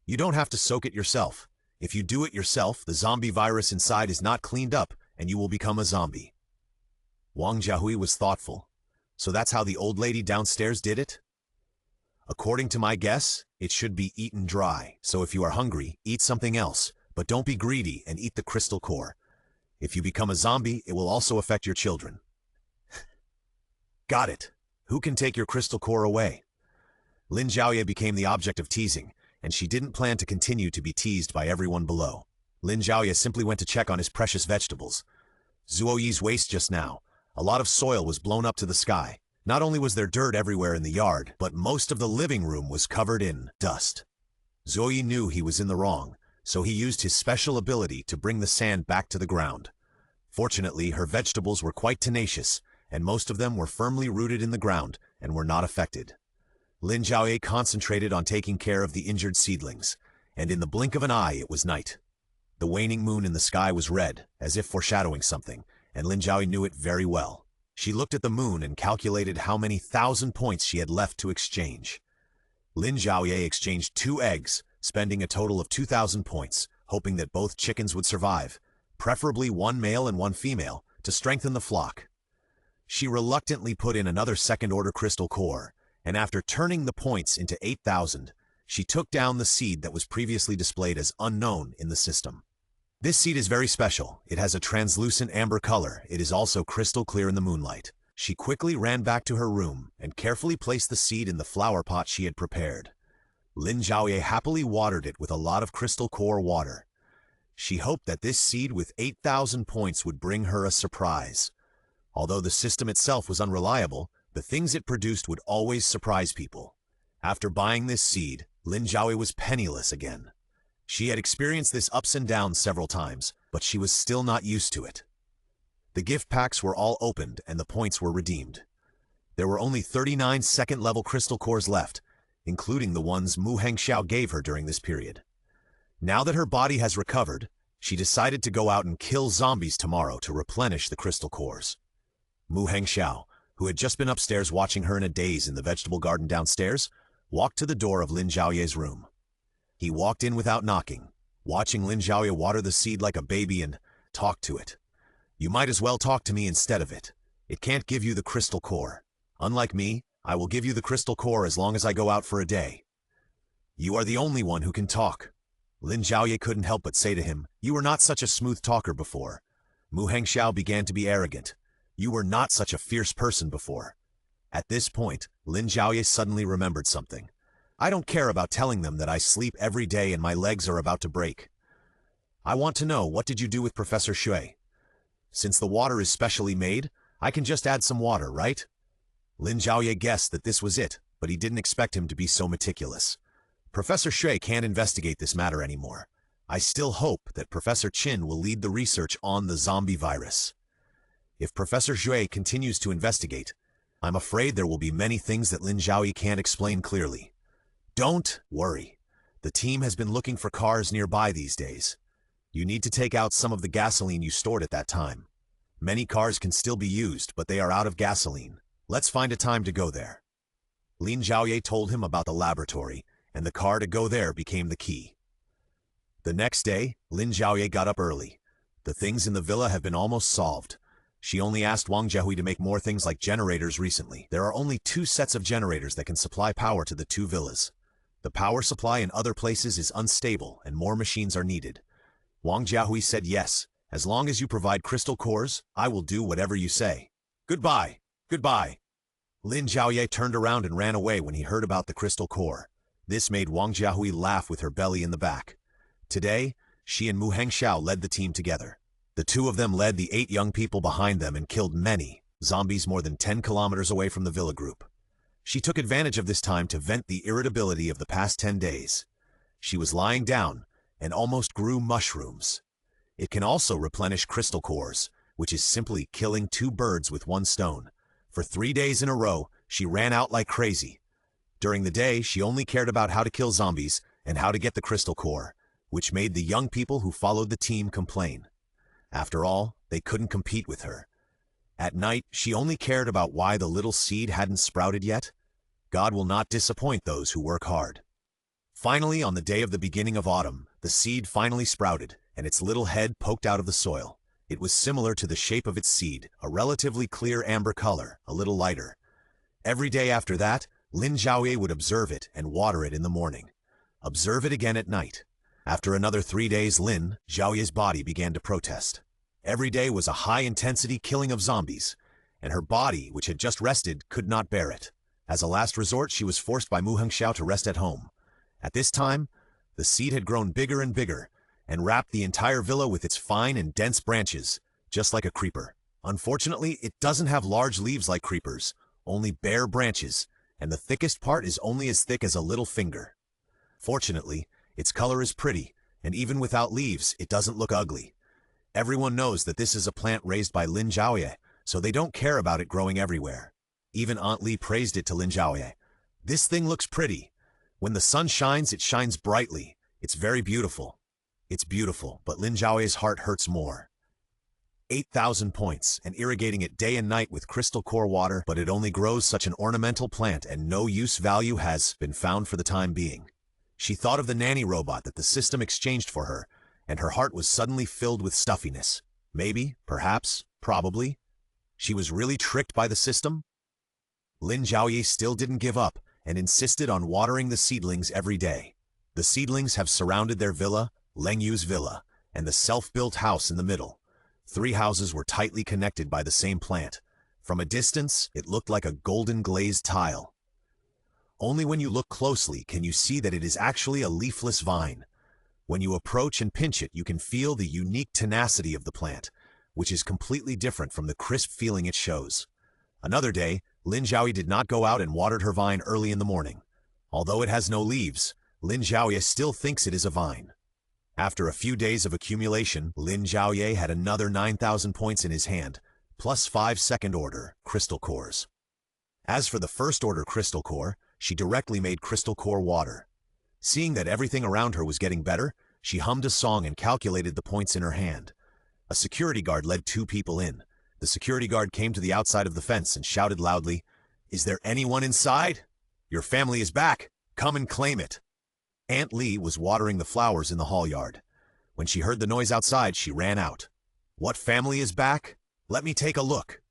You don't have to soak it yourself. If you do it yourself, the zombie virus inside is not cleaned up, and you will become a zombie. Wang Jiahui was thoughtful. So that's how the old lady downstairs did it? According to my guess, it should be eaten dry. So if you are hungry, eat something else. But don't be greedy and eat the crystal core. If you become a zombie, it will also affect your children. Got it. Who can take your crystal core away? Lin Zhaoye became the object of teasing, and she didn't plan to continue to be teased by everyone below. Lin Zhaoye simply went to check on his precious vegetables. Zhuoyi's waste just now. A lot of soil was blown up to the sky. Not only was there dirt everywhere in the yard, but most of the living room was covered in dust. Zhuoyi knew he was in the wrong, so he used his special ability to bring the sand back to the ground. Fortunately, her vegetables were quite tenacious, and most of them were firmly rooted in the ground and were not affected. Lin Zhaoye concentrated on taking care of the injured seedlings, and in the blink of an eye it was night. The waning moon in the sky was red, as if foreshadowing something, and Lin Zhaoye knew it very well. She looked at the moon and calculated how many 1,000 points she had left to exchange. Lin Zhaoye exchanged 2 eggs, spending a total of 2,000 points, hoping that both chickens would survive, preferably one male and one female, to strengthen the flock. She reluctantly put in another second-order crystal core, and after turning the points into 8,000, she took down the seed that was previously displayed as unknown in the system. This seed is very special. It has a translucent amber color. It is also crystal clear in the moonlight. She quickly ran back to her room and carefully placed the seed in the flower pot she had prepared. Lin Zhaoye happily watered it with a lot of crystal core water. She hoped that this seed with 8,000 points would bring her a surprise. Although the system itself was unreliable, the things it produced would always surprise people. After buying this seed, Lin Zhaoye was penniless again. She had experienced this ups and downs several times, but she was still not used to it. The gift packs were all opened and the points were redeemed. There were only 39 second-level crystal cores left, including the ones Mu Hengxiao gave her during this period. Now that her body has recovered, she decided to go out and kill zombies tomorrow to replenish the crystal cores. Mu Hengxiao, who had just been upstairs watching her in a daze in the vegetable garden downstairs, walked to the door of Lin Zhaoye's room. He walked in without knocking, watching Lin Zhaoye water the seed like a baby and talk to it. You might as well talk to me instead of it. It can't give you the crystal core. Unlike me, I will give you the crystal core as long as I go out for a day. You are the only one who can talk. Lin Zhaoye couldn't help but say to him, you were not such a smooth talker before. Mu Hengxiao began to be arrogant. You were not such a fierce person before. At this point, Lin Zhaoye suddenly remembered something. I don't care about telling them that I sleep every day and my legs are about to break. I want to know, what did you do with Professor Shui? Since the water is specially made, I can just add some water, right? Lin Zhaoye guessed that this was it, but he didn't expect him to be so meticulous. Professor Shui can't investigate this matter anymore. I still hope that Professor Qin will lead the research on the zombie virus. If Professor Shui continues to investigate, I'm afraid there will be many things that Lin Zhaoye can't explain clearly. Don't worry. The team has been looking for cars nearby these days. You need to take out some of the gasoline you stored at that time. Many cars can still be used, but they are out of gasoline. Let's find a time to go there. Lin Zhaoye told him about the laboratory, and the car to go there became the key. The next day, Lin Zhaoye got up early. The things in the villa have been almost solved. She only asked Wang Jiahui to make more things like generators recently. There are only 2 sets of generators that can supply power to the 2 villas. The power supply in other places is unstable and more machines are needed. Wang Jiahui said yes. As long as you provide crystal cores, I will do whatever you say. Goodbye. Goodbye. Lin Zhaoye turned around and ran away when he heard about the crystal core. This made Wang Jiahui laugh with her belly in the back. Today, she and Mu Hengxiao led the team together. The 2 of them led the 8 young people behind them and killed many zombies more than 10 kilometers away from the villa group. She took advantage of this time to vent the irritability of the past 10 days. She was lying down and almost grew mushrooms. It can also replenish crystal cores, which is simply killing 2 birds with 1 stone. For 3 days in a row, she ran out like crazy. During the day, she only cared about how to kill zombies and how to get the crystal core, which made the young people who followed the team complain. After all, they couldn't compete with her. At night, she only cared about why the little seed hadn't sprouted yet. God will not disappoint those who work hard. Finally, on the day of the beginning of autumn, the seed finally sprouted, and its little head poked out of the soil. It was similar to the shape of its seed, a relatively clear amber color, a little lighter. Every day after that, Lin Zhaoye would observe it and water it in the morning. Observe it again at night. After another 3 days, Lin Zhaoye's body began to protest. Every day was a high-intensity killing of zombies, and her body, which had just rested, could not bear it. As a last resort, she was forced by Mu Hengxiao to rest at home. At this time, the seed had grown bigger and bigger, and wrapped the entire villa with its fine and dense branches, just like a creeper. Unfortunately, it doesn't have large leaves like creepers, only bare branches, and the thickest part is only as thick as a little finger. Fortunately, its color is pretty, and even without leaves, it doesn't look ugly. Everyone knows that this is a plant raised by Lin Zhaoye, so they don't care about it growing everywhere. Even Aunt Li praised it to Lin Zhaoye. "This thing looks pretty. When the sun shines, it shines brightly. It's very beautiful." It's beautiful, but Lin Zhaoye's heart hurts more. 8,000 points, and irrigating it day and night with crystal core water, but it only grows such an ornamental plant and no use value has been found for the time being. She thought of the nanny robot that the system exchanged for her, and her heart was suddenly filled with stuffiness. Maybe, perhaps, probably. She was really tricked by the system? Lin Zhaoye still didn't give up and insisted on watering the seedlings every day. The seedlings have surrounded their villa, Leng Yu's villa, and the self-built house in the middle. 3 houses were tightly connected by the same plant. From a distance, it looked like a golden glazed tile. Only when you look closely can you see that it is actually a leafless vine. When you approach and pinch it, you can feel the unique tenacity of the plant, which is completely different from the crisp feeling it shows. Another day, Lin Zhaoye did not go out and watered her vine early in the morning. Although it has no leaves, Lin Zhaoye still thinks it is a vine. After a few days of accumulation, Lin Zhaoye had another 9,000 points in his hand, plus 5 second-order crystal cores. As for the first-order crystal core, she directly made crystal core water. Seeing that everything around her was getting better, she hummed a song and calculated the points in her hand. A security guard led 2 people in. The security guard came to the outside of the fence and shouted loudly, "Is there anyone inside? Your family is back. Come and claim it." Aunt Li was watering the flowers in the hall yard. When she heard the noise outside, she ran out. "What family is back? Let me take a look."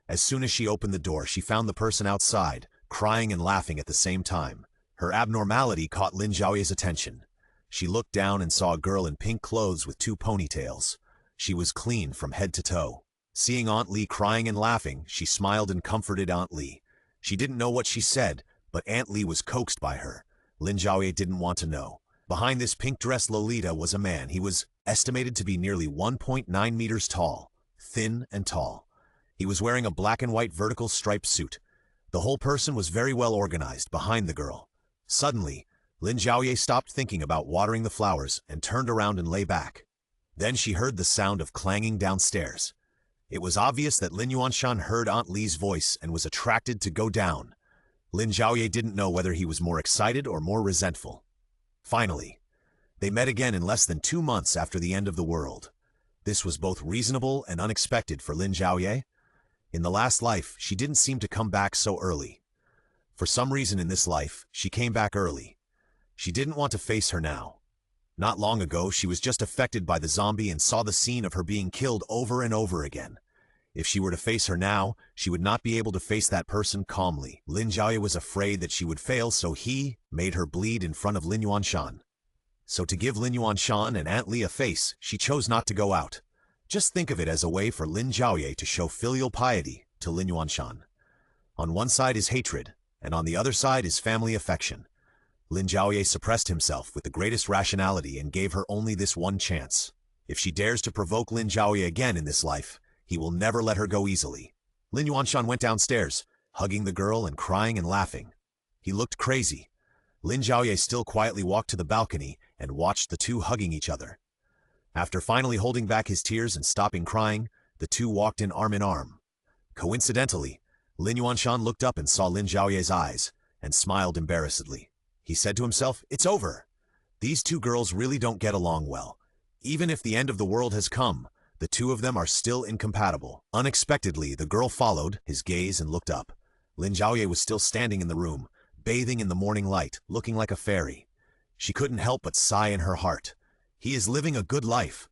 As soon as she opened the door, she found the person outside, crying and laughing at the same time. Her abnormality caught Lin Zhaoye's attention. She looked down and saw a girl in pink clothes with 2 ponytails. She was clean from head to toe. Seeing Aunt Li crying and laughing, she smiled and comforted Aunt Li. She didn't know what she said, but Aunt Li was coaxed by her. Lin Zhaoye didn't want to know. Behind this pink-dressed Lolita was a man. He was estimated to be nearly 1.9 meters tall, thin and tall. He was wearing a black and white vertical striped suit. The whole person was very well organized behind the girl. Suddenly, Lin Zhaoye stopped thinking about watering the flowers and turned around and lay back. Then she heard the sound of clanging downstairs. It was obvious that Lin Yuanshan heard Aunt Li's voice and was attracted to go down. Lin Zhaoye didn't know whether he was more excited or more resentful. Finally, they met again in less than 2 months after the end of the world. This was both reasonable and unexpected for Lin Zhaoye. In the last life, she didn't seem to come back so early. For some reason in this life, she came back early. She didn't want to face her now. Not long ago, she was just affected by the zombie and saw the scene of her being killed over and over again. If she were to face her now, she would not be able to face that person calmly. Lin Zhaoye was afraid that she would fail, so he made her bleed in front of Lin Yuanshan. So to give Lin Yuanshan and Aunt Li a face, she chose not to go out. Just think of it as a way for Lin Zhaoye to show filial piety to Lin Yuanshan. On one side is hatred, and on the other side is family affection. Lin Zhaoye suppressed himself with the greatest rationality and gave her only this one chance. If she dares to provoke Lin Zhaoye again in this life, he will never let her go easily. Lin Yuanshan went downstairs, hugging the girl and crying and laughing. He looked crazy. Lin Zhaoye still quietly walked to the balcony and watched the two hugging each other. After finally holding back his tears and stopping crying, the two walked in arm. Coincidentally, Lin Yuanshan looked up and saw Lin Zhaoye's eyes, and smiled embarrassedly. He said to himself, "It's over. These two girls really don't get along well. Even if the end of the world has come, the two of them are still incompatible." Unexpectedly, the girl followed his gaze and looked up. Lin Zhaoye was still standing in the room, bathing in the morning light, looking like a fairy. She couldn't help but sigh in her heart. He is living a good life.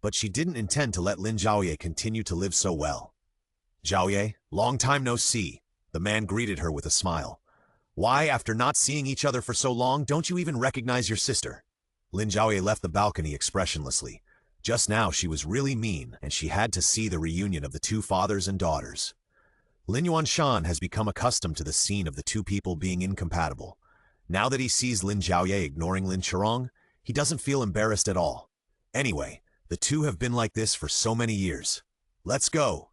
But she didn't intend to let Lin Zhaoye continue to live so well. Zhaoye, long time no see, the man greeted her with a smile. Why, after not seeing each other for so long, don't you even recognize your sister? Lin Zhaoye left the balcony expressionlessly. Just now she was really mean, and she had to see the reunion of the two fathers and daughters. Lin Yuanshan has become accustomed to the scene of the two people being incompatible. Now that he sees Lin Zhaoye ignoring Lin Chirong, he doesn't feel embarrassed at all. Anyway, the two have been like this for so many years. Let's go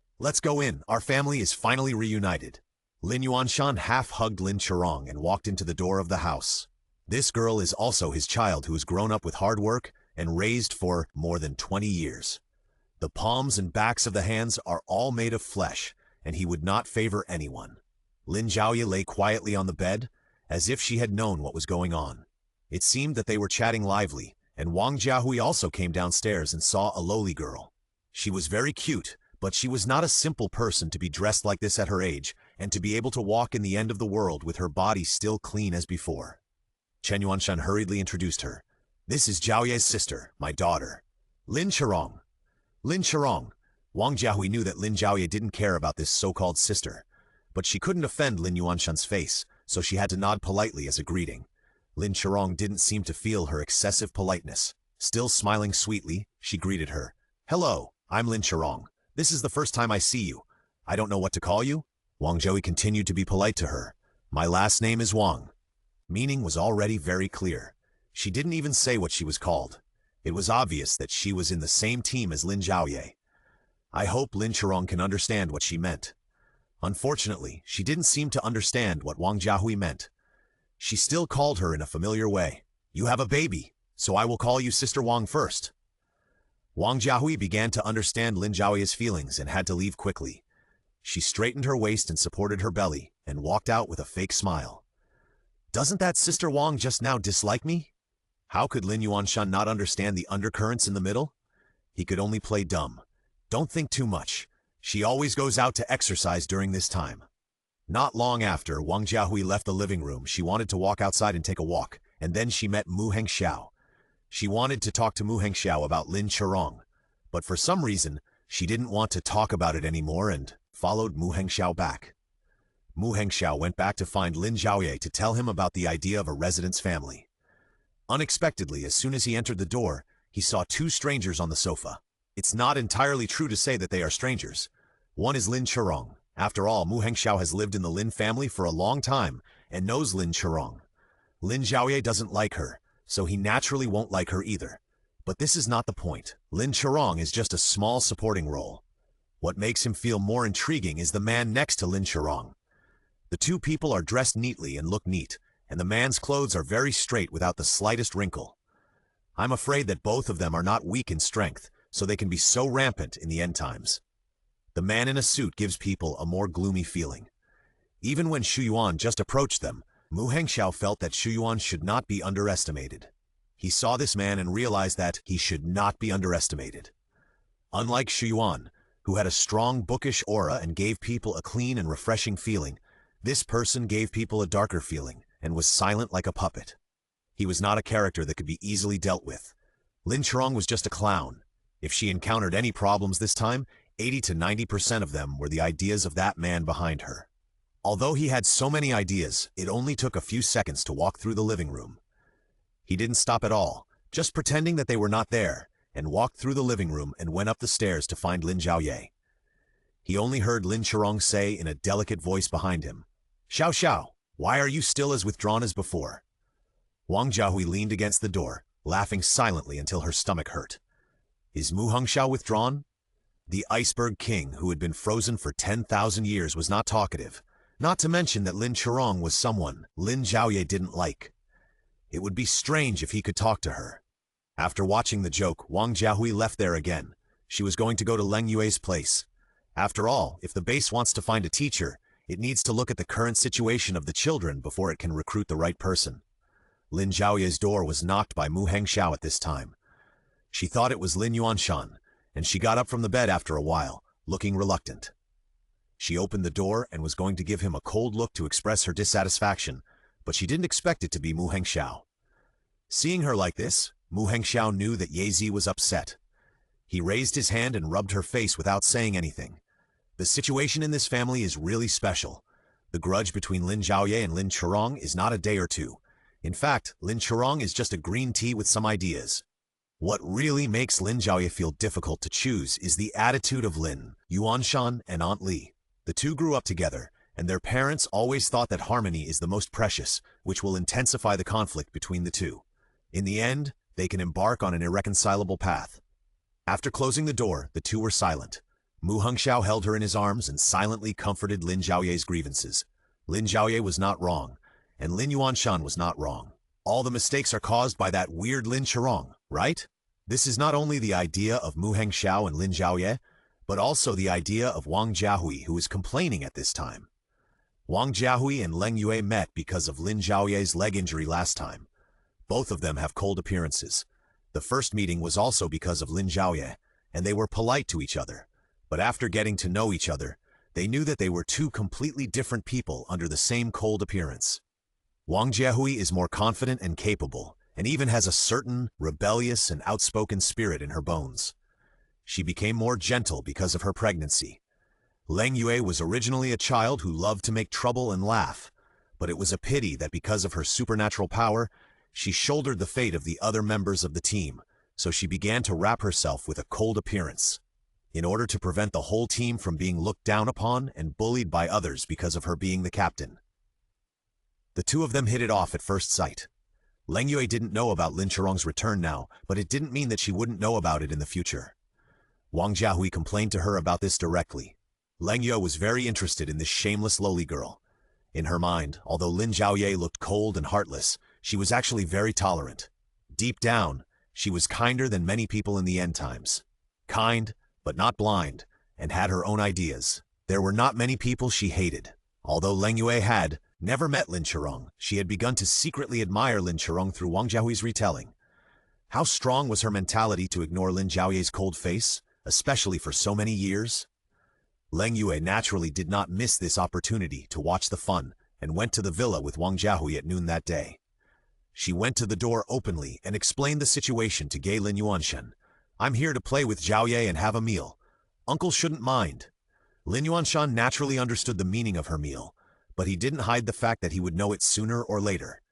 in, our family is finally reunited. Lin Yuanshan half-hugged Lin Chirong and walked into the door of the house. This girl is also his child who has grown up with hard work and raised for more than 20 years. The palms and backs of the hands are all made of flesh, and he would not favor anyone. Lin Zhaoye lay quietly on the bed, as if she had known what was going on. It seemed that they were chatting lively, and Wang Jiahui also came downstairs and saw a lowly girl. She was very cute, but she was not a simple person to be dressed like this at her age, and to be able to walk in the end of the world with her body still clean as before. Chen Yuanshan hurriedly introduced her. This is Zhaoye's sister, my daughter. Lin Chirong. Lin Chirong. Wang Jiahui knew that Lin Zhaoye didn't care about this so-called sister, but she couldn't offend Lin Yuanshan's face, so she had to nod politely as a greeting. Lin Chirong didn't seem to feel her excessive politeness. Still smiling sweetly, she greeted her. Hello, I'm Lin Chirong. This is the first time I see you. I don't know what to call you. Wang Jiahui continued to be polite to her. My last name is Wang. Meaning was already very clear. She didn't even say what she was called. It was obvious that she was in the same team as Lin Zhaoye. I hope Lin Chirong can understand what she meant. Unfortunately, she didn't seem to understand what Wang Jiahui meant. She still called her in a familiar way. You have a baby, so I will call you Sister Wang first. Wang Jiahui began to understand Lin Zhaoye's feelings and had to leave quickly. She straightened her waist and supported her belly, and walked out with a fake smile. Doesn't that Sister Wang just now dislike me? How could Lin Yuanshan not understand the undercurrents in the middle? He could only play dumb. Don't think too much. She always goes out to exercise during this time. Not long after Wang Jiahui left the living room, she wanted to walk outside and take a walk, and then she met Mu Hengxiao. She wanted to talk to Mu Hengxiao about Lin Chirong, but for some reason, she didn't want to talk about it anymore and followed Mu Hengxiao back. Mu Hengxiao went back to find Lin Zhaoye to tell him about the idea of a residence family. Unexpectedly, as soon as he entered the door, he saw two strangers on the sofa. It's not entirely true to say that they are strangers. One is Lin Chirong. After all, Mu Hengxiao has lived in the Lin family for a long time and knows Lin Chirong. Lin Zhaoye doesn't like her, so he naturally won't like her either. But this is not the point. Lin Chirong is just a small supporting role. What makes him feel more intriguing is the man next to Lin Chirong. The two people are dressed neatly and look neat, and the man's clothes are very straight without the slightest wrinkle. I'm afraid that both of them are not weak in strength, so they can be so rampant in the end times. The man in a suit gives people a more gloomy feeling. Even when Xu Yuan just approached them, Mu Hengxiao felt that Xu Yuan should not be underestimated. He saw this man and realized that he should not be underestimated. Unlike Xu Yuan, who had a strong bookish aura and gave people a clean and refreshing feeling, this person gave people a darker feeling and was silent like a puppet. He was not a character that could be easily dealt with. Lin Chirong was just a clown. If she encountered any problems this time, 80 to 90% of them were the ideas of that man behind her. Although he had so many ideas, it only took a few seconds to walk through the living room. He didn't stop at all, just pretending that they were not there, and walked through the living room and went up the stairs to find Lin Zhaoye. He only heard Lin Chirong say in a delicate voice behind him, "Xiao Xiao, why are you still as withdrawn as before?" Wang Jiahui leaned against the door, laughing silently until her stomach hurt. Is Mu Hengxiao withdrawn? The iceberg king, who had been frozen for 10,000 years, was not talkative, not to mention that Lin Chirong was someone Lin Zhaoye didn't like. It would be strange if he could talk to her. After watching the joke, Wang Jiahui left there again. She was going to go to Leng Yue's place. After all, if the base wants to find a teacher, it needs to look at the current situation of the children before it can recruit the right person. Lin Zhaoye's door was knocked by Mu Hengxiao at this time. She thought it was Lin Yuanshan, and she got up from the bed after a while, looking reluctant. She opened the door and was going to give him a cold look to express her dissatisfaction, but she didn't expect it to be Mu Hengxiao. Seeing her like this, Mu Hengxiao knew that Ye was upset. He raised his hand and rubbed her face without saying anything. The situation in this family is really special. The grudge between Lin Zhaoye and Lin Zhaoye is not a day or two. In fact, Lin Zhaoye is just a green tea with some ideas. What really makes Lin Zhaoye feel difficult to choose is the attitude of Lin Yuanshan and Aunt Li. The two grew up together, and their parents always thought that harmony is the most precious, which will intensify the conflict between the two. In the end, they can embark on an irreconcilable path. After closing the door, the two were silent. Mu Hengxiao held her in his arms and silently comforted Lin Zhaoye's grievances. Lin Zhaoye was not wrong, and Lin Yuanshan was not wrong. All the mistakes are caused by that weird Lin Zhaoye, right? This is not only the idea of Mu Hengxiao and Lin Zhaoye, but also the idea of Wang Jiahui, who is complaining at this time. Wang Jiahui and Leng Yue met because of Lin Zhaoye's leg injury last time. Both of them have cold appearances. The first meeting was also because of Lin Zhaoye, and they were polite to each other. But after getting to know each other, they knew that they were two completely different people under the same cold appearance. Wang Jiahui is more confident and capable, and even has a certain rebellious and outspoken spirit in her bones. She became more gentle because of her pregnancy. Leng Yue was originally a child who loved to make trouble and laugh, but it was a pity that because of her supernatural power, she shouldered the fate of the other members of the team, so she began to wrap herself with a cold appearance, in order to prevent the whole team from being looked down upon and bullied by others because of her being the captain. The two of them hit it off at first sight. Leng Yue didn't know about Lin Zhaoye's return now, but it didn't mean that she wouldn't know about it in the future. Wang Jiahui complained to her about this directly. Leng Yue was very interested in this shameless lowly girl. In her mind, although Lin Zhaoye looked cold and heartless, she was actually very tolerant. Deep down, she was kinder than many people in the end times. Kind, but not blind, and had her own ideas. There were not many people she hated. Although Leng Yue had never met Lin Zhaoye, she had begun to secretly admire Lin Zhaoye through Wang Jiahui's retelling. How strong was her mentality to ignore Lin Zhaoye's cold face, especially for so many years? Leng Yue naturally did not miss this opportunity to watch the fun, and went to the villa with Wang Jiahui at noon that day. She went to the door openly and explained the situation to Gay Lin Yuanshan. "I'm here to play with Zhaoye and have a meal. Uncle shouldn't mind." Lin Yuanshan naturally understood the meaning of her meal, but he didn't hide the fact that he would know it sooner or later.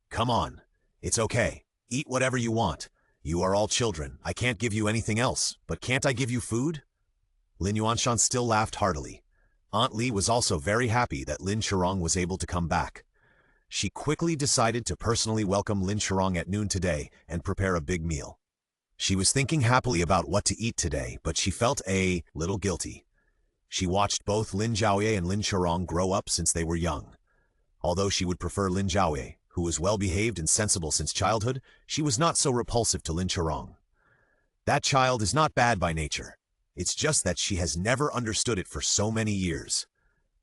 "Come on. It's okay. Eat whatever you want. You are all children. I can't give you anything else, but can't I give you food?" Lin Yuanshan still laughed heartily. Aunt Li was also very happy that Lin Zhaoye was able to come back. She quickly decided to personally welcome Lin Zhaoye at noon today and prepare a big meal. She was thinking happily about what to eat today, but she felt a little guilty. She watched both Lin Zhaoye and Lin Zhaoye grow up since they were young. Although she would prefer Lin Zhaoye, who was well-behaved and sensible since childhood, she was not so repulsive to Lin Zhaoye. That child is not bad by nature. It's just that she has never understood it for so many years.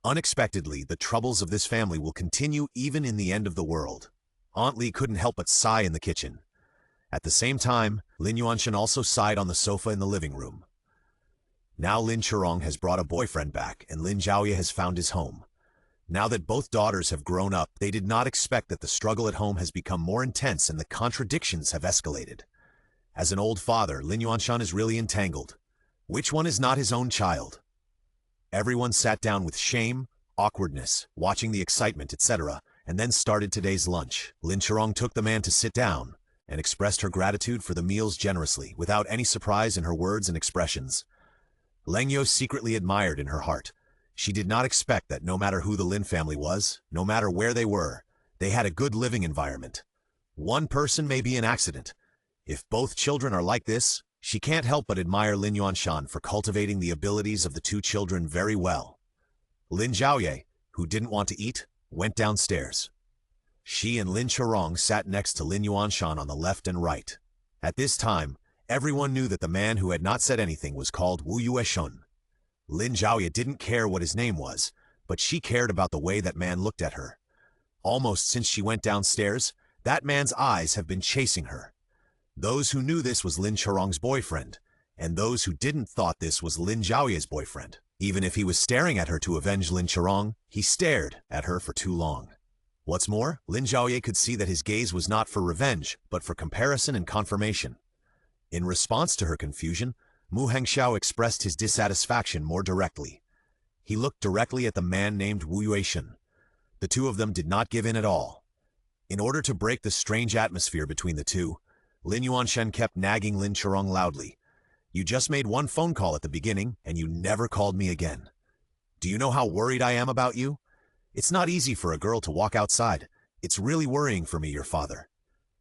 Unexpectedly, the troubles of this family will continue even in the end of the world. Aunt Li couldn't help but sigh in the kitchen. At the same time, Lin Yuanshan also sighed on the sofa in the living room. Now Lin Zhaoye has brought a boyfriend back, and Lin Zhaoye has found his home. Now that both daughters have grown up, they did not expect that the struggle at home has become more intense and the contradictions have escalated. As an old father, Lin Yuanshan is really entangled. Which one is not his own child? Everyone sat down with shame, awkwardness, watching the excitement, etc., and then started today's lunch. Lin Zhaoye took the man to sit down and expressed her gratitude for the meals generously, without any surprise in her words and expressions. Leng Yue secretly admired in her heart. She did not expect that no matter who the Lin family was, no matter where they were, they had a good living environment. One person may be an accident. If both children are like this, she can't help but admire Lin Yuanshan for cultivating the abilities of the two children very well. Lin Zhaoye, who didn't want to eat, went downstairs. She and Lin Zhaoye sat next to Lin Yuanshan on the left and right. At this time, everyone knew that the man who had not said anything was called Wu Yueshun. Lin Zhaoye didn't care what his name was, but she cared about the way that man looked at her. Almost since she went downstairs, that man's eyes have been chasing her. Those who knew this was Lin Zhaoye's boyfriend, and those who didn't thought this was Lin Zhaoye's boyfriend. Even if he was staring at her to avenge Lin Zhaoye, he stared at her for too long. What's more, Lin Zhaoye could see that his gaze was not for revenge, but for comparison and confirmation. In response to her confusion, Mu Hengxiao expressed his dissatisfaction more directly. He looked directly at the man named Wu Yuexin. The two of them did not give in at all. In order to break the strange atmosphere between the two, Lin Yuanshen kept nagging Lin Chirong loudly. "You just made one phone call at the beginning, and you never called me again. Do you know how worried I am about you? It's not easy for a girl to walk outside. It's really worrying for me, your father."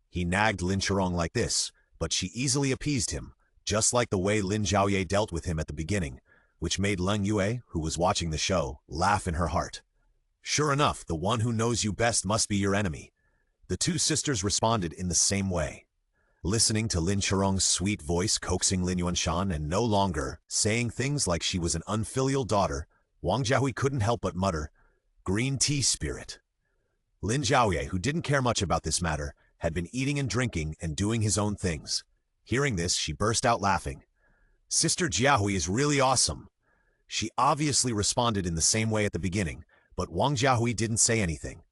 He nagged Lin Chirong like this, but she easily appeased him, just like the way Lin Zhaoye dealt with him at the beginning, which made Leng Yue, who was watching the show, laugh in her heart. Sure enough, the one who knows you best must be your enemy. The two sisters responded in the same way. Listening to Lin Chirong's sweet voice coaxing Lin Yuanshan and no longer saying things like she was an unfilial daughter, Wang Jiahui couldn't help but mutter, "Green tea spirit." Lin Zhaoye, who didn't care much about this matter, had been eating and drinking and doing his own things. Hearing this, she burst out laughing. "Sister Jiahui is really awesome." She obviously responded in the same way at the beginning, but Wang Jiahui didn't say anything.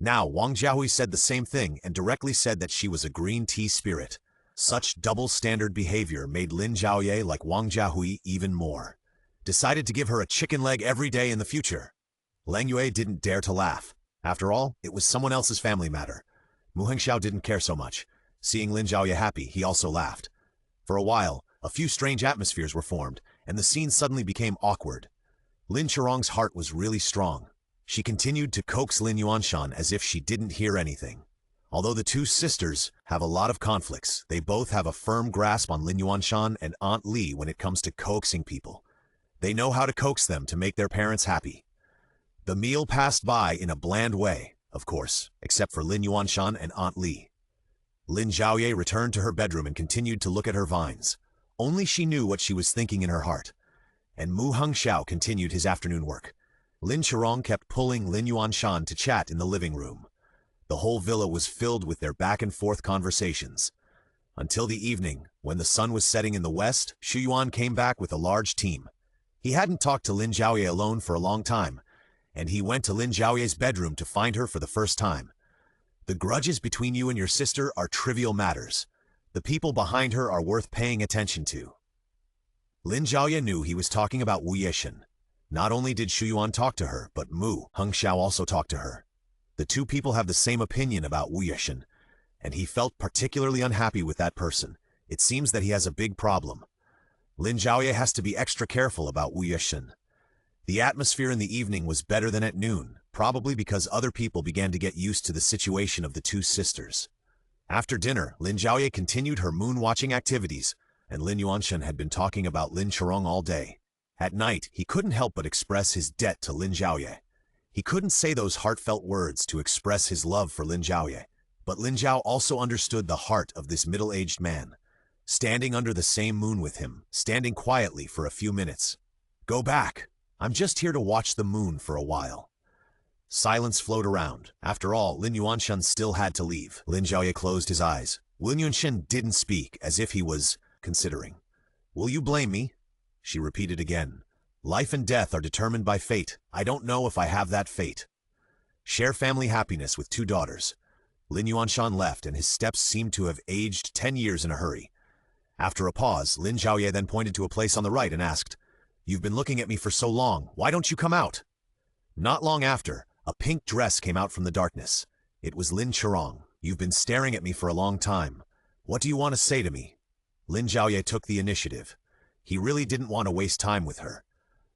Now, Wang Jiahui said the same thing and directly said that she was a green tea spirit. Such double-standard behavior made Lin Zhaoye like Wang Jiahui even more. Decided to give her a chicken leg every day in the future. Leng Yue didn't dare to laugh. After all, it was someone else's family matter. Mu Hengxiao didn't care so much. Seeing Lin Zhaoye happy, he also laughed. For a while, a few strange atmospheres were formed, and the scene suddenly became awkward. Lin Chirong's heart was really strong. She continued to coax Lin Yuanshan as if she didn't hear anything. Although the two sisters have a lot of conflicts, they both have a firm grasp on Lin Yuanshan and Aunt Li when it comes to coaxing people. They know how to coax them to make their parents happy. The meal passed by in a bland way, of course, except for Lin Yuanshan and Aunt Li. Lin Zhaoye returned to her bedroom and continued to look at her vines. Only she knew what she was thinking in her heart. And Mu Hengxiao continued his afternoon work. Lin Chirong kept pulling Lin Yuanshan to chat in the living room. The whole villa was filled with their back-and-forth conversations. Until the evening, when the sun was setting in the west, Xu Yuan came back with a large team. He hadn't talked to Lin Zhaoye alone for a long time, and he went to Lin Zhaoye's bedroom to find her for the first time. "The grudges between you and your sister are trivial matters. The people behind her are worth paying attention to." Lin Zhaoye knew he was talking about Wu Yuexin. Not only did Xu Yuan talk to her, but Mu Hengxiao also talked to her. The two people have the same opinion about Wu Yuexin, and he felt particularly unhappy with that person. It seems that he has a big problem. Lin Zhaoye has to be extra careful about Wu Yuexin. The atmosphere in the evening was better than at noon, probably because other people began to get used to the situation of the two sisters. After dinner, Lin Zhaoye continued her moon-watching activities, and Lin Yuanshan had been talking about Lin Chirong all day. At night, he couldn't help but express his debt to Lin Zhaoye. He couldn't say those heartfelt words to express his love for Lin Zhaoye, but Lin Zhao also understood the heart of this middle-aged man. Standing under the same moon with him, standing quietly for a few minutes. "Go back. I'm just here to watch the moon for a while." Silence flowed around. After all, Lin Yuanshan still had to leave. Lin Zhaoye closed his eyes. Lin Yuanshan didn't speak, as if he was considering. "Will you blame me?" She repeated again. "Life and death are determined by fate. I don't know if I have that fate." Share family happiness with two daughters. Lin Yuanshan left, and his steps seemed to have aged 10 years in a hurry. After a pause, Lin Zhaoye then pointed to a place on the right and asked, "You've been looking at me for so long. Why don't you come out?" Not long after, a pink dress came out from the darkness. It was Lin Chirong. "You've been staring at me for a long time. What do you want to say to me?" Lin Zhaoye took the initiative. He really didn't want to waste time with her.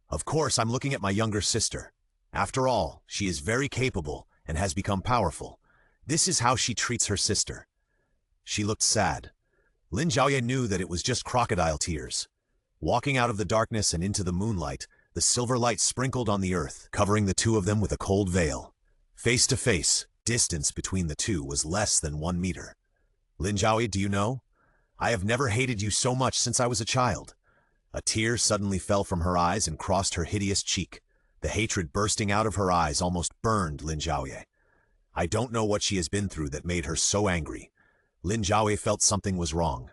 "Of course, I'm looking at my younger sister. After all, she is very capable and has become powerful. This is how she treats her sister." She looked sad. Lin Zhaoye knew that it was just crocodile tears. Walking out of the darkness and into the moonlight, the silver light sprinkled on the earth, covering the two of them with a cold veil. Face to face, distance between the two was less than 1 meter. "Lin Zhaoye, do you know? I have never hated you so much since I was a child." A tear suddenly fell from her eyes and crossed her hideous cheek. The hatred bursting out of her eyes almost burned Lin Zhaoye. I don't know what she has been through that made her so angry. Lin Zhaoye felt something was wrong.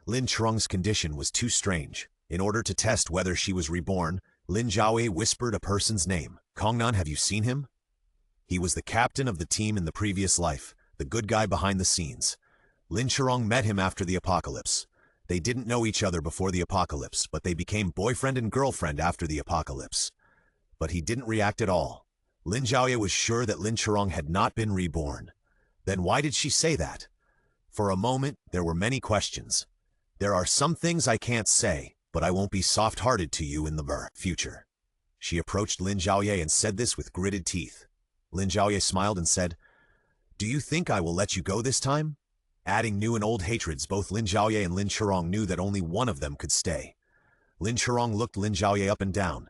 Lin Chirong's condition was too strange. In order to test whether she was reborn, Lin Zhaoye whispered a person's name. "Kongnan, have you seen him?" He was the captain of the team in the previous life, the good guy behind the scenes. Lin Zhaoye met him after the apocalypse. They didn't know each other before the apocalypse, but they became boyfriend and girlfriend after the apocalypse. But he didn't react at all. Lin Zhaoye was sure that Lin Zhaoye had not been reborn. Then why did she say that? For a moment, there were many questions. There are some things I can't say, but I won't be soft-hearted to you in the future. She approached Lin Zhaoye and said this with gritted teeth. Lin Zhaoye smiled and said, "Do you think I will let you go this time?" Adding new and old hatreds, both Lin Zhaoye and Lin Zhaoye knew that only one of them could stay. Lin Zhaoye looked Lin Zhaoye up and down.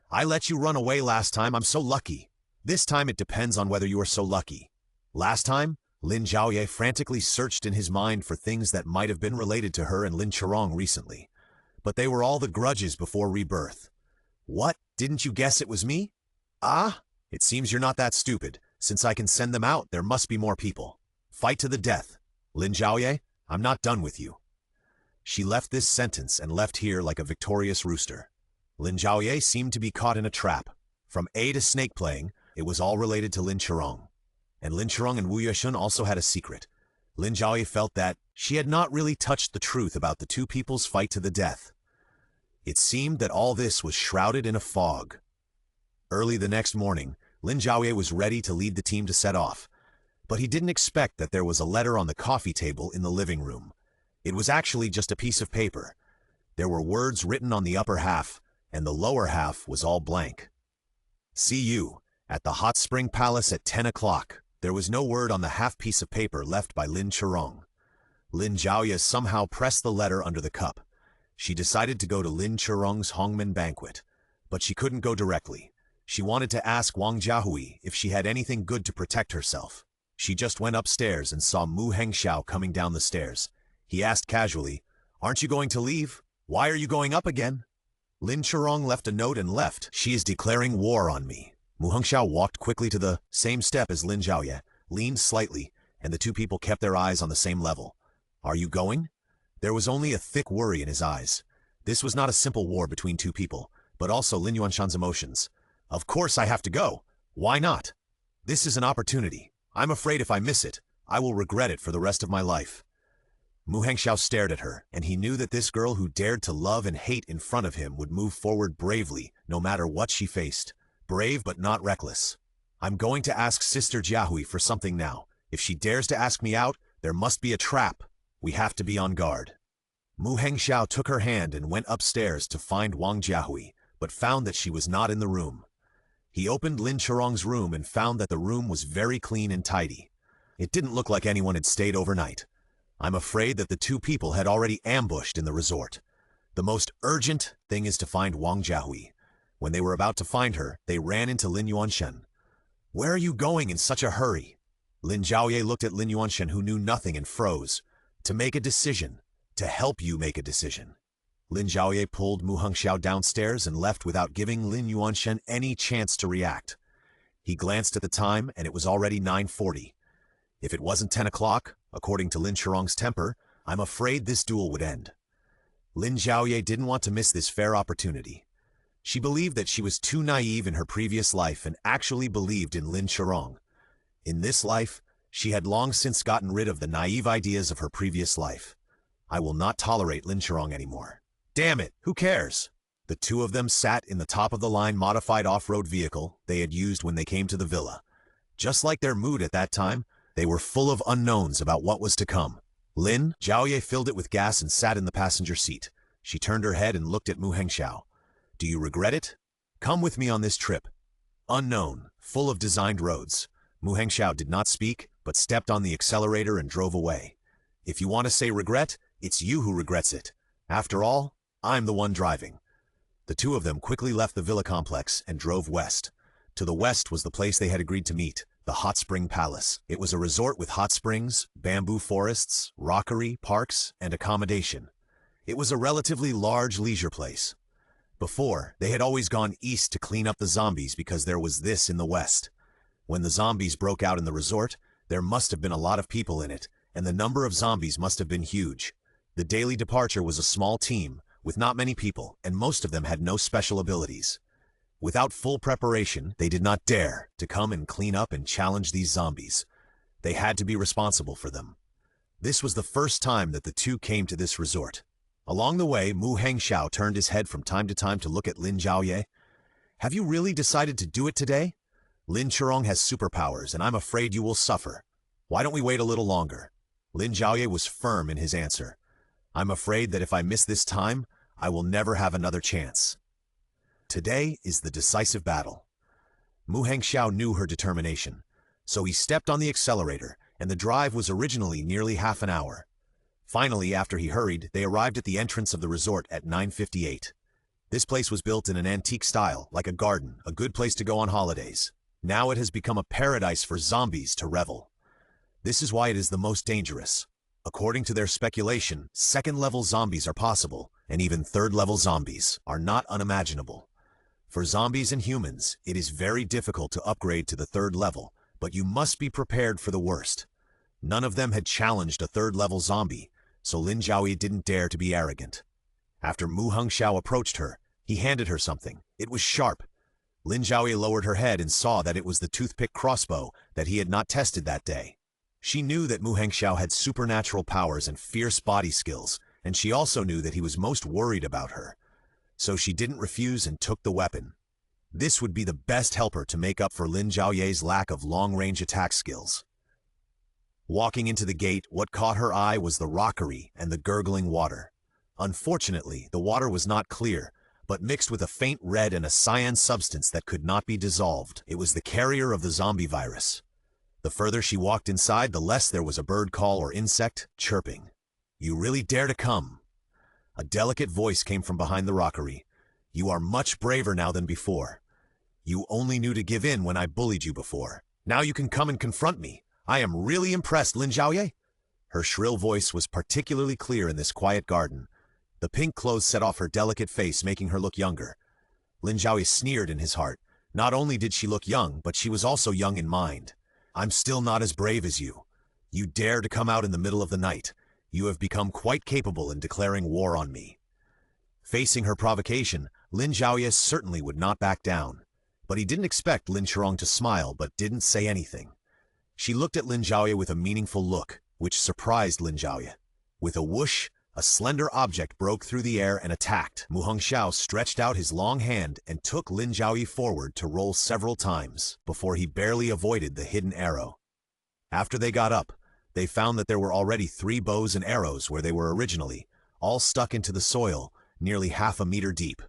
"I let you run away last time, I'm so lucky. This time it depends on whether you are so lucky." Last time, Lin Zhaoye frantically searched in his mind for things that might have been related to her and Lin Zhaoye recently. But they were all the grudges before rebirth. "What? Didn't you guess it was me?" "Ah, it seems you're not that stupid. Since I can send them out, there must be more people. Fight to the death. Lin Zhaoye, I'm not done with you." She left this sentence and left here like a victorious rooster. Lin Zhaoye seemed to be caught in a trap. From A to snake playing, it was all related to Lin Zhaoye. And Lin Zhaoye and Wu Yueshun also had a secret. Lin Zhaoye felt that she had not really touched the truth about the two people's fight to the death. It seemed that all this was shrouded in a fog. Early the next morning, Lin Zhaoye was ready to lead the team to set off. But he didn't expect that there was a letter on the coffee table in the living room. It was actually just a piece of paper. There were words written on the upper half, and the lower half was all blank. "See you at the Hot Spring Palace at 10 o'clock. There was no word on the half piece of paper left by Lin Zhaoye. Lin Zhaoye somehow pressed the letter under the cup. She decided to go to Lin Zhaoye's Hongmen banquet, but she couldn't go directly. She wanted to ask Wang Jiahui if she had anything good to protect herself. She just went upstairs and saw Mu Hengxiao coming down the stairs. He asked casually, "Aren't you going to leave? Why are you going up again?" Lin Zhaoye left a note and left. "She is declaring war on me." Mu Hengxiao walked quickly to the same step as Lin Zhaoye, leaned slightly, and the two people kept their eyes on the same level. "Are you going?" There was only a thick worry in his eyes. This was not a simple war between two people, but also Lin Yuanshan's emotions. "Of course I have to go. Why not? This is an opportunity. I'm afraid if I miss it, I will regret it for the rest of my life." Mu Hengxiao stared at her, and he knew that this girl who dared to love and hate in front of him would move forward bravely, no matter what she faced. Brave but not reckless. "I'm going to ask Sister Jiahui for something now. If she dares to ask me out, there must be a trap. We have to be on guard." Mu Hengxiao took her hand and went upstairs to find Wang Jiahui, but found that she was not in the room. He opened Lin Zhaoye's room and found that the room was very clean and tidy. It didn't look like anyone had stayed overnight. I'm afraid that the two people had already ambushed in the resort. The most urgent thing is to find Wang Jiahui. When they were about to find her, they ran into Lin Yuanshan. "Where are you going in such a hurry?" Lin Zhaoye looked at Lin Yuanshan, who knew nothing, and froze. "To make a decision. To help you make a decision." Lin Zhaoye pulled Mu Hengxiao downstairs and left without giving Lin Yuanshan any chance to react. He glanced at the time, and it was already 9:40. If it wasn't 10 o'clock, according to Lin Zhaoye's temper, I'm afraid this duel would end. Lin Zhaoye didn't want to miss this fair opportunity. She believed that she was too naive in her previous life and actually believed in Lin Zhaoye. In this life, she had long since gotten rid of the naive ideas of her previous life. I will not tolerate Lin Zhaoye anymore. Damn it, who cares? The two of them sat in the top-of-the-line modified off-road vehicle they had used when they came to the villa. Just like their mood at that time, they were full of unknowns about what was to come. Lin Zhaoye filled it with gas and sat in the passenger seat. She turned her head and looked at Mu Hengxiao. "Do you regret it? Come with me on this trip. Unknown, full of designed roads." Mu Hengxiao did not speak, but stepped on the accelerator and drove away. "If you want to say regret, it's you who regrets it. After all, I'm the one driving." The two of them quickly left the villa complex and drove west. To the west was the place they had agreed to meet, the Hot Spring Palace. It was a resort with hot springs, bamboo forests, rockery, parks, and accommodation. It was a relatively large leisure place. Before, they had always gone east to clean up the zombies because there was this in the west. When the zombies broke out in the resort, there must have been a lot of people in it, and the number of zombies must have been huge. The daily departure was a small team, with not many people, and most of them had no special abilities. Without full preparation, they did not dare to come and clean up and challenge these zombies. They had to be responsible for them. This was the first time that the two came to this resort. Along the way, Mu Hengxiao turned his head from time to time to look at Lin Zhaoye. Have you really decided to do it today? Lin Zhaoye has superpowers, and I'm afraid you will suffer. Why don't we wait a little longer? Lin Zhaoye was firm in his answer. I'm afraid that if I miss this time, I will never have another chance. Today is the decisive battle. Mu Hengxiao knew her determination, so he stepped on the accelerator, and the drive was originally nearly half an hour. Finally, after he hurried, they arrived at the entrance of the resort at 9:58. This place was built in an antique style, like a garden, a good place to go on holidays. Now it has become a paradise for zombies to revel. This is why it is the most dangerous. According to their speculation, second-level zombies are possible, and even third-level zombies are not unimaginable. For zombies and humans, it is very difficult to upgrade to the third level, but you must be prepared for the worst. None of them had challenged a third-level zombie, so Lin Zhaoye didn't dare to be arrogant. After Mu Hengxiao approached her, he handed her something. It was sharp. Lin Zhaoye lowered her head and saw that it was the toothpick crossbow that he had not tested that day. She knew that Mu Hengxiao had supernatural powers and fierce body skills, and she also knew that he was most worried about her. So she didn't refuse and took the weapon. This would be the best helper to make up for Lin Zhaoye's lack of long-range attack skills. Walking into the gate, what caught her eye was the rockery and the gurgling water. Unfortunately, the water was not clear, but mixed with a faint red and a cyan substance that could not be dissolved. It was the carrier of the zombie virus. The further she walked inside, the less there was a bird call or insect chirping. You really dare to come? A delicate voice came from behind the rockery. You are much braver now than before. You only knew to give in when I bullied you before. Now you can come and confront me. I am really impressed, Lin Zhaoye. Her shrill voice was particularly clear in this quiet garden. The pink clothes set off her delicate face, making her look younger. Lin Zhaoye sneered in his heart. Not only did she look young, but she was also young in mind. I'm still not as brave as you. You dare to come out in the middle of the night. You have become quite capable in declaring war on me. Facing her provocation, Lin Zhaoye certainly would not back down. But he didn't expect Lin Zhaoye to smile, but didn't say anything. She looked at Lin Zhaoye with a meaningful look, which surprised Lin Zhaoye. With a whoosh, a slender object broke through the air and attacked. Mu Hengxiao stretched out his long hand and took Lin Zhaoye forward to roll several times before he barely avoided the hidden arrow. After they got up, they found that there were already 3 bows and arrows where they were originally, all stuck into the soil, nearly half a meter deep.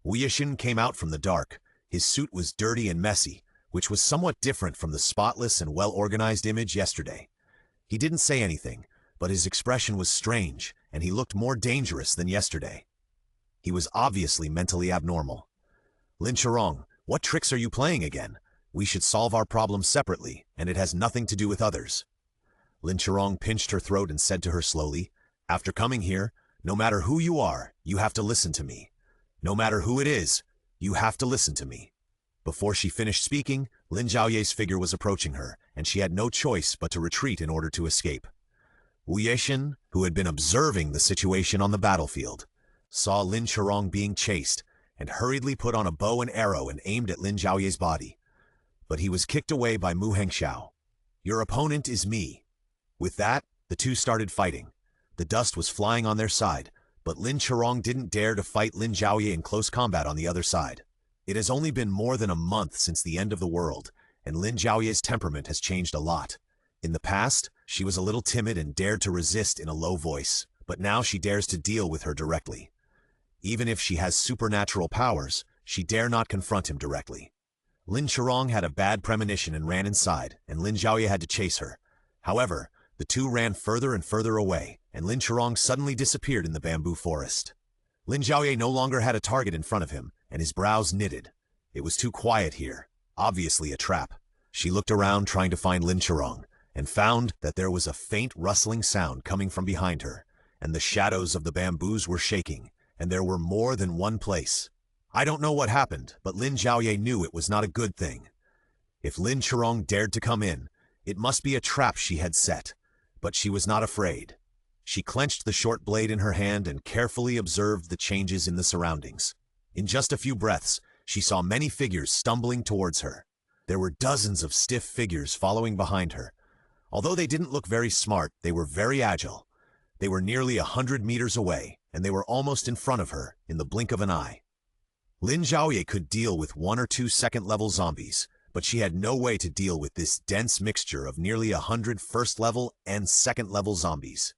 Wu Yixin came out from the dark. His suit was dirty and messy, which was somewhat different from the spotless and well-organized image yesterday. He didn't say anything, but his expression was strange, and he looked more dangerous than yesterday. He was obviously mentally abnormal. Lin Zhaoye, what tricks are you playing again? We should solve our problems separately, and it has nothing to do with others. Lin Zhaoye pinched her throat and said to her slowly, After coming here, no matter who you are, you have to listen to me. No matter who it is, you have to listen to me. Before she finished speaking, Lin Zhaoye's figure was approaching her, and she had no choice but to retreat in order to escape. Wu Yixin, who had been observing the situation on the battlefield, saw Lin Zhaoye being chased, and hurriedly put on a bow and arrow and aimed at Lin Zhaoye's body. But he was kicked away by Mu Hengxiao. Your opponent is me. With that, the two started fighting. The dust was flying on their side, but Lin Zhaoye didn't dare to fight Lin Zhaoye in close combat on the other side. It has only been more than a month since the end of the world, and Lin Zhaoye's temperament has changed a lot. In the past, she was a little timid and dared to resist in a low voice, but now she dares to deal with her directly. Even if she has supernatural powers, she dare not confront him directly. Lin Zhaoye had a bad premonition and ran inside, and Lin Zhaoye had to chase her. However, the two ran further and further away, and Lin Zhaoye suddenly disappeared in the bamboo forest. Lin Zhaoye no longer had a target in front of him, and his brows knitted. It was too quiet here, obviously a trap. She looked around trying to find Lin Zhaoye, and found that there was a faint rustling sound coming from behind her, and the shadows of the bamboos were shaking, and there were more than one place. I don't know what happened, but Lin Zhaoye knew it was not a good thing. If Lin Zhaoye dared to come in, it must be a trap she had set, but she was not afraid. She clenched the short blade in her hand and carefully observed the changes in the surroundings. In just a few breaths, She saw many figures stumbling towards her. There were dozens of stiff figures following behind her. Although they didn't look very smart, they were very agile. They were nearly 100 meters away, and they were almost in front of her, in the blink of an eye. Lin Zhaoye could deal with 1 or 2 second-level zombies, but she had no way to deal with this dense mixture of nearly 100 first-level and second-level zombies.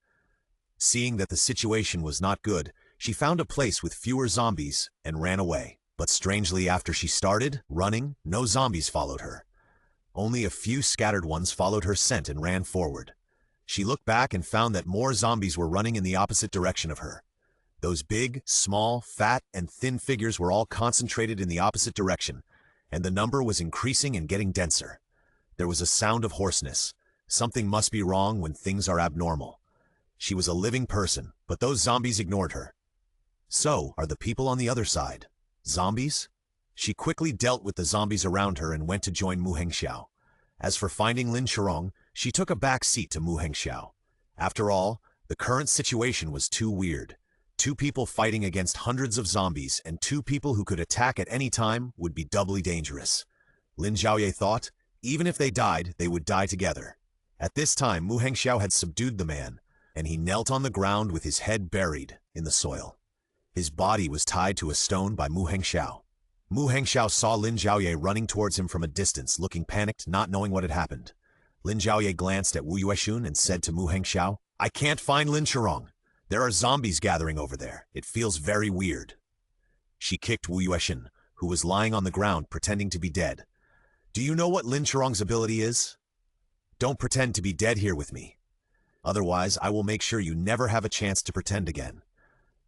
Seeing that the situation was not good, she found a place with fewer zombies and ran away. But strangely, after she started running, no zombies followed her. Only a few scattered ones followed her scent and ran forward. She looked back and found that more zombies were running in the opposite direction of her. Those big, small, fat, and thin figures were all concentrated in the opposite direction, and the number was increasing and getting denser. There was a sound of hoarseness. Something must be wrong when things are abnormal. She was a living person, but those zombies ignored her. So, are the people on the other side zombies? She quickly dealt with the zombies around her and went to join Mu Hengxiao. As for finding Lin Zhaoye, she took a back seat to Mu Hengxiao. After all, the current situation was too weird. 2 people fighting against hundreds of zombies and 2 people who could attack at any time would be doubly dangerous. Lin Zhaoye thought, even if they died, they would die together. At this time, Mu Hengxiao had subdued the man, and he knelt on the ground with his head buried in the soil. His body was tied to a stone by Mu Hengxiao. Mu Hengxiao saw Lin Zhaoye running towards him from a distance, looking panicked, not knowing what had happened. Lin Zhaoye glanced at Wu Yueshun and said to Mu Hengxiao, "I can't find Lin Zhaoye. There are zombies gathering over there. It feels very weird." She kicked Wu Yueshun, who was lying on the ground pretending to be dead. "Do you know what Lin Zhaoye's ability is? Don't pretend to be dead here with me. Otherwise, I will make sure you never have a chance to pretend again."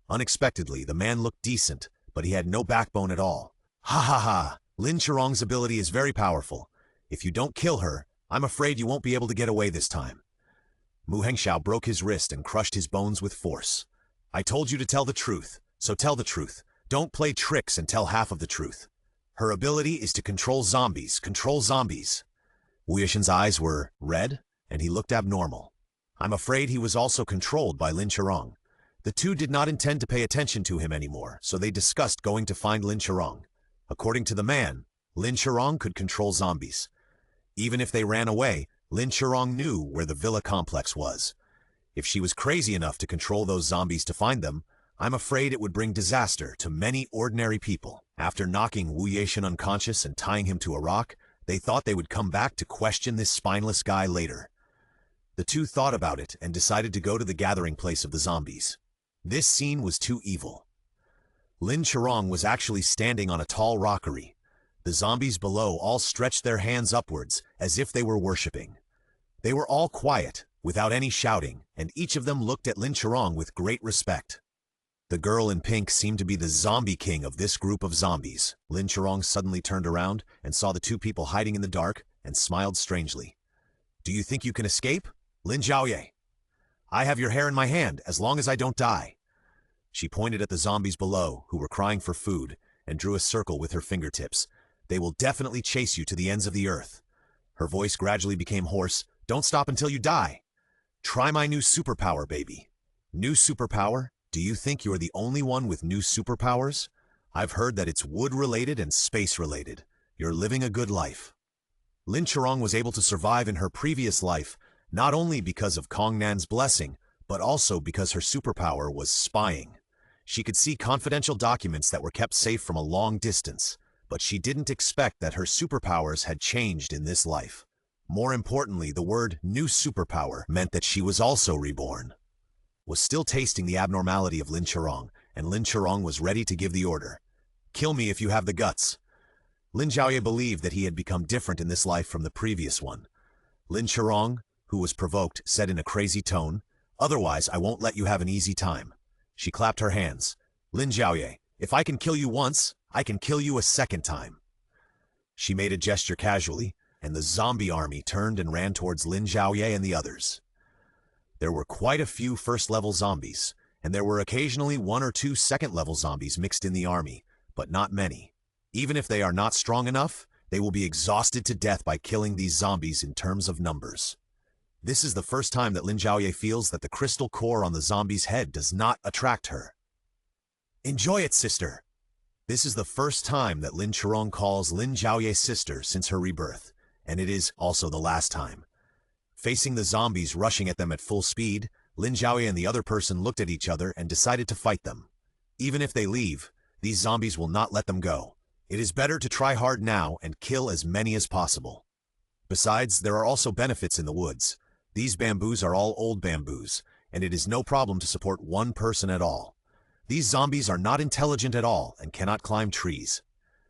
Unexpectedly, the man looked decent, but he had no backbone at all. "Ha ha ha! Lin Zhaoye's ability is very powerful. If you don't kill her, I'm afraid you won't be able to get away this time." Mu Hengxiao broke his wrist and crushed his bones with force. "I told you to tell the truth, so tell the truth. Don't play tricks and tell half of the truth. Her ability is to control zombies, control zombies." Wu Yueshun's eyes were red, and he looked abnormal. I'm afraid he was also controlled by Lin Zhaoye. The 2 did not intend to pay attention to him anymore, so they discussed going to find Lin Zhaoye. According to the man, Lin Zhaoye could control zombies. Even if they ran away, Lin Zhaoye knew where the villa complex was. If she was crazy enough to control those zombies to find them, I'm afraid it would bring disaster to many ordinary people. After knocking Wu Yueshun unconscious and tying him to a rock, they thought they would come back to question this spineless guy later. The 2 thought about it and decided to go to the gathering place of the zombies. This scene was too evil. Lin Zhaoye was actually standing on a tall rockery. The zombies below all stretched their hands upwards as if they were worshipping. They were all quiet, without any shouting, and each of them looked at Lin Zhaoye with great respect. The girl in pink seemed to be the zombie king of this group of zombies. Lin Zhaoye suddenly turned around and saw the 2 people hiding in the dark and smiled strangely. "Do you think you can escape? Lin Zhaoye, I have your hair in my hand as long as I don't die." She pointed at the zombies below, who were crying for food, and drew a circle with her fingertips. "They will definitely chase you to the ends of the earth." Her voice gradually became hoarse. "Don't stop until you die. Try my new superpower, baby." "New superpower? Do you think you're the only one with new superpowers? I've heard that it's wood-related and space-related. You're living a good life." Lin Zhaoye was able to survive in her previous life, not only because of Kong Nan's blessing, but also because her superpower was spying. She could see confidential documents that were kept safe from a long distance, but she didn't expect that her superpowers had changed in this life. More importantly, the word new superpower meant that she was also reborn. Was still tasting the abnormality of Lin Zhaoye, and Lin Zhaoye was ready to give the order. "Kill me if you have the guts." Lin Zhaoye believed that he had become different in this life from the previous one. Lin Zhaoye, who was provoked, said in a crazy tone, "Otherwise, I won't let you have an easy time." She clapped her hands. "Lin Zhaoye, if I can kill you once, I can kill you a second time." She made a gesture casually, and the zombie army turned and ran towards Lin Zhaoye and the others. There were quite a few first-level zombies, and there were occasionally 1 or 2 second-level zombies mixed in the army, but not many. Even if they are not strong enough, they will be exhausted to death by killing these zombies in terms of numbers. This is the first time that Lin Zhaoye feels that the crystal core on the zombie's head does not attract her. "Enjoy it, sister." This is the first time that Lin Zhaoye calls Lin Zhaoye's sister since her rebirth, and it is also the last time. Facing the zombies rushing at them at full speed, Lin Zhaoye and the other person looked at each other and decided to fight them. Even if they leave, these zombies will not let them go. It is better to try hard now and kill as many as possible. Besides, there are also benefits in the woods. These bamboos are all old bamboos, and it is no problem to support one person at all. These zombies are not intelligent at all and cannot climb trees.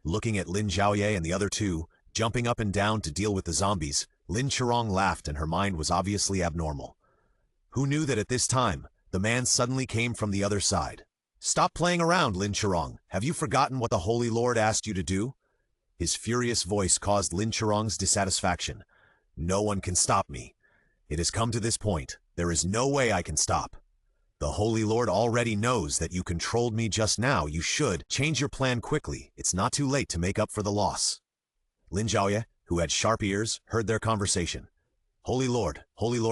Looking at Lin Zhaoye and the other two, jumping up and down to deal with the zombies, Lin Zhaoye laughed and her mind was obviously abnormal. Who knew that at this time, the man suddenly came from the other side? Stop playing around, Lin Zhaoye. Have you forgotten what the Holy Lord asked you to do? His furious voice caused Lin Zhaoye's dissatisfaction. No one can stop me. It has come to this point. There is no way I can stop. The Holy Lord already knows that you controlled me just now. You should change your plan quickly. It's not too late to make up for the loss. Lin Zhaoye, who had sharp ears, heard their conversation. Holy Lord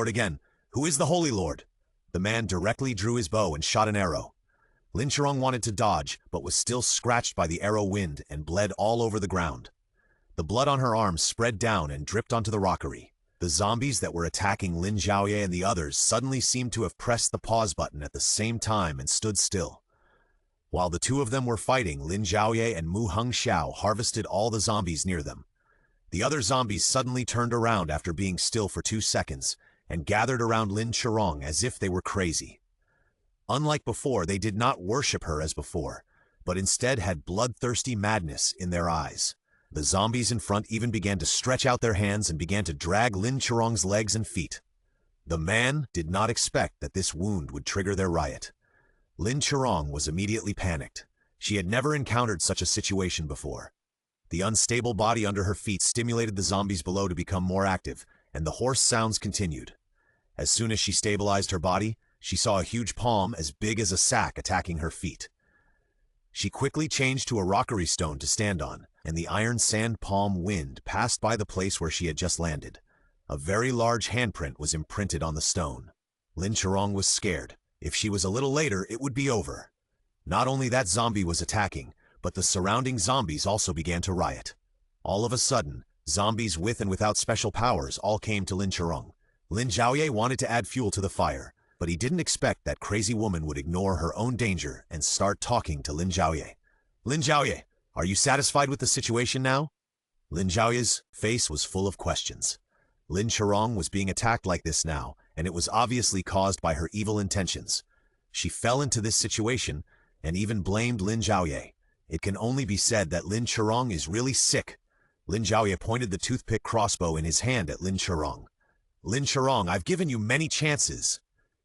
again. Who is the Holy Lord? The man directly drew his bow and shot an arrow. Lin Zhaoye wanted to dodge, but was still scratched by the arrow wind and bled all over the ground. The blood on her arms spread down and dripped onto the rockery. The zombies that were attacking Lin Zhaoye and the others suddenly seemed to have pressed the pause button at the same time and stood still. While the two of them were fighting, Lin Zhaoye and Mu Hengxiao harvested all the zombies near them. The other zombies suddenly turned around after being still for 2 seconds and gathered around Lin Zhaoye as if they were crazy. Unlike before, they did not worship her as before, but instead had bloodthirsty madness in their eyes. The zombies in front even began to stretch out their hands and began to drag Lin Zhaoye's legs and feet. The man did not expect that this wound would trigger their riot. Lin Zhaoye was immediately panicked. She had never encountered such a situation before. The unstable body under her feet stimulated the zombies below to become more active, and the hoarse sounds continued. As soon as she stabilized her body, she saw a huge palm as big as a sack attacking her feet. She quickly changed to a rockery stone to stand on, and the iron sand palm wind passed by the place where she had just landed. A very large handprint was imprinted on the stone. Lin Zhaoye was scared. If she was a little later, it would be over. Not only that zombie was attacking, but the surrounding zombies also began to riot. All of a sudden, zombies with and without special powers all came to Lin Zhaoye. Lin Zhaoye wanted to add fuel to the fire, but he didn't expect that crazy woman would ignore her own danger and start talking to Lin Zhaoye. Lin Zhaoye, are you satisfied with the situation now? Lin Zhaoye's face was full of questions. Lin Zhaoye was being attacked like this now, and it was obviously caused by her evil intentions. She fell into this situation and even blamed Lin Zhaoye. It can only be said that Lin Zhaoye is really sick. Lin Zhaoye pointed the toothpick crossbow in his hand at Lin Zhaoye. Lin Zhaoye, I've given you many chances.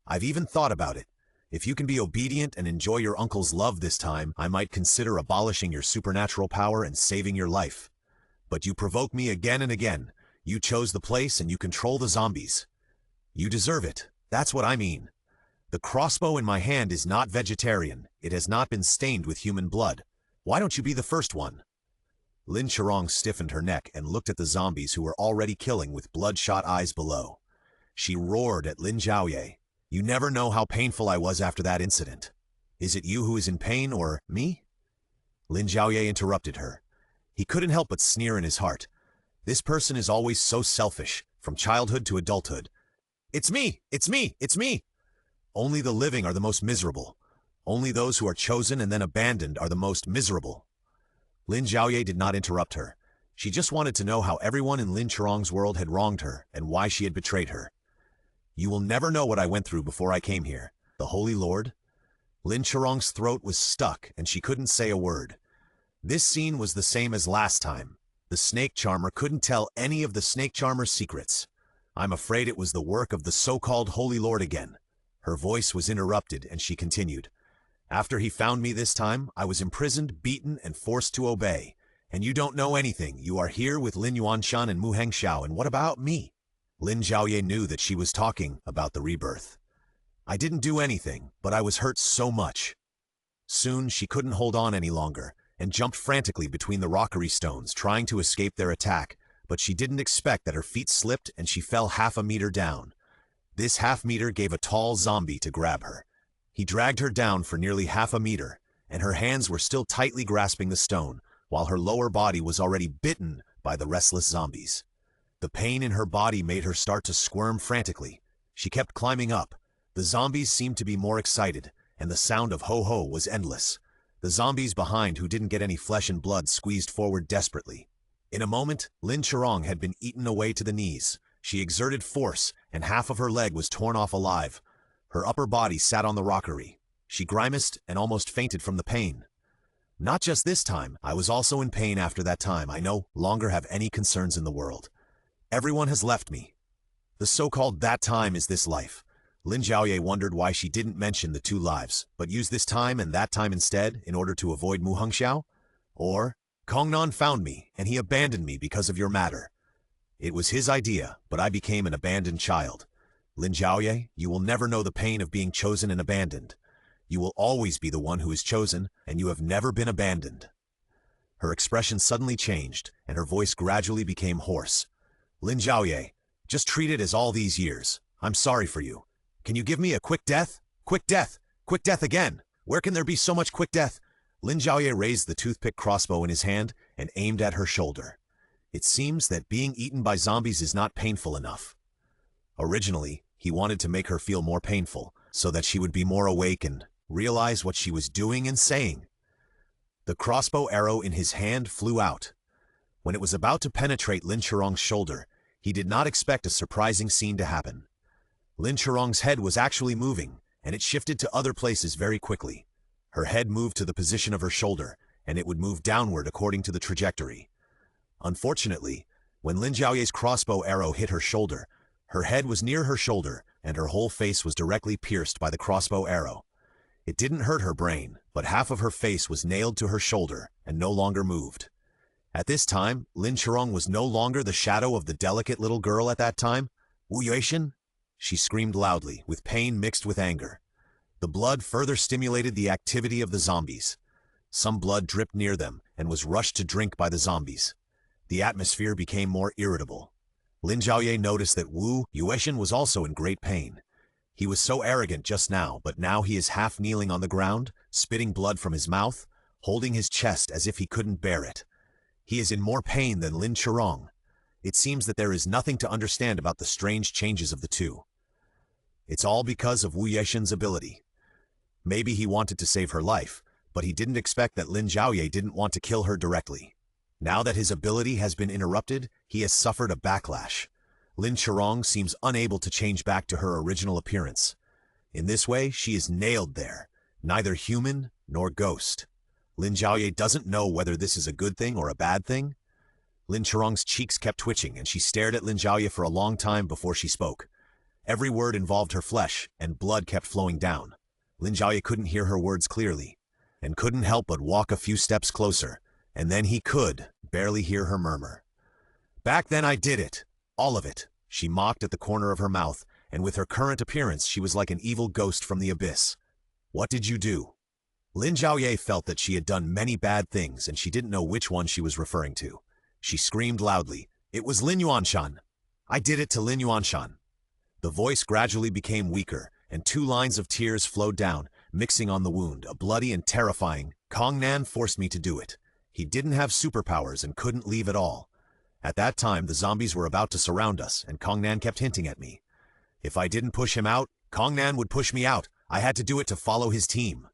I've even thought about it. If you can be obedient and enjoy your uncle's love this time, I might consider abolishing your supernatural power and saving your life. But you provoke me again and again. You chose the place and you control the zombies. You deserve it. That's what I mean. The crossbow in my hand is not vegetarian. It has not been stained with human blood. Why don't you be the first one? Lin Zhaoye stiffened her neck and looked at the zombies who were already killing with bloodshot eyes below. She roared at Lin Zhaoye. You never know how painful I was after that incident. Is it you who is in pain or me? Lin Zhaoye interrupted her. He couldn't help but sneer in his heart. This person is always so selfish, from childhood to adulthood. It's me! It's me! It's me! Only the living are the most miserable. Only those who are chosen and then abandoned are the most miserable. Lin Zhaoye did not interrupt her. She just wanted to know how everyone in Lin Zhaoye's world had wronged her and why she had betrayed her. You will never know what I went through before I came here. The Holy Lord? Lin Zhaoye's throat was stuck and she couldn't say a word. This scene was the same as last time. The snake charmer couldn't tell any of the snake charmer's secrets. I'm afraid it was the work of the so-called Holy Lord again. Her voice was interrupted and she continued. After he found me this time, I was imprisoned, beaten, and forced to obey. And you don't know anything. You are here with Lin Yuanshan and Mu Hengxiao, and what about me? Lin Zhaoye knew that she was talking about the rebirth. I didn't do anything, but I was hurt so much. Soon she couldn't hold on any longer, and jumped frantically between the rockery stones, trying to escape their attack, but she didn't expect that her feet slipped and she fell half a meter down. This half meter gave a tall zombie to grab her. He dragged her down for nearly half a meter, and her hands were still tightly grasping the stone, while her lower body was already bitten by the restless zombies. The pain in her body made her start to squirm frantically. She kept climbing up. The zombies seemed to be more excited, and the sound of ho-ho was endless. The zombies behind who didn't get any flesh and blood squeezed forward desperately. In a moment, Lin Zhaoye had been eaten away to the knees. She exerted force, and half of her leg was torn off alive. Her upper body sat on the rockery. She grimaced and almost fainted from the pain. Not just this time, I was also in pain after that time. I no longer have any concerns in the world. Everyone has left me. The so-called that time is this life. Lin Zhaoye wondered why she didn't mention the two lives, but used this time and that time instead in order to avoid Mu Hongxiao? Or, Kongnan found me, and he abandoned me because of your matter. It was his idea, but I became an abandoned child. Lin Zhaoye, you will never know the pain of being chosen and abandoned. You will always be the one who is chosen, and you have never been abandoned. Her expression suddenly changed, and her voice gradually became hoarse. Lin Zhaoye, just treat it as all these years. I'm sorry for you. Can you give me a quick death? Quick death! Quick death again! Where can there be so much quick death? Lin Zhaoye raised the toothpick crossbow in his hand and aimed at her shoulder. It seems that being eaten by zombies is not painful enough. Originally, he wanted to make her feel more painful, so that she would be more awakened, realize what she was doing and saying. The crossbow arrow in his hand flew out. When it was about to penetrate Lin Zhaoye's shoulder, he did not expect a surprising scene to happen. Lin Zhaoye's head was actually moving, and it shifted to other places very quickly. Her head moved to the position of her shoulder, and it would move downward according to the trajectory. Unfortunately, when Lin Zhaoye's crossbow arrow hit her shoulder, her head was near her shoulder, and her whole face was directly pierced by the crossbow arrow. It didn't hurt her brain, but half of her face was nailed to her shoulder and no longer moved. At this time, Lin Zhaoye was no longer the shadow of the delicate little girl at that time. Wu Yuexin? She screamed loudly, with pain mixed with anger. The blood further stimulated the activity of the zombies. Some blood dripped near them and was rushed to drink by the zombies. The atmosphere became more irritable. Lin Zhaoye noticed that Wu Yuexin was also in great pain. He was so arrogant just now, but now he is half kneeling on the ground, spitting blood from his mouth, holding his chest as if he couldn't bear it. He is in more pain than Lin Zhaoye. It seems that there is nothing to understand about the strange changes of the two. It's all because of Wu Yuexin's ability. Maybe he wanted to save her life, but he didn't expect that Lin Zhaoye didn't want to kill her directly. Now that his ability has been interrupted, he has suffered a backlash. Lin Zhaoye seems unable to change back to her original appearance. In this way, she is nailed there, neither human nor ghost. Lin Zhaoye doesn't know whether this is a good thing or a bad thing. Lin Zhaoye's cheeks kept twitching, and she stared at Lin Zhaoye for a long time before she spoke. Every word involved her flesh, and blood kept flowing down. Lin Zhaoye couldn't hear her words clearly, and couldn't help but walk a few steps closer, and then he could barely hear her murmur. Back then I did it. All of it. She mocked at the corner of her mouth, and with her current appearance she was like an evil ghost from the abyss. What did you do? Lin Zhaoye felt that she had done many bad things, and she didn't know which one she was referring to. She screamed loudly, "It was Lin Yuanshan! I did it to Lin Yuanshan!" The voice gradually became weaker, and 2 lines of tears flowed down, mixing on the wound, a bloody and terrifying, "Kongnan forced me to do it. He didn't have superpowers and couldn't leave at all. At that time, the zombies were about to surround us, and Kongnan kept hinting at me. If I didn't push him out, Kongnan would push me out. I had to do it to follow his team."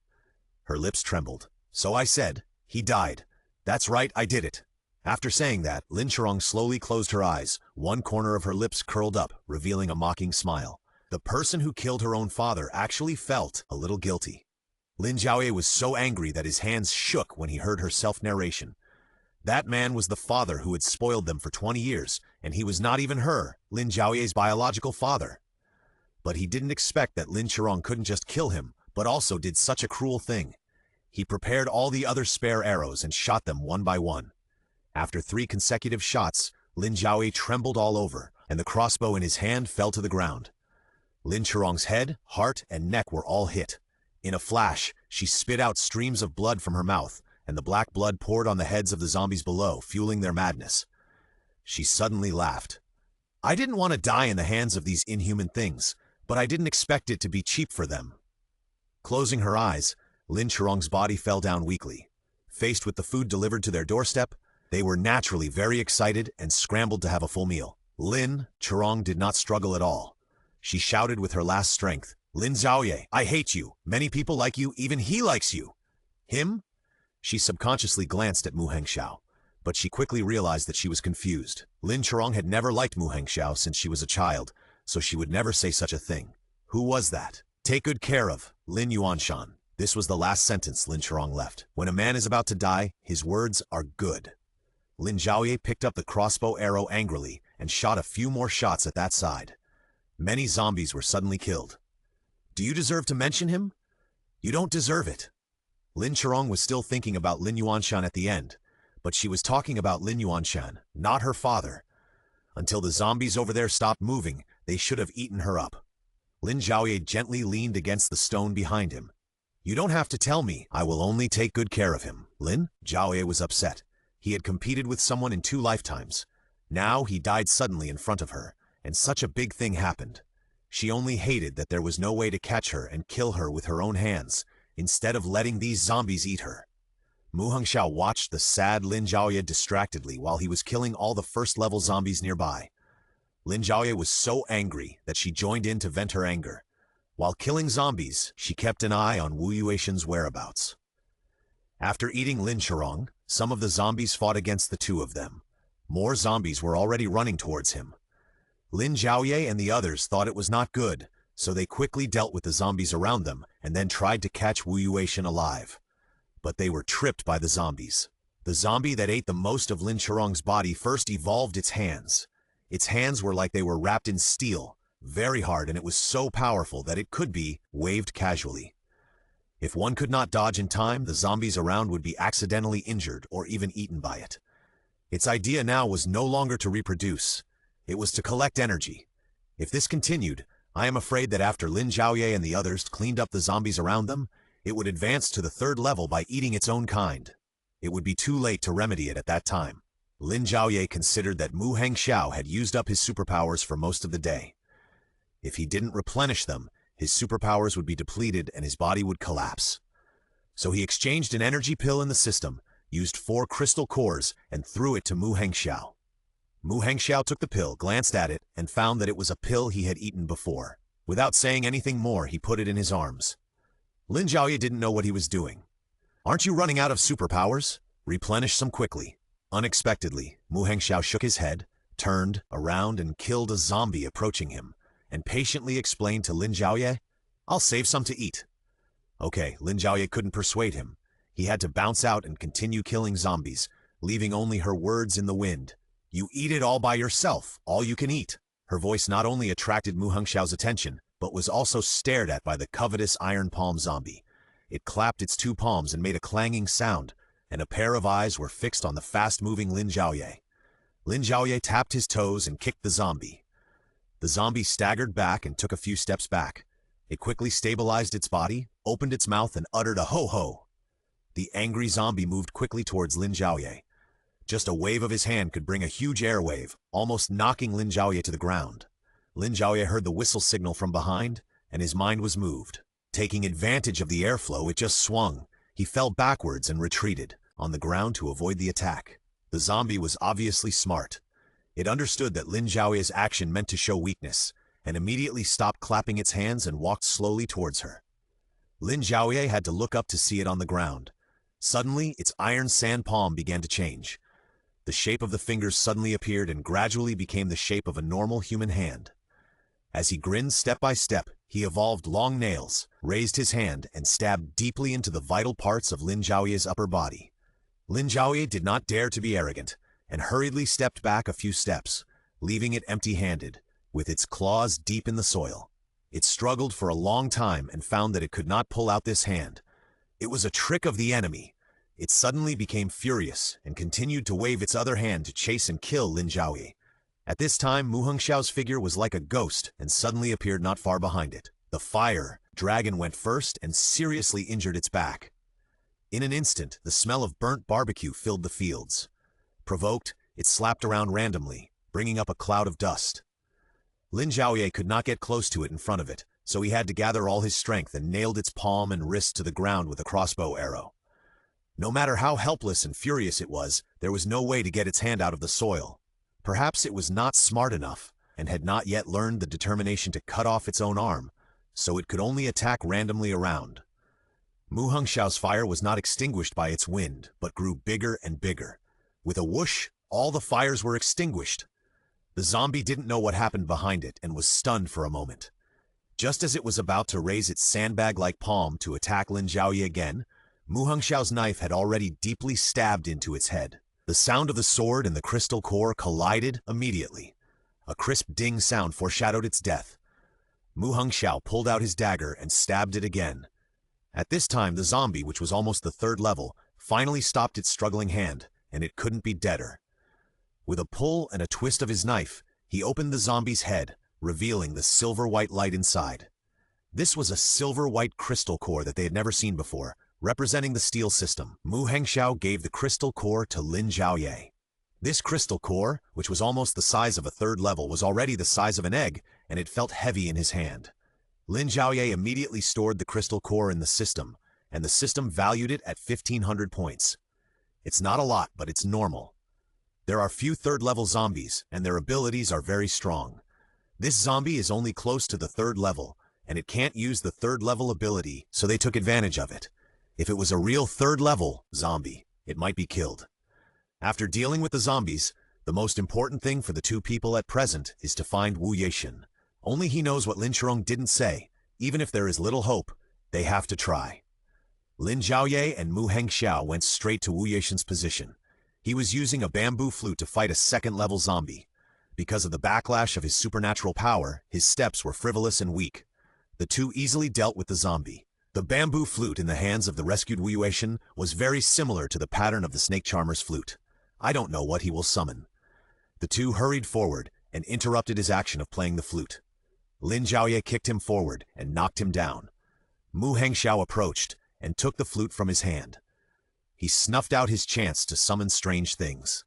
Her lips trembled. "So I said, he died. That's right, I did it." After saying that, Lin Zhaoye slowly closed her eyes, one corner of her lips curled up, revealing a mocking smile. The person who killed her own father actually felt a little guilty. Lin Zhaoye was so angry that his hands shook when he heard her self-narration. That man was the father who had spoiled them for 20 years, and he was not even her, Lin Zhaoye's biological father. But he didn't expect that Lin Zhaoye couldn't just kill him, but also did such a cruel thing. He prepared all the other spare arrows and shot them one by one. After 3 consecutive shots, Lin Zhaoye trembled all over, and the crossbow in his hand fell to the ground. Lin Zhaoye's head, heart, and neck were all hit. In a flash, she spit out streams of blood from her mouth, and the black blood poured on the heads of the zombies below, fueling their madness. She suddenly laughed. "I didn't want to die in the hands of these inhuman things, but I didn't expect it to be cheap for them." Closing her eyes, Lin Chirong's body fell down weakly. Faced with the food delivered to their doorstep, they were naturally very excited and scrambled to have a full meal. Lin Zhaoye did not struggle at all. She shouted with her last strength, "Lin Zhaoye, I hate you. Many people like you, even he likes you." Him? She subconsciously glanced at Mu Hengxiao, but she quickly realized that she was confused. Lin Zhaoye had never liked Mu Hengxiao since she was a child, so she would never say such a thing. Who was that? "Take good care of Lin Yuanshan." This was the last sentence Lin Zhaoye left. When a man is about to die, his words are good. Lin Zhaoye picked up the crossbow arrow angrily and shot a few more shots at that side. Many zombies were suddenly killed. "Do you deserve to mention him? You don't deserve it." Lin Zhaoye was still thinking about Lin Yuanshan at the end, but she was talking about Lin Yuanshan, not her father. Until the zombies over there stopped moving, they should have eaten her up. Lin Zhaoye gently leaned against the stone behind him. "You don't have to tell me. I will only take good care of him." Lin Zhaoye was upset. He had competed with someone in 2 lifetimes. Now he died suddenly in front of her, and such a big thing happened. She only hated that there was no way to catch her and kill her with her own hands, instead of letting these zombies eat her. Mu Hengxiao watched the sad Lin Zhaoye distractedly while he was killing all the first-level zombies nearby. Lin Zhaoye was so angry that she joined in to vent her anger. While killing zombies, she kept an eye on Wu Yuexian's whereabouts. After eating Lin Zhaoye, some of the zombies fought against the 2 of them. More zombies were already running towards him. Lin Zhaoye and the others thought it was not good, so they quickly dealt with the zombies around them and then tried to catch Wu Yuexian alive. But they were tripped by the zombies. The zombie that ate the most of Lin Zhaoye's body first evolved its hands. Its hands were like they were wrapped in steel, very hard, and it was so powerful that it could be waved casually. If one could not dodge in time, the zombies around would be accidentally injured or even eaten by it. Its idea now was no longer to reproduce. It was to collect energy. If this continued, I am afraid that after Lin Zhaoye and the others cleaned up the zombies around them, it would advance to the 3rd level by eating its own kind. It would be too late to remedy it at that time. Lin Zhaoye considered that Mu Hengxiao had used up his superpowers for most of the day. If he didn't replenish them, his superpowers would be depleted and his body would collapse. So he exchanged an energy pill in the system, used 4 crystal cores, and threw it to Mu Hengxiao. Mu Hengxiao took the pill, glanced at it, and found that it was a pill he had eaten before. Without saying anything more, he put it in his arms. Lin Zhaoye didn't know what he was doing. "Aren't you running out of superpowers? Replenish some quickly." Unexpectedly, Mu Hengxiao shook his head, turned around and killed a zombie approaching him, and patiently explained to Lin Zhaoye, "I'll save some to eat." Okay, Lin Zhaoye couldn't persuade him. He had to bounce out and continue killing zombies, leaving only her words in the wind. "You eat it all by yourself, all you can eat." Her voice not only attracted Mu Hengxiao's attention, but was also stared at by the covetous iron palm zombie. It clapped its 2 palms and made a clanging sound, and a pair of eyes were fixed on the fast-moving Lin Zhaoye. Lin Zhaoye tapped his toes and kicked the zombie. The zombie staggered back and took a few steps back. It quickly stabilized its body, opened its mouth, and uttered a ho-ho. The angry zombie moved quickly towards Lin Zhaoye. Just a wave of his hand could bring a huge airwave, almost knocking Lin Zhaoye to the ground. Lin Zhaoye heard the whistle signal from behind, and his mind was moved. Taking advantage of the airflow, it just swung. He fell backwards and retreated, on the ground to avoid the attack. The zombie was obviously smart. It understood that Lin Zhaoye's action meant to show weakness, and immediately stopped clapping its hands and walked slowly towards her. Lin Zhaoye had to look up to see it on the ground. Suddenly, its iron sand palm began to change. The shape of the fingers suddenly appeared and gradually became the shape of a normal human hand. As he grinned step by step, he evolved long nails, raised his hand, and stabbed deeply into the vital parts of Lin Zhaoye's upper body. Lin Zhaoye did not dare to be arrogant, and hurriedly stepped back a few steps, leaving it empty-handed, with its claws deep in the soil. It struggled for a long time and found that it could not pull out this hand. It was a trick of the enemy. It suddenly became furious and continued to wave its other hand to chase and kill Lin Zhaoye. At this time, Mu Hengxiao's figure was like a ghost and suddenly appeared not far behind it. The fire dragon went first and seriously injured its back. In an instant, the smell of burnt barbecue filled the fields. Provoked, it slapped around randomly, bringing up a cloud of dust. Lin Zhaoye could not get close to it in front of it, so he had to gather all his strength and nailed its palm and wrist to the ground with a crossbow arrow. No matter how helpless and furious it was, there was no way to get its hand out of the soil. Perhaps it was not smart enough, and had not yet learned the determination to cut off its own arm, so it could only attack randomly around. Mu Hongxiao's fire was not extinguished by its wind, but grew bigger and bigger. With a whoosh, all the fires were extinguished. The zombie didn't know what happened behind it and was stunned for a moment. Just as it was about to raise its sandbag-like palm to attack Lin Zhaoye again, Mu Hongxiao's knife had already deeply stabbed into its head. The sound of the sword and the crystal core collided immediately. A crisp ding sound foreshadowed its death. Mu Hongxiao pulled out his dagger and stabbed it again. At this time, the zombie, which was almost the third level, finally stopped its struggling hand, and it couldn't be deader. With a pull and a twist of his knife, he opened the zombie's head, revealing the silver-white light inside. This was a silver-white crystal core that they had never seen before, representing the steel system. Mu Hongxiao gave the crystal core to Lin Zhaoye. This crystal core, which was almost the size of a third level, was already the size of an egg, and it felt heavy in his hand. Lin Zhaoye immediately stored the crystal core in the system, and the system valued it at 1,500 points. It's not a lot, but it's normal. There are few third-level zombies, and their abilities are very strong. This zombie is only close to the third level, and it can't use the third-level ability, so they took advantage of it. If it was a real third-level zombie, it might be killed. After dealing with the zombies, the most important thing for the two people at present is to find Wu Yexin. Only he knows what Lin Zhaoye didn't say. Even if there is little hope, they have to try. Lin Zhaoye and Mu Hongxiao went straight to Wu Yexin's position. He was using a bamboo flute to fight a second-level zombie. Because of the backlash of his supernatural power, his steps were frivolous and weak. The two easily dealt with the zombie. The bamboo flute in the hands of the rescued Wu Yexin was very similar to the pattern of the snake charmer's flute. I don't know what he will summon. The two hurried forward and interrupted his action of playing the flute. Lin Zhaoye kicked him forward and knocked him down. Mu Hongxiao approached and took the flute from his hand. He snuffed out his chance to summon strange things.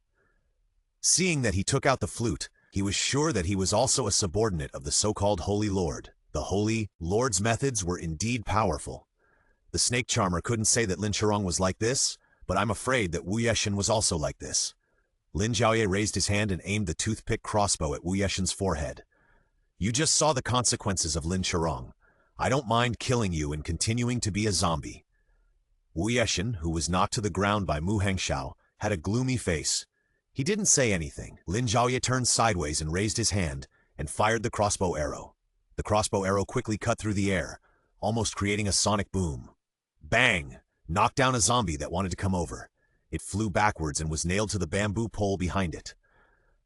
Seeing that he took out the flute, he was sure that he was also a subordinate of the so-called Holy Lord. The Holy Lord's methods were indeed powerful. The snake charmer couldn't say that Lin Zhaoye was like this, but I'm afraid that Wu Yexin was also like this. Lin Zhaoye raised his hand and aimed the toothpick crossbow at Wu Yexin's forehead. You just saw the consequences of Lin Zhaoye. I don't mind killing you and continuing to be a zombie. Wu Yexin, who was knocked to the ground by Mu Hongxiao, had a gloomy face. He didn't say anything. Lin Zhaoye turned sideways and raised his hand and fired the crossbow arrow. The crossbow arrow quickly cut through the air, almost creating a sonic boom. Bang! Knocked down a zombie that wanted to come over. It flew backwards and was nailed to the bamboo pole behind it.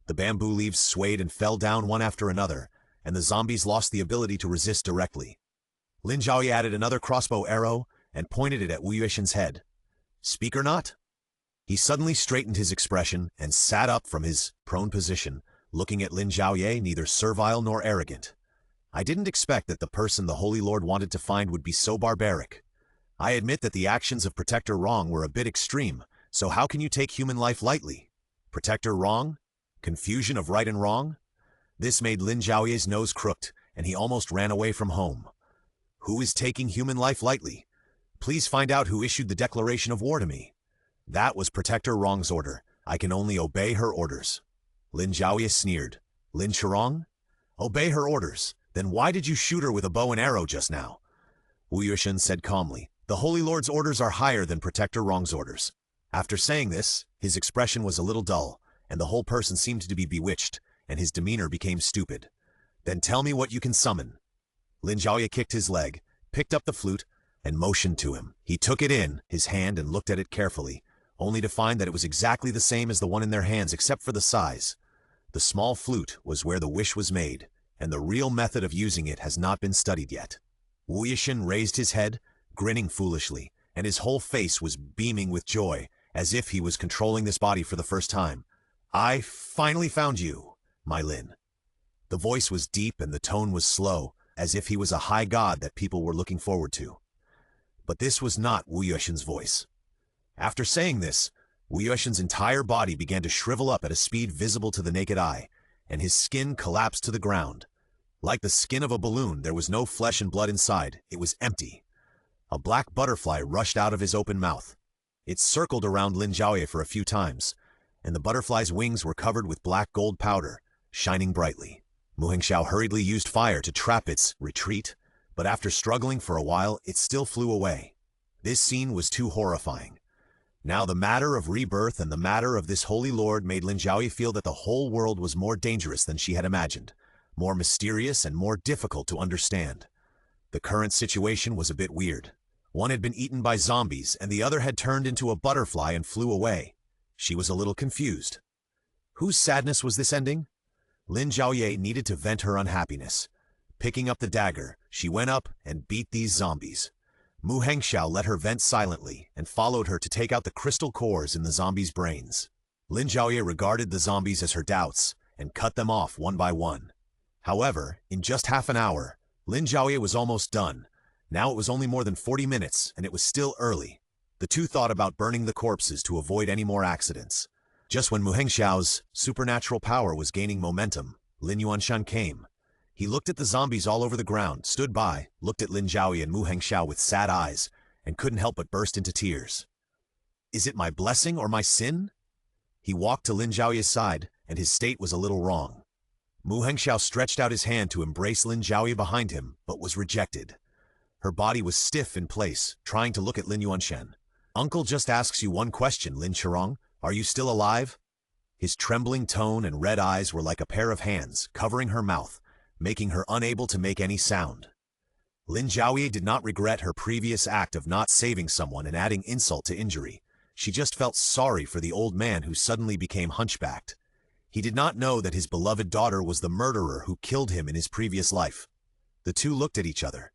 The bamboo leaves swayed and fell down one after another, and the zombies lost the ability to resist directly. Lin Zhaoye added another crossbow arrow and pointed it at Wu Yexin's head. Speak or not? He suddenly straightened his expression and sat up from his prone position, looking at Lin Zhaoye neither servile nor arrogant. I didn't expect that the person the Holy Lord wanted to find would be so barbaric. I admit that the actions of Protector Wrong were a bit extreme, so how can you take human life lightly? Protector Wrong? Confusion of right and wrong? This made Lin Zhaoye's nose crooked, and he almost ran away from home. Who is taking human life lightly? Please find out who issued the declaration of war to me. That was Protector Wrong's order. I can only obey her orders. Lin Zhaoye sneered. Lin Zhaoye? Obey her orders. Then why did you shoot her with a bow and arrow just now? Wu Yexin said calmly. The Holy Lord's orders are higher than Protector Wrong's orders. After saying this, his expression was a little dull, and the whole person seemed to be bewitched, and his demeanor became stupid. Then tell me what you can summon. Lin Zhaoye kicked his leg, picked up the flute, and motioned to him. He took it in his hand and looked at it carefully, only to find that it was exactly the same as the one in their hands except for the size. The small flute was where the wish was made, and the real method of using it has not been studied yet. Wu Yexin raised his head, grinning foolishly, and his whole face was beaming with joy, as if he was controlling this body for the first time. I finally found you, my Lin. The voice was deep and the tone was slow, as if he was a high god that people were looking forward to. But this was not Wu Yexin's voice. After saying this, Wu Yexin's entire body began to shrivel up at a speed visible to the naked eye, and his skin collapsed to the ground. Like the skin of a balloon, there was no flesh and blood inside. It was empty. A black butterfly rushed out of his open mouth. It circled around Lin Zhaoye for a few times, and the butterfly's wings were covered with black gold powder, shining brightly. Mu Hengxiao hurriedly used fire to trap its retreat, but after struggling for a while, it still flew away. This scene was too horrifying. Now the matter of rebirth and the matter of this holy lord made Lin Zhaoye feel that the whole world was more dangerous than she had imagined, more mysterious and more difficult to understand. The current situation was a bit weird. One had been eaten by zombies, and the other had turned into a butterfly and flew away. She was a little confused. Whose sadness was this ending? Lin Zhaoye needed to vent her unhappiness. Picking up the dagger, she went up and beat these zombies. Mu Hengxiao let her vent silently and followed her to take out the crystal cores in the zombies' brains. Lin Zhaoye regarded the zombies as her doubts and cut them off one by one. However, in just half an hour, Lin Zhaoye was almost done. Now it was only more than 40 minutes, and it was still early. The two thought about burning the corpses to avoid any more accidents. Just when Mu Hengxiao's supernatural power was gaining momentum, Lin Yuanshan came. He looked at the zombies all over the ground, stood by, looked at Lin Zhaoye and Mu Hengxiao with sad eyes, and couldn't help but burst into tears. Is it my blessing or my sin? He walked to Lin Zhaoye's side, and his state was a little wrong. Mu Hengxiao stretched out his hand to embrace Lin Zhaoye behind him, but was rejected. Her body was stiff in place, trying to look at Lin Yuanshan. Uncle just asks you one question, Lin Chirong. Are you still alive? His trembling tone and red eyes were like a pair of hands, covering her mouth, making her unable to make any sound. Lin Zhaoye did not regret her previous act of not saving someone and adding insult to injury. She just felt sorry for the old man who suddenly became hunchbacked. He did not know that his beloved daughter was the murderer who killed him in his previous life. The two looked at each other.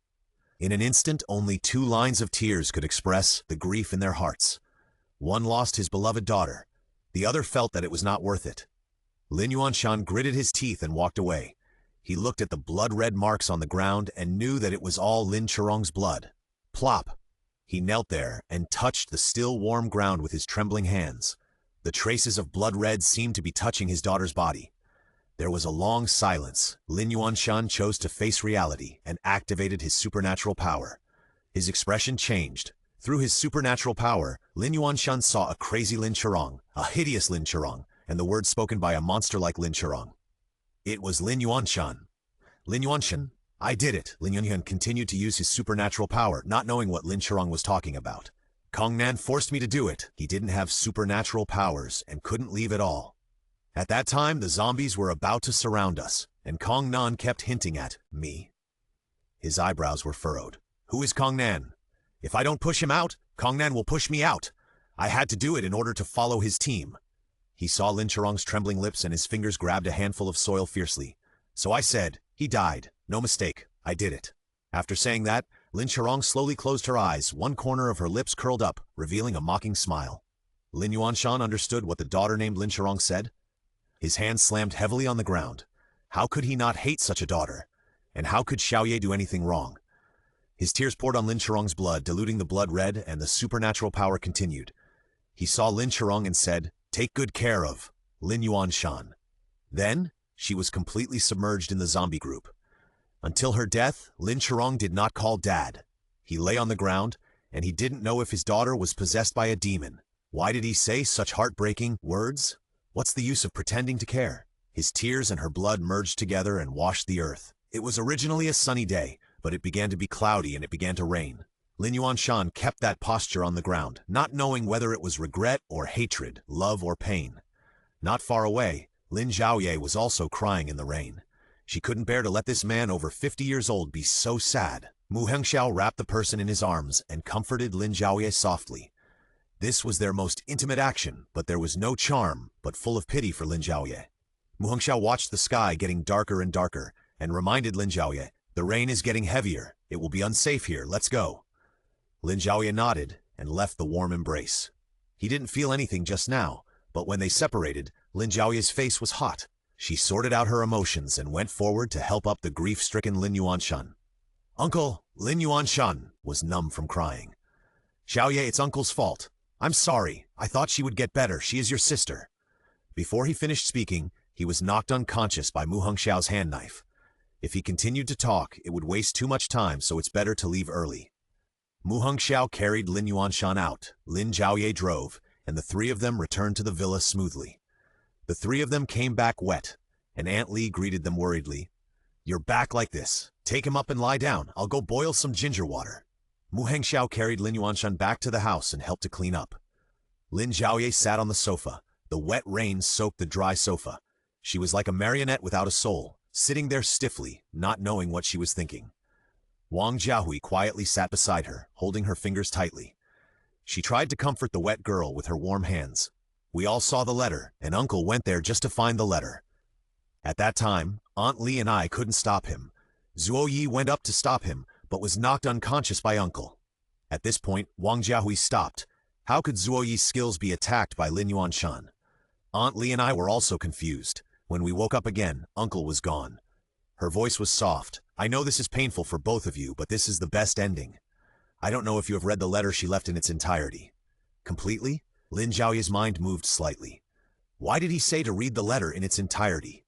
In an instant, only 2 lines of tears could express the grief in their hearts. One lost his beloved daughter. The other felt that it was not worth it. Lin Yuanshan gritted his teeth and walked away. He looked at the blood-red marks on the ground and knew that it was all Lin Chirong's blood. Plop! He knelt there and touched the still warm ground with his trembling hands. The traces of blood red seemed to be touching his daughter's body. There was a long silence. Lin Yuanshan chose to face reality and activated his supernatural power. His expression changed. Through his supernatural power, Lin Yuanshan saw a crazy Lin Chirong, a hideous Lin Chirong, and the words spoken by a monster like Lin Chirong. It was Lin Yuanshan. Lin Yuanshan, I did it. Lin Yuanshan continued to use his supernatural power, not knowing what Lin Chirong was talking about. Kong Nan forced me to do it. He didn't have supernatural powers and couldn't leave at all. At that time, the zombies were about to surround us, and Kong Nan kept hinting at me. His eyebrows were furrowed. Who is Kong Nan? If I don't push him out, Kong Nan will push me out. I had to do it in order to follow his team. He saw Lin Chirong's trembling lips and his fingers grabbed a handful of soil fiercely. So I said, he died. No mistake. I did it. After saying that, Lin Chirong slowly closed her eyes, one corner of her lips curled up, revealing a mocking smile. Lin Yuanshan understood what the daughter named Lin Chirong said. His hand slammed heavily on the ground. How could he not hate such a daughter? And how could Zhaoye do anything wrong? His tears poured on Lin Chirong's blood, diluting the blood red, and the supernatural power continued. He saw Lin Chirong and said, take good care of Lin Yuanshan. Then, she was completely submerged in the zombie group. Until her death, Lin Chirong did not call Dad. He lay on the ground, and he didn't know if his daughter was possessed by a demon. Why did he say such heartbreaking words? What's the use of pretending to care? His tears and her blood merged together and washed the earth. It was originally a sunny day, but it began to be cloudy and it began to rain. Lin Yuanshan kept that posture on the ground, not knowing whether it was regret or hatred, love or pain. Not far away, Lin Zhaoye was also crying in the rain. She couldn't bear to let this man over 50 years old be so sad. Mu Hengxiao wrapped the person in his arms and comforted Lin Zhaoye softly. This was their most intimate action, but there was no charm, but full of pity for Lin Zhaoye. Mu Hengxiao watched the sky getting darker and darker, and reminded Lin Zhaoye, the rain is getting heavier, it will be unsafe here, let's go. Lin Zhaoye nodded and left the warm embrace. He didn't feel anything just now, but when they separated, Lin Zhaoye's face was hot. She sorted out her emotions and went forward to help up the grief-stricken Lin Yuanshan. Uncle, Lin Yuanshan was numb from crying. Zhaoye, it's Uncle's fault. I'm sorry. I thought she would get better. She is your sister. Before he finished speaking, he was knocked unconscious by Mu Hengxiao's hand knife. If he continued to talk, it would waste too much time, so it's better to leave early. Mu Hongxiao carried Lin Yuanshan out, Lin Zhaoye drove, and the three of them returned to the villa smoothly. The three of them came back wet, and Aunt Li greeted them worriedly. "You're back like this. Take him up and lie down. I'll go boil some ginger water." Mu Hongxiao carried Lin Yuanshan back to the house and helped to clean up. Lin Zhaoye sat on the sofa. The wet rain soaked the dry sofa. She was like a marionette without a soul, sitting there stiffly, not knowing what she was thinking. Wang Jiahui quietly sat beside her, holding her fingers tightly. She tried to comfort the wet girl with her warm hands. "We all saw the letter, and Uncle went there just to find the letter." At that time, Aunt Li and I couldn't stop him. Zhuoyi went up to stop him, but was knocked unconscious by Uncle. At this point, Wang Jiahui stopped. How could Zhuoyi's skills be attacked by Lin Yuanshan? Aunt Li and I were also confused. When we woke up again, Uncle was gone. Her voice was soft. "I know this is painful for both of you, but this is the best ending. I don't know if you have read the letter she left in its entirety." "Completely?" Lin Zhaoye's mind moved slightly. Why did he say to read the letter in its entirety?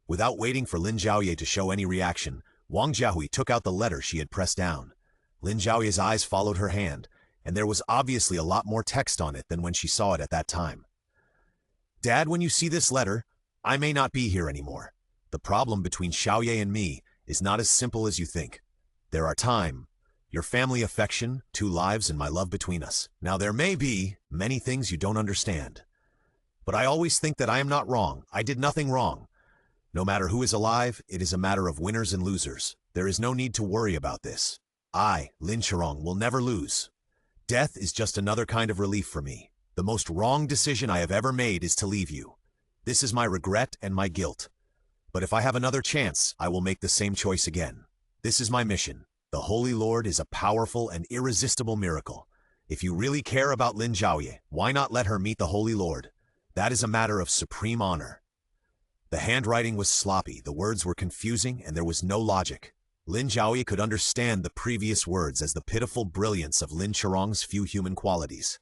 Without waiting for Lin Zhaoye to show any reaction, Wang Jiahui took out the letter she had pressed down. Lin Zhaoye's eyes followed her hand, and there was obviously a lot more text on it than when she saw it at that time. "Dad, when you see this letter, I may not be here anymore. The problem between Xiaoye and me is not as simple as you think. There are time, your family affection, 2 lives, and my love between us. Now there may be many things you don't understand. But I always think that I am not wrong. I did nothing wrong. No matter who is alive, it is a matter of winners and losers. There is no need to worry about this. I, Lin Zhaoye, will never lose. Death is just another kind of relief for me. The most wrong decision I have ever made is to leave you. This is my regret and my guilt. But if I have another chance, I will make the same choice again. This is my mission. The Holy Lord is a powerful and irresistible miracle. If you really care about Lin Zhaoye, why not let her meet the Holy Lord? That is a matter of supreme honor." The handwriting was sloppy, the words were confusing, and there was no logic. Lin Zhaoye could understand the previous words as the pitiful brilliance of Lin Zhaoye's few human qualities.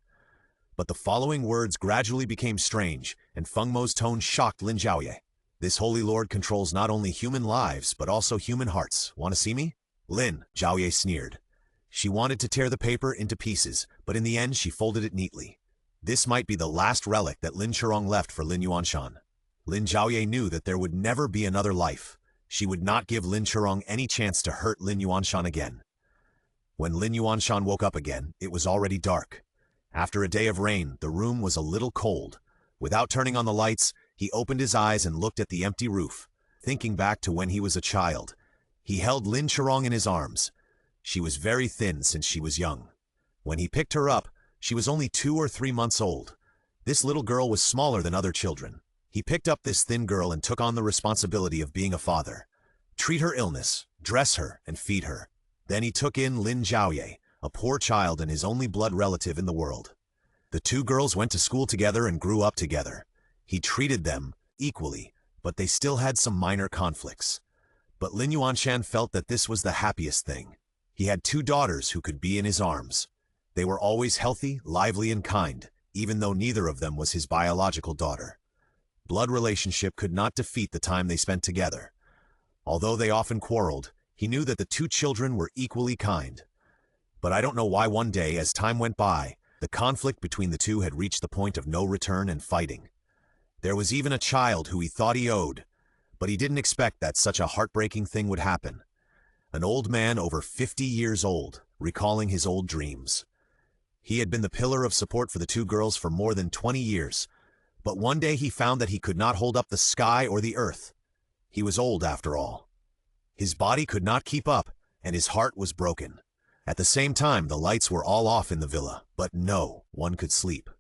But the following words gradually became strange, and Feng Mo's tone shocked Lin Zhaoye. "This Holy Lord controls not only human lives, but also human hearts. Want to see me?" "Lin," Zhaoye sneered. She wanted to tear the paper into pieces, but in the end she folded it neatly. This might be the last relic that Lin Zhaoye left for Lin Yuanshan. Lin Zhaoye knew that there would never be another life. She would not give Lin Zhaoye any chance to hurt Lin Yuanshan again. When Lin Yuanshan woke up again, it was already dark. After a day of rain, the room was a little cold. Without turning on the lights, he opened his eyes and looked at the empty roof. Thinking back to when he was a child, he held Lin Zhaoye in his arms. She was very thin since she was young. When he picked her up, she was only 2 or 3 months old. This little girl was smaller than other children. He picked up this thin girl and took on the responsibility of being a father. Treat her illness, dress her, and feed her. Then he took in Lin Zhaoye, a poor child and his only blood relative in the world. The 2 girls went to school together and grew up together. He treated them equally, but they still had some minor conflicts. But Lin Yuanshan felt that this was the happiest thing. He had 2 daughters who could be in his arms. They were always healthy, lively, and kind, even though neither of them was his biological daughter. Blood relationship could not defeat the time they spent together. Although they often quarreled, he knew that the 2 children were equally kind. But I don't know why one day, as time went by, the conflict between the 2 had reached the point of no return and fighting. There was even a child who he thought he owed, but he didn't expect that such a heartbreaking thing would happen. An old man over 50 years old, recalling his old dreams. He had been the pillar of support for the 2 girls for more than 20 years, but one day he found that he could not hold up the sky or the earth. He was old after all. His body could not keep up, and his heart was broken. At the same time, the lights were all off in the villa, but no one could sleep.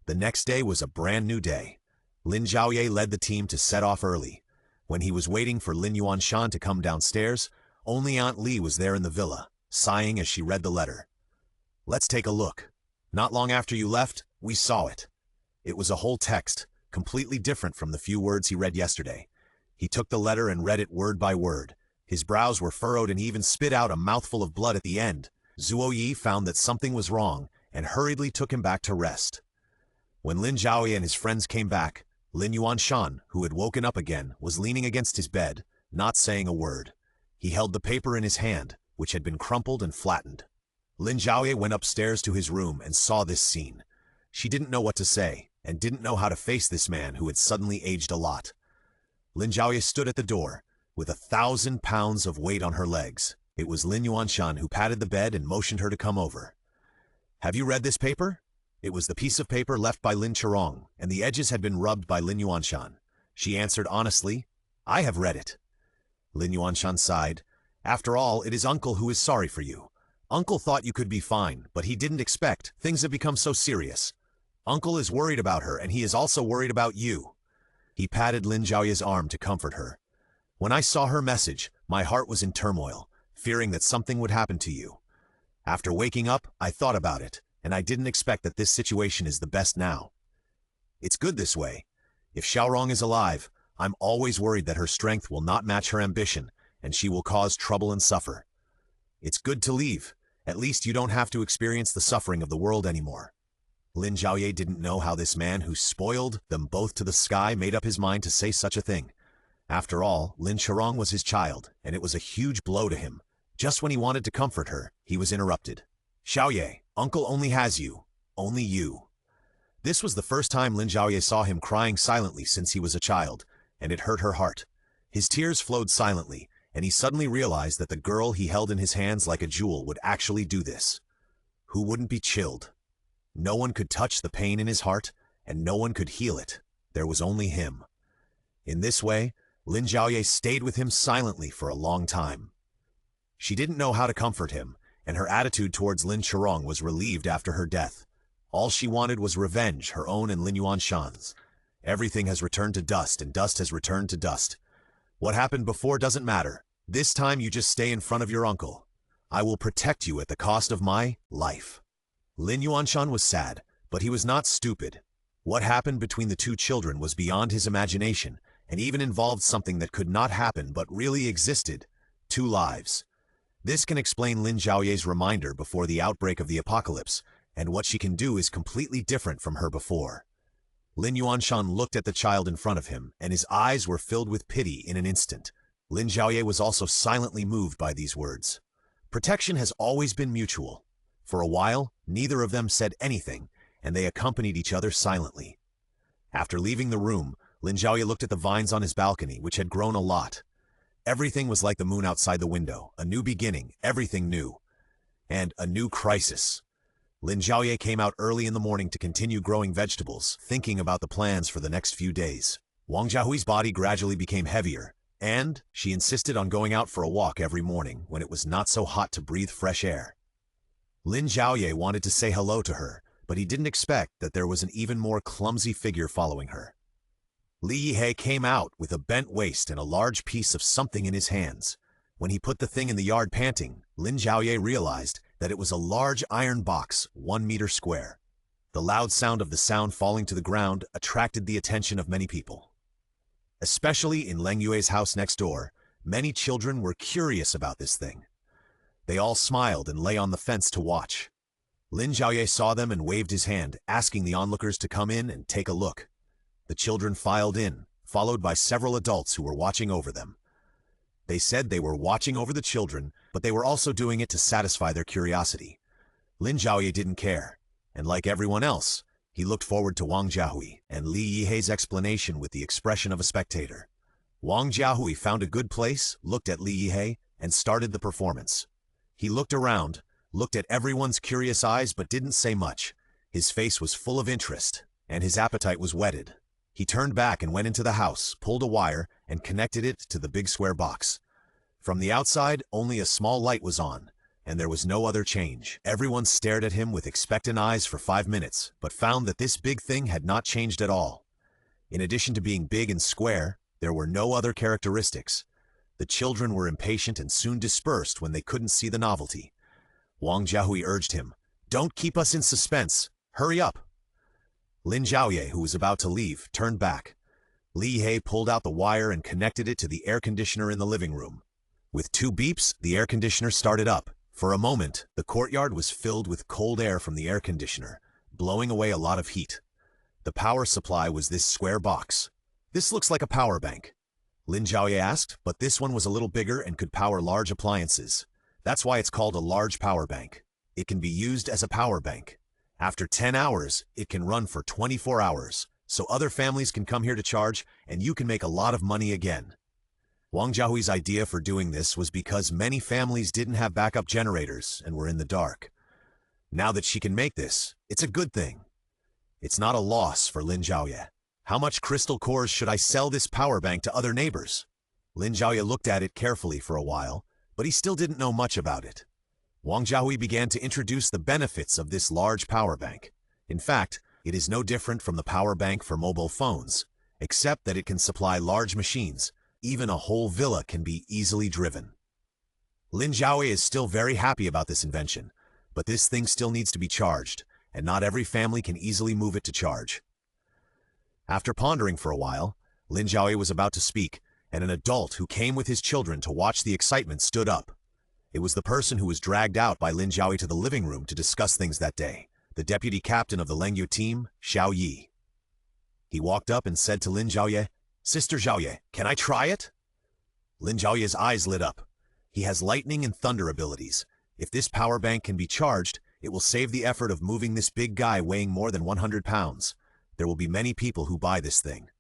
The next day was a brand new day. Lin Zhaoye led the team to set off early. When he was waiting for Lin Yuanshan to come downstairs, only Aunt Li was there in the villa, sighing as she read the letter. "Let's take a look. Not long after you left, we saw it." It was a whole text, completely different from the few words he read yesterday. He took the letter and read it word by word. His brows were furrowed and he even spit out a mouthful of blood at the end. Zhuoyi found that something was wrong and hurriedly took him back to rest. When Lin Zhaoye and his friends came back, Lin Yuanshan, who had woken up again, was leaning against his bed, not saying a word. He held the paper in his hand, which had been crumpled and flattened. Lin Zhaoye went upstairs to his room and saw this scene. She didn't know what to say, and didn't know how to face this man who had suddenly aged a lot. Lin Zhaoye stood at the door, with 1,000 pounds of weight on her legs. It was Lin Yuanshan who patted the bed and motioned her to come over. "Have you read this paper?" It was the piece of paper left by Lin Chirong, and the edges had been rubbed by Lin Yuanshan. She answered honestly, "I have read it." Lin Yuanshan sighed. "After all, it is Uncle who is sorry for you. Uncle thought you could be fine, but he didn't expect things have become so serious. Uncle is worried about her, and he is also worried about you." He patted Lin Zhaoye's arm to comfort her. "When I saw her message, my heart was in turmoil, fearing that something would happen to you. After waking up, I thought about it, and I didn't expect that this situation is the best now. It's good this way. If Xiaorong is alive, I'm always worried that her strength will not match her ambition, and she will cause trouble and suffer. It's good to leave. At least you don't have to experience the suffering of the world anymore." Lin Zhaoye didn't know how this man who spoiled them both to the sky made up his mind to say such a thing. After all, Lin Chirong was his child, and it was a huge blow to him. Just when he wanted to comfort her, he was interrupted. "Zhaoye, Uncle only has you. Only you." This was the first time Lin Zhaoye saw him crying silently since he was a child, and it hurt her heart. His tears flowed silently, and he suddenly realized that the girl he held in his hands like a jewel would actually do this. Who wouldn't be chilled? No one could touch the pain in his heart, and no one could heal it. There was only him. In this way, Lin Zhaoye stayed with him silently for a long time. She didn't know how to comfort him, and her attitude towards Lin Chirong was relieved after her death. All she wanted was revenge, her own and Lin Yuanshan's. Everything has returned to dust, and dust has returned to dust. What happened before doesn't matter. This time you just stay in front of your uncle. I will protect you at the cost of my life. Lin Yuanshan was sad, but he was not stupid. What happened between the two children was beyond his imagination, and even involved something that could not happen but really existed: 2 lives. This can explain Lin Zhaoye's reminder before the outbreak of the apocalypse, and what she can do is completely different from her before. Lin Yuanshan looked at the child in front of him, and his eyes were filled with pity in an instant. Lin Zhaoye was also silently moved by these words. Protection has always been mutual. For a while, neither of them said anything, and they accompanied each other silently. After leaving the room, Lin Zhaoye looked at the vines on his balcony, which had grown a lot. Everything was like the moon outside the window, a new beginning, everything new. And a new crisis. Lin Zhaoye came out early in the morning to continue growing vegetables, thinking about the plans for the next few days. Wang Jiahui's body gradually became heavier, and she insisted on going out for a walk every morning when it was not so hot to breathe fresh air. Lin Zhaoye wanted to say hello to her, but he didn't expect that there was an even more clumsy figure following her. Li Yihei came out with a bent waist and a large piece of something in his hands. When he put the thing in the yard panting, Lin Zhaoye realized that it was a large iron box, 1 meter square. The loud sound of the sound falling to the ground attracted the attention of many people. Especially in Leng Yue's house next door, many children were curious about this thing. They all smiled and lay on the fence to watch. Lin Zhaoye saw them and waved his hand, asking the onlookers to come in and take a look. The children filed in, followed by several adults who were watching over them. They said they were watching over the children, but they were also doing it to satisfy their curiosity. Lin Zhaoye didn't care, and like everyone else, he looked forward to Wang Jiahui and Li Yihei's explanation with the expression of a spectator. Wang Jiahui found a good place, looked at Li Yihei, and started the performance. He looked around, looked at everyone's curious eyes but didn't say much. His face was full of interest, and his appetite was whetted. He turned back and went into the house, pulled a wire, and connected it to the big square box. From the outside, only a small light was on, and there was no other change. Everyone stared at him with expectant eyes for 5 minutes, but found that this big thing had not changed at all. In addition to being big and square, there were no other characteristics. The children were impatient and soon dispersed when they couldn't see the novelty. Wang Jiahui urged him, "Don't keep us in suspense. Hurry up." Lin Zhaoye, who was about to leave, turned back. Li Yihei pulled out the wire and connected it to the air conditioner in the living room. With 2 beeps, the air conditioner started up. For a moment, the courtyard was filled with cold air from the air conditioner, blowing away a lot of heat. The power supply was this square box. "This looks like a power bank." Lin Zhaoye asked, but this one was a little bigger and could power large appliances. That's why it's called a large power bank. It can be used as a power bank. After 10 hours, it can run for 24 hours, so other families can come here to charge and you can make a lot of money again. Wang Jiahui's idea for doing this was because many families didn't have backup generators and were in the dark. Now that she can make this, it's a good thing. It's not a loss for Lin Zhaoye. How much crystal cores should I sell this power bank to other neighbors? Lin Zhaoye looked at it carefully for a while, but he still didn't know much about it. Wang Jiahui began to introduce the benefits of this large power bank. In fact, it is no different from the power bank for mobile phones, except that it can supply large machines. Even a whole villa can be easily driven. Lin Zhaoye is still very happy about this invention, but this thing still needs to be charged, and not every family can easily move it to charge. After pondering for a while, Lin Zhaoye was about to speak, and an adult who came with his children to watch the excitement stood up. It was the person who was dragged out by Lin Zhaoye to the living room to discuss things that day, the deputy captain of the Lengyu team, Xiao Yi. He walked up and said to Lin Zhaoye, "Sister Zhaoye, can I try it?" Lin Zhaoye's eyes lit up. He has lightning and thunder abilities. If this power bank can be charged, it will save the effort of moving this big guy weighing more than 100 pounds. There will be many people who buy this thing.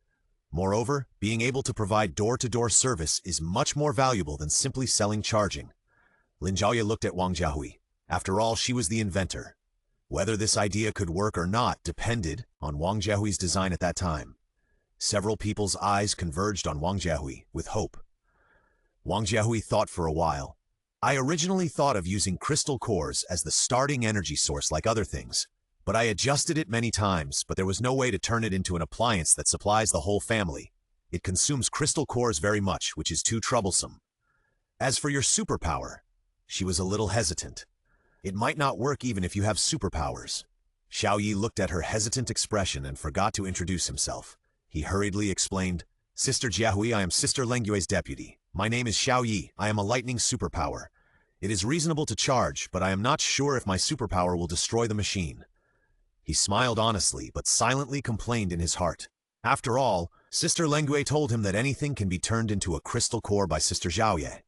Moreover, being able to provide door-to-door service is much more valuable than simply selling charging. Lin Zhaoye looked at Wang Jiahui. After all, she was the inventor. Whether this idea could work or not depended on Wang Jiahui's design at that time. Several people's eyes converged on Wang Jiahui with hope. Wang Jiahui thought for a while. I originally thought of using crystal cores as the starting energy source like other things, but I adjusted it many times, but there was no way to turn it into an appliance that supplies the whole family. It consumes crystal cores very much, which is too troublesome. As for your superpower, she was a little hesitant. It might not work even if you have superpowers. Xiao Yi looked at her hesitant expression and forgot to introduce himself. He hurriedly explained, Sister Jiahui, I am Sister Lengyue's deputy. My name is Xiao Yi. I am a lightning superpower. It is reasonable to charge, but I am not sure if my superpower will destroy the machine. He smiled honestly, but silently complained in his heart. After all, Sister Lengyue told him that anything can be turned into a crystal core by Sister Zhaoye.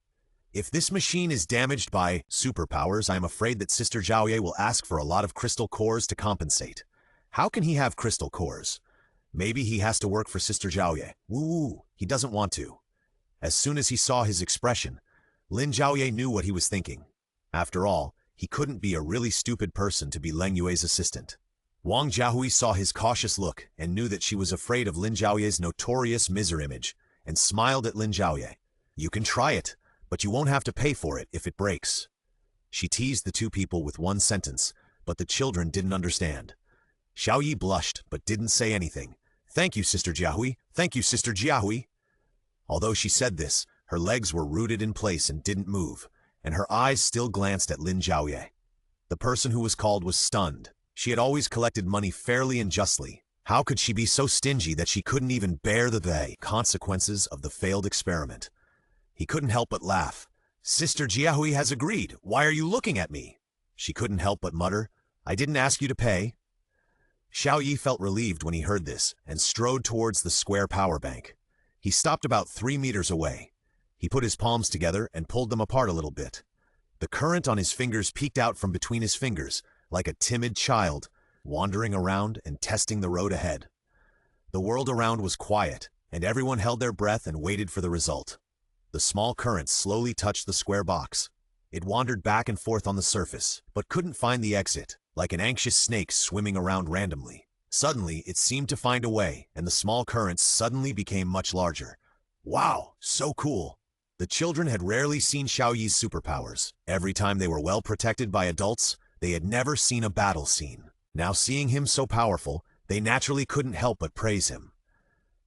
If this machine is damaged by superpowers, I am afraid that Sister Zhaoye will ask for a lot of crystal cores to compensate. How can he have crystal cores? Maybe he has to work for Sister Zhaoye. Woo, he doesn't want to. As soon as he saw his expression, Lin Zhaoye knew what he was thinking. After all, he couldn't be a really stupid person to be Leng Yue's assistant. Wang Jiahui saw his cautious look and knew that she was afraid of Lin Zhaoye's notorious miser image, and smiled at Lin Zhaoye. You can try it, but you won't have to pay for it if it breaks. She teased the two people with one sentence, but the children didn't understand. Xiao Yi blushed, but didn't say anything. Thank you, Sister Jiahui. Thank you, Sister Jiahui. Although she said this, her legs were rooted in place and didn't move, and her eyes still glanced at Lin Zhaoye. The person who was called was stunned. She had always collected money fairly and justly. How could she be so stingy that she couldn't even bear the consequences of the failed experiment? He couldn't help but laugh. Sister Jiahui has agreed. Why are you looking at me? She couldn't help but mutter, I didn't ask you to pay. Xiao Yi felt relieved when he heard this and strode towards the square power bank. He stopped about 3 meters away. He put his palms together and pulled them apart a little bit. The current on his fingers peeked out from between his fingers, like a timid child, wandering around and testing the road ahead. The world around was quiet, and everyone held their breath and waited for the result. The small current slowly touched the square box. It wandered back and forth on the surface, but couldn't find the exit, like an anxious snake swimming around randomly. Suddenly, it seemed to find a way, and the small currents suddenly became much larger. Wow, so cool! The children had rarely seen Xiao Yi's superpowers. Every time they were well protected by adults, they had never seen a battle scene. Now seeing him so powerful, they naturally couldn't help but praise him.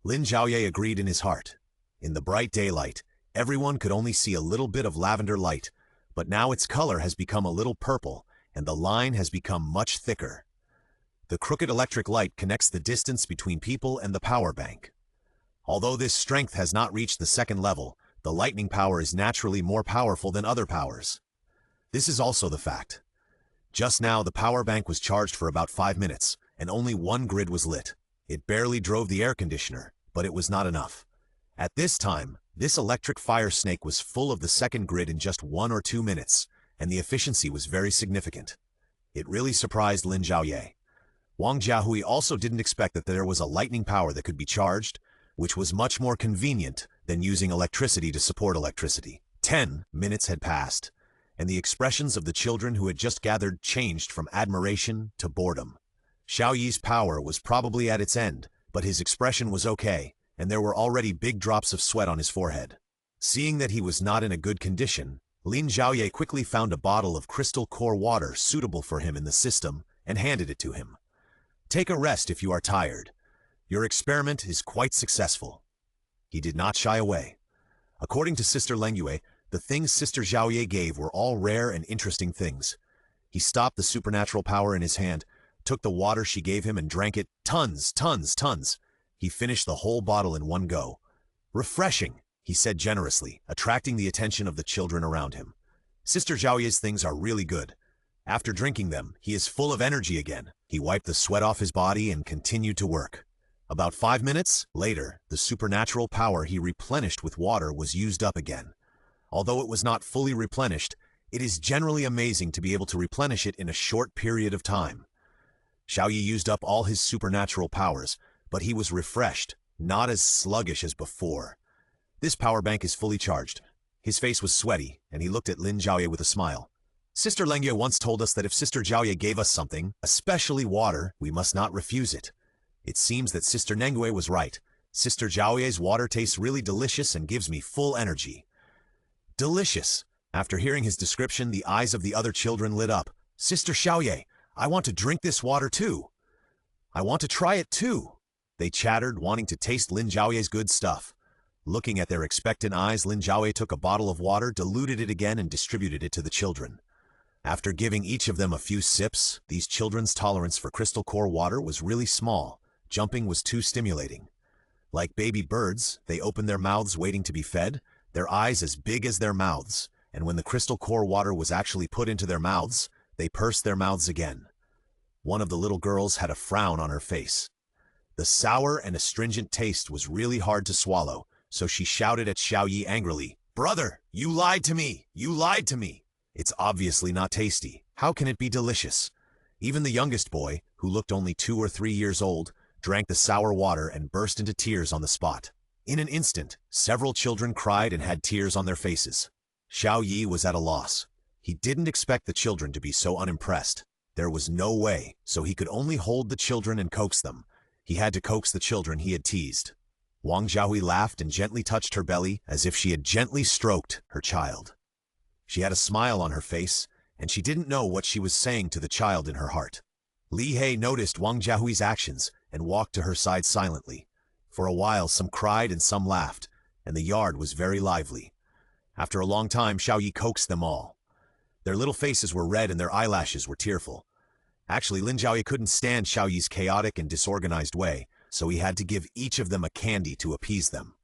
Lin Zhaoye agreed in his heart. In the bright daylight, everyone could only see a little bit of lavender light, but now its color has become a little purple, and the line has become much thicker. The crooked electric light connects the distance between people and the power bank. Although this strength has not reached the second level, the lightning power is naturally more powerful than other powers. This is also the fact. Just now, the power bank was charged for about 5 minutes, and only one grid was lit. It barely drove the air conditioner, but it was not enough. At this time, this electric fire snake was full of the second grid in just 1 or 2 minutes, and the efficiency was very significant. It really surprised Lin Zhaoye. Wang Jiahui also didn't expect that there was a lightning power that could be charged, which was much more convenient than using electricity to support electricity. 10 minutes had passed, and the expressions of the children who had just gathered changed from admiration to boredom. Xiaoyi's power was probably at its end, but his expression was okay, and there were already big drops of sweat on his forehead. Seeing that he was not in a good condition, Lin Zhaoye quickly found a bottle of crystal core water suitable for him in the system and handed it to him. Take a rest if you are tired. Your experiment is quite successful. He did not shy away. According to Sister Lin Zhaoye, the things Sister Zhaoye gave were all rare and interesting things. He stopped the supernatural power in his hand, took the water she gave him and drank it tons. He finished the whole bottle in one go. Refreshing, he said generously, attracting the attention of the children around him. Sister Zhaoye's things are really good. After drinking them, he is full of energy again. He wiped the sweat off his body and continued to work. About 5 minutes later, the supernatural power he replenished with water was used up again. Although it was not fully replenished, it is generally amazing to be able to replenish it in a short period of time. Xiaoyi used up all his supernatural powers, but he was refreshed, not as sluggish as before. This power bank is fully charged. His face was sweaty, and he looked at Lin Zhaoye with a smile. Sister Lin Zhaoye once told us that if Sister Zhaoye gave us something, especially water, we must not refuse it. It seems that Sister Lin Zhaoye was right. Sister Zhaoye's water tastes really delicious and gives me full energy. Delicious. After hearing his description, the eyes of the other children lit up. Sister Zhaoye, I want to drink this water too. I want to try it too. They chattered, wanting to taste Lin Zhaoye's good stuff. Looking at their expectant eyes, Lin Zhaoye took a bottle of water, diluted it again, and distributed it to the children. After giving each of them a few sips, these children's tolerance for crystal core water was really small. Jumping was too stimulating. Like baby birds, they opened their mouths waiting to be fed, their eyes as big as their mouths, and when the crystal core water was actually put into their mouths, they pursed their mouths again. One of the little girls had a frown on her face. The sour and astringent taste was really hard to swallow, so she shouted at Xiaoyi angrily, "Brother, you lied to me! You lied to me! It's obviously not tasty. How can it be delicious?" Even the youngest boy, who looked only 2 or 3 years old, drank the sour water and burst into tears on the spot. In an instant, several children cried and had tears on their faces. Xiaoyi was at a loss. He didn't expect the children to be so unimpressed. There was no way, so he could only hold the children and coax them. He had to coax the children he had teased. Wang Jiahui laughed and gently touched her belly as if she had gently stroked her child. She had a smile on her face, and she didn't know what she was saying to the child in her heart. Li He noticed Wang Jiahui's actions and walked to her side silently. For a while some cried and some laughed, and the yard was very lively. After a long time, Xiaoyi coaxed them all. Their little faces were red and their eyelashes were tearful. Actually, Lin Zhaoye couldn't stand Xiaoyi's chaotic and disorganized way, so he had to give each of them a candy to appease them.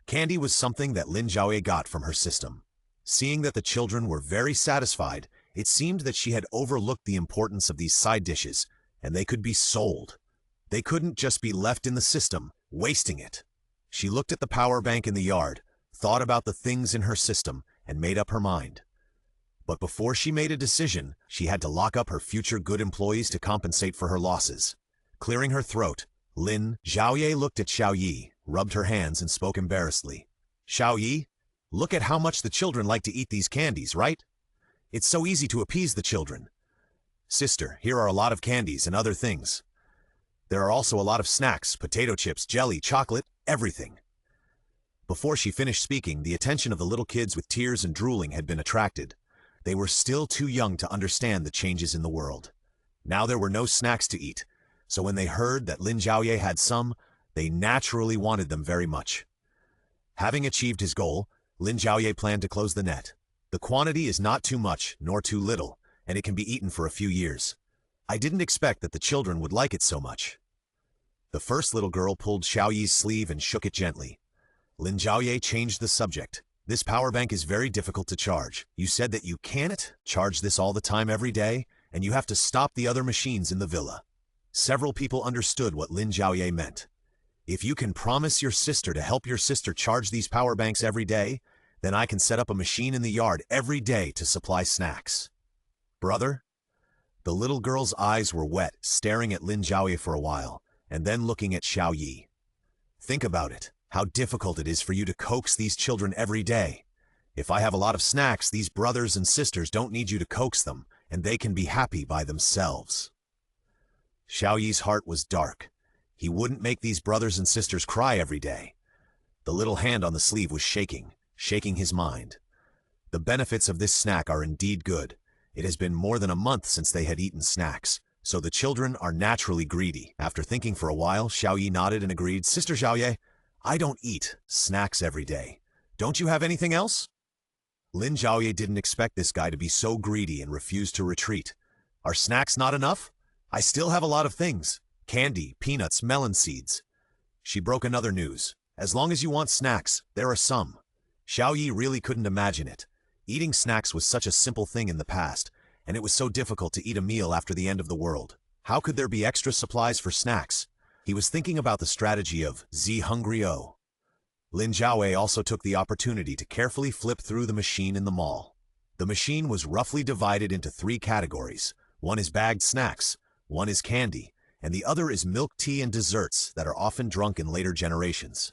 Candy was something that Lin Zhaoye got from her system. Seeing that the children were very satisfied, it seemed that she had overlooked the importance of these side dishes, and they could be sold. They couldn't just be left in the system, wasting it. She looked at the power bank in the yard, thought about the things in her system, and made up her mind. But before she made a decision, she had to lock up her future good employees to compensate for her losses. Clearing her throat, Lin Zhaoye looked at Xiaoyi, rubbed her hands, and spoke embarrassedly. "Xiaoyi, look at how much the children like to eat these candies, right? It's so easy to appease the children. Sister, here are a lot of candies and other things. There are also a lot of snacks, potato chips, jelly, chocolate, everything." Before she finished speaking, the attention of the little kids with tears and drooling had been attracted. They were still too young to understand the changes in the world. Now there were no snacks to eat, so when they heard that Lin Zhaoye had some, they naturally wanted them very much. Having achieved his goal, Lin Zhaoye planned to close the net. The quantity is not too much, nor too little, and it can be eaten for a few years. I didn't expect that the children would like it so much. The first little girl pulled Xiaoyi's sleeve and shook it gently. Lin Zhaoye changed the subject. "This power bank is very difficult to charge. You said that you can't charge this all the time every day, and you have to stop the other machines in the villa." Several people understood what Lin Zhaoye meant. If you can promise your sister to help your sister charge these power banks every day, then I can set up a machine in the yard every day to supply snacks. Brother? The little girl's eyes were wet, staring at Lin Zhaoye for a while, and then looking at Xiaoyi. Think about it, how difficult it is for you to coax these children every day. If I have a lot of snacks, these brothers and sisters don't need you to coax them, and they can be happy by themselves. Xiaoyi's heart was dark. He wouldn't make these brothers and sisters cry every day. The little hand on the sleeve was shaking his mind. The benefits of this snack are indeed good. It has been more than a month since they had eaten snacks, so the children are naturally greedy. After thinking for a while, Xiaoyi nodded and agreed, Sister Zhaoye, I don't eat snacks every day. Don't you have anything else? Lin Zhaoye didn't expect this guy to be so greedy and refused to retreat. Are snacks not enough? I still have a lot of things. Candy, peanuts, melon seeds. She broke another news. As long as you want snacks, there are some. Xiaoyi really couldn't imagine it. Eating snacks was such a simple thing in the past, and it was so difficult to eat a meal after the end of the world. How could there be extra supplies for snacks? He was thinking about the strategy of Z Hungry O. Lin Zhaoye also took the opportunity to carefully flip through the machine in the mall. The machine was roughly divided into 3 categories. One is bagged snacks, one is candy, and the other is milk tea and desserts that are often drunk in later generations.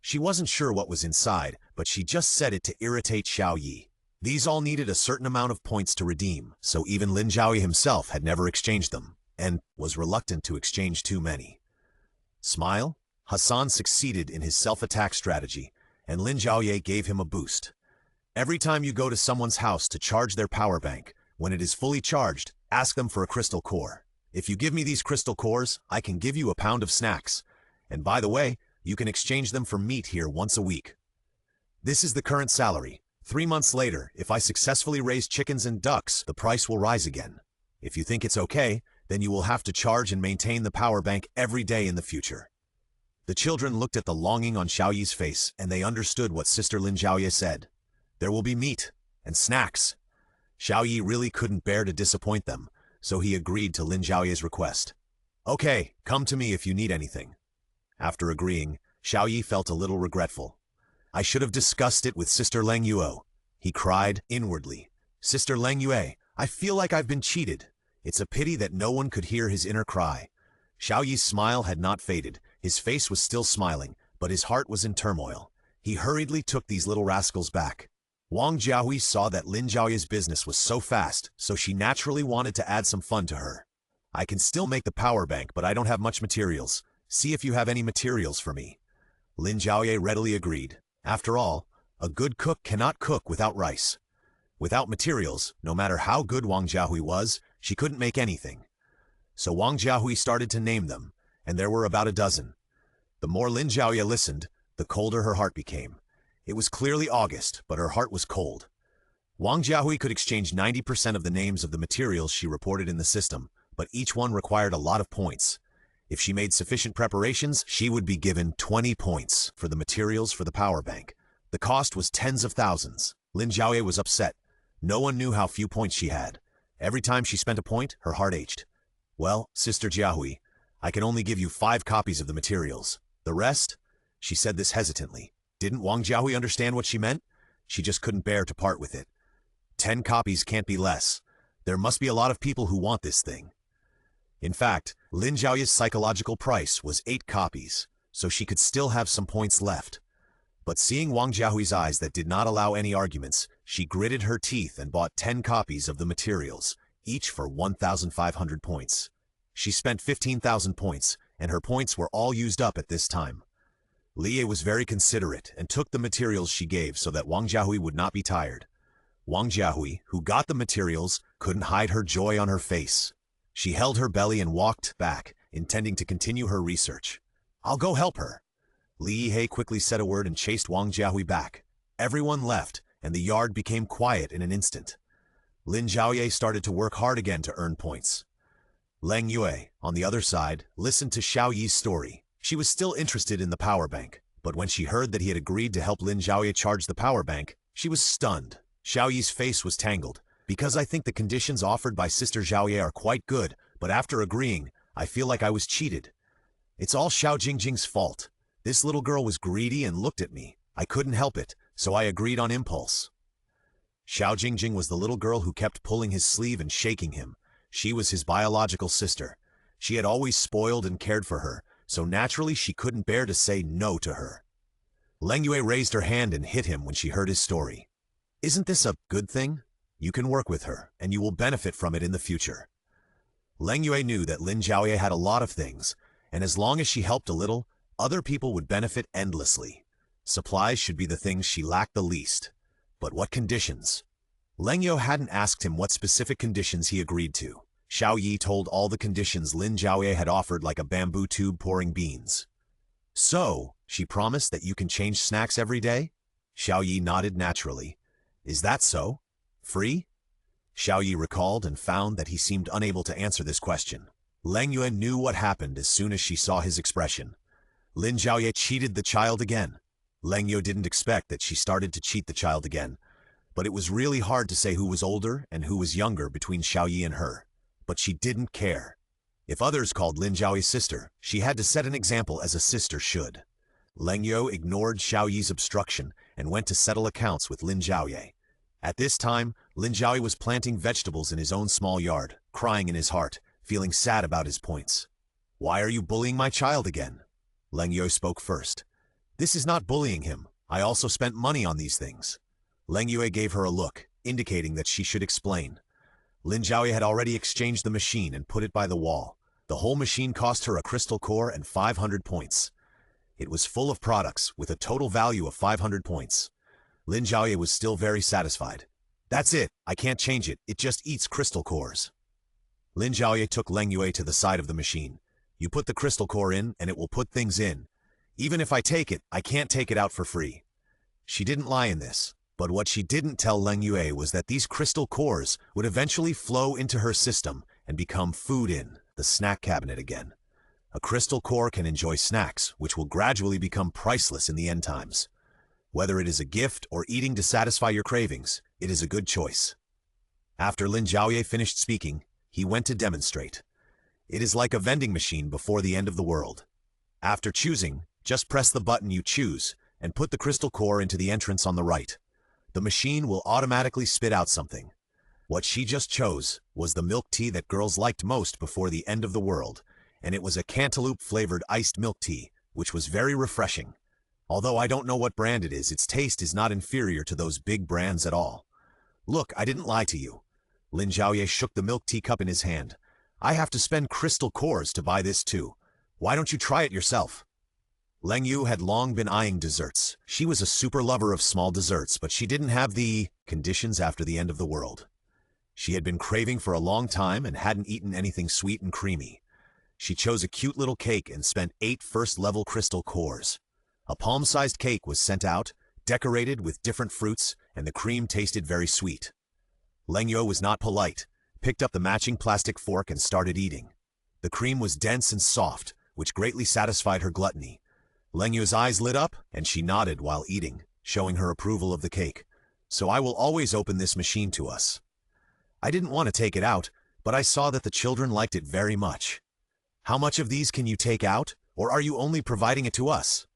She wasn't sure what was inside, but she just said it to irritate Xiaoyi. These all needed a certain amount of points to redeem, so even Lin Zhaoye himself had never exchanged them, and was reluctant to exchange too many. Smile? Hassan succeeded in his self-attack strategy, and Lin Zhaoye gave him a boost. Every time you go to someone's house to charge their power bank, when it is fully charged, ask them for a crystal core. If you give me these crystal cores, I can give you a pound of snacks. And by the way, you can exchange them for meat here once a week. This is the current salary. 3 months later, if I successfully raise chickens and ducks, the price will rise again. If you think it's okay, then you will have to charge and maintain the power bank every day in the future. The children looked at the longing on Xiaoyi's face, and they understood what Sister Lin Zhaoye said. There will be meat and snacks. Xiaoyi really couldn't bear to disappoint them, so he agreed to Lin Zhaoye's request. Okay, come to me if you need anything. After agreeing, Xiaoyi felt a little regretful. I should have discussed it with Sister Leng Yuo, he cried inwardly. Sister Leng Yue, I feel like I've been cheated. It's a pity that no one could hear his inner cry. Xiaoyi's smile had not faded. His face was still smiling, but his heart was in turmoil. He hurriedly took these little rascals back. Wang Jiahui saw that Lin Zhaoye's business was so fast, so she naturally wanted to add some fun to her. I can still make the power bank, but I don't have much materials. See if you have any materials for me. Lin Zhaoye readily agreed. After all, a good cook cannot cook without rice. Without materials, no matter how good Wang Jiahui was, she couldn't make anything. So Wang Jiahui started to name them, and there were about a dozen. The more Lin Zhaoye listened, the colder her heart became. It was clearly August, but her heart was cold. Wang Jiahui could exchange 90% of the names of the materials she reported in the system, but each one required a lot of points. If she made sufficient preparations, she would be given 20 points for the materials for the power bank. The cost was tens of thousands. Lin Zhaoye was upset. No one knew how few points she had. Every time she spent a point, her heart ached. Well, Sister Jiahui, I can only give you 5 copies of the materials. The rest? She said this hesitantly. Didn't Wang Jiahui understand what she meant? She just couldn't bear to part with it. 10 copies can't be less. There must be a lot of people who want this thing. In fact, Lin Zhaoye's psychological price was 8 copies, so she could still have some points left. But seeing Wang Jiahui's eyes that did not allow any arguments, she gritted her teeth and bought 10 copies of the materials, each for 1,500 points. She spent 15,000 points, and her points were all used up at this time. Liye was very considerate and took the materials she gave so that Wang Jiahui would not be tired. Wang Jiahui, who got the materials, couldn't hide her joy on her face. She held her belly and walked back, intending to continue her research. I'll go help her. Li Yihei quickly said a word and chased Wang Jiahui back. Everyone left, and the yard became quiet in an instant. Lin Zhaoye started to work hard again to earn points. Leng Yue, on the other side, listened to Xiaoyi's story. She was still interested in the power bank, but when she heard that he had agreed to help Lin Zhaoye charge the power bank, she was stunned. Xiaoyi's face was tangled. Because I think the conditions offered by Sister Zhaoye are quite good, but after agreeing, I feel like I was cheated. It's all Xiao Jingjing's fault. This little girl was greedy and looked at me. I couldn't help it, so I agreed on impulse. Xiao Jingjing was the little girl who kept pulling his sleeve and shaking him. She was his biological sister. She had always spoiled and cared for her, so naturally she couldn't bear to say no to her. Lin Yue raised her hand and hit him when she heard his story. Isn't this a good thing? You can work with her, and you will benefit from it in the future. Lin Yue knew that Lin Zhaoye had a lot of things, and as long as she helped a little, other people would benefit endlessly. Supplies should be the things she lacked the least. But what conditions? Lin Yue hadn't asked him what specific conditions he agreed to. Xiao Yi told all the conditions Lin Zhaoye had offered like a bamboo tube pouring beans. So, she promised that you can change snacks every day? Xiao Yi nodded naturally. Is that so? Free? Xiao Yi recalled and found that he seemed unable to answer this question. Lin Yue knew what happened as soon as she saw his expression. Lin Zhaoye cheated the child again. Lin Yue didn't expect that she started to cheat the child again, but it was really hard to say who was older and who was younger between Xiao Yi and her. But she didn't care. If others called Lin Zhaoye's sister, she had to set an example as a sister should. Lin Yue ignored Xiao Yi's obstruction and went to settle accounts with Lin Zhaoye. At this time, Lin Zhaoye was planting vegetables in his own small yard, crying in his heart, feeling sad about his points. Why are you bullying my child again? Lin Yue spoke first. This is not bullying him. I also spent money on these things. Lin Yue gave her a look, indicating that she should explain. Lin Zhaoye had already exchanged the machine and put it by the wall. The whole machine cost her a crystal core and 500 points. It was full of products, with a total value of 500 points. Lin Zhaoye was still very satisfied. That's it, I can't change it, it just eats crystal cores. Lin Zhaoye took Lin Yue to the side of the machine. You put the crystal core in, and it will put things in. Even if I take it, I can't take it out for free. She didn't lie in this. But what she didn't tell Lin Yue was that these crystal cores would eventually flow into her system and become food in the snack cabinet again. A crystal core can enjoy snacks, which will gradually become priceless in the end times. Whether it is a gift or eating to satisfy your cravings, it is a good choice. After Lin Zhaoye finished speaking, he went to demonstrate. It is like a vending machine before the end of the world. After choosing, just press the button you choose and put the crystal core into the entrance on the right. The machine will automatically spit out something. What she just chose was the milk tea that girls liked most before the end of the world, and it was a cantaloupe-flavored iced milk tea, which was very refreshing. Although I don't know what brand it is, its taste is not inferior to those big brands at all. Look, I didn't lie to you. Lin Zhaoye shook the milk tea cup in his hand. I have to spend crystal cores to buy this too. Why don't you try it yourself? Lin Yue had long been eyeing desserts. She was a super lover of small desserts, but she didn't have the conditions after the end of the world. She had been craving for a long time and hadn't eaten anything sweet and creamy. She chose a cute little cake and spent 8 first-level crystal cores. A palm-sized cake was sent out, decorated with different fruits, and the cream tasted very sweet. Lin Yue was not polite, picked up the matching plastic fork and started eating. The cream was dense and soft, which greatly satisfied her gluttony. Lin Yue's eyes lit up, and she nodded while eating, showing her approval of the cake. So I will always open this machine to us. I didn't want to take it out, but I saw that the children liked it very much. How much of these can you take out, or are you only providing it to us?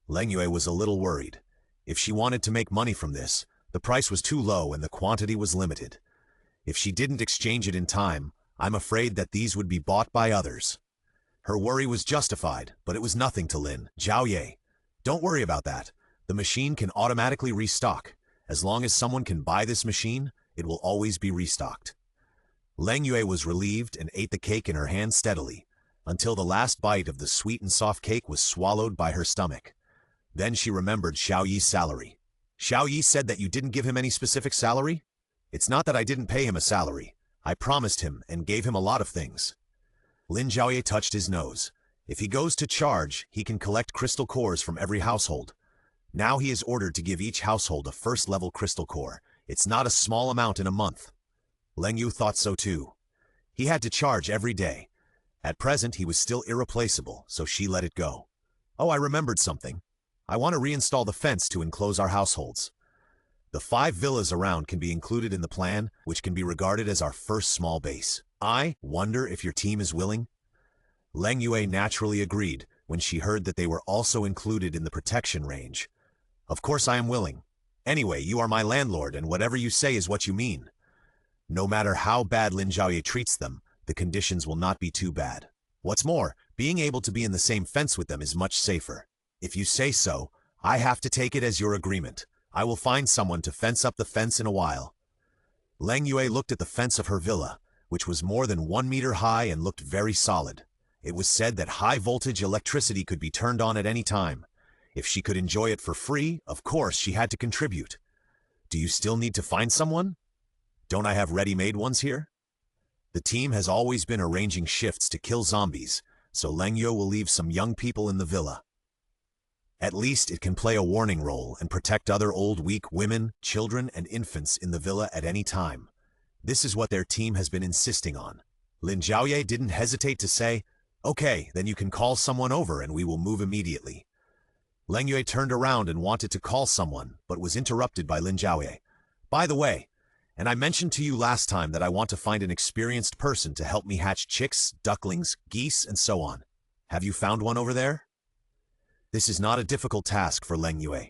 Lin Yue was a little worried. If she wanted to make money from this, the price was too low and the quantity was limited. If she didn't exchange it in time, I'm afraid that these would be bought by others. Her worry was justified, but it was nothing to Lin Zhaoye. Don't worry about that. The machine can automatically restock. As long as someone can buy this machine, it will always be restocked. Lin Yue was relieved and ate the cake in her hand steadily, until the last bite of the sweet and soft cake was swallowed by her stomach. Then she remembered Xiao Yi's salary. Xiao Yi said that you didn't give him any specific salary? It's not that I didn't pay him a salary. I promised him and gave him a lot of things. Lin Zhaoye touched his nose. If he goes to charge, he can collect crystal cores from every household. Now he is ordered to give each household a first-level crystal core. It's not a small amount in a month. Lin Yue thought so too. He had to charge every day. At present, he was still irreplaceable, so she let it go. Oh, I remembered something. I want to reinstall the fence to enclose our households. The 5 villas around can be included in the plan, which can be regarded as our first small base. I wonder if your team is willing? Lin Yue naturally agreed when she heard that they were also included in the protection range. Of course I am willing. Anyway, you are my landlord and whatever you say is what you mean. No matter how bad Lin Zhaoye treats them, the conditions will not be too bad. What's more, being able to be in the same fence with them is much safer. If you say so, I have to take it as your agreement. I will find someone to fence up the fence in a while. Lin Yue looked at the fence of her villa, which was more than 1 meter high and looked very solid. It was said that high-voltage electricity could be turned on at any time. If she could enjoy it for free, of course she had to contribute. Do you still need to find someone? Don't I have ready-made ones here? The team has always been arranging shifts to kill zombies, so Lin Yue will leave some young people in the villa. At least it can play a warning role and protect other old, weak women, children, and infants in the villa at any time. This is what their team has been insisting on. Lin Zhaoye didn't hesitate to say, "Okay, then you can call someone over and we will move immediately." Lin Yue turned around and wanted to call someone, but was interrupted by Lin Zhaoye. "By the way, and I mentioned to you last time that I want to find an experienced person to help me hatch chicks, ducklings, geese, and so on. Have you found one over there?" This is not a difficult task for Lin Yue.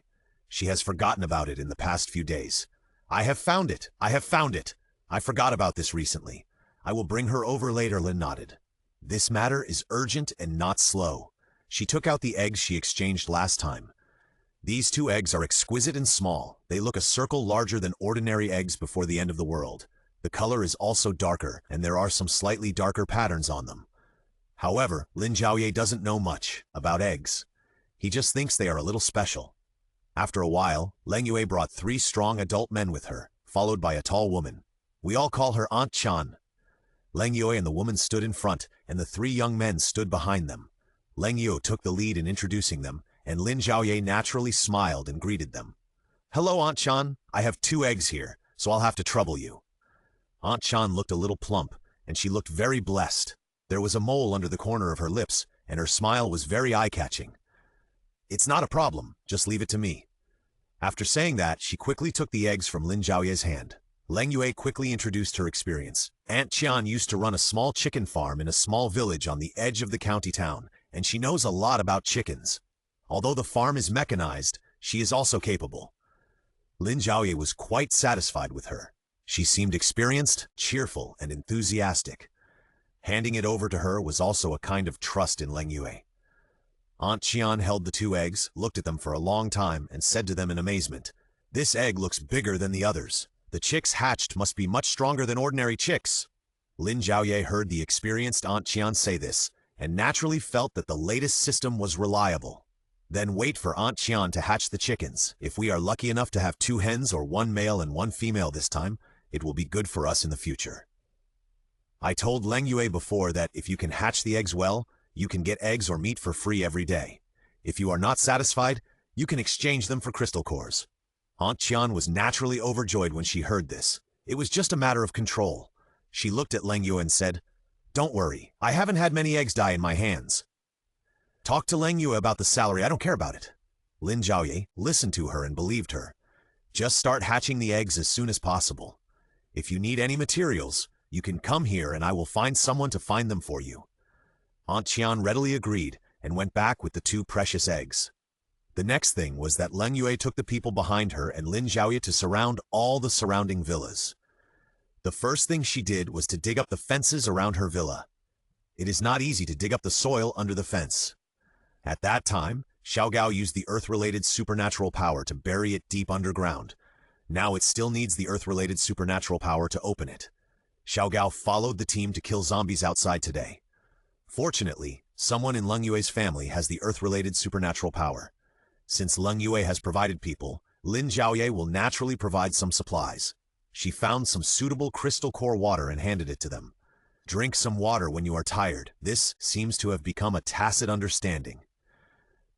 She has forgotten about it in the past few days. "I have found it! I have found it! I forgot about this recently. I will bring her over later," Lin nodded. "This matter is urgent and not slow." She took out the eggs she exchanged last time. These 2 eggs are exquisite and small. They look a circle larger than ordinary eggs before the end of the world. The color is also darker, and there are some slightly darker patterns on them. However, Lin Zhaoye doesn't know much about eggs. He just thinks they are a little special. After a while, Lin Yue brought 3 strong adult men with her, followed by a tall woman. We all call her Aunt Chan. Lin Yue and the woman stood in front, and the 3 young men stood behind them. Lin Yue took the lead in introducing them, and Lin Zhaoye naturally smiled and greeted them. "Hello, Aunt Chan. I have 2 eggs here, so I'll have to trouble you." Aunt Chan looked a little plump, and she looked very blessed. There was a mole under the corner of her lips, and her smile was very eye-catching. "It's not a problem. Just leave it to me." After saying that, she quickly took the eggs from Lin Zhaoye's hand. Lin Yue quickly introduced her experience. Aunt Qian used to run a small chicken farm in a small village on the edge of the county town, and she knows a lot about chickens. Although the farm is mechanized, she is also capable. Lin Zhaoye was quite satisfied with her. She seemed experienced, cheerful, and enthusiastic. Handing it over to her was also a kind of trust in Lin Yue. Aunt Qian held the 2 eggs, looked at them for a long time, and said to them in amazement, "This egg looks bigger than the others. The chicks hatched must be much stronger than ordinary chicks." Lin Zhaoye heard the experienced Aunt Qian say this, and naturally felt that the latest system was reliable. Then wait for Aunt Qian to hatch the chickens. If we are lucky enough to have 2 hens or 1 male and 1 female this time, it will be good for us in the future. I told Lin Yue before that if you can hatch the eggs well, you can get eggs or meat for free every day. If you are not satisfied, you can exchange them for crystal cores. Aunt Qian was naturally overjoyed when she heard this. It was just a matter of control. She looked at Lin Yue and said, "Don't worry, I haven't had many eggs die in my hands. Talk to Lin Yue about the salary, I don't care about it." Lin Zhaoye listened to her and believed her. Just start hatching the eggs as soon as possible. If you need any materials, you can come here and I will find someone to find them for you. Aunt Qian readily agreed and went back with the 2 precious eggs. The next thing was that Lin Yue took the people behind her and Lin Zhaoye to surround all the surrounding villas. The first thing she did was to dig up the fences around her villa. It is not easy to dig up the soil under the fence. At that time, Xiaogao used the earth-related supernatural power to bury it deep underground. Now it still needs the earth-related supernatural power to open it. Xiaogao followed the team to kill zombies outside today. Fortunately, someone in Lin Yue's family has the earth-related supernatural power. Since Lin Yue has provided people, Lin Zhaoye will naturally provide some supplies. She found some suitable crystal core water and handed it to them. Drink some water when you are tired. This seems to have become a tacit understanding.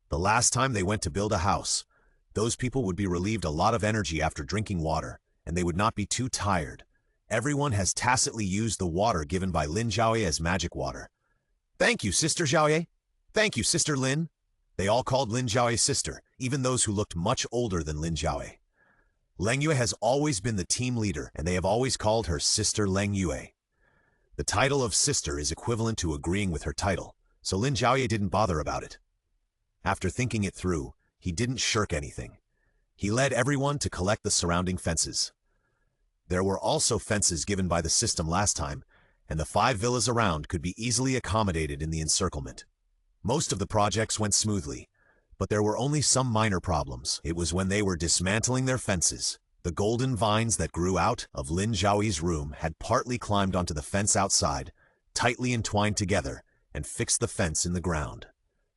The last time they went to build a house, those people would be relieved a lot of energy after drinking water, and they would not be too tired. Everyone has tacitly used the water given by Lin Zhaoye as magic water. "Thank you, Sister Zhaoye." "Thank you, Sister Lin." They all called Lin Zhaoye sister, even those who looked much older than Lin Zhaoye. Lin Yue has always been the team leader, and they have always called her Sister Lin Yue. The title of sister is equivalent to agreeing with her title. so Lin Zhaoye didn't bother about it. After thinking it through, he didn't shirk anything. He led everyone to collect the surrounding fences. There were also fences given by the system last time, and the 5 villas around could be easily accommodated in the encirclement. Most of the projects went smoothly, but there were only some minor problems. It was when they were dismantling their fences. The golden vines that grew out of Lin Zhaoye's room had partly climbed onto the fence outside, tightly entwined together, and fixed the fence in the ground.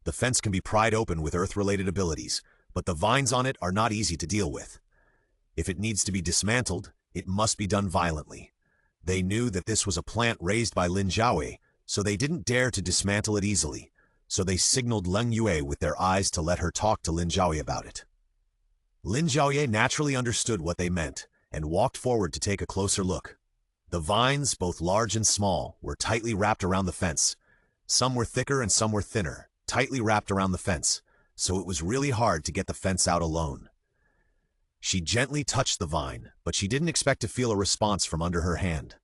The fence can be pried open with earth-related abilities, but the vines on it are not easy to deal with. If it needs to be dismantled, it must be done violently. They knew that this was a plant raised by Lin Zhaoye, so they didn't dare to dismantle it easily, so they signaled Lin Yue with their eyes to let her talk to Lin Zhaoye about it. Lin Zhaoye naturally understood what they meant and walked forward to take a closer look. The vines, both large and small, were tightly wrapped around the fence. Some were thicker and some were thinner, tightly wrapped around the fence, so it was really hard to get the fence out alone. She gently touched the vine, but she didn't expect to feel a response from under her hand.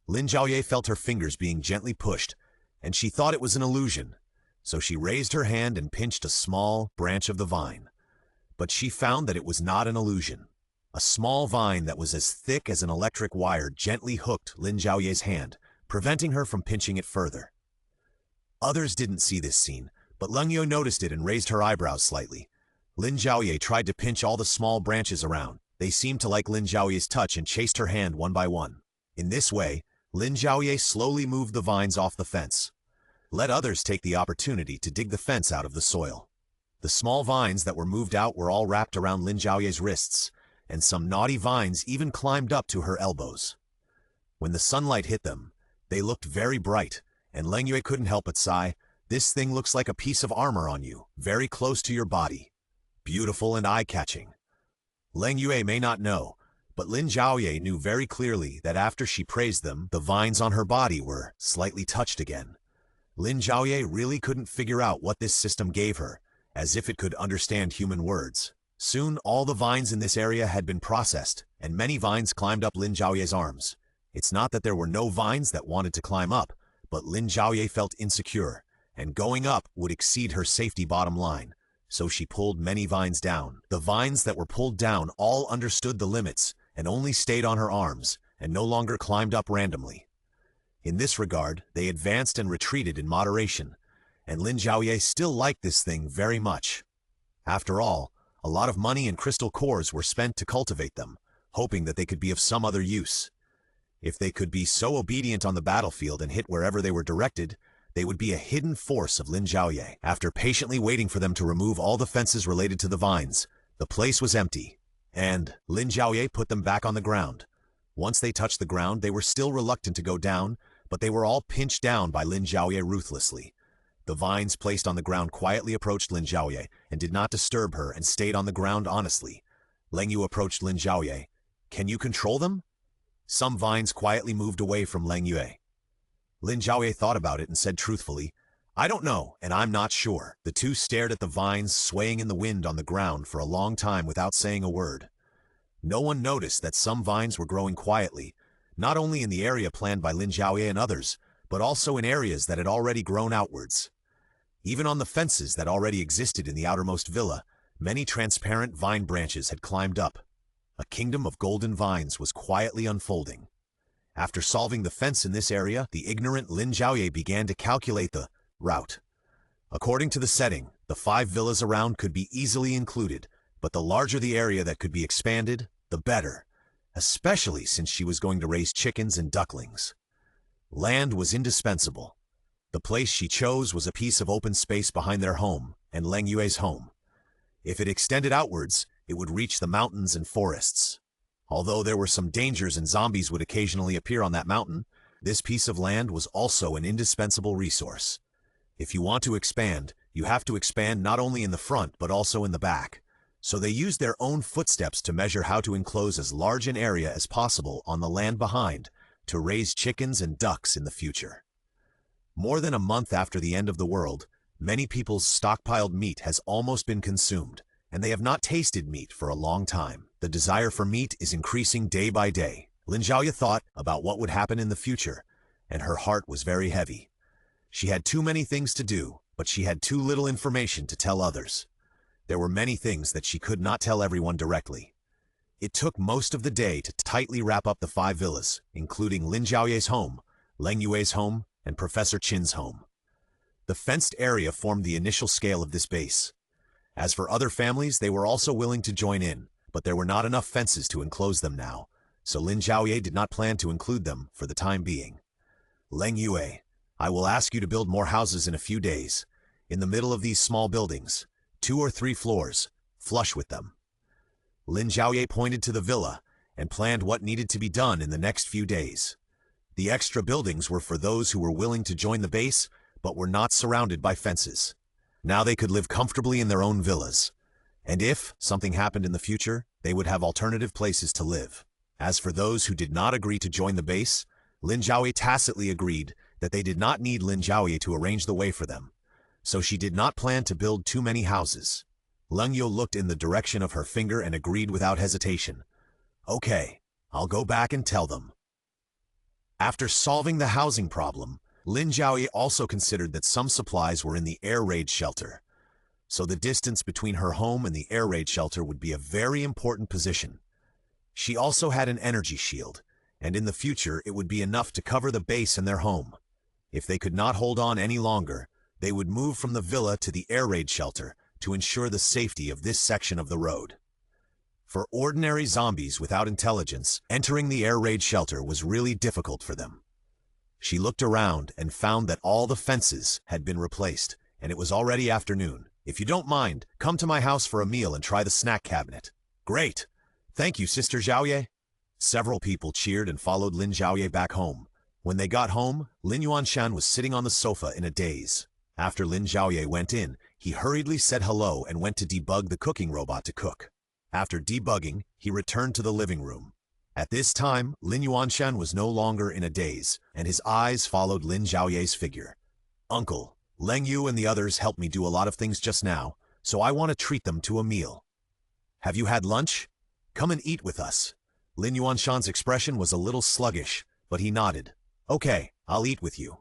Lin Zhaoye felt her fingers being gently pushed, and she thought it was an illusion, so she raised her hand and pinched a small branch of the vine. But she found that it was not an illusion. A small vine that was as thick as an electric wire gently hooked Lin Zhaoye's hand, preventing her from pinching it further. Others didn't see this scene, but Lin Yue noticed it and raised her eyebrows slightly. Lin Zhaoye tried to pinch all the small branches around. They seemed to like Lin Zhaoye's touch and chased her hand one by one. In this way, Lin Zhaoye slowly moved the vines off the fence. Let others take the opportunity to dig the fence out of the soil. The small vines that were moved out were all wrapped around Lin Zhaoye's wrists, and some naughty vines even climbed up to her elbows. When the sunlight hit them, they looked very bright, and Lin Yue couldn't help but sigh, "This thing looks like a piece of armor on you, very close to your body. Beautiful and eye-catching." Lin Yue may not know, but Lin Zhaoye knew very clearly that after she praised them, the vines on her body were slightly touched again. Lin Zhaoye really couldn't figure out what this system gave her, as if it could understand human words. Soon, all the vines in this area had been processed, and many vines climbed up Lin Zhaoye's arms. It's not that there were no vines that wanted to climb up, but Lin Zhaoye felt insecure, and going up would exceed her safety bottom line, so she pulled many vines down. The vines that were pulled down all understood the limits and only stayed on her arms, and no longer climbed up randomly. In this regard, they advanced and retreated in moderation, and Lin Zhaoye still liked this thing very much. After all, a lot of money and crystal cores were spent to cultivate them, hoping that they could be of some other use. If they could be so obedient on the battlefield and hit wherever they were directed, they would be a hidden force of Lin Zhaoye. After patiently waiting for them to remove all the fences related to the vines, the place was empty, and Lin Zhaoye put them back on the ground. Once they touched the ground, they were still reluctant to go down, but they were all pinched down by Lin Zhaoye ruthlessly. The vines placed on the ground quietly approached Lin Zhaoye and did not disturb her and stayed on the ground honestly. Lin Yue approached Lin Zhaoye. "Can you control them?" Some vines quietly moved away from Lin Yue. Lin Zhaoye thought about it and said truthfully, "I don't know, and I'm not sure." The two stared at the vines swaying in the wind on the ground for a long time without saying a word. No one noticed that some vines were growing quietly, not only in the area planned by Lin Zhaoye and others, but also in areas that had already grown outwards. Even on the fences that already existed in the outermost villa, many transparent vine branches had climbed up. A kingdom of golden vines was quietly unfolding. After solving the fence in this area, the ignorant Lin Zhaoye began to calculate the route. According to the setting, the 5 villas around could be easily included, but the larger the area that could be expanded, the better, especially since she was going to raise chickens and ducklings. Land was indispensable. The place she chose was a piece of open space behind their home and Lin Yue's home. If it extended outwards, it would reach the mountains and forests. Although there were some dangers and zombies would occasionally appear on that mountain, this piece of land was also an indispensable resource. If you want to expand, you have to expand not only in the front but also in the back. So they used their own footsteps to measure how to enclose as large an area as possible on the land behind to raise chickens and ducks in the future. More than a month after the end of the world, many people's stockpiled meat has almost been consumed, and they have not tasted meat for a long time. The desire for meat is increasing day by day. Lin Zhaoye thought about what would happen in the future, and her heart was very heavy. She had too many things to do, but she had too little information to tell others. There were many things that she could not tell everyone directly. It took most of the day to tightly wrap up the 5 villas, including Lin Zhaoye's home, Leng Yue's home, and Professor Qin's home. The fenced area formed the initial scale of this base. As for other families, they were also willing to join in, but there were not enough fences to enclose them now, so Lin Zhaoye did not plan to include them for the time being. Leng Yue, I will ask you to build more houses in a few days, in the middle of these small buildings, 2 or 3 floors, flush with them. Lin Zhaoye pointed to the villa and planned what needed to be done in the next few days. The extra buildings were for those who were willing to join the base, but were not surrounded by fences. Now they could live comfortably in their own villas. And if something happened in the future, they would have alternative places to live. As for those who did not agree to join the base, Lin Zhaoye tacitly agreed that they did not need Lin Zhaoye to arrange the way for them, so she did not plan to build too many houses. Leng Yue looked in the direction of her finger and agreed without hesitation. Okay, I'll go back and tell them. After solving the housing problem, Lin Zhaoye also considered that some supplies were in the air raid shelter, so the distance between her home and the air raid shelter would be a very important position. She also had an energy shield, and in the future it would be enough to cover the base and their home. If they could not hold on any longer, they would move from the villa to the air raid shelter to ensure the safety of this section of the road. For ordinary zombies without intelligence, entering the air raid shelter was really difficult for them. She looked around and found that all the fences had been replaced, and it was already afternoon. If you don't mind, come to my house for a meal and try the snack cabinet. Great! Thank you, Sister Zhaoye. Several people cheered and followed Lin Zhaoye back home. When they got home, Lin Yuanshan was sitting on the sofa in a daze. After Lin Zhaoye went in, he hurriedly said hello and went to debug the cooking robot to cook. After debugging, he returned to the living room. At this time, Lin Yuanshan was no longer in a daze, and his eyes followed Lin Zhaoye's figure. Uncle, Leng Yu and the others helped me do a lot of things just now, so I want to treat them to a meal. Have you had lunch? Come and eat with us. Lin Yuanshan's expression was a little sluggish, but he nodded. Okay, I'll eat with you.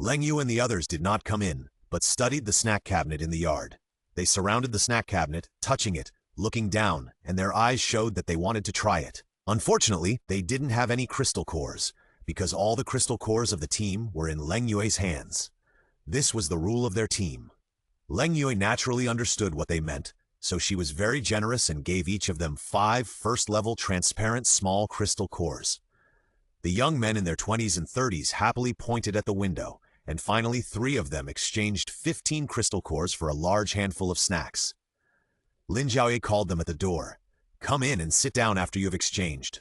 Leng Yu and the others did not come in, but studied the snack cabinet in the yard. They surrounded the snack cabinet, touching it, looking down, and their eyes showed that they wanted to try it. Unfortunately, they didn't have any crystal cores, because all the crystal cores of the team were in Leng Yue's hands. This was the rule of their team. Leng Yue naturally understood what they meant, so she was very generous and gave each of them 5 first-level transparent small crystal cores. The young men in their 20s and 30s happily pointed at the window, and finally 3 of them exchanged 15 crystal cores for a large handful of snacks. Lin Zhaoye called them at the door. Come in and sit down after you have exchanged.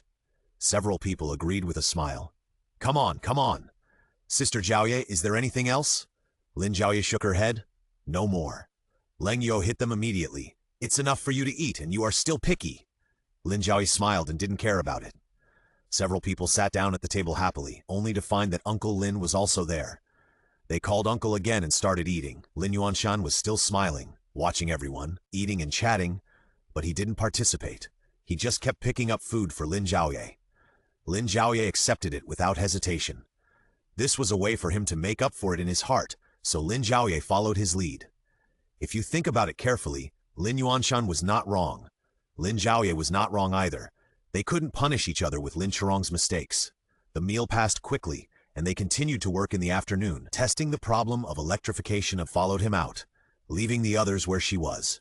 Several people agreed with a smile. Come on, come on. Sister Zhaoye, is there anything else? Lin Zhaoye shook her head. No more. Leng Yue hit them immediately. It's enough for you to eat and you are still picky. Lin Zhaoye smiled and didn't care about it. Several people sat down at the table happily, only to find that Uncle Lin was also there. They called Uncle again and started eating. Lin Yuanshan was still smiling, watching everyone, eating and chatting, but he didn't participate. He just kept picking up food for Lin Zhaoye. Lin Zhaoye accepted it without hesitation. This was a way for him to make up for it in his heart, so Lin Zhaoye followed his lead. If you think about it carefully, Lin Yuanshan was not wrong. Lin Zhaoye was not wrong either. They couldn't punish each other with Lin Chirong's mistakes. The meal passed quickly, and they continued to work in the afternoon, testing the problem of electrification and followed him out, leaving the others where she was.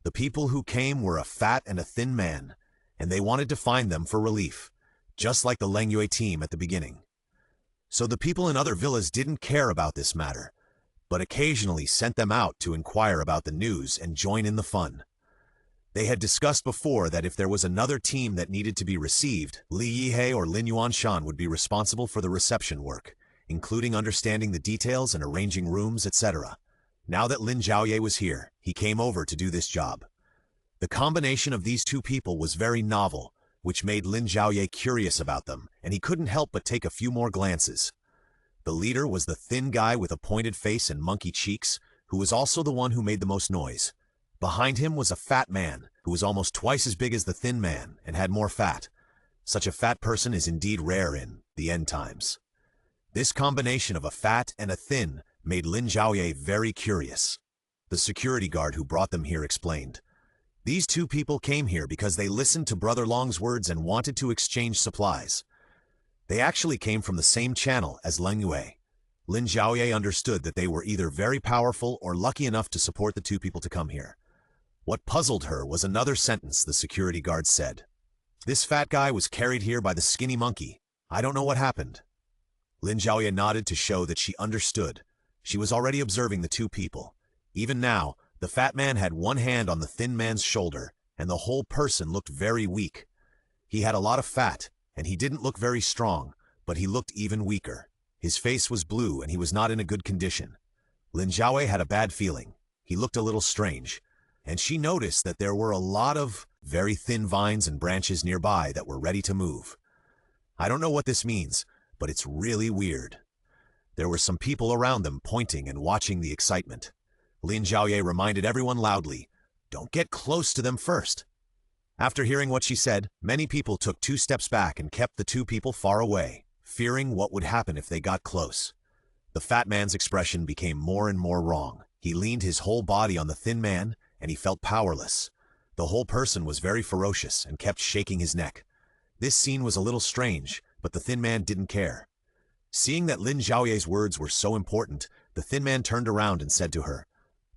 The people who came were a fat and a thin man, and they wanted to find them for relief, just like the Leng Yue team at the beginning. So the people in other villas didn't care about this matter, but occasionally sent them out to inquire about the news and join in the fun. They had discussed before that if there was another team that needed to be received, Li Yihei or Lin Yuanshan would be responsible for the reception work, including understanding the details and arranging rooms, etc. Now that Lin Zhaoye was here, he came over to do this job. The combination of these 2 people was very novel, which made Lin Zhaoye curious about them, and he couldn't help but take a few more glances. The leader was the thin guy with a pointed face and monkey cheeks, who was also the one who made the most noise. Behind him was a fat man, who was almost twice as big as the thin man and had more fat. Such a fat person is indeed rare in the end times. This combination of a fat and a thin made Lin Zhaoye very curious. The security guard who brought them here explained. These two people came here because they listened to Brother Long's words and wanted to exchange supplies. They actually came from the same channel as Lin Zhaoye. Lin Zhaoye understood that they were either very powerful or lucky enough to support the two people to come here. What puzzled her was another sentence the security guard said. This fat guy was carried here by the skinny monkey. I don't know what happened. Lin Zhaoye nodded to show that she understood. She was already observing the two people. Even now, the fat man had one hand on the thin man's shoulder, and the whole person looked very weak. He had a lot of fat, and he didn't look very strong, but he looked even weaker. His face was blue, and he was not in a good condition. Lin Zhaoye had a bad feeling. He looked a little strange, and she noticed that there were a lot of very thin vines and branches nearby that were ready to move. I don't know what this means, but it's really weird. There were some people around them pointing and watching the excitement. Lin Zhaoye reminded everyone loudly, "Don't get close to them first." After hearing what she said, many people took 2 steps back and kept the two people far away, fearing what would happen if they got close. The fat man's expression became more and more wrong. He leaned his whole body on the thin man, and he felt powerless. The whole person was very ferocious and kept shaking his neck. This scene was a little strange, but the thin man didn't care. Seeing that Lin Zhaoye's words were so important, the thin man turned around and said to her,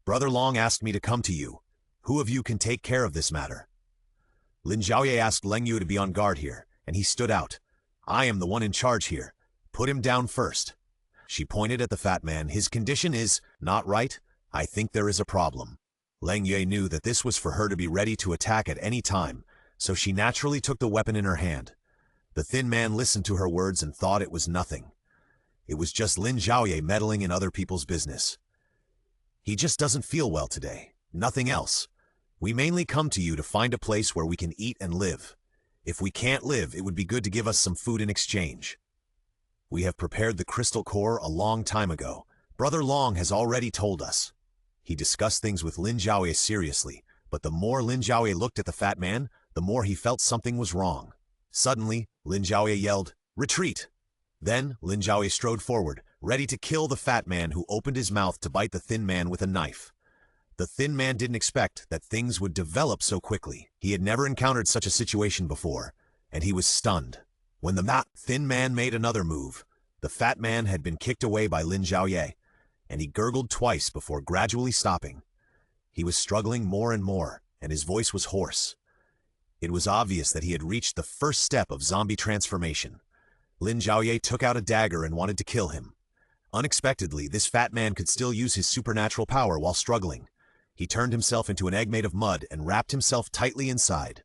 "Brother Long asked me to come to you. Who of you can take care of this matter?" Lin Zhaoye asked Leng Yu to be on guard here, and he stood out. "I am the one in charge here. Put him down first." She pointed at the fat man. "His condition is not right. I think there is a problem." Leng Yu knew that this was for her to be ready to attack at any time, so she naturally took the weapon in her hand. The thin man listened to her words and thought it was nothing. It was just Lin Zhaoye meddling in other people's business. "He just doesn't feel well today. Nothing else. We mainly come to you to find a place where we can eat and live. If we can't live, it would be good to give us some food in exchange. We have prepared the crystal core a long time ago. Brother Long has already told us." He discussed things with Lin Zhaoye seriously, but the more Lin Zhaoye looked at the fat man, the more he felt something was wrong. Suddenly, Lin Zhaoye yelled, "Retreat!" Then, Lin Zhaoye strode forward, ready to kill the fat man who opened his mouth to bite the thin man with a knife. The thin man didn't expect that things would develop so quickly. He had never encountered such a situation before, and he was stunned. When the thin man made another move, the fat man had been kicked away by Lin Zhaoye, and he gurgled twice before gradually stopping. He was struggling more and more, and his voice was hoarse. It was obvious that he had reached the first step of zombie transformation. Lin Zhaoye took out a dagger and wanted to kill him. Unexpectedly, this fat man could still use his supernatural power while struggling. He turned himself into an egg made of mud and wrapped himself tightly inside.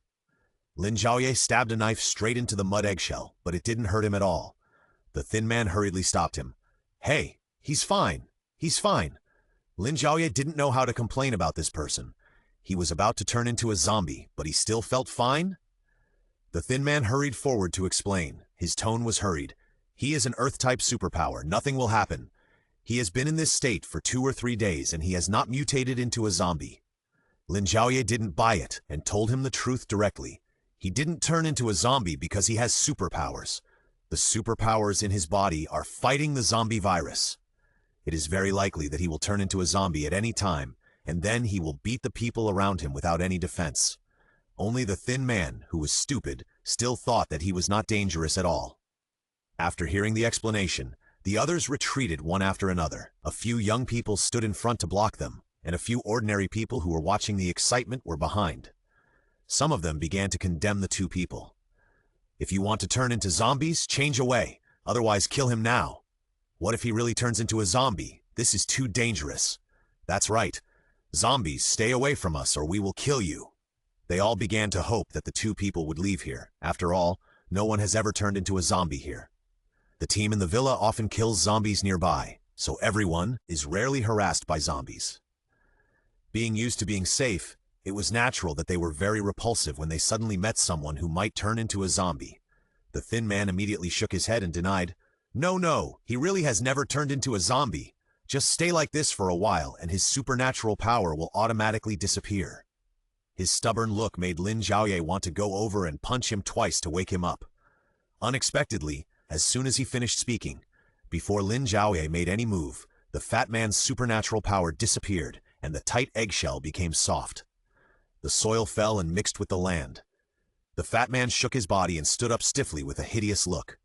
Lin Zhaoye stabbed a knife straight into the mud eggshell, but it didn't hurt him at all. The thin man hurriedly stopped him. "Hey, he's fine. He's fine." Lin Zhaoye didn't know how to complain about this person. He was about to turn into a zombie, but he still felt fine? The thin man hurried forward to explain. His tone was hurried. "He is an Earth-type superpower. Nothing will happen. He has been in this state for 2 or 3 days, and he has not mutated into a zombie." Lin Zhaoye didn't buy it and told him the truth directly. He didn't turn into a zombie because he has superpowers. The superpowers in his body are fighting the zombie virus. It is very likely that he will turn into a zombie at any time, and then he will beat the people around him without any defense. Only the thin man, who was stupid, still thought that he was not dangerous at all. After hearing the explanation, the others retreated one after another. A few young people stood in front to block them, and a few ordinary people who were watching the excitement were behind. Some of them began to condemn the two people. "If you want to turn into zombies, change away. Otherwise, kill him now. What if he really turns into a zombie? This is too dangerous." "That's right. Zombies, stay away from us or we will kill you." They all began to hope that the two people would leave here. After all, no one has ever turned into a zombie here. The team in the villa often kills zombies nearby, so everyone is rarely harassed by zombies. Being used to being safe, it was natural that they were very repulsive when they suddenly met someone who might turn into a zombie. The thin man immediately shook his head and denied, No, he really has never turned into a zombie. Just stay like this for a while and his supernatural power will automatically disappear." His stubborn look made Lin Zhaoye want to go over and punch him twice to wake him up. Unexpectedly, as soon as he finished speaking, Before Lin Zhaoye made any move, the fat man's supernatural power disappeared, and the tight eggshell became soft. The soil fell and mixed with the land. The fat man shook his body and stood up stiffly with a hideous look.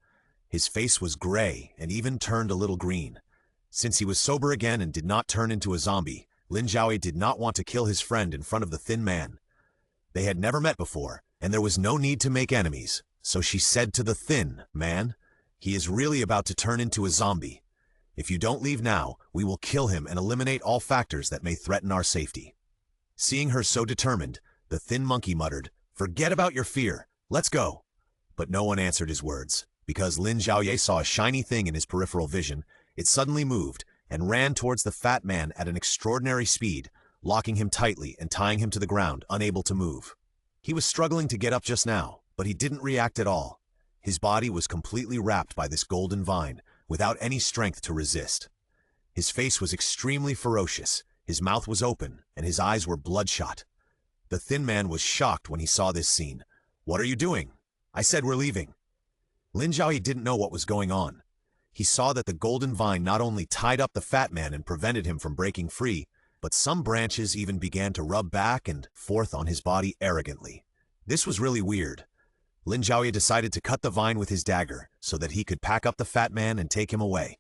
His face was gray and even turned a little green. Since he was sober again and did not turn into a zombie, Lin Zhaoye did not want to kill his friend in front of the thin man. They had never met before, and there was no need to make enemies, so she said to the thin man, "He is really about to turn into a zombie. If you don't leave now, we will kill him and eliminate all factors that may threaten our safety." Seeing her so determined, the thin monkey muttered, "Forget about your fear, let's go." But no one answered his words, because Lin Zhaoye saw a shiny thing in his peripheral vision. It suddenly moved and ran towards the fat man at an extraordinary speed, locking him tightly and tying him to the ground, unable to move. He was struggling to get up just now, but he didn't react at all. His body was completely wrapped by this golden vine, without any strength to resist. His face was extremely ferocious, his mouth was open, and his eyes were bloodshot. The thin man was shocked when he saw this scene. "What are you doing?" "I said we're leaving." Lin Zhaoye didn't know what was going on. He saw that the golden vine not only tied up the fat man and prevented him from breaking free, but some branches even began to rub back and forth on his body arrogantly. This was really weird. Lin Zhaoye decided to cut the vine with his dagger so that he could pack up the fat man and take him away.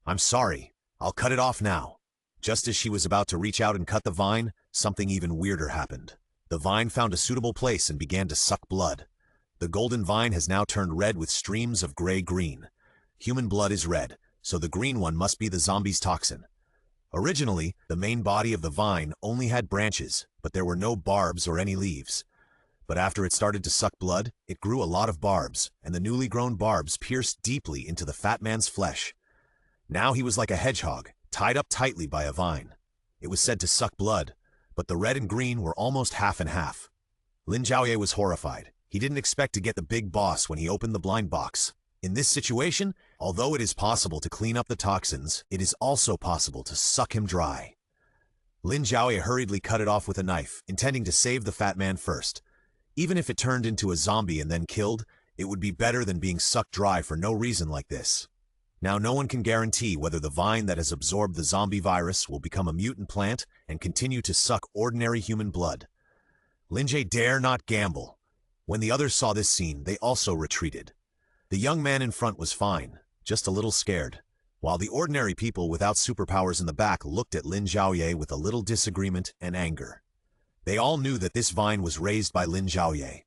"I'm sorry, I'll cut it off now." Just as she was about to reach out and cut the vine, something even weirder happened. The vine found a suitable place and began to suck blood. The golden vine has now turned red with streams of gray-green. Human blood is red, so the green one must be the zombie's toxin. Originally, the main body of the vine only had branches, but there were no barbs or any leaves. But after it started to suck blood, it grew a lot of barbs, and the newly grown barbs pierced deeply into the fat man's flesh. Now he was like a hedgehog, tied up tightly by a vine. It was said to suck blood, but the red and green were almost half and half. Lin Zhaoye was horrified. He didn't expect to get the big boss when he opened the blind box. In this situation, although it is possible to clean up the toxins, it is also possible to suck him dry. Lin Zhaoye hurriedly cut it off with a knife, intending to save the fat man first. Even if it turned into a zombie and then killed, it would be better than being sucked dry for no reason like this. Now no one can guarantee whether the vine that has absorbed the zombie virus will become a mutant plant and continue to suck ordinary human blood. Lin Zhaoye dare not gamble. When the others saw this scene, they also retreated. The young man in front was fine, just a little scared, while the ordinary people without superpowers in the back looked at Lin Zhaoye with a little disagreement and anger. They all knew that this vine was raised by Lin Zhaoye.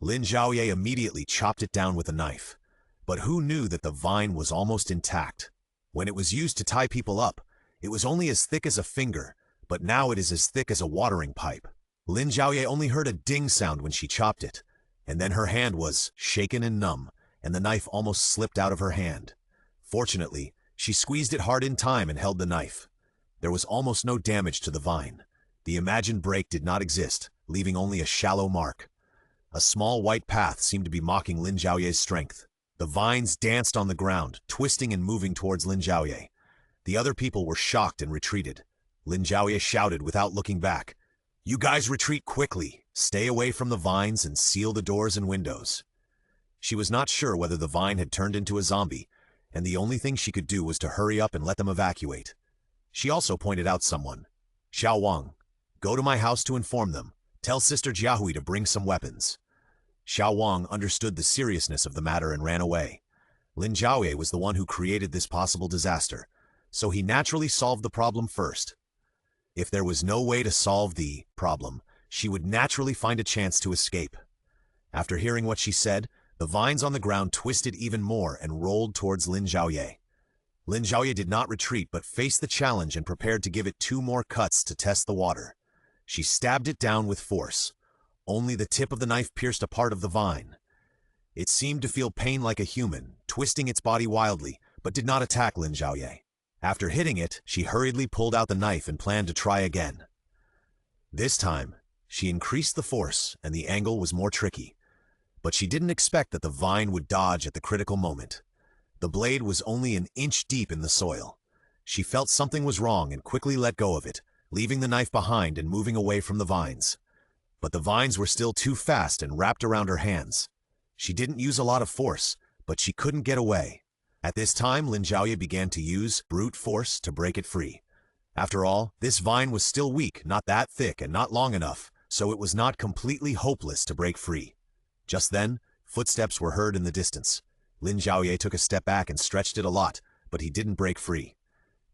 Lin Zhaoye immediately chopped it down with a knife. But who knew that the vine was almost intact? When it was used to tie people up, it was only as thick as a finger, but now it is as thick as a watering pipe. Lin Zhaoye only heard a ding sound when she chopped it, and then her hand was shaken and numb, and the knife almost slipped out of her hand. Fortunately, she squeezed it hard in time and held the knife. There was almost no damage to the vine. The imagined break did not exist, leaving only a shallow mark. A small white path seemed to be mocking Lin Zhaoye's strength. The vines danced on the ground, twisting and moving towards Lin Zhaoye. The other people were shocked and retreated. Lin Zhaoye shouted without looking back, "You guys retreat quickly. Stay away from the vines and seal the doors and windows." She was not sure whether the vine had turned into a zombie, and the only thing she could do was to hurry up and let them evacuate. She also pointed out someone. "Xiao Wang, go to my house to inform them. Tell Sister Jiahui to bring some weapons." Xiao Wang understood the seriousness of the matter and ran away. Lin Zhaoye was the one who created this possible disaster, so he naturally solved the problem first. If there was no way to solve the problem, she would naturally find a chance to escape. After hearing what she said, the vines on the ground twisted even more and rolled towards Lin Zhaoye. Lin Zhaoye did not retreat but faced the challenge and prepared to give it 2 more cuts to test the water. She stabbed it down with force. Only the tip of the knife pierced a part of the vine. It seemed to feel pain like a human, twisting its body wildly, but did not attack Lin Zhaoye. After hitting it, she hurriedly pulled out the knife and planned to try again. This time, she increased the force and the angle was more tricky. But she didn't expect that the vine would dodge at the critical moment. The blade was only an inch deep in the soil. She felt something was wrong and quickly let go of it, leaving the knife behind and moving away from the vines. But the vines were still too fast and wrapped around her hands. She didn't use a lot of force, but she couldn't get away. At this time, Lin Zhaoye began to use brute force to break it free. After all, this vine was still weak, not that thick and not long enough, so it was not completely hopeless to break free. Just then, footsteps were heard in the distance. Lin Zhaoye took a step back and stretched it a lot, but he didn't break free.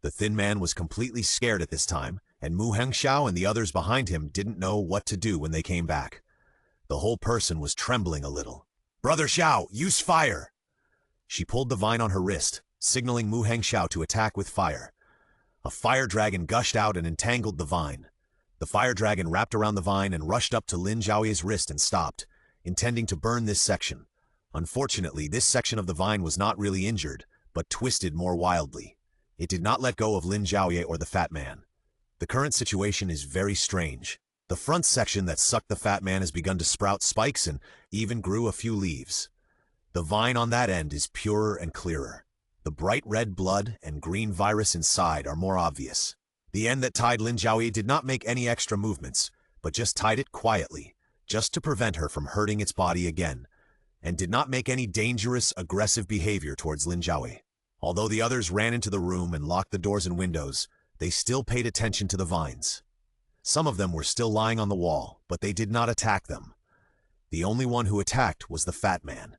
The thin man was completely scared at this time, and Mu Hengxiao and the others behind him didn't know what to do when they came back. The whole person was trembling a little. "Brother Xiao, use fire!" She pulled the vine on her wrist, signaling Mu Hengxiao to attack with fire. A fire dragon gushed out and entangled the vine. The fire dragon wrapped around the vine and rushed up to Lin Zhaoye's wrist and stopped, intending to burn this section. Unfortunately, this section of the vine was not really injured, but twisted more wildly. It did not let go of Lin Zhaoye or the fat man. The current situation is very strange. The front section that sucked the fat man has begun to sprout spikes and even grew a few leaves. The vine on that end is purer and clearer. The bright red blood and green virus inside are more obvious. The end that tied Lin Zhaoye did not make any extra movements, but just tied it quietly, just to prevent her from hurting its body again, and did not make any dangerous, aggressive behavior towards Lin Zhaoye. Although the others ran into the room and locked the doors and windows, they still paid attention to the vines. Some of them were still lying on the wall, but they did not attack them. The only one who attacked was the fat man.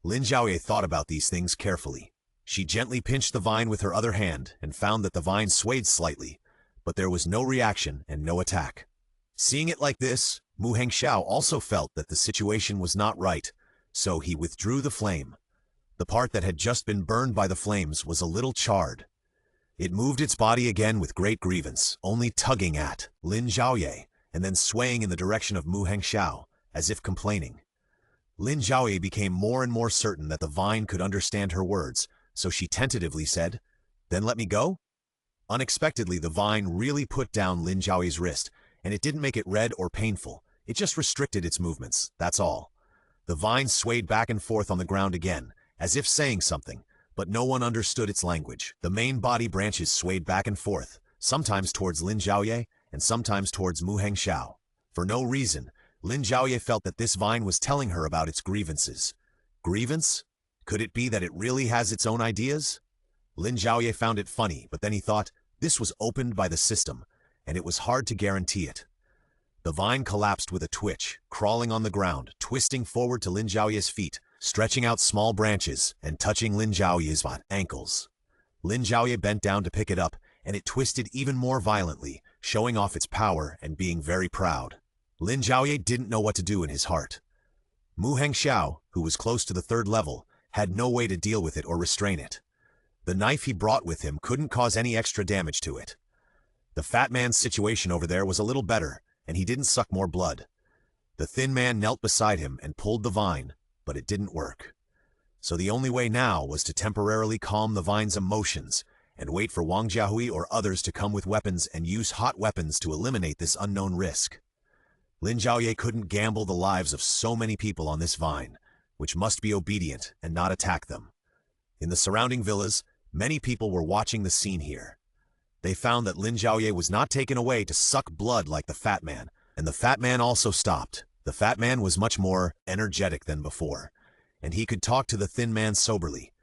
Lin Zhaoye thought about these things carefully. She gently pinched the vine with her other hand and found that the vine swayed slightly, but there was no reaction and no attack. Seeing it like this, Mu Hengxiao also felt that the situation was not right, so he withdrew the flame. The part that had just been burned by the flames was a little charred. It moved its body again with great grievance, only tugging at Lin Zhaoye and then swaying in the direction of Mu Hengxiao, as if complaining. Lin Zhaoye became more and more certain that the vine could understand her words, so she tentatively said, "Then let me go?" Unexpectedly, the vine really put down Lin Zhaoye's wrist, and it didn't make it red or painful. It just restricted its movements, that's all. The vine swayed back and forth on the ground again, as if saying something, but no one understood its language. The main body branches swayed back and forth, sometimes towards Lin Zhaoye and sometimes towards Mu Hengxiao. For no reason, Lin Zhaoye felt that this vine was telling her about its grievances. Grievance? Could it be that it really has its own ideas? Lin Zhaoye found it funny, but then he thought, this was opened by the system, and it was hard to guarantee it. The vine collapsed with a twitch, crawling on the ground, twisting forward to Lin Zhaoye's feet, stretching out small branches and touching Lin Zhaoye's ankles. Lin Zhaoye bent down to pick it up, and it twisted even more violently, showing off its power and being very proud. Lin Zhaoye didn't know what to do in his heart. Mu Hengxiao, who was close to the 3rd level, had no way to deal with it or restrain it. The knife he brought with him couldn't cause any extra damage to it. The fat man's situation over there was a little better, and he didn't suck more blood. The thin man knelt beside him and pulled the vine, but it didn't work. So the only way now was to temporarily calm the vine's emotions and wait for Wang Jiahui or others to come with weapons and use hot weapons to eliminate this unknown risk. Lin Zhaoye couldn't gamble the lives of so many people on this vine, which must be obedient and not attack them. In the surrounding villas, many people were watching the scene here. They found that Lin Zhaoye was not taken away to suck blood like the fat man, and the fat man also stopped. The fat man was much more energetic than before, and he could talk to the thin man soberly.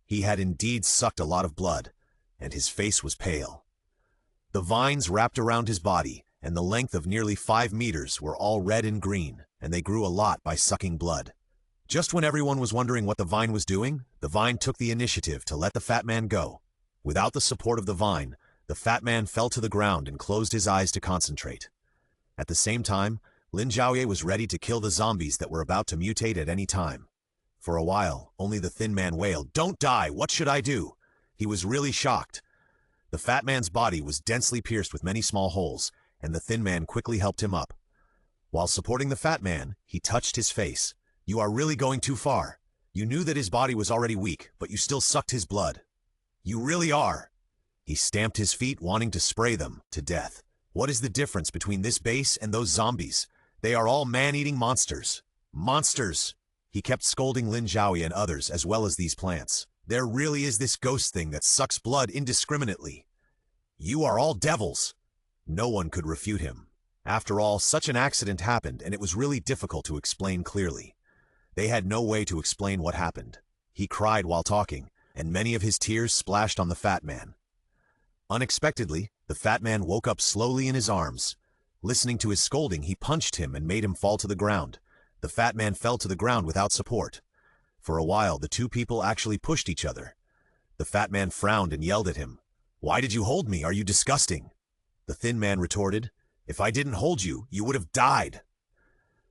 He had indeed sucked a lot of blood, and his face was pale. The vines wrapped around his body, and the length of nearly 5 meters were all red and green, and they grew a lot by sucking blood. Just when everyone was wondering what the vine was doing, the vine took the initiative to let the fat man go. Without the support of the vine, the fat man fell to the ground and closed his eyes to concentrate. At the same time, Lin Zhaoye was ready to kill the zombies that were about to mutate at any time. For a while, only the thin man wailed, "Don't die! What should I do?" He was really shocked. The fat man's body was densely pierced with many small holes, and the thin man quickly helped him up. While supporting the fat man, he touched his face. "You are really going too far. You knew that his body was already weak, but you still sucked his blood. You really are." He stamped his feet, wanting to spray them to death. What is the difference between this base and those zombies? They are all man-eating monsters. Monsters! He kept scolding Lin Zhaoye and others, as well as these plants. There really is this ghost thing that sucks blood indiscriminately. You are all devils! No one could refute him. After all, such an accident happened, and it was really difficult to explain clearly. They had no way to explain what happened. He cried while talking, and many of his tears splashed on the fat man. Unexpectedly, the fat man woke up slowly in his arms. Listening to his scolding, he punched him and made him fall to the ground. The fat man fell to the ground without support. For a while, the two people actually pushed each other. The fat man frowned and yelled at him. "Why did you hold me? Are you disgusting?" The thin man retorted, "If I didn't hold you, you would have died."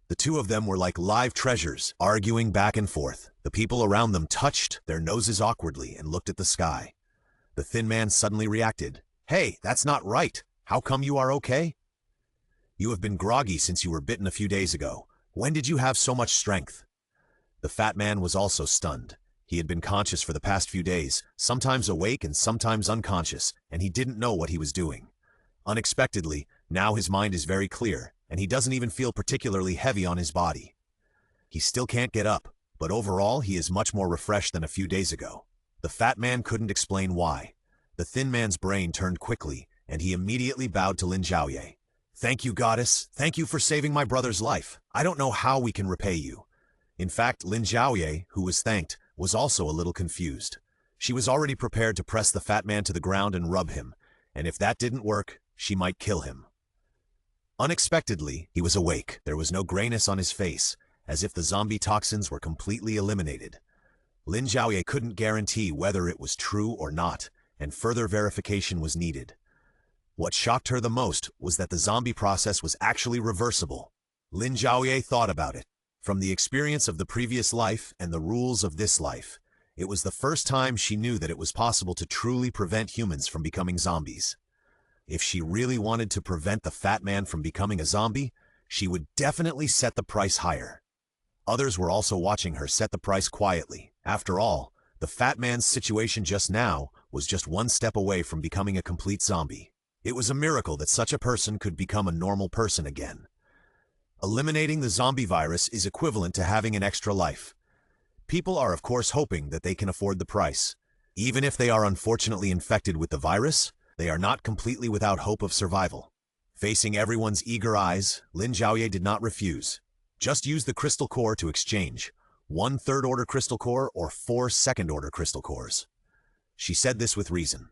The two of them were like live treasures, arguing back and forth. The people around them touched their noses awkwardly and looked at the sky. The thin man suddenly reacted. "Hey, that's not right. How come you are okay? You have been groggy since you were bitten a few days ago. When did you have so much strength?" The fat man was also stunned. He had been conscious for the past few days, sometimes awake and sometimes unconscious, and he didn't know what he was doing. Unexpectedly, now his mind is very clear, and he doesn't even feel particularly heavy on his body. He still can't get up, but overall he is much more refreshed than a few days ago. The fat man couldn't explain why. The thin man's brain turned quickly, and he immediately bowed to Lin Zhaoye. "Thank you, goddess. Thank you for saving my brother's life. I don't know how we can repay you." In fact, Lin Zhaoye, who was thanked, was also a little confused. She was already prepared to press the fat man to the ground and rub him, and if that didn't work, she might kill him. Unexpectedly, he was awake. There was no grayness on his face, as if the zombie toxins were completely eliminated. Lin Zhaoye couldn't guarantee whether it was true or not, and further verification was needed. What shocked her the most was that the zombie process was actually reversible. Lin Zhaoye thought about it. From the experience of the previous life and the rules of this life, it was the first time she knew that it was possible to truly prevent humans from becoming zombies. If she really wanted to prevent the fat man from becoming a zombie, she would definitely set the price higher. Others were also watching her set the price quietly. After all, the fat man's situation just now was just one step away from becoming a complete zombie. It was a miracle that such a person could become a normal person again. Eliminating the zombie virus is equivalent to having an extra life. People are of course hoping that they can afford the price. Even if they are unfortunately infected with the virus, they are not completely without hope of survival. Facing everyone's eager eyes, Lin Zhaoye did not refuse. Just use the crystal core to exchange, 1 third-order crystal core or 4 second-order crystal cores. She said this with reason.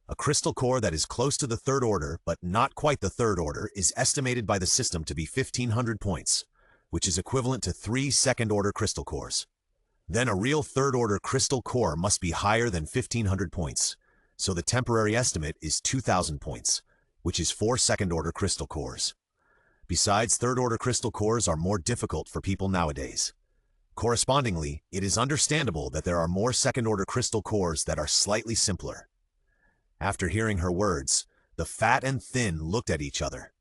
A crystal core that is close to the third order, but not quite the third order, is estimated by the system to be 1,500 points, which is equivalent to 3 second-order crystal cores. Then a real third-order crystal core must be higher than 1,500 points, so the temporary estimate is 2,000 points, which is 4 second-order crystal cores. Besides, third-order crystal cores are more difficult for people nowadays. Correspondingly, it is understandable that there are more second-order crystal cores that are slightly simpler. After hearing her words, the fat and thin looked at each other.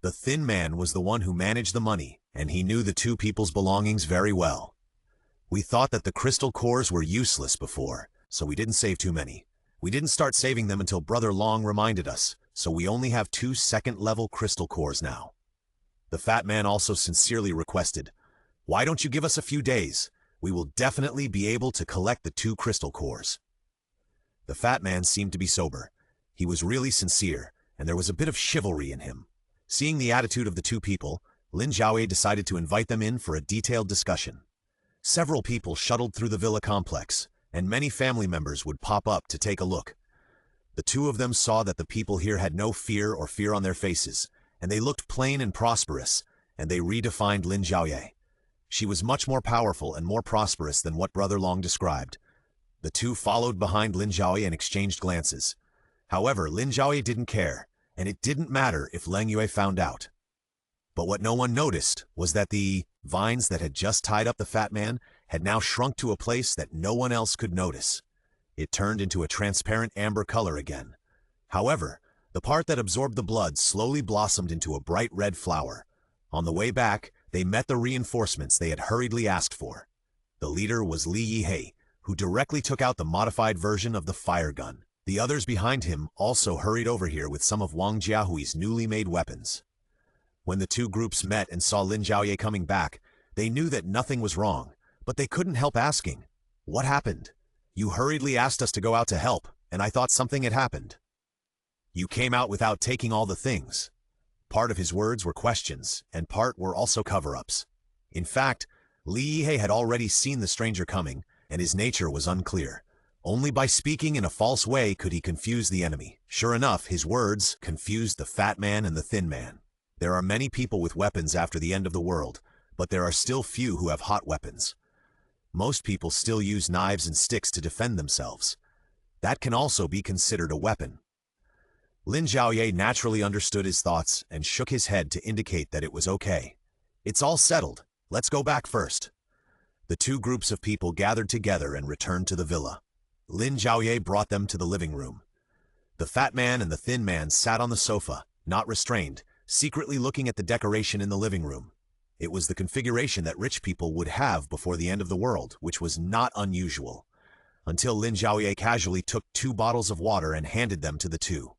The thin man was the one who managed the money, and he knew the two people's belongings very well. "We thought that the crystal cores were useless before, so we didn't save too many. We didn't start saving them until Brother Long reminded us, so we only have 2 second-level crystal cores now." The fat man also sincerely requested, "Why don't you give us a few days? We will definitely be able to collect the 2 crystal cores." The fat man seemed to be sober. He was really sincere, and there was a bit of chivalry in him. Seeing the attitude of the two people, Lin Zhaoye decided to invite them in for a detailed discussion. Several people shuttled through the villa complex, and many family members would pop up to take a look. The two of them saw that the people here had no fear on their faces, and they looked plain and prosperous, and they redefined Lin Zhaoye. She was much more powerful and more prosperous than what Brother Long described. The two followed behind Lin Zhaoye and exchanged glances. However, Lin Zhaoye didn't care, and it didn't matter if Leng Yue found out. But what no one noticed was that the vines that had just tied up the fat man had now shrunk to a place that no one else could notice. It turned into a transparent amber color again. However, the part that absorbed the blood slowly blossomed into a bright red flower. On the way back, they met the reinforcements they had hurriedly asked for. The leader was Li Yihei, who directly took out the modified version of the fire gun. The others behind him also hurried over here with some of Wang Jiahui's newly made weapons. When the two groups met and saw Lin Zhaoye coming back, they knew that nothing was wrong, but they couldn't help asking, "What happened? You hurriedly asked us to go out to help, and I thought something had happened. You came out without taking all the things." Part of his words were questions, and part were also cover-ups. In fact, Li Yihei had already seen the stranger coming, and his nature was unclear. Only by speaking in a false way could he confuse the enemy. Sure enough, his words confused the fat man and the thin man. There are many people with weapons after the end of the world, but there are still few who have hot weapons. Most people still use knives and sticks to defend themselves. That can also be considered a weapon. Lin Zhaoye naturally understood his thoughts and shook his head to indicate that it was okay. It's all settled. Let's go back first. The two groups of people gathered together and returned to the villa. Lin Zhaoye brought them to the living room. The fat man and the thin man sat on the sofa, not restrained, secretly looking at the decoration in the living room. It was the configuration that rich people would have before the end of the world, which was not unusual. Until Lin Zhaoye casually took 2 bottles of water and handed them to the two.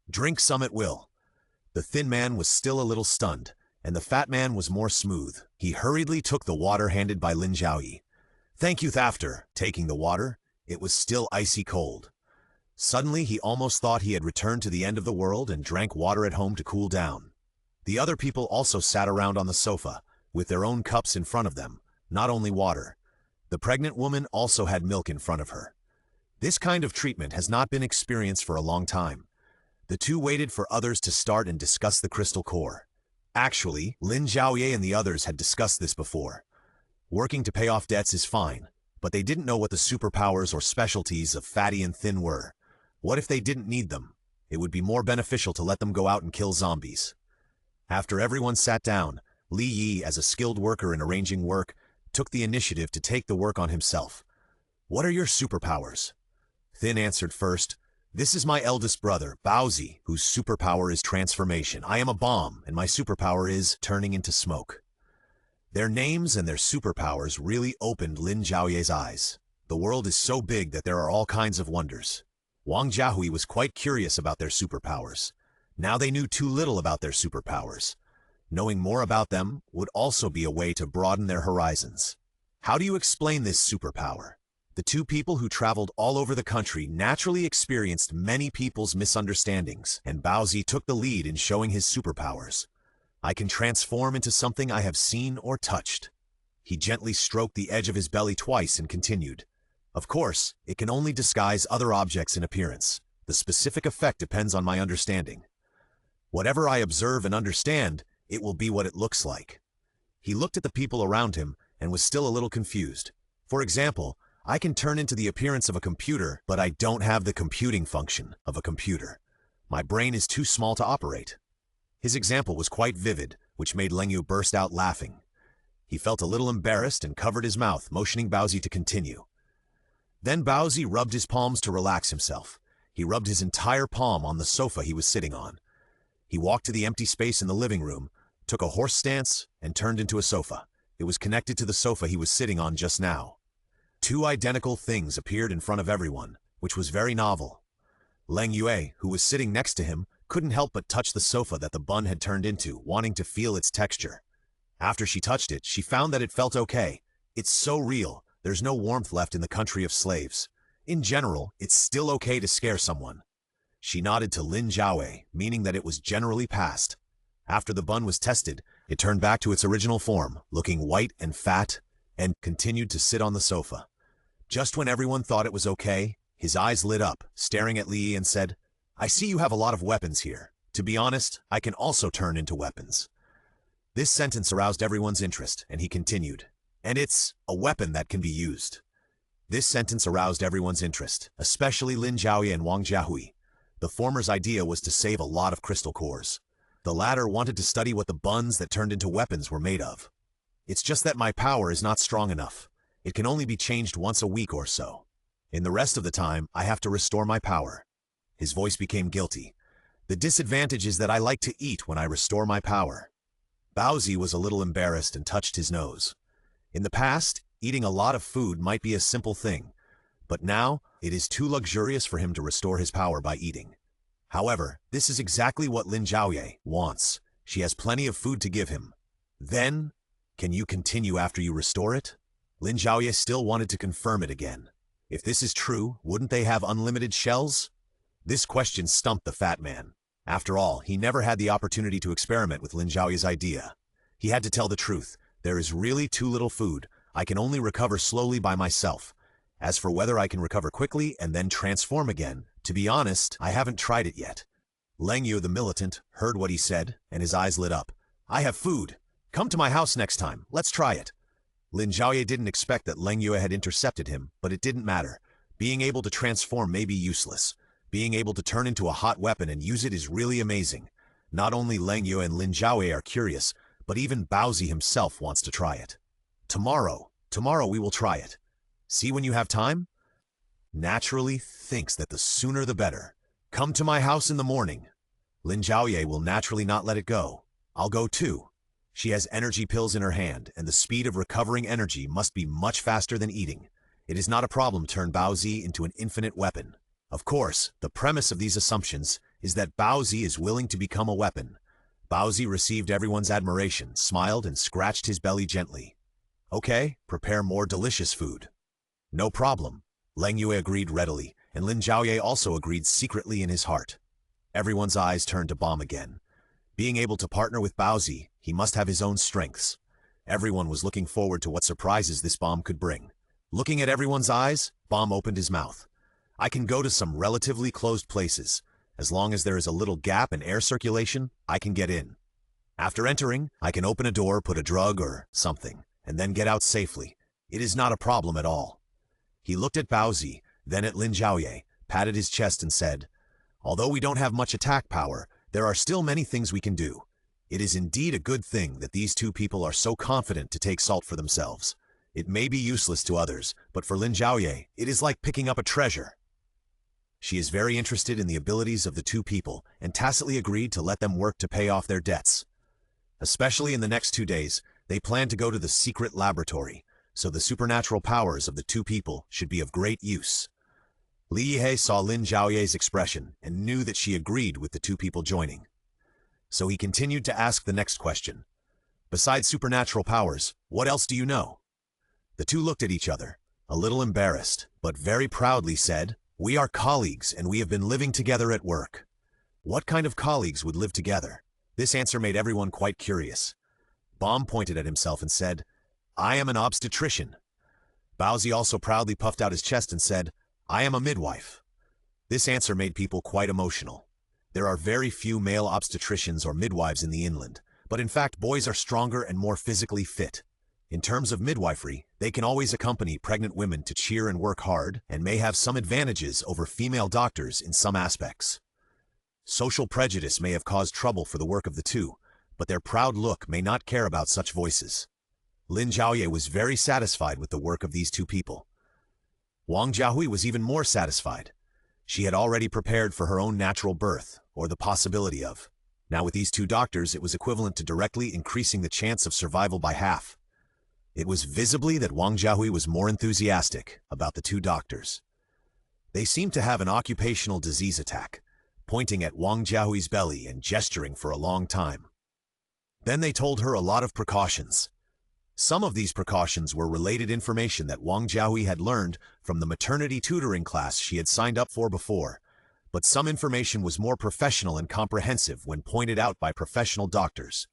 Drink some at will. The thin man was still a little stunned, and the fat man was more smooth. He hurriedly took the water handed by Lin Zhaoye. Thank you. After taking the water, it was still icy cold. Suddenly, he almost thought he had returned to the end of the world and drank water at home to cool down. The other people also sat around on the sofa, with their own cups in front of them, not only water. The pregnant woman also had milk in front of her. This kind of treatment has not been experienced for a long time. The two waited for others to start and discuss the crystal core. Actually, Lin Zhaoye and the others had discussed this before. Working to pay off debts is fine, but they didn't know what the superpowers or specialties of fatty and thin were. What if they didn't need them? It would be more beneficial to let them go out and kill zombies. After everyone sat down, Li Yi, as a skilled worker in arranging work, took the initiative to take the work on himself. What are your superpowers? Thin answered first. This is my eldest brother, Baozi, whose superpower is transformation. I am a bomb, and my superpower is turning into smoke. Their names and their superpowers really opened Lin Zhaoye's eyes. The world is so big that there are all kinds of wonders. Wang Jiahui was quite curious about their superpowers. Now they knew too little about their superpowers. Knowing more about them would also be a way to broaden their horizons. How do you explain this superpower? The two people who traveled all over the country naturally experienced many people's misunderstandings, and Baozi took the lead in showing his superpowers. I can transform into something I have seen or touched. He gently stroked the edge of his belly twice and continued. Of course, it can only disguise other objects in appearance. The specific effect depends on my understanding. Whatever I observe and understand, it will be what it looks like. He looked at the people around him and was still a little confused. For example, I can turn into the appearance of a computer, but I don't have the computing function of a computer. My brain is too small to operate. His example was quite vivid, which made Leng Yu burst out laughing. He felt a little embarrassed and covered his mouth, motioning Baozi to continue. Then Baozi rubbed his palms to relax himself. He rubbed his entire palm on the sofa he was sitting on. He walked to the empty space in the living room, took a horse stance, and turned into a sofa. It was connected to the sofa he was sitting on just now. 2 identical things appeared in front of everyone, which was very novel. Leng Yue, who was sitting next to him, couldn't help but touch the sofa that the bun had turned into, wanting to feel its texture. After she touched it, she found that it felt okay. It's so real, there's no warmth left in the country of slaves. In general, it's still okay to scare someone. She nodded to Lin Zhaoye, meaning that it was generally passed. After the bun was tested, it turned back to its original form, looking white and fat, and continued to sit on the sofa. Just when everyone thought it was okay, his eyes lit up, staring at Li and said, I see you have a lot of weapons here. To be honest, I can also turn into weapons. This sentence aroused everyone's interest, and he continued, and it's a weapon that can be used. This sentence aroused everyone's interest, especially Lin Zhaoye and Wang Jiahui. The former's idea was to save a lot of crystal cores. The latter wanted to study what the buns that turned into weapons were made of. It's just that my power is not strong enough. It can only be changed once a week or so. In the rest of the time, I have to restore my power. His voice became guilty. The disadvantage is that I like to eat when I restore my power. Baozi was a little embarrassed and touched his nose. In the past, eating a lot of food might be a simple thing, but now it is too luxurious for him to restore his power by eating. However, this is exactly what Lin Zhaoye wants. She has plenty of food to give him. Then, can you continue after you restore it? Lin Zhaoye still wanted to confirm it again. If this is true, wouldn't they have unlimited shells? This question stumped the fat man. After all, he never had the opportunity to experiment with Lin Zhaoye's idea. He had to tell the truth. There is really too little food. I can only recover slowly by myself. As for whether I can recover quickly and then transform again, to be honest, I haven't tried it yet. Lin Zhaoye the militant heard what he said, and his eyes lit up. I have food. Come to my house next time. Let's try it. Lin Zhaoye didn't expect that Lin Zhaoye had intercepted him, but it didn't matter. Being able to transform may be useless. Being able to turn into a hot weapon and use it is really amazing. Not only Lin Zhaoye and Lin Zhaoye are curious, but even Baozi himself wants to try it. Tomorrow we will try it. See when you have time? Naturally thinks that the sooner the better. Come to my house in the morning. Lin Zhaoye will naturally not let it go. I'll go too. She has energy pills in her hand, and the speed of recovering energy must be much faster than eating. It is not a problem to turn Baozi into an infinite weapon. Of course, the premise of these assumptions is that Baozi is willing to become a weapon. Baozi received everyone's admiration, smiled, and scratched his belly gently. Okay, prepare more delicious food. No problem. Lin Zhaoye agreed readily, and Lin Zhaoye also agreed secretly in his heart. Everyone's eyes turned to Bomb again. Being able to partner with Baozi, he must have his own strengths. Everyone was looking forward to what surprises this Bomb could bring. Looking at everyone's eyes, Bomb opened his mouth. I can go to some relatively closed places. As long as there is a little gap in air circulation, I can get in. After entering, I can open a door, put a drug or something, and then get out safely. It is not a problem at all. He looked at Baozi, then at Lin Zhaoye, patted his chest and said, although we don't have much attack power, there are still many things we can do. It is indeed a good thing that these two people are so confident to take salt for themselves. It may be useless to others, but for Lin Zhaoye, it is like picking up a treasure. She is very interested in the abilities of the two people and tacitly agreed to let them work to pay off their debts. Especially in the next 2 days, they plan to go to the secret laboratory, so the supernatural powers of the two people should be of great use. Li Yihe saw Lin Zhaoye's expression and knew that she agreed with the two people joining. So he continued to ask the next question. Besides supernatural powers, what else do you know? The two looked at each other, a little embarrassed, but very proudly said, we are colleagues and we have been living together at work. What kind of colleagues would live together? This answer made everyone quite curious. Bomb pointed at himself and said, I am an obstetrician. Baozi also proudly puffed out his chest and said, I am a midwife. This answer made people quite emotional. There are very few male obstetricians or midwives in the inland, but in fact boys are stronger and more physically fit. In terms of midwifery, they can always accompany pregnant women to cheer and work hard and may have some advantages over female doctors in some aspects. Social prejudice may have caused trouble for the work of the two, but their proud look may not care about such voices. Lin Zhaoye was very satisfied with the work of these two people. Wang Jiahui was even more satisfied. She had already prepared for her own natural birth, or the possibility of. Now with these two doctors, it was equivalent to directly increasing the chance of survival by half. It was visibly that Wang Jiahui was more enthusiastic about the two doctors. They seemed to have an occupational disease attack, pointing at Wang Jiahui's belly and gesturing for a long time. Then they told her a lot of precautions. Some of these precautions were related information that Wang Jiahui had learned from the maternity tutoring class she had signed up for before, but some information was more professional and comprehensive when pointed out by professional doctors.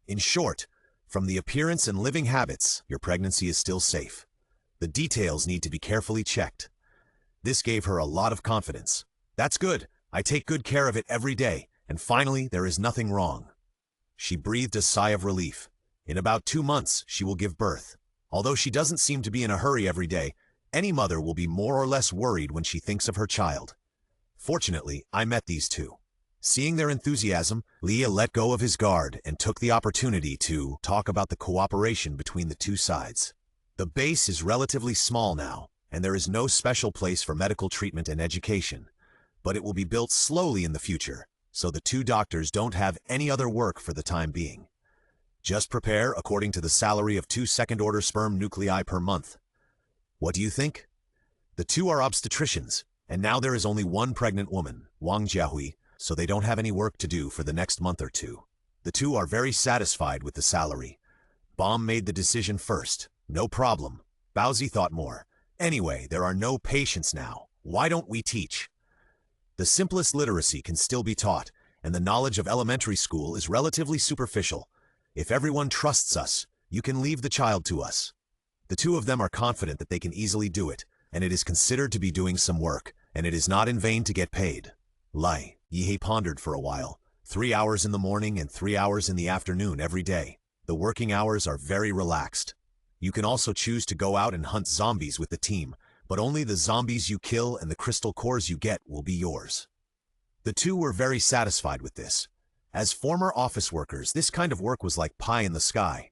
In short, from the appearance and living habits, your pregnancy is still safe. The details need to be carefully checked. This gave her a lot of confidence. That's good. I take good care of it every day, and finally, there is nothing wrong. She breathed a sigh of relief. In about 2 months, she will give birth. Although she doesn't seem to be in a hurry every day, any mother will be more or less worried when she thinks of her child. Fortunately, I met these two. Seeing their enthusiasm, Leah let go of his guard and took the opportunity to talk about the cooperation between the two sides. The base is relatively small now, and there is no special place for medical treatment and education, but it will be built slowly in the future, so the two doctors don't have any other work for the time being. Just prepare according to the salary of 2 second-order sperm nuclei per month. What do you think? The two are obstetricians, and now there is only one pregnant woman, Wang Jiahui, so they don't have any work to do for the next month or two. The two are very satisfied with the salary. Bomb made the decision first. No problem. Baozi thought more. Anyway, there are no patients now. Why don't we teach? The simplest literacy can still be taught, and the knowledge of elementary school is relatively superficial. If everyone trusts us, you can leave the child to us. The two of them are confident that they can easily do it. and it is considered to be doing some work, and it is not in vain to get paid. Lin Zhaoye pondered for a while, 3 hours in the morning and 3 hours in the afternoon every day. The working hours are very relaxed. You can also choose to go out and hunt zombies with the team, but only the zombies you kill and the crystal cores you get will be yours. The two were very satisfied with this. As former office workers, this kind of work was like pie in the sky.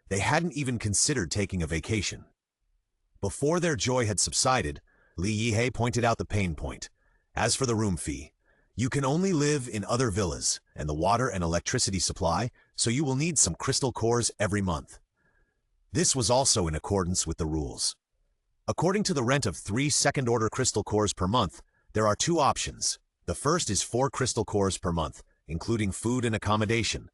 They hadn't even considered taking a vacation. Before their joy had subsided, Lin Zhaoye pointed out the pain point. As for the room fee, you can only live in other villas and the water and electricity supply, so you will need some crystal cores every month. This was also in accordance with the rules. According to the rent of 3 second-order crystal cores per month, there are 2 options. The first is 4 crystal cores per month, including food and accommodation.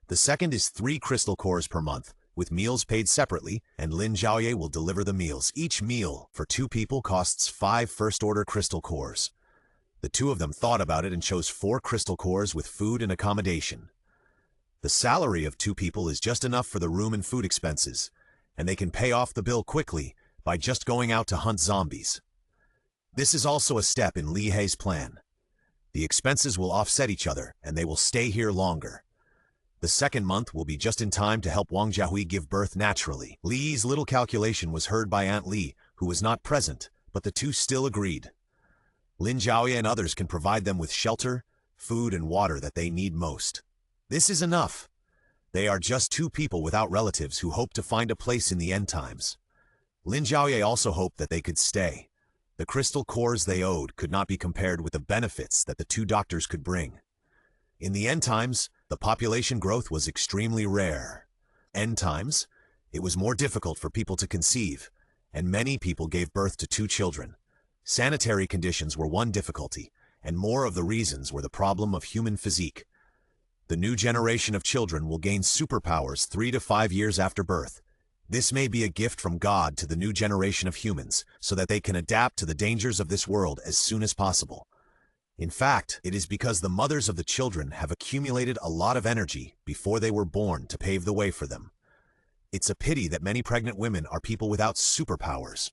The second is 3 crystal cores per month, with meals paid separately, and Lin Zhaoye will deliver the meals. Each meal for 2 people costs 5 first-order crystal cores. The 2 of them thought about it and chose 4 crystal cores with food and accommodation. The salary of 2 people is just enough for the room and food expenses, and they can pay off the bill quickly by just going out to hunt zombies. This is also a step in Lin Zhaoye's plan. The expenses will offset each other, and they will stay here longer. The second month will be just in time to help Wang Zhaoye give birth naturally. Li's little calculation was heard by Aunt Li, who was not present, but the two still agreed. Lin Zhaoye and others can provide them with shelter, food, and water that they need most. This is enough. They are just 2 people without relatives who hope to find a place in the end times. Lin Zhaoye also hoped that they could stay. The crystal cores they owed could not be compared with the benefits that the 2 doctors could bring. In the end times, the population growth was extremely rare. End times, it was more difficult for people to conceive, and many people gave birth to 2 children. Sanitary conditions were one difficulty, and more of the reasons were the problem of human physique. The new generation of children will gain superpowers 3 to 5 years after birth. This may be a gift from God to the new generation of humans, so that they can adapt to the dangers of this world as soon as possible. In fact, it is because the mothers of the children have accumulated a lot of energy before they were born to pave the way for them. It's a pity that many pregnant women are people without superpowers.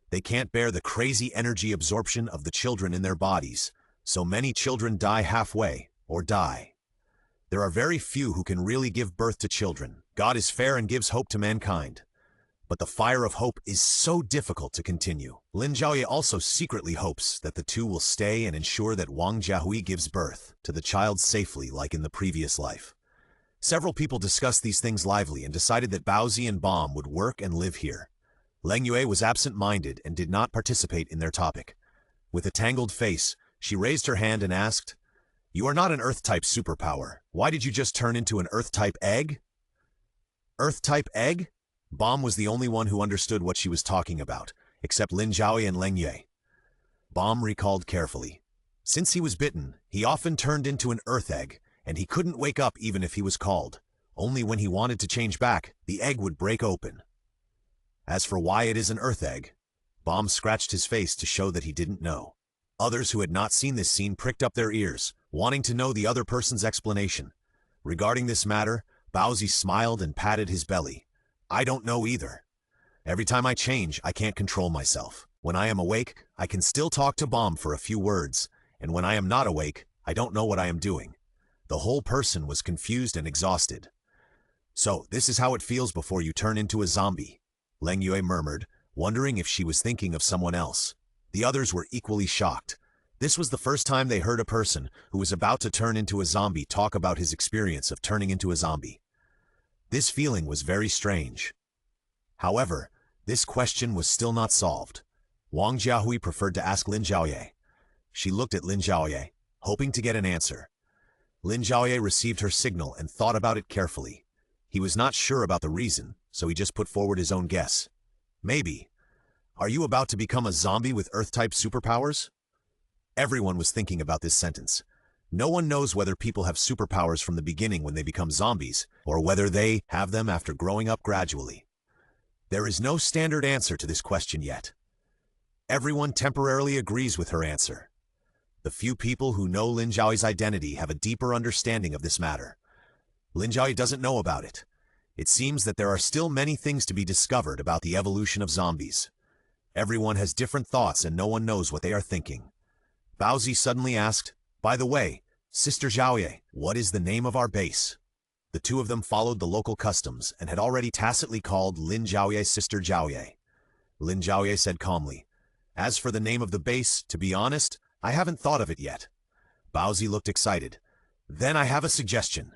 They can't bear the crazy energy absorption of the children in their bodies, so many children die halfway or die. There are very few who can really give birth to children. God is fair and gives hope to mankind. But the fire of hope is so difficult to continue. Lin Zhaoye also secretly hopes that the 2 will stay and ensure that Wang Zhaoye gives birth to the child safely like in the previous life. Several people discussed these things lively and decided that Baozi and Bomb would work and live here. Lin Zhaoye was absent-minded and did not participate in their topic. With a tangled face, she raised her hand and asked, "You are not an Earth-type superpower. Why did you just turn into an Earth-type egg?" Earth-type egg? Bomb was the only one who understood what she was talking about, except Lin Zhaoye and Lin Zhaoye. Bomb recalled carefully. Since he was bitten, he often turned into an Earth egg, and he couldn't wake up even if he was called. Only when he wanted to change back, the egg would break open. As for why it is an Earth egg, Bomb scratched his face to show that he didn't know. Others who had not seen this scene pricked up their ears, wanting to know the other person's explanation. Regarding this matter, Baozi smiled and patted his belly. "I don't know either. Every time I change, I can't control myself. When I am awake, I can still talk to Bomb for a few words, and when I am not awake, I don't know what I am doing." The whole person was confused and exhausted. "So, this is how it feels before you turn into a zombie," Lin Zhaoye murmured, wondering if she was thinking of someone else. The others were equally shocked. This was the first time they heard a person who was about to turn into a zombie talk about his experience of turning into a zombie. This feeling was very strange. However, this question was still not solved. Wang Zhaoye preferred to ask Lin Zhaoye. She looked at Lin Zhaoye, hoping to get an answer. Lin Zhaoye received her signal and thought about it carefully. He was not sure about the reason, so he just put forward his own guess. "Maybe. Are you about to become a zombie with Earth-type superpowers?" Everyone was thinking about this sentence. No one knows whether people have superpowers from the beginning when they become zombies, or whether they have them after growing up gradually. There is no standard answer to this question yet. Everyone temporarily agrees with her answer. The few people who know Lin Zhaoye's identity have a deeper understanding of this matter. Lin Zhaoye doesn't know about it. It seems that there are still many things to be discovered about the evolution of zombies. Everyone has different thoughts and no one knows what they are thinking. Baozi suddenly asked, "By the way, Sister Zhaoye, what is the name of our base?" The two of them followed the local customs and had already tacitly called Lin Zhaoye Sister Zhaoye. Lin Zhaoye said calmly, "As for the name of the base, to be honest, I haven't thought of it yet." Baozi looked excited. "Then I have a suggestion."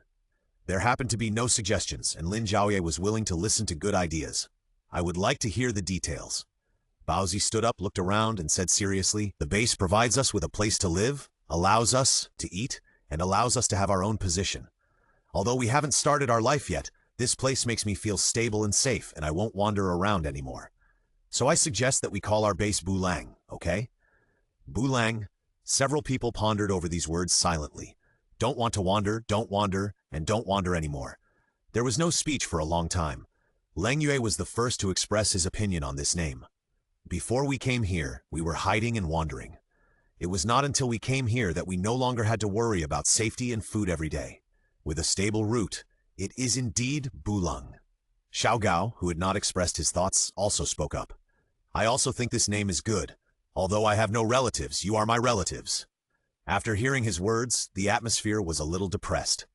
There happened to be no suggestions, and Lin Zhaoye was willing to listen to good ideas. "I would like to hear the details." Baozi stood up, looked around, and said seriously, "The base provides us with a place to live, allows us to eat, and allows us to have our own position. Although we haven't started our life yet, this place makes me feel stable and safe, and I won't wander around anymore. So I suggest that we call our base Bulang, okay?" Bulang. Several people pondered over these words silently. Don't want to wander, and don't wander anymore. There was no speech for a long time. Lin Zhaoye was the first to express his opinion on this name. "Before we came here, we were hiding and wandering. It was not until we came here that we no longer had to worry about safety and food every day. With a stable root, it is indeed Bulang." Xiao Gao, who had not expressed his thoughts, also spoke up. "I also think this name is good. Although I have no relatives, you are my relatives." After hearing his words, the atmosphere was a little depressed.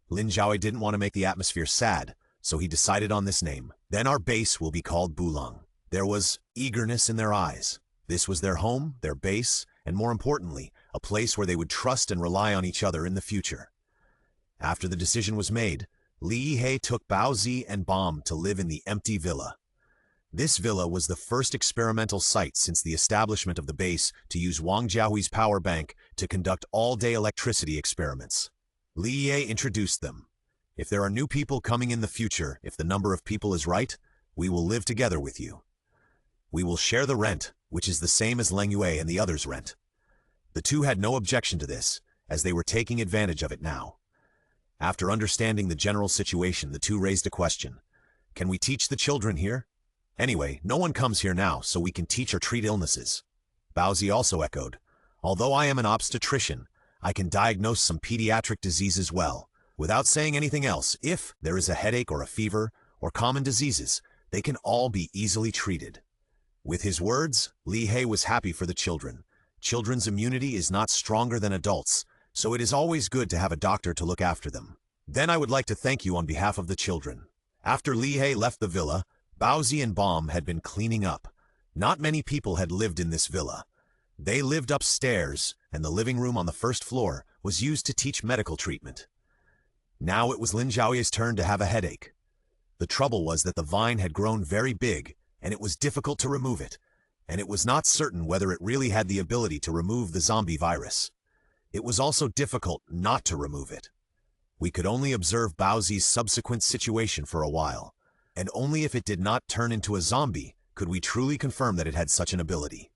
Lin Zhaoye didn't want to make the atmosphere sad, so he decided on this name. "Then our base will be called Bulang." There was eagerness in their eyes. This was their home, their base, and more importantly, a place where they would trust and rely on each other in the future. After the decision was made, Li Yihei took Baozi and Bom to live in the empty villa. This villa was the first experimental site since the establishment of the base to use Wang Jiahui's power bank to conduct all-day electricity experiments. Li Yihei introduced them. "If there are new people coming in the future, if the number of people is right, we will live together with you. We will share the rent, which is the same as Lin Zhaoye and the others' rent." The two had no objection to this, as they were taking advantage of it now. After understanding the general situation, the two raised a question. "Can we teach the children here? Anyway, no one comes here now, so we can teach or treat illnesses." Baozi also echoed, "Although I am an obstetrician, I can diagnose some pediatric diseases well. Without saying anything else, if there is a headache or a fever, or common diseases, they can all be easily treated." With his words, Li Yihei was happy for the children. Children's immunity is not stronger than adults, so it is always good to have a doctor to look after them. "Then I would like to thank you on behalf of the children." After Li Yihei left the villa, Baozi and Bom had been cleaning up. Not many people had lived in this villa. They lived upstairs, and the living room on the first floor was used to teach medical treatment. Now it was Lin Zhaoye's turn to have a headache. The trouble was that the vine had grown very big, and it was difficult to remove it, and it was not certain whether it really had the ability to remove the zombie virus. It was also difficult not to remove it. We could only observe Baozi's subsequent situation for a while, and only if it did not turn into a zombie could we truly confirm that it had such an ability.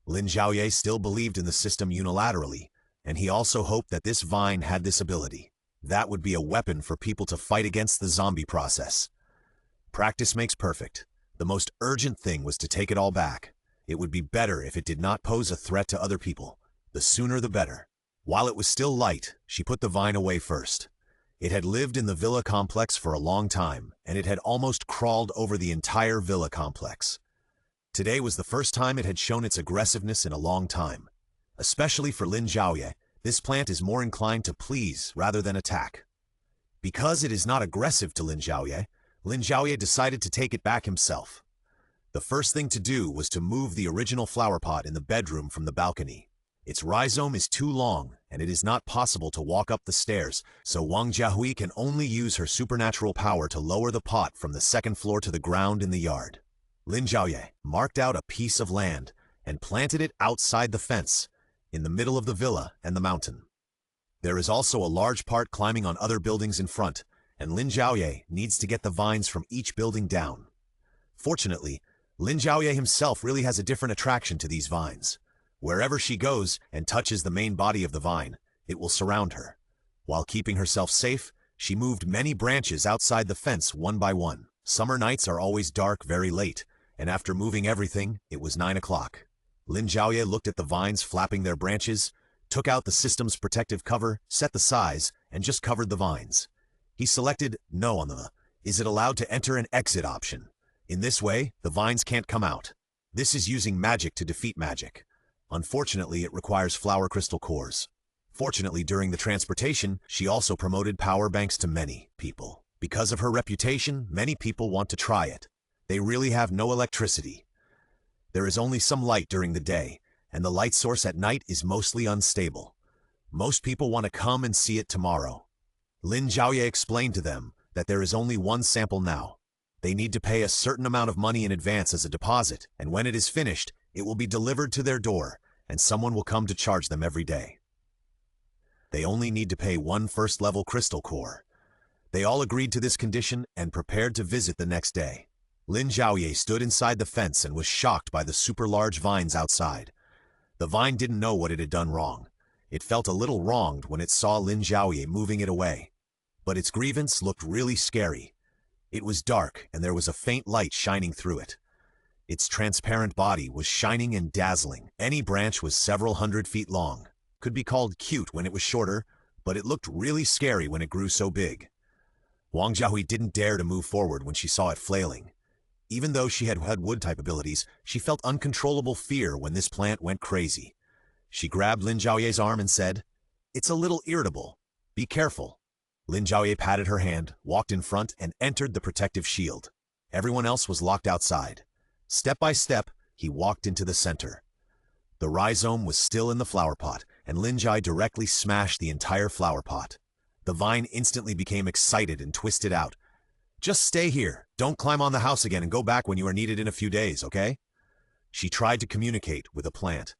Lin Zhaoye still believed in the system unilaterally, and he also hoped that this vine had this ability. That would be a weapon for people to fight against the zombie process. Practice makes perfect. The most urgent thing was to take it all back. It would be better if it did not pose a threat to other people. The sooner the better. While it was still light, she put the vine away first. It had lived in the villa complex for a long time, and it had almost crawled over the entire villa complex. Today was the first time it had shown its aggressiveness in a long time. Especially for Lin Zhaoye, this plant is more inclined to please rather than attack. Because it is not aggressive to Lin Zhaoye decided to take it back himself. The first thing to do was to move the original flower pot in the bedroom from the balcony. Its rhizome is too long, and it is not possible to walk up the stairs, so Wang Jiahui can only use her supernatural power to lower the pot from the second floor to the ground in the yard. Lin Zhaoye marked out a piece of land and planted it outside the fence, in the middle of the villa and the mountain. There is also a large part climbing on other buildings in front, and Lin Zhaoye needs to get the vines from each building down. Fortunately, Lin Zhaoye himself really has a different attraction to these vines. Wherever she goes and touches the main body of the vine, it will surround her. While keeping herself safe, she moved many branches outside the fence one by one. Summer nights are always dark very late, and after moving everything, it was 9 o'clock. Lin Zhaoye looked at the vines flapping their branches, took out the system's protective cover, set the size, and just covered the vines. He selected No on the "Is it allowed to enter and exit" option. In this way, the vines can't come out. This is using magic to defeat magic. Unfortunately, it requires flower crystal cores. Fortunately, during the transportation, she also promoted power banks to many people. Because of her reputation, many people want to try it. They really have no electricity. There is only some light during the day, and the light source at night is mostly unstable. Most people want to come and see it tomorrow. Lin Zhaoye explained to them that there is only one sample now. They need to pay a certain amount of money in advance as a deposit, and when it is finished, it will be delivered to their door, and someone will come to charge them every day. They only need to pay one first-level crystal core. They all agreed to this condition and prepared to visit the next day. Lin Zhaoye stood inside the fence and was shocked by the super-large vines outside. The vine didn't know what it had done wrong. It felt a little wronged when it saw Lin Zhaoye moving it away. But its grievance looked really scary. It was dark, and there was a faint light shining through it. Its transparent body was shining and dazzling. Any branch was several hundred feet long. Could be called cute when it was shorter, but it looked really scary when it grew so big. Wang Jiahui didn't dare to move forward when she saw it flailing. Even though she had wood-type abilities, she felt uncontrollable fear when this plant went crazy. She grabbed Lin Zhaoye's arm and said, "It's a little irritable. Be careful." Lin Zhaoye patted her hand, walked in front, and entered the protective shield. Everyone else was locked outside. Step by step, he walked into the center. The rhizome was still in the flower pot, and Lin Zhaoye directly smashed the entire flower pot. The vine instantly became excited and twisted out. "Just stay here. Don't climb on the house again and go back when you are needed in a few days, okay?" She tried to communicate with a plant.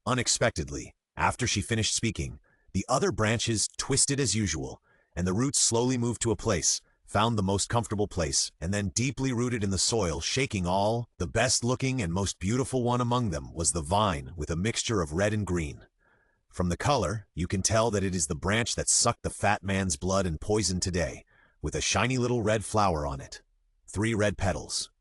Unexpectedly, after she finished speaking, the other branches twisted as usual, and the roots slowly moved to a place, found the most comfortable place, and then deeply rooted in the soil, shaking all. The best-looking and most beautiful one among them was the vine with a mixture of red and green. From the color, you can tell that it is the branch that sucked the fat man's blood and poisoned today, with a shiny little red flower on it. 3 red petals.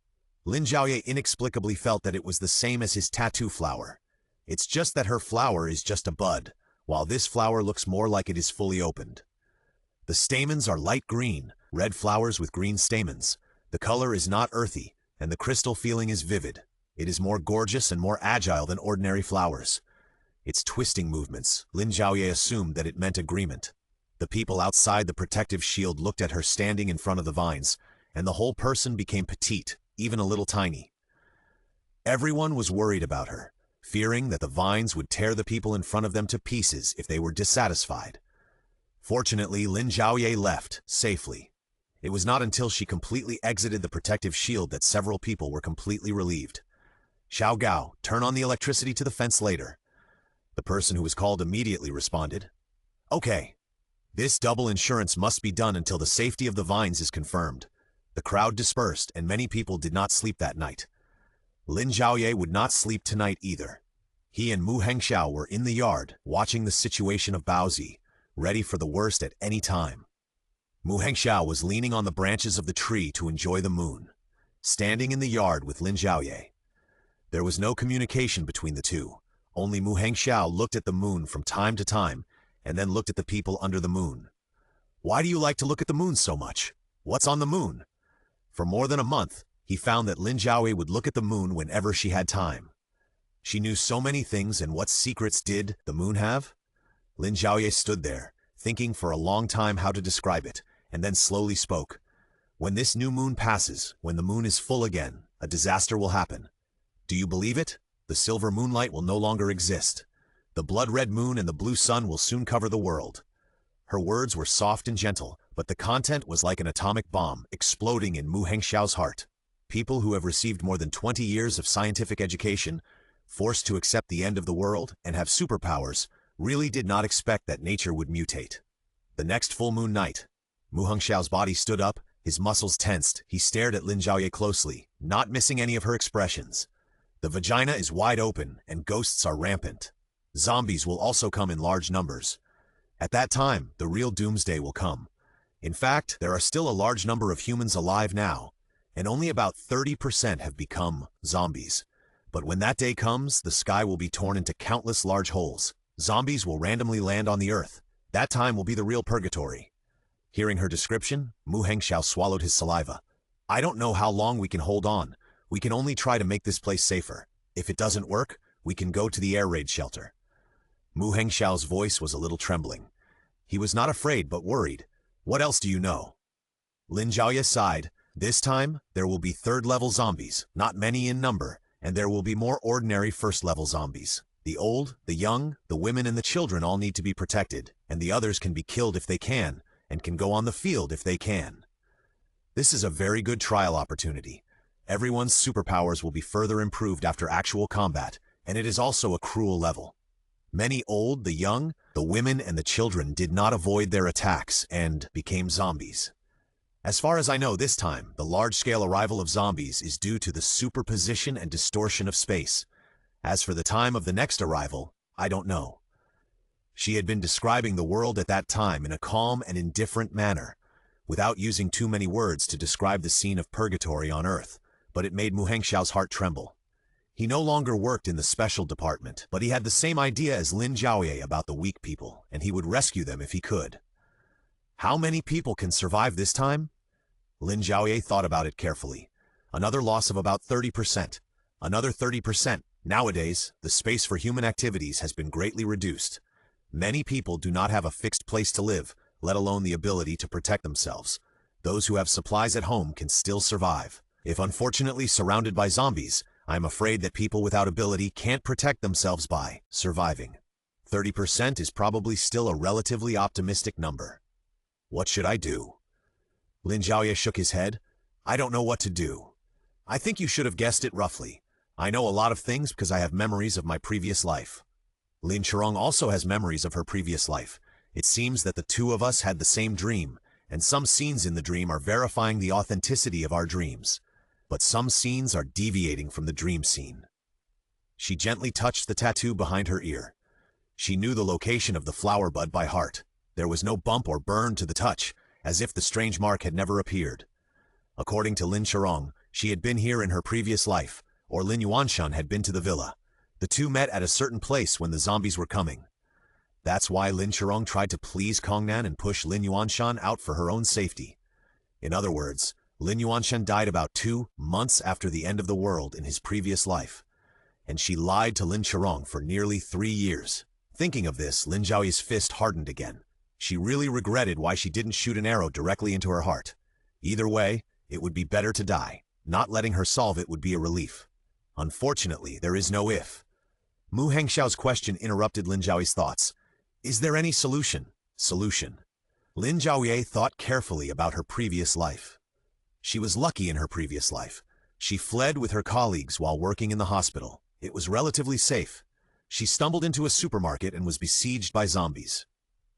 Lin Zhaoye inexplicably felt that it was the same as his tattoo flower. It's just that her flower is just a bud, while this flower looks more like it is fully opened. The stamens are light green, red flowers with green stamens. The color is not earthy, and the crystal feeling is vivid. It is more gorgeous and more agile than ordinary flowers. Its twisting movements, Lin Zhaoye assumed that it meant agreement. The people outside the protective shield looked at her standing in front of the vines, and the whole person became petite, even a little tiny. Everyone was worried about her, fearing that the vines would tear the people in front of them to pieces if they were dissatisfied. Fortunately, Lin Zhaoye left, safely. It was not until she completely exited the protective shield that several people were completely relieved. "Xiao Gao, turn on the electricity to the fence later." The person who was called immediately responded, "Okay." This double insurance must be done until the safety of the vines is confirmed. The crowd dispersed, and many people did not sleep that night. Lin Zhaoye would not sleep tonight either. He and Mu Hengxiao were in the yard, watching the situation of Baozi, ready for the worst at any time. Mu Hengxiao was leaning on the branches of the tree to enjoy the moon, standing in the yard with Lin Zhaoye. There was no communication between the two. Only Mu Hengxiao looked at the moon from time to time, and then looked at the people under the moon. "Why do you like to look at the moon so much? What's on the moon?" For more than a month, he found that Lin Zhaoye would look at the moon whenever she had time. She knew so many things, and what secrets did the moon have? Lin Zhaoye stood there, thinking for a long time how to describe it, and then slowly spoke. "When this new moon passes, when the moon is full again, a disaster will happen. Do you believe it? The silver moonlight will no longer exist. The blood-red moon and the blue sun will soon cover the world." Her words were soft and gentle, but the content was like an atomic bomb exploding in Mu Hengxiao's heart. People who have received more than 20 years of scientific education, forced to accept the end of the world, and have superpowers, really did not expect that nature would mutate. The next full moon night, Mu Hengxiao's body stood up, his muscles tensed. He stared at Lin Zhaoye closely, not missing any of her expressions. The vagina is wide open, and ghosts are rampant. Zombies will also come in large numbers. At that time, the real doomsday will come. In fact, there are still a large number of humans alive now, and only about 30% have become zombies. But when that day comes, the sky will be torn into countless large holes. Zombies will randomly land on the earth. That time will be the real purgatory. Hearing her description, Mu Hengxiao swallowed his saliva. "I don't know how long we can hold on. We can only try to make this place safer. If it doesn't work, we can go to the air raid shelter. Mu Hengxiao's voice was a little trembling. He was not afraid but worried. What else do you know? Lin Zhaoye sighed. This time, there will be third-level zombies, not many in number, and there will be more ordinary first-level zombies. The old, the young, the women and the children all need to be protected, and the others can be killed if they can, and can go on the field if they can. This is a very good trial opportunity. Everyone's superpowers will be further improved after actual combat, and it is also a cruel level. Many old, the young, the women and the children did not avoid their attacks and became zombies. As far as I know this time, the large-scale arrival of zombies is due to the superposition and distortion of space. As for the time of the next arrival, I don't know. She had been describing the world at that time in a calm and indifferent manner, without using too many words to describe the scene of purgatory on Earth, but it made Mu Hengxiao's heart tremble. He no longer worked in the special department, but he had the same idea as Lin Zhaoye about the weak people, and he would rescue them if he could. How many people can survive this time? Lin Zhaoye thought about it carefully. Another loss of about 30%. Another 30%. Nowadays, the space for human activities has been greatly reduced. Many people do not have a fixed place to live, let alone the ability to protect themselves. Those who have supplies at home can still survive. If unfortunately surrounded by zombies, I'm afraid that people without ability can't protect themselves by surviving. 30% is probably still a relatively optimistic number. What should I do? Lin Zhaoye shook his head. I don't know what to do. I think you should have guessed it roughly. I know a lot of things because I have memories of my previous life. Lin Zhaoye also has memories of her previous life. It seems that the two of us had the same dream, and some scenes in the dream are verifying the authenticity of our dreams. But some scenes are deviating from the dream scene. She gently touched the tattoo behind her ear. She knew the location of the flower bud by heart. There was no bump or burn to the touch, as if the strange mark had never appeared. According to Lin Zhaoye, she had been here in her previous life, or Lin Yuanshan had been to the villa. The two met at a certain place when the zombies were coming. That's why Lin Zhaoye tried to please Kongnan and push Lin Yuanshan out for her own safety. In other words, Lin Yuanshan died about 2 months after the end of the world in his previous life, and she lied to Lin Zhaoye for nearly 3 years. Thinking of this, Lin Zhaoye's fist hardened again. She really regretted why she didn't shoot an arrow directly into her heart. Either way, it would be better to die. Not letting her solve it would be a relief. Unfortunately, there is no if. Mu Hengxiao's question interrupted Lin Zhaoye's thoughts. Is there any solution? Solution. Lin Zhaoye thought carefully about her previous life. She was lucky in her previous life. She fled with her colleagues while working in the hospital. It was relatively safe. She stumbled into a supermarket and was besieged by zombies.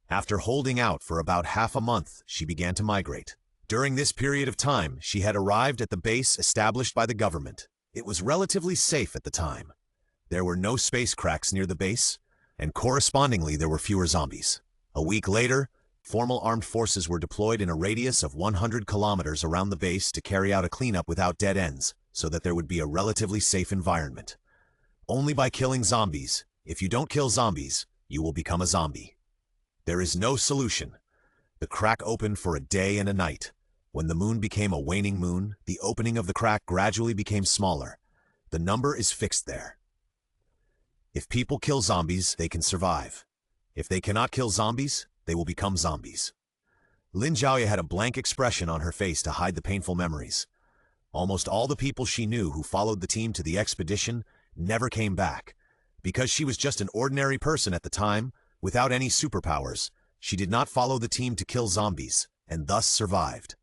After holding out for about half a month, she began to migrate. During this period of time, she had arrived at the base established by the government. It was relatively safe at the time. There were no space cracks near the base, and correspondingly there were fewer zombies. A week later, formal armed forces were deployed in a radius of 100 kilometers around the base to carry out a cleanup without dead ends, so that there would be a relatively safe environment. Only by killing zombies. If you don't kill zombies, you will become a zombie. There is no solution. The crack opened for a day and a night. When the moon became a waning moon, the opening of the crack gradually became smaller. The number is fixed there. If people kill zombies, they can survive. If they cannot kill zombies, they will become zombies. Lin Zhaoye had a blank expression on her face to hide the painful memories. Almost all the people she knew who followed the team to the expedition never came back. Because she was just an ordinary person at the time, without any superpowers, she did not follow the team to kill zombies, and thus survived.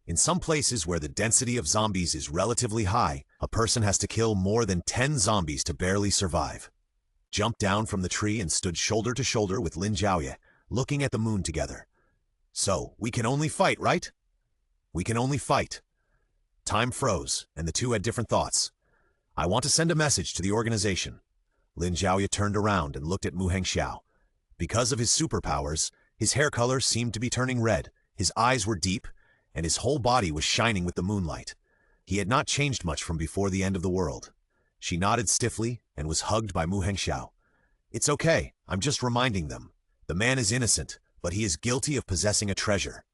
In some places where the density of zombies is relatively high, a person has to kill more than 10 zombies to barely survive. Jumped down from the tree and stood shoulder to shoulder with Lin Zhaoye, looking at the moon together. So, we can only fight, right? We can only fight. Time froze, and the two had different thoughts. I want to send a message to the organization. Lin Zhaoye turned around and looked at Mu Hengxiao. Because of his superpowers, his hair color seemed to be turning red, his eyes were deep, and his whole body was shining with the moonlight. He had not changed much from before the end of the world. She nodded stiffly and was hugged by Mu Hengxiao. It's okay, I'm just reminding them. The man is innocent, but he is guilty of possessing a treasure.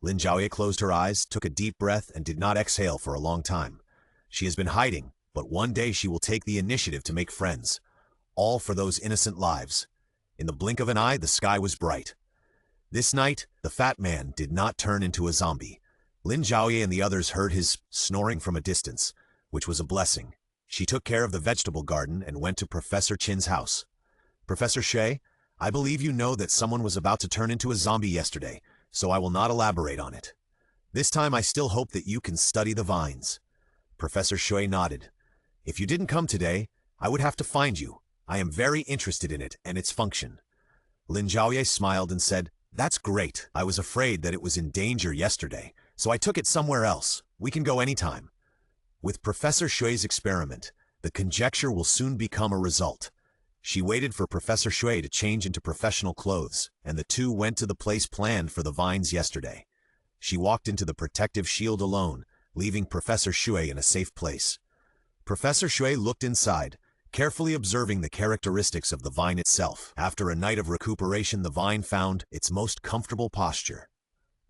Lin Zhaoye closed her eyes, took a deep breath, and did not exhale for a long time. She has been hiding, but one day she will take the initiative to make friends, all for those innocent lives. In the blink of an eye, the sky was bright. This night, the fat man did not turn into a zombie. Lin Zhaoye and the others heard his snoring from a distance, which was a blessing. She took care of the vegetable garden and went to Professor Qin's house. Professor Xie, I believe you know that someone was about to turn into a zombie yesterday, so I will not elaborate on it. This time I still hope that you can study the vines. Professor Xie nodded. If you didn't come today, I would have to find you. I am very interested in it and its function. Lin Zhaoye smiled and said, That's great. I was afraid that it was in danger yesterday, so I took it somewhere else. We can go anytime. With Professor Xue's experiment, the conjecture will soon become a result. She waited for Professor Xue to change into professional clothes, and the two went to the place planned for the vines yesterday. She walked into the protective shield alone, leaving Professor Xue in a safe place. Professor Xue looked inside, carefully observing the characteristics of the vine itself. After a night of recuperation, the vine found its most comfortable posture.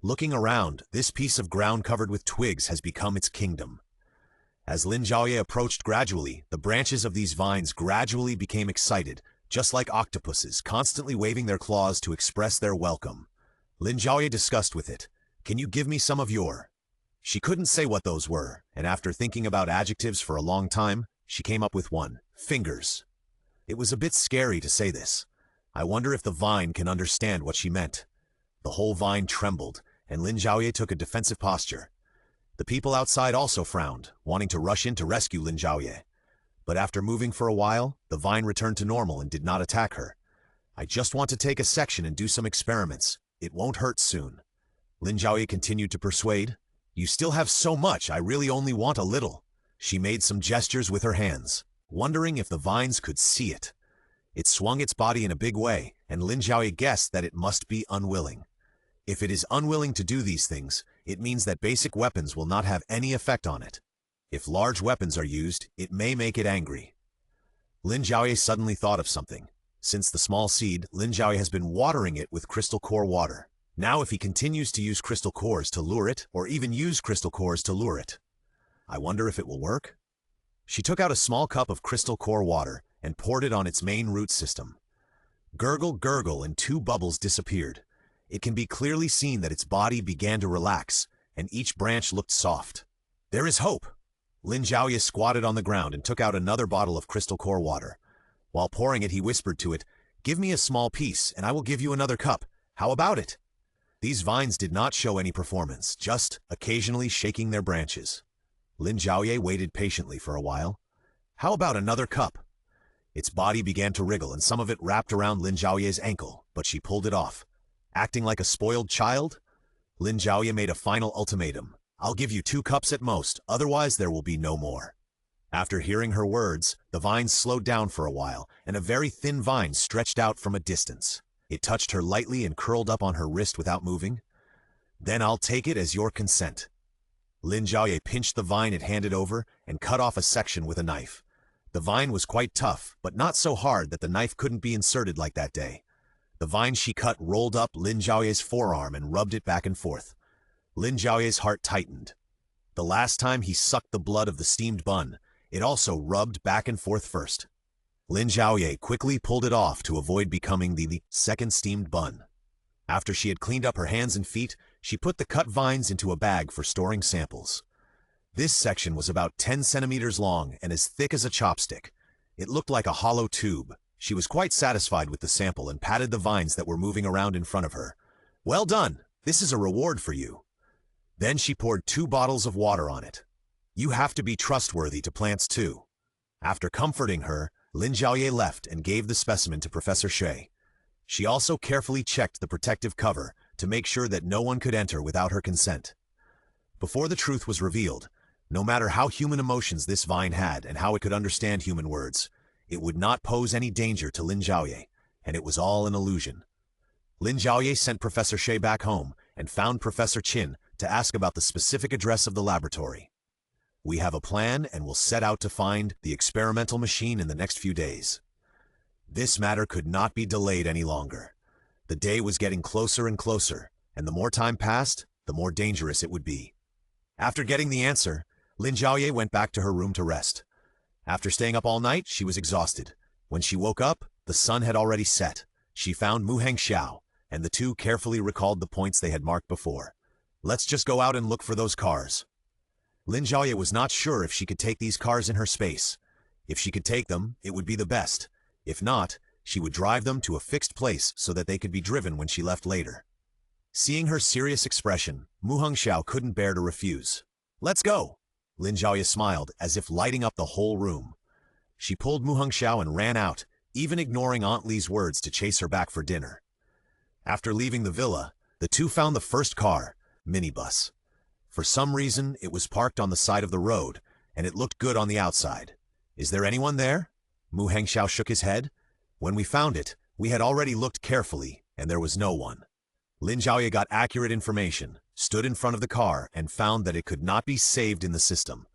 Looking around, this piece of ground covered with twigs has become its kingdom. As Lin Zhaoye approached gradually, the branches of these vines gradually became excited, just like octopuses, constantly waving their claws to express their welcome. Lin Zhaoye discussed with it, Can you give me some of your? She couldn't say what those were, and after thinking about adjectives for a long time, she came up with one, fingers. It was a bit scary to say this. I wonder if the vine can understand what she meant. The whole vine trembled, and Lin Zhaoye took a defensive posture. The people outside also frowned, wanting to rush in to rescue Lin Zhaoye. But after moving for a while, the vine returned to normal and did not attack her. I just want to take a section and do some experiments. It won't hurt soon. Lin Zhaoye continued to persuade. You still have so much, I really only want a little. She made some gestures with her hands, wondering if the vines could see it. It swung its body in a big way, and Lin Zhaoye guessed that it must be unwilling. If it is unwilling to do these things, it means that basic weapons will not have any effect on it. If large weapons are used, it may make it angry. Lin Zhaoye suddenly thought of something. Since the small seed, Lin Zhaoye has been watering it with crystal core water. Now if he continues to use crystal cores to lure it, or even use crystal cores to lure it, I wonder if it will work? She took out a small cup of crystal core water and poured it on its main root system. Gurgle, gurgle, and 2 bubbles disappeared. It can be clearly seen that its body began to relax, and each branch looked soft. There is hope! Lin Zhaoye squatted on the ground and took out another bottle of crystal core water. While pouring it, he whispered to it, Give me a small piece, and I will give you another cup. How about it? These vines did not show any performance, just occasionally shaking their branches. Lin Zhaoye waited patiently for a while. How about another cup? Its body began to wriggle, and some of it wrapped around Lin Zhaoye's ankle, but she pulled it off. Acting like a spoiled child? Lin Zhaoye made a final ultimatum. I'll give you 2 cups at most, otherwise there will be no more. After hearing her words, the vines slowed down for a while, and a very thin vine stretched out from a distance. It touched her lightly and curled up on her wrist without moving. Then I'll take it as your consent. Lin Zhaoye pinched the vine it handed over and cut off a section with a knife. The vine was quite tough, but not so hard that the knife couldn't be inserted like that day. The vine she cut rolled up Lin Zhaoye's forearm and rubbed it back and forth. Lin Zhaoye's heart tightened. The last time he sucked the blood of the steamed bun, it also rubbed back and forth first. Lin Zhaoye quickly pulled it off to avoid becoming the second steamed bun. After she had cleaned up her hands and feet, she put the cut vines into a bag for storing samples. This section was about 10 centimeters long and as thick as a chopstick. It looked like a hollow tube. She was quite satisfied with the sample and patted the vines that were moving around in front of her. Well done! This is a reward for you. Then she poured 2 bottles of water on it. You have to be trustworthy to plants too. After comforting her, Lin Zhaoye left and gave the specimen to Professor Xue. She also carefully checked the protective cover to make sure that no one could enter without her consent. Before the truth was revealed, no matter how human emotions this vine had and how it could understand human words, it would not pose any danger to Lin Zhaoye, and it was all an illusion. Lin Zhaoye sent Professor Xie back home and found Professor Qin to ask about the specific address of the laboratory. We have a plan and will set out to find the experimental machine in the next few days. This matter could not be delayed any longer. The day was getting closer and closer, and the more time passed, the more dangerous it would be. After getting the answer, Lin Zhaoye went back to her room to rest. After staying up all night, she was exhausted. When she woke up, the sun had already set. She found Mu Hengxiao, and the two carefully recalled the points they had marked before. Let's just go out and look for those cars. Lin Zhaoye was not sure if she could take these cars in her space. If she could take them, it would be the best. If not, she would drive them to a fixed place so that they could be driven when she left later. Seeing her serious expression, Mu Hengxiao couldn't bear to refuse. Let's go! Lin Zhaoye smiled, as if lighting up the whole room. She pulled Mu Hengxiao and ran out, even ignoring Aunt Li's words to chase her back for dinner. After leaving the villa, the two found the first car, minibus. For some reason, it was parked on the side of the road, and it looked good on the outside. Is there anyone there? Mu Hengxiao shook his head. When we found it, we had already looked carefully, and there was no one. Lin Zhaoye got accurate information, stood in front of the car, and found that it could not be saved in the system.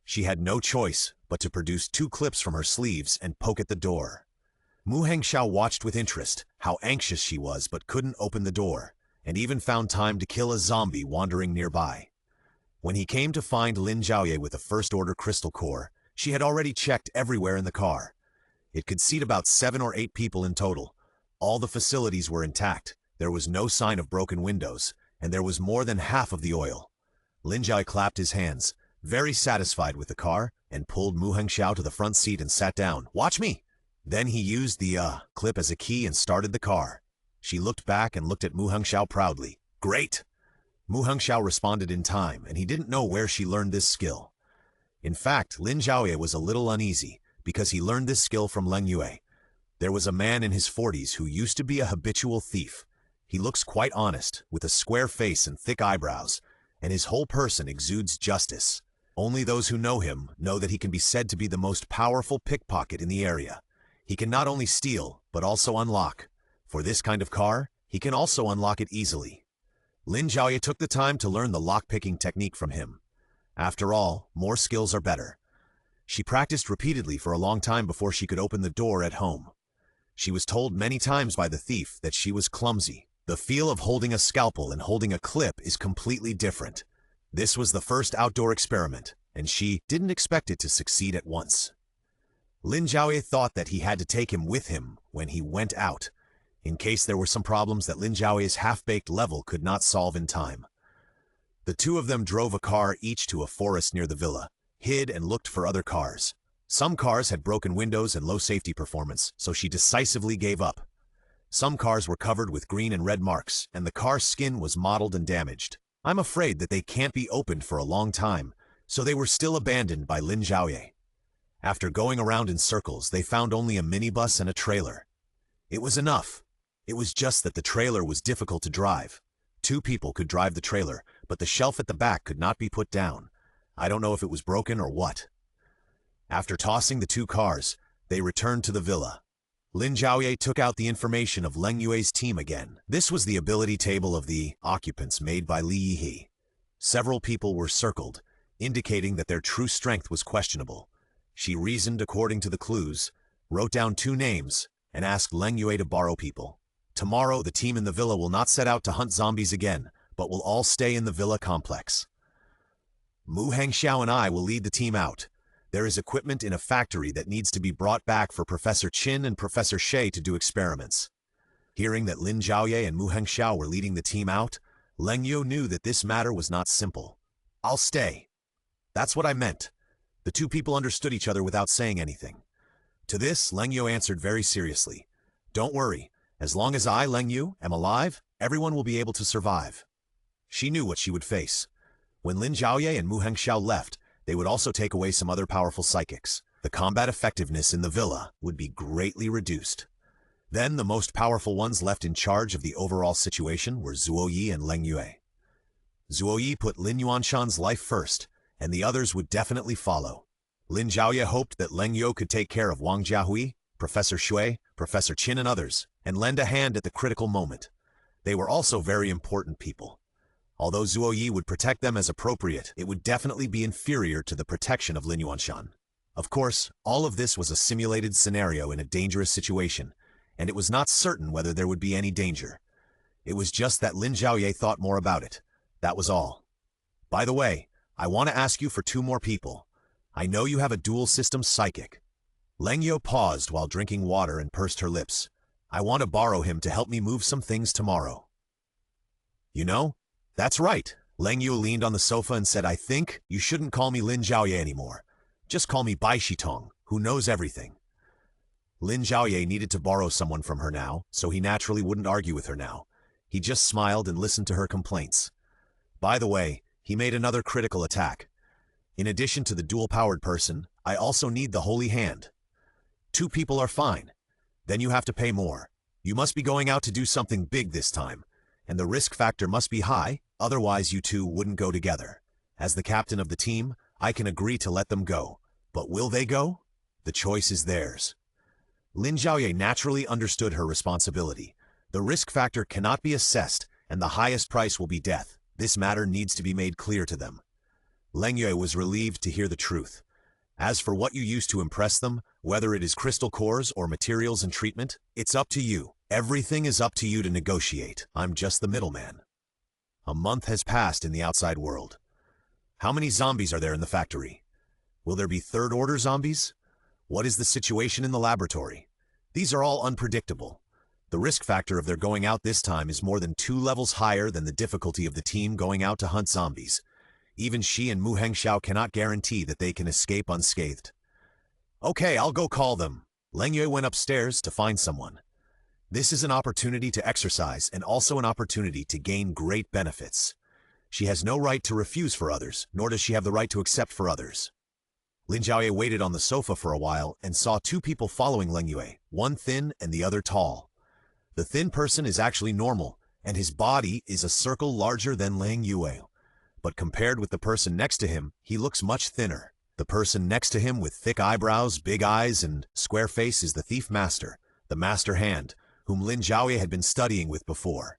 She had no choice but to produce 2 clips from her sleeves and poke at the door. Mu Hengxiao watched with interest how anxious she was but couldn't open the door, and even found time to kill a zombie wandering nearby. When he came to find Lin Zhaoye with a first-order crystal core, she had already checked everywhere in the car. It could seat about 7 or 8 people in total. All the facilities were intact, there was no sign of broken windows, and there was more than half of the oil. Lin Zhaoye clapped his hands, very satisfied with the car, and pulled Mu Hengxiao to the front seat and sat down. Watch me! Then he used the clip as a key and started the car. She looked back and looked at Mu Hengxiao proudly. Great! Mu Hengxiao responded in time, and he didn't know where she learned this skill. In fact, Lin Zhaoye was a little uneasy, because he learned this skill from Lin Yue. There was a man in his 40s who used to be a habitual thief. He looks quite honest, with a square face and thick eyebrows, and his whole person exudes justice. Only those who know him know that he can be said to be the most powerful pickpocket in the area. He can not only steal, but also unlock. For this kind of car, he can also unlock it easily. Lin Zhaoye took the time to learn the lock-picking technique from him. After all, more skills are better. She practiced repeatedly for a long time before she could open the door at home. She was told many times by the thief that she was clumsy. The feel of holding a scalpel and holding a clip is completely different. This was the first outdoor experiment, and she didn't expect it to succeed at once. Lin Zhaoye thought that he had to take him with him when he went out, in case there were some problems that Lin Zhaoye's half-baked level could not solve in time. The two of them drove a car each to a forest near the villa, hid and looked for other cars. Some cars had broken windows and low safety performance, so she decisively gave up. Some cars were covered with green and red marks, and the car's skin was mottled and damaged. I'm afraid that they can't be opened for a long time, so they were still abandoned by Lin Zhaoye. After going around in circles, they found only a minibus and a trailer. It was enough. It was just that the trailer was difficult to drive. 2 people could drive the trailer, but the shelf at the back could not be put down. I don't know if it was broken or what. After tossing the 2 cars, they returned to the villa. Lin Zhaoye took out the information of Lin Yue's team again. This was the ability table of the occupants made by Li Yihe. Several people were circled, indicating that their true strength was questionable. She reasoned according to the clues, wrote down 2 names, and asked Lin Yue to borrow people. Tomorrow, the team in the villa will not set out to hunt zombies again, but will all stay in the villa complex. Mu Hengxiao and I will lead the team out. There is equipment in a factory that needs to be brought back for Professor Qin and Professor Xie to do experiments. Hearing that Lin Zhaoye and Mu Hengxiao were leading the team out, Lin Yue knew that this matter was not simple. I'll stay. That's what I meant. The 2 people understood each other without saying anything. To this, Lin Yue answered very seriously. Don't worry. As long as I, Lin Yue, am alive, everyone will be able to survive. She knew what she would face. When Lin Zhaoye and Mu Hengxiao left, they would also take away some other powerful psychics. The combat effectiveness in the villa would be greatly reduced. Then the most powerful ones left in charge of the overall situation were Zhaoye and Lin Yue. Zhaoye put Lin Yuanshan's life first, and the others would definitely follow. Lin Zhaoye hoped that Lin Yue could take care of Wang Jiahui, Professor Xue, Professor Qin and others, and lend a hand at the critical moment. They were also very important people. Although Zhaoye would protect them as appropriate, it would definitely be inferior to the protection of Lin Yuanshan. Of course, all of this was a simulated scenario in a dangerous situation, and it was not certain whether there would be any danger. It was just that Lin Zhaoye thought more about it. That was all. By the way, I want to ask you for 2 more people. I know you have a dual system psychic. Lin Zhaoye paused while drinking water and pursed her lips. I want to borrow him to help me move some things tomorrow. You know? That's right. Lin Zhaoye leaned on the sofa and said, I think you shouldn't call me Lin Zhaoye anymore. Just call me Bai Shitong, who knows everything. Lin Zhaoye needed to borrow someone from her now, so he naturally wouldn't argue with her now. He just smiled and listened to her complaints. By the way, he made another critical attack. In addition to the dual-powered person, I also need the Holy Hand. 2 people are fine. Then you have to pay more. You must be going out to do something big this time, and the risk factor must be high, otherwise you two wouldn't go together. As the captain of the team, I can agree to let them go. But will they go? The choice is theirs. Lin Zhaoye naturally understood her responsibility. The risk factor cannot be assessed, and the highest price will be death. This matter needs to be made clear to them. Lin Zhaoye was relieved to hear the truth. As for what you use to impress them, whether it is crystal cores or materials and treatment, it's up to you. Everything is up to you to negotiate. I'm just the middleman. A month has passed in the outside world. How many zombies are there in the factory? Will there be third-order zombies? What is the situation in the laboratory? These are all unpredictable. The risk factor of their going out this time is more than 2 levels higher than the difficulty of the team going out to hunt zombies. Even she and Mu Hengxiao cannot guarantee that they can escape unscathed. Okay, I'll go call them. Lin Zhaoye went upstairs to find someone. This is an opportunity to exercise and also an opportunity to gain great benefits. She has no right to refuse for others, nor does she have the right to accept for others. Lin Zhaoye waited on the sofa for a while and saw 2 people following Lin Zhaoye, one thin and the other tall. The thin person is actually normal, and his body is a circle larger than Lin Zhaoye. But compared with the person next to him, he looks much thinner. The person next to him with thick eyebrows, big eyes, and square face is the Thief Master, the Master Hand, whom Lin Zhaoye had been studying with before.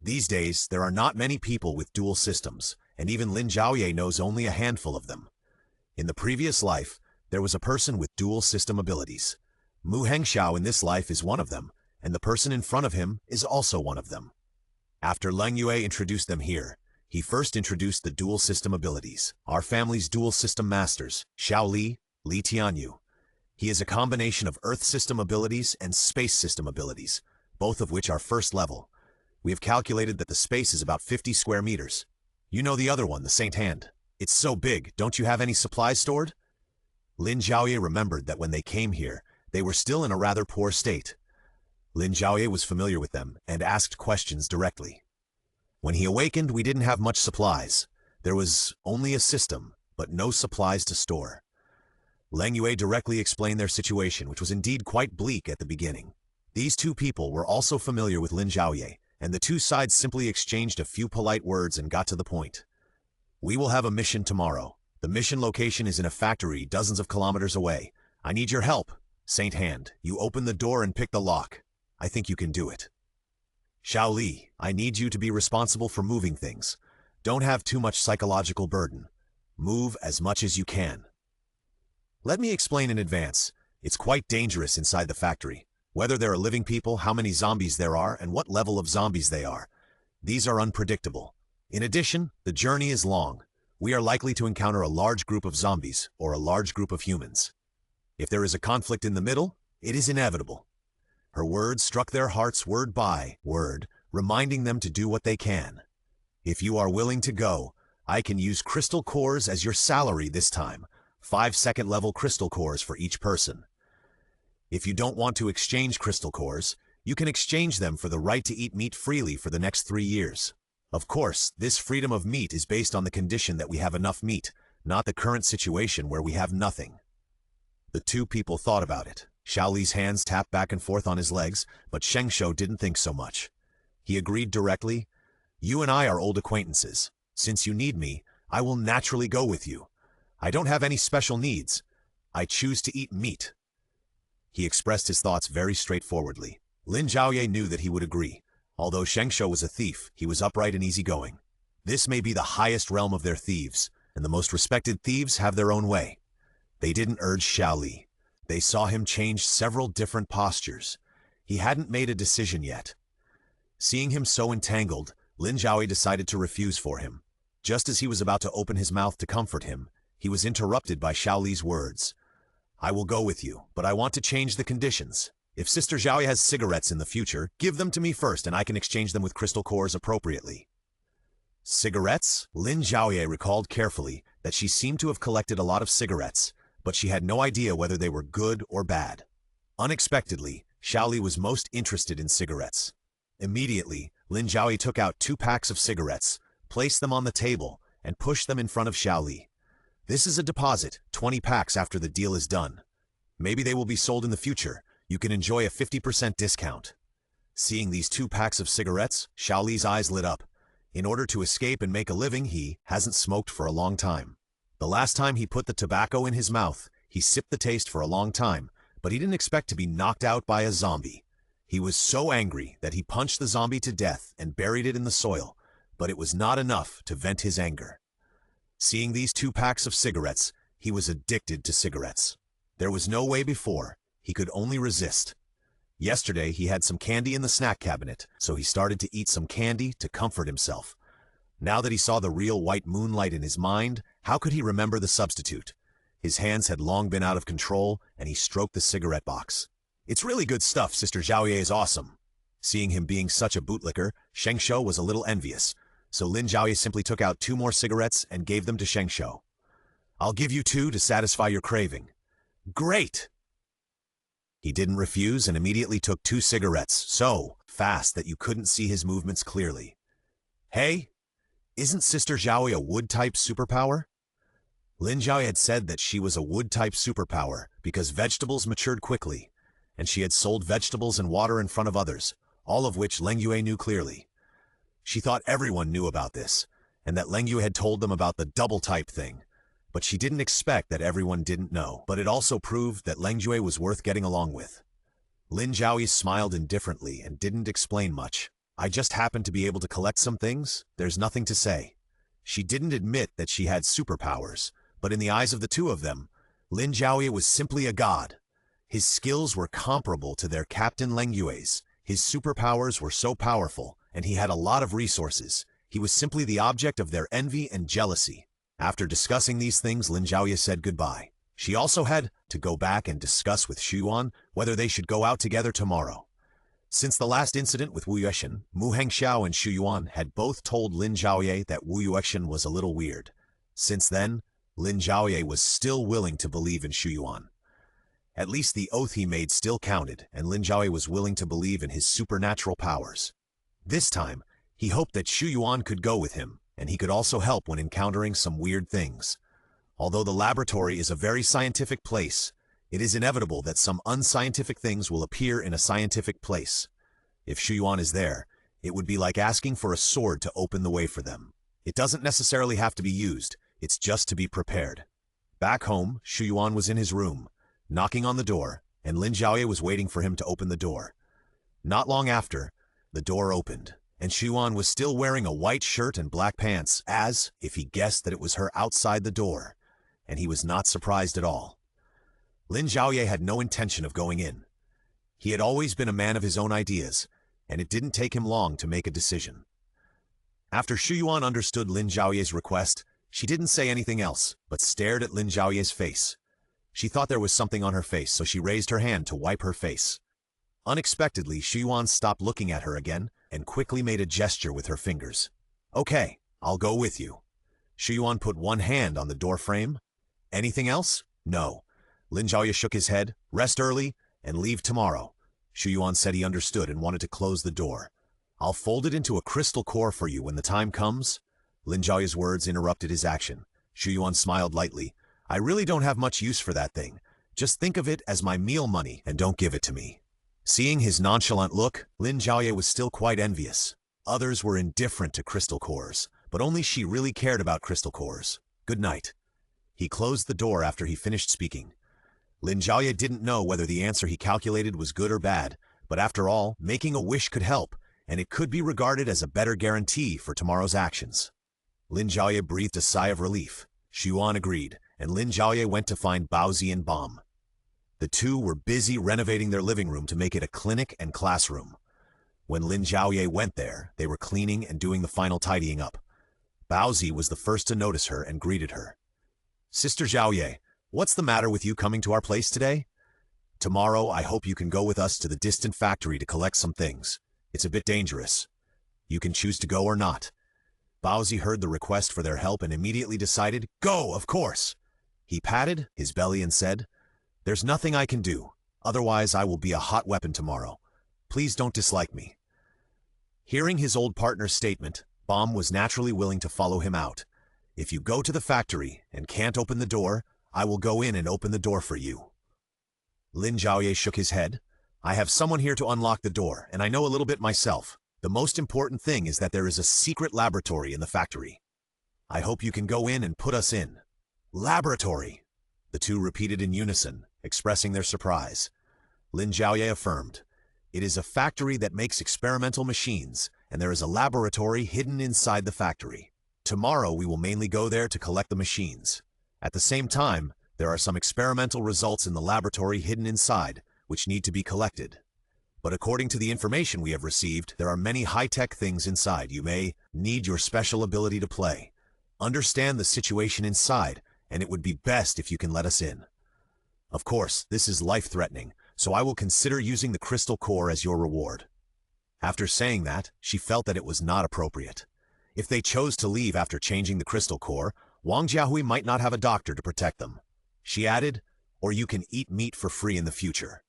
These days, there are not many people with dual systems, and even Lin Zhaoye knows only a handful of them. In the previous life, there was a person with dual system abilities. Mu Hengxiao in this life is one of them, and the person in front of him is also one of them. After Lin Zhaoye introduced them here, he first introduced the dual system abilities. Our family's dual system masters, Xiao Li, Li Tianyu. He is a combination of Earth system abilities and space system abilities, both of which are first level. We have calculated that the space is about 50 square meters. You know the other one, the Saint Hand. It's so big, don't you have any supplies stored? Lin Zhaoye remembered that when they came here, they were still in a rather poor state. Lin Zhaoye was familiar with them and asked questions directly. When he awakened, we didn't have much supplies. There was only a system, but no supplies to store. Lin Zhaoye directly explained their situation, which was indeed quite bleak at the beginning. These 2 people were also familiar with Lin Zhaoye, and the 2 sides simply exchanged a few polite words and got to the point. We will have a mission tomorrow. The mission location is in a factory dozens of kilometers away. I need your help. Saint Hand, you open the door and pick the lock. I think you can do it. Xiao Li, I need you to be responsible for moving things. Don't have too much psychological burden. Move as much as you can. Let me explain in advance. It's quite dangerous inside the factory. Whether there are living people, how many zombies there are, and what level of zombies they are. These are unpredictable. In addition, the journey is long. We are likely to encounter a large group of zombies, or a large group of humans. If there is a conflict in the middle, it is inevitable. Her words struck their hearts word by word, reminding them to do what they can. If you are willing to go, I can use crystal cores as your salary this time, 5 second-level crystal cores for each person. If you don't want to exchange crystal cores, you can exchange them for the right to eat meat freely for the next 3 years. Of course, this freedom of meat is based on the condition that we have enough meat, not the current situation where we have nothing. The 2 people thought about it. Xiao Li's hands tapped back and forth on his legs, but Sheng Shou didn't think so much. He agreed directly, You and I are old acquaintances. Since you need me, I will naturally go with you. I don't have any special needs. I choose to eat meat. He expressed his thoughts very straightforwardly. Lin Zhaoye knew that he would agree. Although Sheng Shou was a thief, he was upright and easygoing. This may be the highest realm of their thieves, and the most respected thieves have their own way. They didn't urge Xiao Li. They saw him change several different postures. He hadn't made a decision yet. Seeing him so entangled, Lin Zhaoye decided to refuse for him. Just as he was about to open his mouth to comfort him, he was interrupted by Xiaoli's words. I will go with you, but I want to change the conditions. If Sister Zhaoye has cigarettes in the future, give them to me first and I can exchange them with crystal cores appropriately. Cigarettes? Lin Zhaoye recalled carefully that she seemed to have collected a lot of cigarettes, but she had no idea whether they were good or bad. Unexpectedly, Xiaoli was most interested in cigarettes. Immediately, Lin Zhaoye took out 2 packs of cigarettes, placed them on the table, and pushed them in front of Xiaoli. This is a deposit, 20 packs after the deal is done. Maybe they will be sold in the future. You can enjoy a 50% discount. Seeing these 2 packs of cigarettes, Xiaoli's eyes lit up. In order to escape and make a living, he hasn't smoked for a long time. The last time he put the tobacco in his mouth, he sipped the taste for a long time, but he didn't expect to be knocked out by a zombie. He was so angry that he punched the zombie to death and buried it in the soil, but it was not enough to vent his anger. Seeing these 2 packs of cigarettes, he was addicted to cigarettes. There was no way before. He could only resist. Yesterday, he had some candy in the snack cabinet, so he started to eat some candy to comfort himself. Now that he saw the real white moonlight in his mind, how could he remember the substitute? His hands had long been out of control, and he stroked the cigarette box. It's really good stuff, Sister Zhaoye is awesome. Seeing him being such a bootlicker, Shengshuo was a little envious, so Lin Zhaoye simply took out 2 more cigarettes and gave them to Shengshuo. I'll give you 2 to satisfy your craving. Great! He didn't refuse and immediately took 2 cigarettes, so fast that you couldn't see his movements clearly. Hey, isn't Sister Zhaoye a wood-type superpower? Lin Zhaoye had said that she was a wood-type superpower because vegetables matured quickly, and she had sold vegetables and water in front of others, all of which Leng Yue knew clearly. She thought everyone knew about this, and that Leng Yue had told them about the double-type thing, but she didn't expect that everyone didn't know. But it also proved that Leng Yue was worth getting along with. Lin Zhaoye smiled indifferently and didn't explain much. I just happened to be able to collect some things, there's nothing to say. She didn't admit that she had superpowers, but in the eyes of the 2 of them, Lin Zhaoye was simply a god. His skills were comparable to their captain Leng Yue's. His superpowers were so powerful, and he had a lot of resources. He was simply the object of their envy and jealousy. After discussing these things, Lin Zhaoye said goodbye. She also had to go back and discuss with Xu Yuan whether they should go out together tomorrow. Since the last incident with Wu Yuexin, Mu Hengxiao and Xu Yuan had both told Lin Zhaoye that Wu Yuexin was a little weird. Since then, Lin Zhaoye was still willing to believe in Xu Yuan. At least the oath he made still counted, and Lin Zhaoye was willing to believe in his supernatural powers. This time, he hoped that Xu Yuan could go with him, and he could also help when encountering some weird things. Although the laboratory is a very scientific place, it is inevitable that some unscientific things will appear in a scientific place. If Xu Yuan is there, it would be like asking for a sword to open the way for them. It doesn't necessarily have to be used, it's just to be prepared. Back home, Xu Yuan was in his room, knocking on the door, and Lin Zhaoye was waiting for him to open the door. Not long after, the door opened, and Xu Yuan was still wearing a white shirt and black pants, as if he guessed that it was her outside the door, and he was not surprised at all. Lin Zhaoye had no intention of going in. He had always been a man of his own ideas, and it didn't take him long to make a decision. After Xu Yuan understood Lin Zhaoye's request, she didn't say anything else, but stared at Lin Zhaoye's face. She thought there was something on her face, so she raised her hand to wipe her face. Unexpectedly, Xu Yuan stopped looking at her again and quickly made a gesture with her fingers. Okay, I'll go with you. Xu Yuan put one hand on the door frame. Anything else? No. Lin Zhaoye shook his head, rest early, and leave tomorrow. Xu Yuan said he understood and wanted to close the door. I'll fold it into a crystal core for you when the time comes. Lin Zhaoye's words interrupted his action. Xu Yuan smiled lightly. I really don't have much use for that thing. Just think of it as my meal money and don't give it to me. Seeing his nonchalant look, Lin Zhaoye was still quite envious. Others were indifferent to crystal cores, but only she really cared about crystal cores. Good night. He closed the door after he finished speaking. Lin Zhaoye didn't know whether the answer he calculated was good or bad, but after all, making a wish could help, and it could be regarded as a better guarantee for tomorrow's actions. Lin Zhaoye breathed a sigh of relief. Xu Yuan agreed, and Lin Zhaoye went to find Baozi and Bom. The two were busy renovating their living room to make it a clinic and classroom. When Lin Zhaoye went there, they were cleaning and doing the final tidying up. Baozi was the first to notice her and greeted her. Sister Zhaoye, what's the matter with you coming to our place today? Tomorrow, I hope you can go with us to the distant factory to collect some things. It's a bit dangerous. You can choose to go or not. Baozi heard the request for their help and immediately decided, go, of course. He patted his belly and said, there's nothing I can do. Otherwise, I will be a hot weapon tomorrow. Please don't dislike me. Hearing his old partner's statement, Bom was naturally willing to follow him out. If you go to the factory and can't open the door, I will go in and open the door for you. Lin Zhaoye shook his head. I have someone here to unlock the door, and I know a little bit myself. The most important thing is that there is a secret laboratory in the factory. I hope you can go in and put us in. Laboratory! The two repeated in unison, expressing their surprise. Lin Zhaoye affirmed, it is a factory that makes experimental machines, and there is a laboratory hidden inside the factory. Tomorrow we will mainly go there to collect the machines. At the same time, there are some experimental results in the laboratory hidden inside, which need to be collected. But according to the information we have received, there are many high-tech things inside. You may need your special ability to play. Understand the situation inside, and it would be best if you can let us in. Of course, this is life-threatening, so I will consider using the crystal core as your reward. After saying that, she felt that it was not appropriate. If they chose to leave after changing the crystal core, Wang Jiahui might not have a doctor to protect them. She added, or you can eat meat for free in the future.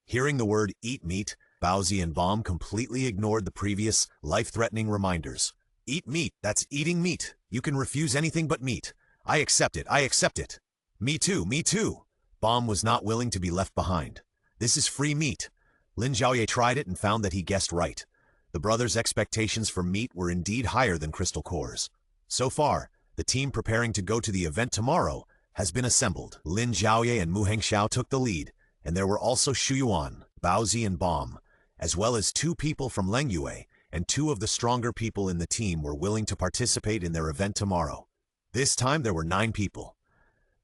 Hearing the word eat meat, Baozi and Bom completely ignored the previous life-threatening reminders. Eat meat, that's eating meat. You can refuse anything but meat. I accept it, I accept it. Me too, me too. Bom was not willing to be left behind. This is free meat. Lin Zhaoye tried it and found that he guessed right. The brothers' expectations for meat were indeed higher than crystal cores. So far, the team preparing to go to the event tomorrow has been assembled. Lin Zhaoye and Mu Hengxiao took the lead, and there were also Xu Yuan, Baozi and Bom, as well as 2 people from Lengyue, and 2 of the stronger people in the team were willing to participate in their event tomorrow. This time there were 9 people.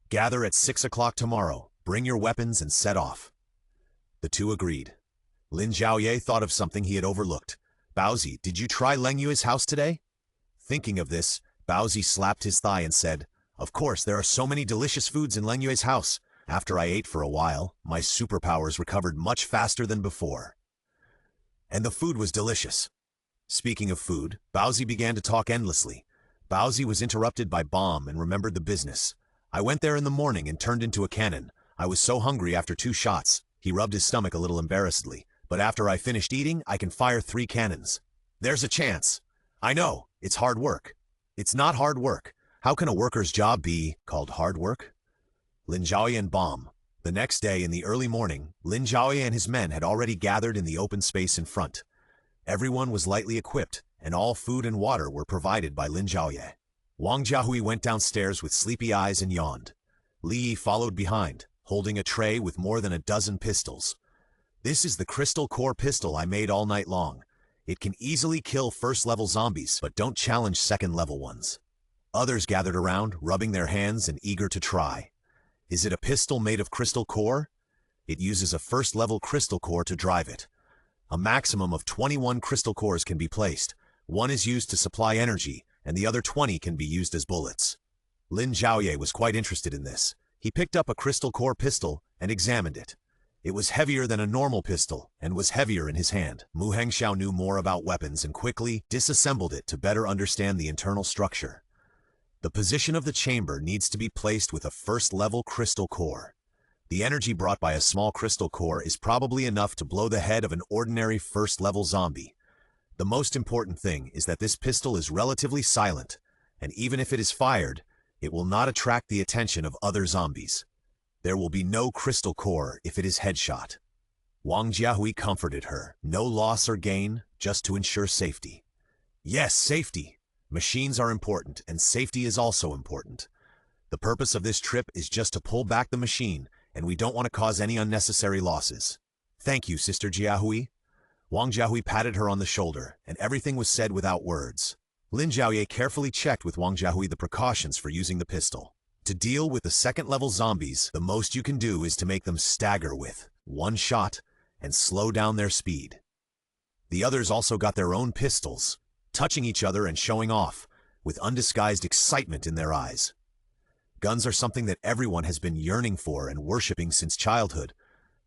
Gather at 6 o'clock tomorrow, bring your weapons and set off. The 2 agreed. Lin Zhaoye thought of something he had overlooked. Baozi, did you try Lengyue's house today? Thinking of this, Baozi slapped his thigh and said, of course, there are so many delicious foods in Lengyue's house. After I ate for a while, my superpowers recovered much faster than before. And the food was delicious. Speaking of food, Baozi began to talk endlessly. Baozi was interrupted by Bom and remembered the business. I went there in the morning and turned into a cannon. I was so hungry after 2 shots. He rubbed his stomach a little embarrassedly. But after I finished eating, I can fire 3 cannons. There's a chance. I know, it's hard work. It's not hard work. How can a worker's job be called hard work? Lin Zhaoye and Bom. The next day in the early morning, Lin Zhaoye and his men had already gathered in the open space in front. Everyone was lightly equipped, and all food and water were provided by Lin Zhaoye. Wang Jiahui went downstairs with sleepy eyes and yawned. Li Yi followed behind, holding a tray with more than a dozen pistols. This is the crystal core pistol I made all night long. It can easily kill first-level zombies, but don't challenge second-level ones. Others gathered around, rubbing their hands and eager to try. Is it a pistol made of crystal core? It uses a first-level crystal core to drive it. A maximum of 21 crystal cores can be placed. 1 is used to supply energy, and the other 20 can be used as bullets. Lin Zhaoye was quite interested in this. He picked up a crystal core pistol and examined it. It was heavier than a normal pistol and was heavier in his hand. Mu Hengxiao knew more about weapons and quickly disassembled it to better understand the internal structure. The position of the chamber needs to be placed with a first-level crystal core. The energy brought by a small crystal core is probably enough to blow the head of an ordinary first-level zombie. The most important thing is that this pistol is relatively silent, and even if it is fired, it will not attract the attention of other zombies. There will be no crystal core if it is headshot. Wang Jiahui comforted her. No loss or gain, just to ensure safety. Yes, safety. Machines are important, and safety is also important. The purpose of this trip is just to pull back the machine, and we don't want to cause any unnecessary losses. Thank you, Sister Jiahui. Wang Jiahui patted her on the shoulder, and everything was said without words. Lin Zhaoye carefully checked with Wang Jiahui the precautions for using the pistol. To deal with the second-level zombies, the most you can do is to make them stagger with 1 shot and slow down their speed. The others also got their own pistols, touching each other and showing off, with undisguised excitement in their eyes. Guns are something that everyone has been yearning for and worshipping since childhood,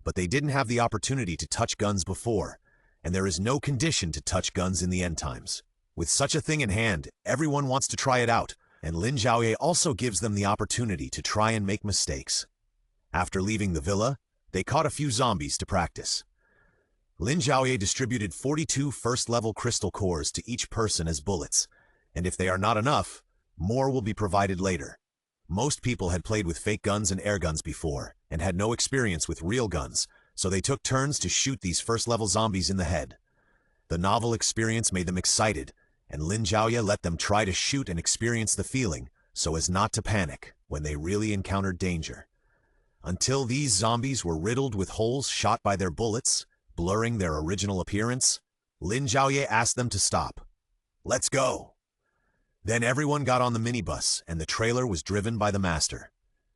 but they didn't have the opportunity to touch guns before, and there is no condition to touch guns in the end times. With such a thing in hand, everyone wants to try it out, and Lin Zhaoye also gives them the opportunity to try and make mistakes. After leaving the villa, they caught a few zombies to practice. Lin Zhaoye distributed 42 first-level crystal cores to each person as bullets, and if they are not enough, more will be provided later. Most people had played with fake guns and air guns before, and had no experience with real guns, so they took turns to shoot these first-level zombies in the head. The novel experience made them excited, and Lin Zhaoye let them try to shoot and experience the feeling so as not to panic when they really encountered danger. Until these zombies were riddled with holes shot by their bullets, blurring their original appearance, Lin Zhaoye asked them to stop. "Let's go." Then everyone got on the minibus, and the trailer was driven by the master.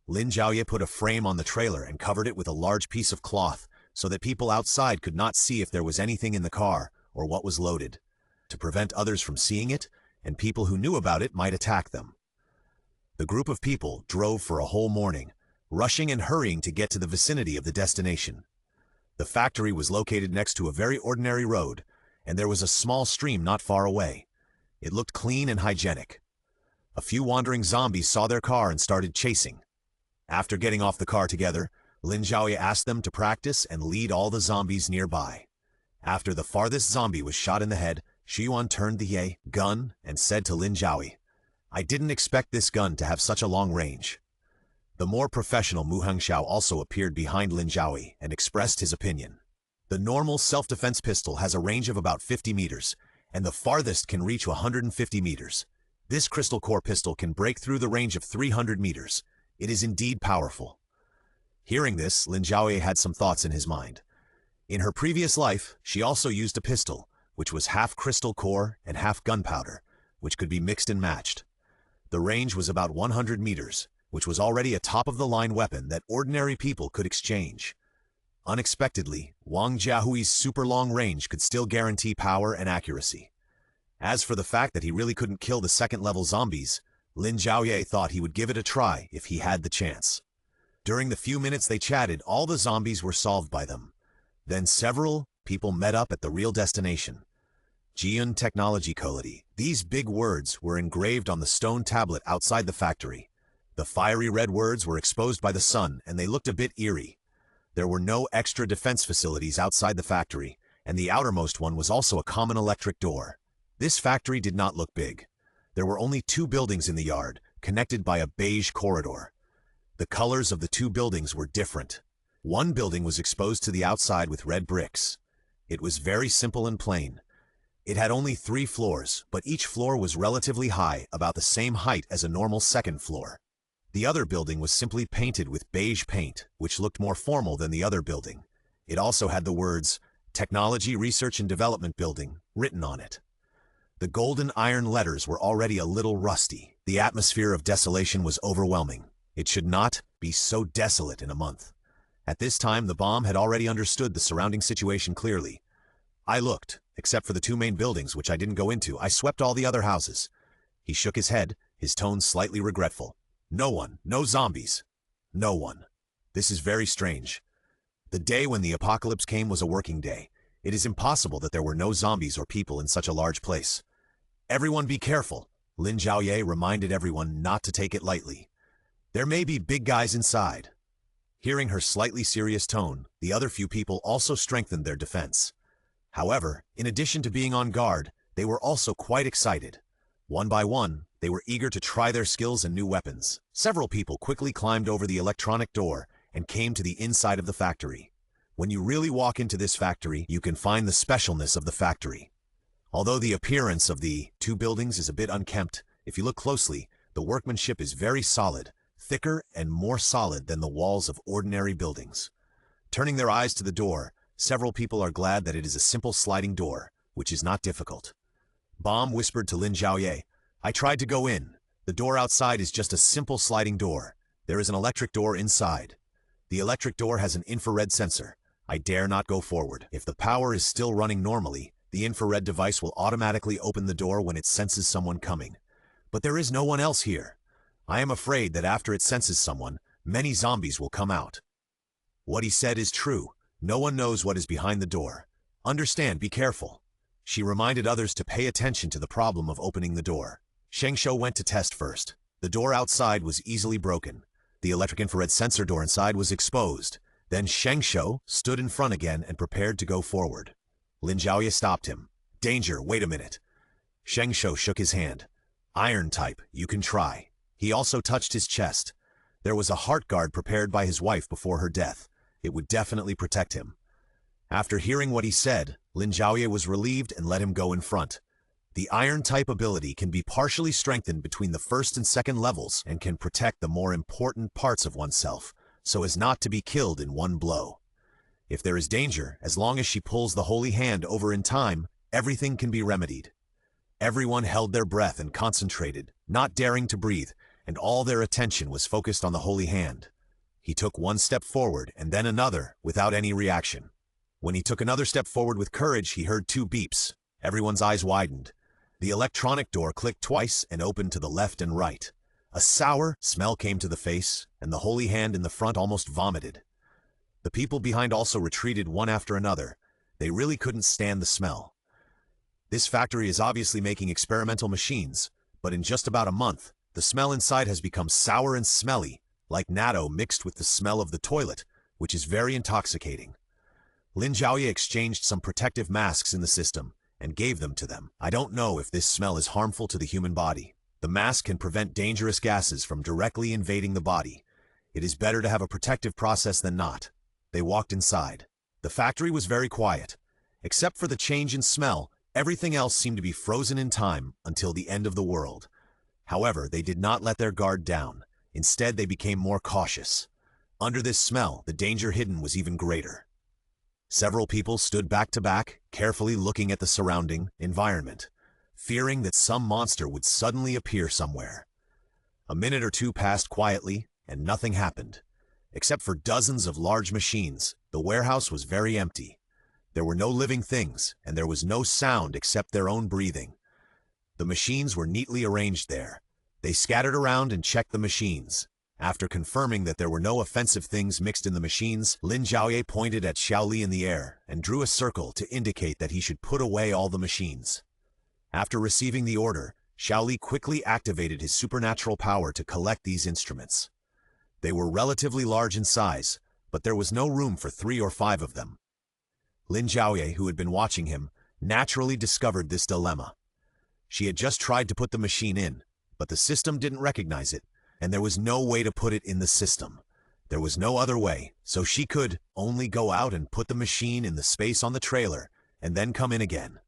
Lin Zhaoye put a frame on the trailer and covered it with a large piece of cloth so that people outside could not see if there was anything in the car or what was loaded, to prevent others from seeing it, and people who knew about it might attack them. The group of people drove for a whole morning, rushing and hurrying to get to the vicinity of the destination. The factory was located next to a very ordinary road, and there was a small stream not far away. It looked clean and hygienic. A few wandering zombies saw their car and started chasing. After getting off the car together, Lin Zhaoye asked them to practice and lead all the zombies nearby. After the farthest zombie was shot in the head, Shiyuan turned the gun and said to Lin Zhaoye, "I didn't expect this gun to have such a long range." The more professional Mu Hengxiao also appeared behind Lin Zhaoye and expressed his opinion. The normal self-defense pistol has a range of about 50 meters, and the farthest can reach 150 meters. This crystal core pistol can break through the range of 300 meters. It is indeed powerful. Hearing this, Lin Zhaoye had some thoughts in his mind. In her previous life, she also used a pistol, which was half crystal core and half gunpowder, which could be mixed and matched. The range was about 100 meters, which was already a top-of-the-line weapon that ordinary people could exchange. Unexpectedly, Wang Jiahui's super-long range could still guarantee power and accuracy. As for the fact that he really couldn't kill the second-level zombies, Lin Zhaoye thought he would give it a try if he had the chance. During the few minutes they chatted, all the zombies were solved by them. Then several people met up at the real destination. Jian Technology Quality. These big words were engraved on the stone tablet outside the factory. The fiery red words were exposed by the sun, and they looked a bit eerie. There were no extra defense facilities outside the factory, and the outermost one was also a common electric door. This factory did not look big. There were only 2 buildings in the yard, connected by a beige corridor. The colors of the 2 buildings were different. One building was exposed to the outside with red bricks. It was very simple and plain. It had only 3 floors, but each floor was relatively high, about the same height as a normal second floor. The other building was simply painted with beige paint, which looked more formal than the other building. It also had the words, Technology Research and Development Building, written on it. The golden iron letters were already a little rusty. The atmosphere of desolation was overwhelming. It should not be so desolate in a month. At this time, the bomb had already understood the surrounding situation clearly. I looked, except for the 2 main buildings, which I didn't go into. I swept all the other houses. He shook his head, his tone slightly regretful. No one, no zombies. No one. This is very strange. The day when the apocalypse came was a working day. It is impossible that there were no zombies or people in such a large place. Everyone be careful. Lin Zhaoye reminded everyone not to take it lightly. There may be big guys inside. Hearing her slightly serious tone, the other few people also strengthened their defense. However, in addition to being on guard, they were also quite excited. One by one, they were eager to try their skills and new weapons. Several people quickly climbed over the electronic door and came to the inside of the factory. When you really walk into this factory, you can find the specialness of the factory. Although the appearance of the 2 buildings is a bit unkempt, if you look closely, the workmanship is very solid, thicker and more solid than the walls of ordinary buildings. Turning their eyes to the door, several people are glad that it is a simple sliding door, which is not difficult. Bomb whispered to Lin Zhaoye, I tried to go in. The door outside is just a simple sliding door. There is an electric door inside. The electric door has an infrared sensor. I dare not go forward. If the power is still running normally, the infrared device will automatically open the door when it senses someone coming. But there is no one else here. I am afraid that after it senses someone, many zombies will come out. What he said is true. No one knows what is behind the door. Understand, be careful. She reminded others to pay attention to the problem of opening the door. Shengshou went to test first. The door outside was easily broken. The electric infrared sensor door inside was exposed. Then Shengshou stood in front again and prepared to go forward. Lin Zhaoye stopped him. Danger, wait a minute. Shengshou shook his hand. Iron type, you can try. He also touched his chest. There was a heart guard prepared by his wife before her death. It would definitely protect him. After hearing what he said, Lin Zhaoye was relieved and let him go in front. The iron-type ability can be partially strengthened between the first and second levels and can protect the more important parts of oneself, so as not to be killed in one blow. If there is danger, as long as she pulls the holy hand over in time, everything can be remedied. Everyone held their breath and concentrated, not daring to breathe, and all their attention was focused on the holy hand. He took one step forward and then another without any reaction. When he took another step forward with courage, he heard two beeps. Everyone's eyes widened. The electronic door clicked twice and opened to the left and right. A sour smell came to the face, and the holy hand in the front almost vomited. The people behind also retreated one after another. They really couldn't stand the smell. This factory is obviously making experimental machines, but in just about a month, the smell inside has become sour and smelly, like natto mixed with the smell of the toilet, which is very intoxicating. Lin Zhaoye exchanged some protective masks in the system and gave them to them. I don't know if this smell is harmful to the human body. The mask can prevent dangerous gases from directly invading the body. It is better to have a protective process than not. They walked inside. The factory was very quiet. Except for the change in smell, everything else seemed to be frozen in time until the end of the world. However, they did not let their guard down. Instead, they became more cautious. Under this smell, the danger hidden was even greater. Several people stood back to back, carefully looking at the surrounding environment, fearing that some monster would suddenly appear somewhere. A minute or two passed quietly, and nothing happened. Except for dozens of large machines, the warehouse was very empty. There were no living things, and there was no sound except their own breathing. The machines were neatly arranged there. They scattered around and checked the machines. After confirming that there were no offensive things mixed in the machines, Lin Zhaoye pointed at Xiao Li in the air and drew a circle to indicate that he should put away all the machines. After receiving the order, Xiao Li quickly activated his supernatural power to collect these instruments. They were relatively large in size, but there was no room for 3 or 5 of them. Lin Zhaoye, who had been watching him, naturally discovered this dilemma. She had just tried to put the machine in, but the system didn't recognize it, and there was no way to put it in the system. There was no other way, so she could only go out and put the machine in the space on the trailer, and then come in again.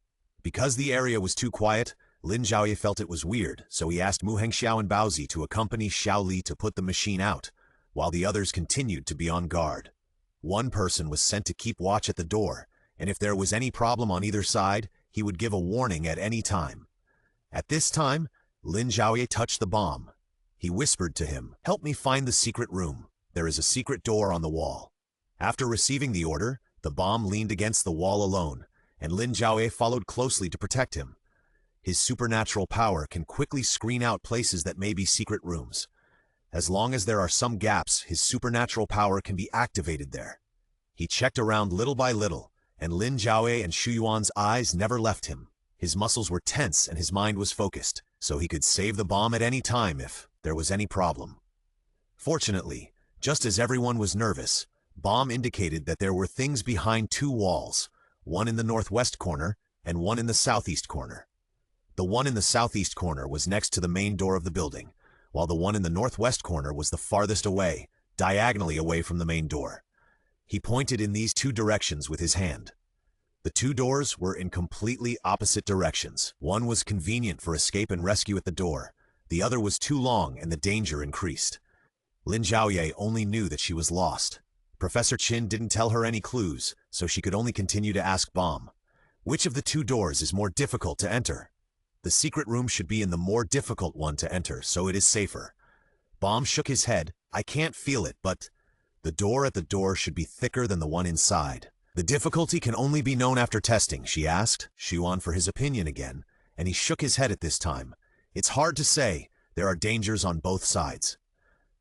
Because the area was too quiet, Lin Zhaoye felt it was weird, so he asked Mu Hengxiao and Baozi to accompany Xiao Li to put the machine out, while the others continued to be on guard. One person was sent to keep watch at the door, and if there was any problem on either side, he would give a warning at any time. At this time, Lin Zhaoye touched the bomb. He whispered to him, "Help me find the secret room. There is a secret door on the wall." After receiving the order, the bomb leaned against the wall alone, and Lin Zhaoye followed closely to protect him. His supernatural power can quickly screen out places that may be secret rooms. As long as there are some gaps, his supernatural power can be activated there. He checked around little by little, and Lin Zhaoye and Xu Yuan's eyes never left him. His muscles were tense and his mind was focused, so he could save the bomb at any time if there was any problem. Fortunately, just as everyone was nervous, bomb indicated that there were things behind 2 walls, one in the northwest corner and one in the southeast corner. The one in the southeast corner was next to the main door of the building, while the one in the northwest corner was the farthest away, diagonally away from the main door. He pointed in these 2 directions with his hand. The 2 doors were in completely opposite directions. One was convenient for escape and rescue at the door. The other was too long and the danger increased. Lin Zhaoye only knew that she was lost. Professor Qin didn't tell her any clues, so she could only continue to ask Bomb, "Which of the 2 doors is more difficult to enter?" The secret room should be in the more difficult one to enter, so it is safer. Bomb shook his head. "I can't feel it, but the door at the door should be thicker than the one inside." "The difficulty can only be known after testing," she asked Xuan for his opinion again, and he shook his head at this time. "It's hard to say. There are dangers on both sides.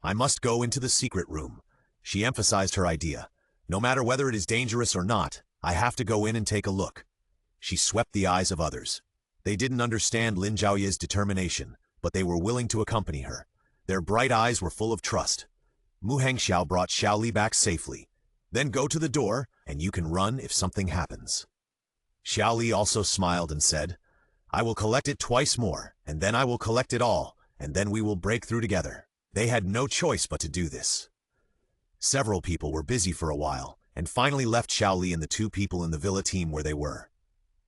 I must go into the secret room. She emphasized her idea. No matter whether it is dangerous or not, I have to go in and take a look. She swept the eyes of others. They didn't understand Lin Zhaoye's determination, but they were willing to accompany her. Their bright eyes were full of trust. Mu Hengxiao brought Xiao Li back safely. Then go to the door, and you can run if something happens. Xiao Li also smiled and said, I will collect it twice more, and then I will collect it all, and then we will break through together. They had no choice but to do this. Several people were busy for a while, and finally left Xiao Li and the two people in the villa team where they were.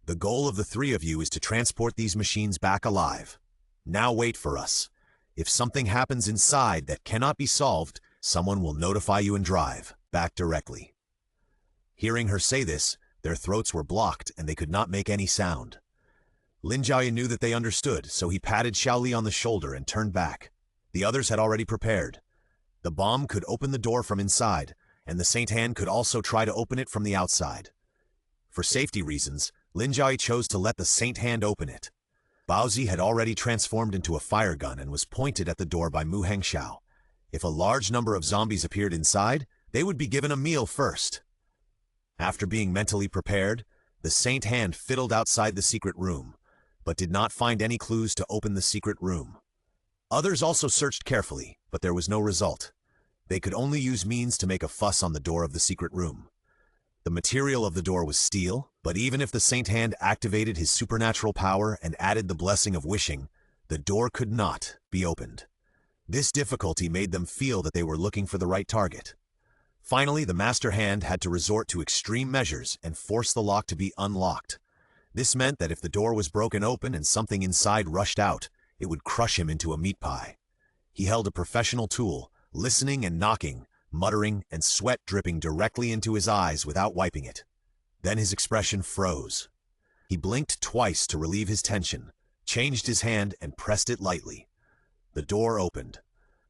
The goal of the three of you is to transport these machines back alive. Now wait for us. If something happens inside that cannot be solved, someone will notify you and drive back directly. Hearing her say this, their throats were blocked and they could not make any sound. Lin Zhaoye knew that they understood, so he patted Xiao Li on the shoulder and turned back. The others had already prepared. The bomb could open the door from inside, and the Saint Hand could also try to open it from the outside. For safety reasons, Lin Zhaoye chose to let the Saint Hand open it. Baozi had already transformed into a fire gun and was pointed at the door by Mu Hengxiao. If a large number of zombies appeared inside, they would be given a meal first. After being mentally prepared, the Saint Hand fiddled outside the secret room, but did not find any clues to open the secret room. Others also searched carefully, but there was no result. They could only use means to make a fuss on the door of the secret room. The material of the door was steel, but even if the Saint Hand activated his supernatural power and added the blessing of wishing, the door could not be opened. This difficulty made them feel that they were looking for the right target. Finally, the Master Hand had to resort to extreme measures and force the lock to be unlocked. This meant that if the door was broken open and something inside rushed out, it would crush him into a meat pie. He held a professional tool, listening and knocking, muttering and sweat dripping directly into his eyes without wiping it. Then his expression froze. He blinked twice to relieve his tension, changed his hand and pressed it lightly. The door opened.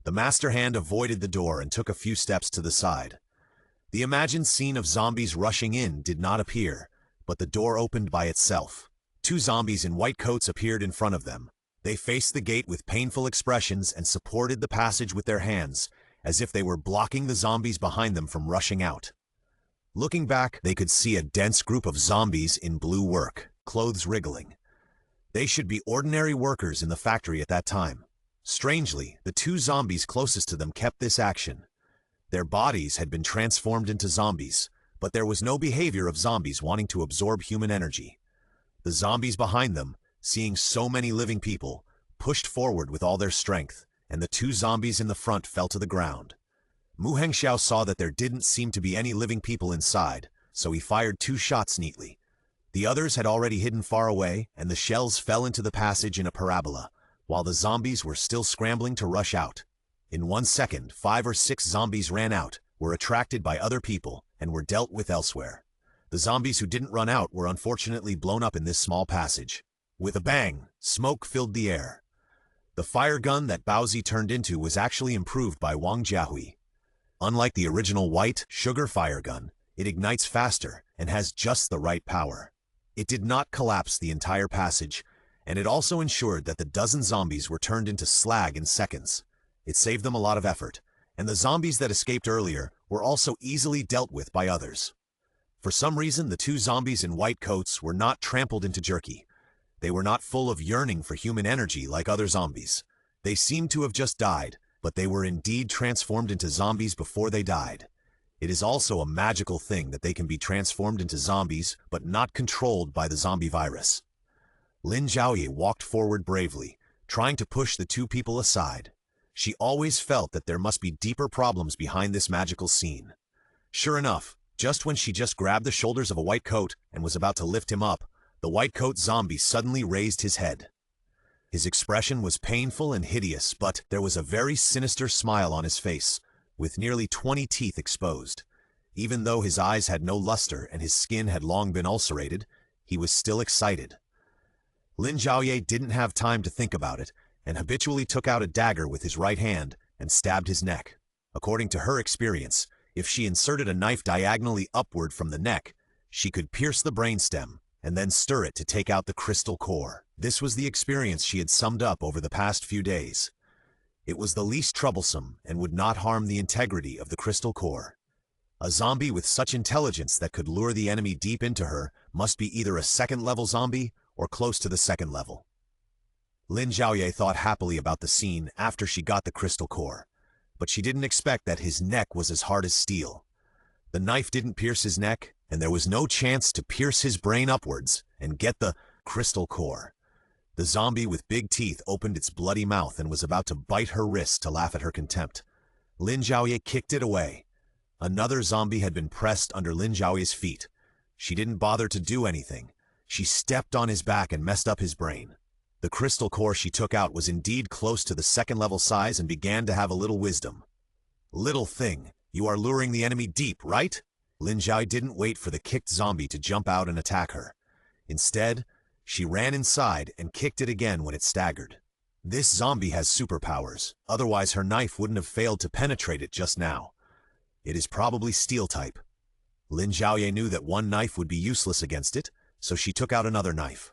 The Master Hand avoided the door and took a few steps to the side. The imagined scene of zombies rushing in did not appear, but the door opened by itself. Two zombies in white coats appeared in front of them. They faced the gate with painful expressions and supported the passage with their hands, as if they were blocking the zombies behind them from rushing out. Looking back, they could see a dense group of zombies in blue work, clothes wriggling. They should be ordinary workers in the factory at that time. Strangely, the two zombies closest to them kept this action. Their bodies had been transformed into zombies, but there was no behavior of zombies wanting to absorb human energy. The zombies behind them, seeing so many living people, pushed forward with all their strength, and the two zombies in the front fell to the ground. Mu Hengxiao saw that there didn't seem to be any living people inside, so he fired 2 shots neatly. The others had already hidden far away, and the shells fell into the passage in a parabola, while the zombies were still scrambling to rush out. In 1 second, 5 or 6 zombies ran out, were attracted by other people, and were dealt with elsewhere. The zombies who didn't run out were unfortunately blown up in this small passage. With a bang, smoke filled the air. The fire gun that Baozi turned into was actually improved by Wang Jiahui. Unlike the original white sugar fire gun, it ignites faster and has just the right power. It did not collapse the entire passage, and it also ensured that the dozen zombies were turned into slag in seconds. It saved them a lot of effort, and the zombies that escaped earlier were also easily dealt with by others. For some reason, the 2 zombies in white coats were not trampled into jerky. They were not full of yearning for human energy like other zombies. They seemed to have just died, but they were indeed transformed into zombies before they died. It is also a magical thing that they can be transformed into zombies, but not controlled by the zombie virus. Lin Zhaoye walked forward bravely, trying to push the 2 people aside. She always felt that there must be deeper problems behind this magical scene. Sure enough, just when she grabbed the shoulders of a white coat and was about to lift him up, the white coat zombie suddenly raised his head. His expression was painful and hideous, but there was a very sinister smile on his face, with nearly 20 teeth exposed. Even though his eyes had no luster and his skin had long been ulcerated, he was still excited. Lin Zhaoye didn't have time to think about it, and habitually took out a dagger with his right hand and stabbed his neck. According to her experience, if she inserted a knife diagonally upward from the neck, she could pierce the brainstem and then stir it to take out the crystal core. This was the experience she had summed up over the past few days. It was the least troublesome and would not harm the integrity of the crystal core. A zombie with such intelligence that could lure the enemy deep into her must be either a second-level zombie or close to the second level. Lin Zhaoye thought happily about the scene after she got the crystal core, but she didn't expect that his neck was as hard as steel. The knife didn't pierce his neck, and there was no chance to pierce his brain upwards and get the crystal core. The zombie with big teeth opened its bloody mouth and was about to bite her wrist to laugh at her contempt. Lin Zhaoye kicked it away. Another zombie had been pressed under Lin Zhaoye's feet. She didn't bother to do anything. She stepped on his back and messed up his brain. The crystal core she took out was indeed close to the second-level size and began to have a little wisdom. "Little thing, you are luring the enemy deep, right?" Lin Zhaoye didn't wait for the kicked zombie to jump out and attack her. Instead, she ran inside and kicked it again when it staggered. This zombie has superpowers, otherwise her knife wouldn't have failed to penetrate it just now. It is probably steel type. Lin Zhaoye knew that one knife would be useless against it, so she took out another knife.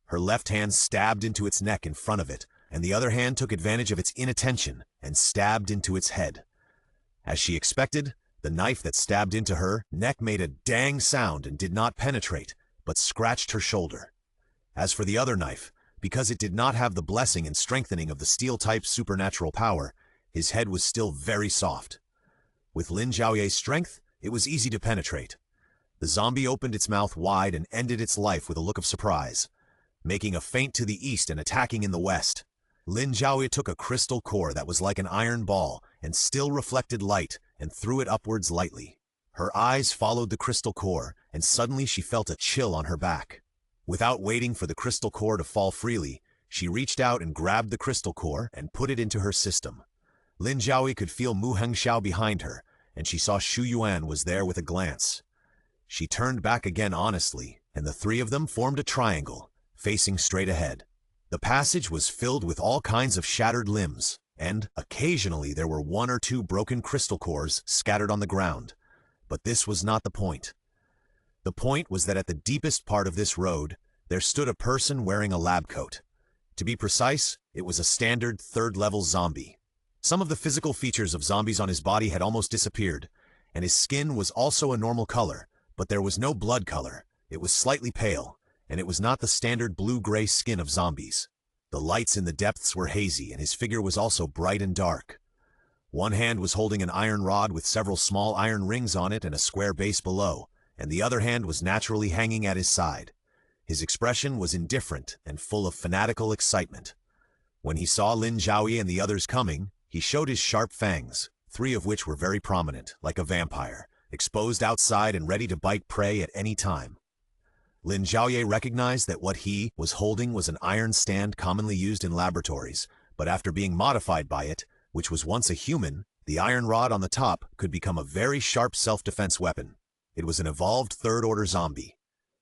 Her left hand stabbed into its neck in front of it, and the other hand took advantage of its inattention and stabbed into its head. As she expected, the knife that stabbed into her neck made a dang sound and did not penetrate, but scratched her shoulder. As for the other knife, because it did not have the blessing and strengthening of the steel-type supernatural power, his head was still very soft. With Lin Zhaoye's strength, it was easy to penetrate. The zombie opened its mouth wide and ended its life with a look of surprise, making a feint to the east and attacking in the west. Lin Zhaoye took a crystal core that was like an iron ball and still reflected light and threw it upwards lightly. Her eyes followed the crystal core, and suddenly she felt a chill on her back. Without waiting for the crystal core to fall freely, she reached out and grabbed the crystal core and put it into her system. Lin Zhaoye could feel Mu Hengxiao behind her, and she saw Xu Yuan was there with a glance. She turned back again honestly, and the three of them formed a triangle, facing straight ahead. The passage was filled with all kinds of shattered limbs, and occasionally there were one or two broken crystal cores scattered on the ground. But this was not the point. The point was that at the deepest part of this road, there stood a person wearing a lab coat. To be precise, it was a standard third-level zombie. Some of the physical features of zombies on his body had almost disappeared, and his skin was also a normal color, but there was no blood color. It was slightly pale, and it was not the standard blue-gray skin of zombies. The lights in the depths were hazy, and his figure was also bright and dark. One hand was holding an iron rod with several small iron rings on it and a square base below, and the other hand was naturally hanging at his side. His expression was indifferent and full of fanatical excitement. When he saw Lin Zhaoye and the others coming, he showed his sharp fangs, 3 of which were very prominent, like a vampire, exposed outside and ready to bite prey at any time. Lin Zhaoye recognized that what he was holding was an iron stand commonly used in laboratories, but after being modified by it, which was once a human, the iron rod on the top could become a very sharp self-defense weapon. It was an evolved third-order zombie.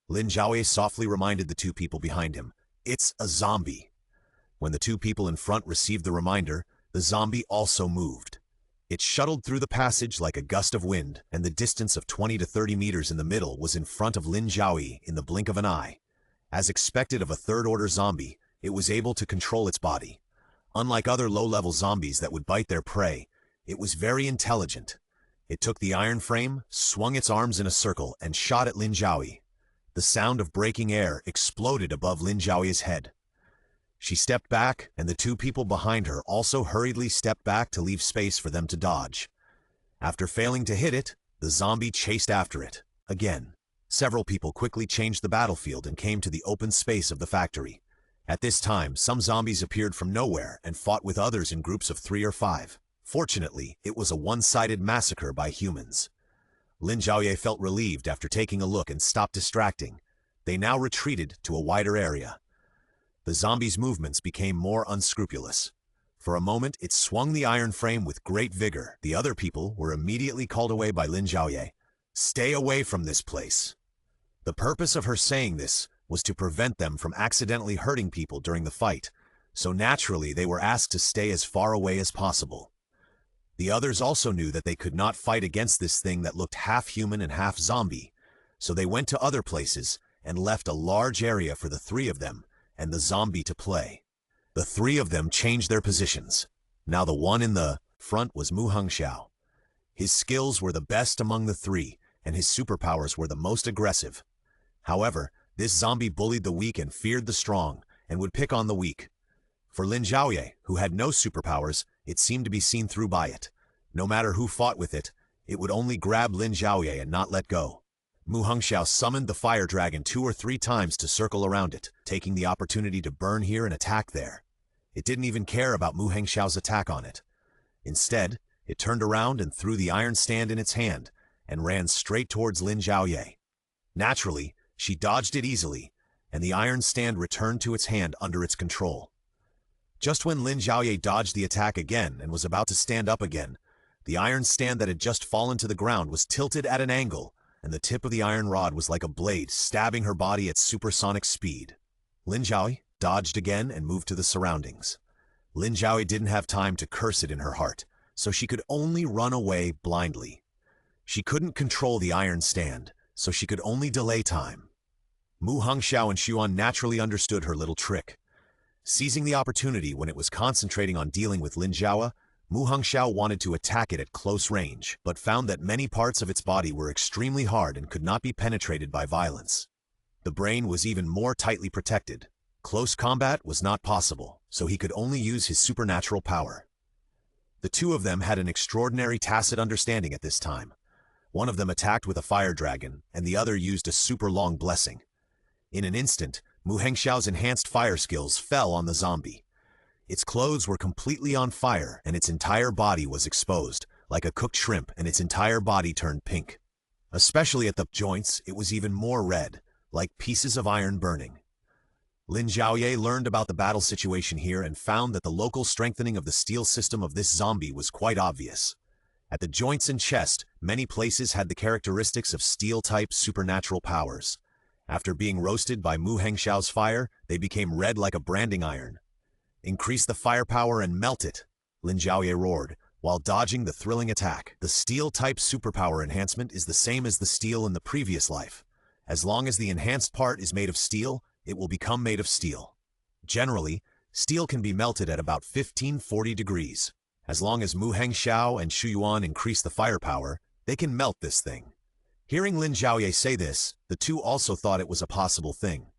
Lin Zhaoye softly reminded the 2 people behind him, "It's a zombie." When the 2 people in front received the reminder, the zombie also moved. It shuttled through the passage like a gust of wind, and the distance of 20 to 30 meters in the middle was in front of Lin Zhaoye in the blink of an eye. As expected of a third-order zombie, it was able to control its body. Unlike other low-level zombies that would bite their prey, it was very intelligent. It took the iron frame, swung its arms in a circle, and shot at Lin Zhaoye. The sound of breaking air exploded above Lin Zhaoye's head. She stepped back, and the 2 people behind her also hurriedly stepped back to leave space for them to dodge. After failing to hit it, the zombie chased after it, again. Several people quickly changed the battlefield and came to the open space of the factory. At this time, some zombies appeared from nowhere and fought with others in groups of 3 or 5. Fortunately, it was a one-sided massacre by humans. Lin Zhaoye felt relieved after taking a look and stopped distracting. They now retreated to a wider area. The zombie's movements became more unscrupulous. For a moment, it swung the iron frame with great vigor. The other people were immediately called away by Lin Zhaoye. "Stay away from this place." The purpose of her saying this was to prevent them from accidentally hurting people during the fight, so naturally they were asked to stay as far away as possible. The others also knew that they could not fight against this thing that looked half human and half zombie, so they went to other places and left a large area for the 3 of them and the zombie to play. The 3 of them changed their positions. Now the one in the front was Mu Hengxiao. His skills were the best among the three, and his superpowers were the most aggressive. However, this zombie bullied the weak and feared the strong, and would pick on the weak. For Lin Zhaoye, who had no superpowers, it seemed to be seen through by it. No matter who fought with it, it would only grab Lin Zhaoye and not let go. Mu Hengxiao summoned the fire dragon 2 or 3 times to circle around it, taking the opportunity to burn here and attack there. It didn't even care about Mu Hengxiao's attack on it. Instead, it turned around and threw the iron stand in its hand and ran straight towards Lin Zhaoye. Naturally, she dodged it easily, and the iron stand returned to its hand under its control. Just when Lin Zhaoye dodged the attack again and was about to stand up again, the iron stand that had just fallen to the ground was tilted at an angle, and the tip of the iron rod was like a blade stabbing her body at supersonic speed. Lin Zhaoye dodged again and moved to the surroundings. Lin Zhaoye didn't have time to curse it in her heart, so she could only run away blindly. She couldn't control the iron stand, so she could only delay time. Mu Hengxiao and Xuan naturally understood her little trick. Seizing the opportunity when it was concentrating on dealing with Lin Zhaoye, Mu Hengxiao wanted to attack it at close range, but found that many parts of its body were extremely hard and could not be penetrated by violence. The brain was even more tightly protected. Close combat was not possible, so he could only use his supernatural power. The two of them had an extraordinary tacit understanding at this time. One of them attacked with a fire dragon, and the other used a super long blessing. In an instant, Mu Hengxiao's enhanced fire skills fell on the zombie. Its clothes were completely on fire, and its entire body was exposed, like a cooked shrimp, and its entire body turned pink. Especially at the joints, it was even more red, like pieces of iron burning. Lin Zhaoye learned about the battle situation here and found that the local strengthening of the steel system of this zombie was quite obvious. At the joints and chest, many places had the characteristics of steel-type supernatural powers. After being roasted by Mu Hengxiao's fire, they became red like a branding iron. "Increase the firepower and melt it," Lin Zhaoye roared, while dodging the thrilling attack. The steel-type superpower enhancement is the same as the steel in the previous life. As long as the enhanced part is made of steel, it will become made of steel. Generally, steel can be melted at about 1540 degrees. As long as Mu Hengxiao and Xu Yuan increase the firepower, they can melt this thing. Hearing Lin Zhaoye say this, the two also thought it was a possible thing.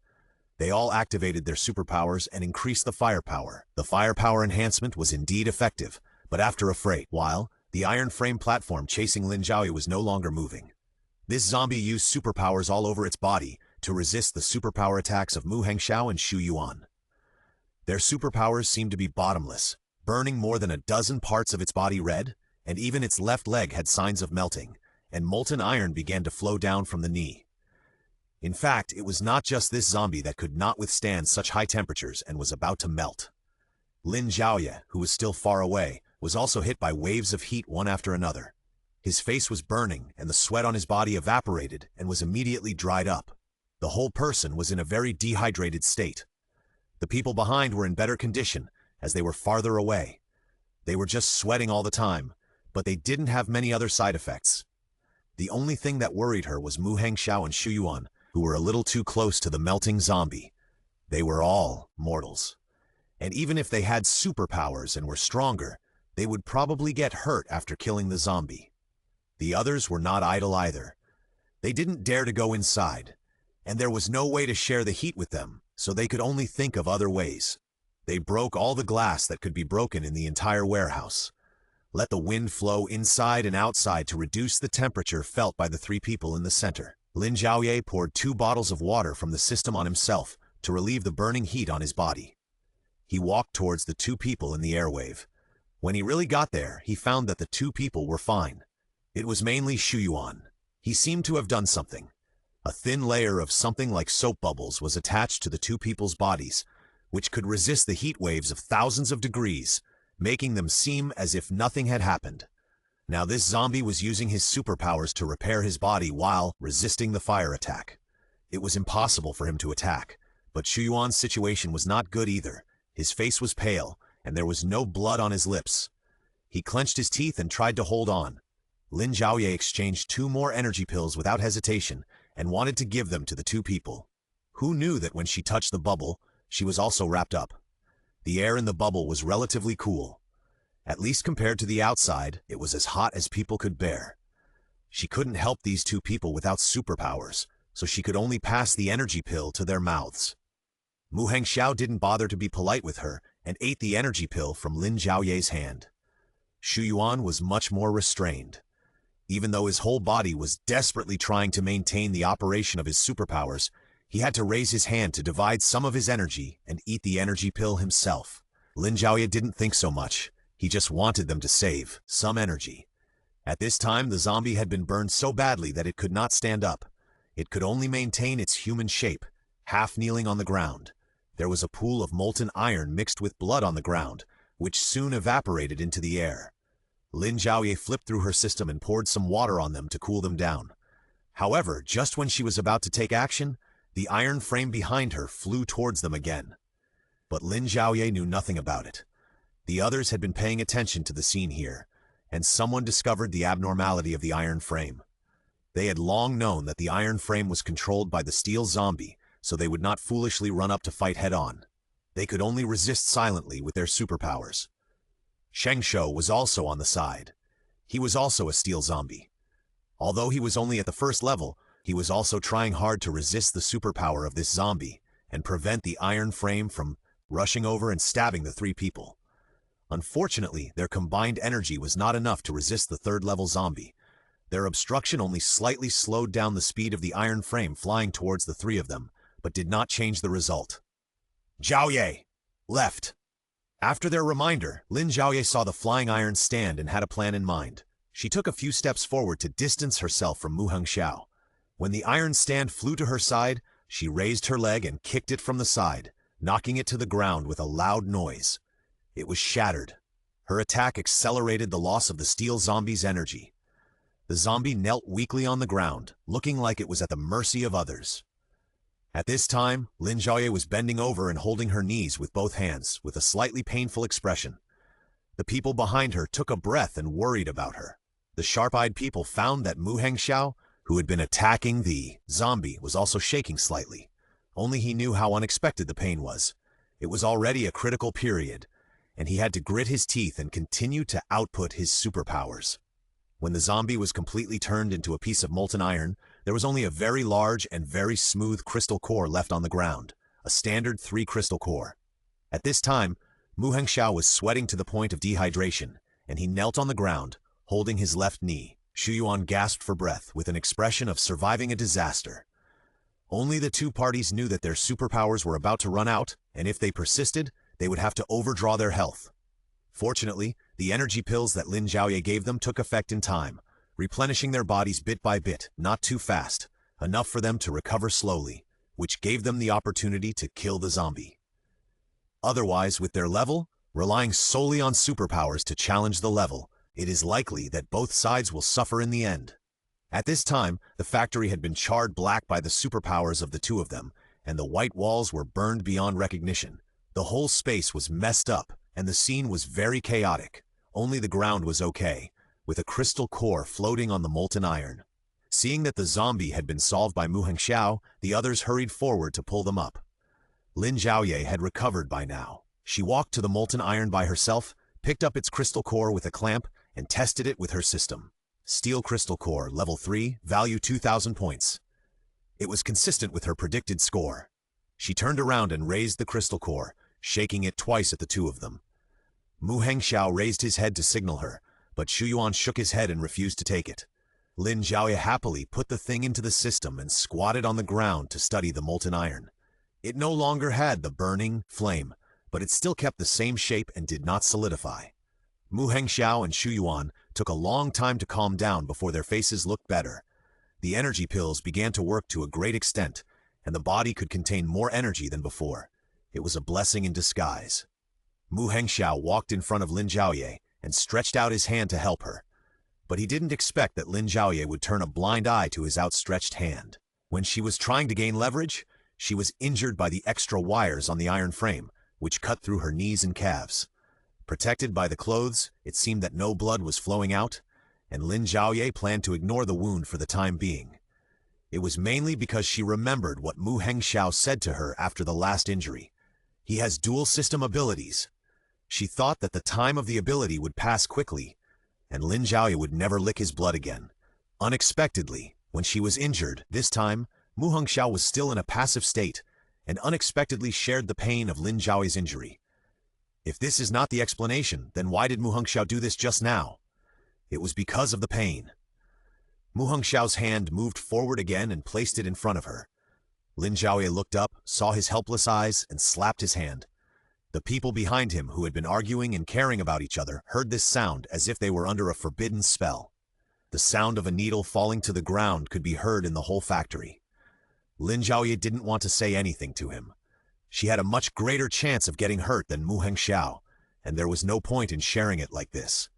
They all activated their superpowers and increased the firepower. The firepower enhancement was indeed effective, but after a freight while, the iron frame platform chasing Lin Zhaoye was no longer moving. This zombie used superpowers all over its body to resist the superpower attacks of Mu Hengxiao and Xu Yuan. Their superpowers seemed to be bottomless, burning more than a dozen parts of its body red, and even its left leg had signs of melting, and molten iron began to flow down from the knee. In fact, it was not just this zombie that could not withstand such high temperatures and was about to melt. Lin Zhaoye, who was still far away, was also hit by waves of heat one after another. His face was burning, and the sweat on his body evaporated and was immediately dried up. The whole person was in a very dehydrated state. The people behind were in better condition, as they were farther away. They were just sweating all the time, but they didn't have many other side effects. The only thing that worried her was Mu Hengxiao and Xu Yuan, who were a little too close to the melting zombie. They were all mortals. And even if they had superpowers and were stronger, they would probably get hurt after killing the zombie. The others were not idle either. They didn't dare to go inside, and there was no way to share the heat with them, so they could only think of other ways. They broke all the glass that could be broken in the entire warehouse. Let the wind flow inside and outside to reduce the temperature felt by the three people in the center. Lin Zhaoye poured 2 bottles of water from the system on himself to relieve the burning heat on his body. He walked towards the 2 people in the airwave. When he really got there, he found that the 2 people were fine. It was mainly Xu Yuan. He seemed to have done something. A thin layer of something like soap bubbles was attached to the 2 people's bodies, which could resist the heat waves of thousands of degrees, making them seem as if nothing had happened. Now this zombie was using his superpowers to repair his body while resisting the fire attack. It was impossible for him to attack, but Xu Yuan's situation was not good either. His face was pale, and there was no blood on his lips. He clenched his teeth and tried to hold on. Lin Zhaoye exchanged 2 more energy pills without hesitation and wanted to give them to the 2 people. Who knew that when she touched the bubble, she was also wrapped up? The air in the bubble was relatively cool. At least compared to the outside, it was as hot as people could bear. She couldn't help these two people without superpowers, so she could only pass the energy pill to their mouths. Mu Hengxiao didn't bother to be polite with her and ate the energy pill from Lin Zhaoye's hand. Xu Yuan was much more restrained. Even though his whole body was desperately trying to maintain the operation of his superpowers, he had to raise his hand to divide some of his energy and eat the energy pill himself. Lin Zhaoye didn't think so much. He just wanted them to save some energy. At this time, the zombie had been burned so badly that it could not stand up. It could only maintain its human shape, half kneeling on the ground. There was a pool of molten iron mixed with blood on the ground, which soon evaporated into the air. Lin Zhaoye flipped through her system and poured some water on them to cool them down. However, just when she was about to take action, the iron frame behind her flew towards them again. But Lin Zhaoye knew nothing about it. The others had been paying attention to the scene here, and someone discovered the abnormality of the iron frame. They had long known that the iron frame was controlled by the steel zombie, so they would not foolishly run up to fight head-on. They could only resist silently with their superpowers. Sheng Shou was also on the side. He was also a steel zombie. Although he was only at the first level, he was also trying hard to resist the superpower of this zombie and prevent the iron frame from rushing over and stabbing the three people. Unfortunately, their combined energy was not enough to resist the third-level zombie. Their obstruction only slightly slowed down the speed of the iron frame flying towards the three of them, but did not change the result. Zhaoye! Left! After their reminder, Lin Zhaoye saw the flying iron stand and had a plan in mind. She took a few steps forward to distance herself from Mu Hengxiao. When the iron stand flew to her side, she raised her leg and kicked it from the side, knocking it to the ground with a loud noise. It was shattered. Her attack accelerated the loss of the steel zombie's energy. The zombie knelt weakly on the ground, looking like it was at the mercy of others. At this time, Lin Zhaoye was bending over and holding her knees with both hands, with a slightly painful expression. The people behind her took a breath and worried about her. The sharp-eyed people found that Mu Hengxiao, who had been attacking the zombie, was also shaking slightly. Only he knew how unexpected the pain was. It was already a critical period, and he had to grit his teeth and continue to output his superpowers. When the zombie was completely turned into a piece of molten iron, there was only a very large and very smooth crystal core left on the ground, a standard 3-crystal core. At this time, Mu Hengxiao was sweating to the point of dehydration, and he knelt on the ground, holding his left knee. Xu Yuan gasped for breath with an expression of surviving a disaster. Only the two parties knew that their superpowers were about to run out, and if they persisted, they would have to overdraw their health. Fortunately, the energy pills that Lin Zhaoye gave them took effect in time, replenishing their bodies bit by bit, not too fast, enough for them to recover slowly, which gave them the opportunity to kill the zombie. Otherwise, with their level, relying solely on superpowers to challenge the level, it is likely that both sides will suffer in the end. At this time, the factory had been charred black by the superpowers of the two of them, and the white walls were burned beyond recognition. The whole space was messed up, and the scene was very chaotic. Only the ground was okay, with a crystal core floating on the molten iron. Seeing that the zombie had been solved by Mu Hengxiao, the others hurried forward to pull them up. Lin Zhaoye had recovered by now. She walked to the molten iron by herself, picked up its crystal core with a clamp, and tested it with her system. Steel crystal core, level 3, value 2,000 points. It was consistent with her predicted score. She turned around and raised the crystal core, shaking it twice at the two of them. Mu Hengxiao raised his head to signal her, but Xu Yuan shook his head and refused to take it. Lin Zhaoye happily put the thing into the system and squatted on the ground to study the molten iron. It no longer had the burning flame, but it still kept the same shape and did not solidify. Mu Hengxiao and Xu Yuan took a long time to calm down before their faces looked better. The energy pills began to work to a great extent, and the body could contain more energy than before. It was a blessing in disguise. Mu Hengxiao walked in front of Lin Zhaoye and stretched out his hand to help her. But he didn't expect that Lin Zhaoye would turn a blind eye to his outstretched hand. When she was trying to gain leverage, she was injured by the extra wires on the iron frame, which cut through her knees and calves. Protected by the clothes, it seemed that no blood was flowing out, and Lin Zhaoye planned to ignore the wound for the time being. It was mainly because she remembered what Mu Hengxiao said to her after the last injury. He has dual system abilities. She thought that the time of the ability would pass quickly, and Lin Zhaoye would never lick his blood again. Unexpectedly, when she was injured, this time, Mu Hongxiao was still in a passive state, and unexpectedly shared the pain of Lin Zhaoye's injury. If this is not the explanation, then why did Mu Hongxiao do this just now? It was because of the pain. Mu Hongxiao's hand moved forward again and placed it in front of her. Lin Zhaoye looked up, saw his helpless eyes, and slapped his hand. The people behind him, who had been arguing and caring about each other, heard this sound as if they were under a forbidden spell. The sound of a needle falling to the ground could be heard in the whole factory. Lin Zhaoye didn't want to say anything to him. She had a much greater chance of getting hurt than Mu Hongxiao, and there was no point in sharing it like this.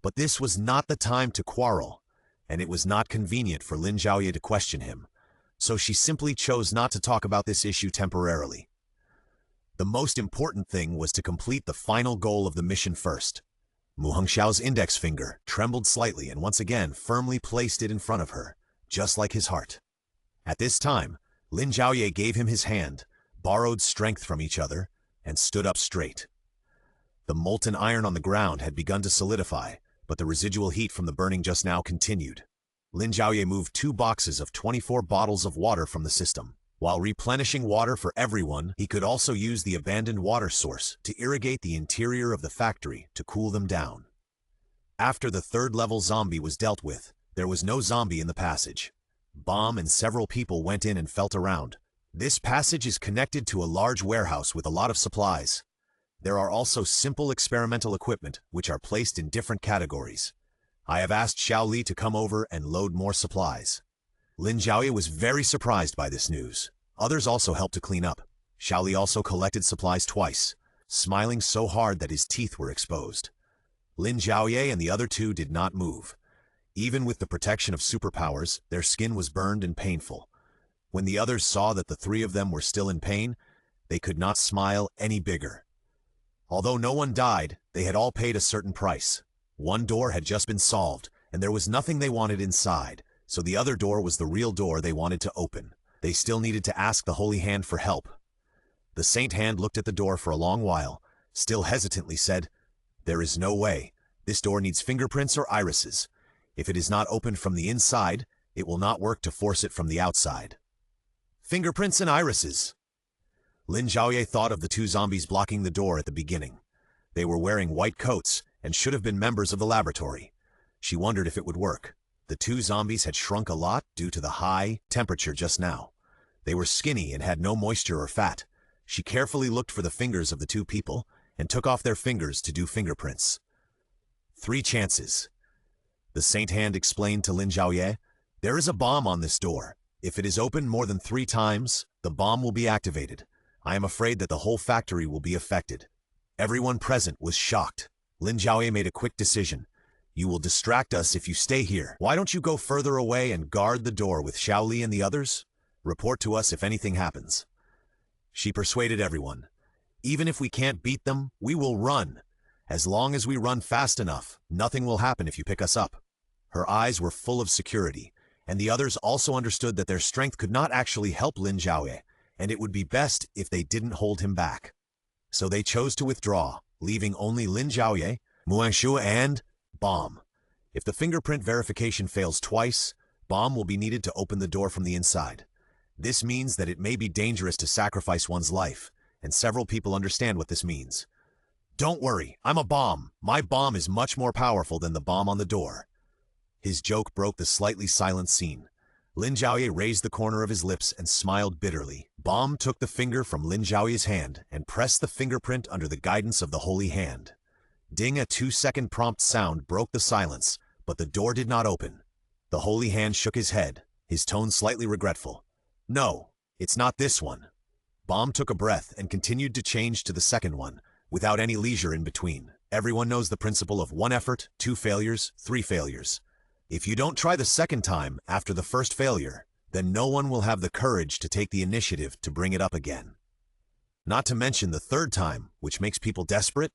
But this was not the time to quarrel, and it was not convenient for Lin Zhaoye to question him, so she simply chose not to talk about this issue temporarily. The most important thing was to complete the final goal of the mission first. Mu Hongxiao's index finger trembled slightly and once again firmly placed it in front of her, just like his heart. At this time, Lin Zhaoye gave him his hand, borrowed strength from each other, and stood up straight. The molten iron on the ground had begun to solidify, but the residual heat from the burning just now continued. Lin Zhaoye moved 2 boxes of 24 bottles of water from the system. While replenishing water for everyone, he could also use the abandoned water source to irrigate the interior of the factory to cool them down. After the 3rd-level zombie was dealt with, there was no zombie in the passage. Bomb and several people went in and felt around. This passage is connected to a large warehouse with a lot of supplies. There are also simple experimental equipment, which are placed in different categories. I have asked Xiao Li to come over and load more supplies. Lin Zhaoye was very surprised by this news. Others also helped to clean up. Xiao Li also collected supplies twice, smiling so hard that his teeth were exposed. Lin Zhaoye and the other 2 did not move. Even with the protection of superpowers, their skin was burned and painful. When the others saw that the 3 of them were still in pain, they could not smile any bigger. Although no one died, they had all paid a certain price. One door had just been solved, and there was nothing they wanted inside, so the other door was the real door they wanted to open. They still needed to ask the Holy Hand for help. The Saint Hand looked at the door for a long while, still hesitantly said, "There is no way. This door needs fingerprints or irises. If it is not opened from the inside, it will not work to force it from the outside." Fingerprints and irises. Lin Zhaoye thought of the 2 zombies blocking the door at the beginning. They were wearing white coats and should have been members of the laboratory. She wondered if it would work. The 2 zombies had shrunk a lot due to the high temperature just now. They were skinny and had no moisture or fat. She carefully looked for the fingers of the 2 people and took off their fingers to do fingerprints. 3 chances. The Saint Hand explained to Lin Zhaoye, "There is a bomb on this door. If it is opened more than 3 times, the bomb will be activated. I am afraid that the whole factory will be affected." Everyone present was shocked. Lin Zhaoye made a quick decision. "You will distract us if you stay here. Why don't you go further away and guard the door with Xiao Li and the others? Report to us if anything happens." She persuaded everyone. "Even if we can't beat them, we will run. As long as we run fast enough, nothing will happen if you pick us up." Her eyes were full of security, and the others also understood that their strength could not actually help Lin Zhaoye, and it would be best if they didn't hold him back. So they chose to withdraw, leaving only Lin Zhaoye, Mu Hongxiao, and Bomb. If the fingerprint verification fails twice, Bomb will be needed to open the door from the inside. This means that it may be dangerous to sacrifice one's life, and several people understand what this means. "Don't worry, I'm a bomb. My bomb is much more powerful than the bomb on the door." His joke broke the slightly silent scene. Lin Zhaoye raised the corner of his lips and smiled bitterly. Bomb took the finger from Lin Zhaoye's hand and pressed the fingerprint under the guidance of the Holy Hand. Ding, a 2-second prompt sound broke the silence, but the door did not open. The Holy Hand shook his head, his tone slightly regretful. "No, it's not this one." Bomb took a breath and continued to change to the second one, without any leisure in between. Everyone knows the principle of 1 effort, 2 failures, 3 failures. If you don't try the second time after the first failure, then no one will have the courage to take the initiative to bring it up again. Not to mention the 3rd time, which makes people desperate.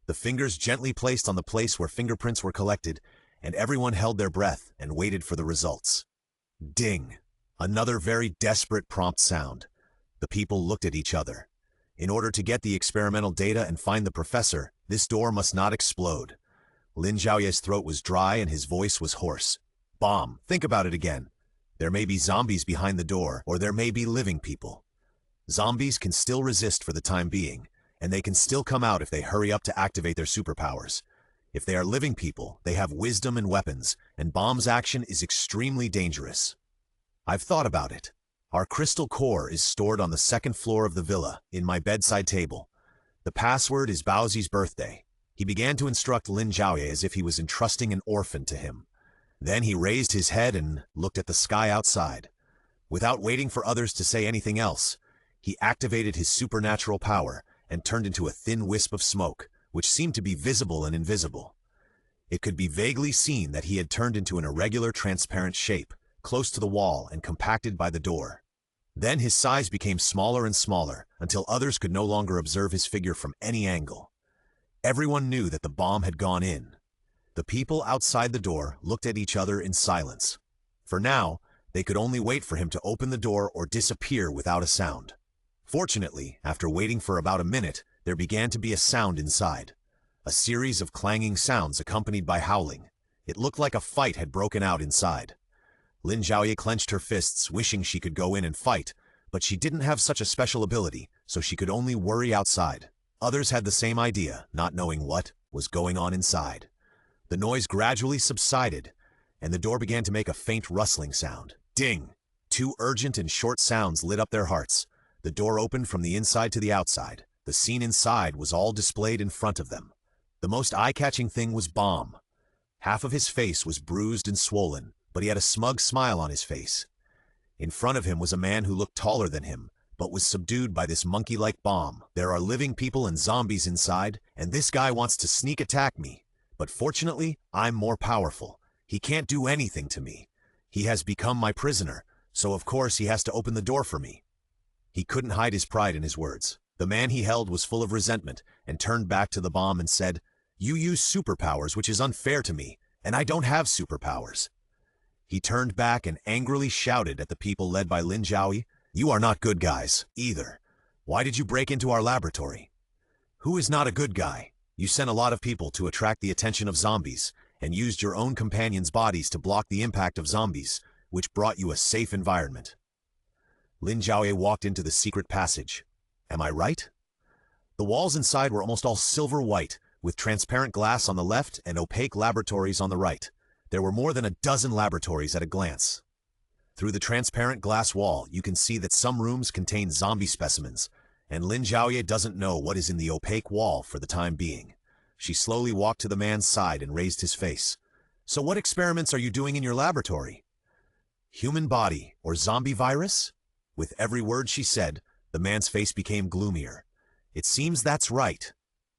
The fingers gently placed on the place where fingerprints were collected, and everyone held their breath and waited for the results. Ding! Another very desperate prompt sound. The people looked at each other. In order to get the experimental data and find the professor, this door must not explode. Lin Zhaoye's throat was dry and his voice was hoarse. Bomb, think about it again. There may be zombies behind the door, or there may be living people. Zombies can still resist for the time being, and they can still come out if they hurry up to activate their superpowers. If they are living people, they have wisdom and weapons, and bomb's action is extremely dangerous. I've thought about it. Our crystal core is stored on the second floor of the villa, in my bedside table. The password is Baozi's birthday. He began to instruct Lin Zhaoye as if he was entrusting an orphan to him. Then he raised his head and looked at the sky outside. Without waiting for others to say anything else, he activated his supernatural power and turned into a thin wisp of smoke, which seemed to be visible and invisible. It could be vaguely seen that he had turned into an irregular transparent shape, close to the wall and compacted by the door. Then his size became smaller and smaller, until others could no longer observe his figure from any angle. Everyone knew that the bomb had gone in. The people outside the door looked at each other in silence. For now, they could only wait for him to open the door or disappear without a sound. Fortunately, after waiting for about a minute, there began to be a sound inside. A series of clanging sounds accompanied by howling. It looked like a fight had broken out inside. Lin Zhaoye clenched her fists, wishing she could go in and fight, but she didn't have such a special ability, so she could only worry outside. Others had the same idea, not knowing what was going on inside. The noise gradually subsided, and the door began to make a faint rustling sound. Ding! Two urgent and short sounds lit up their hearts. The door opened from the inside to the outside. The scene inside was all displayed in front of them. The most eye-catching thing was Bomb. Half of his face was bruised and swollen, but he had a smug smile on his face. In front of him was a man who looked taller than him, but was subdued by this monkey-like Bomb. There are living people and zombies inside, and this guy wants to sneak attack me. But fortunately, I'm more powerful. He can't do anything to me. He has become my prisoner, so of course he has to open the door for me. He couldn't hide his pride in his words. The man he held was full of resentment, and turned back to the Bomb and said, "You use superpowers, which is unfair to me, and I don't have superpowers." He turned back and angrily shouted at the people led by Lin Zhaoye, "You are not good guys, either. Why did you break into our laboratory? Who is not a good guy? You sent a lot of people to attract the attention of zombies, and used your own companions' bodies to block the impact of zombies, which brought you a safe environment." Lin Zhaoye walked into the secret passage. Am I right? The walls inside were almost all silver white, with transparent glass on the left and opaque laboratories on the right. There were more than a dozen laboratories at a glance. Through the transparent glass wall, you can see that some rooms contain zombie specimens, and Lin Zhaoye doesn't know what is in the opaque wall for the time being. She slowly walked to the man's side and raised his face. "So what experiments are you doing in your laboratory? Human body or zombie virus?" With every word she said, the man's face became gloomier. "It seems that's right."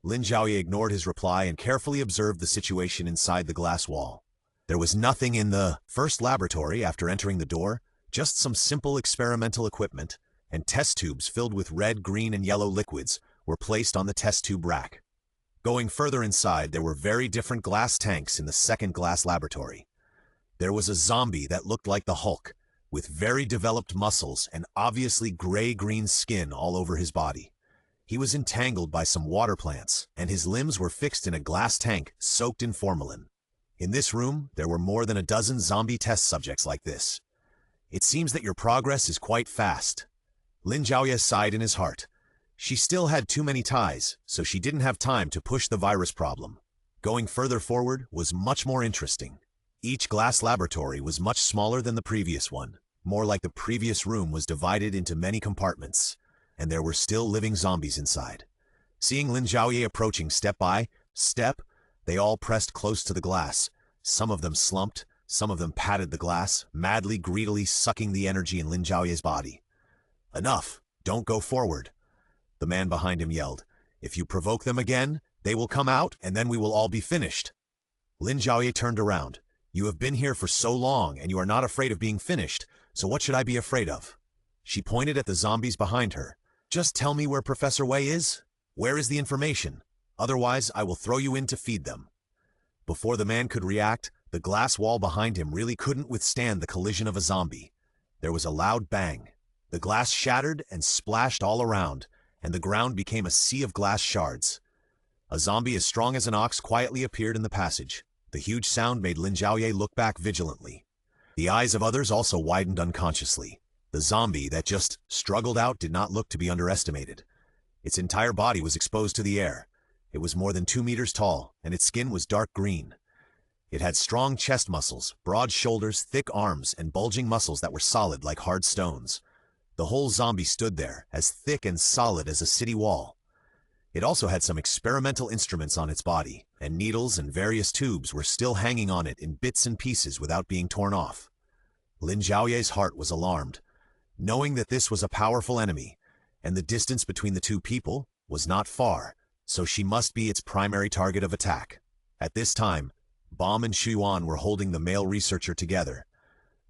Lin Zhaoye ignored his reply and carefully observed the situation inside the glass wall. There was nothing in the first laboratory after entering the door, just some simple experimental equipment, and test tubes filled with red, green, and yellow liquids were placed on the test tube rack. Going further inside, there were very different glass tanks in the second glass laboratory. There was a zombie that looked like the Hulk, with very developed muscles and obviously gray-green skin all over his body. He was entangled by some water plants, and his limbs were fixed in a glass tank soaked in formalin. In this room, there were more than a dozen zombie test subjects like this. "It seems that your progress is quite fast." Lin Zhaoye sighed in his heart. She still had too many ties, so she didn't have time to push the virus problem. Going further forward was much more interesting. Each glass laboratory was much smaller than the previous one, more like the previous room was divided into many compartments, and there were still living zombies inside. Seeing Lin Zhaoye approaching step by step, they all pressed close to the glass. Some of them slumped, some of them patted the glass, madly, greedily sucking the energy in Lin Zhaoye's body. "Enough! Don't go forward!" The man behind him yelled. "If you provoke them again, they will come out, and then we will all be finished." Lin Zhaoye turned around. "You have been here for so long, and you are not afraid of being finished, so what should I be afraid of?" She pointed at the zombies behind her. "Just tell me where Professor Wei is. Where is the information? Otherwise, I will throw you in to feed them." Before the man could react, the glass wall behind him really couldn't withstand the collision of a zombie. There was a loud bang. The glass shattered and splashed all around, and the ground became a sea of glass shards. A zombie as strong as an ox quietly appeared in the passage. The huge sound made Lin Zhaoye look back vigilantly. The eyes of others also widened unconsciously. The zombie that just struggled out did not look to be underestimated. Its entire body was exposed to the air. It was more than 2 meters tall, and its skin was dark green. It had strong chest muscles, broad shoulders, thick arms, and bulging muscles that were solid like hard stones. The whole zombie stood there, as thick and solid as a city wall. It also had some experimental instruments on its body, and needles and various tubes were still hanging on it in bits and pieces without being torn off. Lin Zhaoye's heart was alarmed, knowing that this was a powerful enemy, and the distance between the two people was not far, so she must be its primary target of attack. At this time, Bomb and Xuyuan were holding the male researcher together.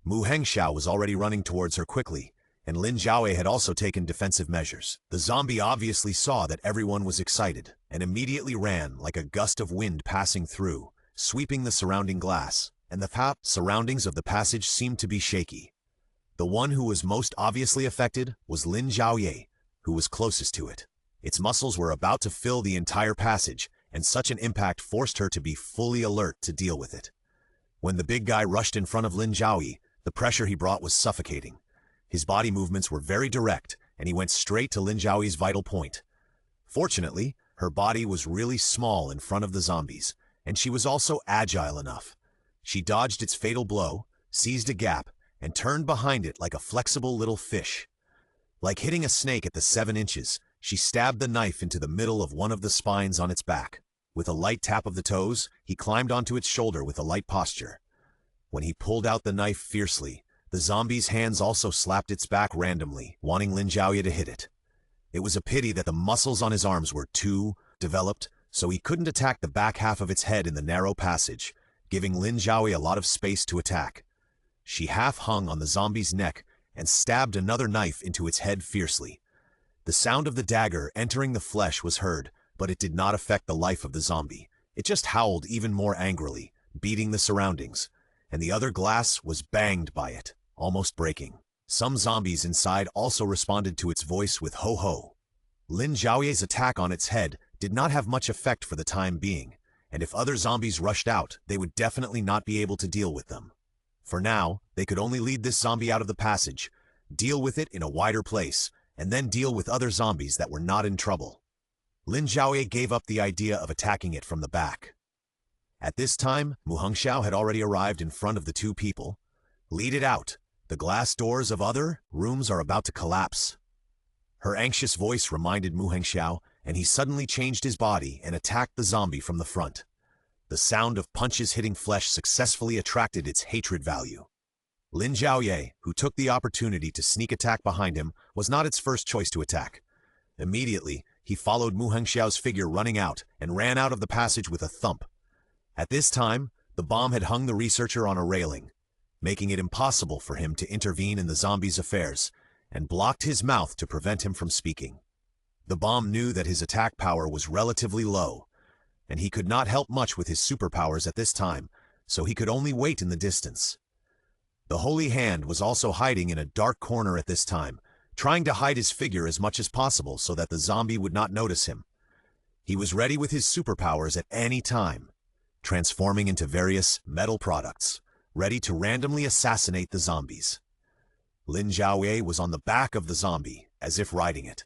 Mu Hengxiao was already running towards her quickly, and Lin Zhaoye had also taken defensive measures. The zombie obviously saw that everyone was excited, and immediately ran like a gust of wind passing through, sweeping the surrounding glass, and the surroundings of the passage seemed to be shaky. The one who was most obviously affected was Lin Zhaoye, who was closest to it. Its muscles were about to fill the entire passage, and such an impact forced her to be fully alert to deal with it. When the big guy rushed in front of Lin Zhaoye, the pressure he brought was suffocating. His body movements were very direct, and he went straight to Lin Zhaoye's vital point. Fortunately, her body was really small in front of the zombies, and she was also agile enough. She dodged its fatal blow, seized a gap, and turned behind it like a flexible little fish. Like hitting a snake at the 7 inches, she stabbed the knife into the middle of one of the spines on its back. With a light tap of the toes, he climbed onto its shoulder with a light posture. When he pulled out the knife fiercely, the zombie's hands also slapped its back randomly, wanting Lin Zhaoye to hit it. It was a pity that the muscles on his arms were too developed, so he couldn't attack the back half of its head in the narrow passage, giving Lin Zhaoye a lot of space to attack. She half hung on the zombie's neck and stabbed another knife into its head fiercely. The sound of the dagger entering the flesh was heard, but it did not affect the life of the zombie. It just howled even more angrily, beating the surroundings, and the other glass was banged by it, almost breaking. Some zombies inside also responded to its voice with ho-ho. Lin Zhaoye's attack on its head did not have much effect for the time being, and if other zombies rushed out, they would definitely not be able to deal with them. For now, they could only lead this zombie out of the passage, deal with it in a wider place, and then deal with other zombies that were not in trouble. Lin Zhaoye gave up the idea of attacking it from the back. At this time, Mu Hengxiao had already arrived in front of the two people. Lead it out. The glass doors of other rooms are about to collapse. Her anxious voice reminded Mu Hengxiao, and he suddenly changed his body and attacked the zombie from the front. The sound of punches hitting flesh successfully attracted its hatred value. Lin Zhaoye, who took the opportunity to sneak attack behind him, was not its first choice to attack. Immediately, he followed Mu Hengxiao's figure running out and ran out of the passage with a thump. At this time, the bomb had hung the researcher on a railing, making it impossible for him to intervene in the zombie's affairs, and blocked his mouth to prevent him from speaking. The bomb knew that his attack power was relatively low, and he could not help much with his superpowers at this time, so he could only wait in the distance. The Holy Hand was also hiding in a dark corner at this time, trying to hide his figure as much as possible so that the zombie would not notice him. He was ready with his superpowers at any time, transforming into various metal products, ready to randomly assassinate the zombies. Lin Zhaoye was on the back of the zombie, as if riding it.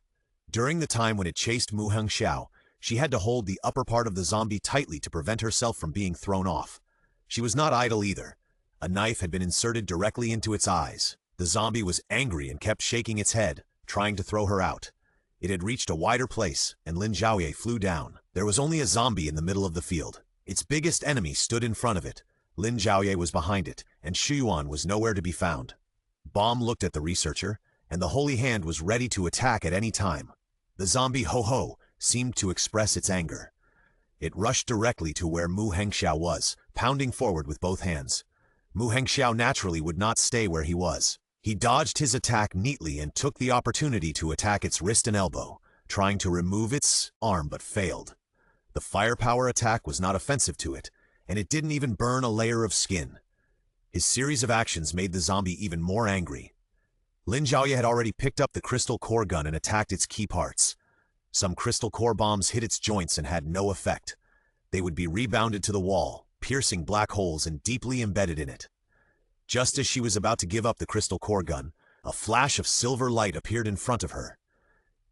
During the time when it chased Mu Hengxiao, she had to hold the upper part of the zombie tightly to prevent herself from being thrown off. She was not idle either. A knife had been inserted directly into its eyes. The zombie was angry and kept shaking its head, trying to throw her out. It had reached a wider place, and Lin Zhaoye flew down. There was only a zombie in the middle of the field. Its biggest enemy stood in front of it. Lin Zhaoye was behind it, and Xuyuan was nowhere to be found. Bomb looked at the researcher, and the Holy Hand was ready to attack at any time. The zombie ho-ho seemed to express its anger. It rushed directly to where Mu Hengxiao was, pounding forward with both hands. Mu Hengxiao naturally would not stay where he was. He dodged his attack neatly and took the opportunity to attack its wrist and elbow, trying to remove its arm but failed. The firepower attack was not offensive to it, and it didn't even burn a layer of skin. His series of actions made the zombie even more angry. Lin Zhaoye had already picked up the crystal core gun and attacked its key parts. Some crystal core bombs hit its joints and had no effect. They would be rebounded to the wall, piercing black holes and deeply embedded in it. Just as she was about to give up the crystal core gun, a flash of silver light appeared in front of her.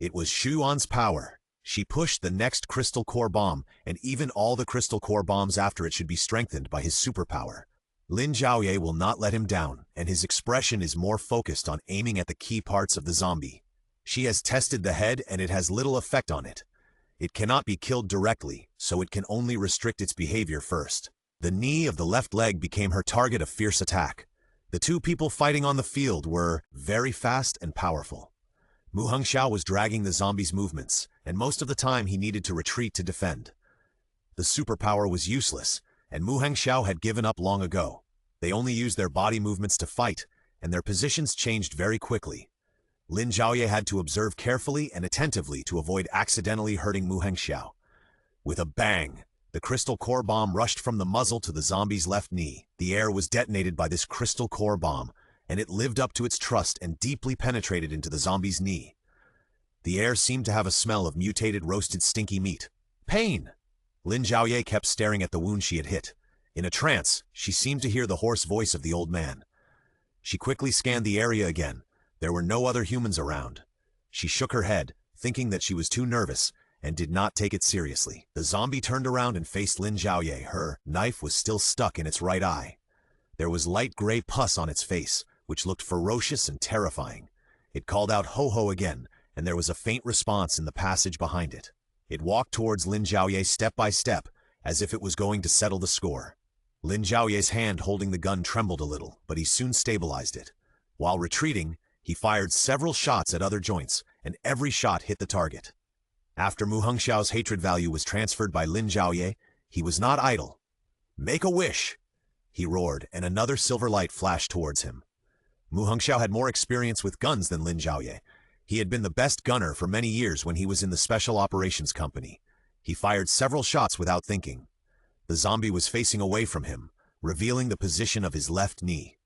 It was Xuan's power. She pushed the next crystal core bomb, and even all the crystal core bombs after it should be strengthened by his superpower. Lin Zhaoye will not let him down, and his expression is more focused on aiming at the key parts of the zombie. She has tested the head, and it has little effect on it. It cannot be killed directly, so it can only restrict its behavior first. The knee of the left leg became her target of fierce attack. The two people fighting on the field were very fast and powerful. Mu Hongxiao was dragging the zombie's movements, and most of the time he needed to retreat to defend. The superpower was useless, and Mu Hongxiao had given up long ago. They only used their body movements to fight, and their positions changed very quickly. Lin Zhaoye had to observe carefully and attentively to avoid accidentally hurting Mu Hongxiao. With a bang, the crystal core bomb rushed from the muzzle to the zombie's left knee. The air was detonated by this crystal core bomb, and it lived up to its trust and deeply penetrated into the zombie's knee. The air seemed to have a smell of mutated roasted stinky meat. Pain! Lin Zhaoye kept staring at the wound she had hit. In a trance, she seemed to hear the hoarse voice of the old man. She quickly scanned the area again. There were no other humans around. She shook her head, thinking that she was too nervous, and did not take it seriously. The zombie turned around and faced Lin Zhaoye. Her knife was still stuck in its right eye. There was light gray pus on its face, which looked ferocious and terrifying. It called out "Ho-ho" again, and there was a faint response in the passage behind it. It walked towards Lin Zhaoye step by step, as if it was going to settle the score. Lin Zhaoye's hand holding the gun trembled a little, but he soon stabilized it. While retreating, he fired several shots at other joints, and every shot hit the target. After Mu Hongxiao's hatred value was transferred by Lin Zhaoye, he was not idle. "Make a wish!" he roared, and another silver light flashed towards him. Mu Hongxiao had more experience with guns than Lin Zhaoye. He had been the best gunner for many years when he was in the Special Operations Company. He fired several shots without thinking. The zombie was facing away from him, revealing the position of his left knee.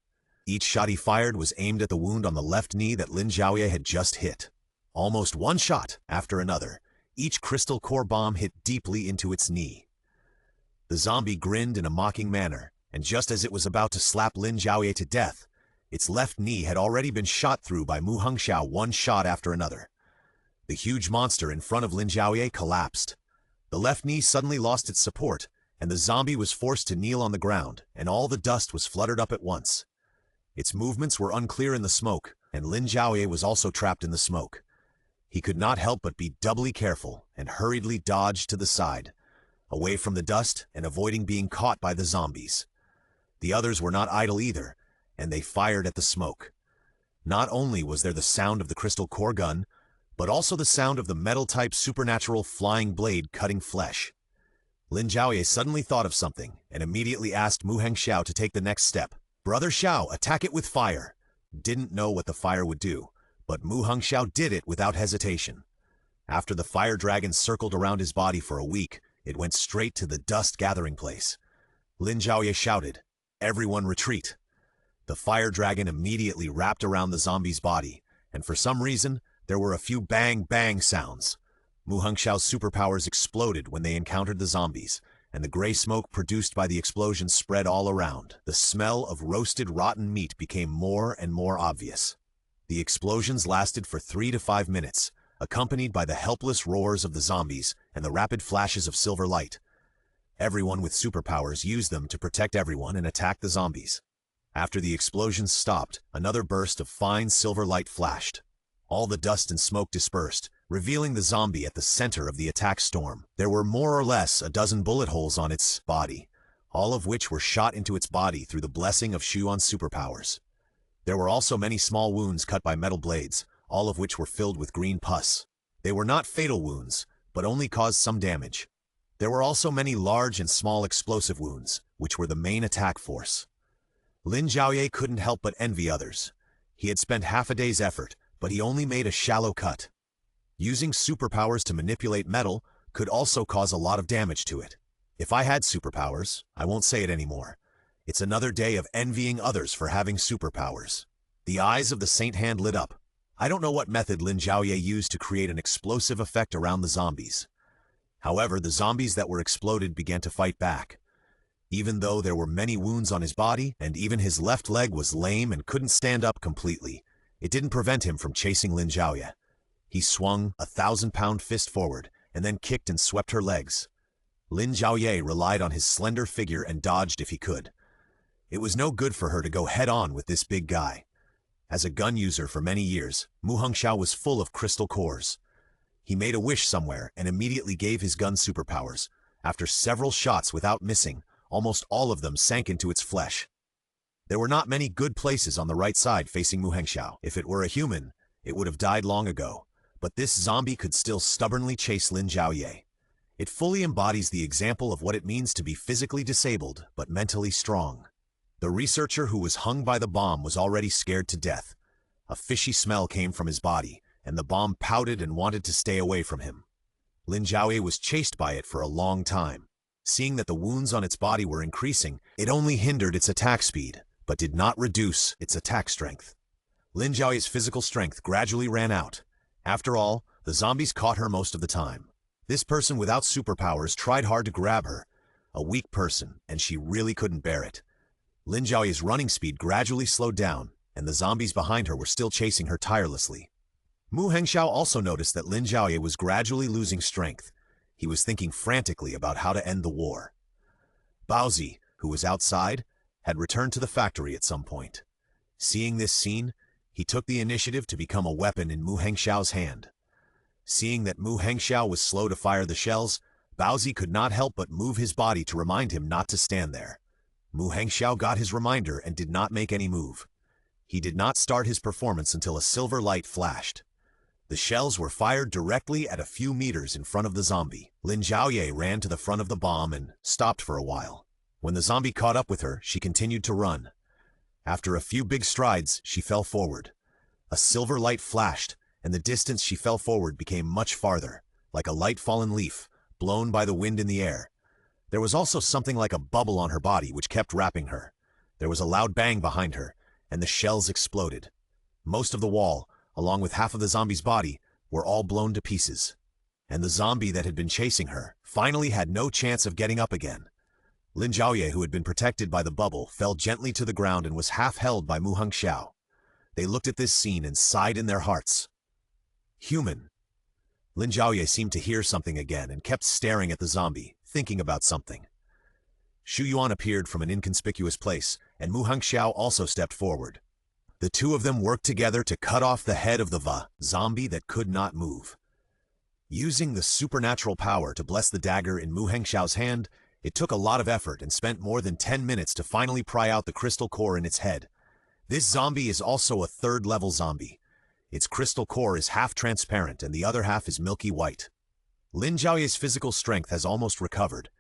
Each shot he fired was aimed at the wound on the left knee that Lin Zhaoye had just hit. Almost one shot after another, each crystal core bomb hit deeply into its knee. The zombie grinned in a mocking manner, and just as it was about to slap Lin Zhaoye to death, its left knee had already been shot through by Mu Hongxiao one shot after another. The huge monster in front of Lin Zhaoye collapsed. The left knee suddenly lost its support, and the zombie was forced to kneel on the ground, and all the dust was fluttered up at once. Its movements were unclear in the smoke, and Lin Zhaoye was also trapped in the smoke. He could not help but be doubly careful, and hurriedly dodged to the side, away from the dust and avoiding being caught by the zombies. The others were not idle either, and they fired at the smoke. Not only was there the sound of the crystal core gun, but also the sound of the metal-type supernatural flying blade cutting flesh. Lin Zhaoye suddenly thought of something, and immediately asked Mu Hongxiao to take the next step. "Brother Xiao, attack it with fire." Didn't know what the fire would do, but Mu Hongxiao did it without hesitation. After the fire dragon circled around his body for a week, it went straight to the dust gathering place. Lin Zhaoye shouted, "Everyone retreat." The fire dragon immediately wrapped around the zombie's body, and for some reason, there were a few bang-bang sounds. Mu Hongxiao's superpowers exploded when they encountered the zombies, and the gray smoke produced by the explosion spread all around. The smell of roasted rotten meat became more and more obvious. The explosions lasted for 3 to 5 minutes, accompanied by the helpless roars of the zombies and the rapid flashes of silver light. Everyone with superpowers used them to protect everyone and attack the zombies. After the explosions stopped, another burst of fine silver light flashed. All the dust and smoke dispersed, revealing the zombie at the center of the attack storm. There were more or less a dozen bullet holes on its body, all of which were shot into its body through the blessing of Xuan's superpowers. There were also many small wounds cut by metal blades, all of which were filled with green pus. They were not fatal wounds, but only caused some damage. There were also many large and small explosive wounds, which were the main attack force. Lin Zhaoye couldn't help but envy others. He had spent half a day's effort, but he only made a shallow cut. Using superpowers to manipulate metal could also cause a lot of damage to it. If I had superpowers, I won't say it anymore. It's another day of envying others for having superpowers. The eyes of the Saint Hand lit up. I don't know what method Lin Zhaoye used to create an explosive effect around the zombies. However, the zombies that were exploded began to fight back. Even though there were many wounds on his body, and even his left leg was lame and couldn't stand up completely, it didn't prevent him from chasing Lin Zhaoye. He swung a 1,000-pound fist forward, and then kicked and swept her legs. Lin Zhaoye relied on his slender figure and dodged if he could. It was no good for her to go head-on with this big guy. As a gun user for many years, Mu Hongxiao was full of crystal cores. He made a wish somewhere and immediately gave his gun superpowers. After several shots without missing, almost all of them sank into its flesh. There were not many good places on the right side facing Mu Hongxiao. If it were a human, it would have died long ago. But this zombie could still stubbornly chase Lin Zhaoye. It fully embodies the example of what it means to be physically disabled, but mentally strong. The researcher who was hung by the bomb was already scared to death. A fishy smell came from his body, and the bomb pouted and wanted to stay away from him. Lin Zhaoye was chased by it for a long time. Seeing that the wounds on its body were increasing, it only hindered its attack speed, but did not reduce its attack strength. Lin Zhaoye's physical strength gradually ran out. After all, the zombies caught her most of the time. This person without superpowers tried hard to grab her, a weak person, and she really couldn't bear it. Lin Zhaoye's running speed gradually slowed down, and the zombies behind her were still chasing her tirelessly. Mu Hongxiao also noticed that Lin Zhaoye was gradually losing strength. He was thinking frantically about how to end the war. Baozi, who was outside, had returned to the factory at some point. Seeing this scene, he took the initiative to become a weapon in Mu Hongxiao's hand. Seeing that Mu Hongxiao was slow to fire the shells, Baozi could not help but move his body to remind him not to stand there. Mu Hongxiao got his reminder and did not make any move. He did not start his performance until a silver light flashed. The shells were fired directly at a few meters in front of the zombie. Lin Zhaoye ran to the front of the bomb and stopped for a while. When the zombie caught up with her, she continued to run. After a few big strides, she fell forward. A silver light flashed, and the distance she fell forward became much farther, like a light fallen leaf, blown by the wind in the air. There was also something like a bubble on her body which kept wrapping her. There was a loud bang behind her, and the shells exploded. Most of the wall, along with half of the zombie's body, were all blown to pieces. And the zombie that had been chasing her finally had no chance of getting up again. Lin Zhaoye, who had been protected by the bubble, fell gently to the ground and was half held by Mu Hongxiao. They looked at this scene and sighed in their hearts. Human. Lin Zhaoye seemed to hear something again and kept staring at the zombie, thinking about something. Xu Yuan appeared from an inconspicuous place, and Mu Hongxiao also stepped forward. The two of them worked together to cut off the head of the zombie that could not move. Using the supernatural power to bless the dagger in Mu Hongxiao's hand, it took a lot of effort and spent more than 10 minutes to finally pry out the crystal core in its head. This zombie is also a third-level zombie. Its crystal core is half transparent and the other half is milky white. Lin Zhaoye's physical strength has almost recovered.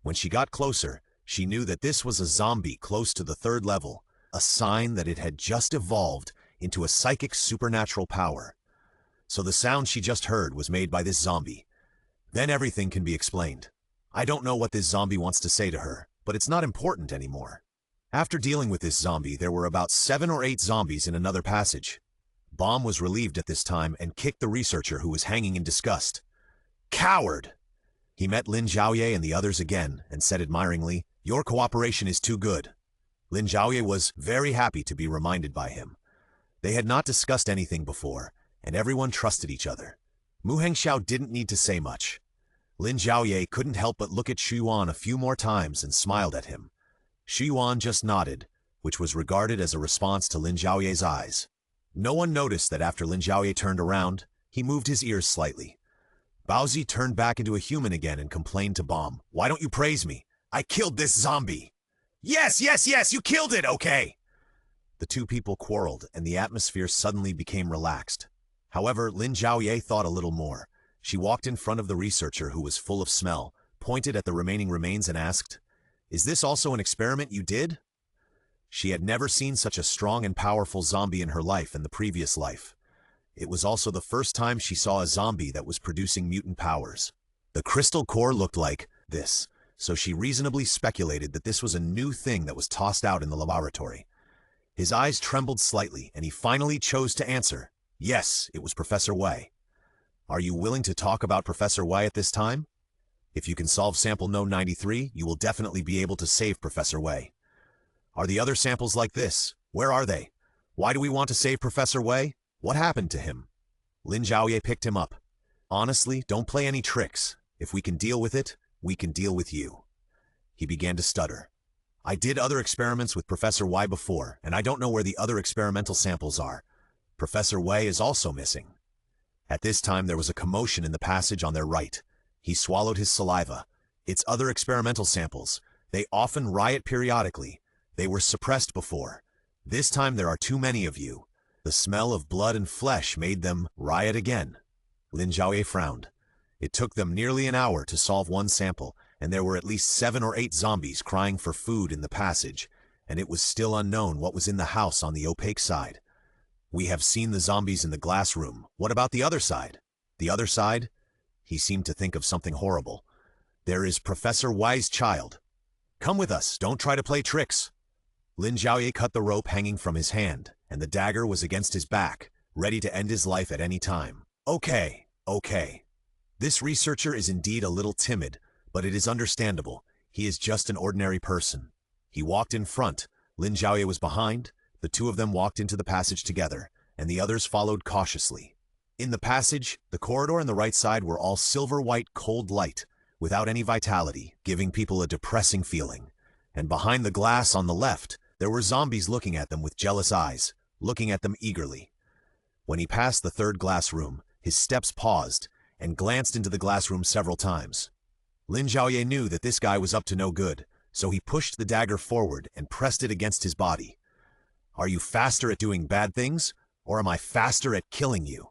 When she got closer, she knew that this was a zombie close to the third level, a sign that it had just evolved into a psychic supernatural power. So the sound she just heard was made by this zombie. Then everything can be explained. I don't know what this zombie wants to say to her, but it's not important anymore. After dealing with this zombie, there were about 7 or 8 zombies in another passage. Bomb was relieved at this time and kicked the researcher who was hanging in disgust. Coward! He met Lin Zhaoye and the others again and said admiringly, "Your cooperation is too good." Lin Zhaoye was very happy to be reminded by him. They had not discussed anything before, and everyone trusted each other. Mu Hongxiao didn't need to say much. Lin Zhaoye couldn't help but look at Xu Yuan a few more times and smiled at him. Xu Yuan just nodded, which was regarded as a response to Lin Zhaoye's eyes. No one noticed that after Lin Zhaoye turned around, he moved his ears slightly. Baozi turned back into a human again and complained to Bomb, "Why don't you praise me? I killed this zombie." "Yes, yes, yes, you killed it, okay." The two people quarreled and the atmosphere suddenly became relaxed. However, Lin Zhaoye thought a little more. She walked in front of the researcher who was full of smell, pointed at the remaining remains and asked, "Is this also an experiment you did?" She had never seen such a strong and powerful zombie in her life and the previous life. It was also the first time she saw a zombie that was producing mutant powers. The crystal core looked like this, so she reasonably speculated that this was a new thing that was tossed out in the laboratory. His eyes trembled slightly, and he finally chose to answer. Yes, it was Professor Wei. Are you willing to talk about Professor Wei at this time? If you can solve sample No. 93, you will definitely be able to save Professor Wei. Are the other samples like this? Where are they? Why do we want to save Professor Wei? What happened to him? Lin Zhaoye picked him up. Honestly, don't play any tricks. If we can deal with it, we can deal with you. He began to stutter. I did other experiments with Professor Wei before, and I don't know where the other experimental samples are. Professor Wei is also missing. At this time, there was a commotion in the passage on their right. He swallowed his saliva. It's other experimental samples. They often riot periodically. They were suppressed before. This time there are too many of you. The smell of blood and flesh made them riot again. Lin Zhaoye frowned. It took them nearly an hour to solve one sample, and there were at least 7 or 8 zombies crying for food in the passage, and it was still unknown what was in the house on the opaque side. We have seen the zombies in the glass room. What about the other side? The other side? He seemed to think of something horrible. There is Professor Wei's child. Come with us, don't try to play tricks. Lin Zhaoye cut the rope hanging from his hand, and the dagger was against his back, ready to end his life at any time. Okay. This researcher is indeed a little timid, but it is understandable. He is just an ordinary person. He walked in front. Lin Zhaoye was behind. The two of them walked into the passage together, and the others followed cautiously. In the passage, the corridor and the right side were all silver-white cold light, without any vitality, giving people a depressing feeling. And behind the glass on the left, there were zombies looking at them with jealous eyes, looking at them eagerly. When he passed the third glass room, his steps paused, and glanced into the glass room several times. Lin Zhaoye knew that this guy was up to no good, so he pushed the dagger forward and pressed it against his body. Are you faster at doing bad things, or am I faster at killing you?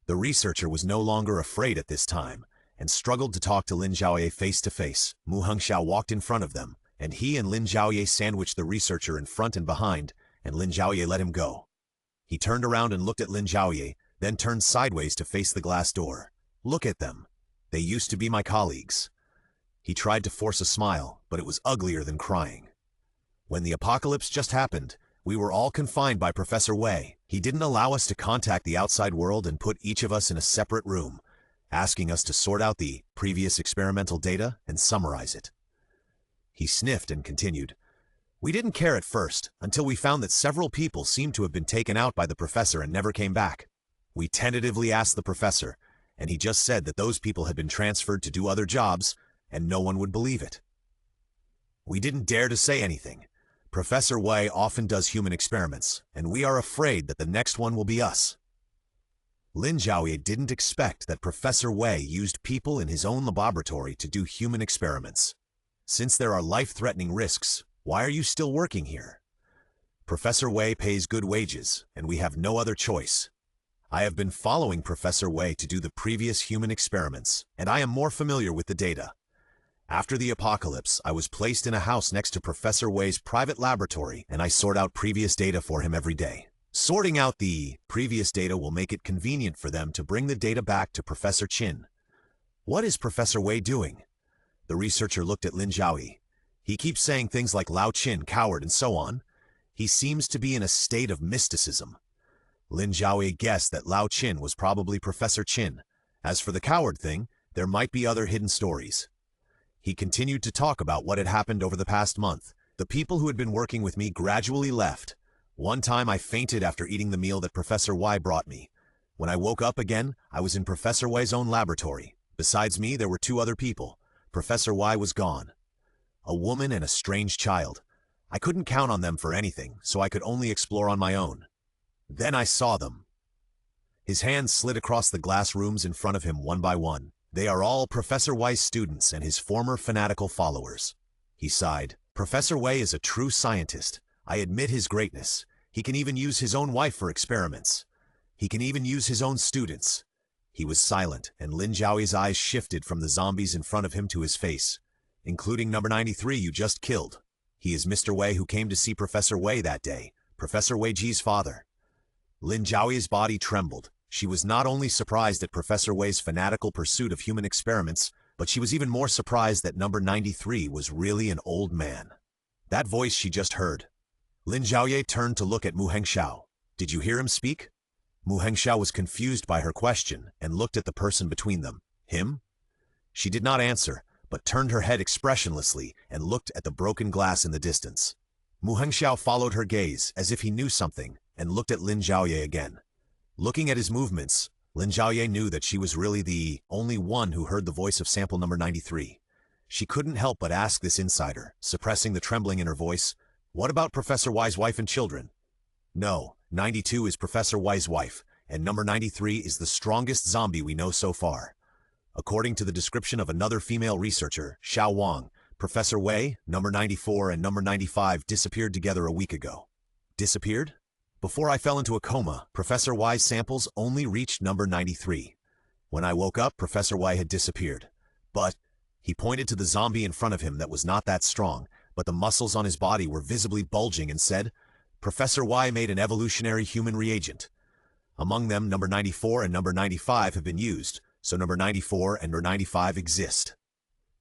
The researcher was no longer afraid at this time, and struggled to talk to Lin Zhaoye face to face. Mu Hengxiao walked in front of them, and he and Lin Zhaoye sandwiched the researcher in front and behind, and Lin Zhaoye let him go. He turned around and looked at Lin Zhaoye, then turned sideways to face the glass door. Look at them. They used to be my colleagues. He tried to force a smile, but it was uglier than crying. When the apocalypse just happened, we were all confined by Professor Wei. He didn't allow us to contact the outside world and put each of us in a separate room, asking us to sort out the previous experimental data and summarize it. He sniffed and continued. We didn't care at first, until we found that several people seemed to have been taken out by the professor and never came back. We tentatively asked the professor, and he just said that those people had been transferred to do other jobs, and no one would believe it. We didn't dare to say anything. Professor Wei often does human experiments, and we are afraid that the next one will be us. Lin Zhaoye didn't expect that Professor Wei used people in his own laboratory to do human experiments. Since there are life-threatening risks, why are you still working here? Professor Wei pays good wages, and we have no other choice. I have been following Professor Wei to do the previous human experiments, and I am more familiar with the data. After the apocalypse, I was placed in a house next to Professor Wei's private laboratory, and I sort out previous data for him every day. Sorting out the previous data will make it convenient for them to bring the data back to Professor Qin. What is Professor Wei doing? The researcher looked at Lin Zhaoye. He keeps saying things like Lao Qin, coward, and so on. He seems to be in a state of mysticism. Lin Zhaoye guessed that Lao Qin was probably Professor Qin. As for the coward thing, there might be other hidden stories. He continued to talk about what had happened over the past month. The people who had been working with me gradually left. One time I fainted after eating the meal that Professor Wei brought me. When I woke up again, I was in Professor Wei's own laboratory. Besides me, there were 2 other people. Professor Wei was gone. A woman and a strange child. I couldn't count on them for anything, so I could only explore on my own. Then I saw them. His hands slid across the glass rooms in front of him one by one. They are all Professor Wei's students and his former fanatical followers. He sighed. Professor Wei is a true scientist. I admit his greatness. He can even use his own wife for experiments. He can even use his own students. He was silent, and Lin Zhaoye's eyes shifted from the zombies in front of him to his face, including number 93 you just killed. He is Mr. Wei who came to see Professor Wei that day, Professor Wei Ji's father. Lin Zhaoye's body trembled. She was not only surprised at Professor Wei's fanatical pursuit of human experiments, but she was even more surprised that number 93 was really an old man. That voice she just heard. Lin Zhaoye turned to look at Mu Hengxiao. Did you hear him speak? Mu Hengxiao was confused by her question and looked at the person between them. Him? She did not answer, but turned her head expressionlessly and looked at the broken glass in the distance. Mu Hengxiao followed her gaze as if he knew something and looked at Lin Zhaoye again. Looking at his movements, Lin Zhaoye knew that she was really the only one who heard the voice of sample number 93. She couldn't help but ask this insider, suppressing the trembling in her voice, "What about Professor Y's wife and children?" "No, 92 is Professor Y's wife, and number 93 is the strongest zombie we know so far. According to the description of another female researcher, Xiao Wang, Professor Wei, number 94 and number 95 disappeared together a week ago." Disappeared? Before I fell into a coma, Professor Y's samples only reached number 93. When I woke up, Professor Y had disappeared. But he pointed to the zombie in front of him that was not that strong, but the muscles on his body were visibly bulging and said, "Professor Y made an evolutionary human reagent. Among them, number 94 and number 95 have been used, so number 94 and number 95 exist."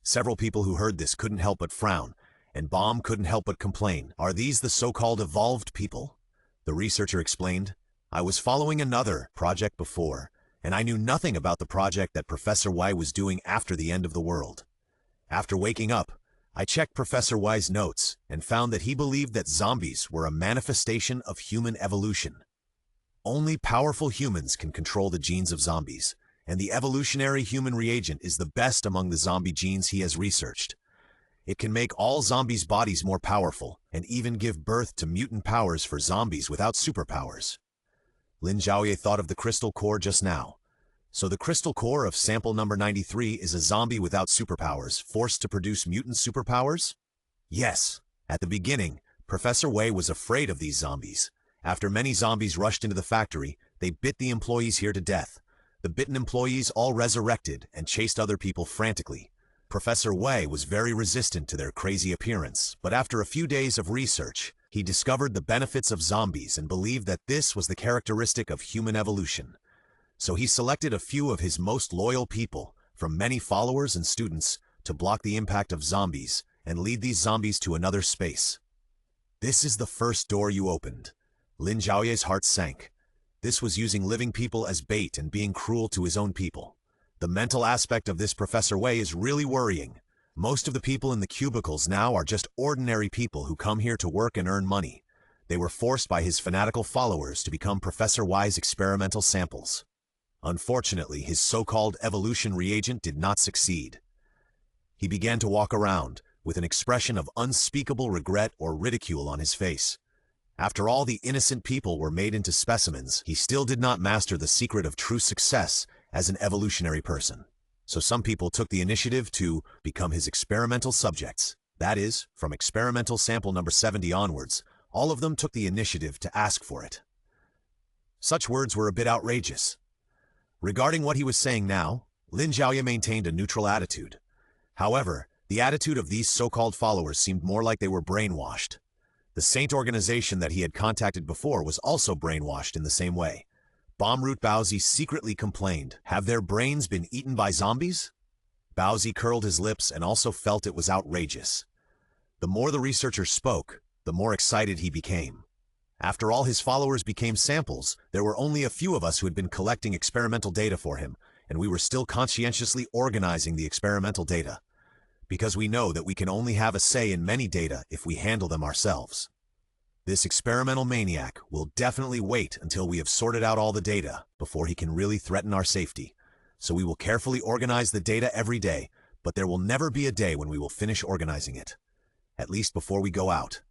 Several people who heard this couldn't help but frown, and Baum couldn't help but complain. "Are these the so-called evolved people?" The researcher explained, "I was following another project before, and I knew nothing about the project that Professor Y was doing after the end of the world. After waking up, I checked Professor Y's notes and found that he believed that zombies were a manifestation of human evolution. Only powerful humans can control the genes of zombies, and the evolutionary human reagent is the best among the zombie genes he has researched. It can make all zombies' bodies more powerful, and even give birth to mutant powers for zombies without superpowers." Lin Zhaoye thought of the crystal core just now. So the crystal core of sample number 93 is a zombie without superpowers, forced to produce mutant superpowers? Yes. At the beginning, Professor Wei was afraid of these zombies. After many zombies rushed into the factory, they bit the employees here to death. The bitten employees all resurrected and chased other people frantically. Professor Wei was very resistant to their crazy appearance, but after a few days of research, he discovered the benefits of zombies and believed that this was the characteristic of human evolution. So he selected a few of his most loyal people, from many followers and students, to block the impact of zombies and lead these zombies to another space. This is the first door you opened. Lin Zhaoye's heart sank. This was using living people as bait and being cruel to his own people. The mental aspect of this Professor Wei is really worrying. Most of the people in the cubicles now are just ordinary people who come here to work and earn money. They were forced by his fanatical followers to become Professor Y's experimental samples. Unfortunately, his so-called evolution reagent did not succeed. He began to walk around, with an expression of unspeakable regret or ridicule on his face. After all the innocent people were made into specimens, he still did not master the secret of true success as an evolutionary person. So some people took the initiative to become his experimental subjects. That is, from experimental sample number 70 onwards, all of them took the initiative to ask for it. Such words were a bit outrageous. Regarding what he was saying now, Lin Zhaoye maintained a neutral attitude. However, the attitude of these so-called followers seemed more like they were brainwashed. The Saint organization that he had contacted before was also brainwashed in the same way. Bomroot Baozi secretly complained, "Have their brains been eaten by zombies?" Baozi curled his lips and also felt it was outrageous. The more the researcher spoke, the more excited he became. After all his followers became samples, there were only a few of us who had been collecting experimental data for him, and we were still conscientiously organizing the experimental data. Because we know that we can only have a say in many data if we handle them ourselves. This experimental maniac will definitely wait until we have sorted out all the data before he can really threaten our safety. So we will carefully organize the data every day, but there will never be a day when we will finish organizing it. At least before we go out.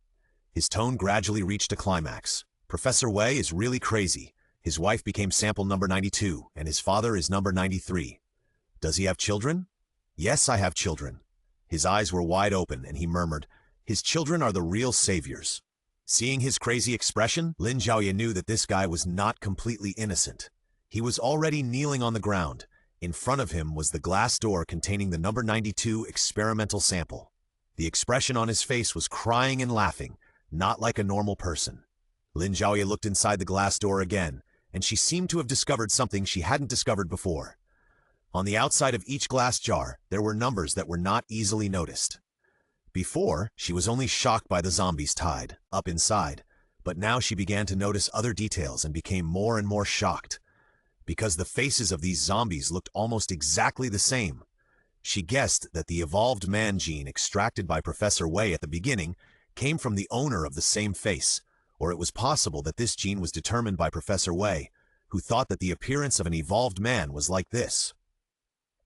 His tone gradually reached a climax. Professor Wei is really crazy. His wife became sample number 92, and his father is number 93. Does he have children? Yes, I have children. His eyes were wide open, and he murmured, "His children are the real saviors." Seeing his crazy expression, Lin Zhaoye knew that this guy was not completely innocent. He was already kneeling on the ground. In front of him was the glass door containing the number 92 experimental sample. The expression on his face was crying and laughing, not like a normal person. Lin Zhaoye looked inside the glass door again, and she seemed to have discovered something she hadn't discovered before. On the outside of each glass jar, there were numbers that were not easily noticed. Before, she was only shocked by the zombies tied up inside, But now she began to notice other details and became more and more shocked, because the faces of these zombies looked almost exactly the same. She guessed that the evolved man gene extracted by Professor Wei at the beginning came from the owner of the same face, or it was possible that this gene was determined by Professor Wei, who thought that the appearance of an evolved man was like this.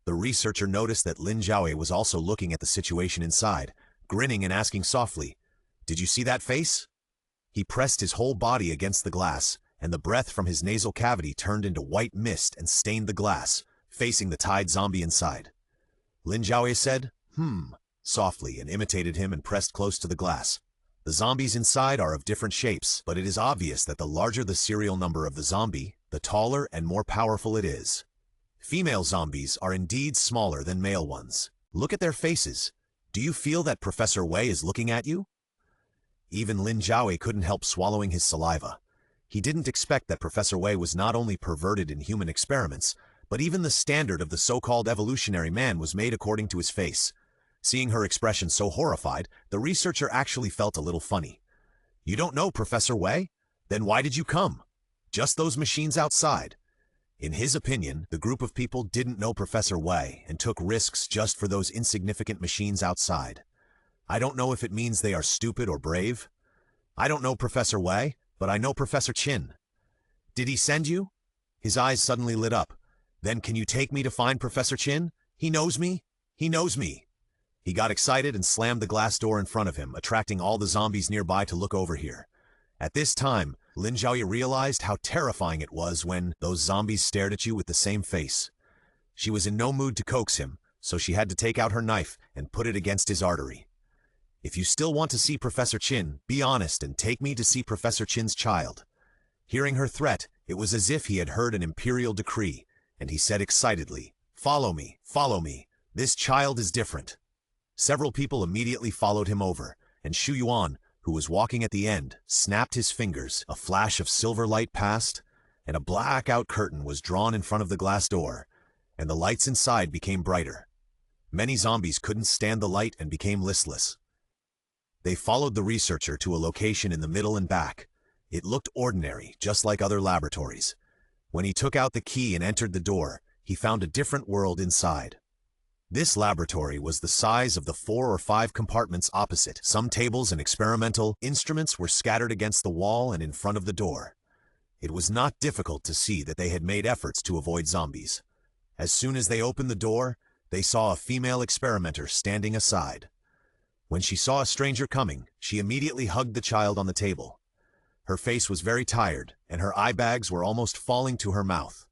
The researcher noticed that Lin Zhaoye was also looking at the situation inside, grinning and asking softly, "Did you see that face?" He pressed his whole body against the glass, and the breath from his nasal cavity turned into white mist and stained the glass, facing the tied zombie inside. Lin Zhaoye said, softly, and imitated him and pressed close to the glass. The zombies inside are of different shapes, but it is obvious that the larger the serial number of the zombie, the taller and more powerful it is. Female zombies are indeed smaller than male ones. Look at their faces. Do you feel that Professor Wei is looking at you? Even Lin Zhaoye couldn't help swallowing his saliva. He didn't expect that Professor Wei was not only perverted in human experiments, but even the standard of the so-called evolutionary man was made according to his face. Seeing her expression so horrified, the researcher actually felt a little funny. "You don't know Professor Wei? Then why did you come? Just those machines outside." In his opinion, the group of people didn't know Professor Wei and took risks just for those insignificant machines outside. I don't know if it means they are stupid or brave. I don't know Professor Wei, but I know Professor Qin. Did he send you? His eyes suddenly lit up. Then can you take me to find Professor Qin? He knows me. He knows me. He got excited and slammed the glass door in front of him, attracting all the zombies nearby to look over here. At this time, Lin Zhaoye realized how terrifying it was when those zombies stared at you with the same face. She was in no mood to coax him, so she had to take out her knife and put it against his artery. "If you still want to see Professor Qin, be honest and take me to see Professor Qin's child." Hearing her threat, it was as if he had heard an imperial decree, and he said excitedly, follow me, this child is different." Several people immediately followed him over, and Shu Yuan, who was walking at the end, snapped his fingers, a flash of silver light passed, and a blackout curtain was drawn in front of the glass door, and the lights inside became brighter. Many zombies couldn't stand the light and became listless. They followed the researcher to a location in the middle and back. It looked ordinary, just like other laboratories. When he took out the key and entered the door, he found a different world inside. This laboratory was the size of the 4 or 5 compartments opposite. Some tables and experimental instruments were scattered against the wall and in front of the door. It was not difficult to see that they had made efforts to avoid zombies. As soon as they opened the door, they saw a female experimenter standing aside. When she saw a stranger coming, she immediately hugged the child on the table. Her face was very tired, and her eye bags were almost falling to her mouth.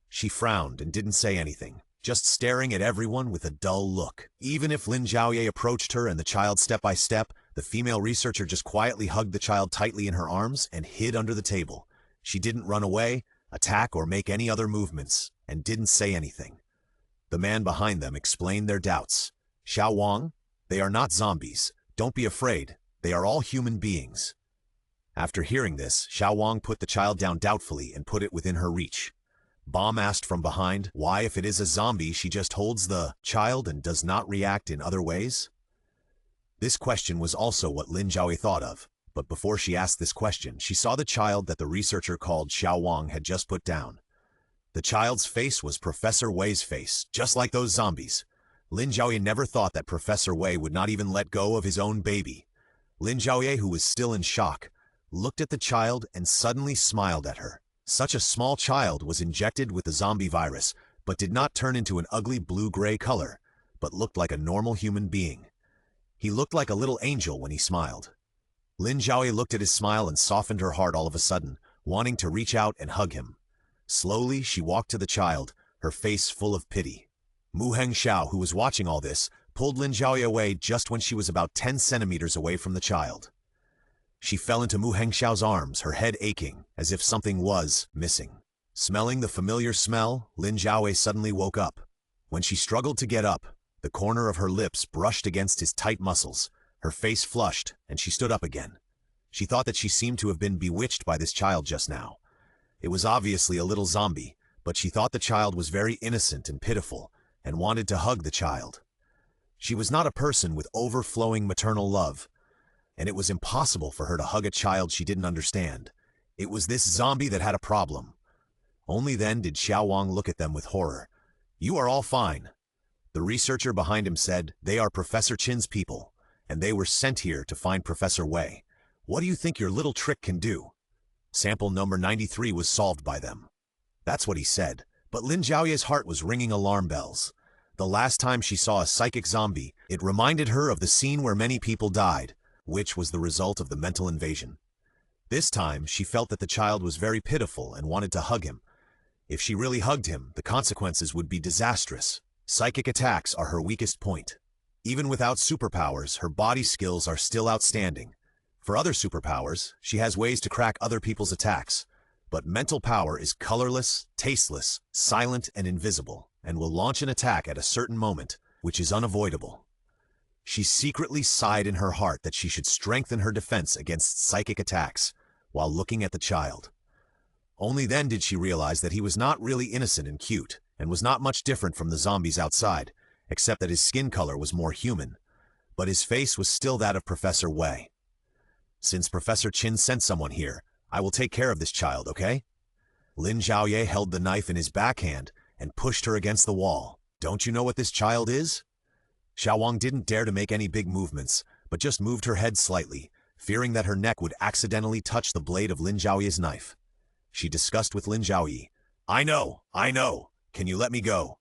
She frowned and didn't say anything, just staring at everyone with a dull look. Even if Lin Zhaoye approached her and the child step by step, the female researcher just quietly hugged the child tightly in her arms and hid under the table. She didn't run away, attack, or make any other movements, and didn't say anything. The man behind them explained their doubts. "Xiao Wang, they are not zombies. Don't be afraid. They are all human beings." After hearing this, Xiao Wang put the child down doubtfully and put it within her reach. Bomb asked from behind why, if it is a zombie, she just holds the child and does not react in other ways. This question was also what Lin Zhaoye thought of, but before she asked this question, she saw the child that the researcher called Xiao Wang had just put down. The child's face was Professor Wei's face, just like those zombies. Lin Zhaoye never thought that Professor Wei would not even let go of his own baby. Lin Zhaoye, who was still in shock, looked at the child and suddenly smiled at her. Such a small child was injected with the zombie virus, but did not turn into an ugly blue-gray color, but looked like a normal human being. He looked like a little angel when he smiled. Lin Zhaoye looked at his smile and softened her heart all of a sudden, wanting to reach out and hug him. Slowly, she walked to the child, her face full of pity. Mu Hengxiao, who was watching all this, pulled Lin Zhaoye away just when she was about 10 centimeters away from the child. She fell into Mu Hengxiao's arms, her head aching, as if something was missing. Smelling the familiar smell, Lin Zhaoye suddenly woke up. When she struggled to get up, the corner of her lips brushed against his tight muscles, her face flushed, and she stood up again. She thought that she seemed to have been bewitched by this child just now. It was obviously a little zombie, but she thought the child was very innocent and pitiful, and wanted to hug the child. She was not a person with overflowing maternal love, and it was impossible for her to hug a child she didn't understand. It was this zombie that had a problem. Only then did Xiaowang look at them with horror. "You are all fine." The researcher behind him said, "They are Professor Qin's people, and they were sent here to find Professor Wei. What do you think your little trick can do?" Sample number 93 was solved by them. That's what he said, but Lin Zhaoye's heart was ringing alarm bells. The last time she saw a psychic zombie, it reminded her of the scene where many people died, which was the result of the mental invasion. This time, she felt that the child was very pitiful and wanted to hug him. If she really hugged him, the consequences would be disastrous. Psychic attacks are her weakest point. Even without superpowers, her body skills are still outstanding. For other superpowers, she has ways to crack other people's attacks. But mental power is colorless, tasteless, silent, and invisible, and will launch an attack at a certain moment, which is unavoidable. She secretly sighed in her heart that she should strengthen her defense against psychic attacks, while looking at the child. Only then did she realize that he was not really innocent and cute, and was not much different from the zombies outside, except that his skin color was more human. But his face was still that of Professor Wei. "Since Professor Qin sent someone here, I will take care of this child, okay?" Lin Zhaoye held the knife in his backhand and pushed her against the wall. "Don't you know what this child is?" Xiaowang didn't dare to make any big movements, but just moved her head slightly, fearing that her neck would accidentally touch the blade of Lin Zhaoye's knife. She discussed with Lin Zhaoye. I know. Can you let me go?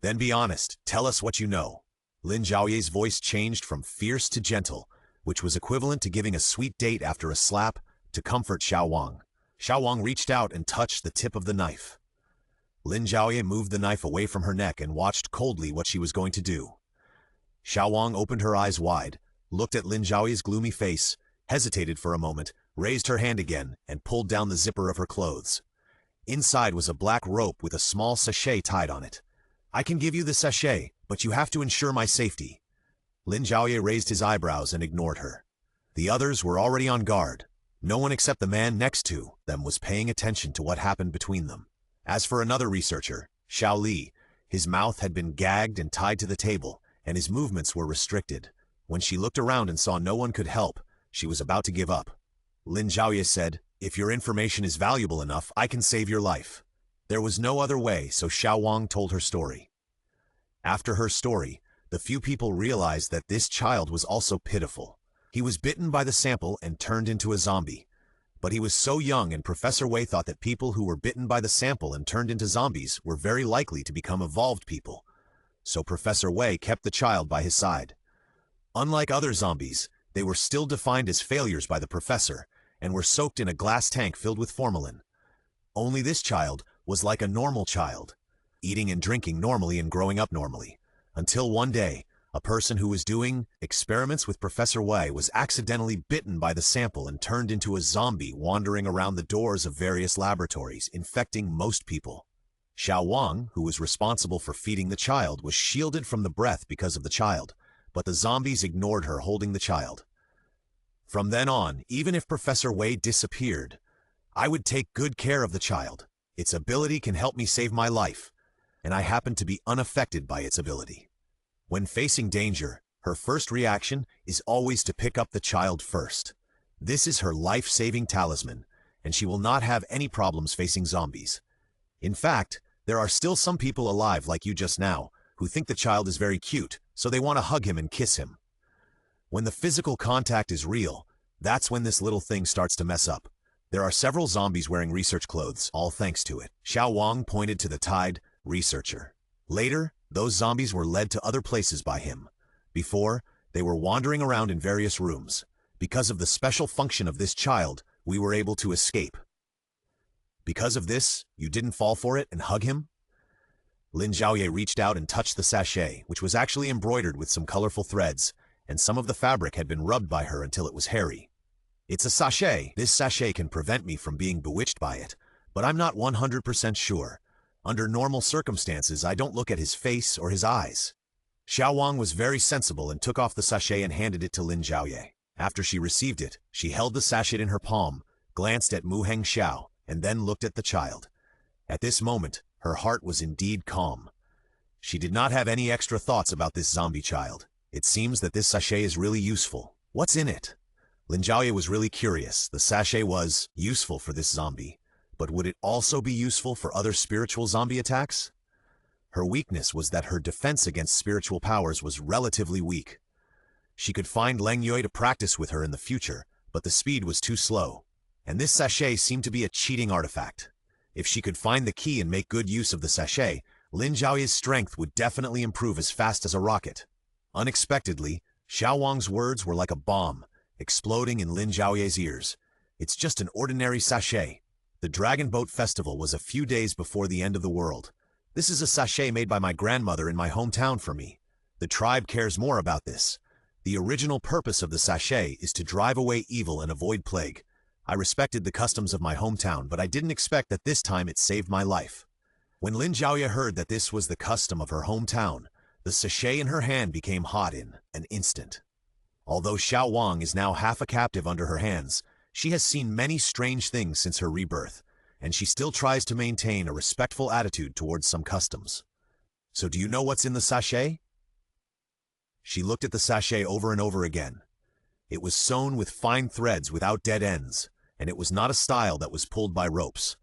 Then be honest, tell us what you know." Lin Zhaoye's voice changed from fierce to gentle, which was equivalent to giving a sweet date after a slap, to comfort Xiaowang. Xiaowang reached out and touched the tip of the knife. Lin Zhaoye moved the knife away from her neck and watched coldly what she was going to do. Xiaowang opened her eyes wide, looked at Lin Zhaoye's gloomy face, hesitated for a moment, raised her hand again, and pulled down the zipper of her clothes. Inside was a black rope with a small sachet tied on it. "I can give you the sachet, but you have to ensure my safety." Lin Zhaoye raised his eyebrows and ignored her. The others were already on guard. No one except the man next to them was paying attention to what happened between them. As for another researcher, Xiao Li, his mouth had been gagged and tied to the table, and his movements were restricted. When she looked around and saw no one could help, she was about to give up. Lin Zhaoye said, "If your information is valuable enough, I can save your life." There was no other way, so Xiaowang told her story. After her story, the few people realized that this child was also pitiful. He was bitten by the sample and turned into a zombie. But he was so young, and Professor Wei thought that people who were bitten by the sample and turned into zombies were very likely to become evolved people. So Professor Wei kept the child by his side. Unlike other zombies, they were still defined as failures by the professor, and were soaked in a glass tank filled with formalin. Only this child was like a normal child, eating and drinking normally and growing up normally, until one day, a person who was doing experiments with Professor Wei was accidentally bitten by the sample and turned into a zombie wandering around the doors of various laboratories, infecting most people. Xiaowang, who was responsible for feeding the child, was shielded from the breath because of the child, but the zombies ignored her holding the child. From then on, even if Professor Wei disappeared, I would take good care of the child. Its ability can help me save my life, and I happen to be unaffected by its ability. When facing danger, her first reaction is always to pick up the child first. This is her life-saving talisman, and she will not have any problems facing zombies. In fact, there are still some people alive like you just now, who think the child is very cute, so they want to hug him and kiss him. When the physical contact is real, that's when this little thing starts to mess up. There are several zombies wearing research clothes, all thanks to it. Xiaowang pointed to the tied researcher. Later, those zombies were led to other places by him. Before, they were wandering around in various rooms. Because of the special function of this child, we were able to escape. Because of this, you didn't fall for it and hug him? Lin Zhaoye reached out and touched the sachet, which was actually embroidered with some colorful threads, and some of the fabric had been rubbed by her until it was hairy. "It's a sachet. This sachet can prevent me from being bewitched by it, but I'm not 100% sure. Under normal circumstances, I don't look at his face or his eyes." Xiaowang was very sensible and took off the sachet and handed it to Lin Zhaoye. After she received it, she held the sachet in her palm, glanced at Mu Heng Xiao, and then looked at the child. At this moment, her heart was indeed calm. She did not have any extra thoughts about this zombie child. It seems that this sachet is really useful. What's in it? Lin Zhaoye was really curious. The sachet was useful for this zombie, but would it also be useful for other spiritual zombie attacks? Her weakness was that her defense against spiritual powers was relatively weak. She could find Lin Zhaoye to practice with her in the future, but the speed was too slow. And this sachet seemed to be a cheating artifact. If she could find the key and make good use of the sachet, Lin Zhaoye's strength would definitely improve as fast as a rocket. Unexpectedly, Xiao Wang's words were like a bomb, exploding in Lin Zhaoye's ears. It's just an ordinary sachet. The Dragon Boat Festival was a few days before the end of the world. This is a sachet made by my grandmother in my hometown for me. The tribe cares more about this. The original purpose of the sachet is to drive away evil and avoid plague. I respected the customs of my hometown, but I didn't expect that this time it saved my life. When Lin Zhaoye heard that this was the custom of her hometown, the sachet in her hand became hot in an instant. Although Xiao Wang is now half a captive under her hands, she has seen many strange things since her rebirth, and she still tries to maintain a respectful attitude towards some customs. So do you know what's in the sachet? She looked at the sachet over and over again. It was sewn with fine threads without dead ends, and it was not a style that was pulled by ropes.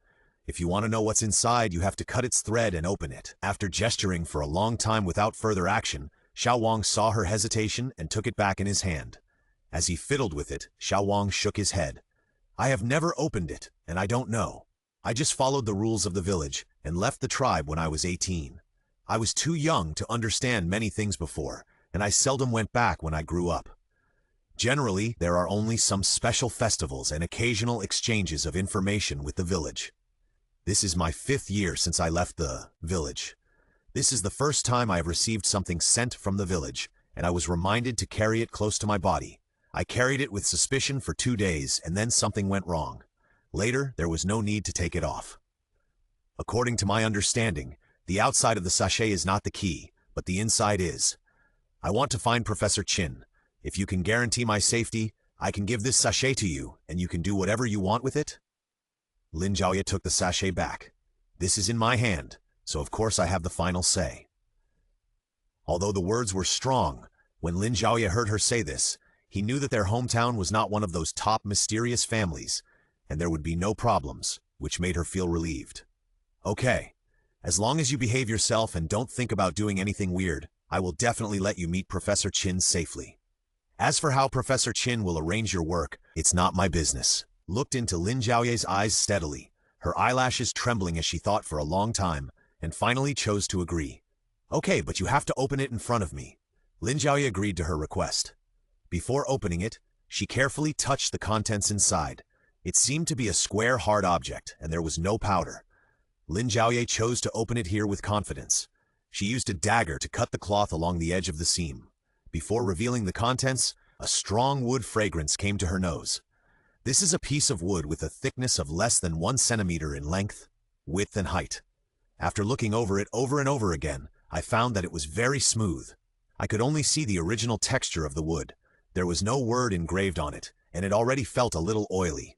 If you want to know what's inside, you have to cut its thread and open it. After gesturing for a long time without further action, Xiao Wang saw her hesitation and took it back in his hand. As he fiddled with it, Xiao Wang shook his head. I have never opened it, and I don't know. I just followed the rules of the village and left the tribe when I was 18. I was too young to understand many things before, and I seldom went back when I grew up. Generally, there are only some special festivals and occasional exchanges of information with the village. This is my 5th year since I left the village. This is the first time I have received something sent from the village, and I was reminded to carry it close to my body. I carried it with suspicion for 2 days, and then something went wrong. Later, there was no need to take it off. According to my understanding, the outside of the sachet is not the key, but the inside is. I want to find Professor Qin. If you can guarantee my safety, I can give this sachet to you, and you can do whatever you want with it. Lin Zhaoye took the sachet back. This is in my hand, so of course I have the final say. Although the words were strong, when Lin Zhaoye heard her say this, he knew that their hometown was not one of those top mysterious families, and there would be no problems, which made her feel relieved. Okay, as long as you behave yourself and don't think about doing anything weird, I will definitely let you meet Professor Qin safely. As for how Professor Qin will arrange your work, it's not my business. Looked into Lin Zhaoye's eyes steadily, her eyelashes trembling as she thought for a long time, and finally chose to agree. Okay, but you have to open it in front of me. Lin Zhaoye agreed to her request. Before opening it, she carefully touched the contents inside. It seemed to be a square, hard object, and there was no powder. Lin Zhaoye chose to open it here with confidence. She used a dagger to cut the cloth along the edge of the seam. Before revealing the contents, a strong wood fragrance came to her nose. This is a piece of wood with a thickness of less than 1 centimeter in length, width, and height. After looking over it over and over again, I found that it was very smooth. I could only see the original texture of the wood. There was no word engraved on it, and it already felt a little oily.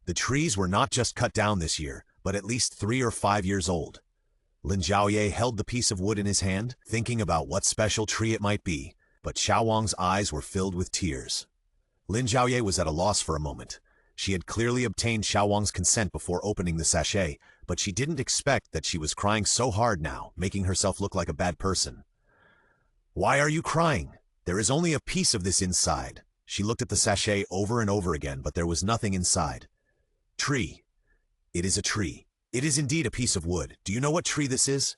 The trees were not just cut down this year, but at least 3 or 5 years old. Lin Zhaoye held the piece of wood in his hand, thinking about what special tree it might be, but Xiao Wang's eyes were filled with tears. Lin Zhaoye was at a loss for a moment. She had clearly obtained Xiao Wang's consent before opening the sachet, but she didn't expect that she was crying so hard now, making herself look like a bad person. Why are you crying? There is only a piece of this inside. She looked at the sachet over and over again, but there was nothing inside. Tree. It is a tree. It is indeed a piece of wood. Do you know what tree this is?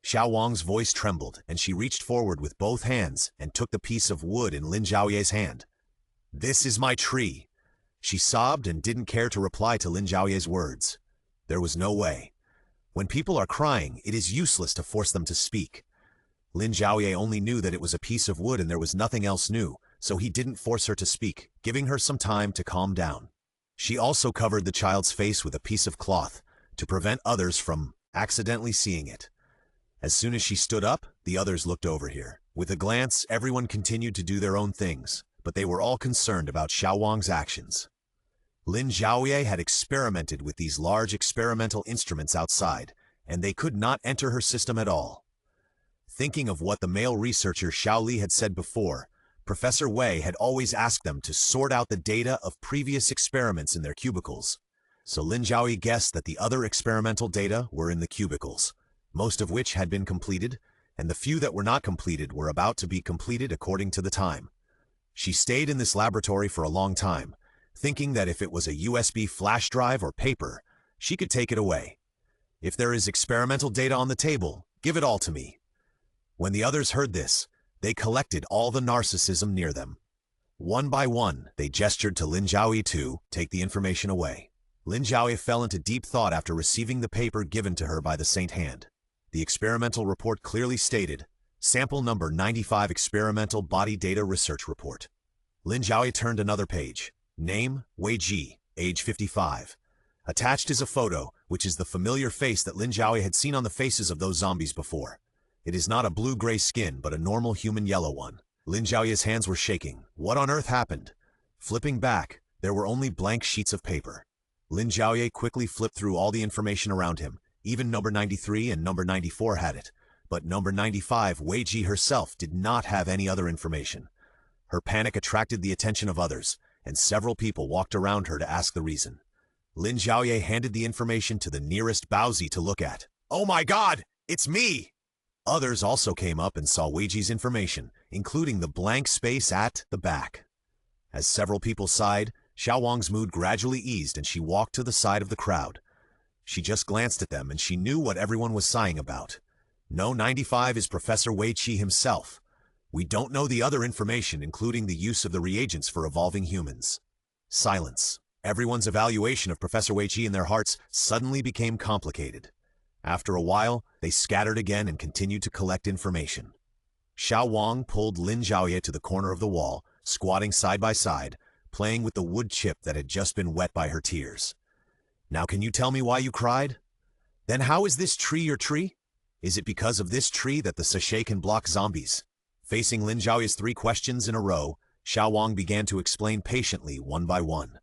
Xiao Wang's voice trembled, and she reached forward with both hands and took the piece of wood in Lin Zhaoye's hand. This is my tree. She sobbed and didn't care to reply to Lin Zhaoye's words. There was no way. When people are crying, it is useless to force them to speak. Lin Zhaoye only knew that it was a piece of wood and there was nothing else new, so he didn't force her to speak, giving her some time to calm down. She also covered the child's face with a piece of cloth to prevent others from accidentally seeing it. As soon as she stood up, the others looked over here. With a glance, everyone continued to do their own things, but they were all concerned about Xiao Wang's actions. Lin Zhaoye had experimented with these large experimental instruments outside, and they could not enter her system at all. Thinking of what the male researcher Xiao Li had said before, Professor Wei had always asked them to sort out the data of previous experiments in their cubicles. So Lin Zhaoye guessed that the other experimental data were in the cubicles, most of which had been completed, and the few that were not completed were about to be completed according to the time. She stayed in this laboratory for a long time, thinking that if it was a USB flash drive or paper, she could take it away. If there is experimental data on the table, give it all to me. When the others heard this, they collected all the narcissism near them. One by one, they gestured to Lin Zhaoye to take the information away. Lin Zhaoye fell into deep thought after receiving the paper given to her by the Saint Hand. The experimental report clearly stated, Sample Number 95 Experimental Body Data Research Report. Lin Zhaoye turned another page. Name, Wei Ji, age 55. Attached is a photo, which is the familiar face that Lin Zhaoye had seen on the faces of those zombies before. It is not a blue-gray skin, but a normal human yellow one. Lin Zhaoye's hands were shaking. What on earth happened? Flipping back, there were only blank sheets of paper. Lin Zhaoye quickly flipped through all the information around him. Even number 93 and number 94 had it. But number 95, Wei Ji herself, did not have any other information. Her panic attracted the attention of others, and several people walked around her to ask the reason. Lin Zhaoye handed the information to the nearest Baozi to look at. Oh my God, it's me! Others also came up and saw Wei Ji's information, including the blank space at the back. As several people sighed, Xiao Wang's mood gradually eased and she walked to the side of the crowd. She just glanced at them and she knew what everyone was sighing about. No, 95 is Professor Wei Qi himself. We don't know the other information, including the use of the reagents for evolving humans. Silence. Everyone's evaluation of Professor Wei Qi in their hearts suddenly became complicated. After a while, they scattered again and continued to collect information. Xiao Wang pulled Lin Zhaoye to the corner of the wall, squatting side by side, playing with the wood chip that had just been wet by her tears. Now can you tell me why you cried? Then how is this tree your tree? Is it because of this tree that the sachet can block zombies? Facing Lin Zhaoye's 3 questions in a row, Xiao Wang began to explain patiently one by one.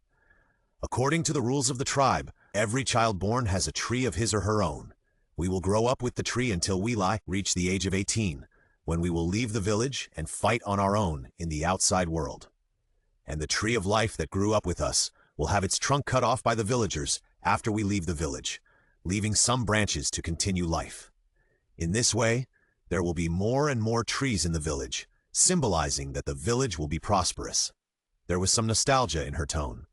According to the rules of the tribe, every child born has a tree of his or her own. We will grow up with the tree until we reach the age of 18, when we will leave the village and fight on our own in the outside world. And the tree of life that grew up with us will have its trunk cut off by the villagers after we leave the village, leaving some branches to continue life. In this way, there will be more and more trees in the village, symbolizing that the village will be prosperous. There was some nostalgia in her tone.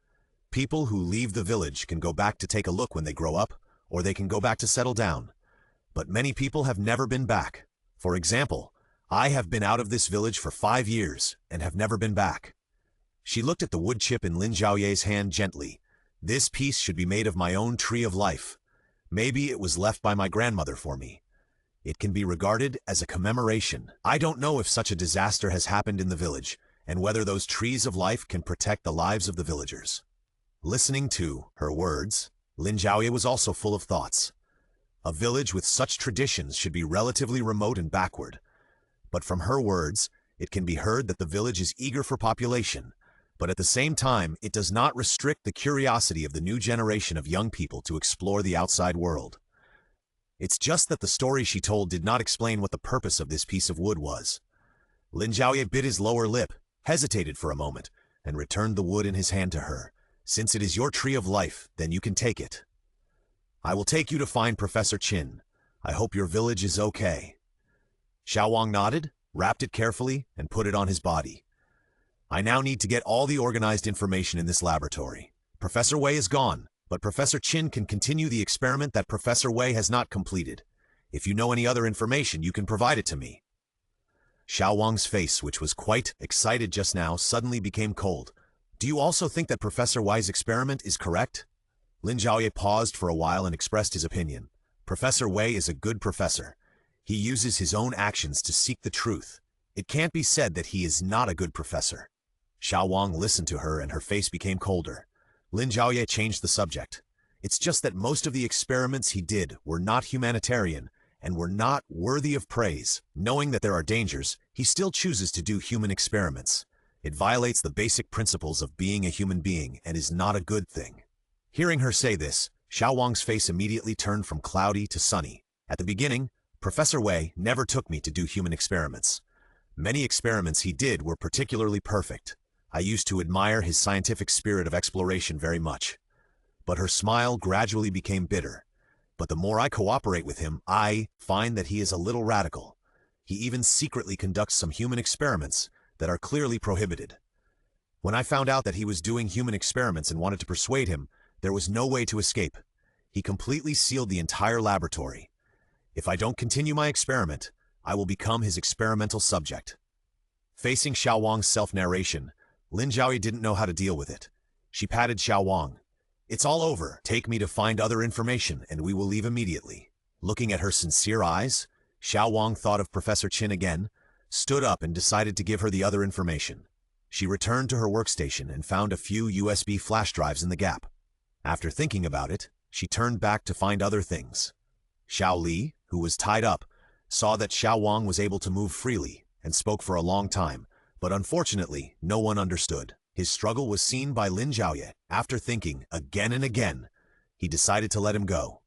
People who leave the village can go back to take a look when they grow up, or they can go back to settle down. But many people have never been back. For example, I have been out of this village for 5 years and have never been back. She looked at the wood chip in Lin Zhaoye's hand gently. This piece should be made of my own tree of life. Maybe it was left by my grandmother for me. It can be regarded as a commemoration. I don't know if such a disaster has happened in the village, and whether those trees of life can protect the lives of the villagers. Listening to her words, Lin Zhaoye was also full of thoughts. A village with such traditions should be relatively remote and backward. But from her words, it can be heard that the village is eager for population, but at the same time, it does not restrict the curiosity of the new generation of young people to explore the outside world. It's just that the story she told did not explain what the purpose of this piece of wood was. Lin Zhaoye bit his lower lip, hesitated for a moment, and returned the wood in his hand to her. Since it is your tree of life, then you can take it. I will take you to find Professor Qin. I hope your village is okay. Xiao Wang nodded, wrapped it carefully, and put it on his body. I now need to get all the organized information in this laboratory. Professor Wei is gone, but Professor Qin can continue the experiment that Professor Wei has not completed. If you know any other information, you can provide it to me. Xiao Wang's face, which was quite excited just now, suddenly became cold. Do you also think that Professor Wei's experiment is correct? Lin Zhaoye paused for a while and expressed his opinion. Professor Wei is a good professor. He uses his own actions to seek the truth. It can't be said that he is not a good professor. Xiao Wang listened to her and her face became colder. Lin Zhaoye changed the subject. It's just that most of the experiments he did were not humanitarian and were not worthy of praise. Knowing that there are dangers, he still chooses to do human experiments. It violates the basic principles of being a human being and is not a good thing. Hearing her say this, Xiao Wang's face immediately turned from cloudy to sunny. At the beginning, Professor Wei never took me to do human experiments. Many experiments he did were particularly perfect. I used to admire his scientific spirit of exploration very much. But her smile gradually became bitter. But the more I cooperate with him, I find that he is a little radical. He even secretly conducts some human experiments that are clearly prohibited. When I found out that he was doing human experiments and wanted to persuade him, there was no way to escape. He completely sealed the entire laboratory. If I don't continue my experiment, I will become his experimental subject. Facing Xiao Wang's self-narration, Lin Zhaoye didn't know how to deal with it. She patted Xiao Wang. "It's all over. Take me to find other information, and we will leave immediately." Looking at her sincere eyes, Xiao Wang thought of Professor Qin again, stood up and decided to give her the other information. She returned to her workstation and found a few USB flash drives in the gap. After thinking about it, she turned back to find other things. Xiao Li, who was tied up, saw that Xiao Wang was able to move freely and spoke for a long time, but unfortunately, no one understood. His struggle was seen by Lin Zhaoye. After thinking again and again, he decided to let him go.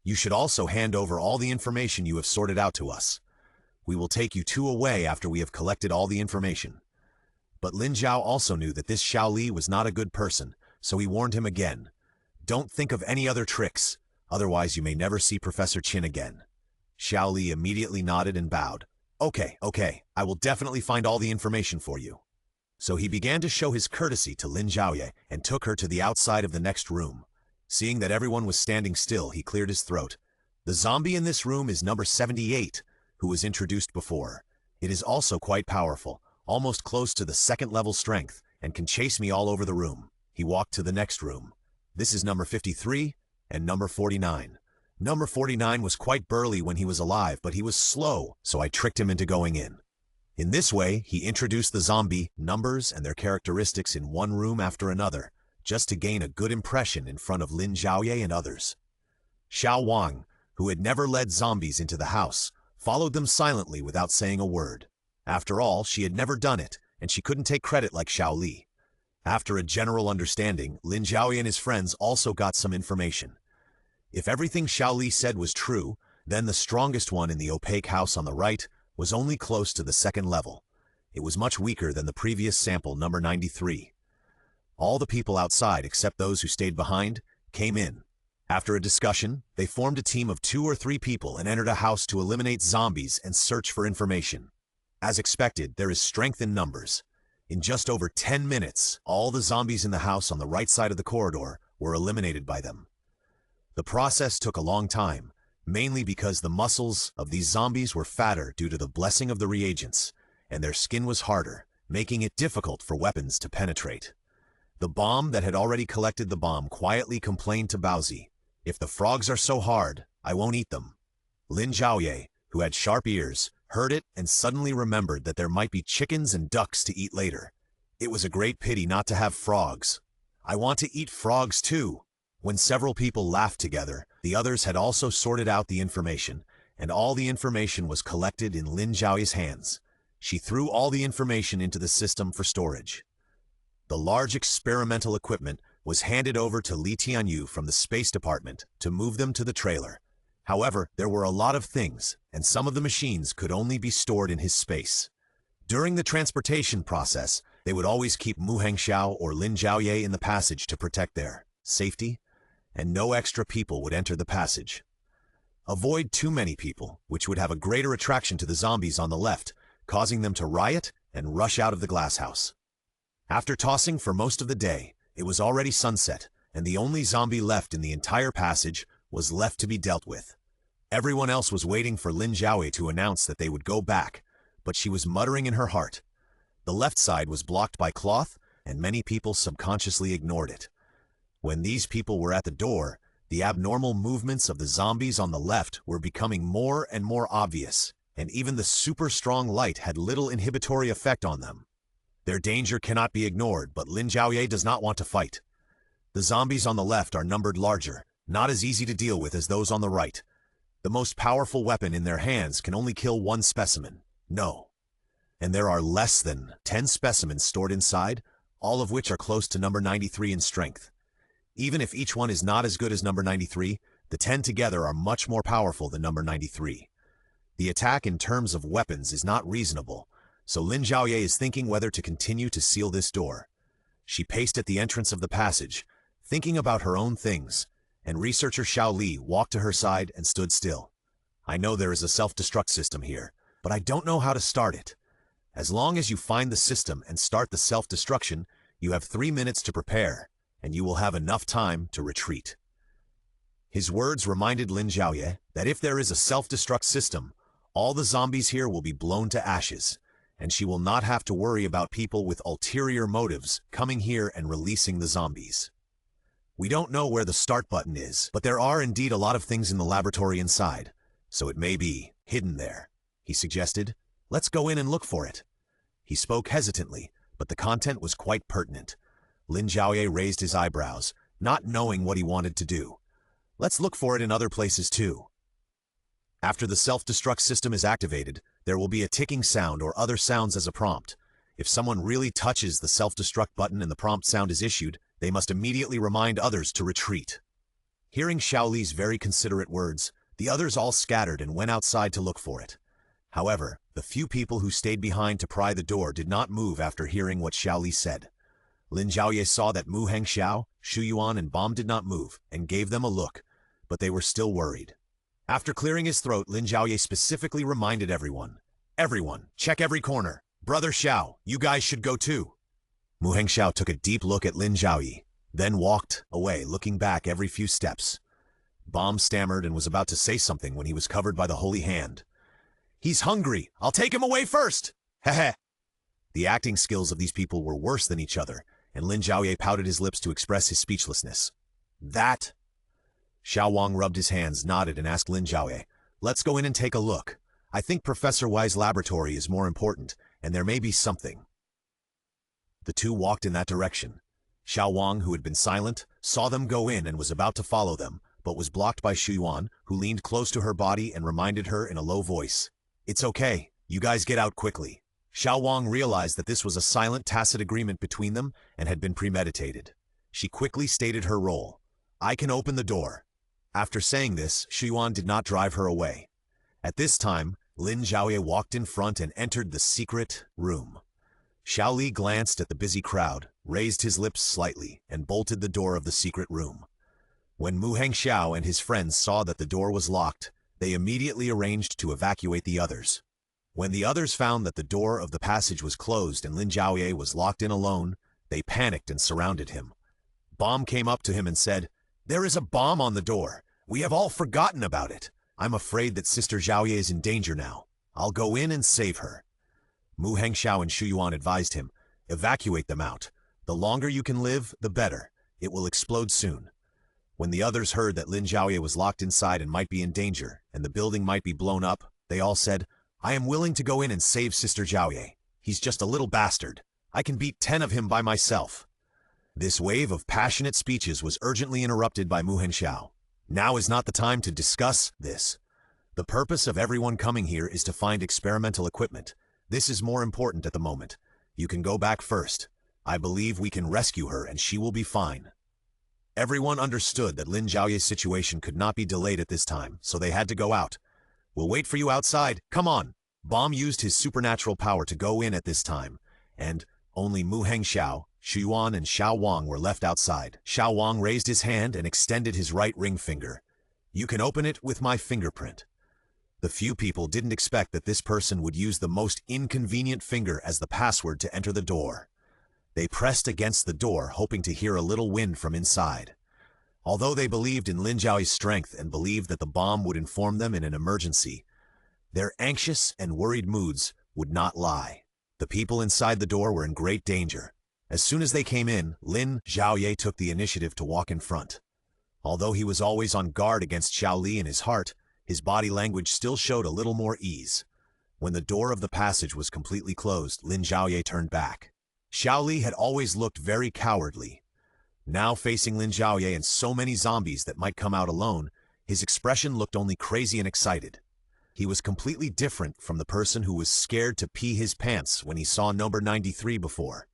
"You should also hand over all the information you have sorted out to us. We will take you two away after we have collected all the information." But Lin Zhao also knew that this Xiao Li was not a good person, so he warned him again. "Don't think of any other tricks, otherwise you may never see Professor Qin again." Xiao Li immediately nodded and bowed. Okay, I will definitely find all the information for you." So he began to show his courtesy to Lin Zhaoye and took her to the outside of the next room. Seeing that everyone was standing still, he cleared his throat. "The zombie in this room is number 78, who was introduced before. It is also quite powerful, almost close to the second-level strength, and can chase me all over the room." He walked to the next room. "This is number 53 and number 49. Number 49 was quite burly when he was alive, but he was slow, so I tricked him into going in." In this way, he introduced the zombie numbers and their characteristics in one room after another, just to gain a good impression in front of Lin Zhaoye and others. Xiao Wang, who had never led zombies into the house, followed them silently without saying a word. After all, she had never done it, and she couldn't take credit like Xiao Li. After a general understanding, Lin Zhaoye and his friends also got some information. If everything Xiao Li said was true, then the strongest one in the opaque house on the right was only close to the second level. It was much weaker than the previous sample, number 93. All the people outside, except those who stayed behind, came in. After a discussion, they formed a team of 2 or 3 people and entered a house to eliminate zombies and search for information. As expected, there is strength in numbers. In just over 10 minutes, all the zombies in the house on the right side of the corridor were eliminated by them. The process took a long time, mainly because the muscles of these zombies were fatter due to the blessing of the reagents, and their skin was harder, making it difficult for weapons to penetrate. The bomb that had already collected the bomb quietly complained to Baozi, "If the frogs are so hard, I won't eat them." Lin Zhaoye, who had sharp ears, heard it and suddenly remembered that there might be chickens and ducks to eat later. It was a great pity not to have frogs. "I want to eat frogs too." When several people laughed together, the others had also sorted out the information, and all the information was collected in Lin Zhaoye's hands. She threw all the information into the system for storage. The large experimental equipment was handed over to Li Tianyu from the Space Department to move them to the trailer. However, there were a lot of things, and some of the machines could only be stored in his space. During the transportation process, they would always keep Mu Hangxiao or Lin Zhaoye in the passage to protect their safety, and no extra people would enter the passage. Avoid too many people, which would have a greater attraction to the zombies on the left, causing them to riot and rush out of the glass house. After tossing for most of the day, it was already sunset, and the only zombie left in the entire passage was left to be dealt with. Everyone else was waiting for Lin Zhaoye to announce that they would go back, but she was muttering in her heart. The left side was blocked by cloth, and many people subconsciously ignored it. When these people were at the door, the abnormal movements of the zombies on the left were becoming more and more obvious, and even the super strong light had little inhibitory effect on them. Their danger cannot be ignored, but Lin Zhaoye does not want to fight. The zombies on the left are numbered larger, not as easy to deal with as those on the right. The most powerful weapon in their hands can only kill one specimen. No. And there are less than 10 specimens stored inside, all of which are close to number 93 in strength. Even if each one is not as good as number 93, the 10 together are much more powerful than number 93. The attack in terms of weapons is not reasonable, So Lin Zhaoye is thinking whether to continue to seal this door. She paced at the entrance of the passage, thinking about her own things, and researcher Xiao Li walked to her side and stood still. I know there is a self-destruct system here, but I don't know how to start it. As long as you find the system and start the self-destruction, you have 3 minutes to prepare, and you will have enough time to retreat. His words reminded Lin Zhaoye that if there is a self-destruct system, all the zombies here will be blown to ashes, and she will not have to worry about people with ulterior motives coming here and releasing the zombies. We don't know where the start button is, but there are indeed a lot of things in the laboratory inside, so it may be hidden there, he suggested. Let's go in and look for it. He spoke hesitantly, but the content was quite pertinent. Lin Zhaoye raised his eyebrows, not knowing what he wanted to do. Let's look for it in other places too. After the self-destruct system is activated, there will be a ticking sound or other sounds as a prompt. If someone really touches the self-destruct button and the prompt sound is issued, they must immediately remind others to retreat. Hearing Xiao Li's very considerate words, the others all scattered and went outside to look for it. However, the few people who stayed behind to pry the door did not move after hearing what Xiao Li said. Lin Zhaoye saw that Mu Hengxiao, Xu Yuan, and Bomb did not move and gave them a look, but they were still worried. After clearing his throat, Lin Zhaoye specifically reminded everyone, "Everyone, check every corner. Brother Xiao, you guys should go too." Mu Hengxiao took a deep look at Lin Zhaoye, then walked away, looking back every few steps. Bomb stammered and was about to say something when he was covered by the holy hand. "He's hungry. I'll take him away first." Heh. The acting skills of these people were worse than each other, and Lin Zhaoye pouted his lips to express his speechlessness. "That?" Xiao Wang rubbed his hands, nodded, and asked Lin Zhaoye, "Let's go in and take a look. I think Professor Wai's laboratory is more important, and there may be something." The two walked in that direction. Xiao Wang, who had been silent, saw them go in and was about to follow them, but was blocked by Xu Yuan, who leaned close to her body and reminded her in a low voice, "It's okay. You guys get out quickly." Xiao Wang realized that this was a silent, tacit agreement between them and had been premeditated. She quickly stated her role. "I can open the door." After saying this, Xu Yuan did not drive her away. At this time, Lin Zhaoye walked in front and entered the secret room. Xiao Li glanced at the busy crowd, raised his lips slightly, and bolted the door of the secret room. When Mu Hengxiao and his friends saw that the door was locked, they immediately arranged to evacuate the others. When the others found that the door of the passage was closed and Lin Zhaoye was locked in alone, they panicked and surrounded him. Bomb came up to him and said, "There is a bomb on the door. We have all forgotten about it. I'm afraid that Sister Zhaoye is in danger now. I'll go in and save her." Mu Hengxiao and Xu Yuan advised him, "Evacuate them out. The longer you can live, the better. It will explode soon." When the others heard that Lin Zhaoye was locked inside and might be in danger, and the building might be blown up, they all said, "I am willing to go in and save Sister Zhaoye. He's just a little bastard. I can beat 10 of him by myself." This wave of passionate speeches was urgently interrupted by Mu Hengxiao. "Now is not the time to discuss this. The purpose of everyone coming here is to find experimental equipment. This is more important at the moment. You can go back first. I believe we can rescue her and she will be fine." Everyone understood that Lin Zhaoye's situation could not be delayed at this time, so they had to go out. "We'll wait for you outside. Come on." Bomb used his supernatural power to go in at this time, and only Mu Hengxiao, Xu Yuan, and Xiao Wang were left outside. Xiao Wang raised his hand and extended his right ring finger. "You can open it with my fingerprint." The few people didn't expect that this person would use the most inconvenient finger as the password to enter the door. They pressed against the door, hoping to hear a little wind from inside. Although they believed in Lin Zhaoye's strength and believed that the bomb would inform them in an emergency, their anxious and worried moods would not lie. The people inside the door were in great danger. As soon as they came in, Lin Zhaoye took the initiative to walk in front. Although he was always on guard against Xiao Li in his heart, his body language still showed a little more ease. When the door of the passage was completely closed, Lin Zhaoye turned back. Xiao Li had always looked very cowardly. Now facing Lin Zhaoye and so many zombies that might come out alone, his expression looked only crazy and excited. He was completely different from the person who was scared to pee his pants when he saw number 93 before.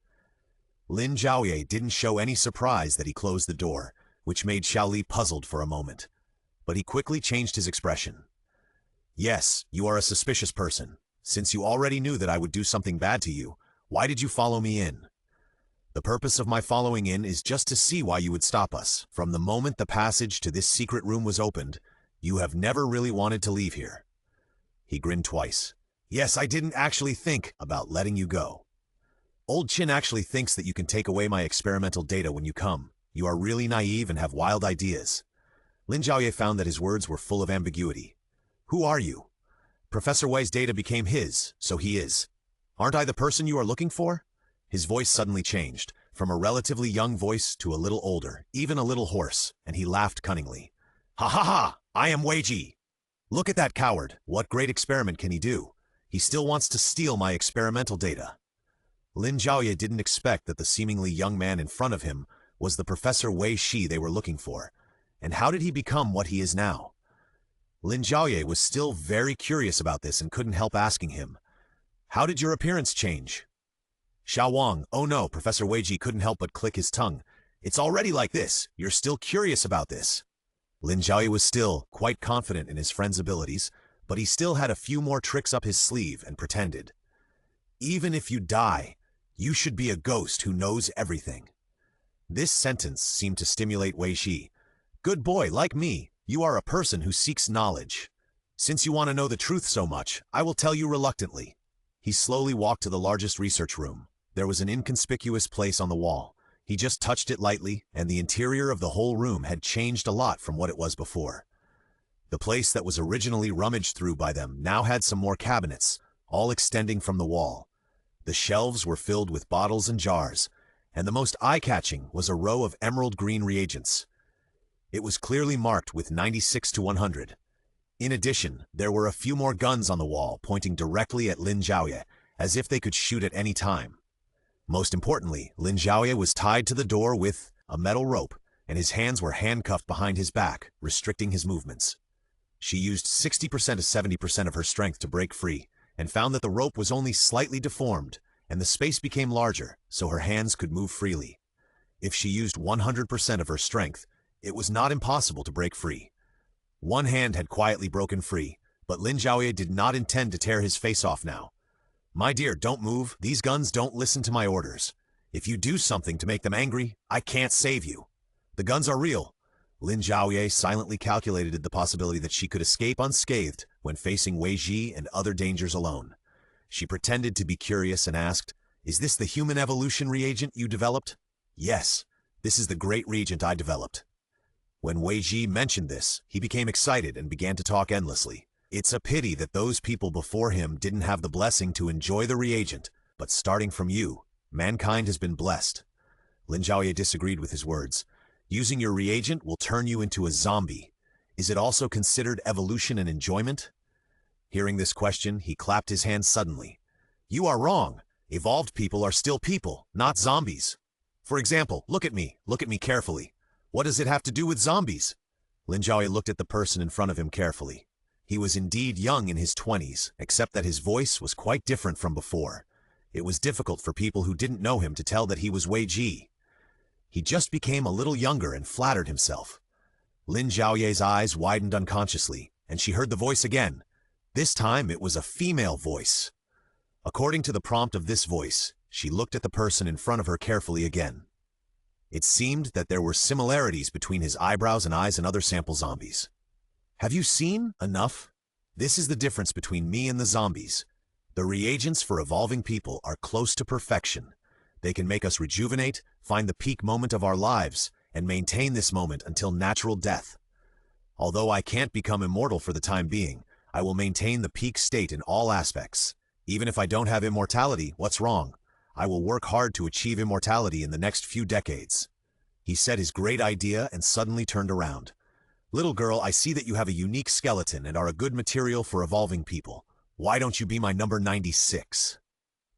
Lin Zhaoye didn't show any surprise that he closed the door, which made Xiao Li puzzled for a moment. But he quickly changed his expression. "Yes, you are a suspicious person. Since you already knew that I would do something bad to you, why did you follow me in? The purpose of my following in is just to see why you would stop us. From the moment the passage to this secret room was opened, you have never really wanted to leave here. He grinned twice. Yes, I didn't actually think about letting you go. Old Chin actually thinks that you can take away my experimental data when you come. You are really naive and have wild ideas. Lin Zhaoye found that his words were full of ambiguity. Who are you? Professor Wei's data became his, so he is. Aren't I the person you are looking for? His voice suddenly changed, from a relatively young voice to a little older, even a little hoarse, and he laughed cunningly. Ha ha ha! I am Wei Ji! Look at that coward. What great experiment can he do? He still wants to steal my experimental data. Lin Zhaoye didn't expect that the seemingly young man in front of him was the Professor Wei Shi they were looking for. And how did he become what he is now? Lin Zhaoye was still very curious about this and couldn't help asking him, how did your appearance change? Xiao Wang, oh no, Professor Wei Ji couldn't help but click his tongue. It's already like this. You're still curious about this. Lin Zhaoye was still quite confident in his friend's abilities, but he still had a few more tricks up his sleeve and pretended. Even if you die, you should be a ghost who knows everything. This sentence seemed to stimulate Wei Shi. Good boy, like me, you are a person who seeks knowledge. Since you want to know the truth so much, I will tell you reluctantly. He slowly walked to the largest research room. There was an inconspicuous place on the wall. He just touched it lightly, and the interior of the whole room had changed a lot from what it was before. The place that was originally rummaged through by them now had some more cabinets, all extending from the wall. The shelves were filled with bottles and jars, and the most eye-catching was a row of emerald green reagents. It was clearly marked with 96 to 100. In addition, there were a few more guns on the wall pointing directly at Lin Zhaoye, as if they could shoot at any time. Most importantly, Lin Zhaoye was tied to the door with a metal rope, and his hands were handcuffed behind his back, restricting his movements. She used 60% to 70% of her strength to break free, and found that the rope was only slightly deformed, and the space became larger, so her hands could move freely. If she used 100% of her strength, it was not impossible to break free. One hand had quietly broken free, but Lin Zhaoye did not intend to tear his face off now. My dear, don't move. These guns don't listen to my orders. If you do something to make them angry, I can't save you. The guns are real. Lin Zhaoye silently calculated the possibility that she could escape unscathed when facing Wei Ji and other dangers alone. She pretended to be curious and asked, is this the human evolution reagent you developed? Yes, this is the great reagent I developed. When Wei Ji mentioned this, he became excited and began to talk endlessly. It's a pity that those people before him didn't have the blessing to enjoy the reagent, but starting from you, mankind has been blessed. Lin Zhaoye disagreed with his words. Using your reagent will turn you into a zombie. Is it also considered evolution and enjoyment? Hearing this question, he clapped his hands suddenly. You are wrong. Evolved people are still people, not zombies. For example, look at me carefully. What does it have to do with zombies? Lin Zhaoye looked at the person in front of him carefully. He was indeed young in his 20s, except that his voice was quite different from before. It was difficult for people who didn't know him to tell that he was Wei Ji. He just became a little younger and flattered himself. Lin Zhaoye's eyes widened unconsciously, and she heard the voice again. This time it was a female voice. According to the prompt of this voice, she looked at the person in front of her carefully again. It seemed that there were similarities between his eyebrows and eyes and other sample zombies. Have you seen enough? This is the difference between me and the zombies. The reagents for evolving people are close to perfection. They can make us rejuvenate, find the peak moment of our lives, and maintain this moment until natural death. Although I can't become immortal for the time being, I will maintain the peak state in all aspects. Even if I don't have immortality, what's wrong? I will work hard to achieve immortality in the next few decades. He said his great idea and suddenly turned around. Little girl, I see that you have a unique skeleton and are a good material for evolving people. Why don't you be my number 96?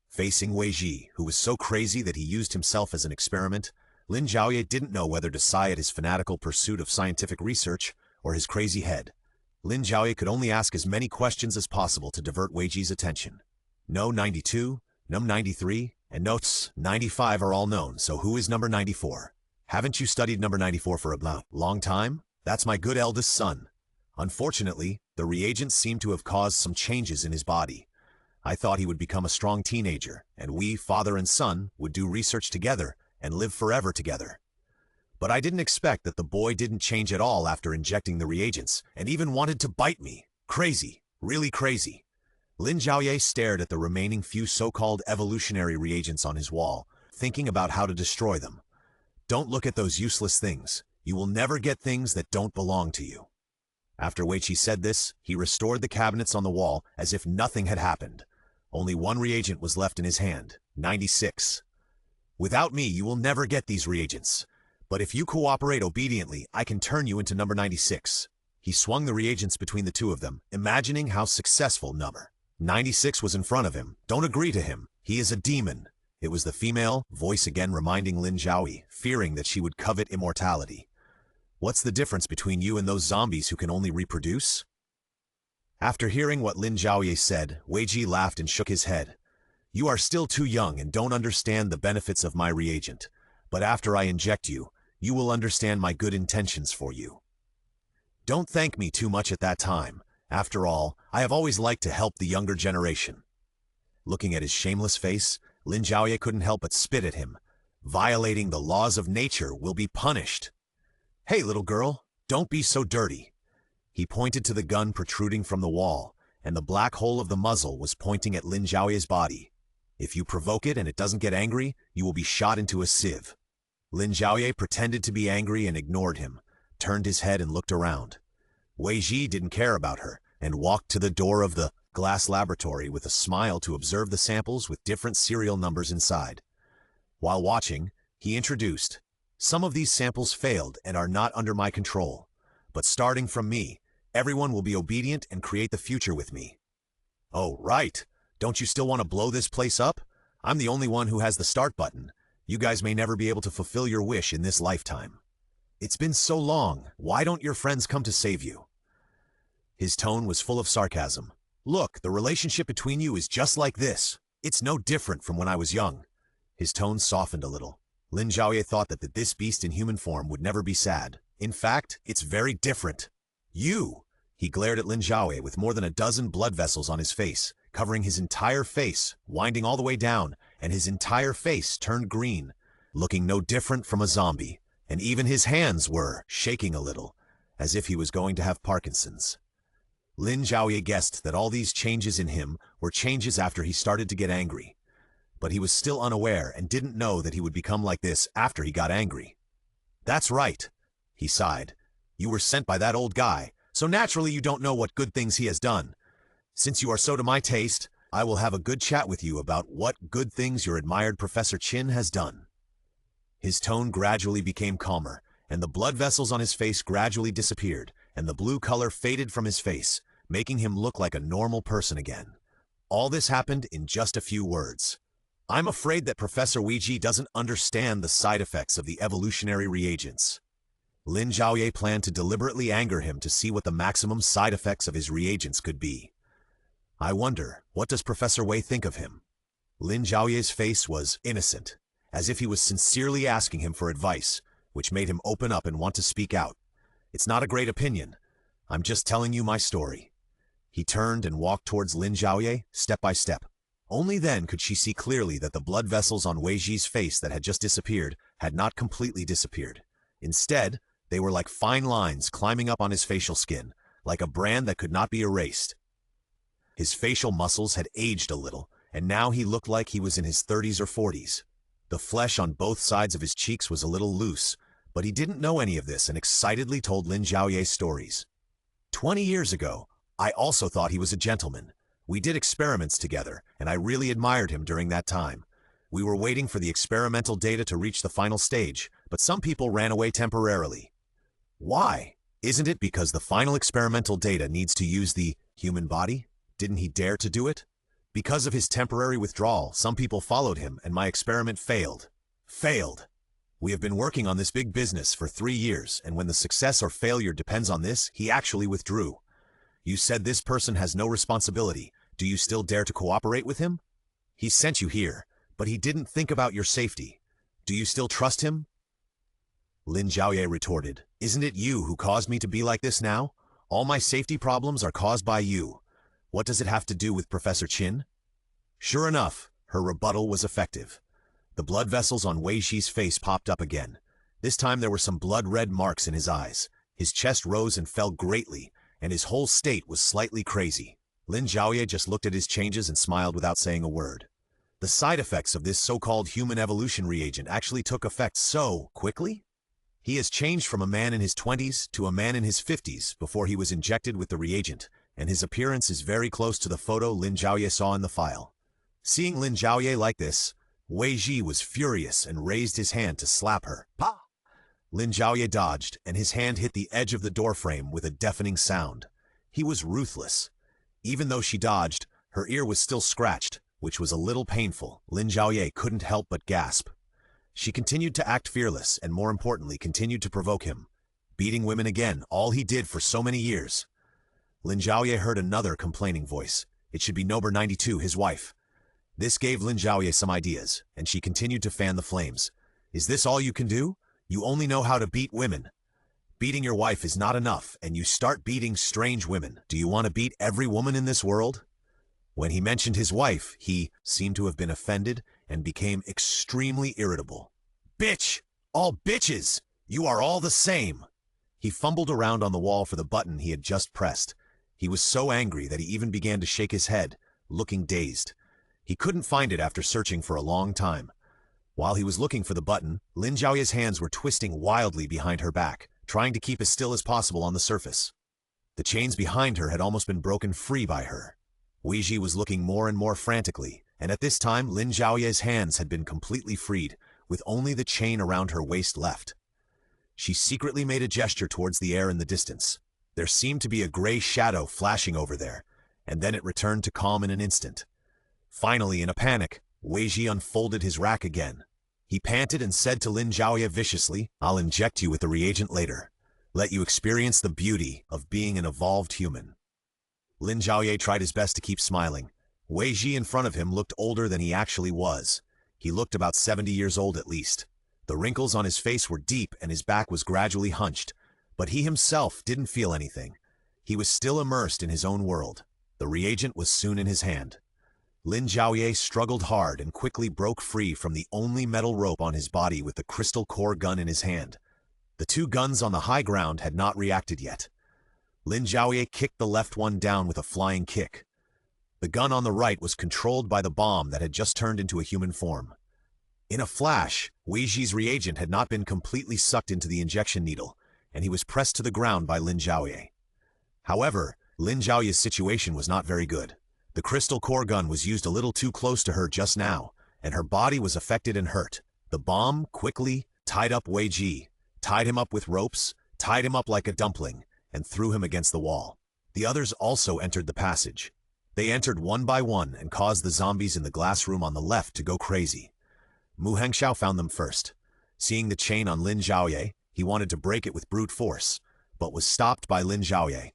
Facing Wei Ji, who was so crazy that he used himself as an experiment, Lin Zhaoye didn't know whether to sigh at his fanatical pursuit of scientific research or his crazy head. Lin Zhaoye could only ask as many questions as possible to divert Wei Ji's attention. No 92, no 93, and notes 95 are all known, so who is number 94? Haven't you studied number 94 for a long time? That's my good eldest son. Unfortunately, the reagents seem to have caused some changes in his body. I thought he would become a strong teenager, and we, father and son, would do research together and live forever together. But I didn't expect that the boy didn't change at all after injecting the reagents, and even wanted to bite me. Crazy, really crazy. Lin Zhaoye stared at the remaining few so-called evolutionary reagents on his wall, thinking about how to destroy them. Don't look at those useless things. You will never get things that don't belong to you. After Weiqi said this, he restored the cabinets on the wall as if nothing had happened. Only one reagent was left in his hand, 96. Without me, you will never get these reagents. But if you cooperate obediently, I can turn you into number 96. He swung the reagents between the two of them, imagining how successful number 96 was in front of him. Don't agree to him. He is a demon. It was the female voice again reminding Lin Zhaoye, fearing that she would covet immortality. What's the difference between you and those zombies who can only reproduce? After hearing what Lin Zhaoye said, Weiqi laughed and shook his head. You are still too young and don't understand the benefits of my reagent. But after I inject you, you will understand my good intentions for you. Don't thank me too much at that time. After all, I have always liked to help the younger generation. Looking at his shameless face, Lin Zhaoye couldn't help but spit at him. Violating the laws of nature will be punished. Hey, little girl, don't be so dirty. He pointed to the gun protruding from the wall, and the black hole of the muzzle was pointing at Lin Zhaoye's body. If you provoke it and it doesn't get angry, you will be shot into a sieve. Lin Zhaoye pretended to be angry and ignored him, turned his head and looked around. Weiqi didn't care about her and walked to the door of the glass laboratory with a smile to observe the samples with different serial numbers inside. While watching, he introduced, some of these samples failed and are not under my control. But starting from me, everyone will be obedient and create the future with me. Oh, right. Don't you still want to blow this place up? I'm the only one who has the start button. You guys may never be able to fulfill your wish in this lifetime. It's been so long. Why don't your friends come to save you? His tone was full of sarcasm. Look, the relationship between you is just like this. It's no different from when I was young. His tone softened a little. Lin Zhaoye thought that this beast in human form would never be sad. In fact, it's very different. You! He glared at Lin Zhaoye with more than a dozen blood vessels on his face, covering his entire face, winding all the way down, and his entire face turned green, looking no different from a zombie, and even his hands were shaking a little, as if he was going to have Parkinson's. Lin Zhaoye guessed that all these changes in him were changes after he started to get angry, but he was still unaware and didn't know that he would become like this after he got angry. That's right, he sighed. You were sent by that old guy, so naturally you don't know what good things he has done. Since you are so to my taste, I will have a good chat with you about what good things your admired Professor Qin has done. His tone gradually became calmer, and the blood vessels on his face gradually disappeared, and the blue color faded from his face, making him look like a normal person again. All this happened in just a few words. I'm afraid that Professor Weiqi doesn't understand the side effects of the evolutionary reagents. Lin Zhaoye planned to deliberately anger him to see what the maximum side effects of his reagents could be. I wonder, what does Professor Wei think of him? Lin Zhaoye's face was innocent, as if he was sincerely asking him for advice, which made him open up and want to speak out. It's not a great opinion. I'm just telling you my story. He turned and walked towards Lin Zhaoye, step by step. Only then could she see clearly that the blood vessels on Weiqi's face that had just disappeared had not completely disappeared. Instead, they were like fine lines climbing up on his facial skin, like a brand that could not be erased. His facial muscles had aged a little, and now he looked like he was in his 30s or 40s. The flesh on both sides of his cheeks was a little loose, but he didn't know any of this and excitedly told Lin Zhaoye stories. 20 years ago, I also thought he was a gentleman. We did experiments together, and I really admired him during that time. We were waiting for the experimental data to reach the final stage, but some people ran away temporarily. Why? Isn't it because the final experimental data needs to use the human body? Didn't he dare to do it? Because of his temporary withdrawal, some people followed him, and my experiment failed. Failed! We have been working on this big business for 3 years, and when the success or failure depends on this, he actually withdrew. You said this person has no responsibility. Do you still dare to cooperate with him? He sent you here, but he didn't think about your safety. Do you still trust him? Lin Zhaoye retorted, Isn't it you who caused me to be like this now? All my safety problems are caused by you. What does it have to do with Professor Qin? Sure enough, her rebuttal was effective. The blood vessels on Wei Xi's face popped up again. This time there were some blood-red marks in his eyes. His chest rose and fell greatly, and his whole state was slightly crazy. Lin Zhaoye just looked at his changes and smiled without saying a word. The side effects of this so-called human evolution reagent actually took effect so quickly? He has changed from a man in his 20s to a man in his 50s before he was injected with the reagent, and his appearance is very close to the photo Lin Zhaoye saw in the file. Seeing Lin Zhaoye like this, Wei Ji was furious and raised his hand to slap her. Pa! Lin Zhaoye dodged, and his hand hit the edge of the doorframe with a deafening sound. He was ruthless. Even though she dodged, her ear was still scratched, which was a little painful. Lin Zhaoye couldn't help but gasp. She continued to act fearless and, more importantly, continued to provoke him. Beating women again, all he did for so many years. Lin Zhaoye heard another complaining voice. It should be number 92, his wife. This gave Lin Zhaoye some ideas, and she continued to fan the flames. Is this all you can do? You only know how to beat women. Beating your wife is not enough, and you start beating strange women. Do you want to beat every woman in this world? When he mentioned his wife, he seemed to have been offended and became extremely irritable. Bitch! All bitches! You are all the same! He fumbled around on the wall for the button he had just pressed. He was so angry that he even began to shake his head, looking dazed. He couldn't find it after searching for a long time. While he was looking for the button, Lin Zhaoye's hands were twisting wildly behind her back, trying to keep as still as possible on the surface. The chains behind her had almost been broken free by her. Wei Ji was looking more and more frantically, and at this time Lin Zhaoye's hands had been completely freed, with only the chain around her waist left. She secretly made a gesture towards the air in the distance. There seemed to be a gray shadow flashing over there, and then it returned to calm in an instant. Finally, in a panic, Wei Ji unfolded his rack again. He panted and said to Lin Zhaoye viciously, "I'll inject you with the reagent later. Let you experience the beauty of being an evolved human." Lin Zhaoye tried his best to keep smiling. Wei Ji in front of him looked older than he actually was. He looked about 70 years old at least. The wrinkles on his face were deep and his back was gradually hunched, but he himself didn't feel anything. He was still immersed in his own world. The reagent was soon in his hand. Lin Zhaoye struggled hard and quickly broke free from the only metal rope on his body with the crystal core gun in his hand. The two guns on the high ground had not reacted yet. Lin Zhaoye kicked the left one down with a flying kick. The gun on the right was controlled by the bomb that had just turned into a human form. In a flash, Wei Ji's reagent had not been completely sucked into the injection needle, and he was pressed to the ground by Lin Zhaoye. However, Lin Zhaoye's situation was not very good. The crystal core gun was used a little too close to her just now, and her body was affected and hurt. The bomb quickly tied up Wei Ji, tied him up with ropes, tied him up like a dumpling, and threw him against the wall. The others also entered the passage. They entered one by one and caused the zombies in the glass room on the left to go crazy. Mu Hengxiao found them first. Seeing the chain on Lin Zhaoye, he wanted to break it with brute force, but was stopped by Lin Zhaoye.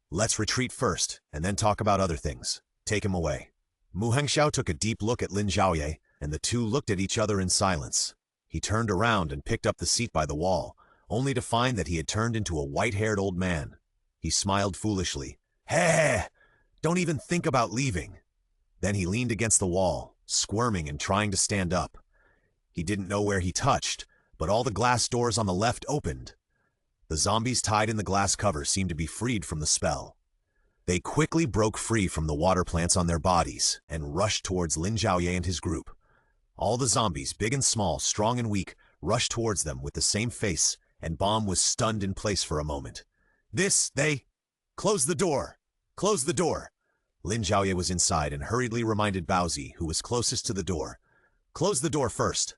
"Let's retreat first, and then talk about other things. Take him away." Mu Hengxiao took a deep look at Lin Zhaoye, and the two looked at each other in silence. He turned around and picked up the seat by the wall, only to find that he had turned into a white-haired old man. He smiled foolishly. "Hey, don't even think about leaving." Then he leaned against the wall, squirming and trying to stand up. He didn't know where he touched, but all the glass doors on the left opened. The zombies tied in the glass cover seemed to be freed from the spell. They quickly broke free from the water plants on their bodies and rushed towards Lin Zhaoye and his group. All the zombies, big and small, strong and weak, rushed towards them with the same face, and Bomb was stunned in place for a moment. Close the door! Close the door! Lin Zhaoye was inside and hurriedly reminded Baozi, who was closest to the door. "Close the door first."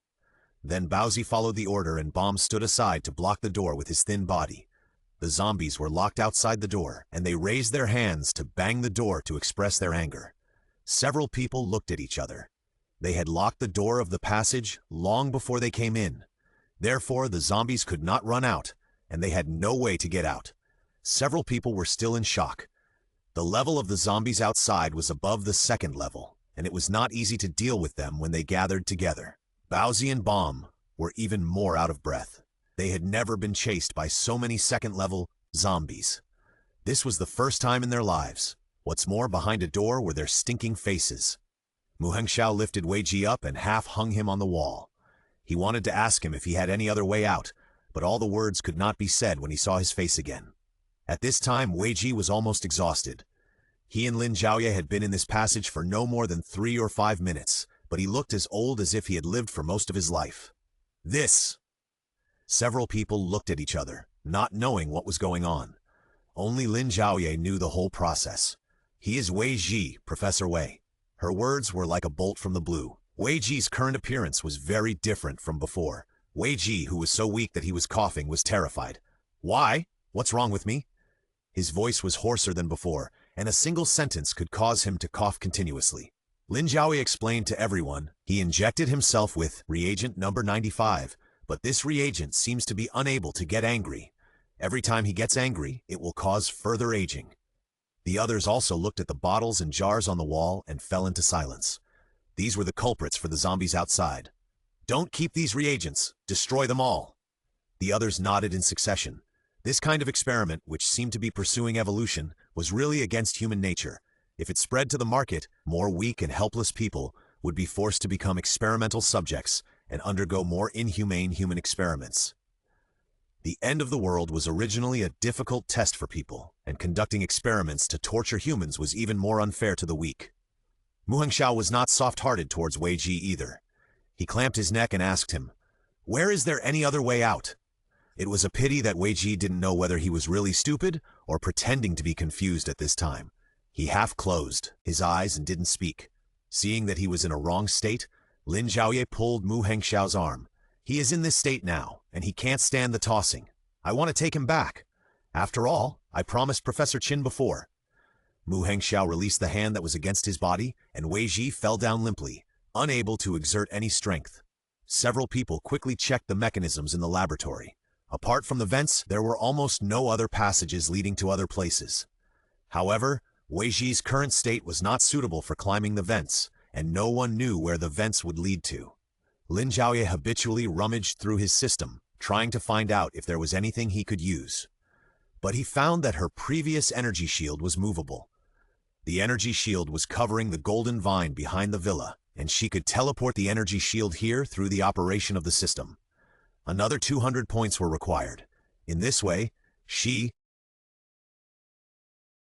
Then Baozi followed the order and Bomb stood aside to block the door with his thin body. The zombies were locked outside the door, and they raised their hands to bang the door to express their anger. Several people looked at each other. They had locked the door of the passage long before they came in. Therefore, the zombies could not run out, and they had no way to get out. Several people were still in shock. The level of the zombies outside was above the second level, and it was not easy to deal with them when they gathered together. Baozi and Bomb were even more out of breath. They had never been chased by so many second-level zombies. This was the first time in their lives. What's more, behind a door were their stinking faces. Mu Hengxiao lifted Wei Ji up and half hung him on the wall. He wanted to ask him if he had any other way out, but all the words could not be said when he saw his face again. At this time, Wei Ji was almost exhausted. He and Lin Zhaoye had been in this passage for no more than 3 or 5 minutes, but he looked as old as if he had lived for most of his life. This! Several people looked at each other, not knowing what was going on. Only Lin Zhaoye knew the whole process. He is Wei Ji, Professor Wei. Her words were like a bolt from the blue. Wei Ji's current appearance was very different from before. Wei Ji, who was so weak that he was coughing, was terrified. Why? What's wrong with me? His voice was hoarser than before, and a single sentence could cause him to cough continuously. Lin Zhaoye explained to everyone he injected himself with reagent number 95, but this reagent seems to be unable to get angry. Every time he gets angry, it will cause further aging. The others also looked at the bottles and jars on the wall and fell into silence. These were the culprits for the zombies outside. Don't keep these reagents. Destroy them all. The others nodded in succession. This kind of experiment, which seemed to be pursuing evolution, was really against human nature. If it spread to the market, more weak and helpless people would be forced to become experimental subjects and undergo more inhumane human experiments. The end of the world was originally a difficult test for people, and conducting experiments to torture humans was even more unfair to the weak. Mu Hengxiao was not soft-hearted towards Wei Ji either. He clamped his neck and asked him, "Where is there any other way out?" It was a pity that Wei Ji didn't know whether he was really stupid or pretending to be confused at this time. He half closed his eyes and didn't speak. Seeing that he was in a wrong state, Lin Zhaoye pulled Mu Hengxiao's arm. He is in this state now, and he can't stand the tossing. I want to take him back. After all, I promised Professor Qin before. Mu Hengxiao released the hand that was against his body, and Wei Ji fell down limply, unable to exert any strength. Several people quickly checked the mechanisms in the laboratory. Apart from the vents, there were almost no other passages leading to other places. However, Wei Ji's current state was not suitable for climbing the vents, and no one knew where the vents would lead to. Lin Zhaoye habitually rummaged through his system, trying to find out if there was anything he could use. But he found that her previous energy shield was movable. The energy shield was covering the golden vine behind the villa, and she could teleport the energy shield here through the operation of the system. Another 200 points were required. In this way, she,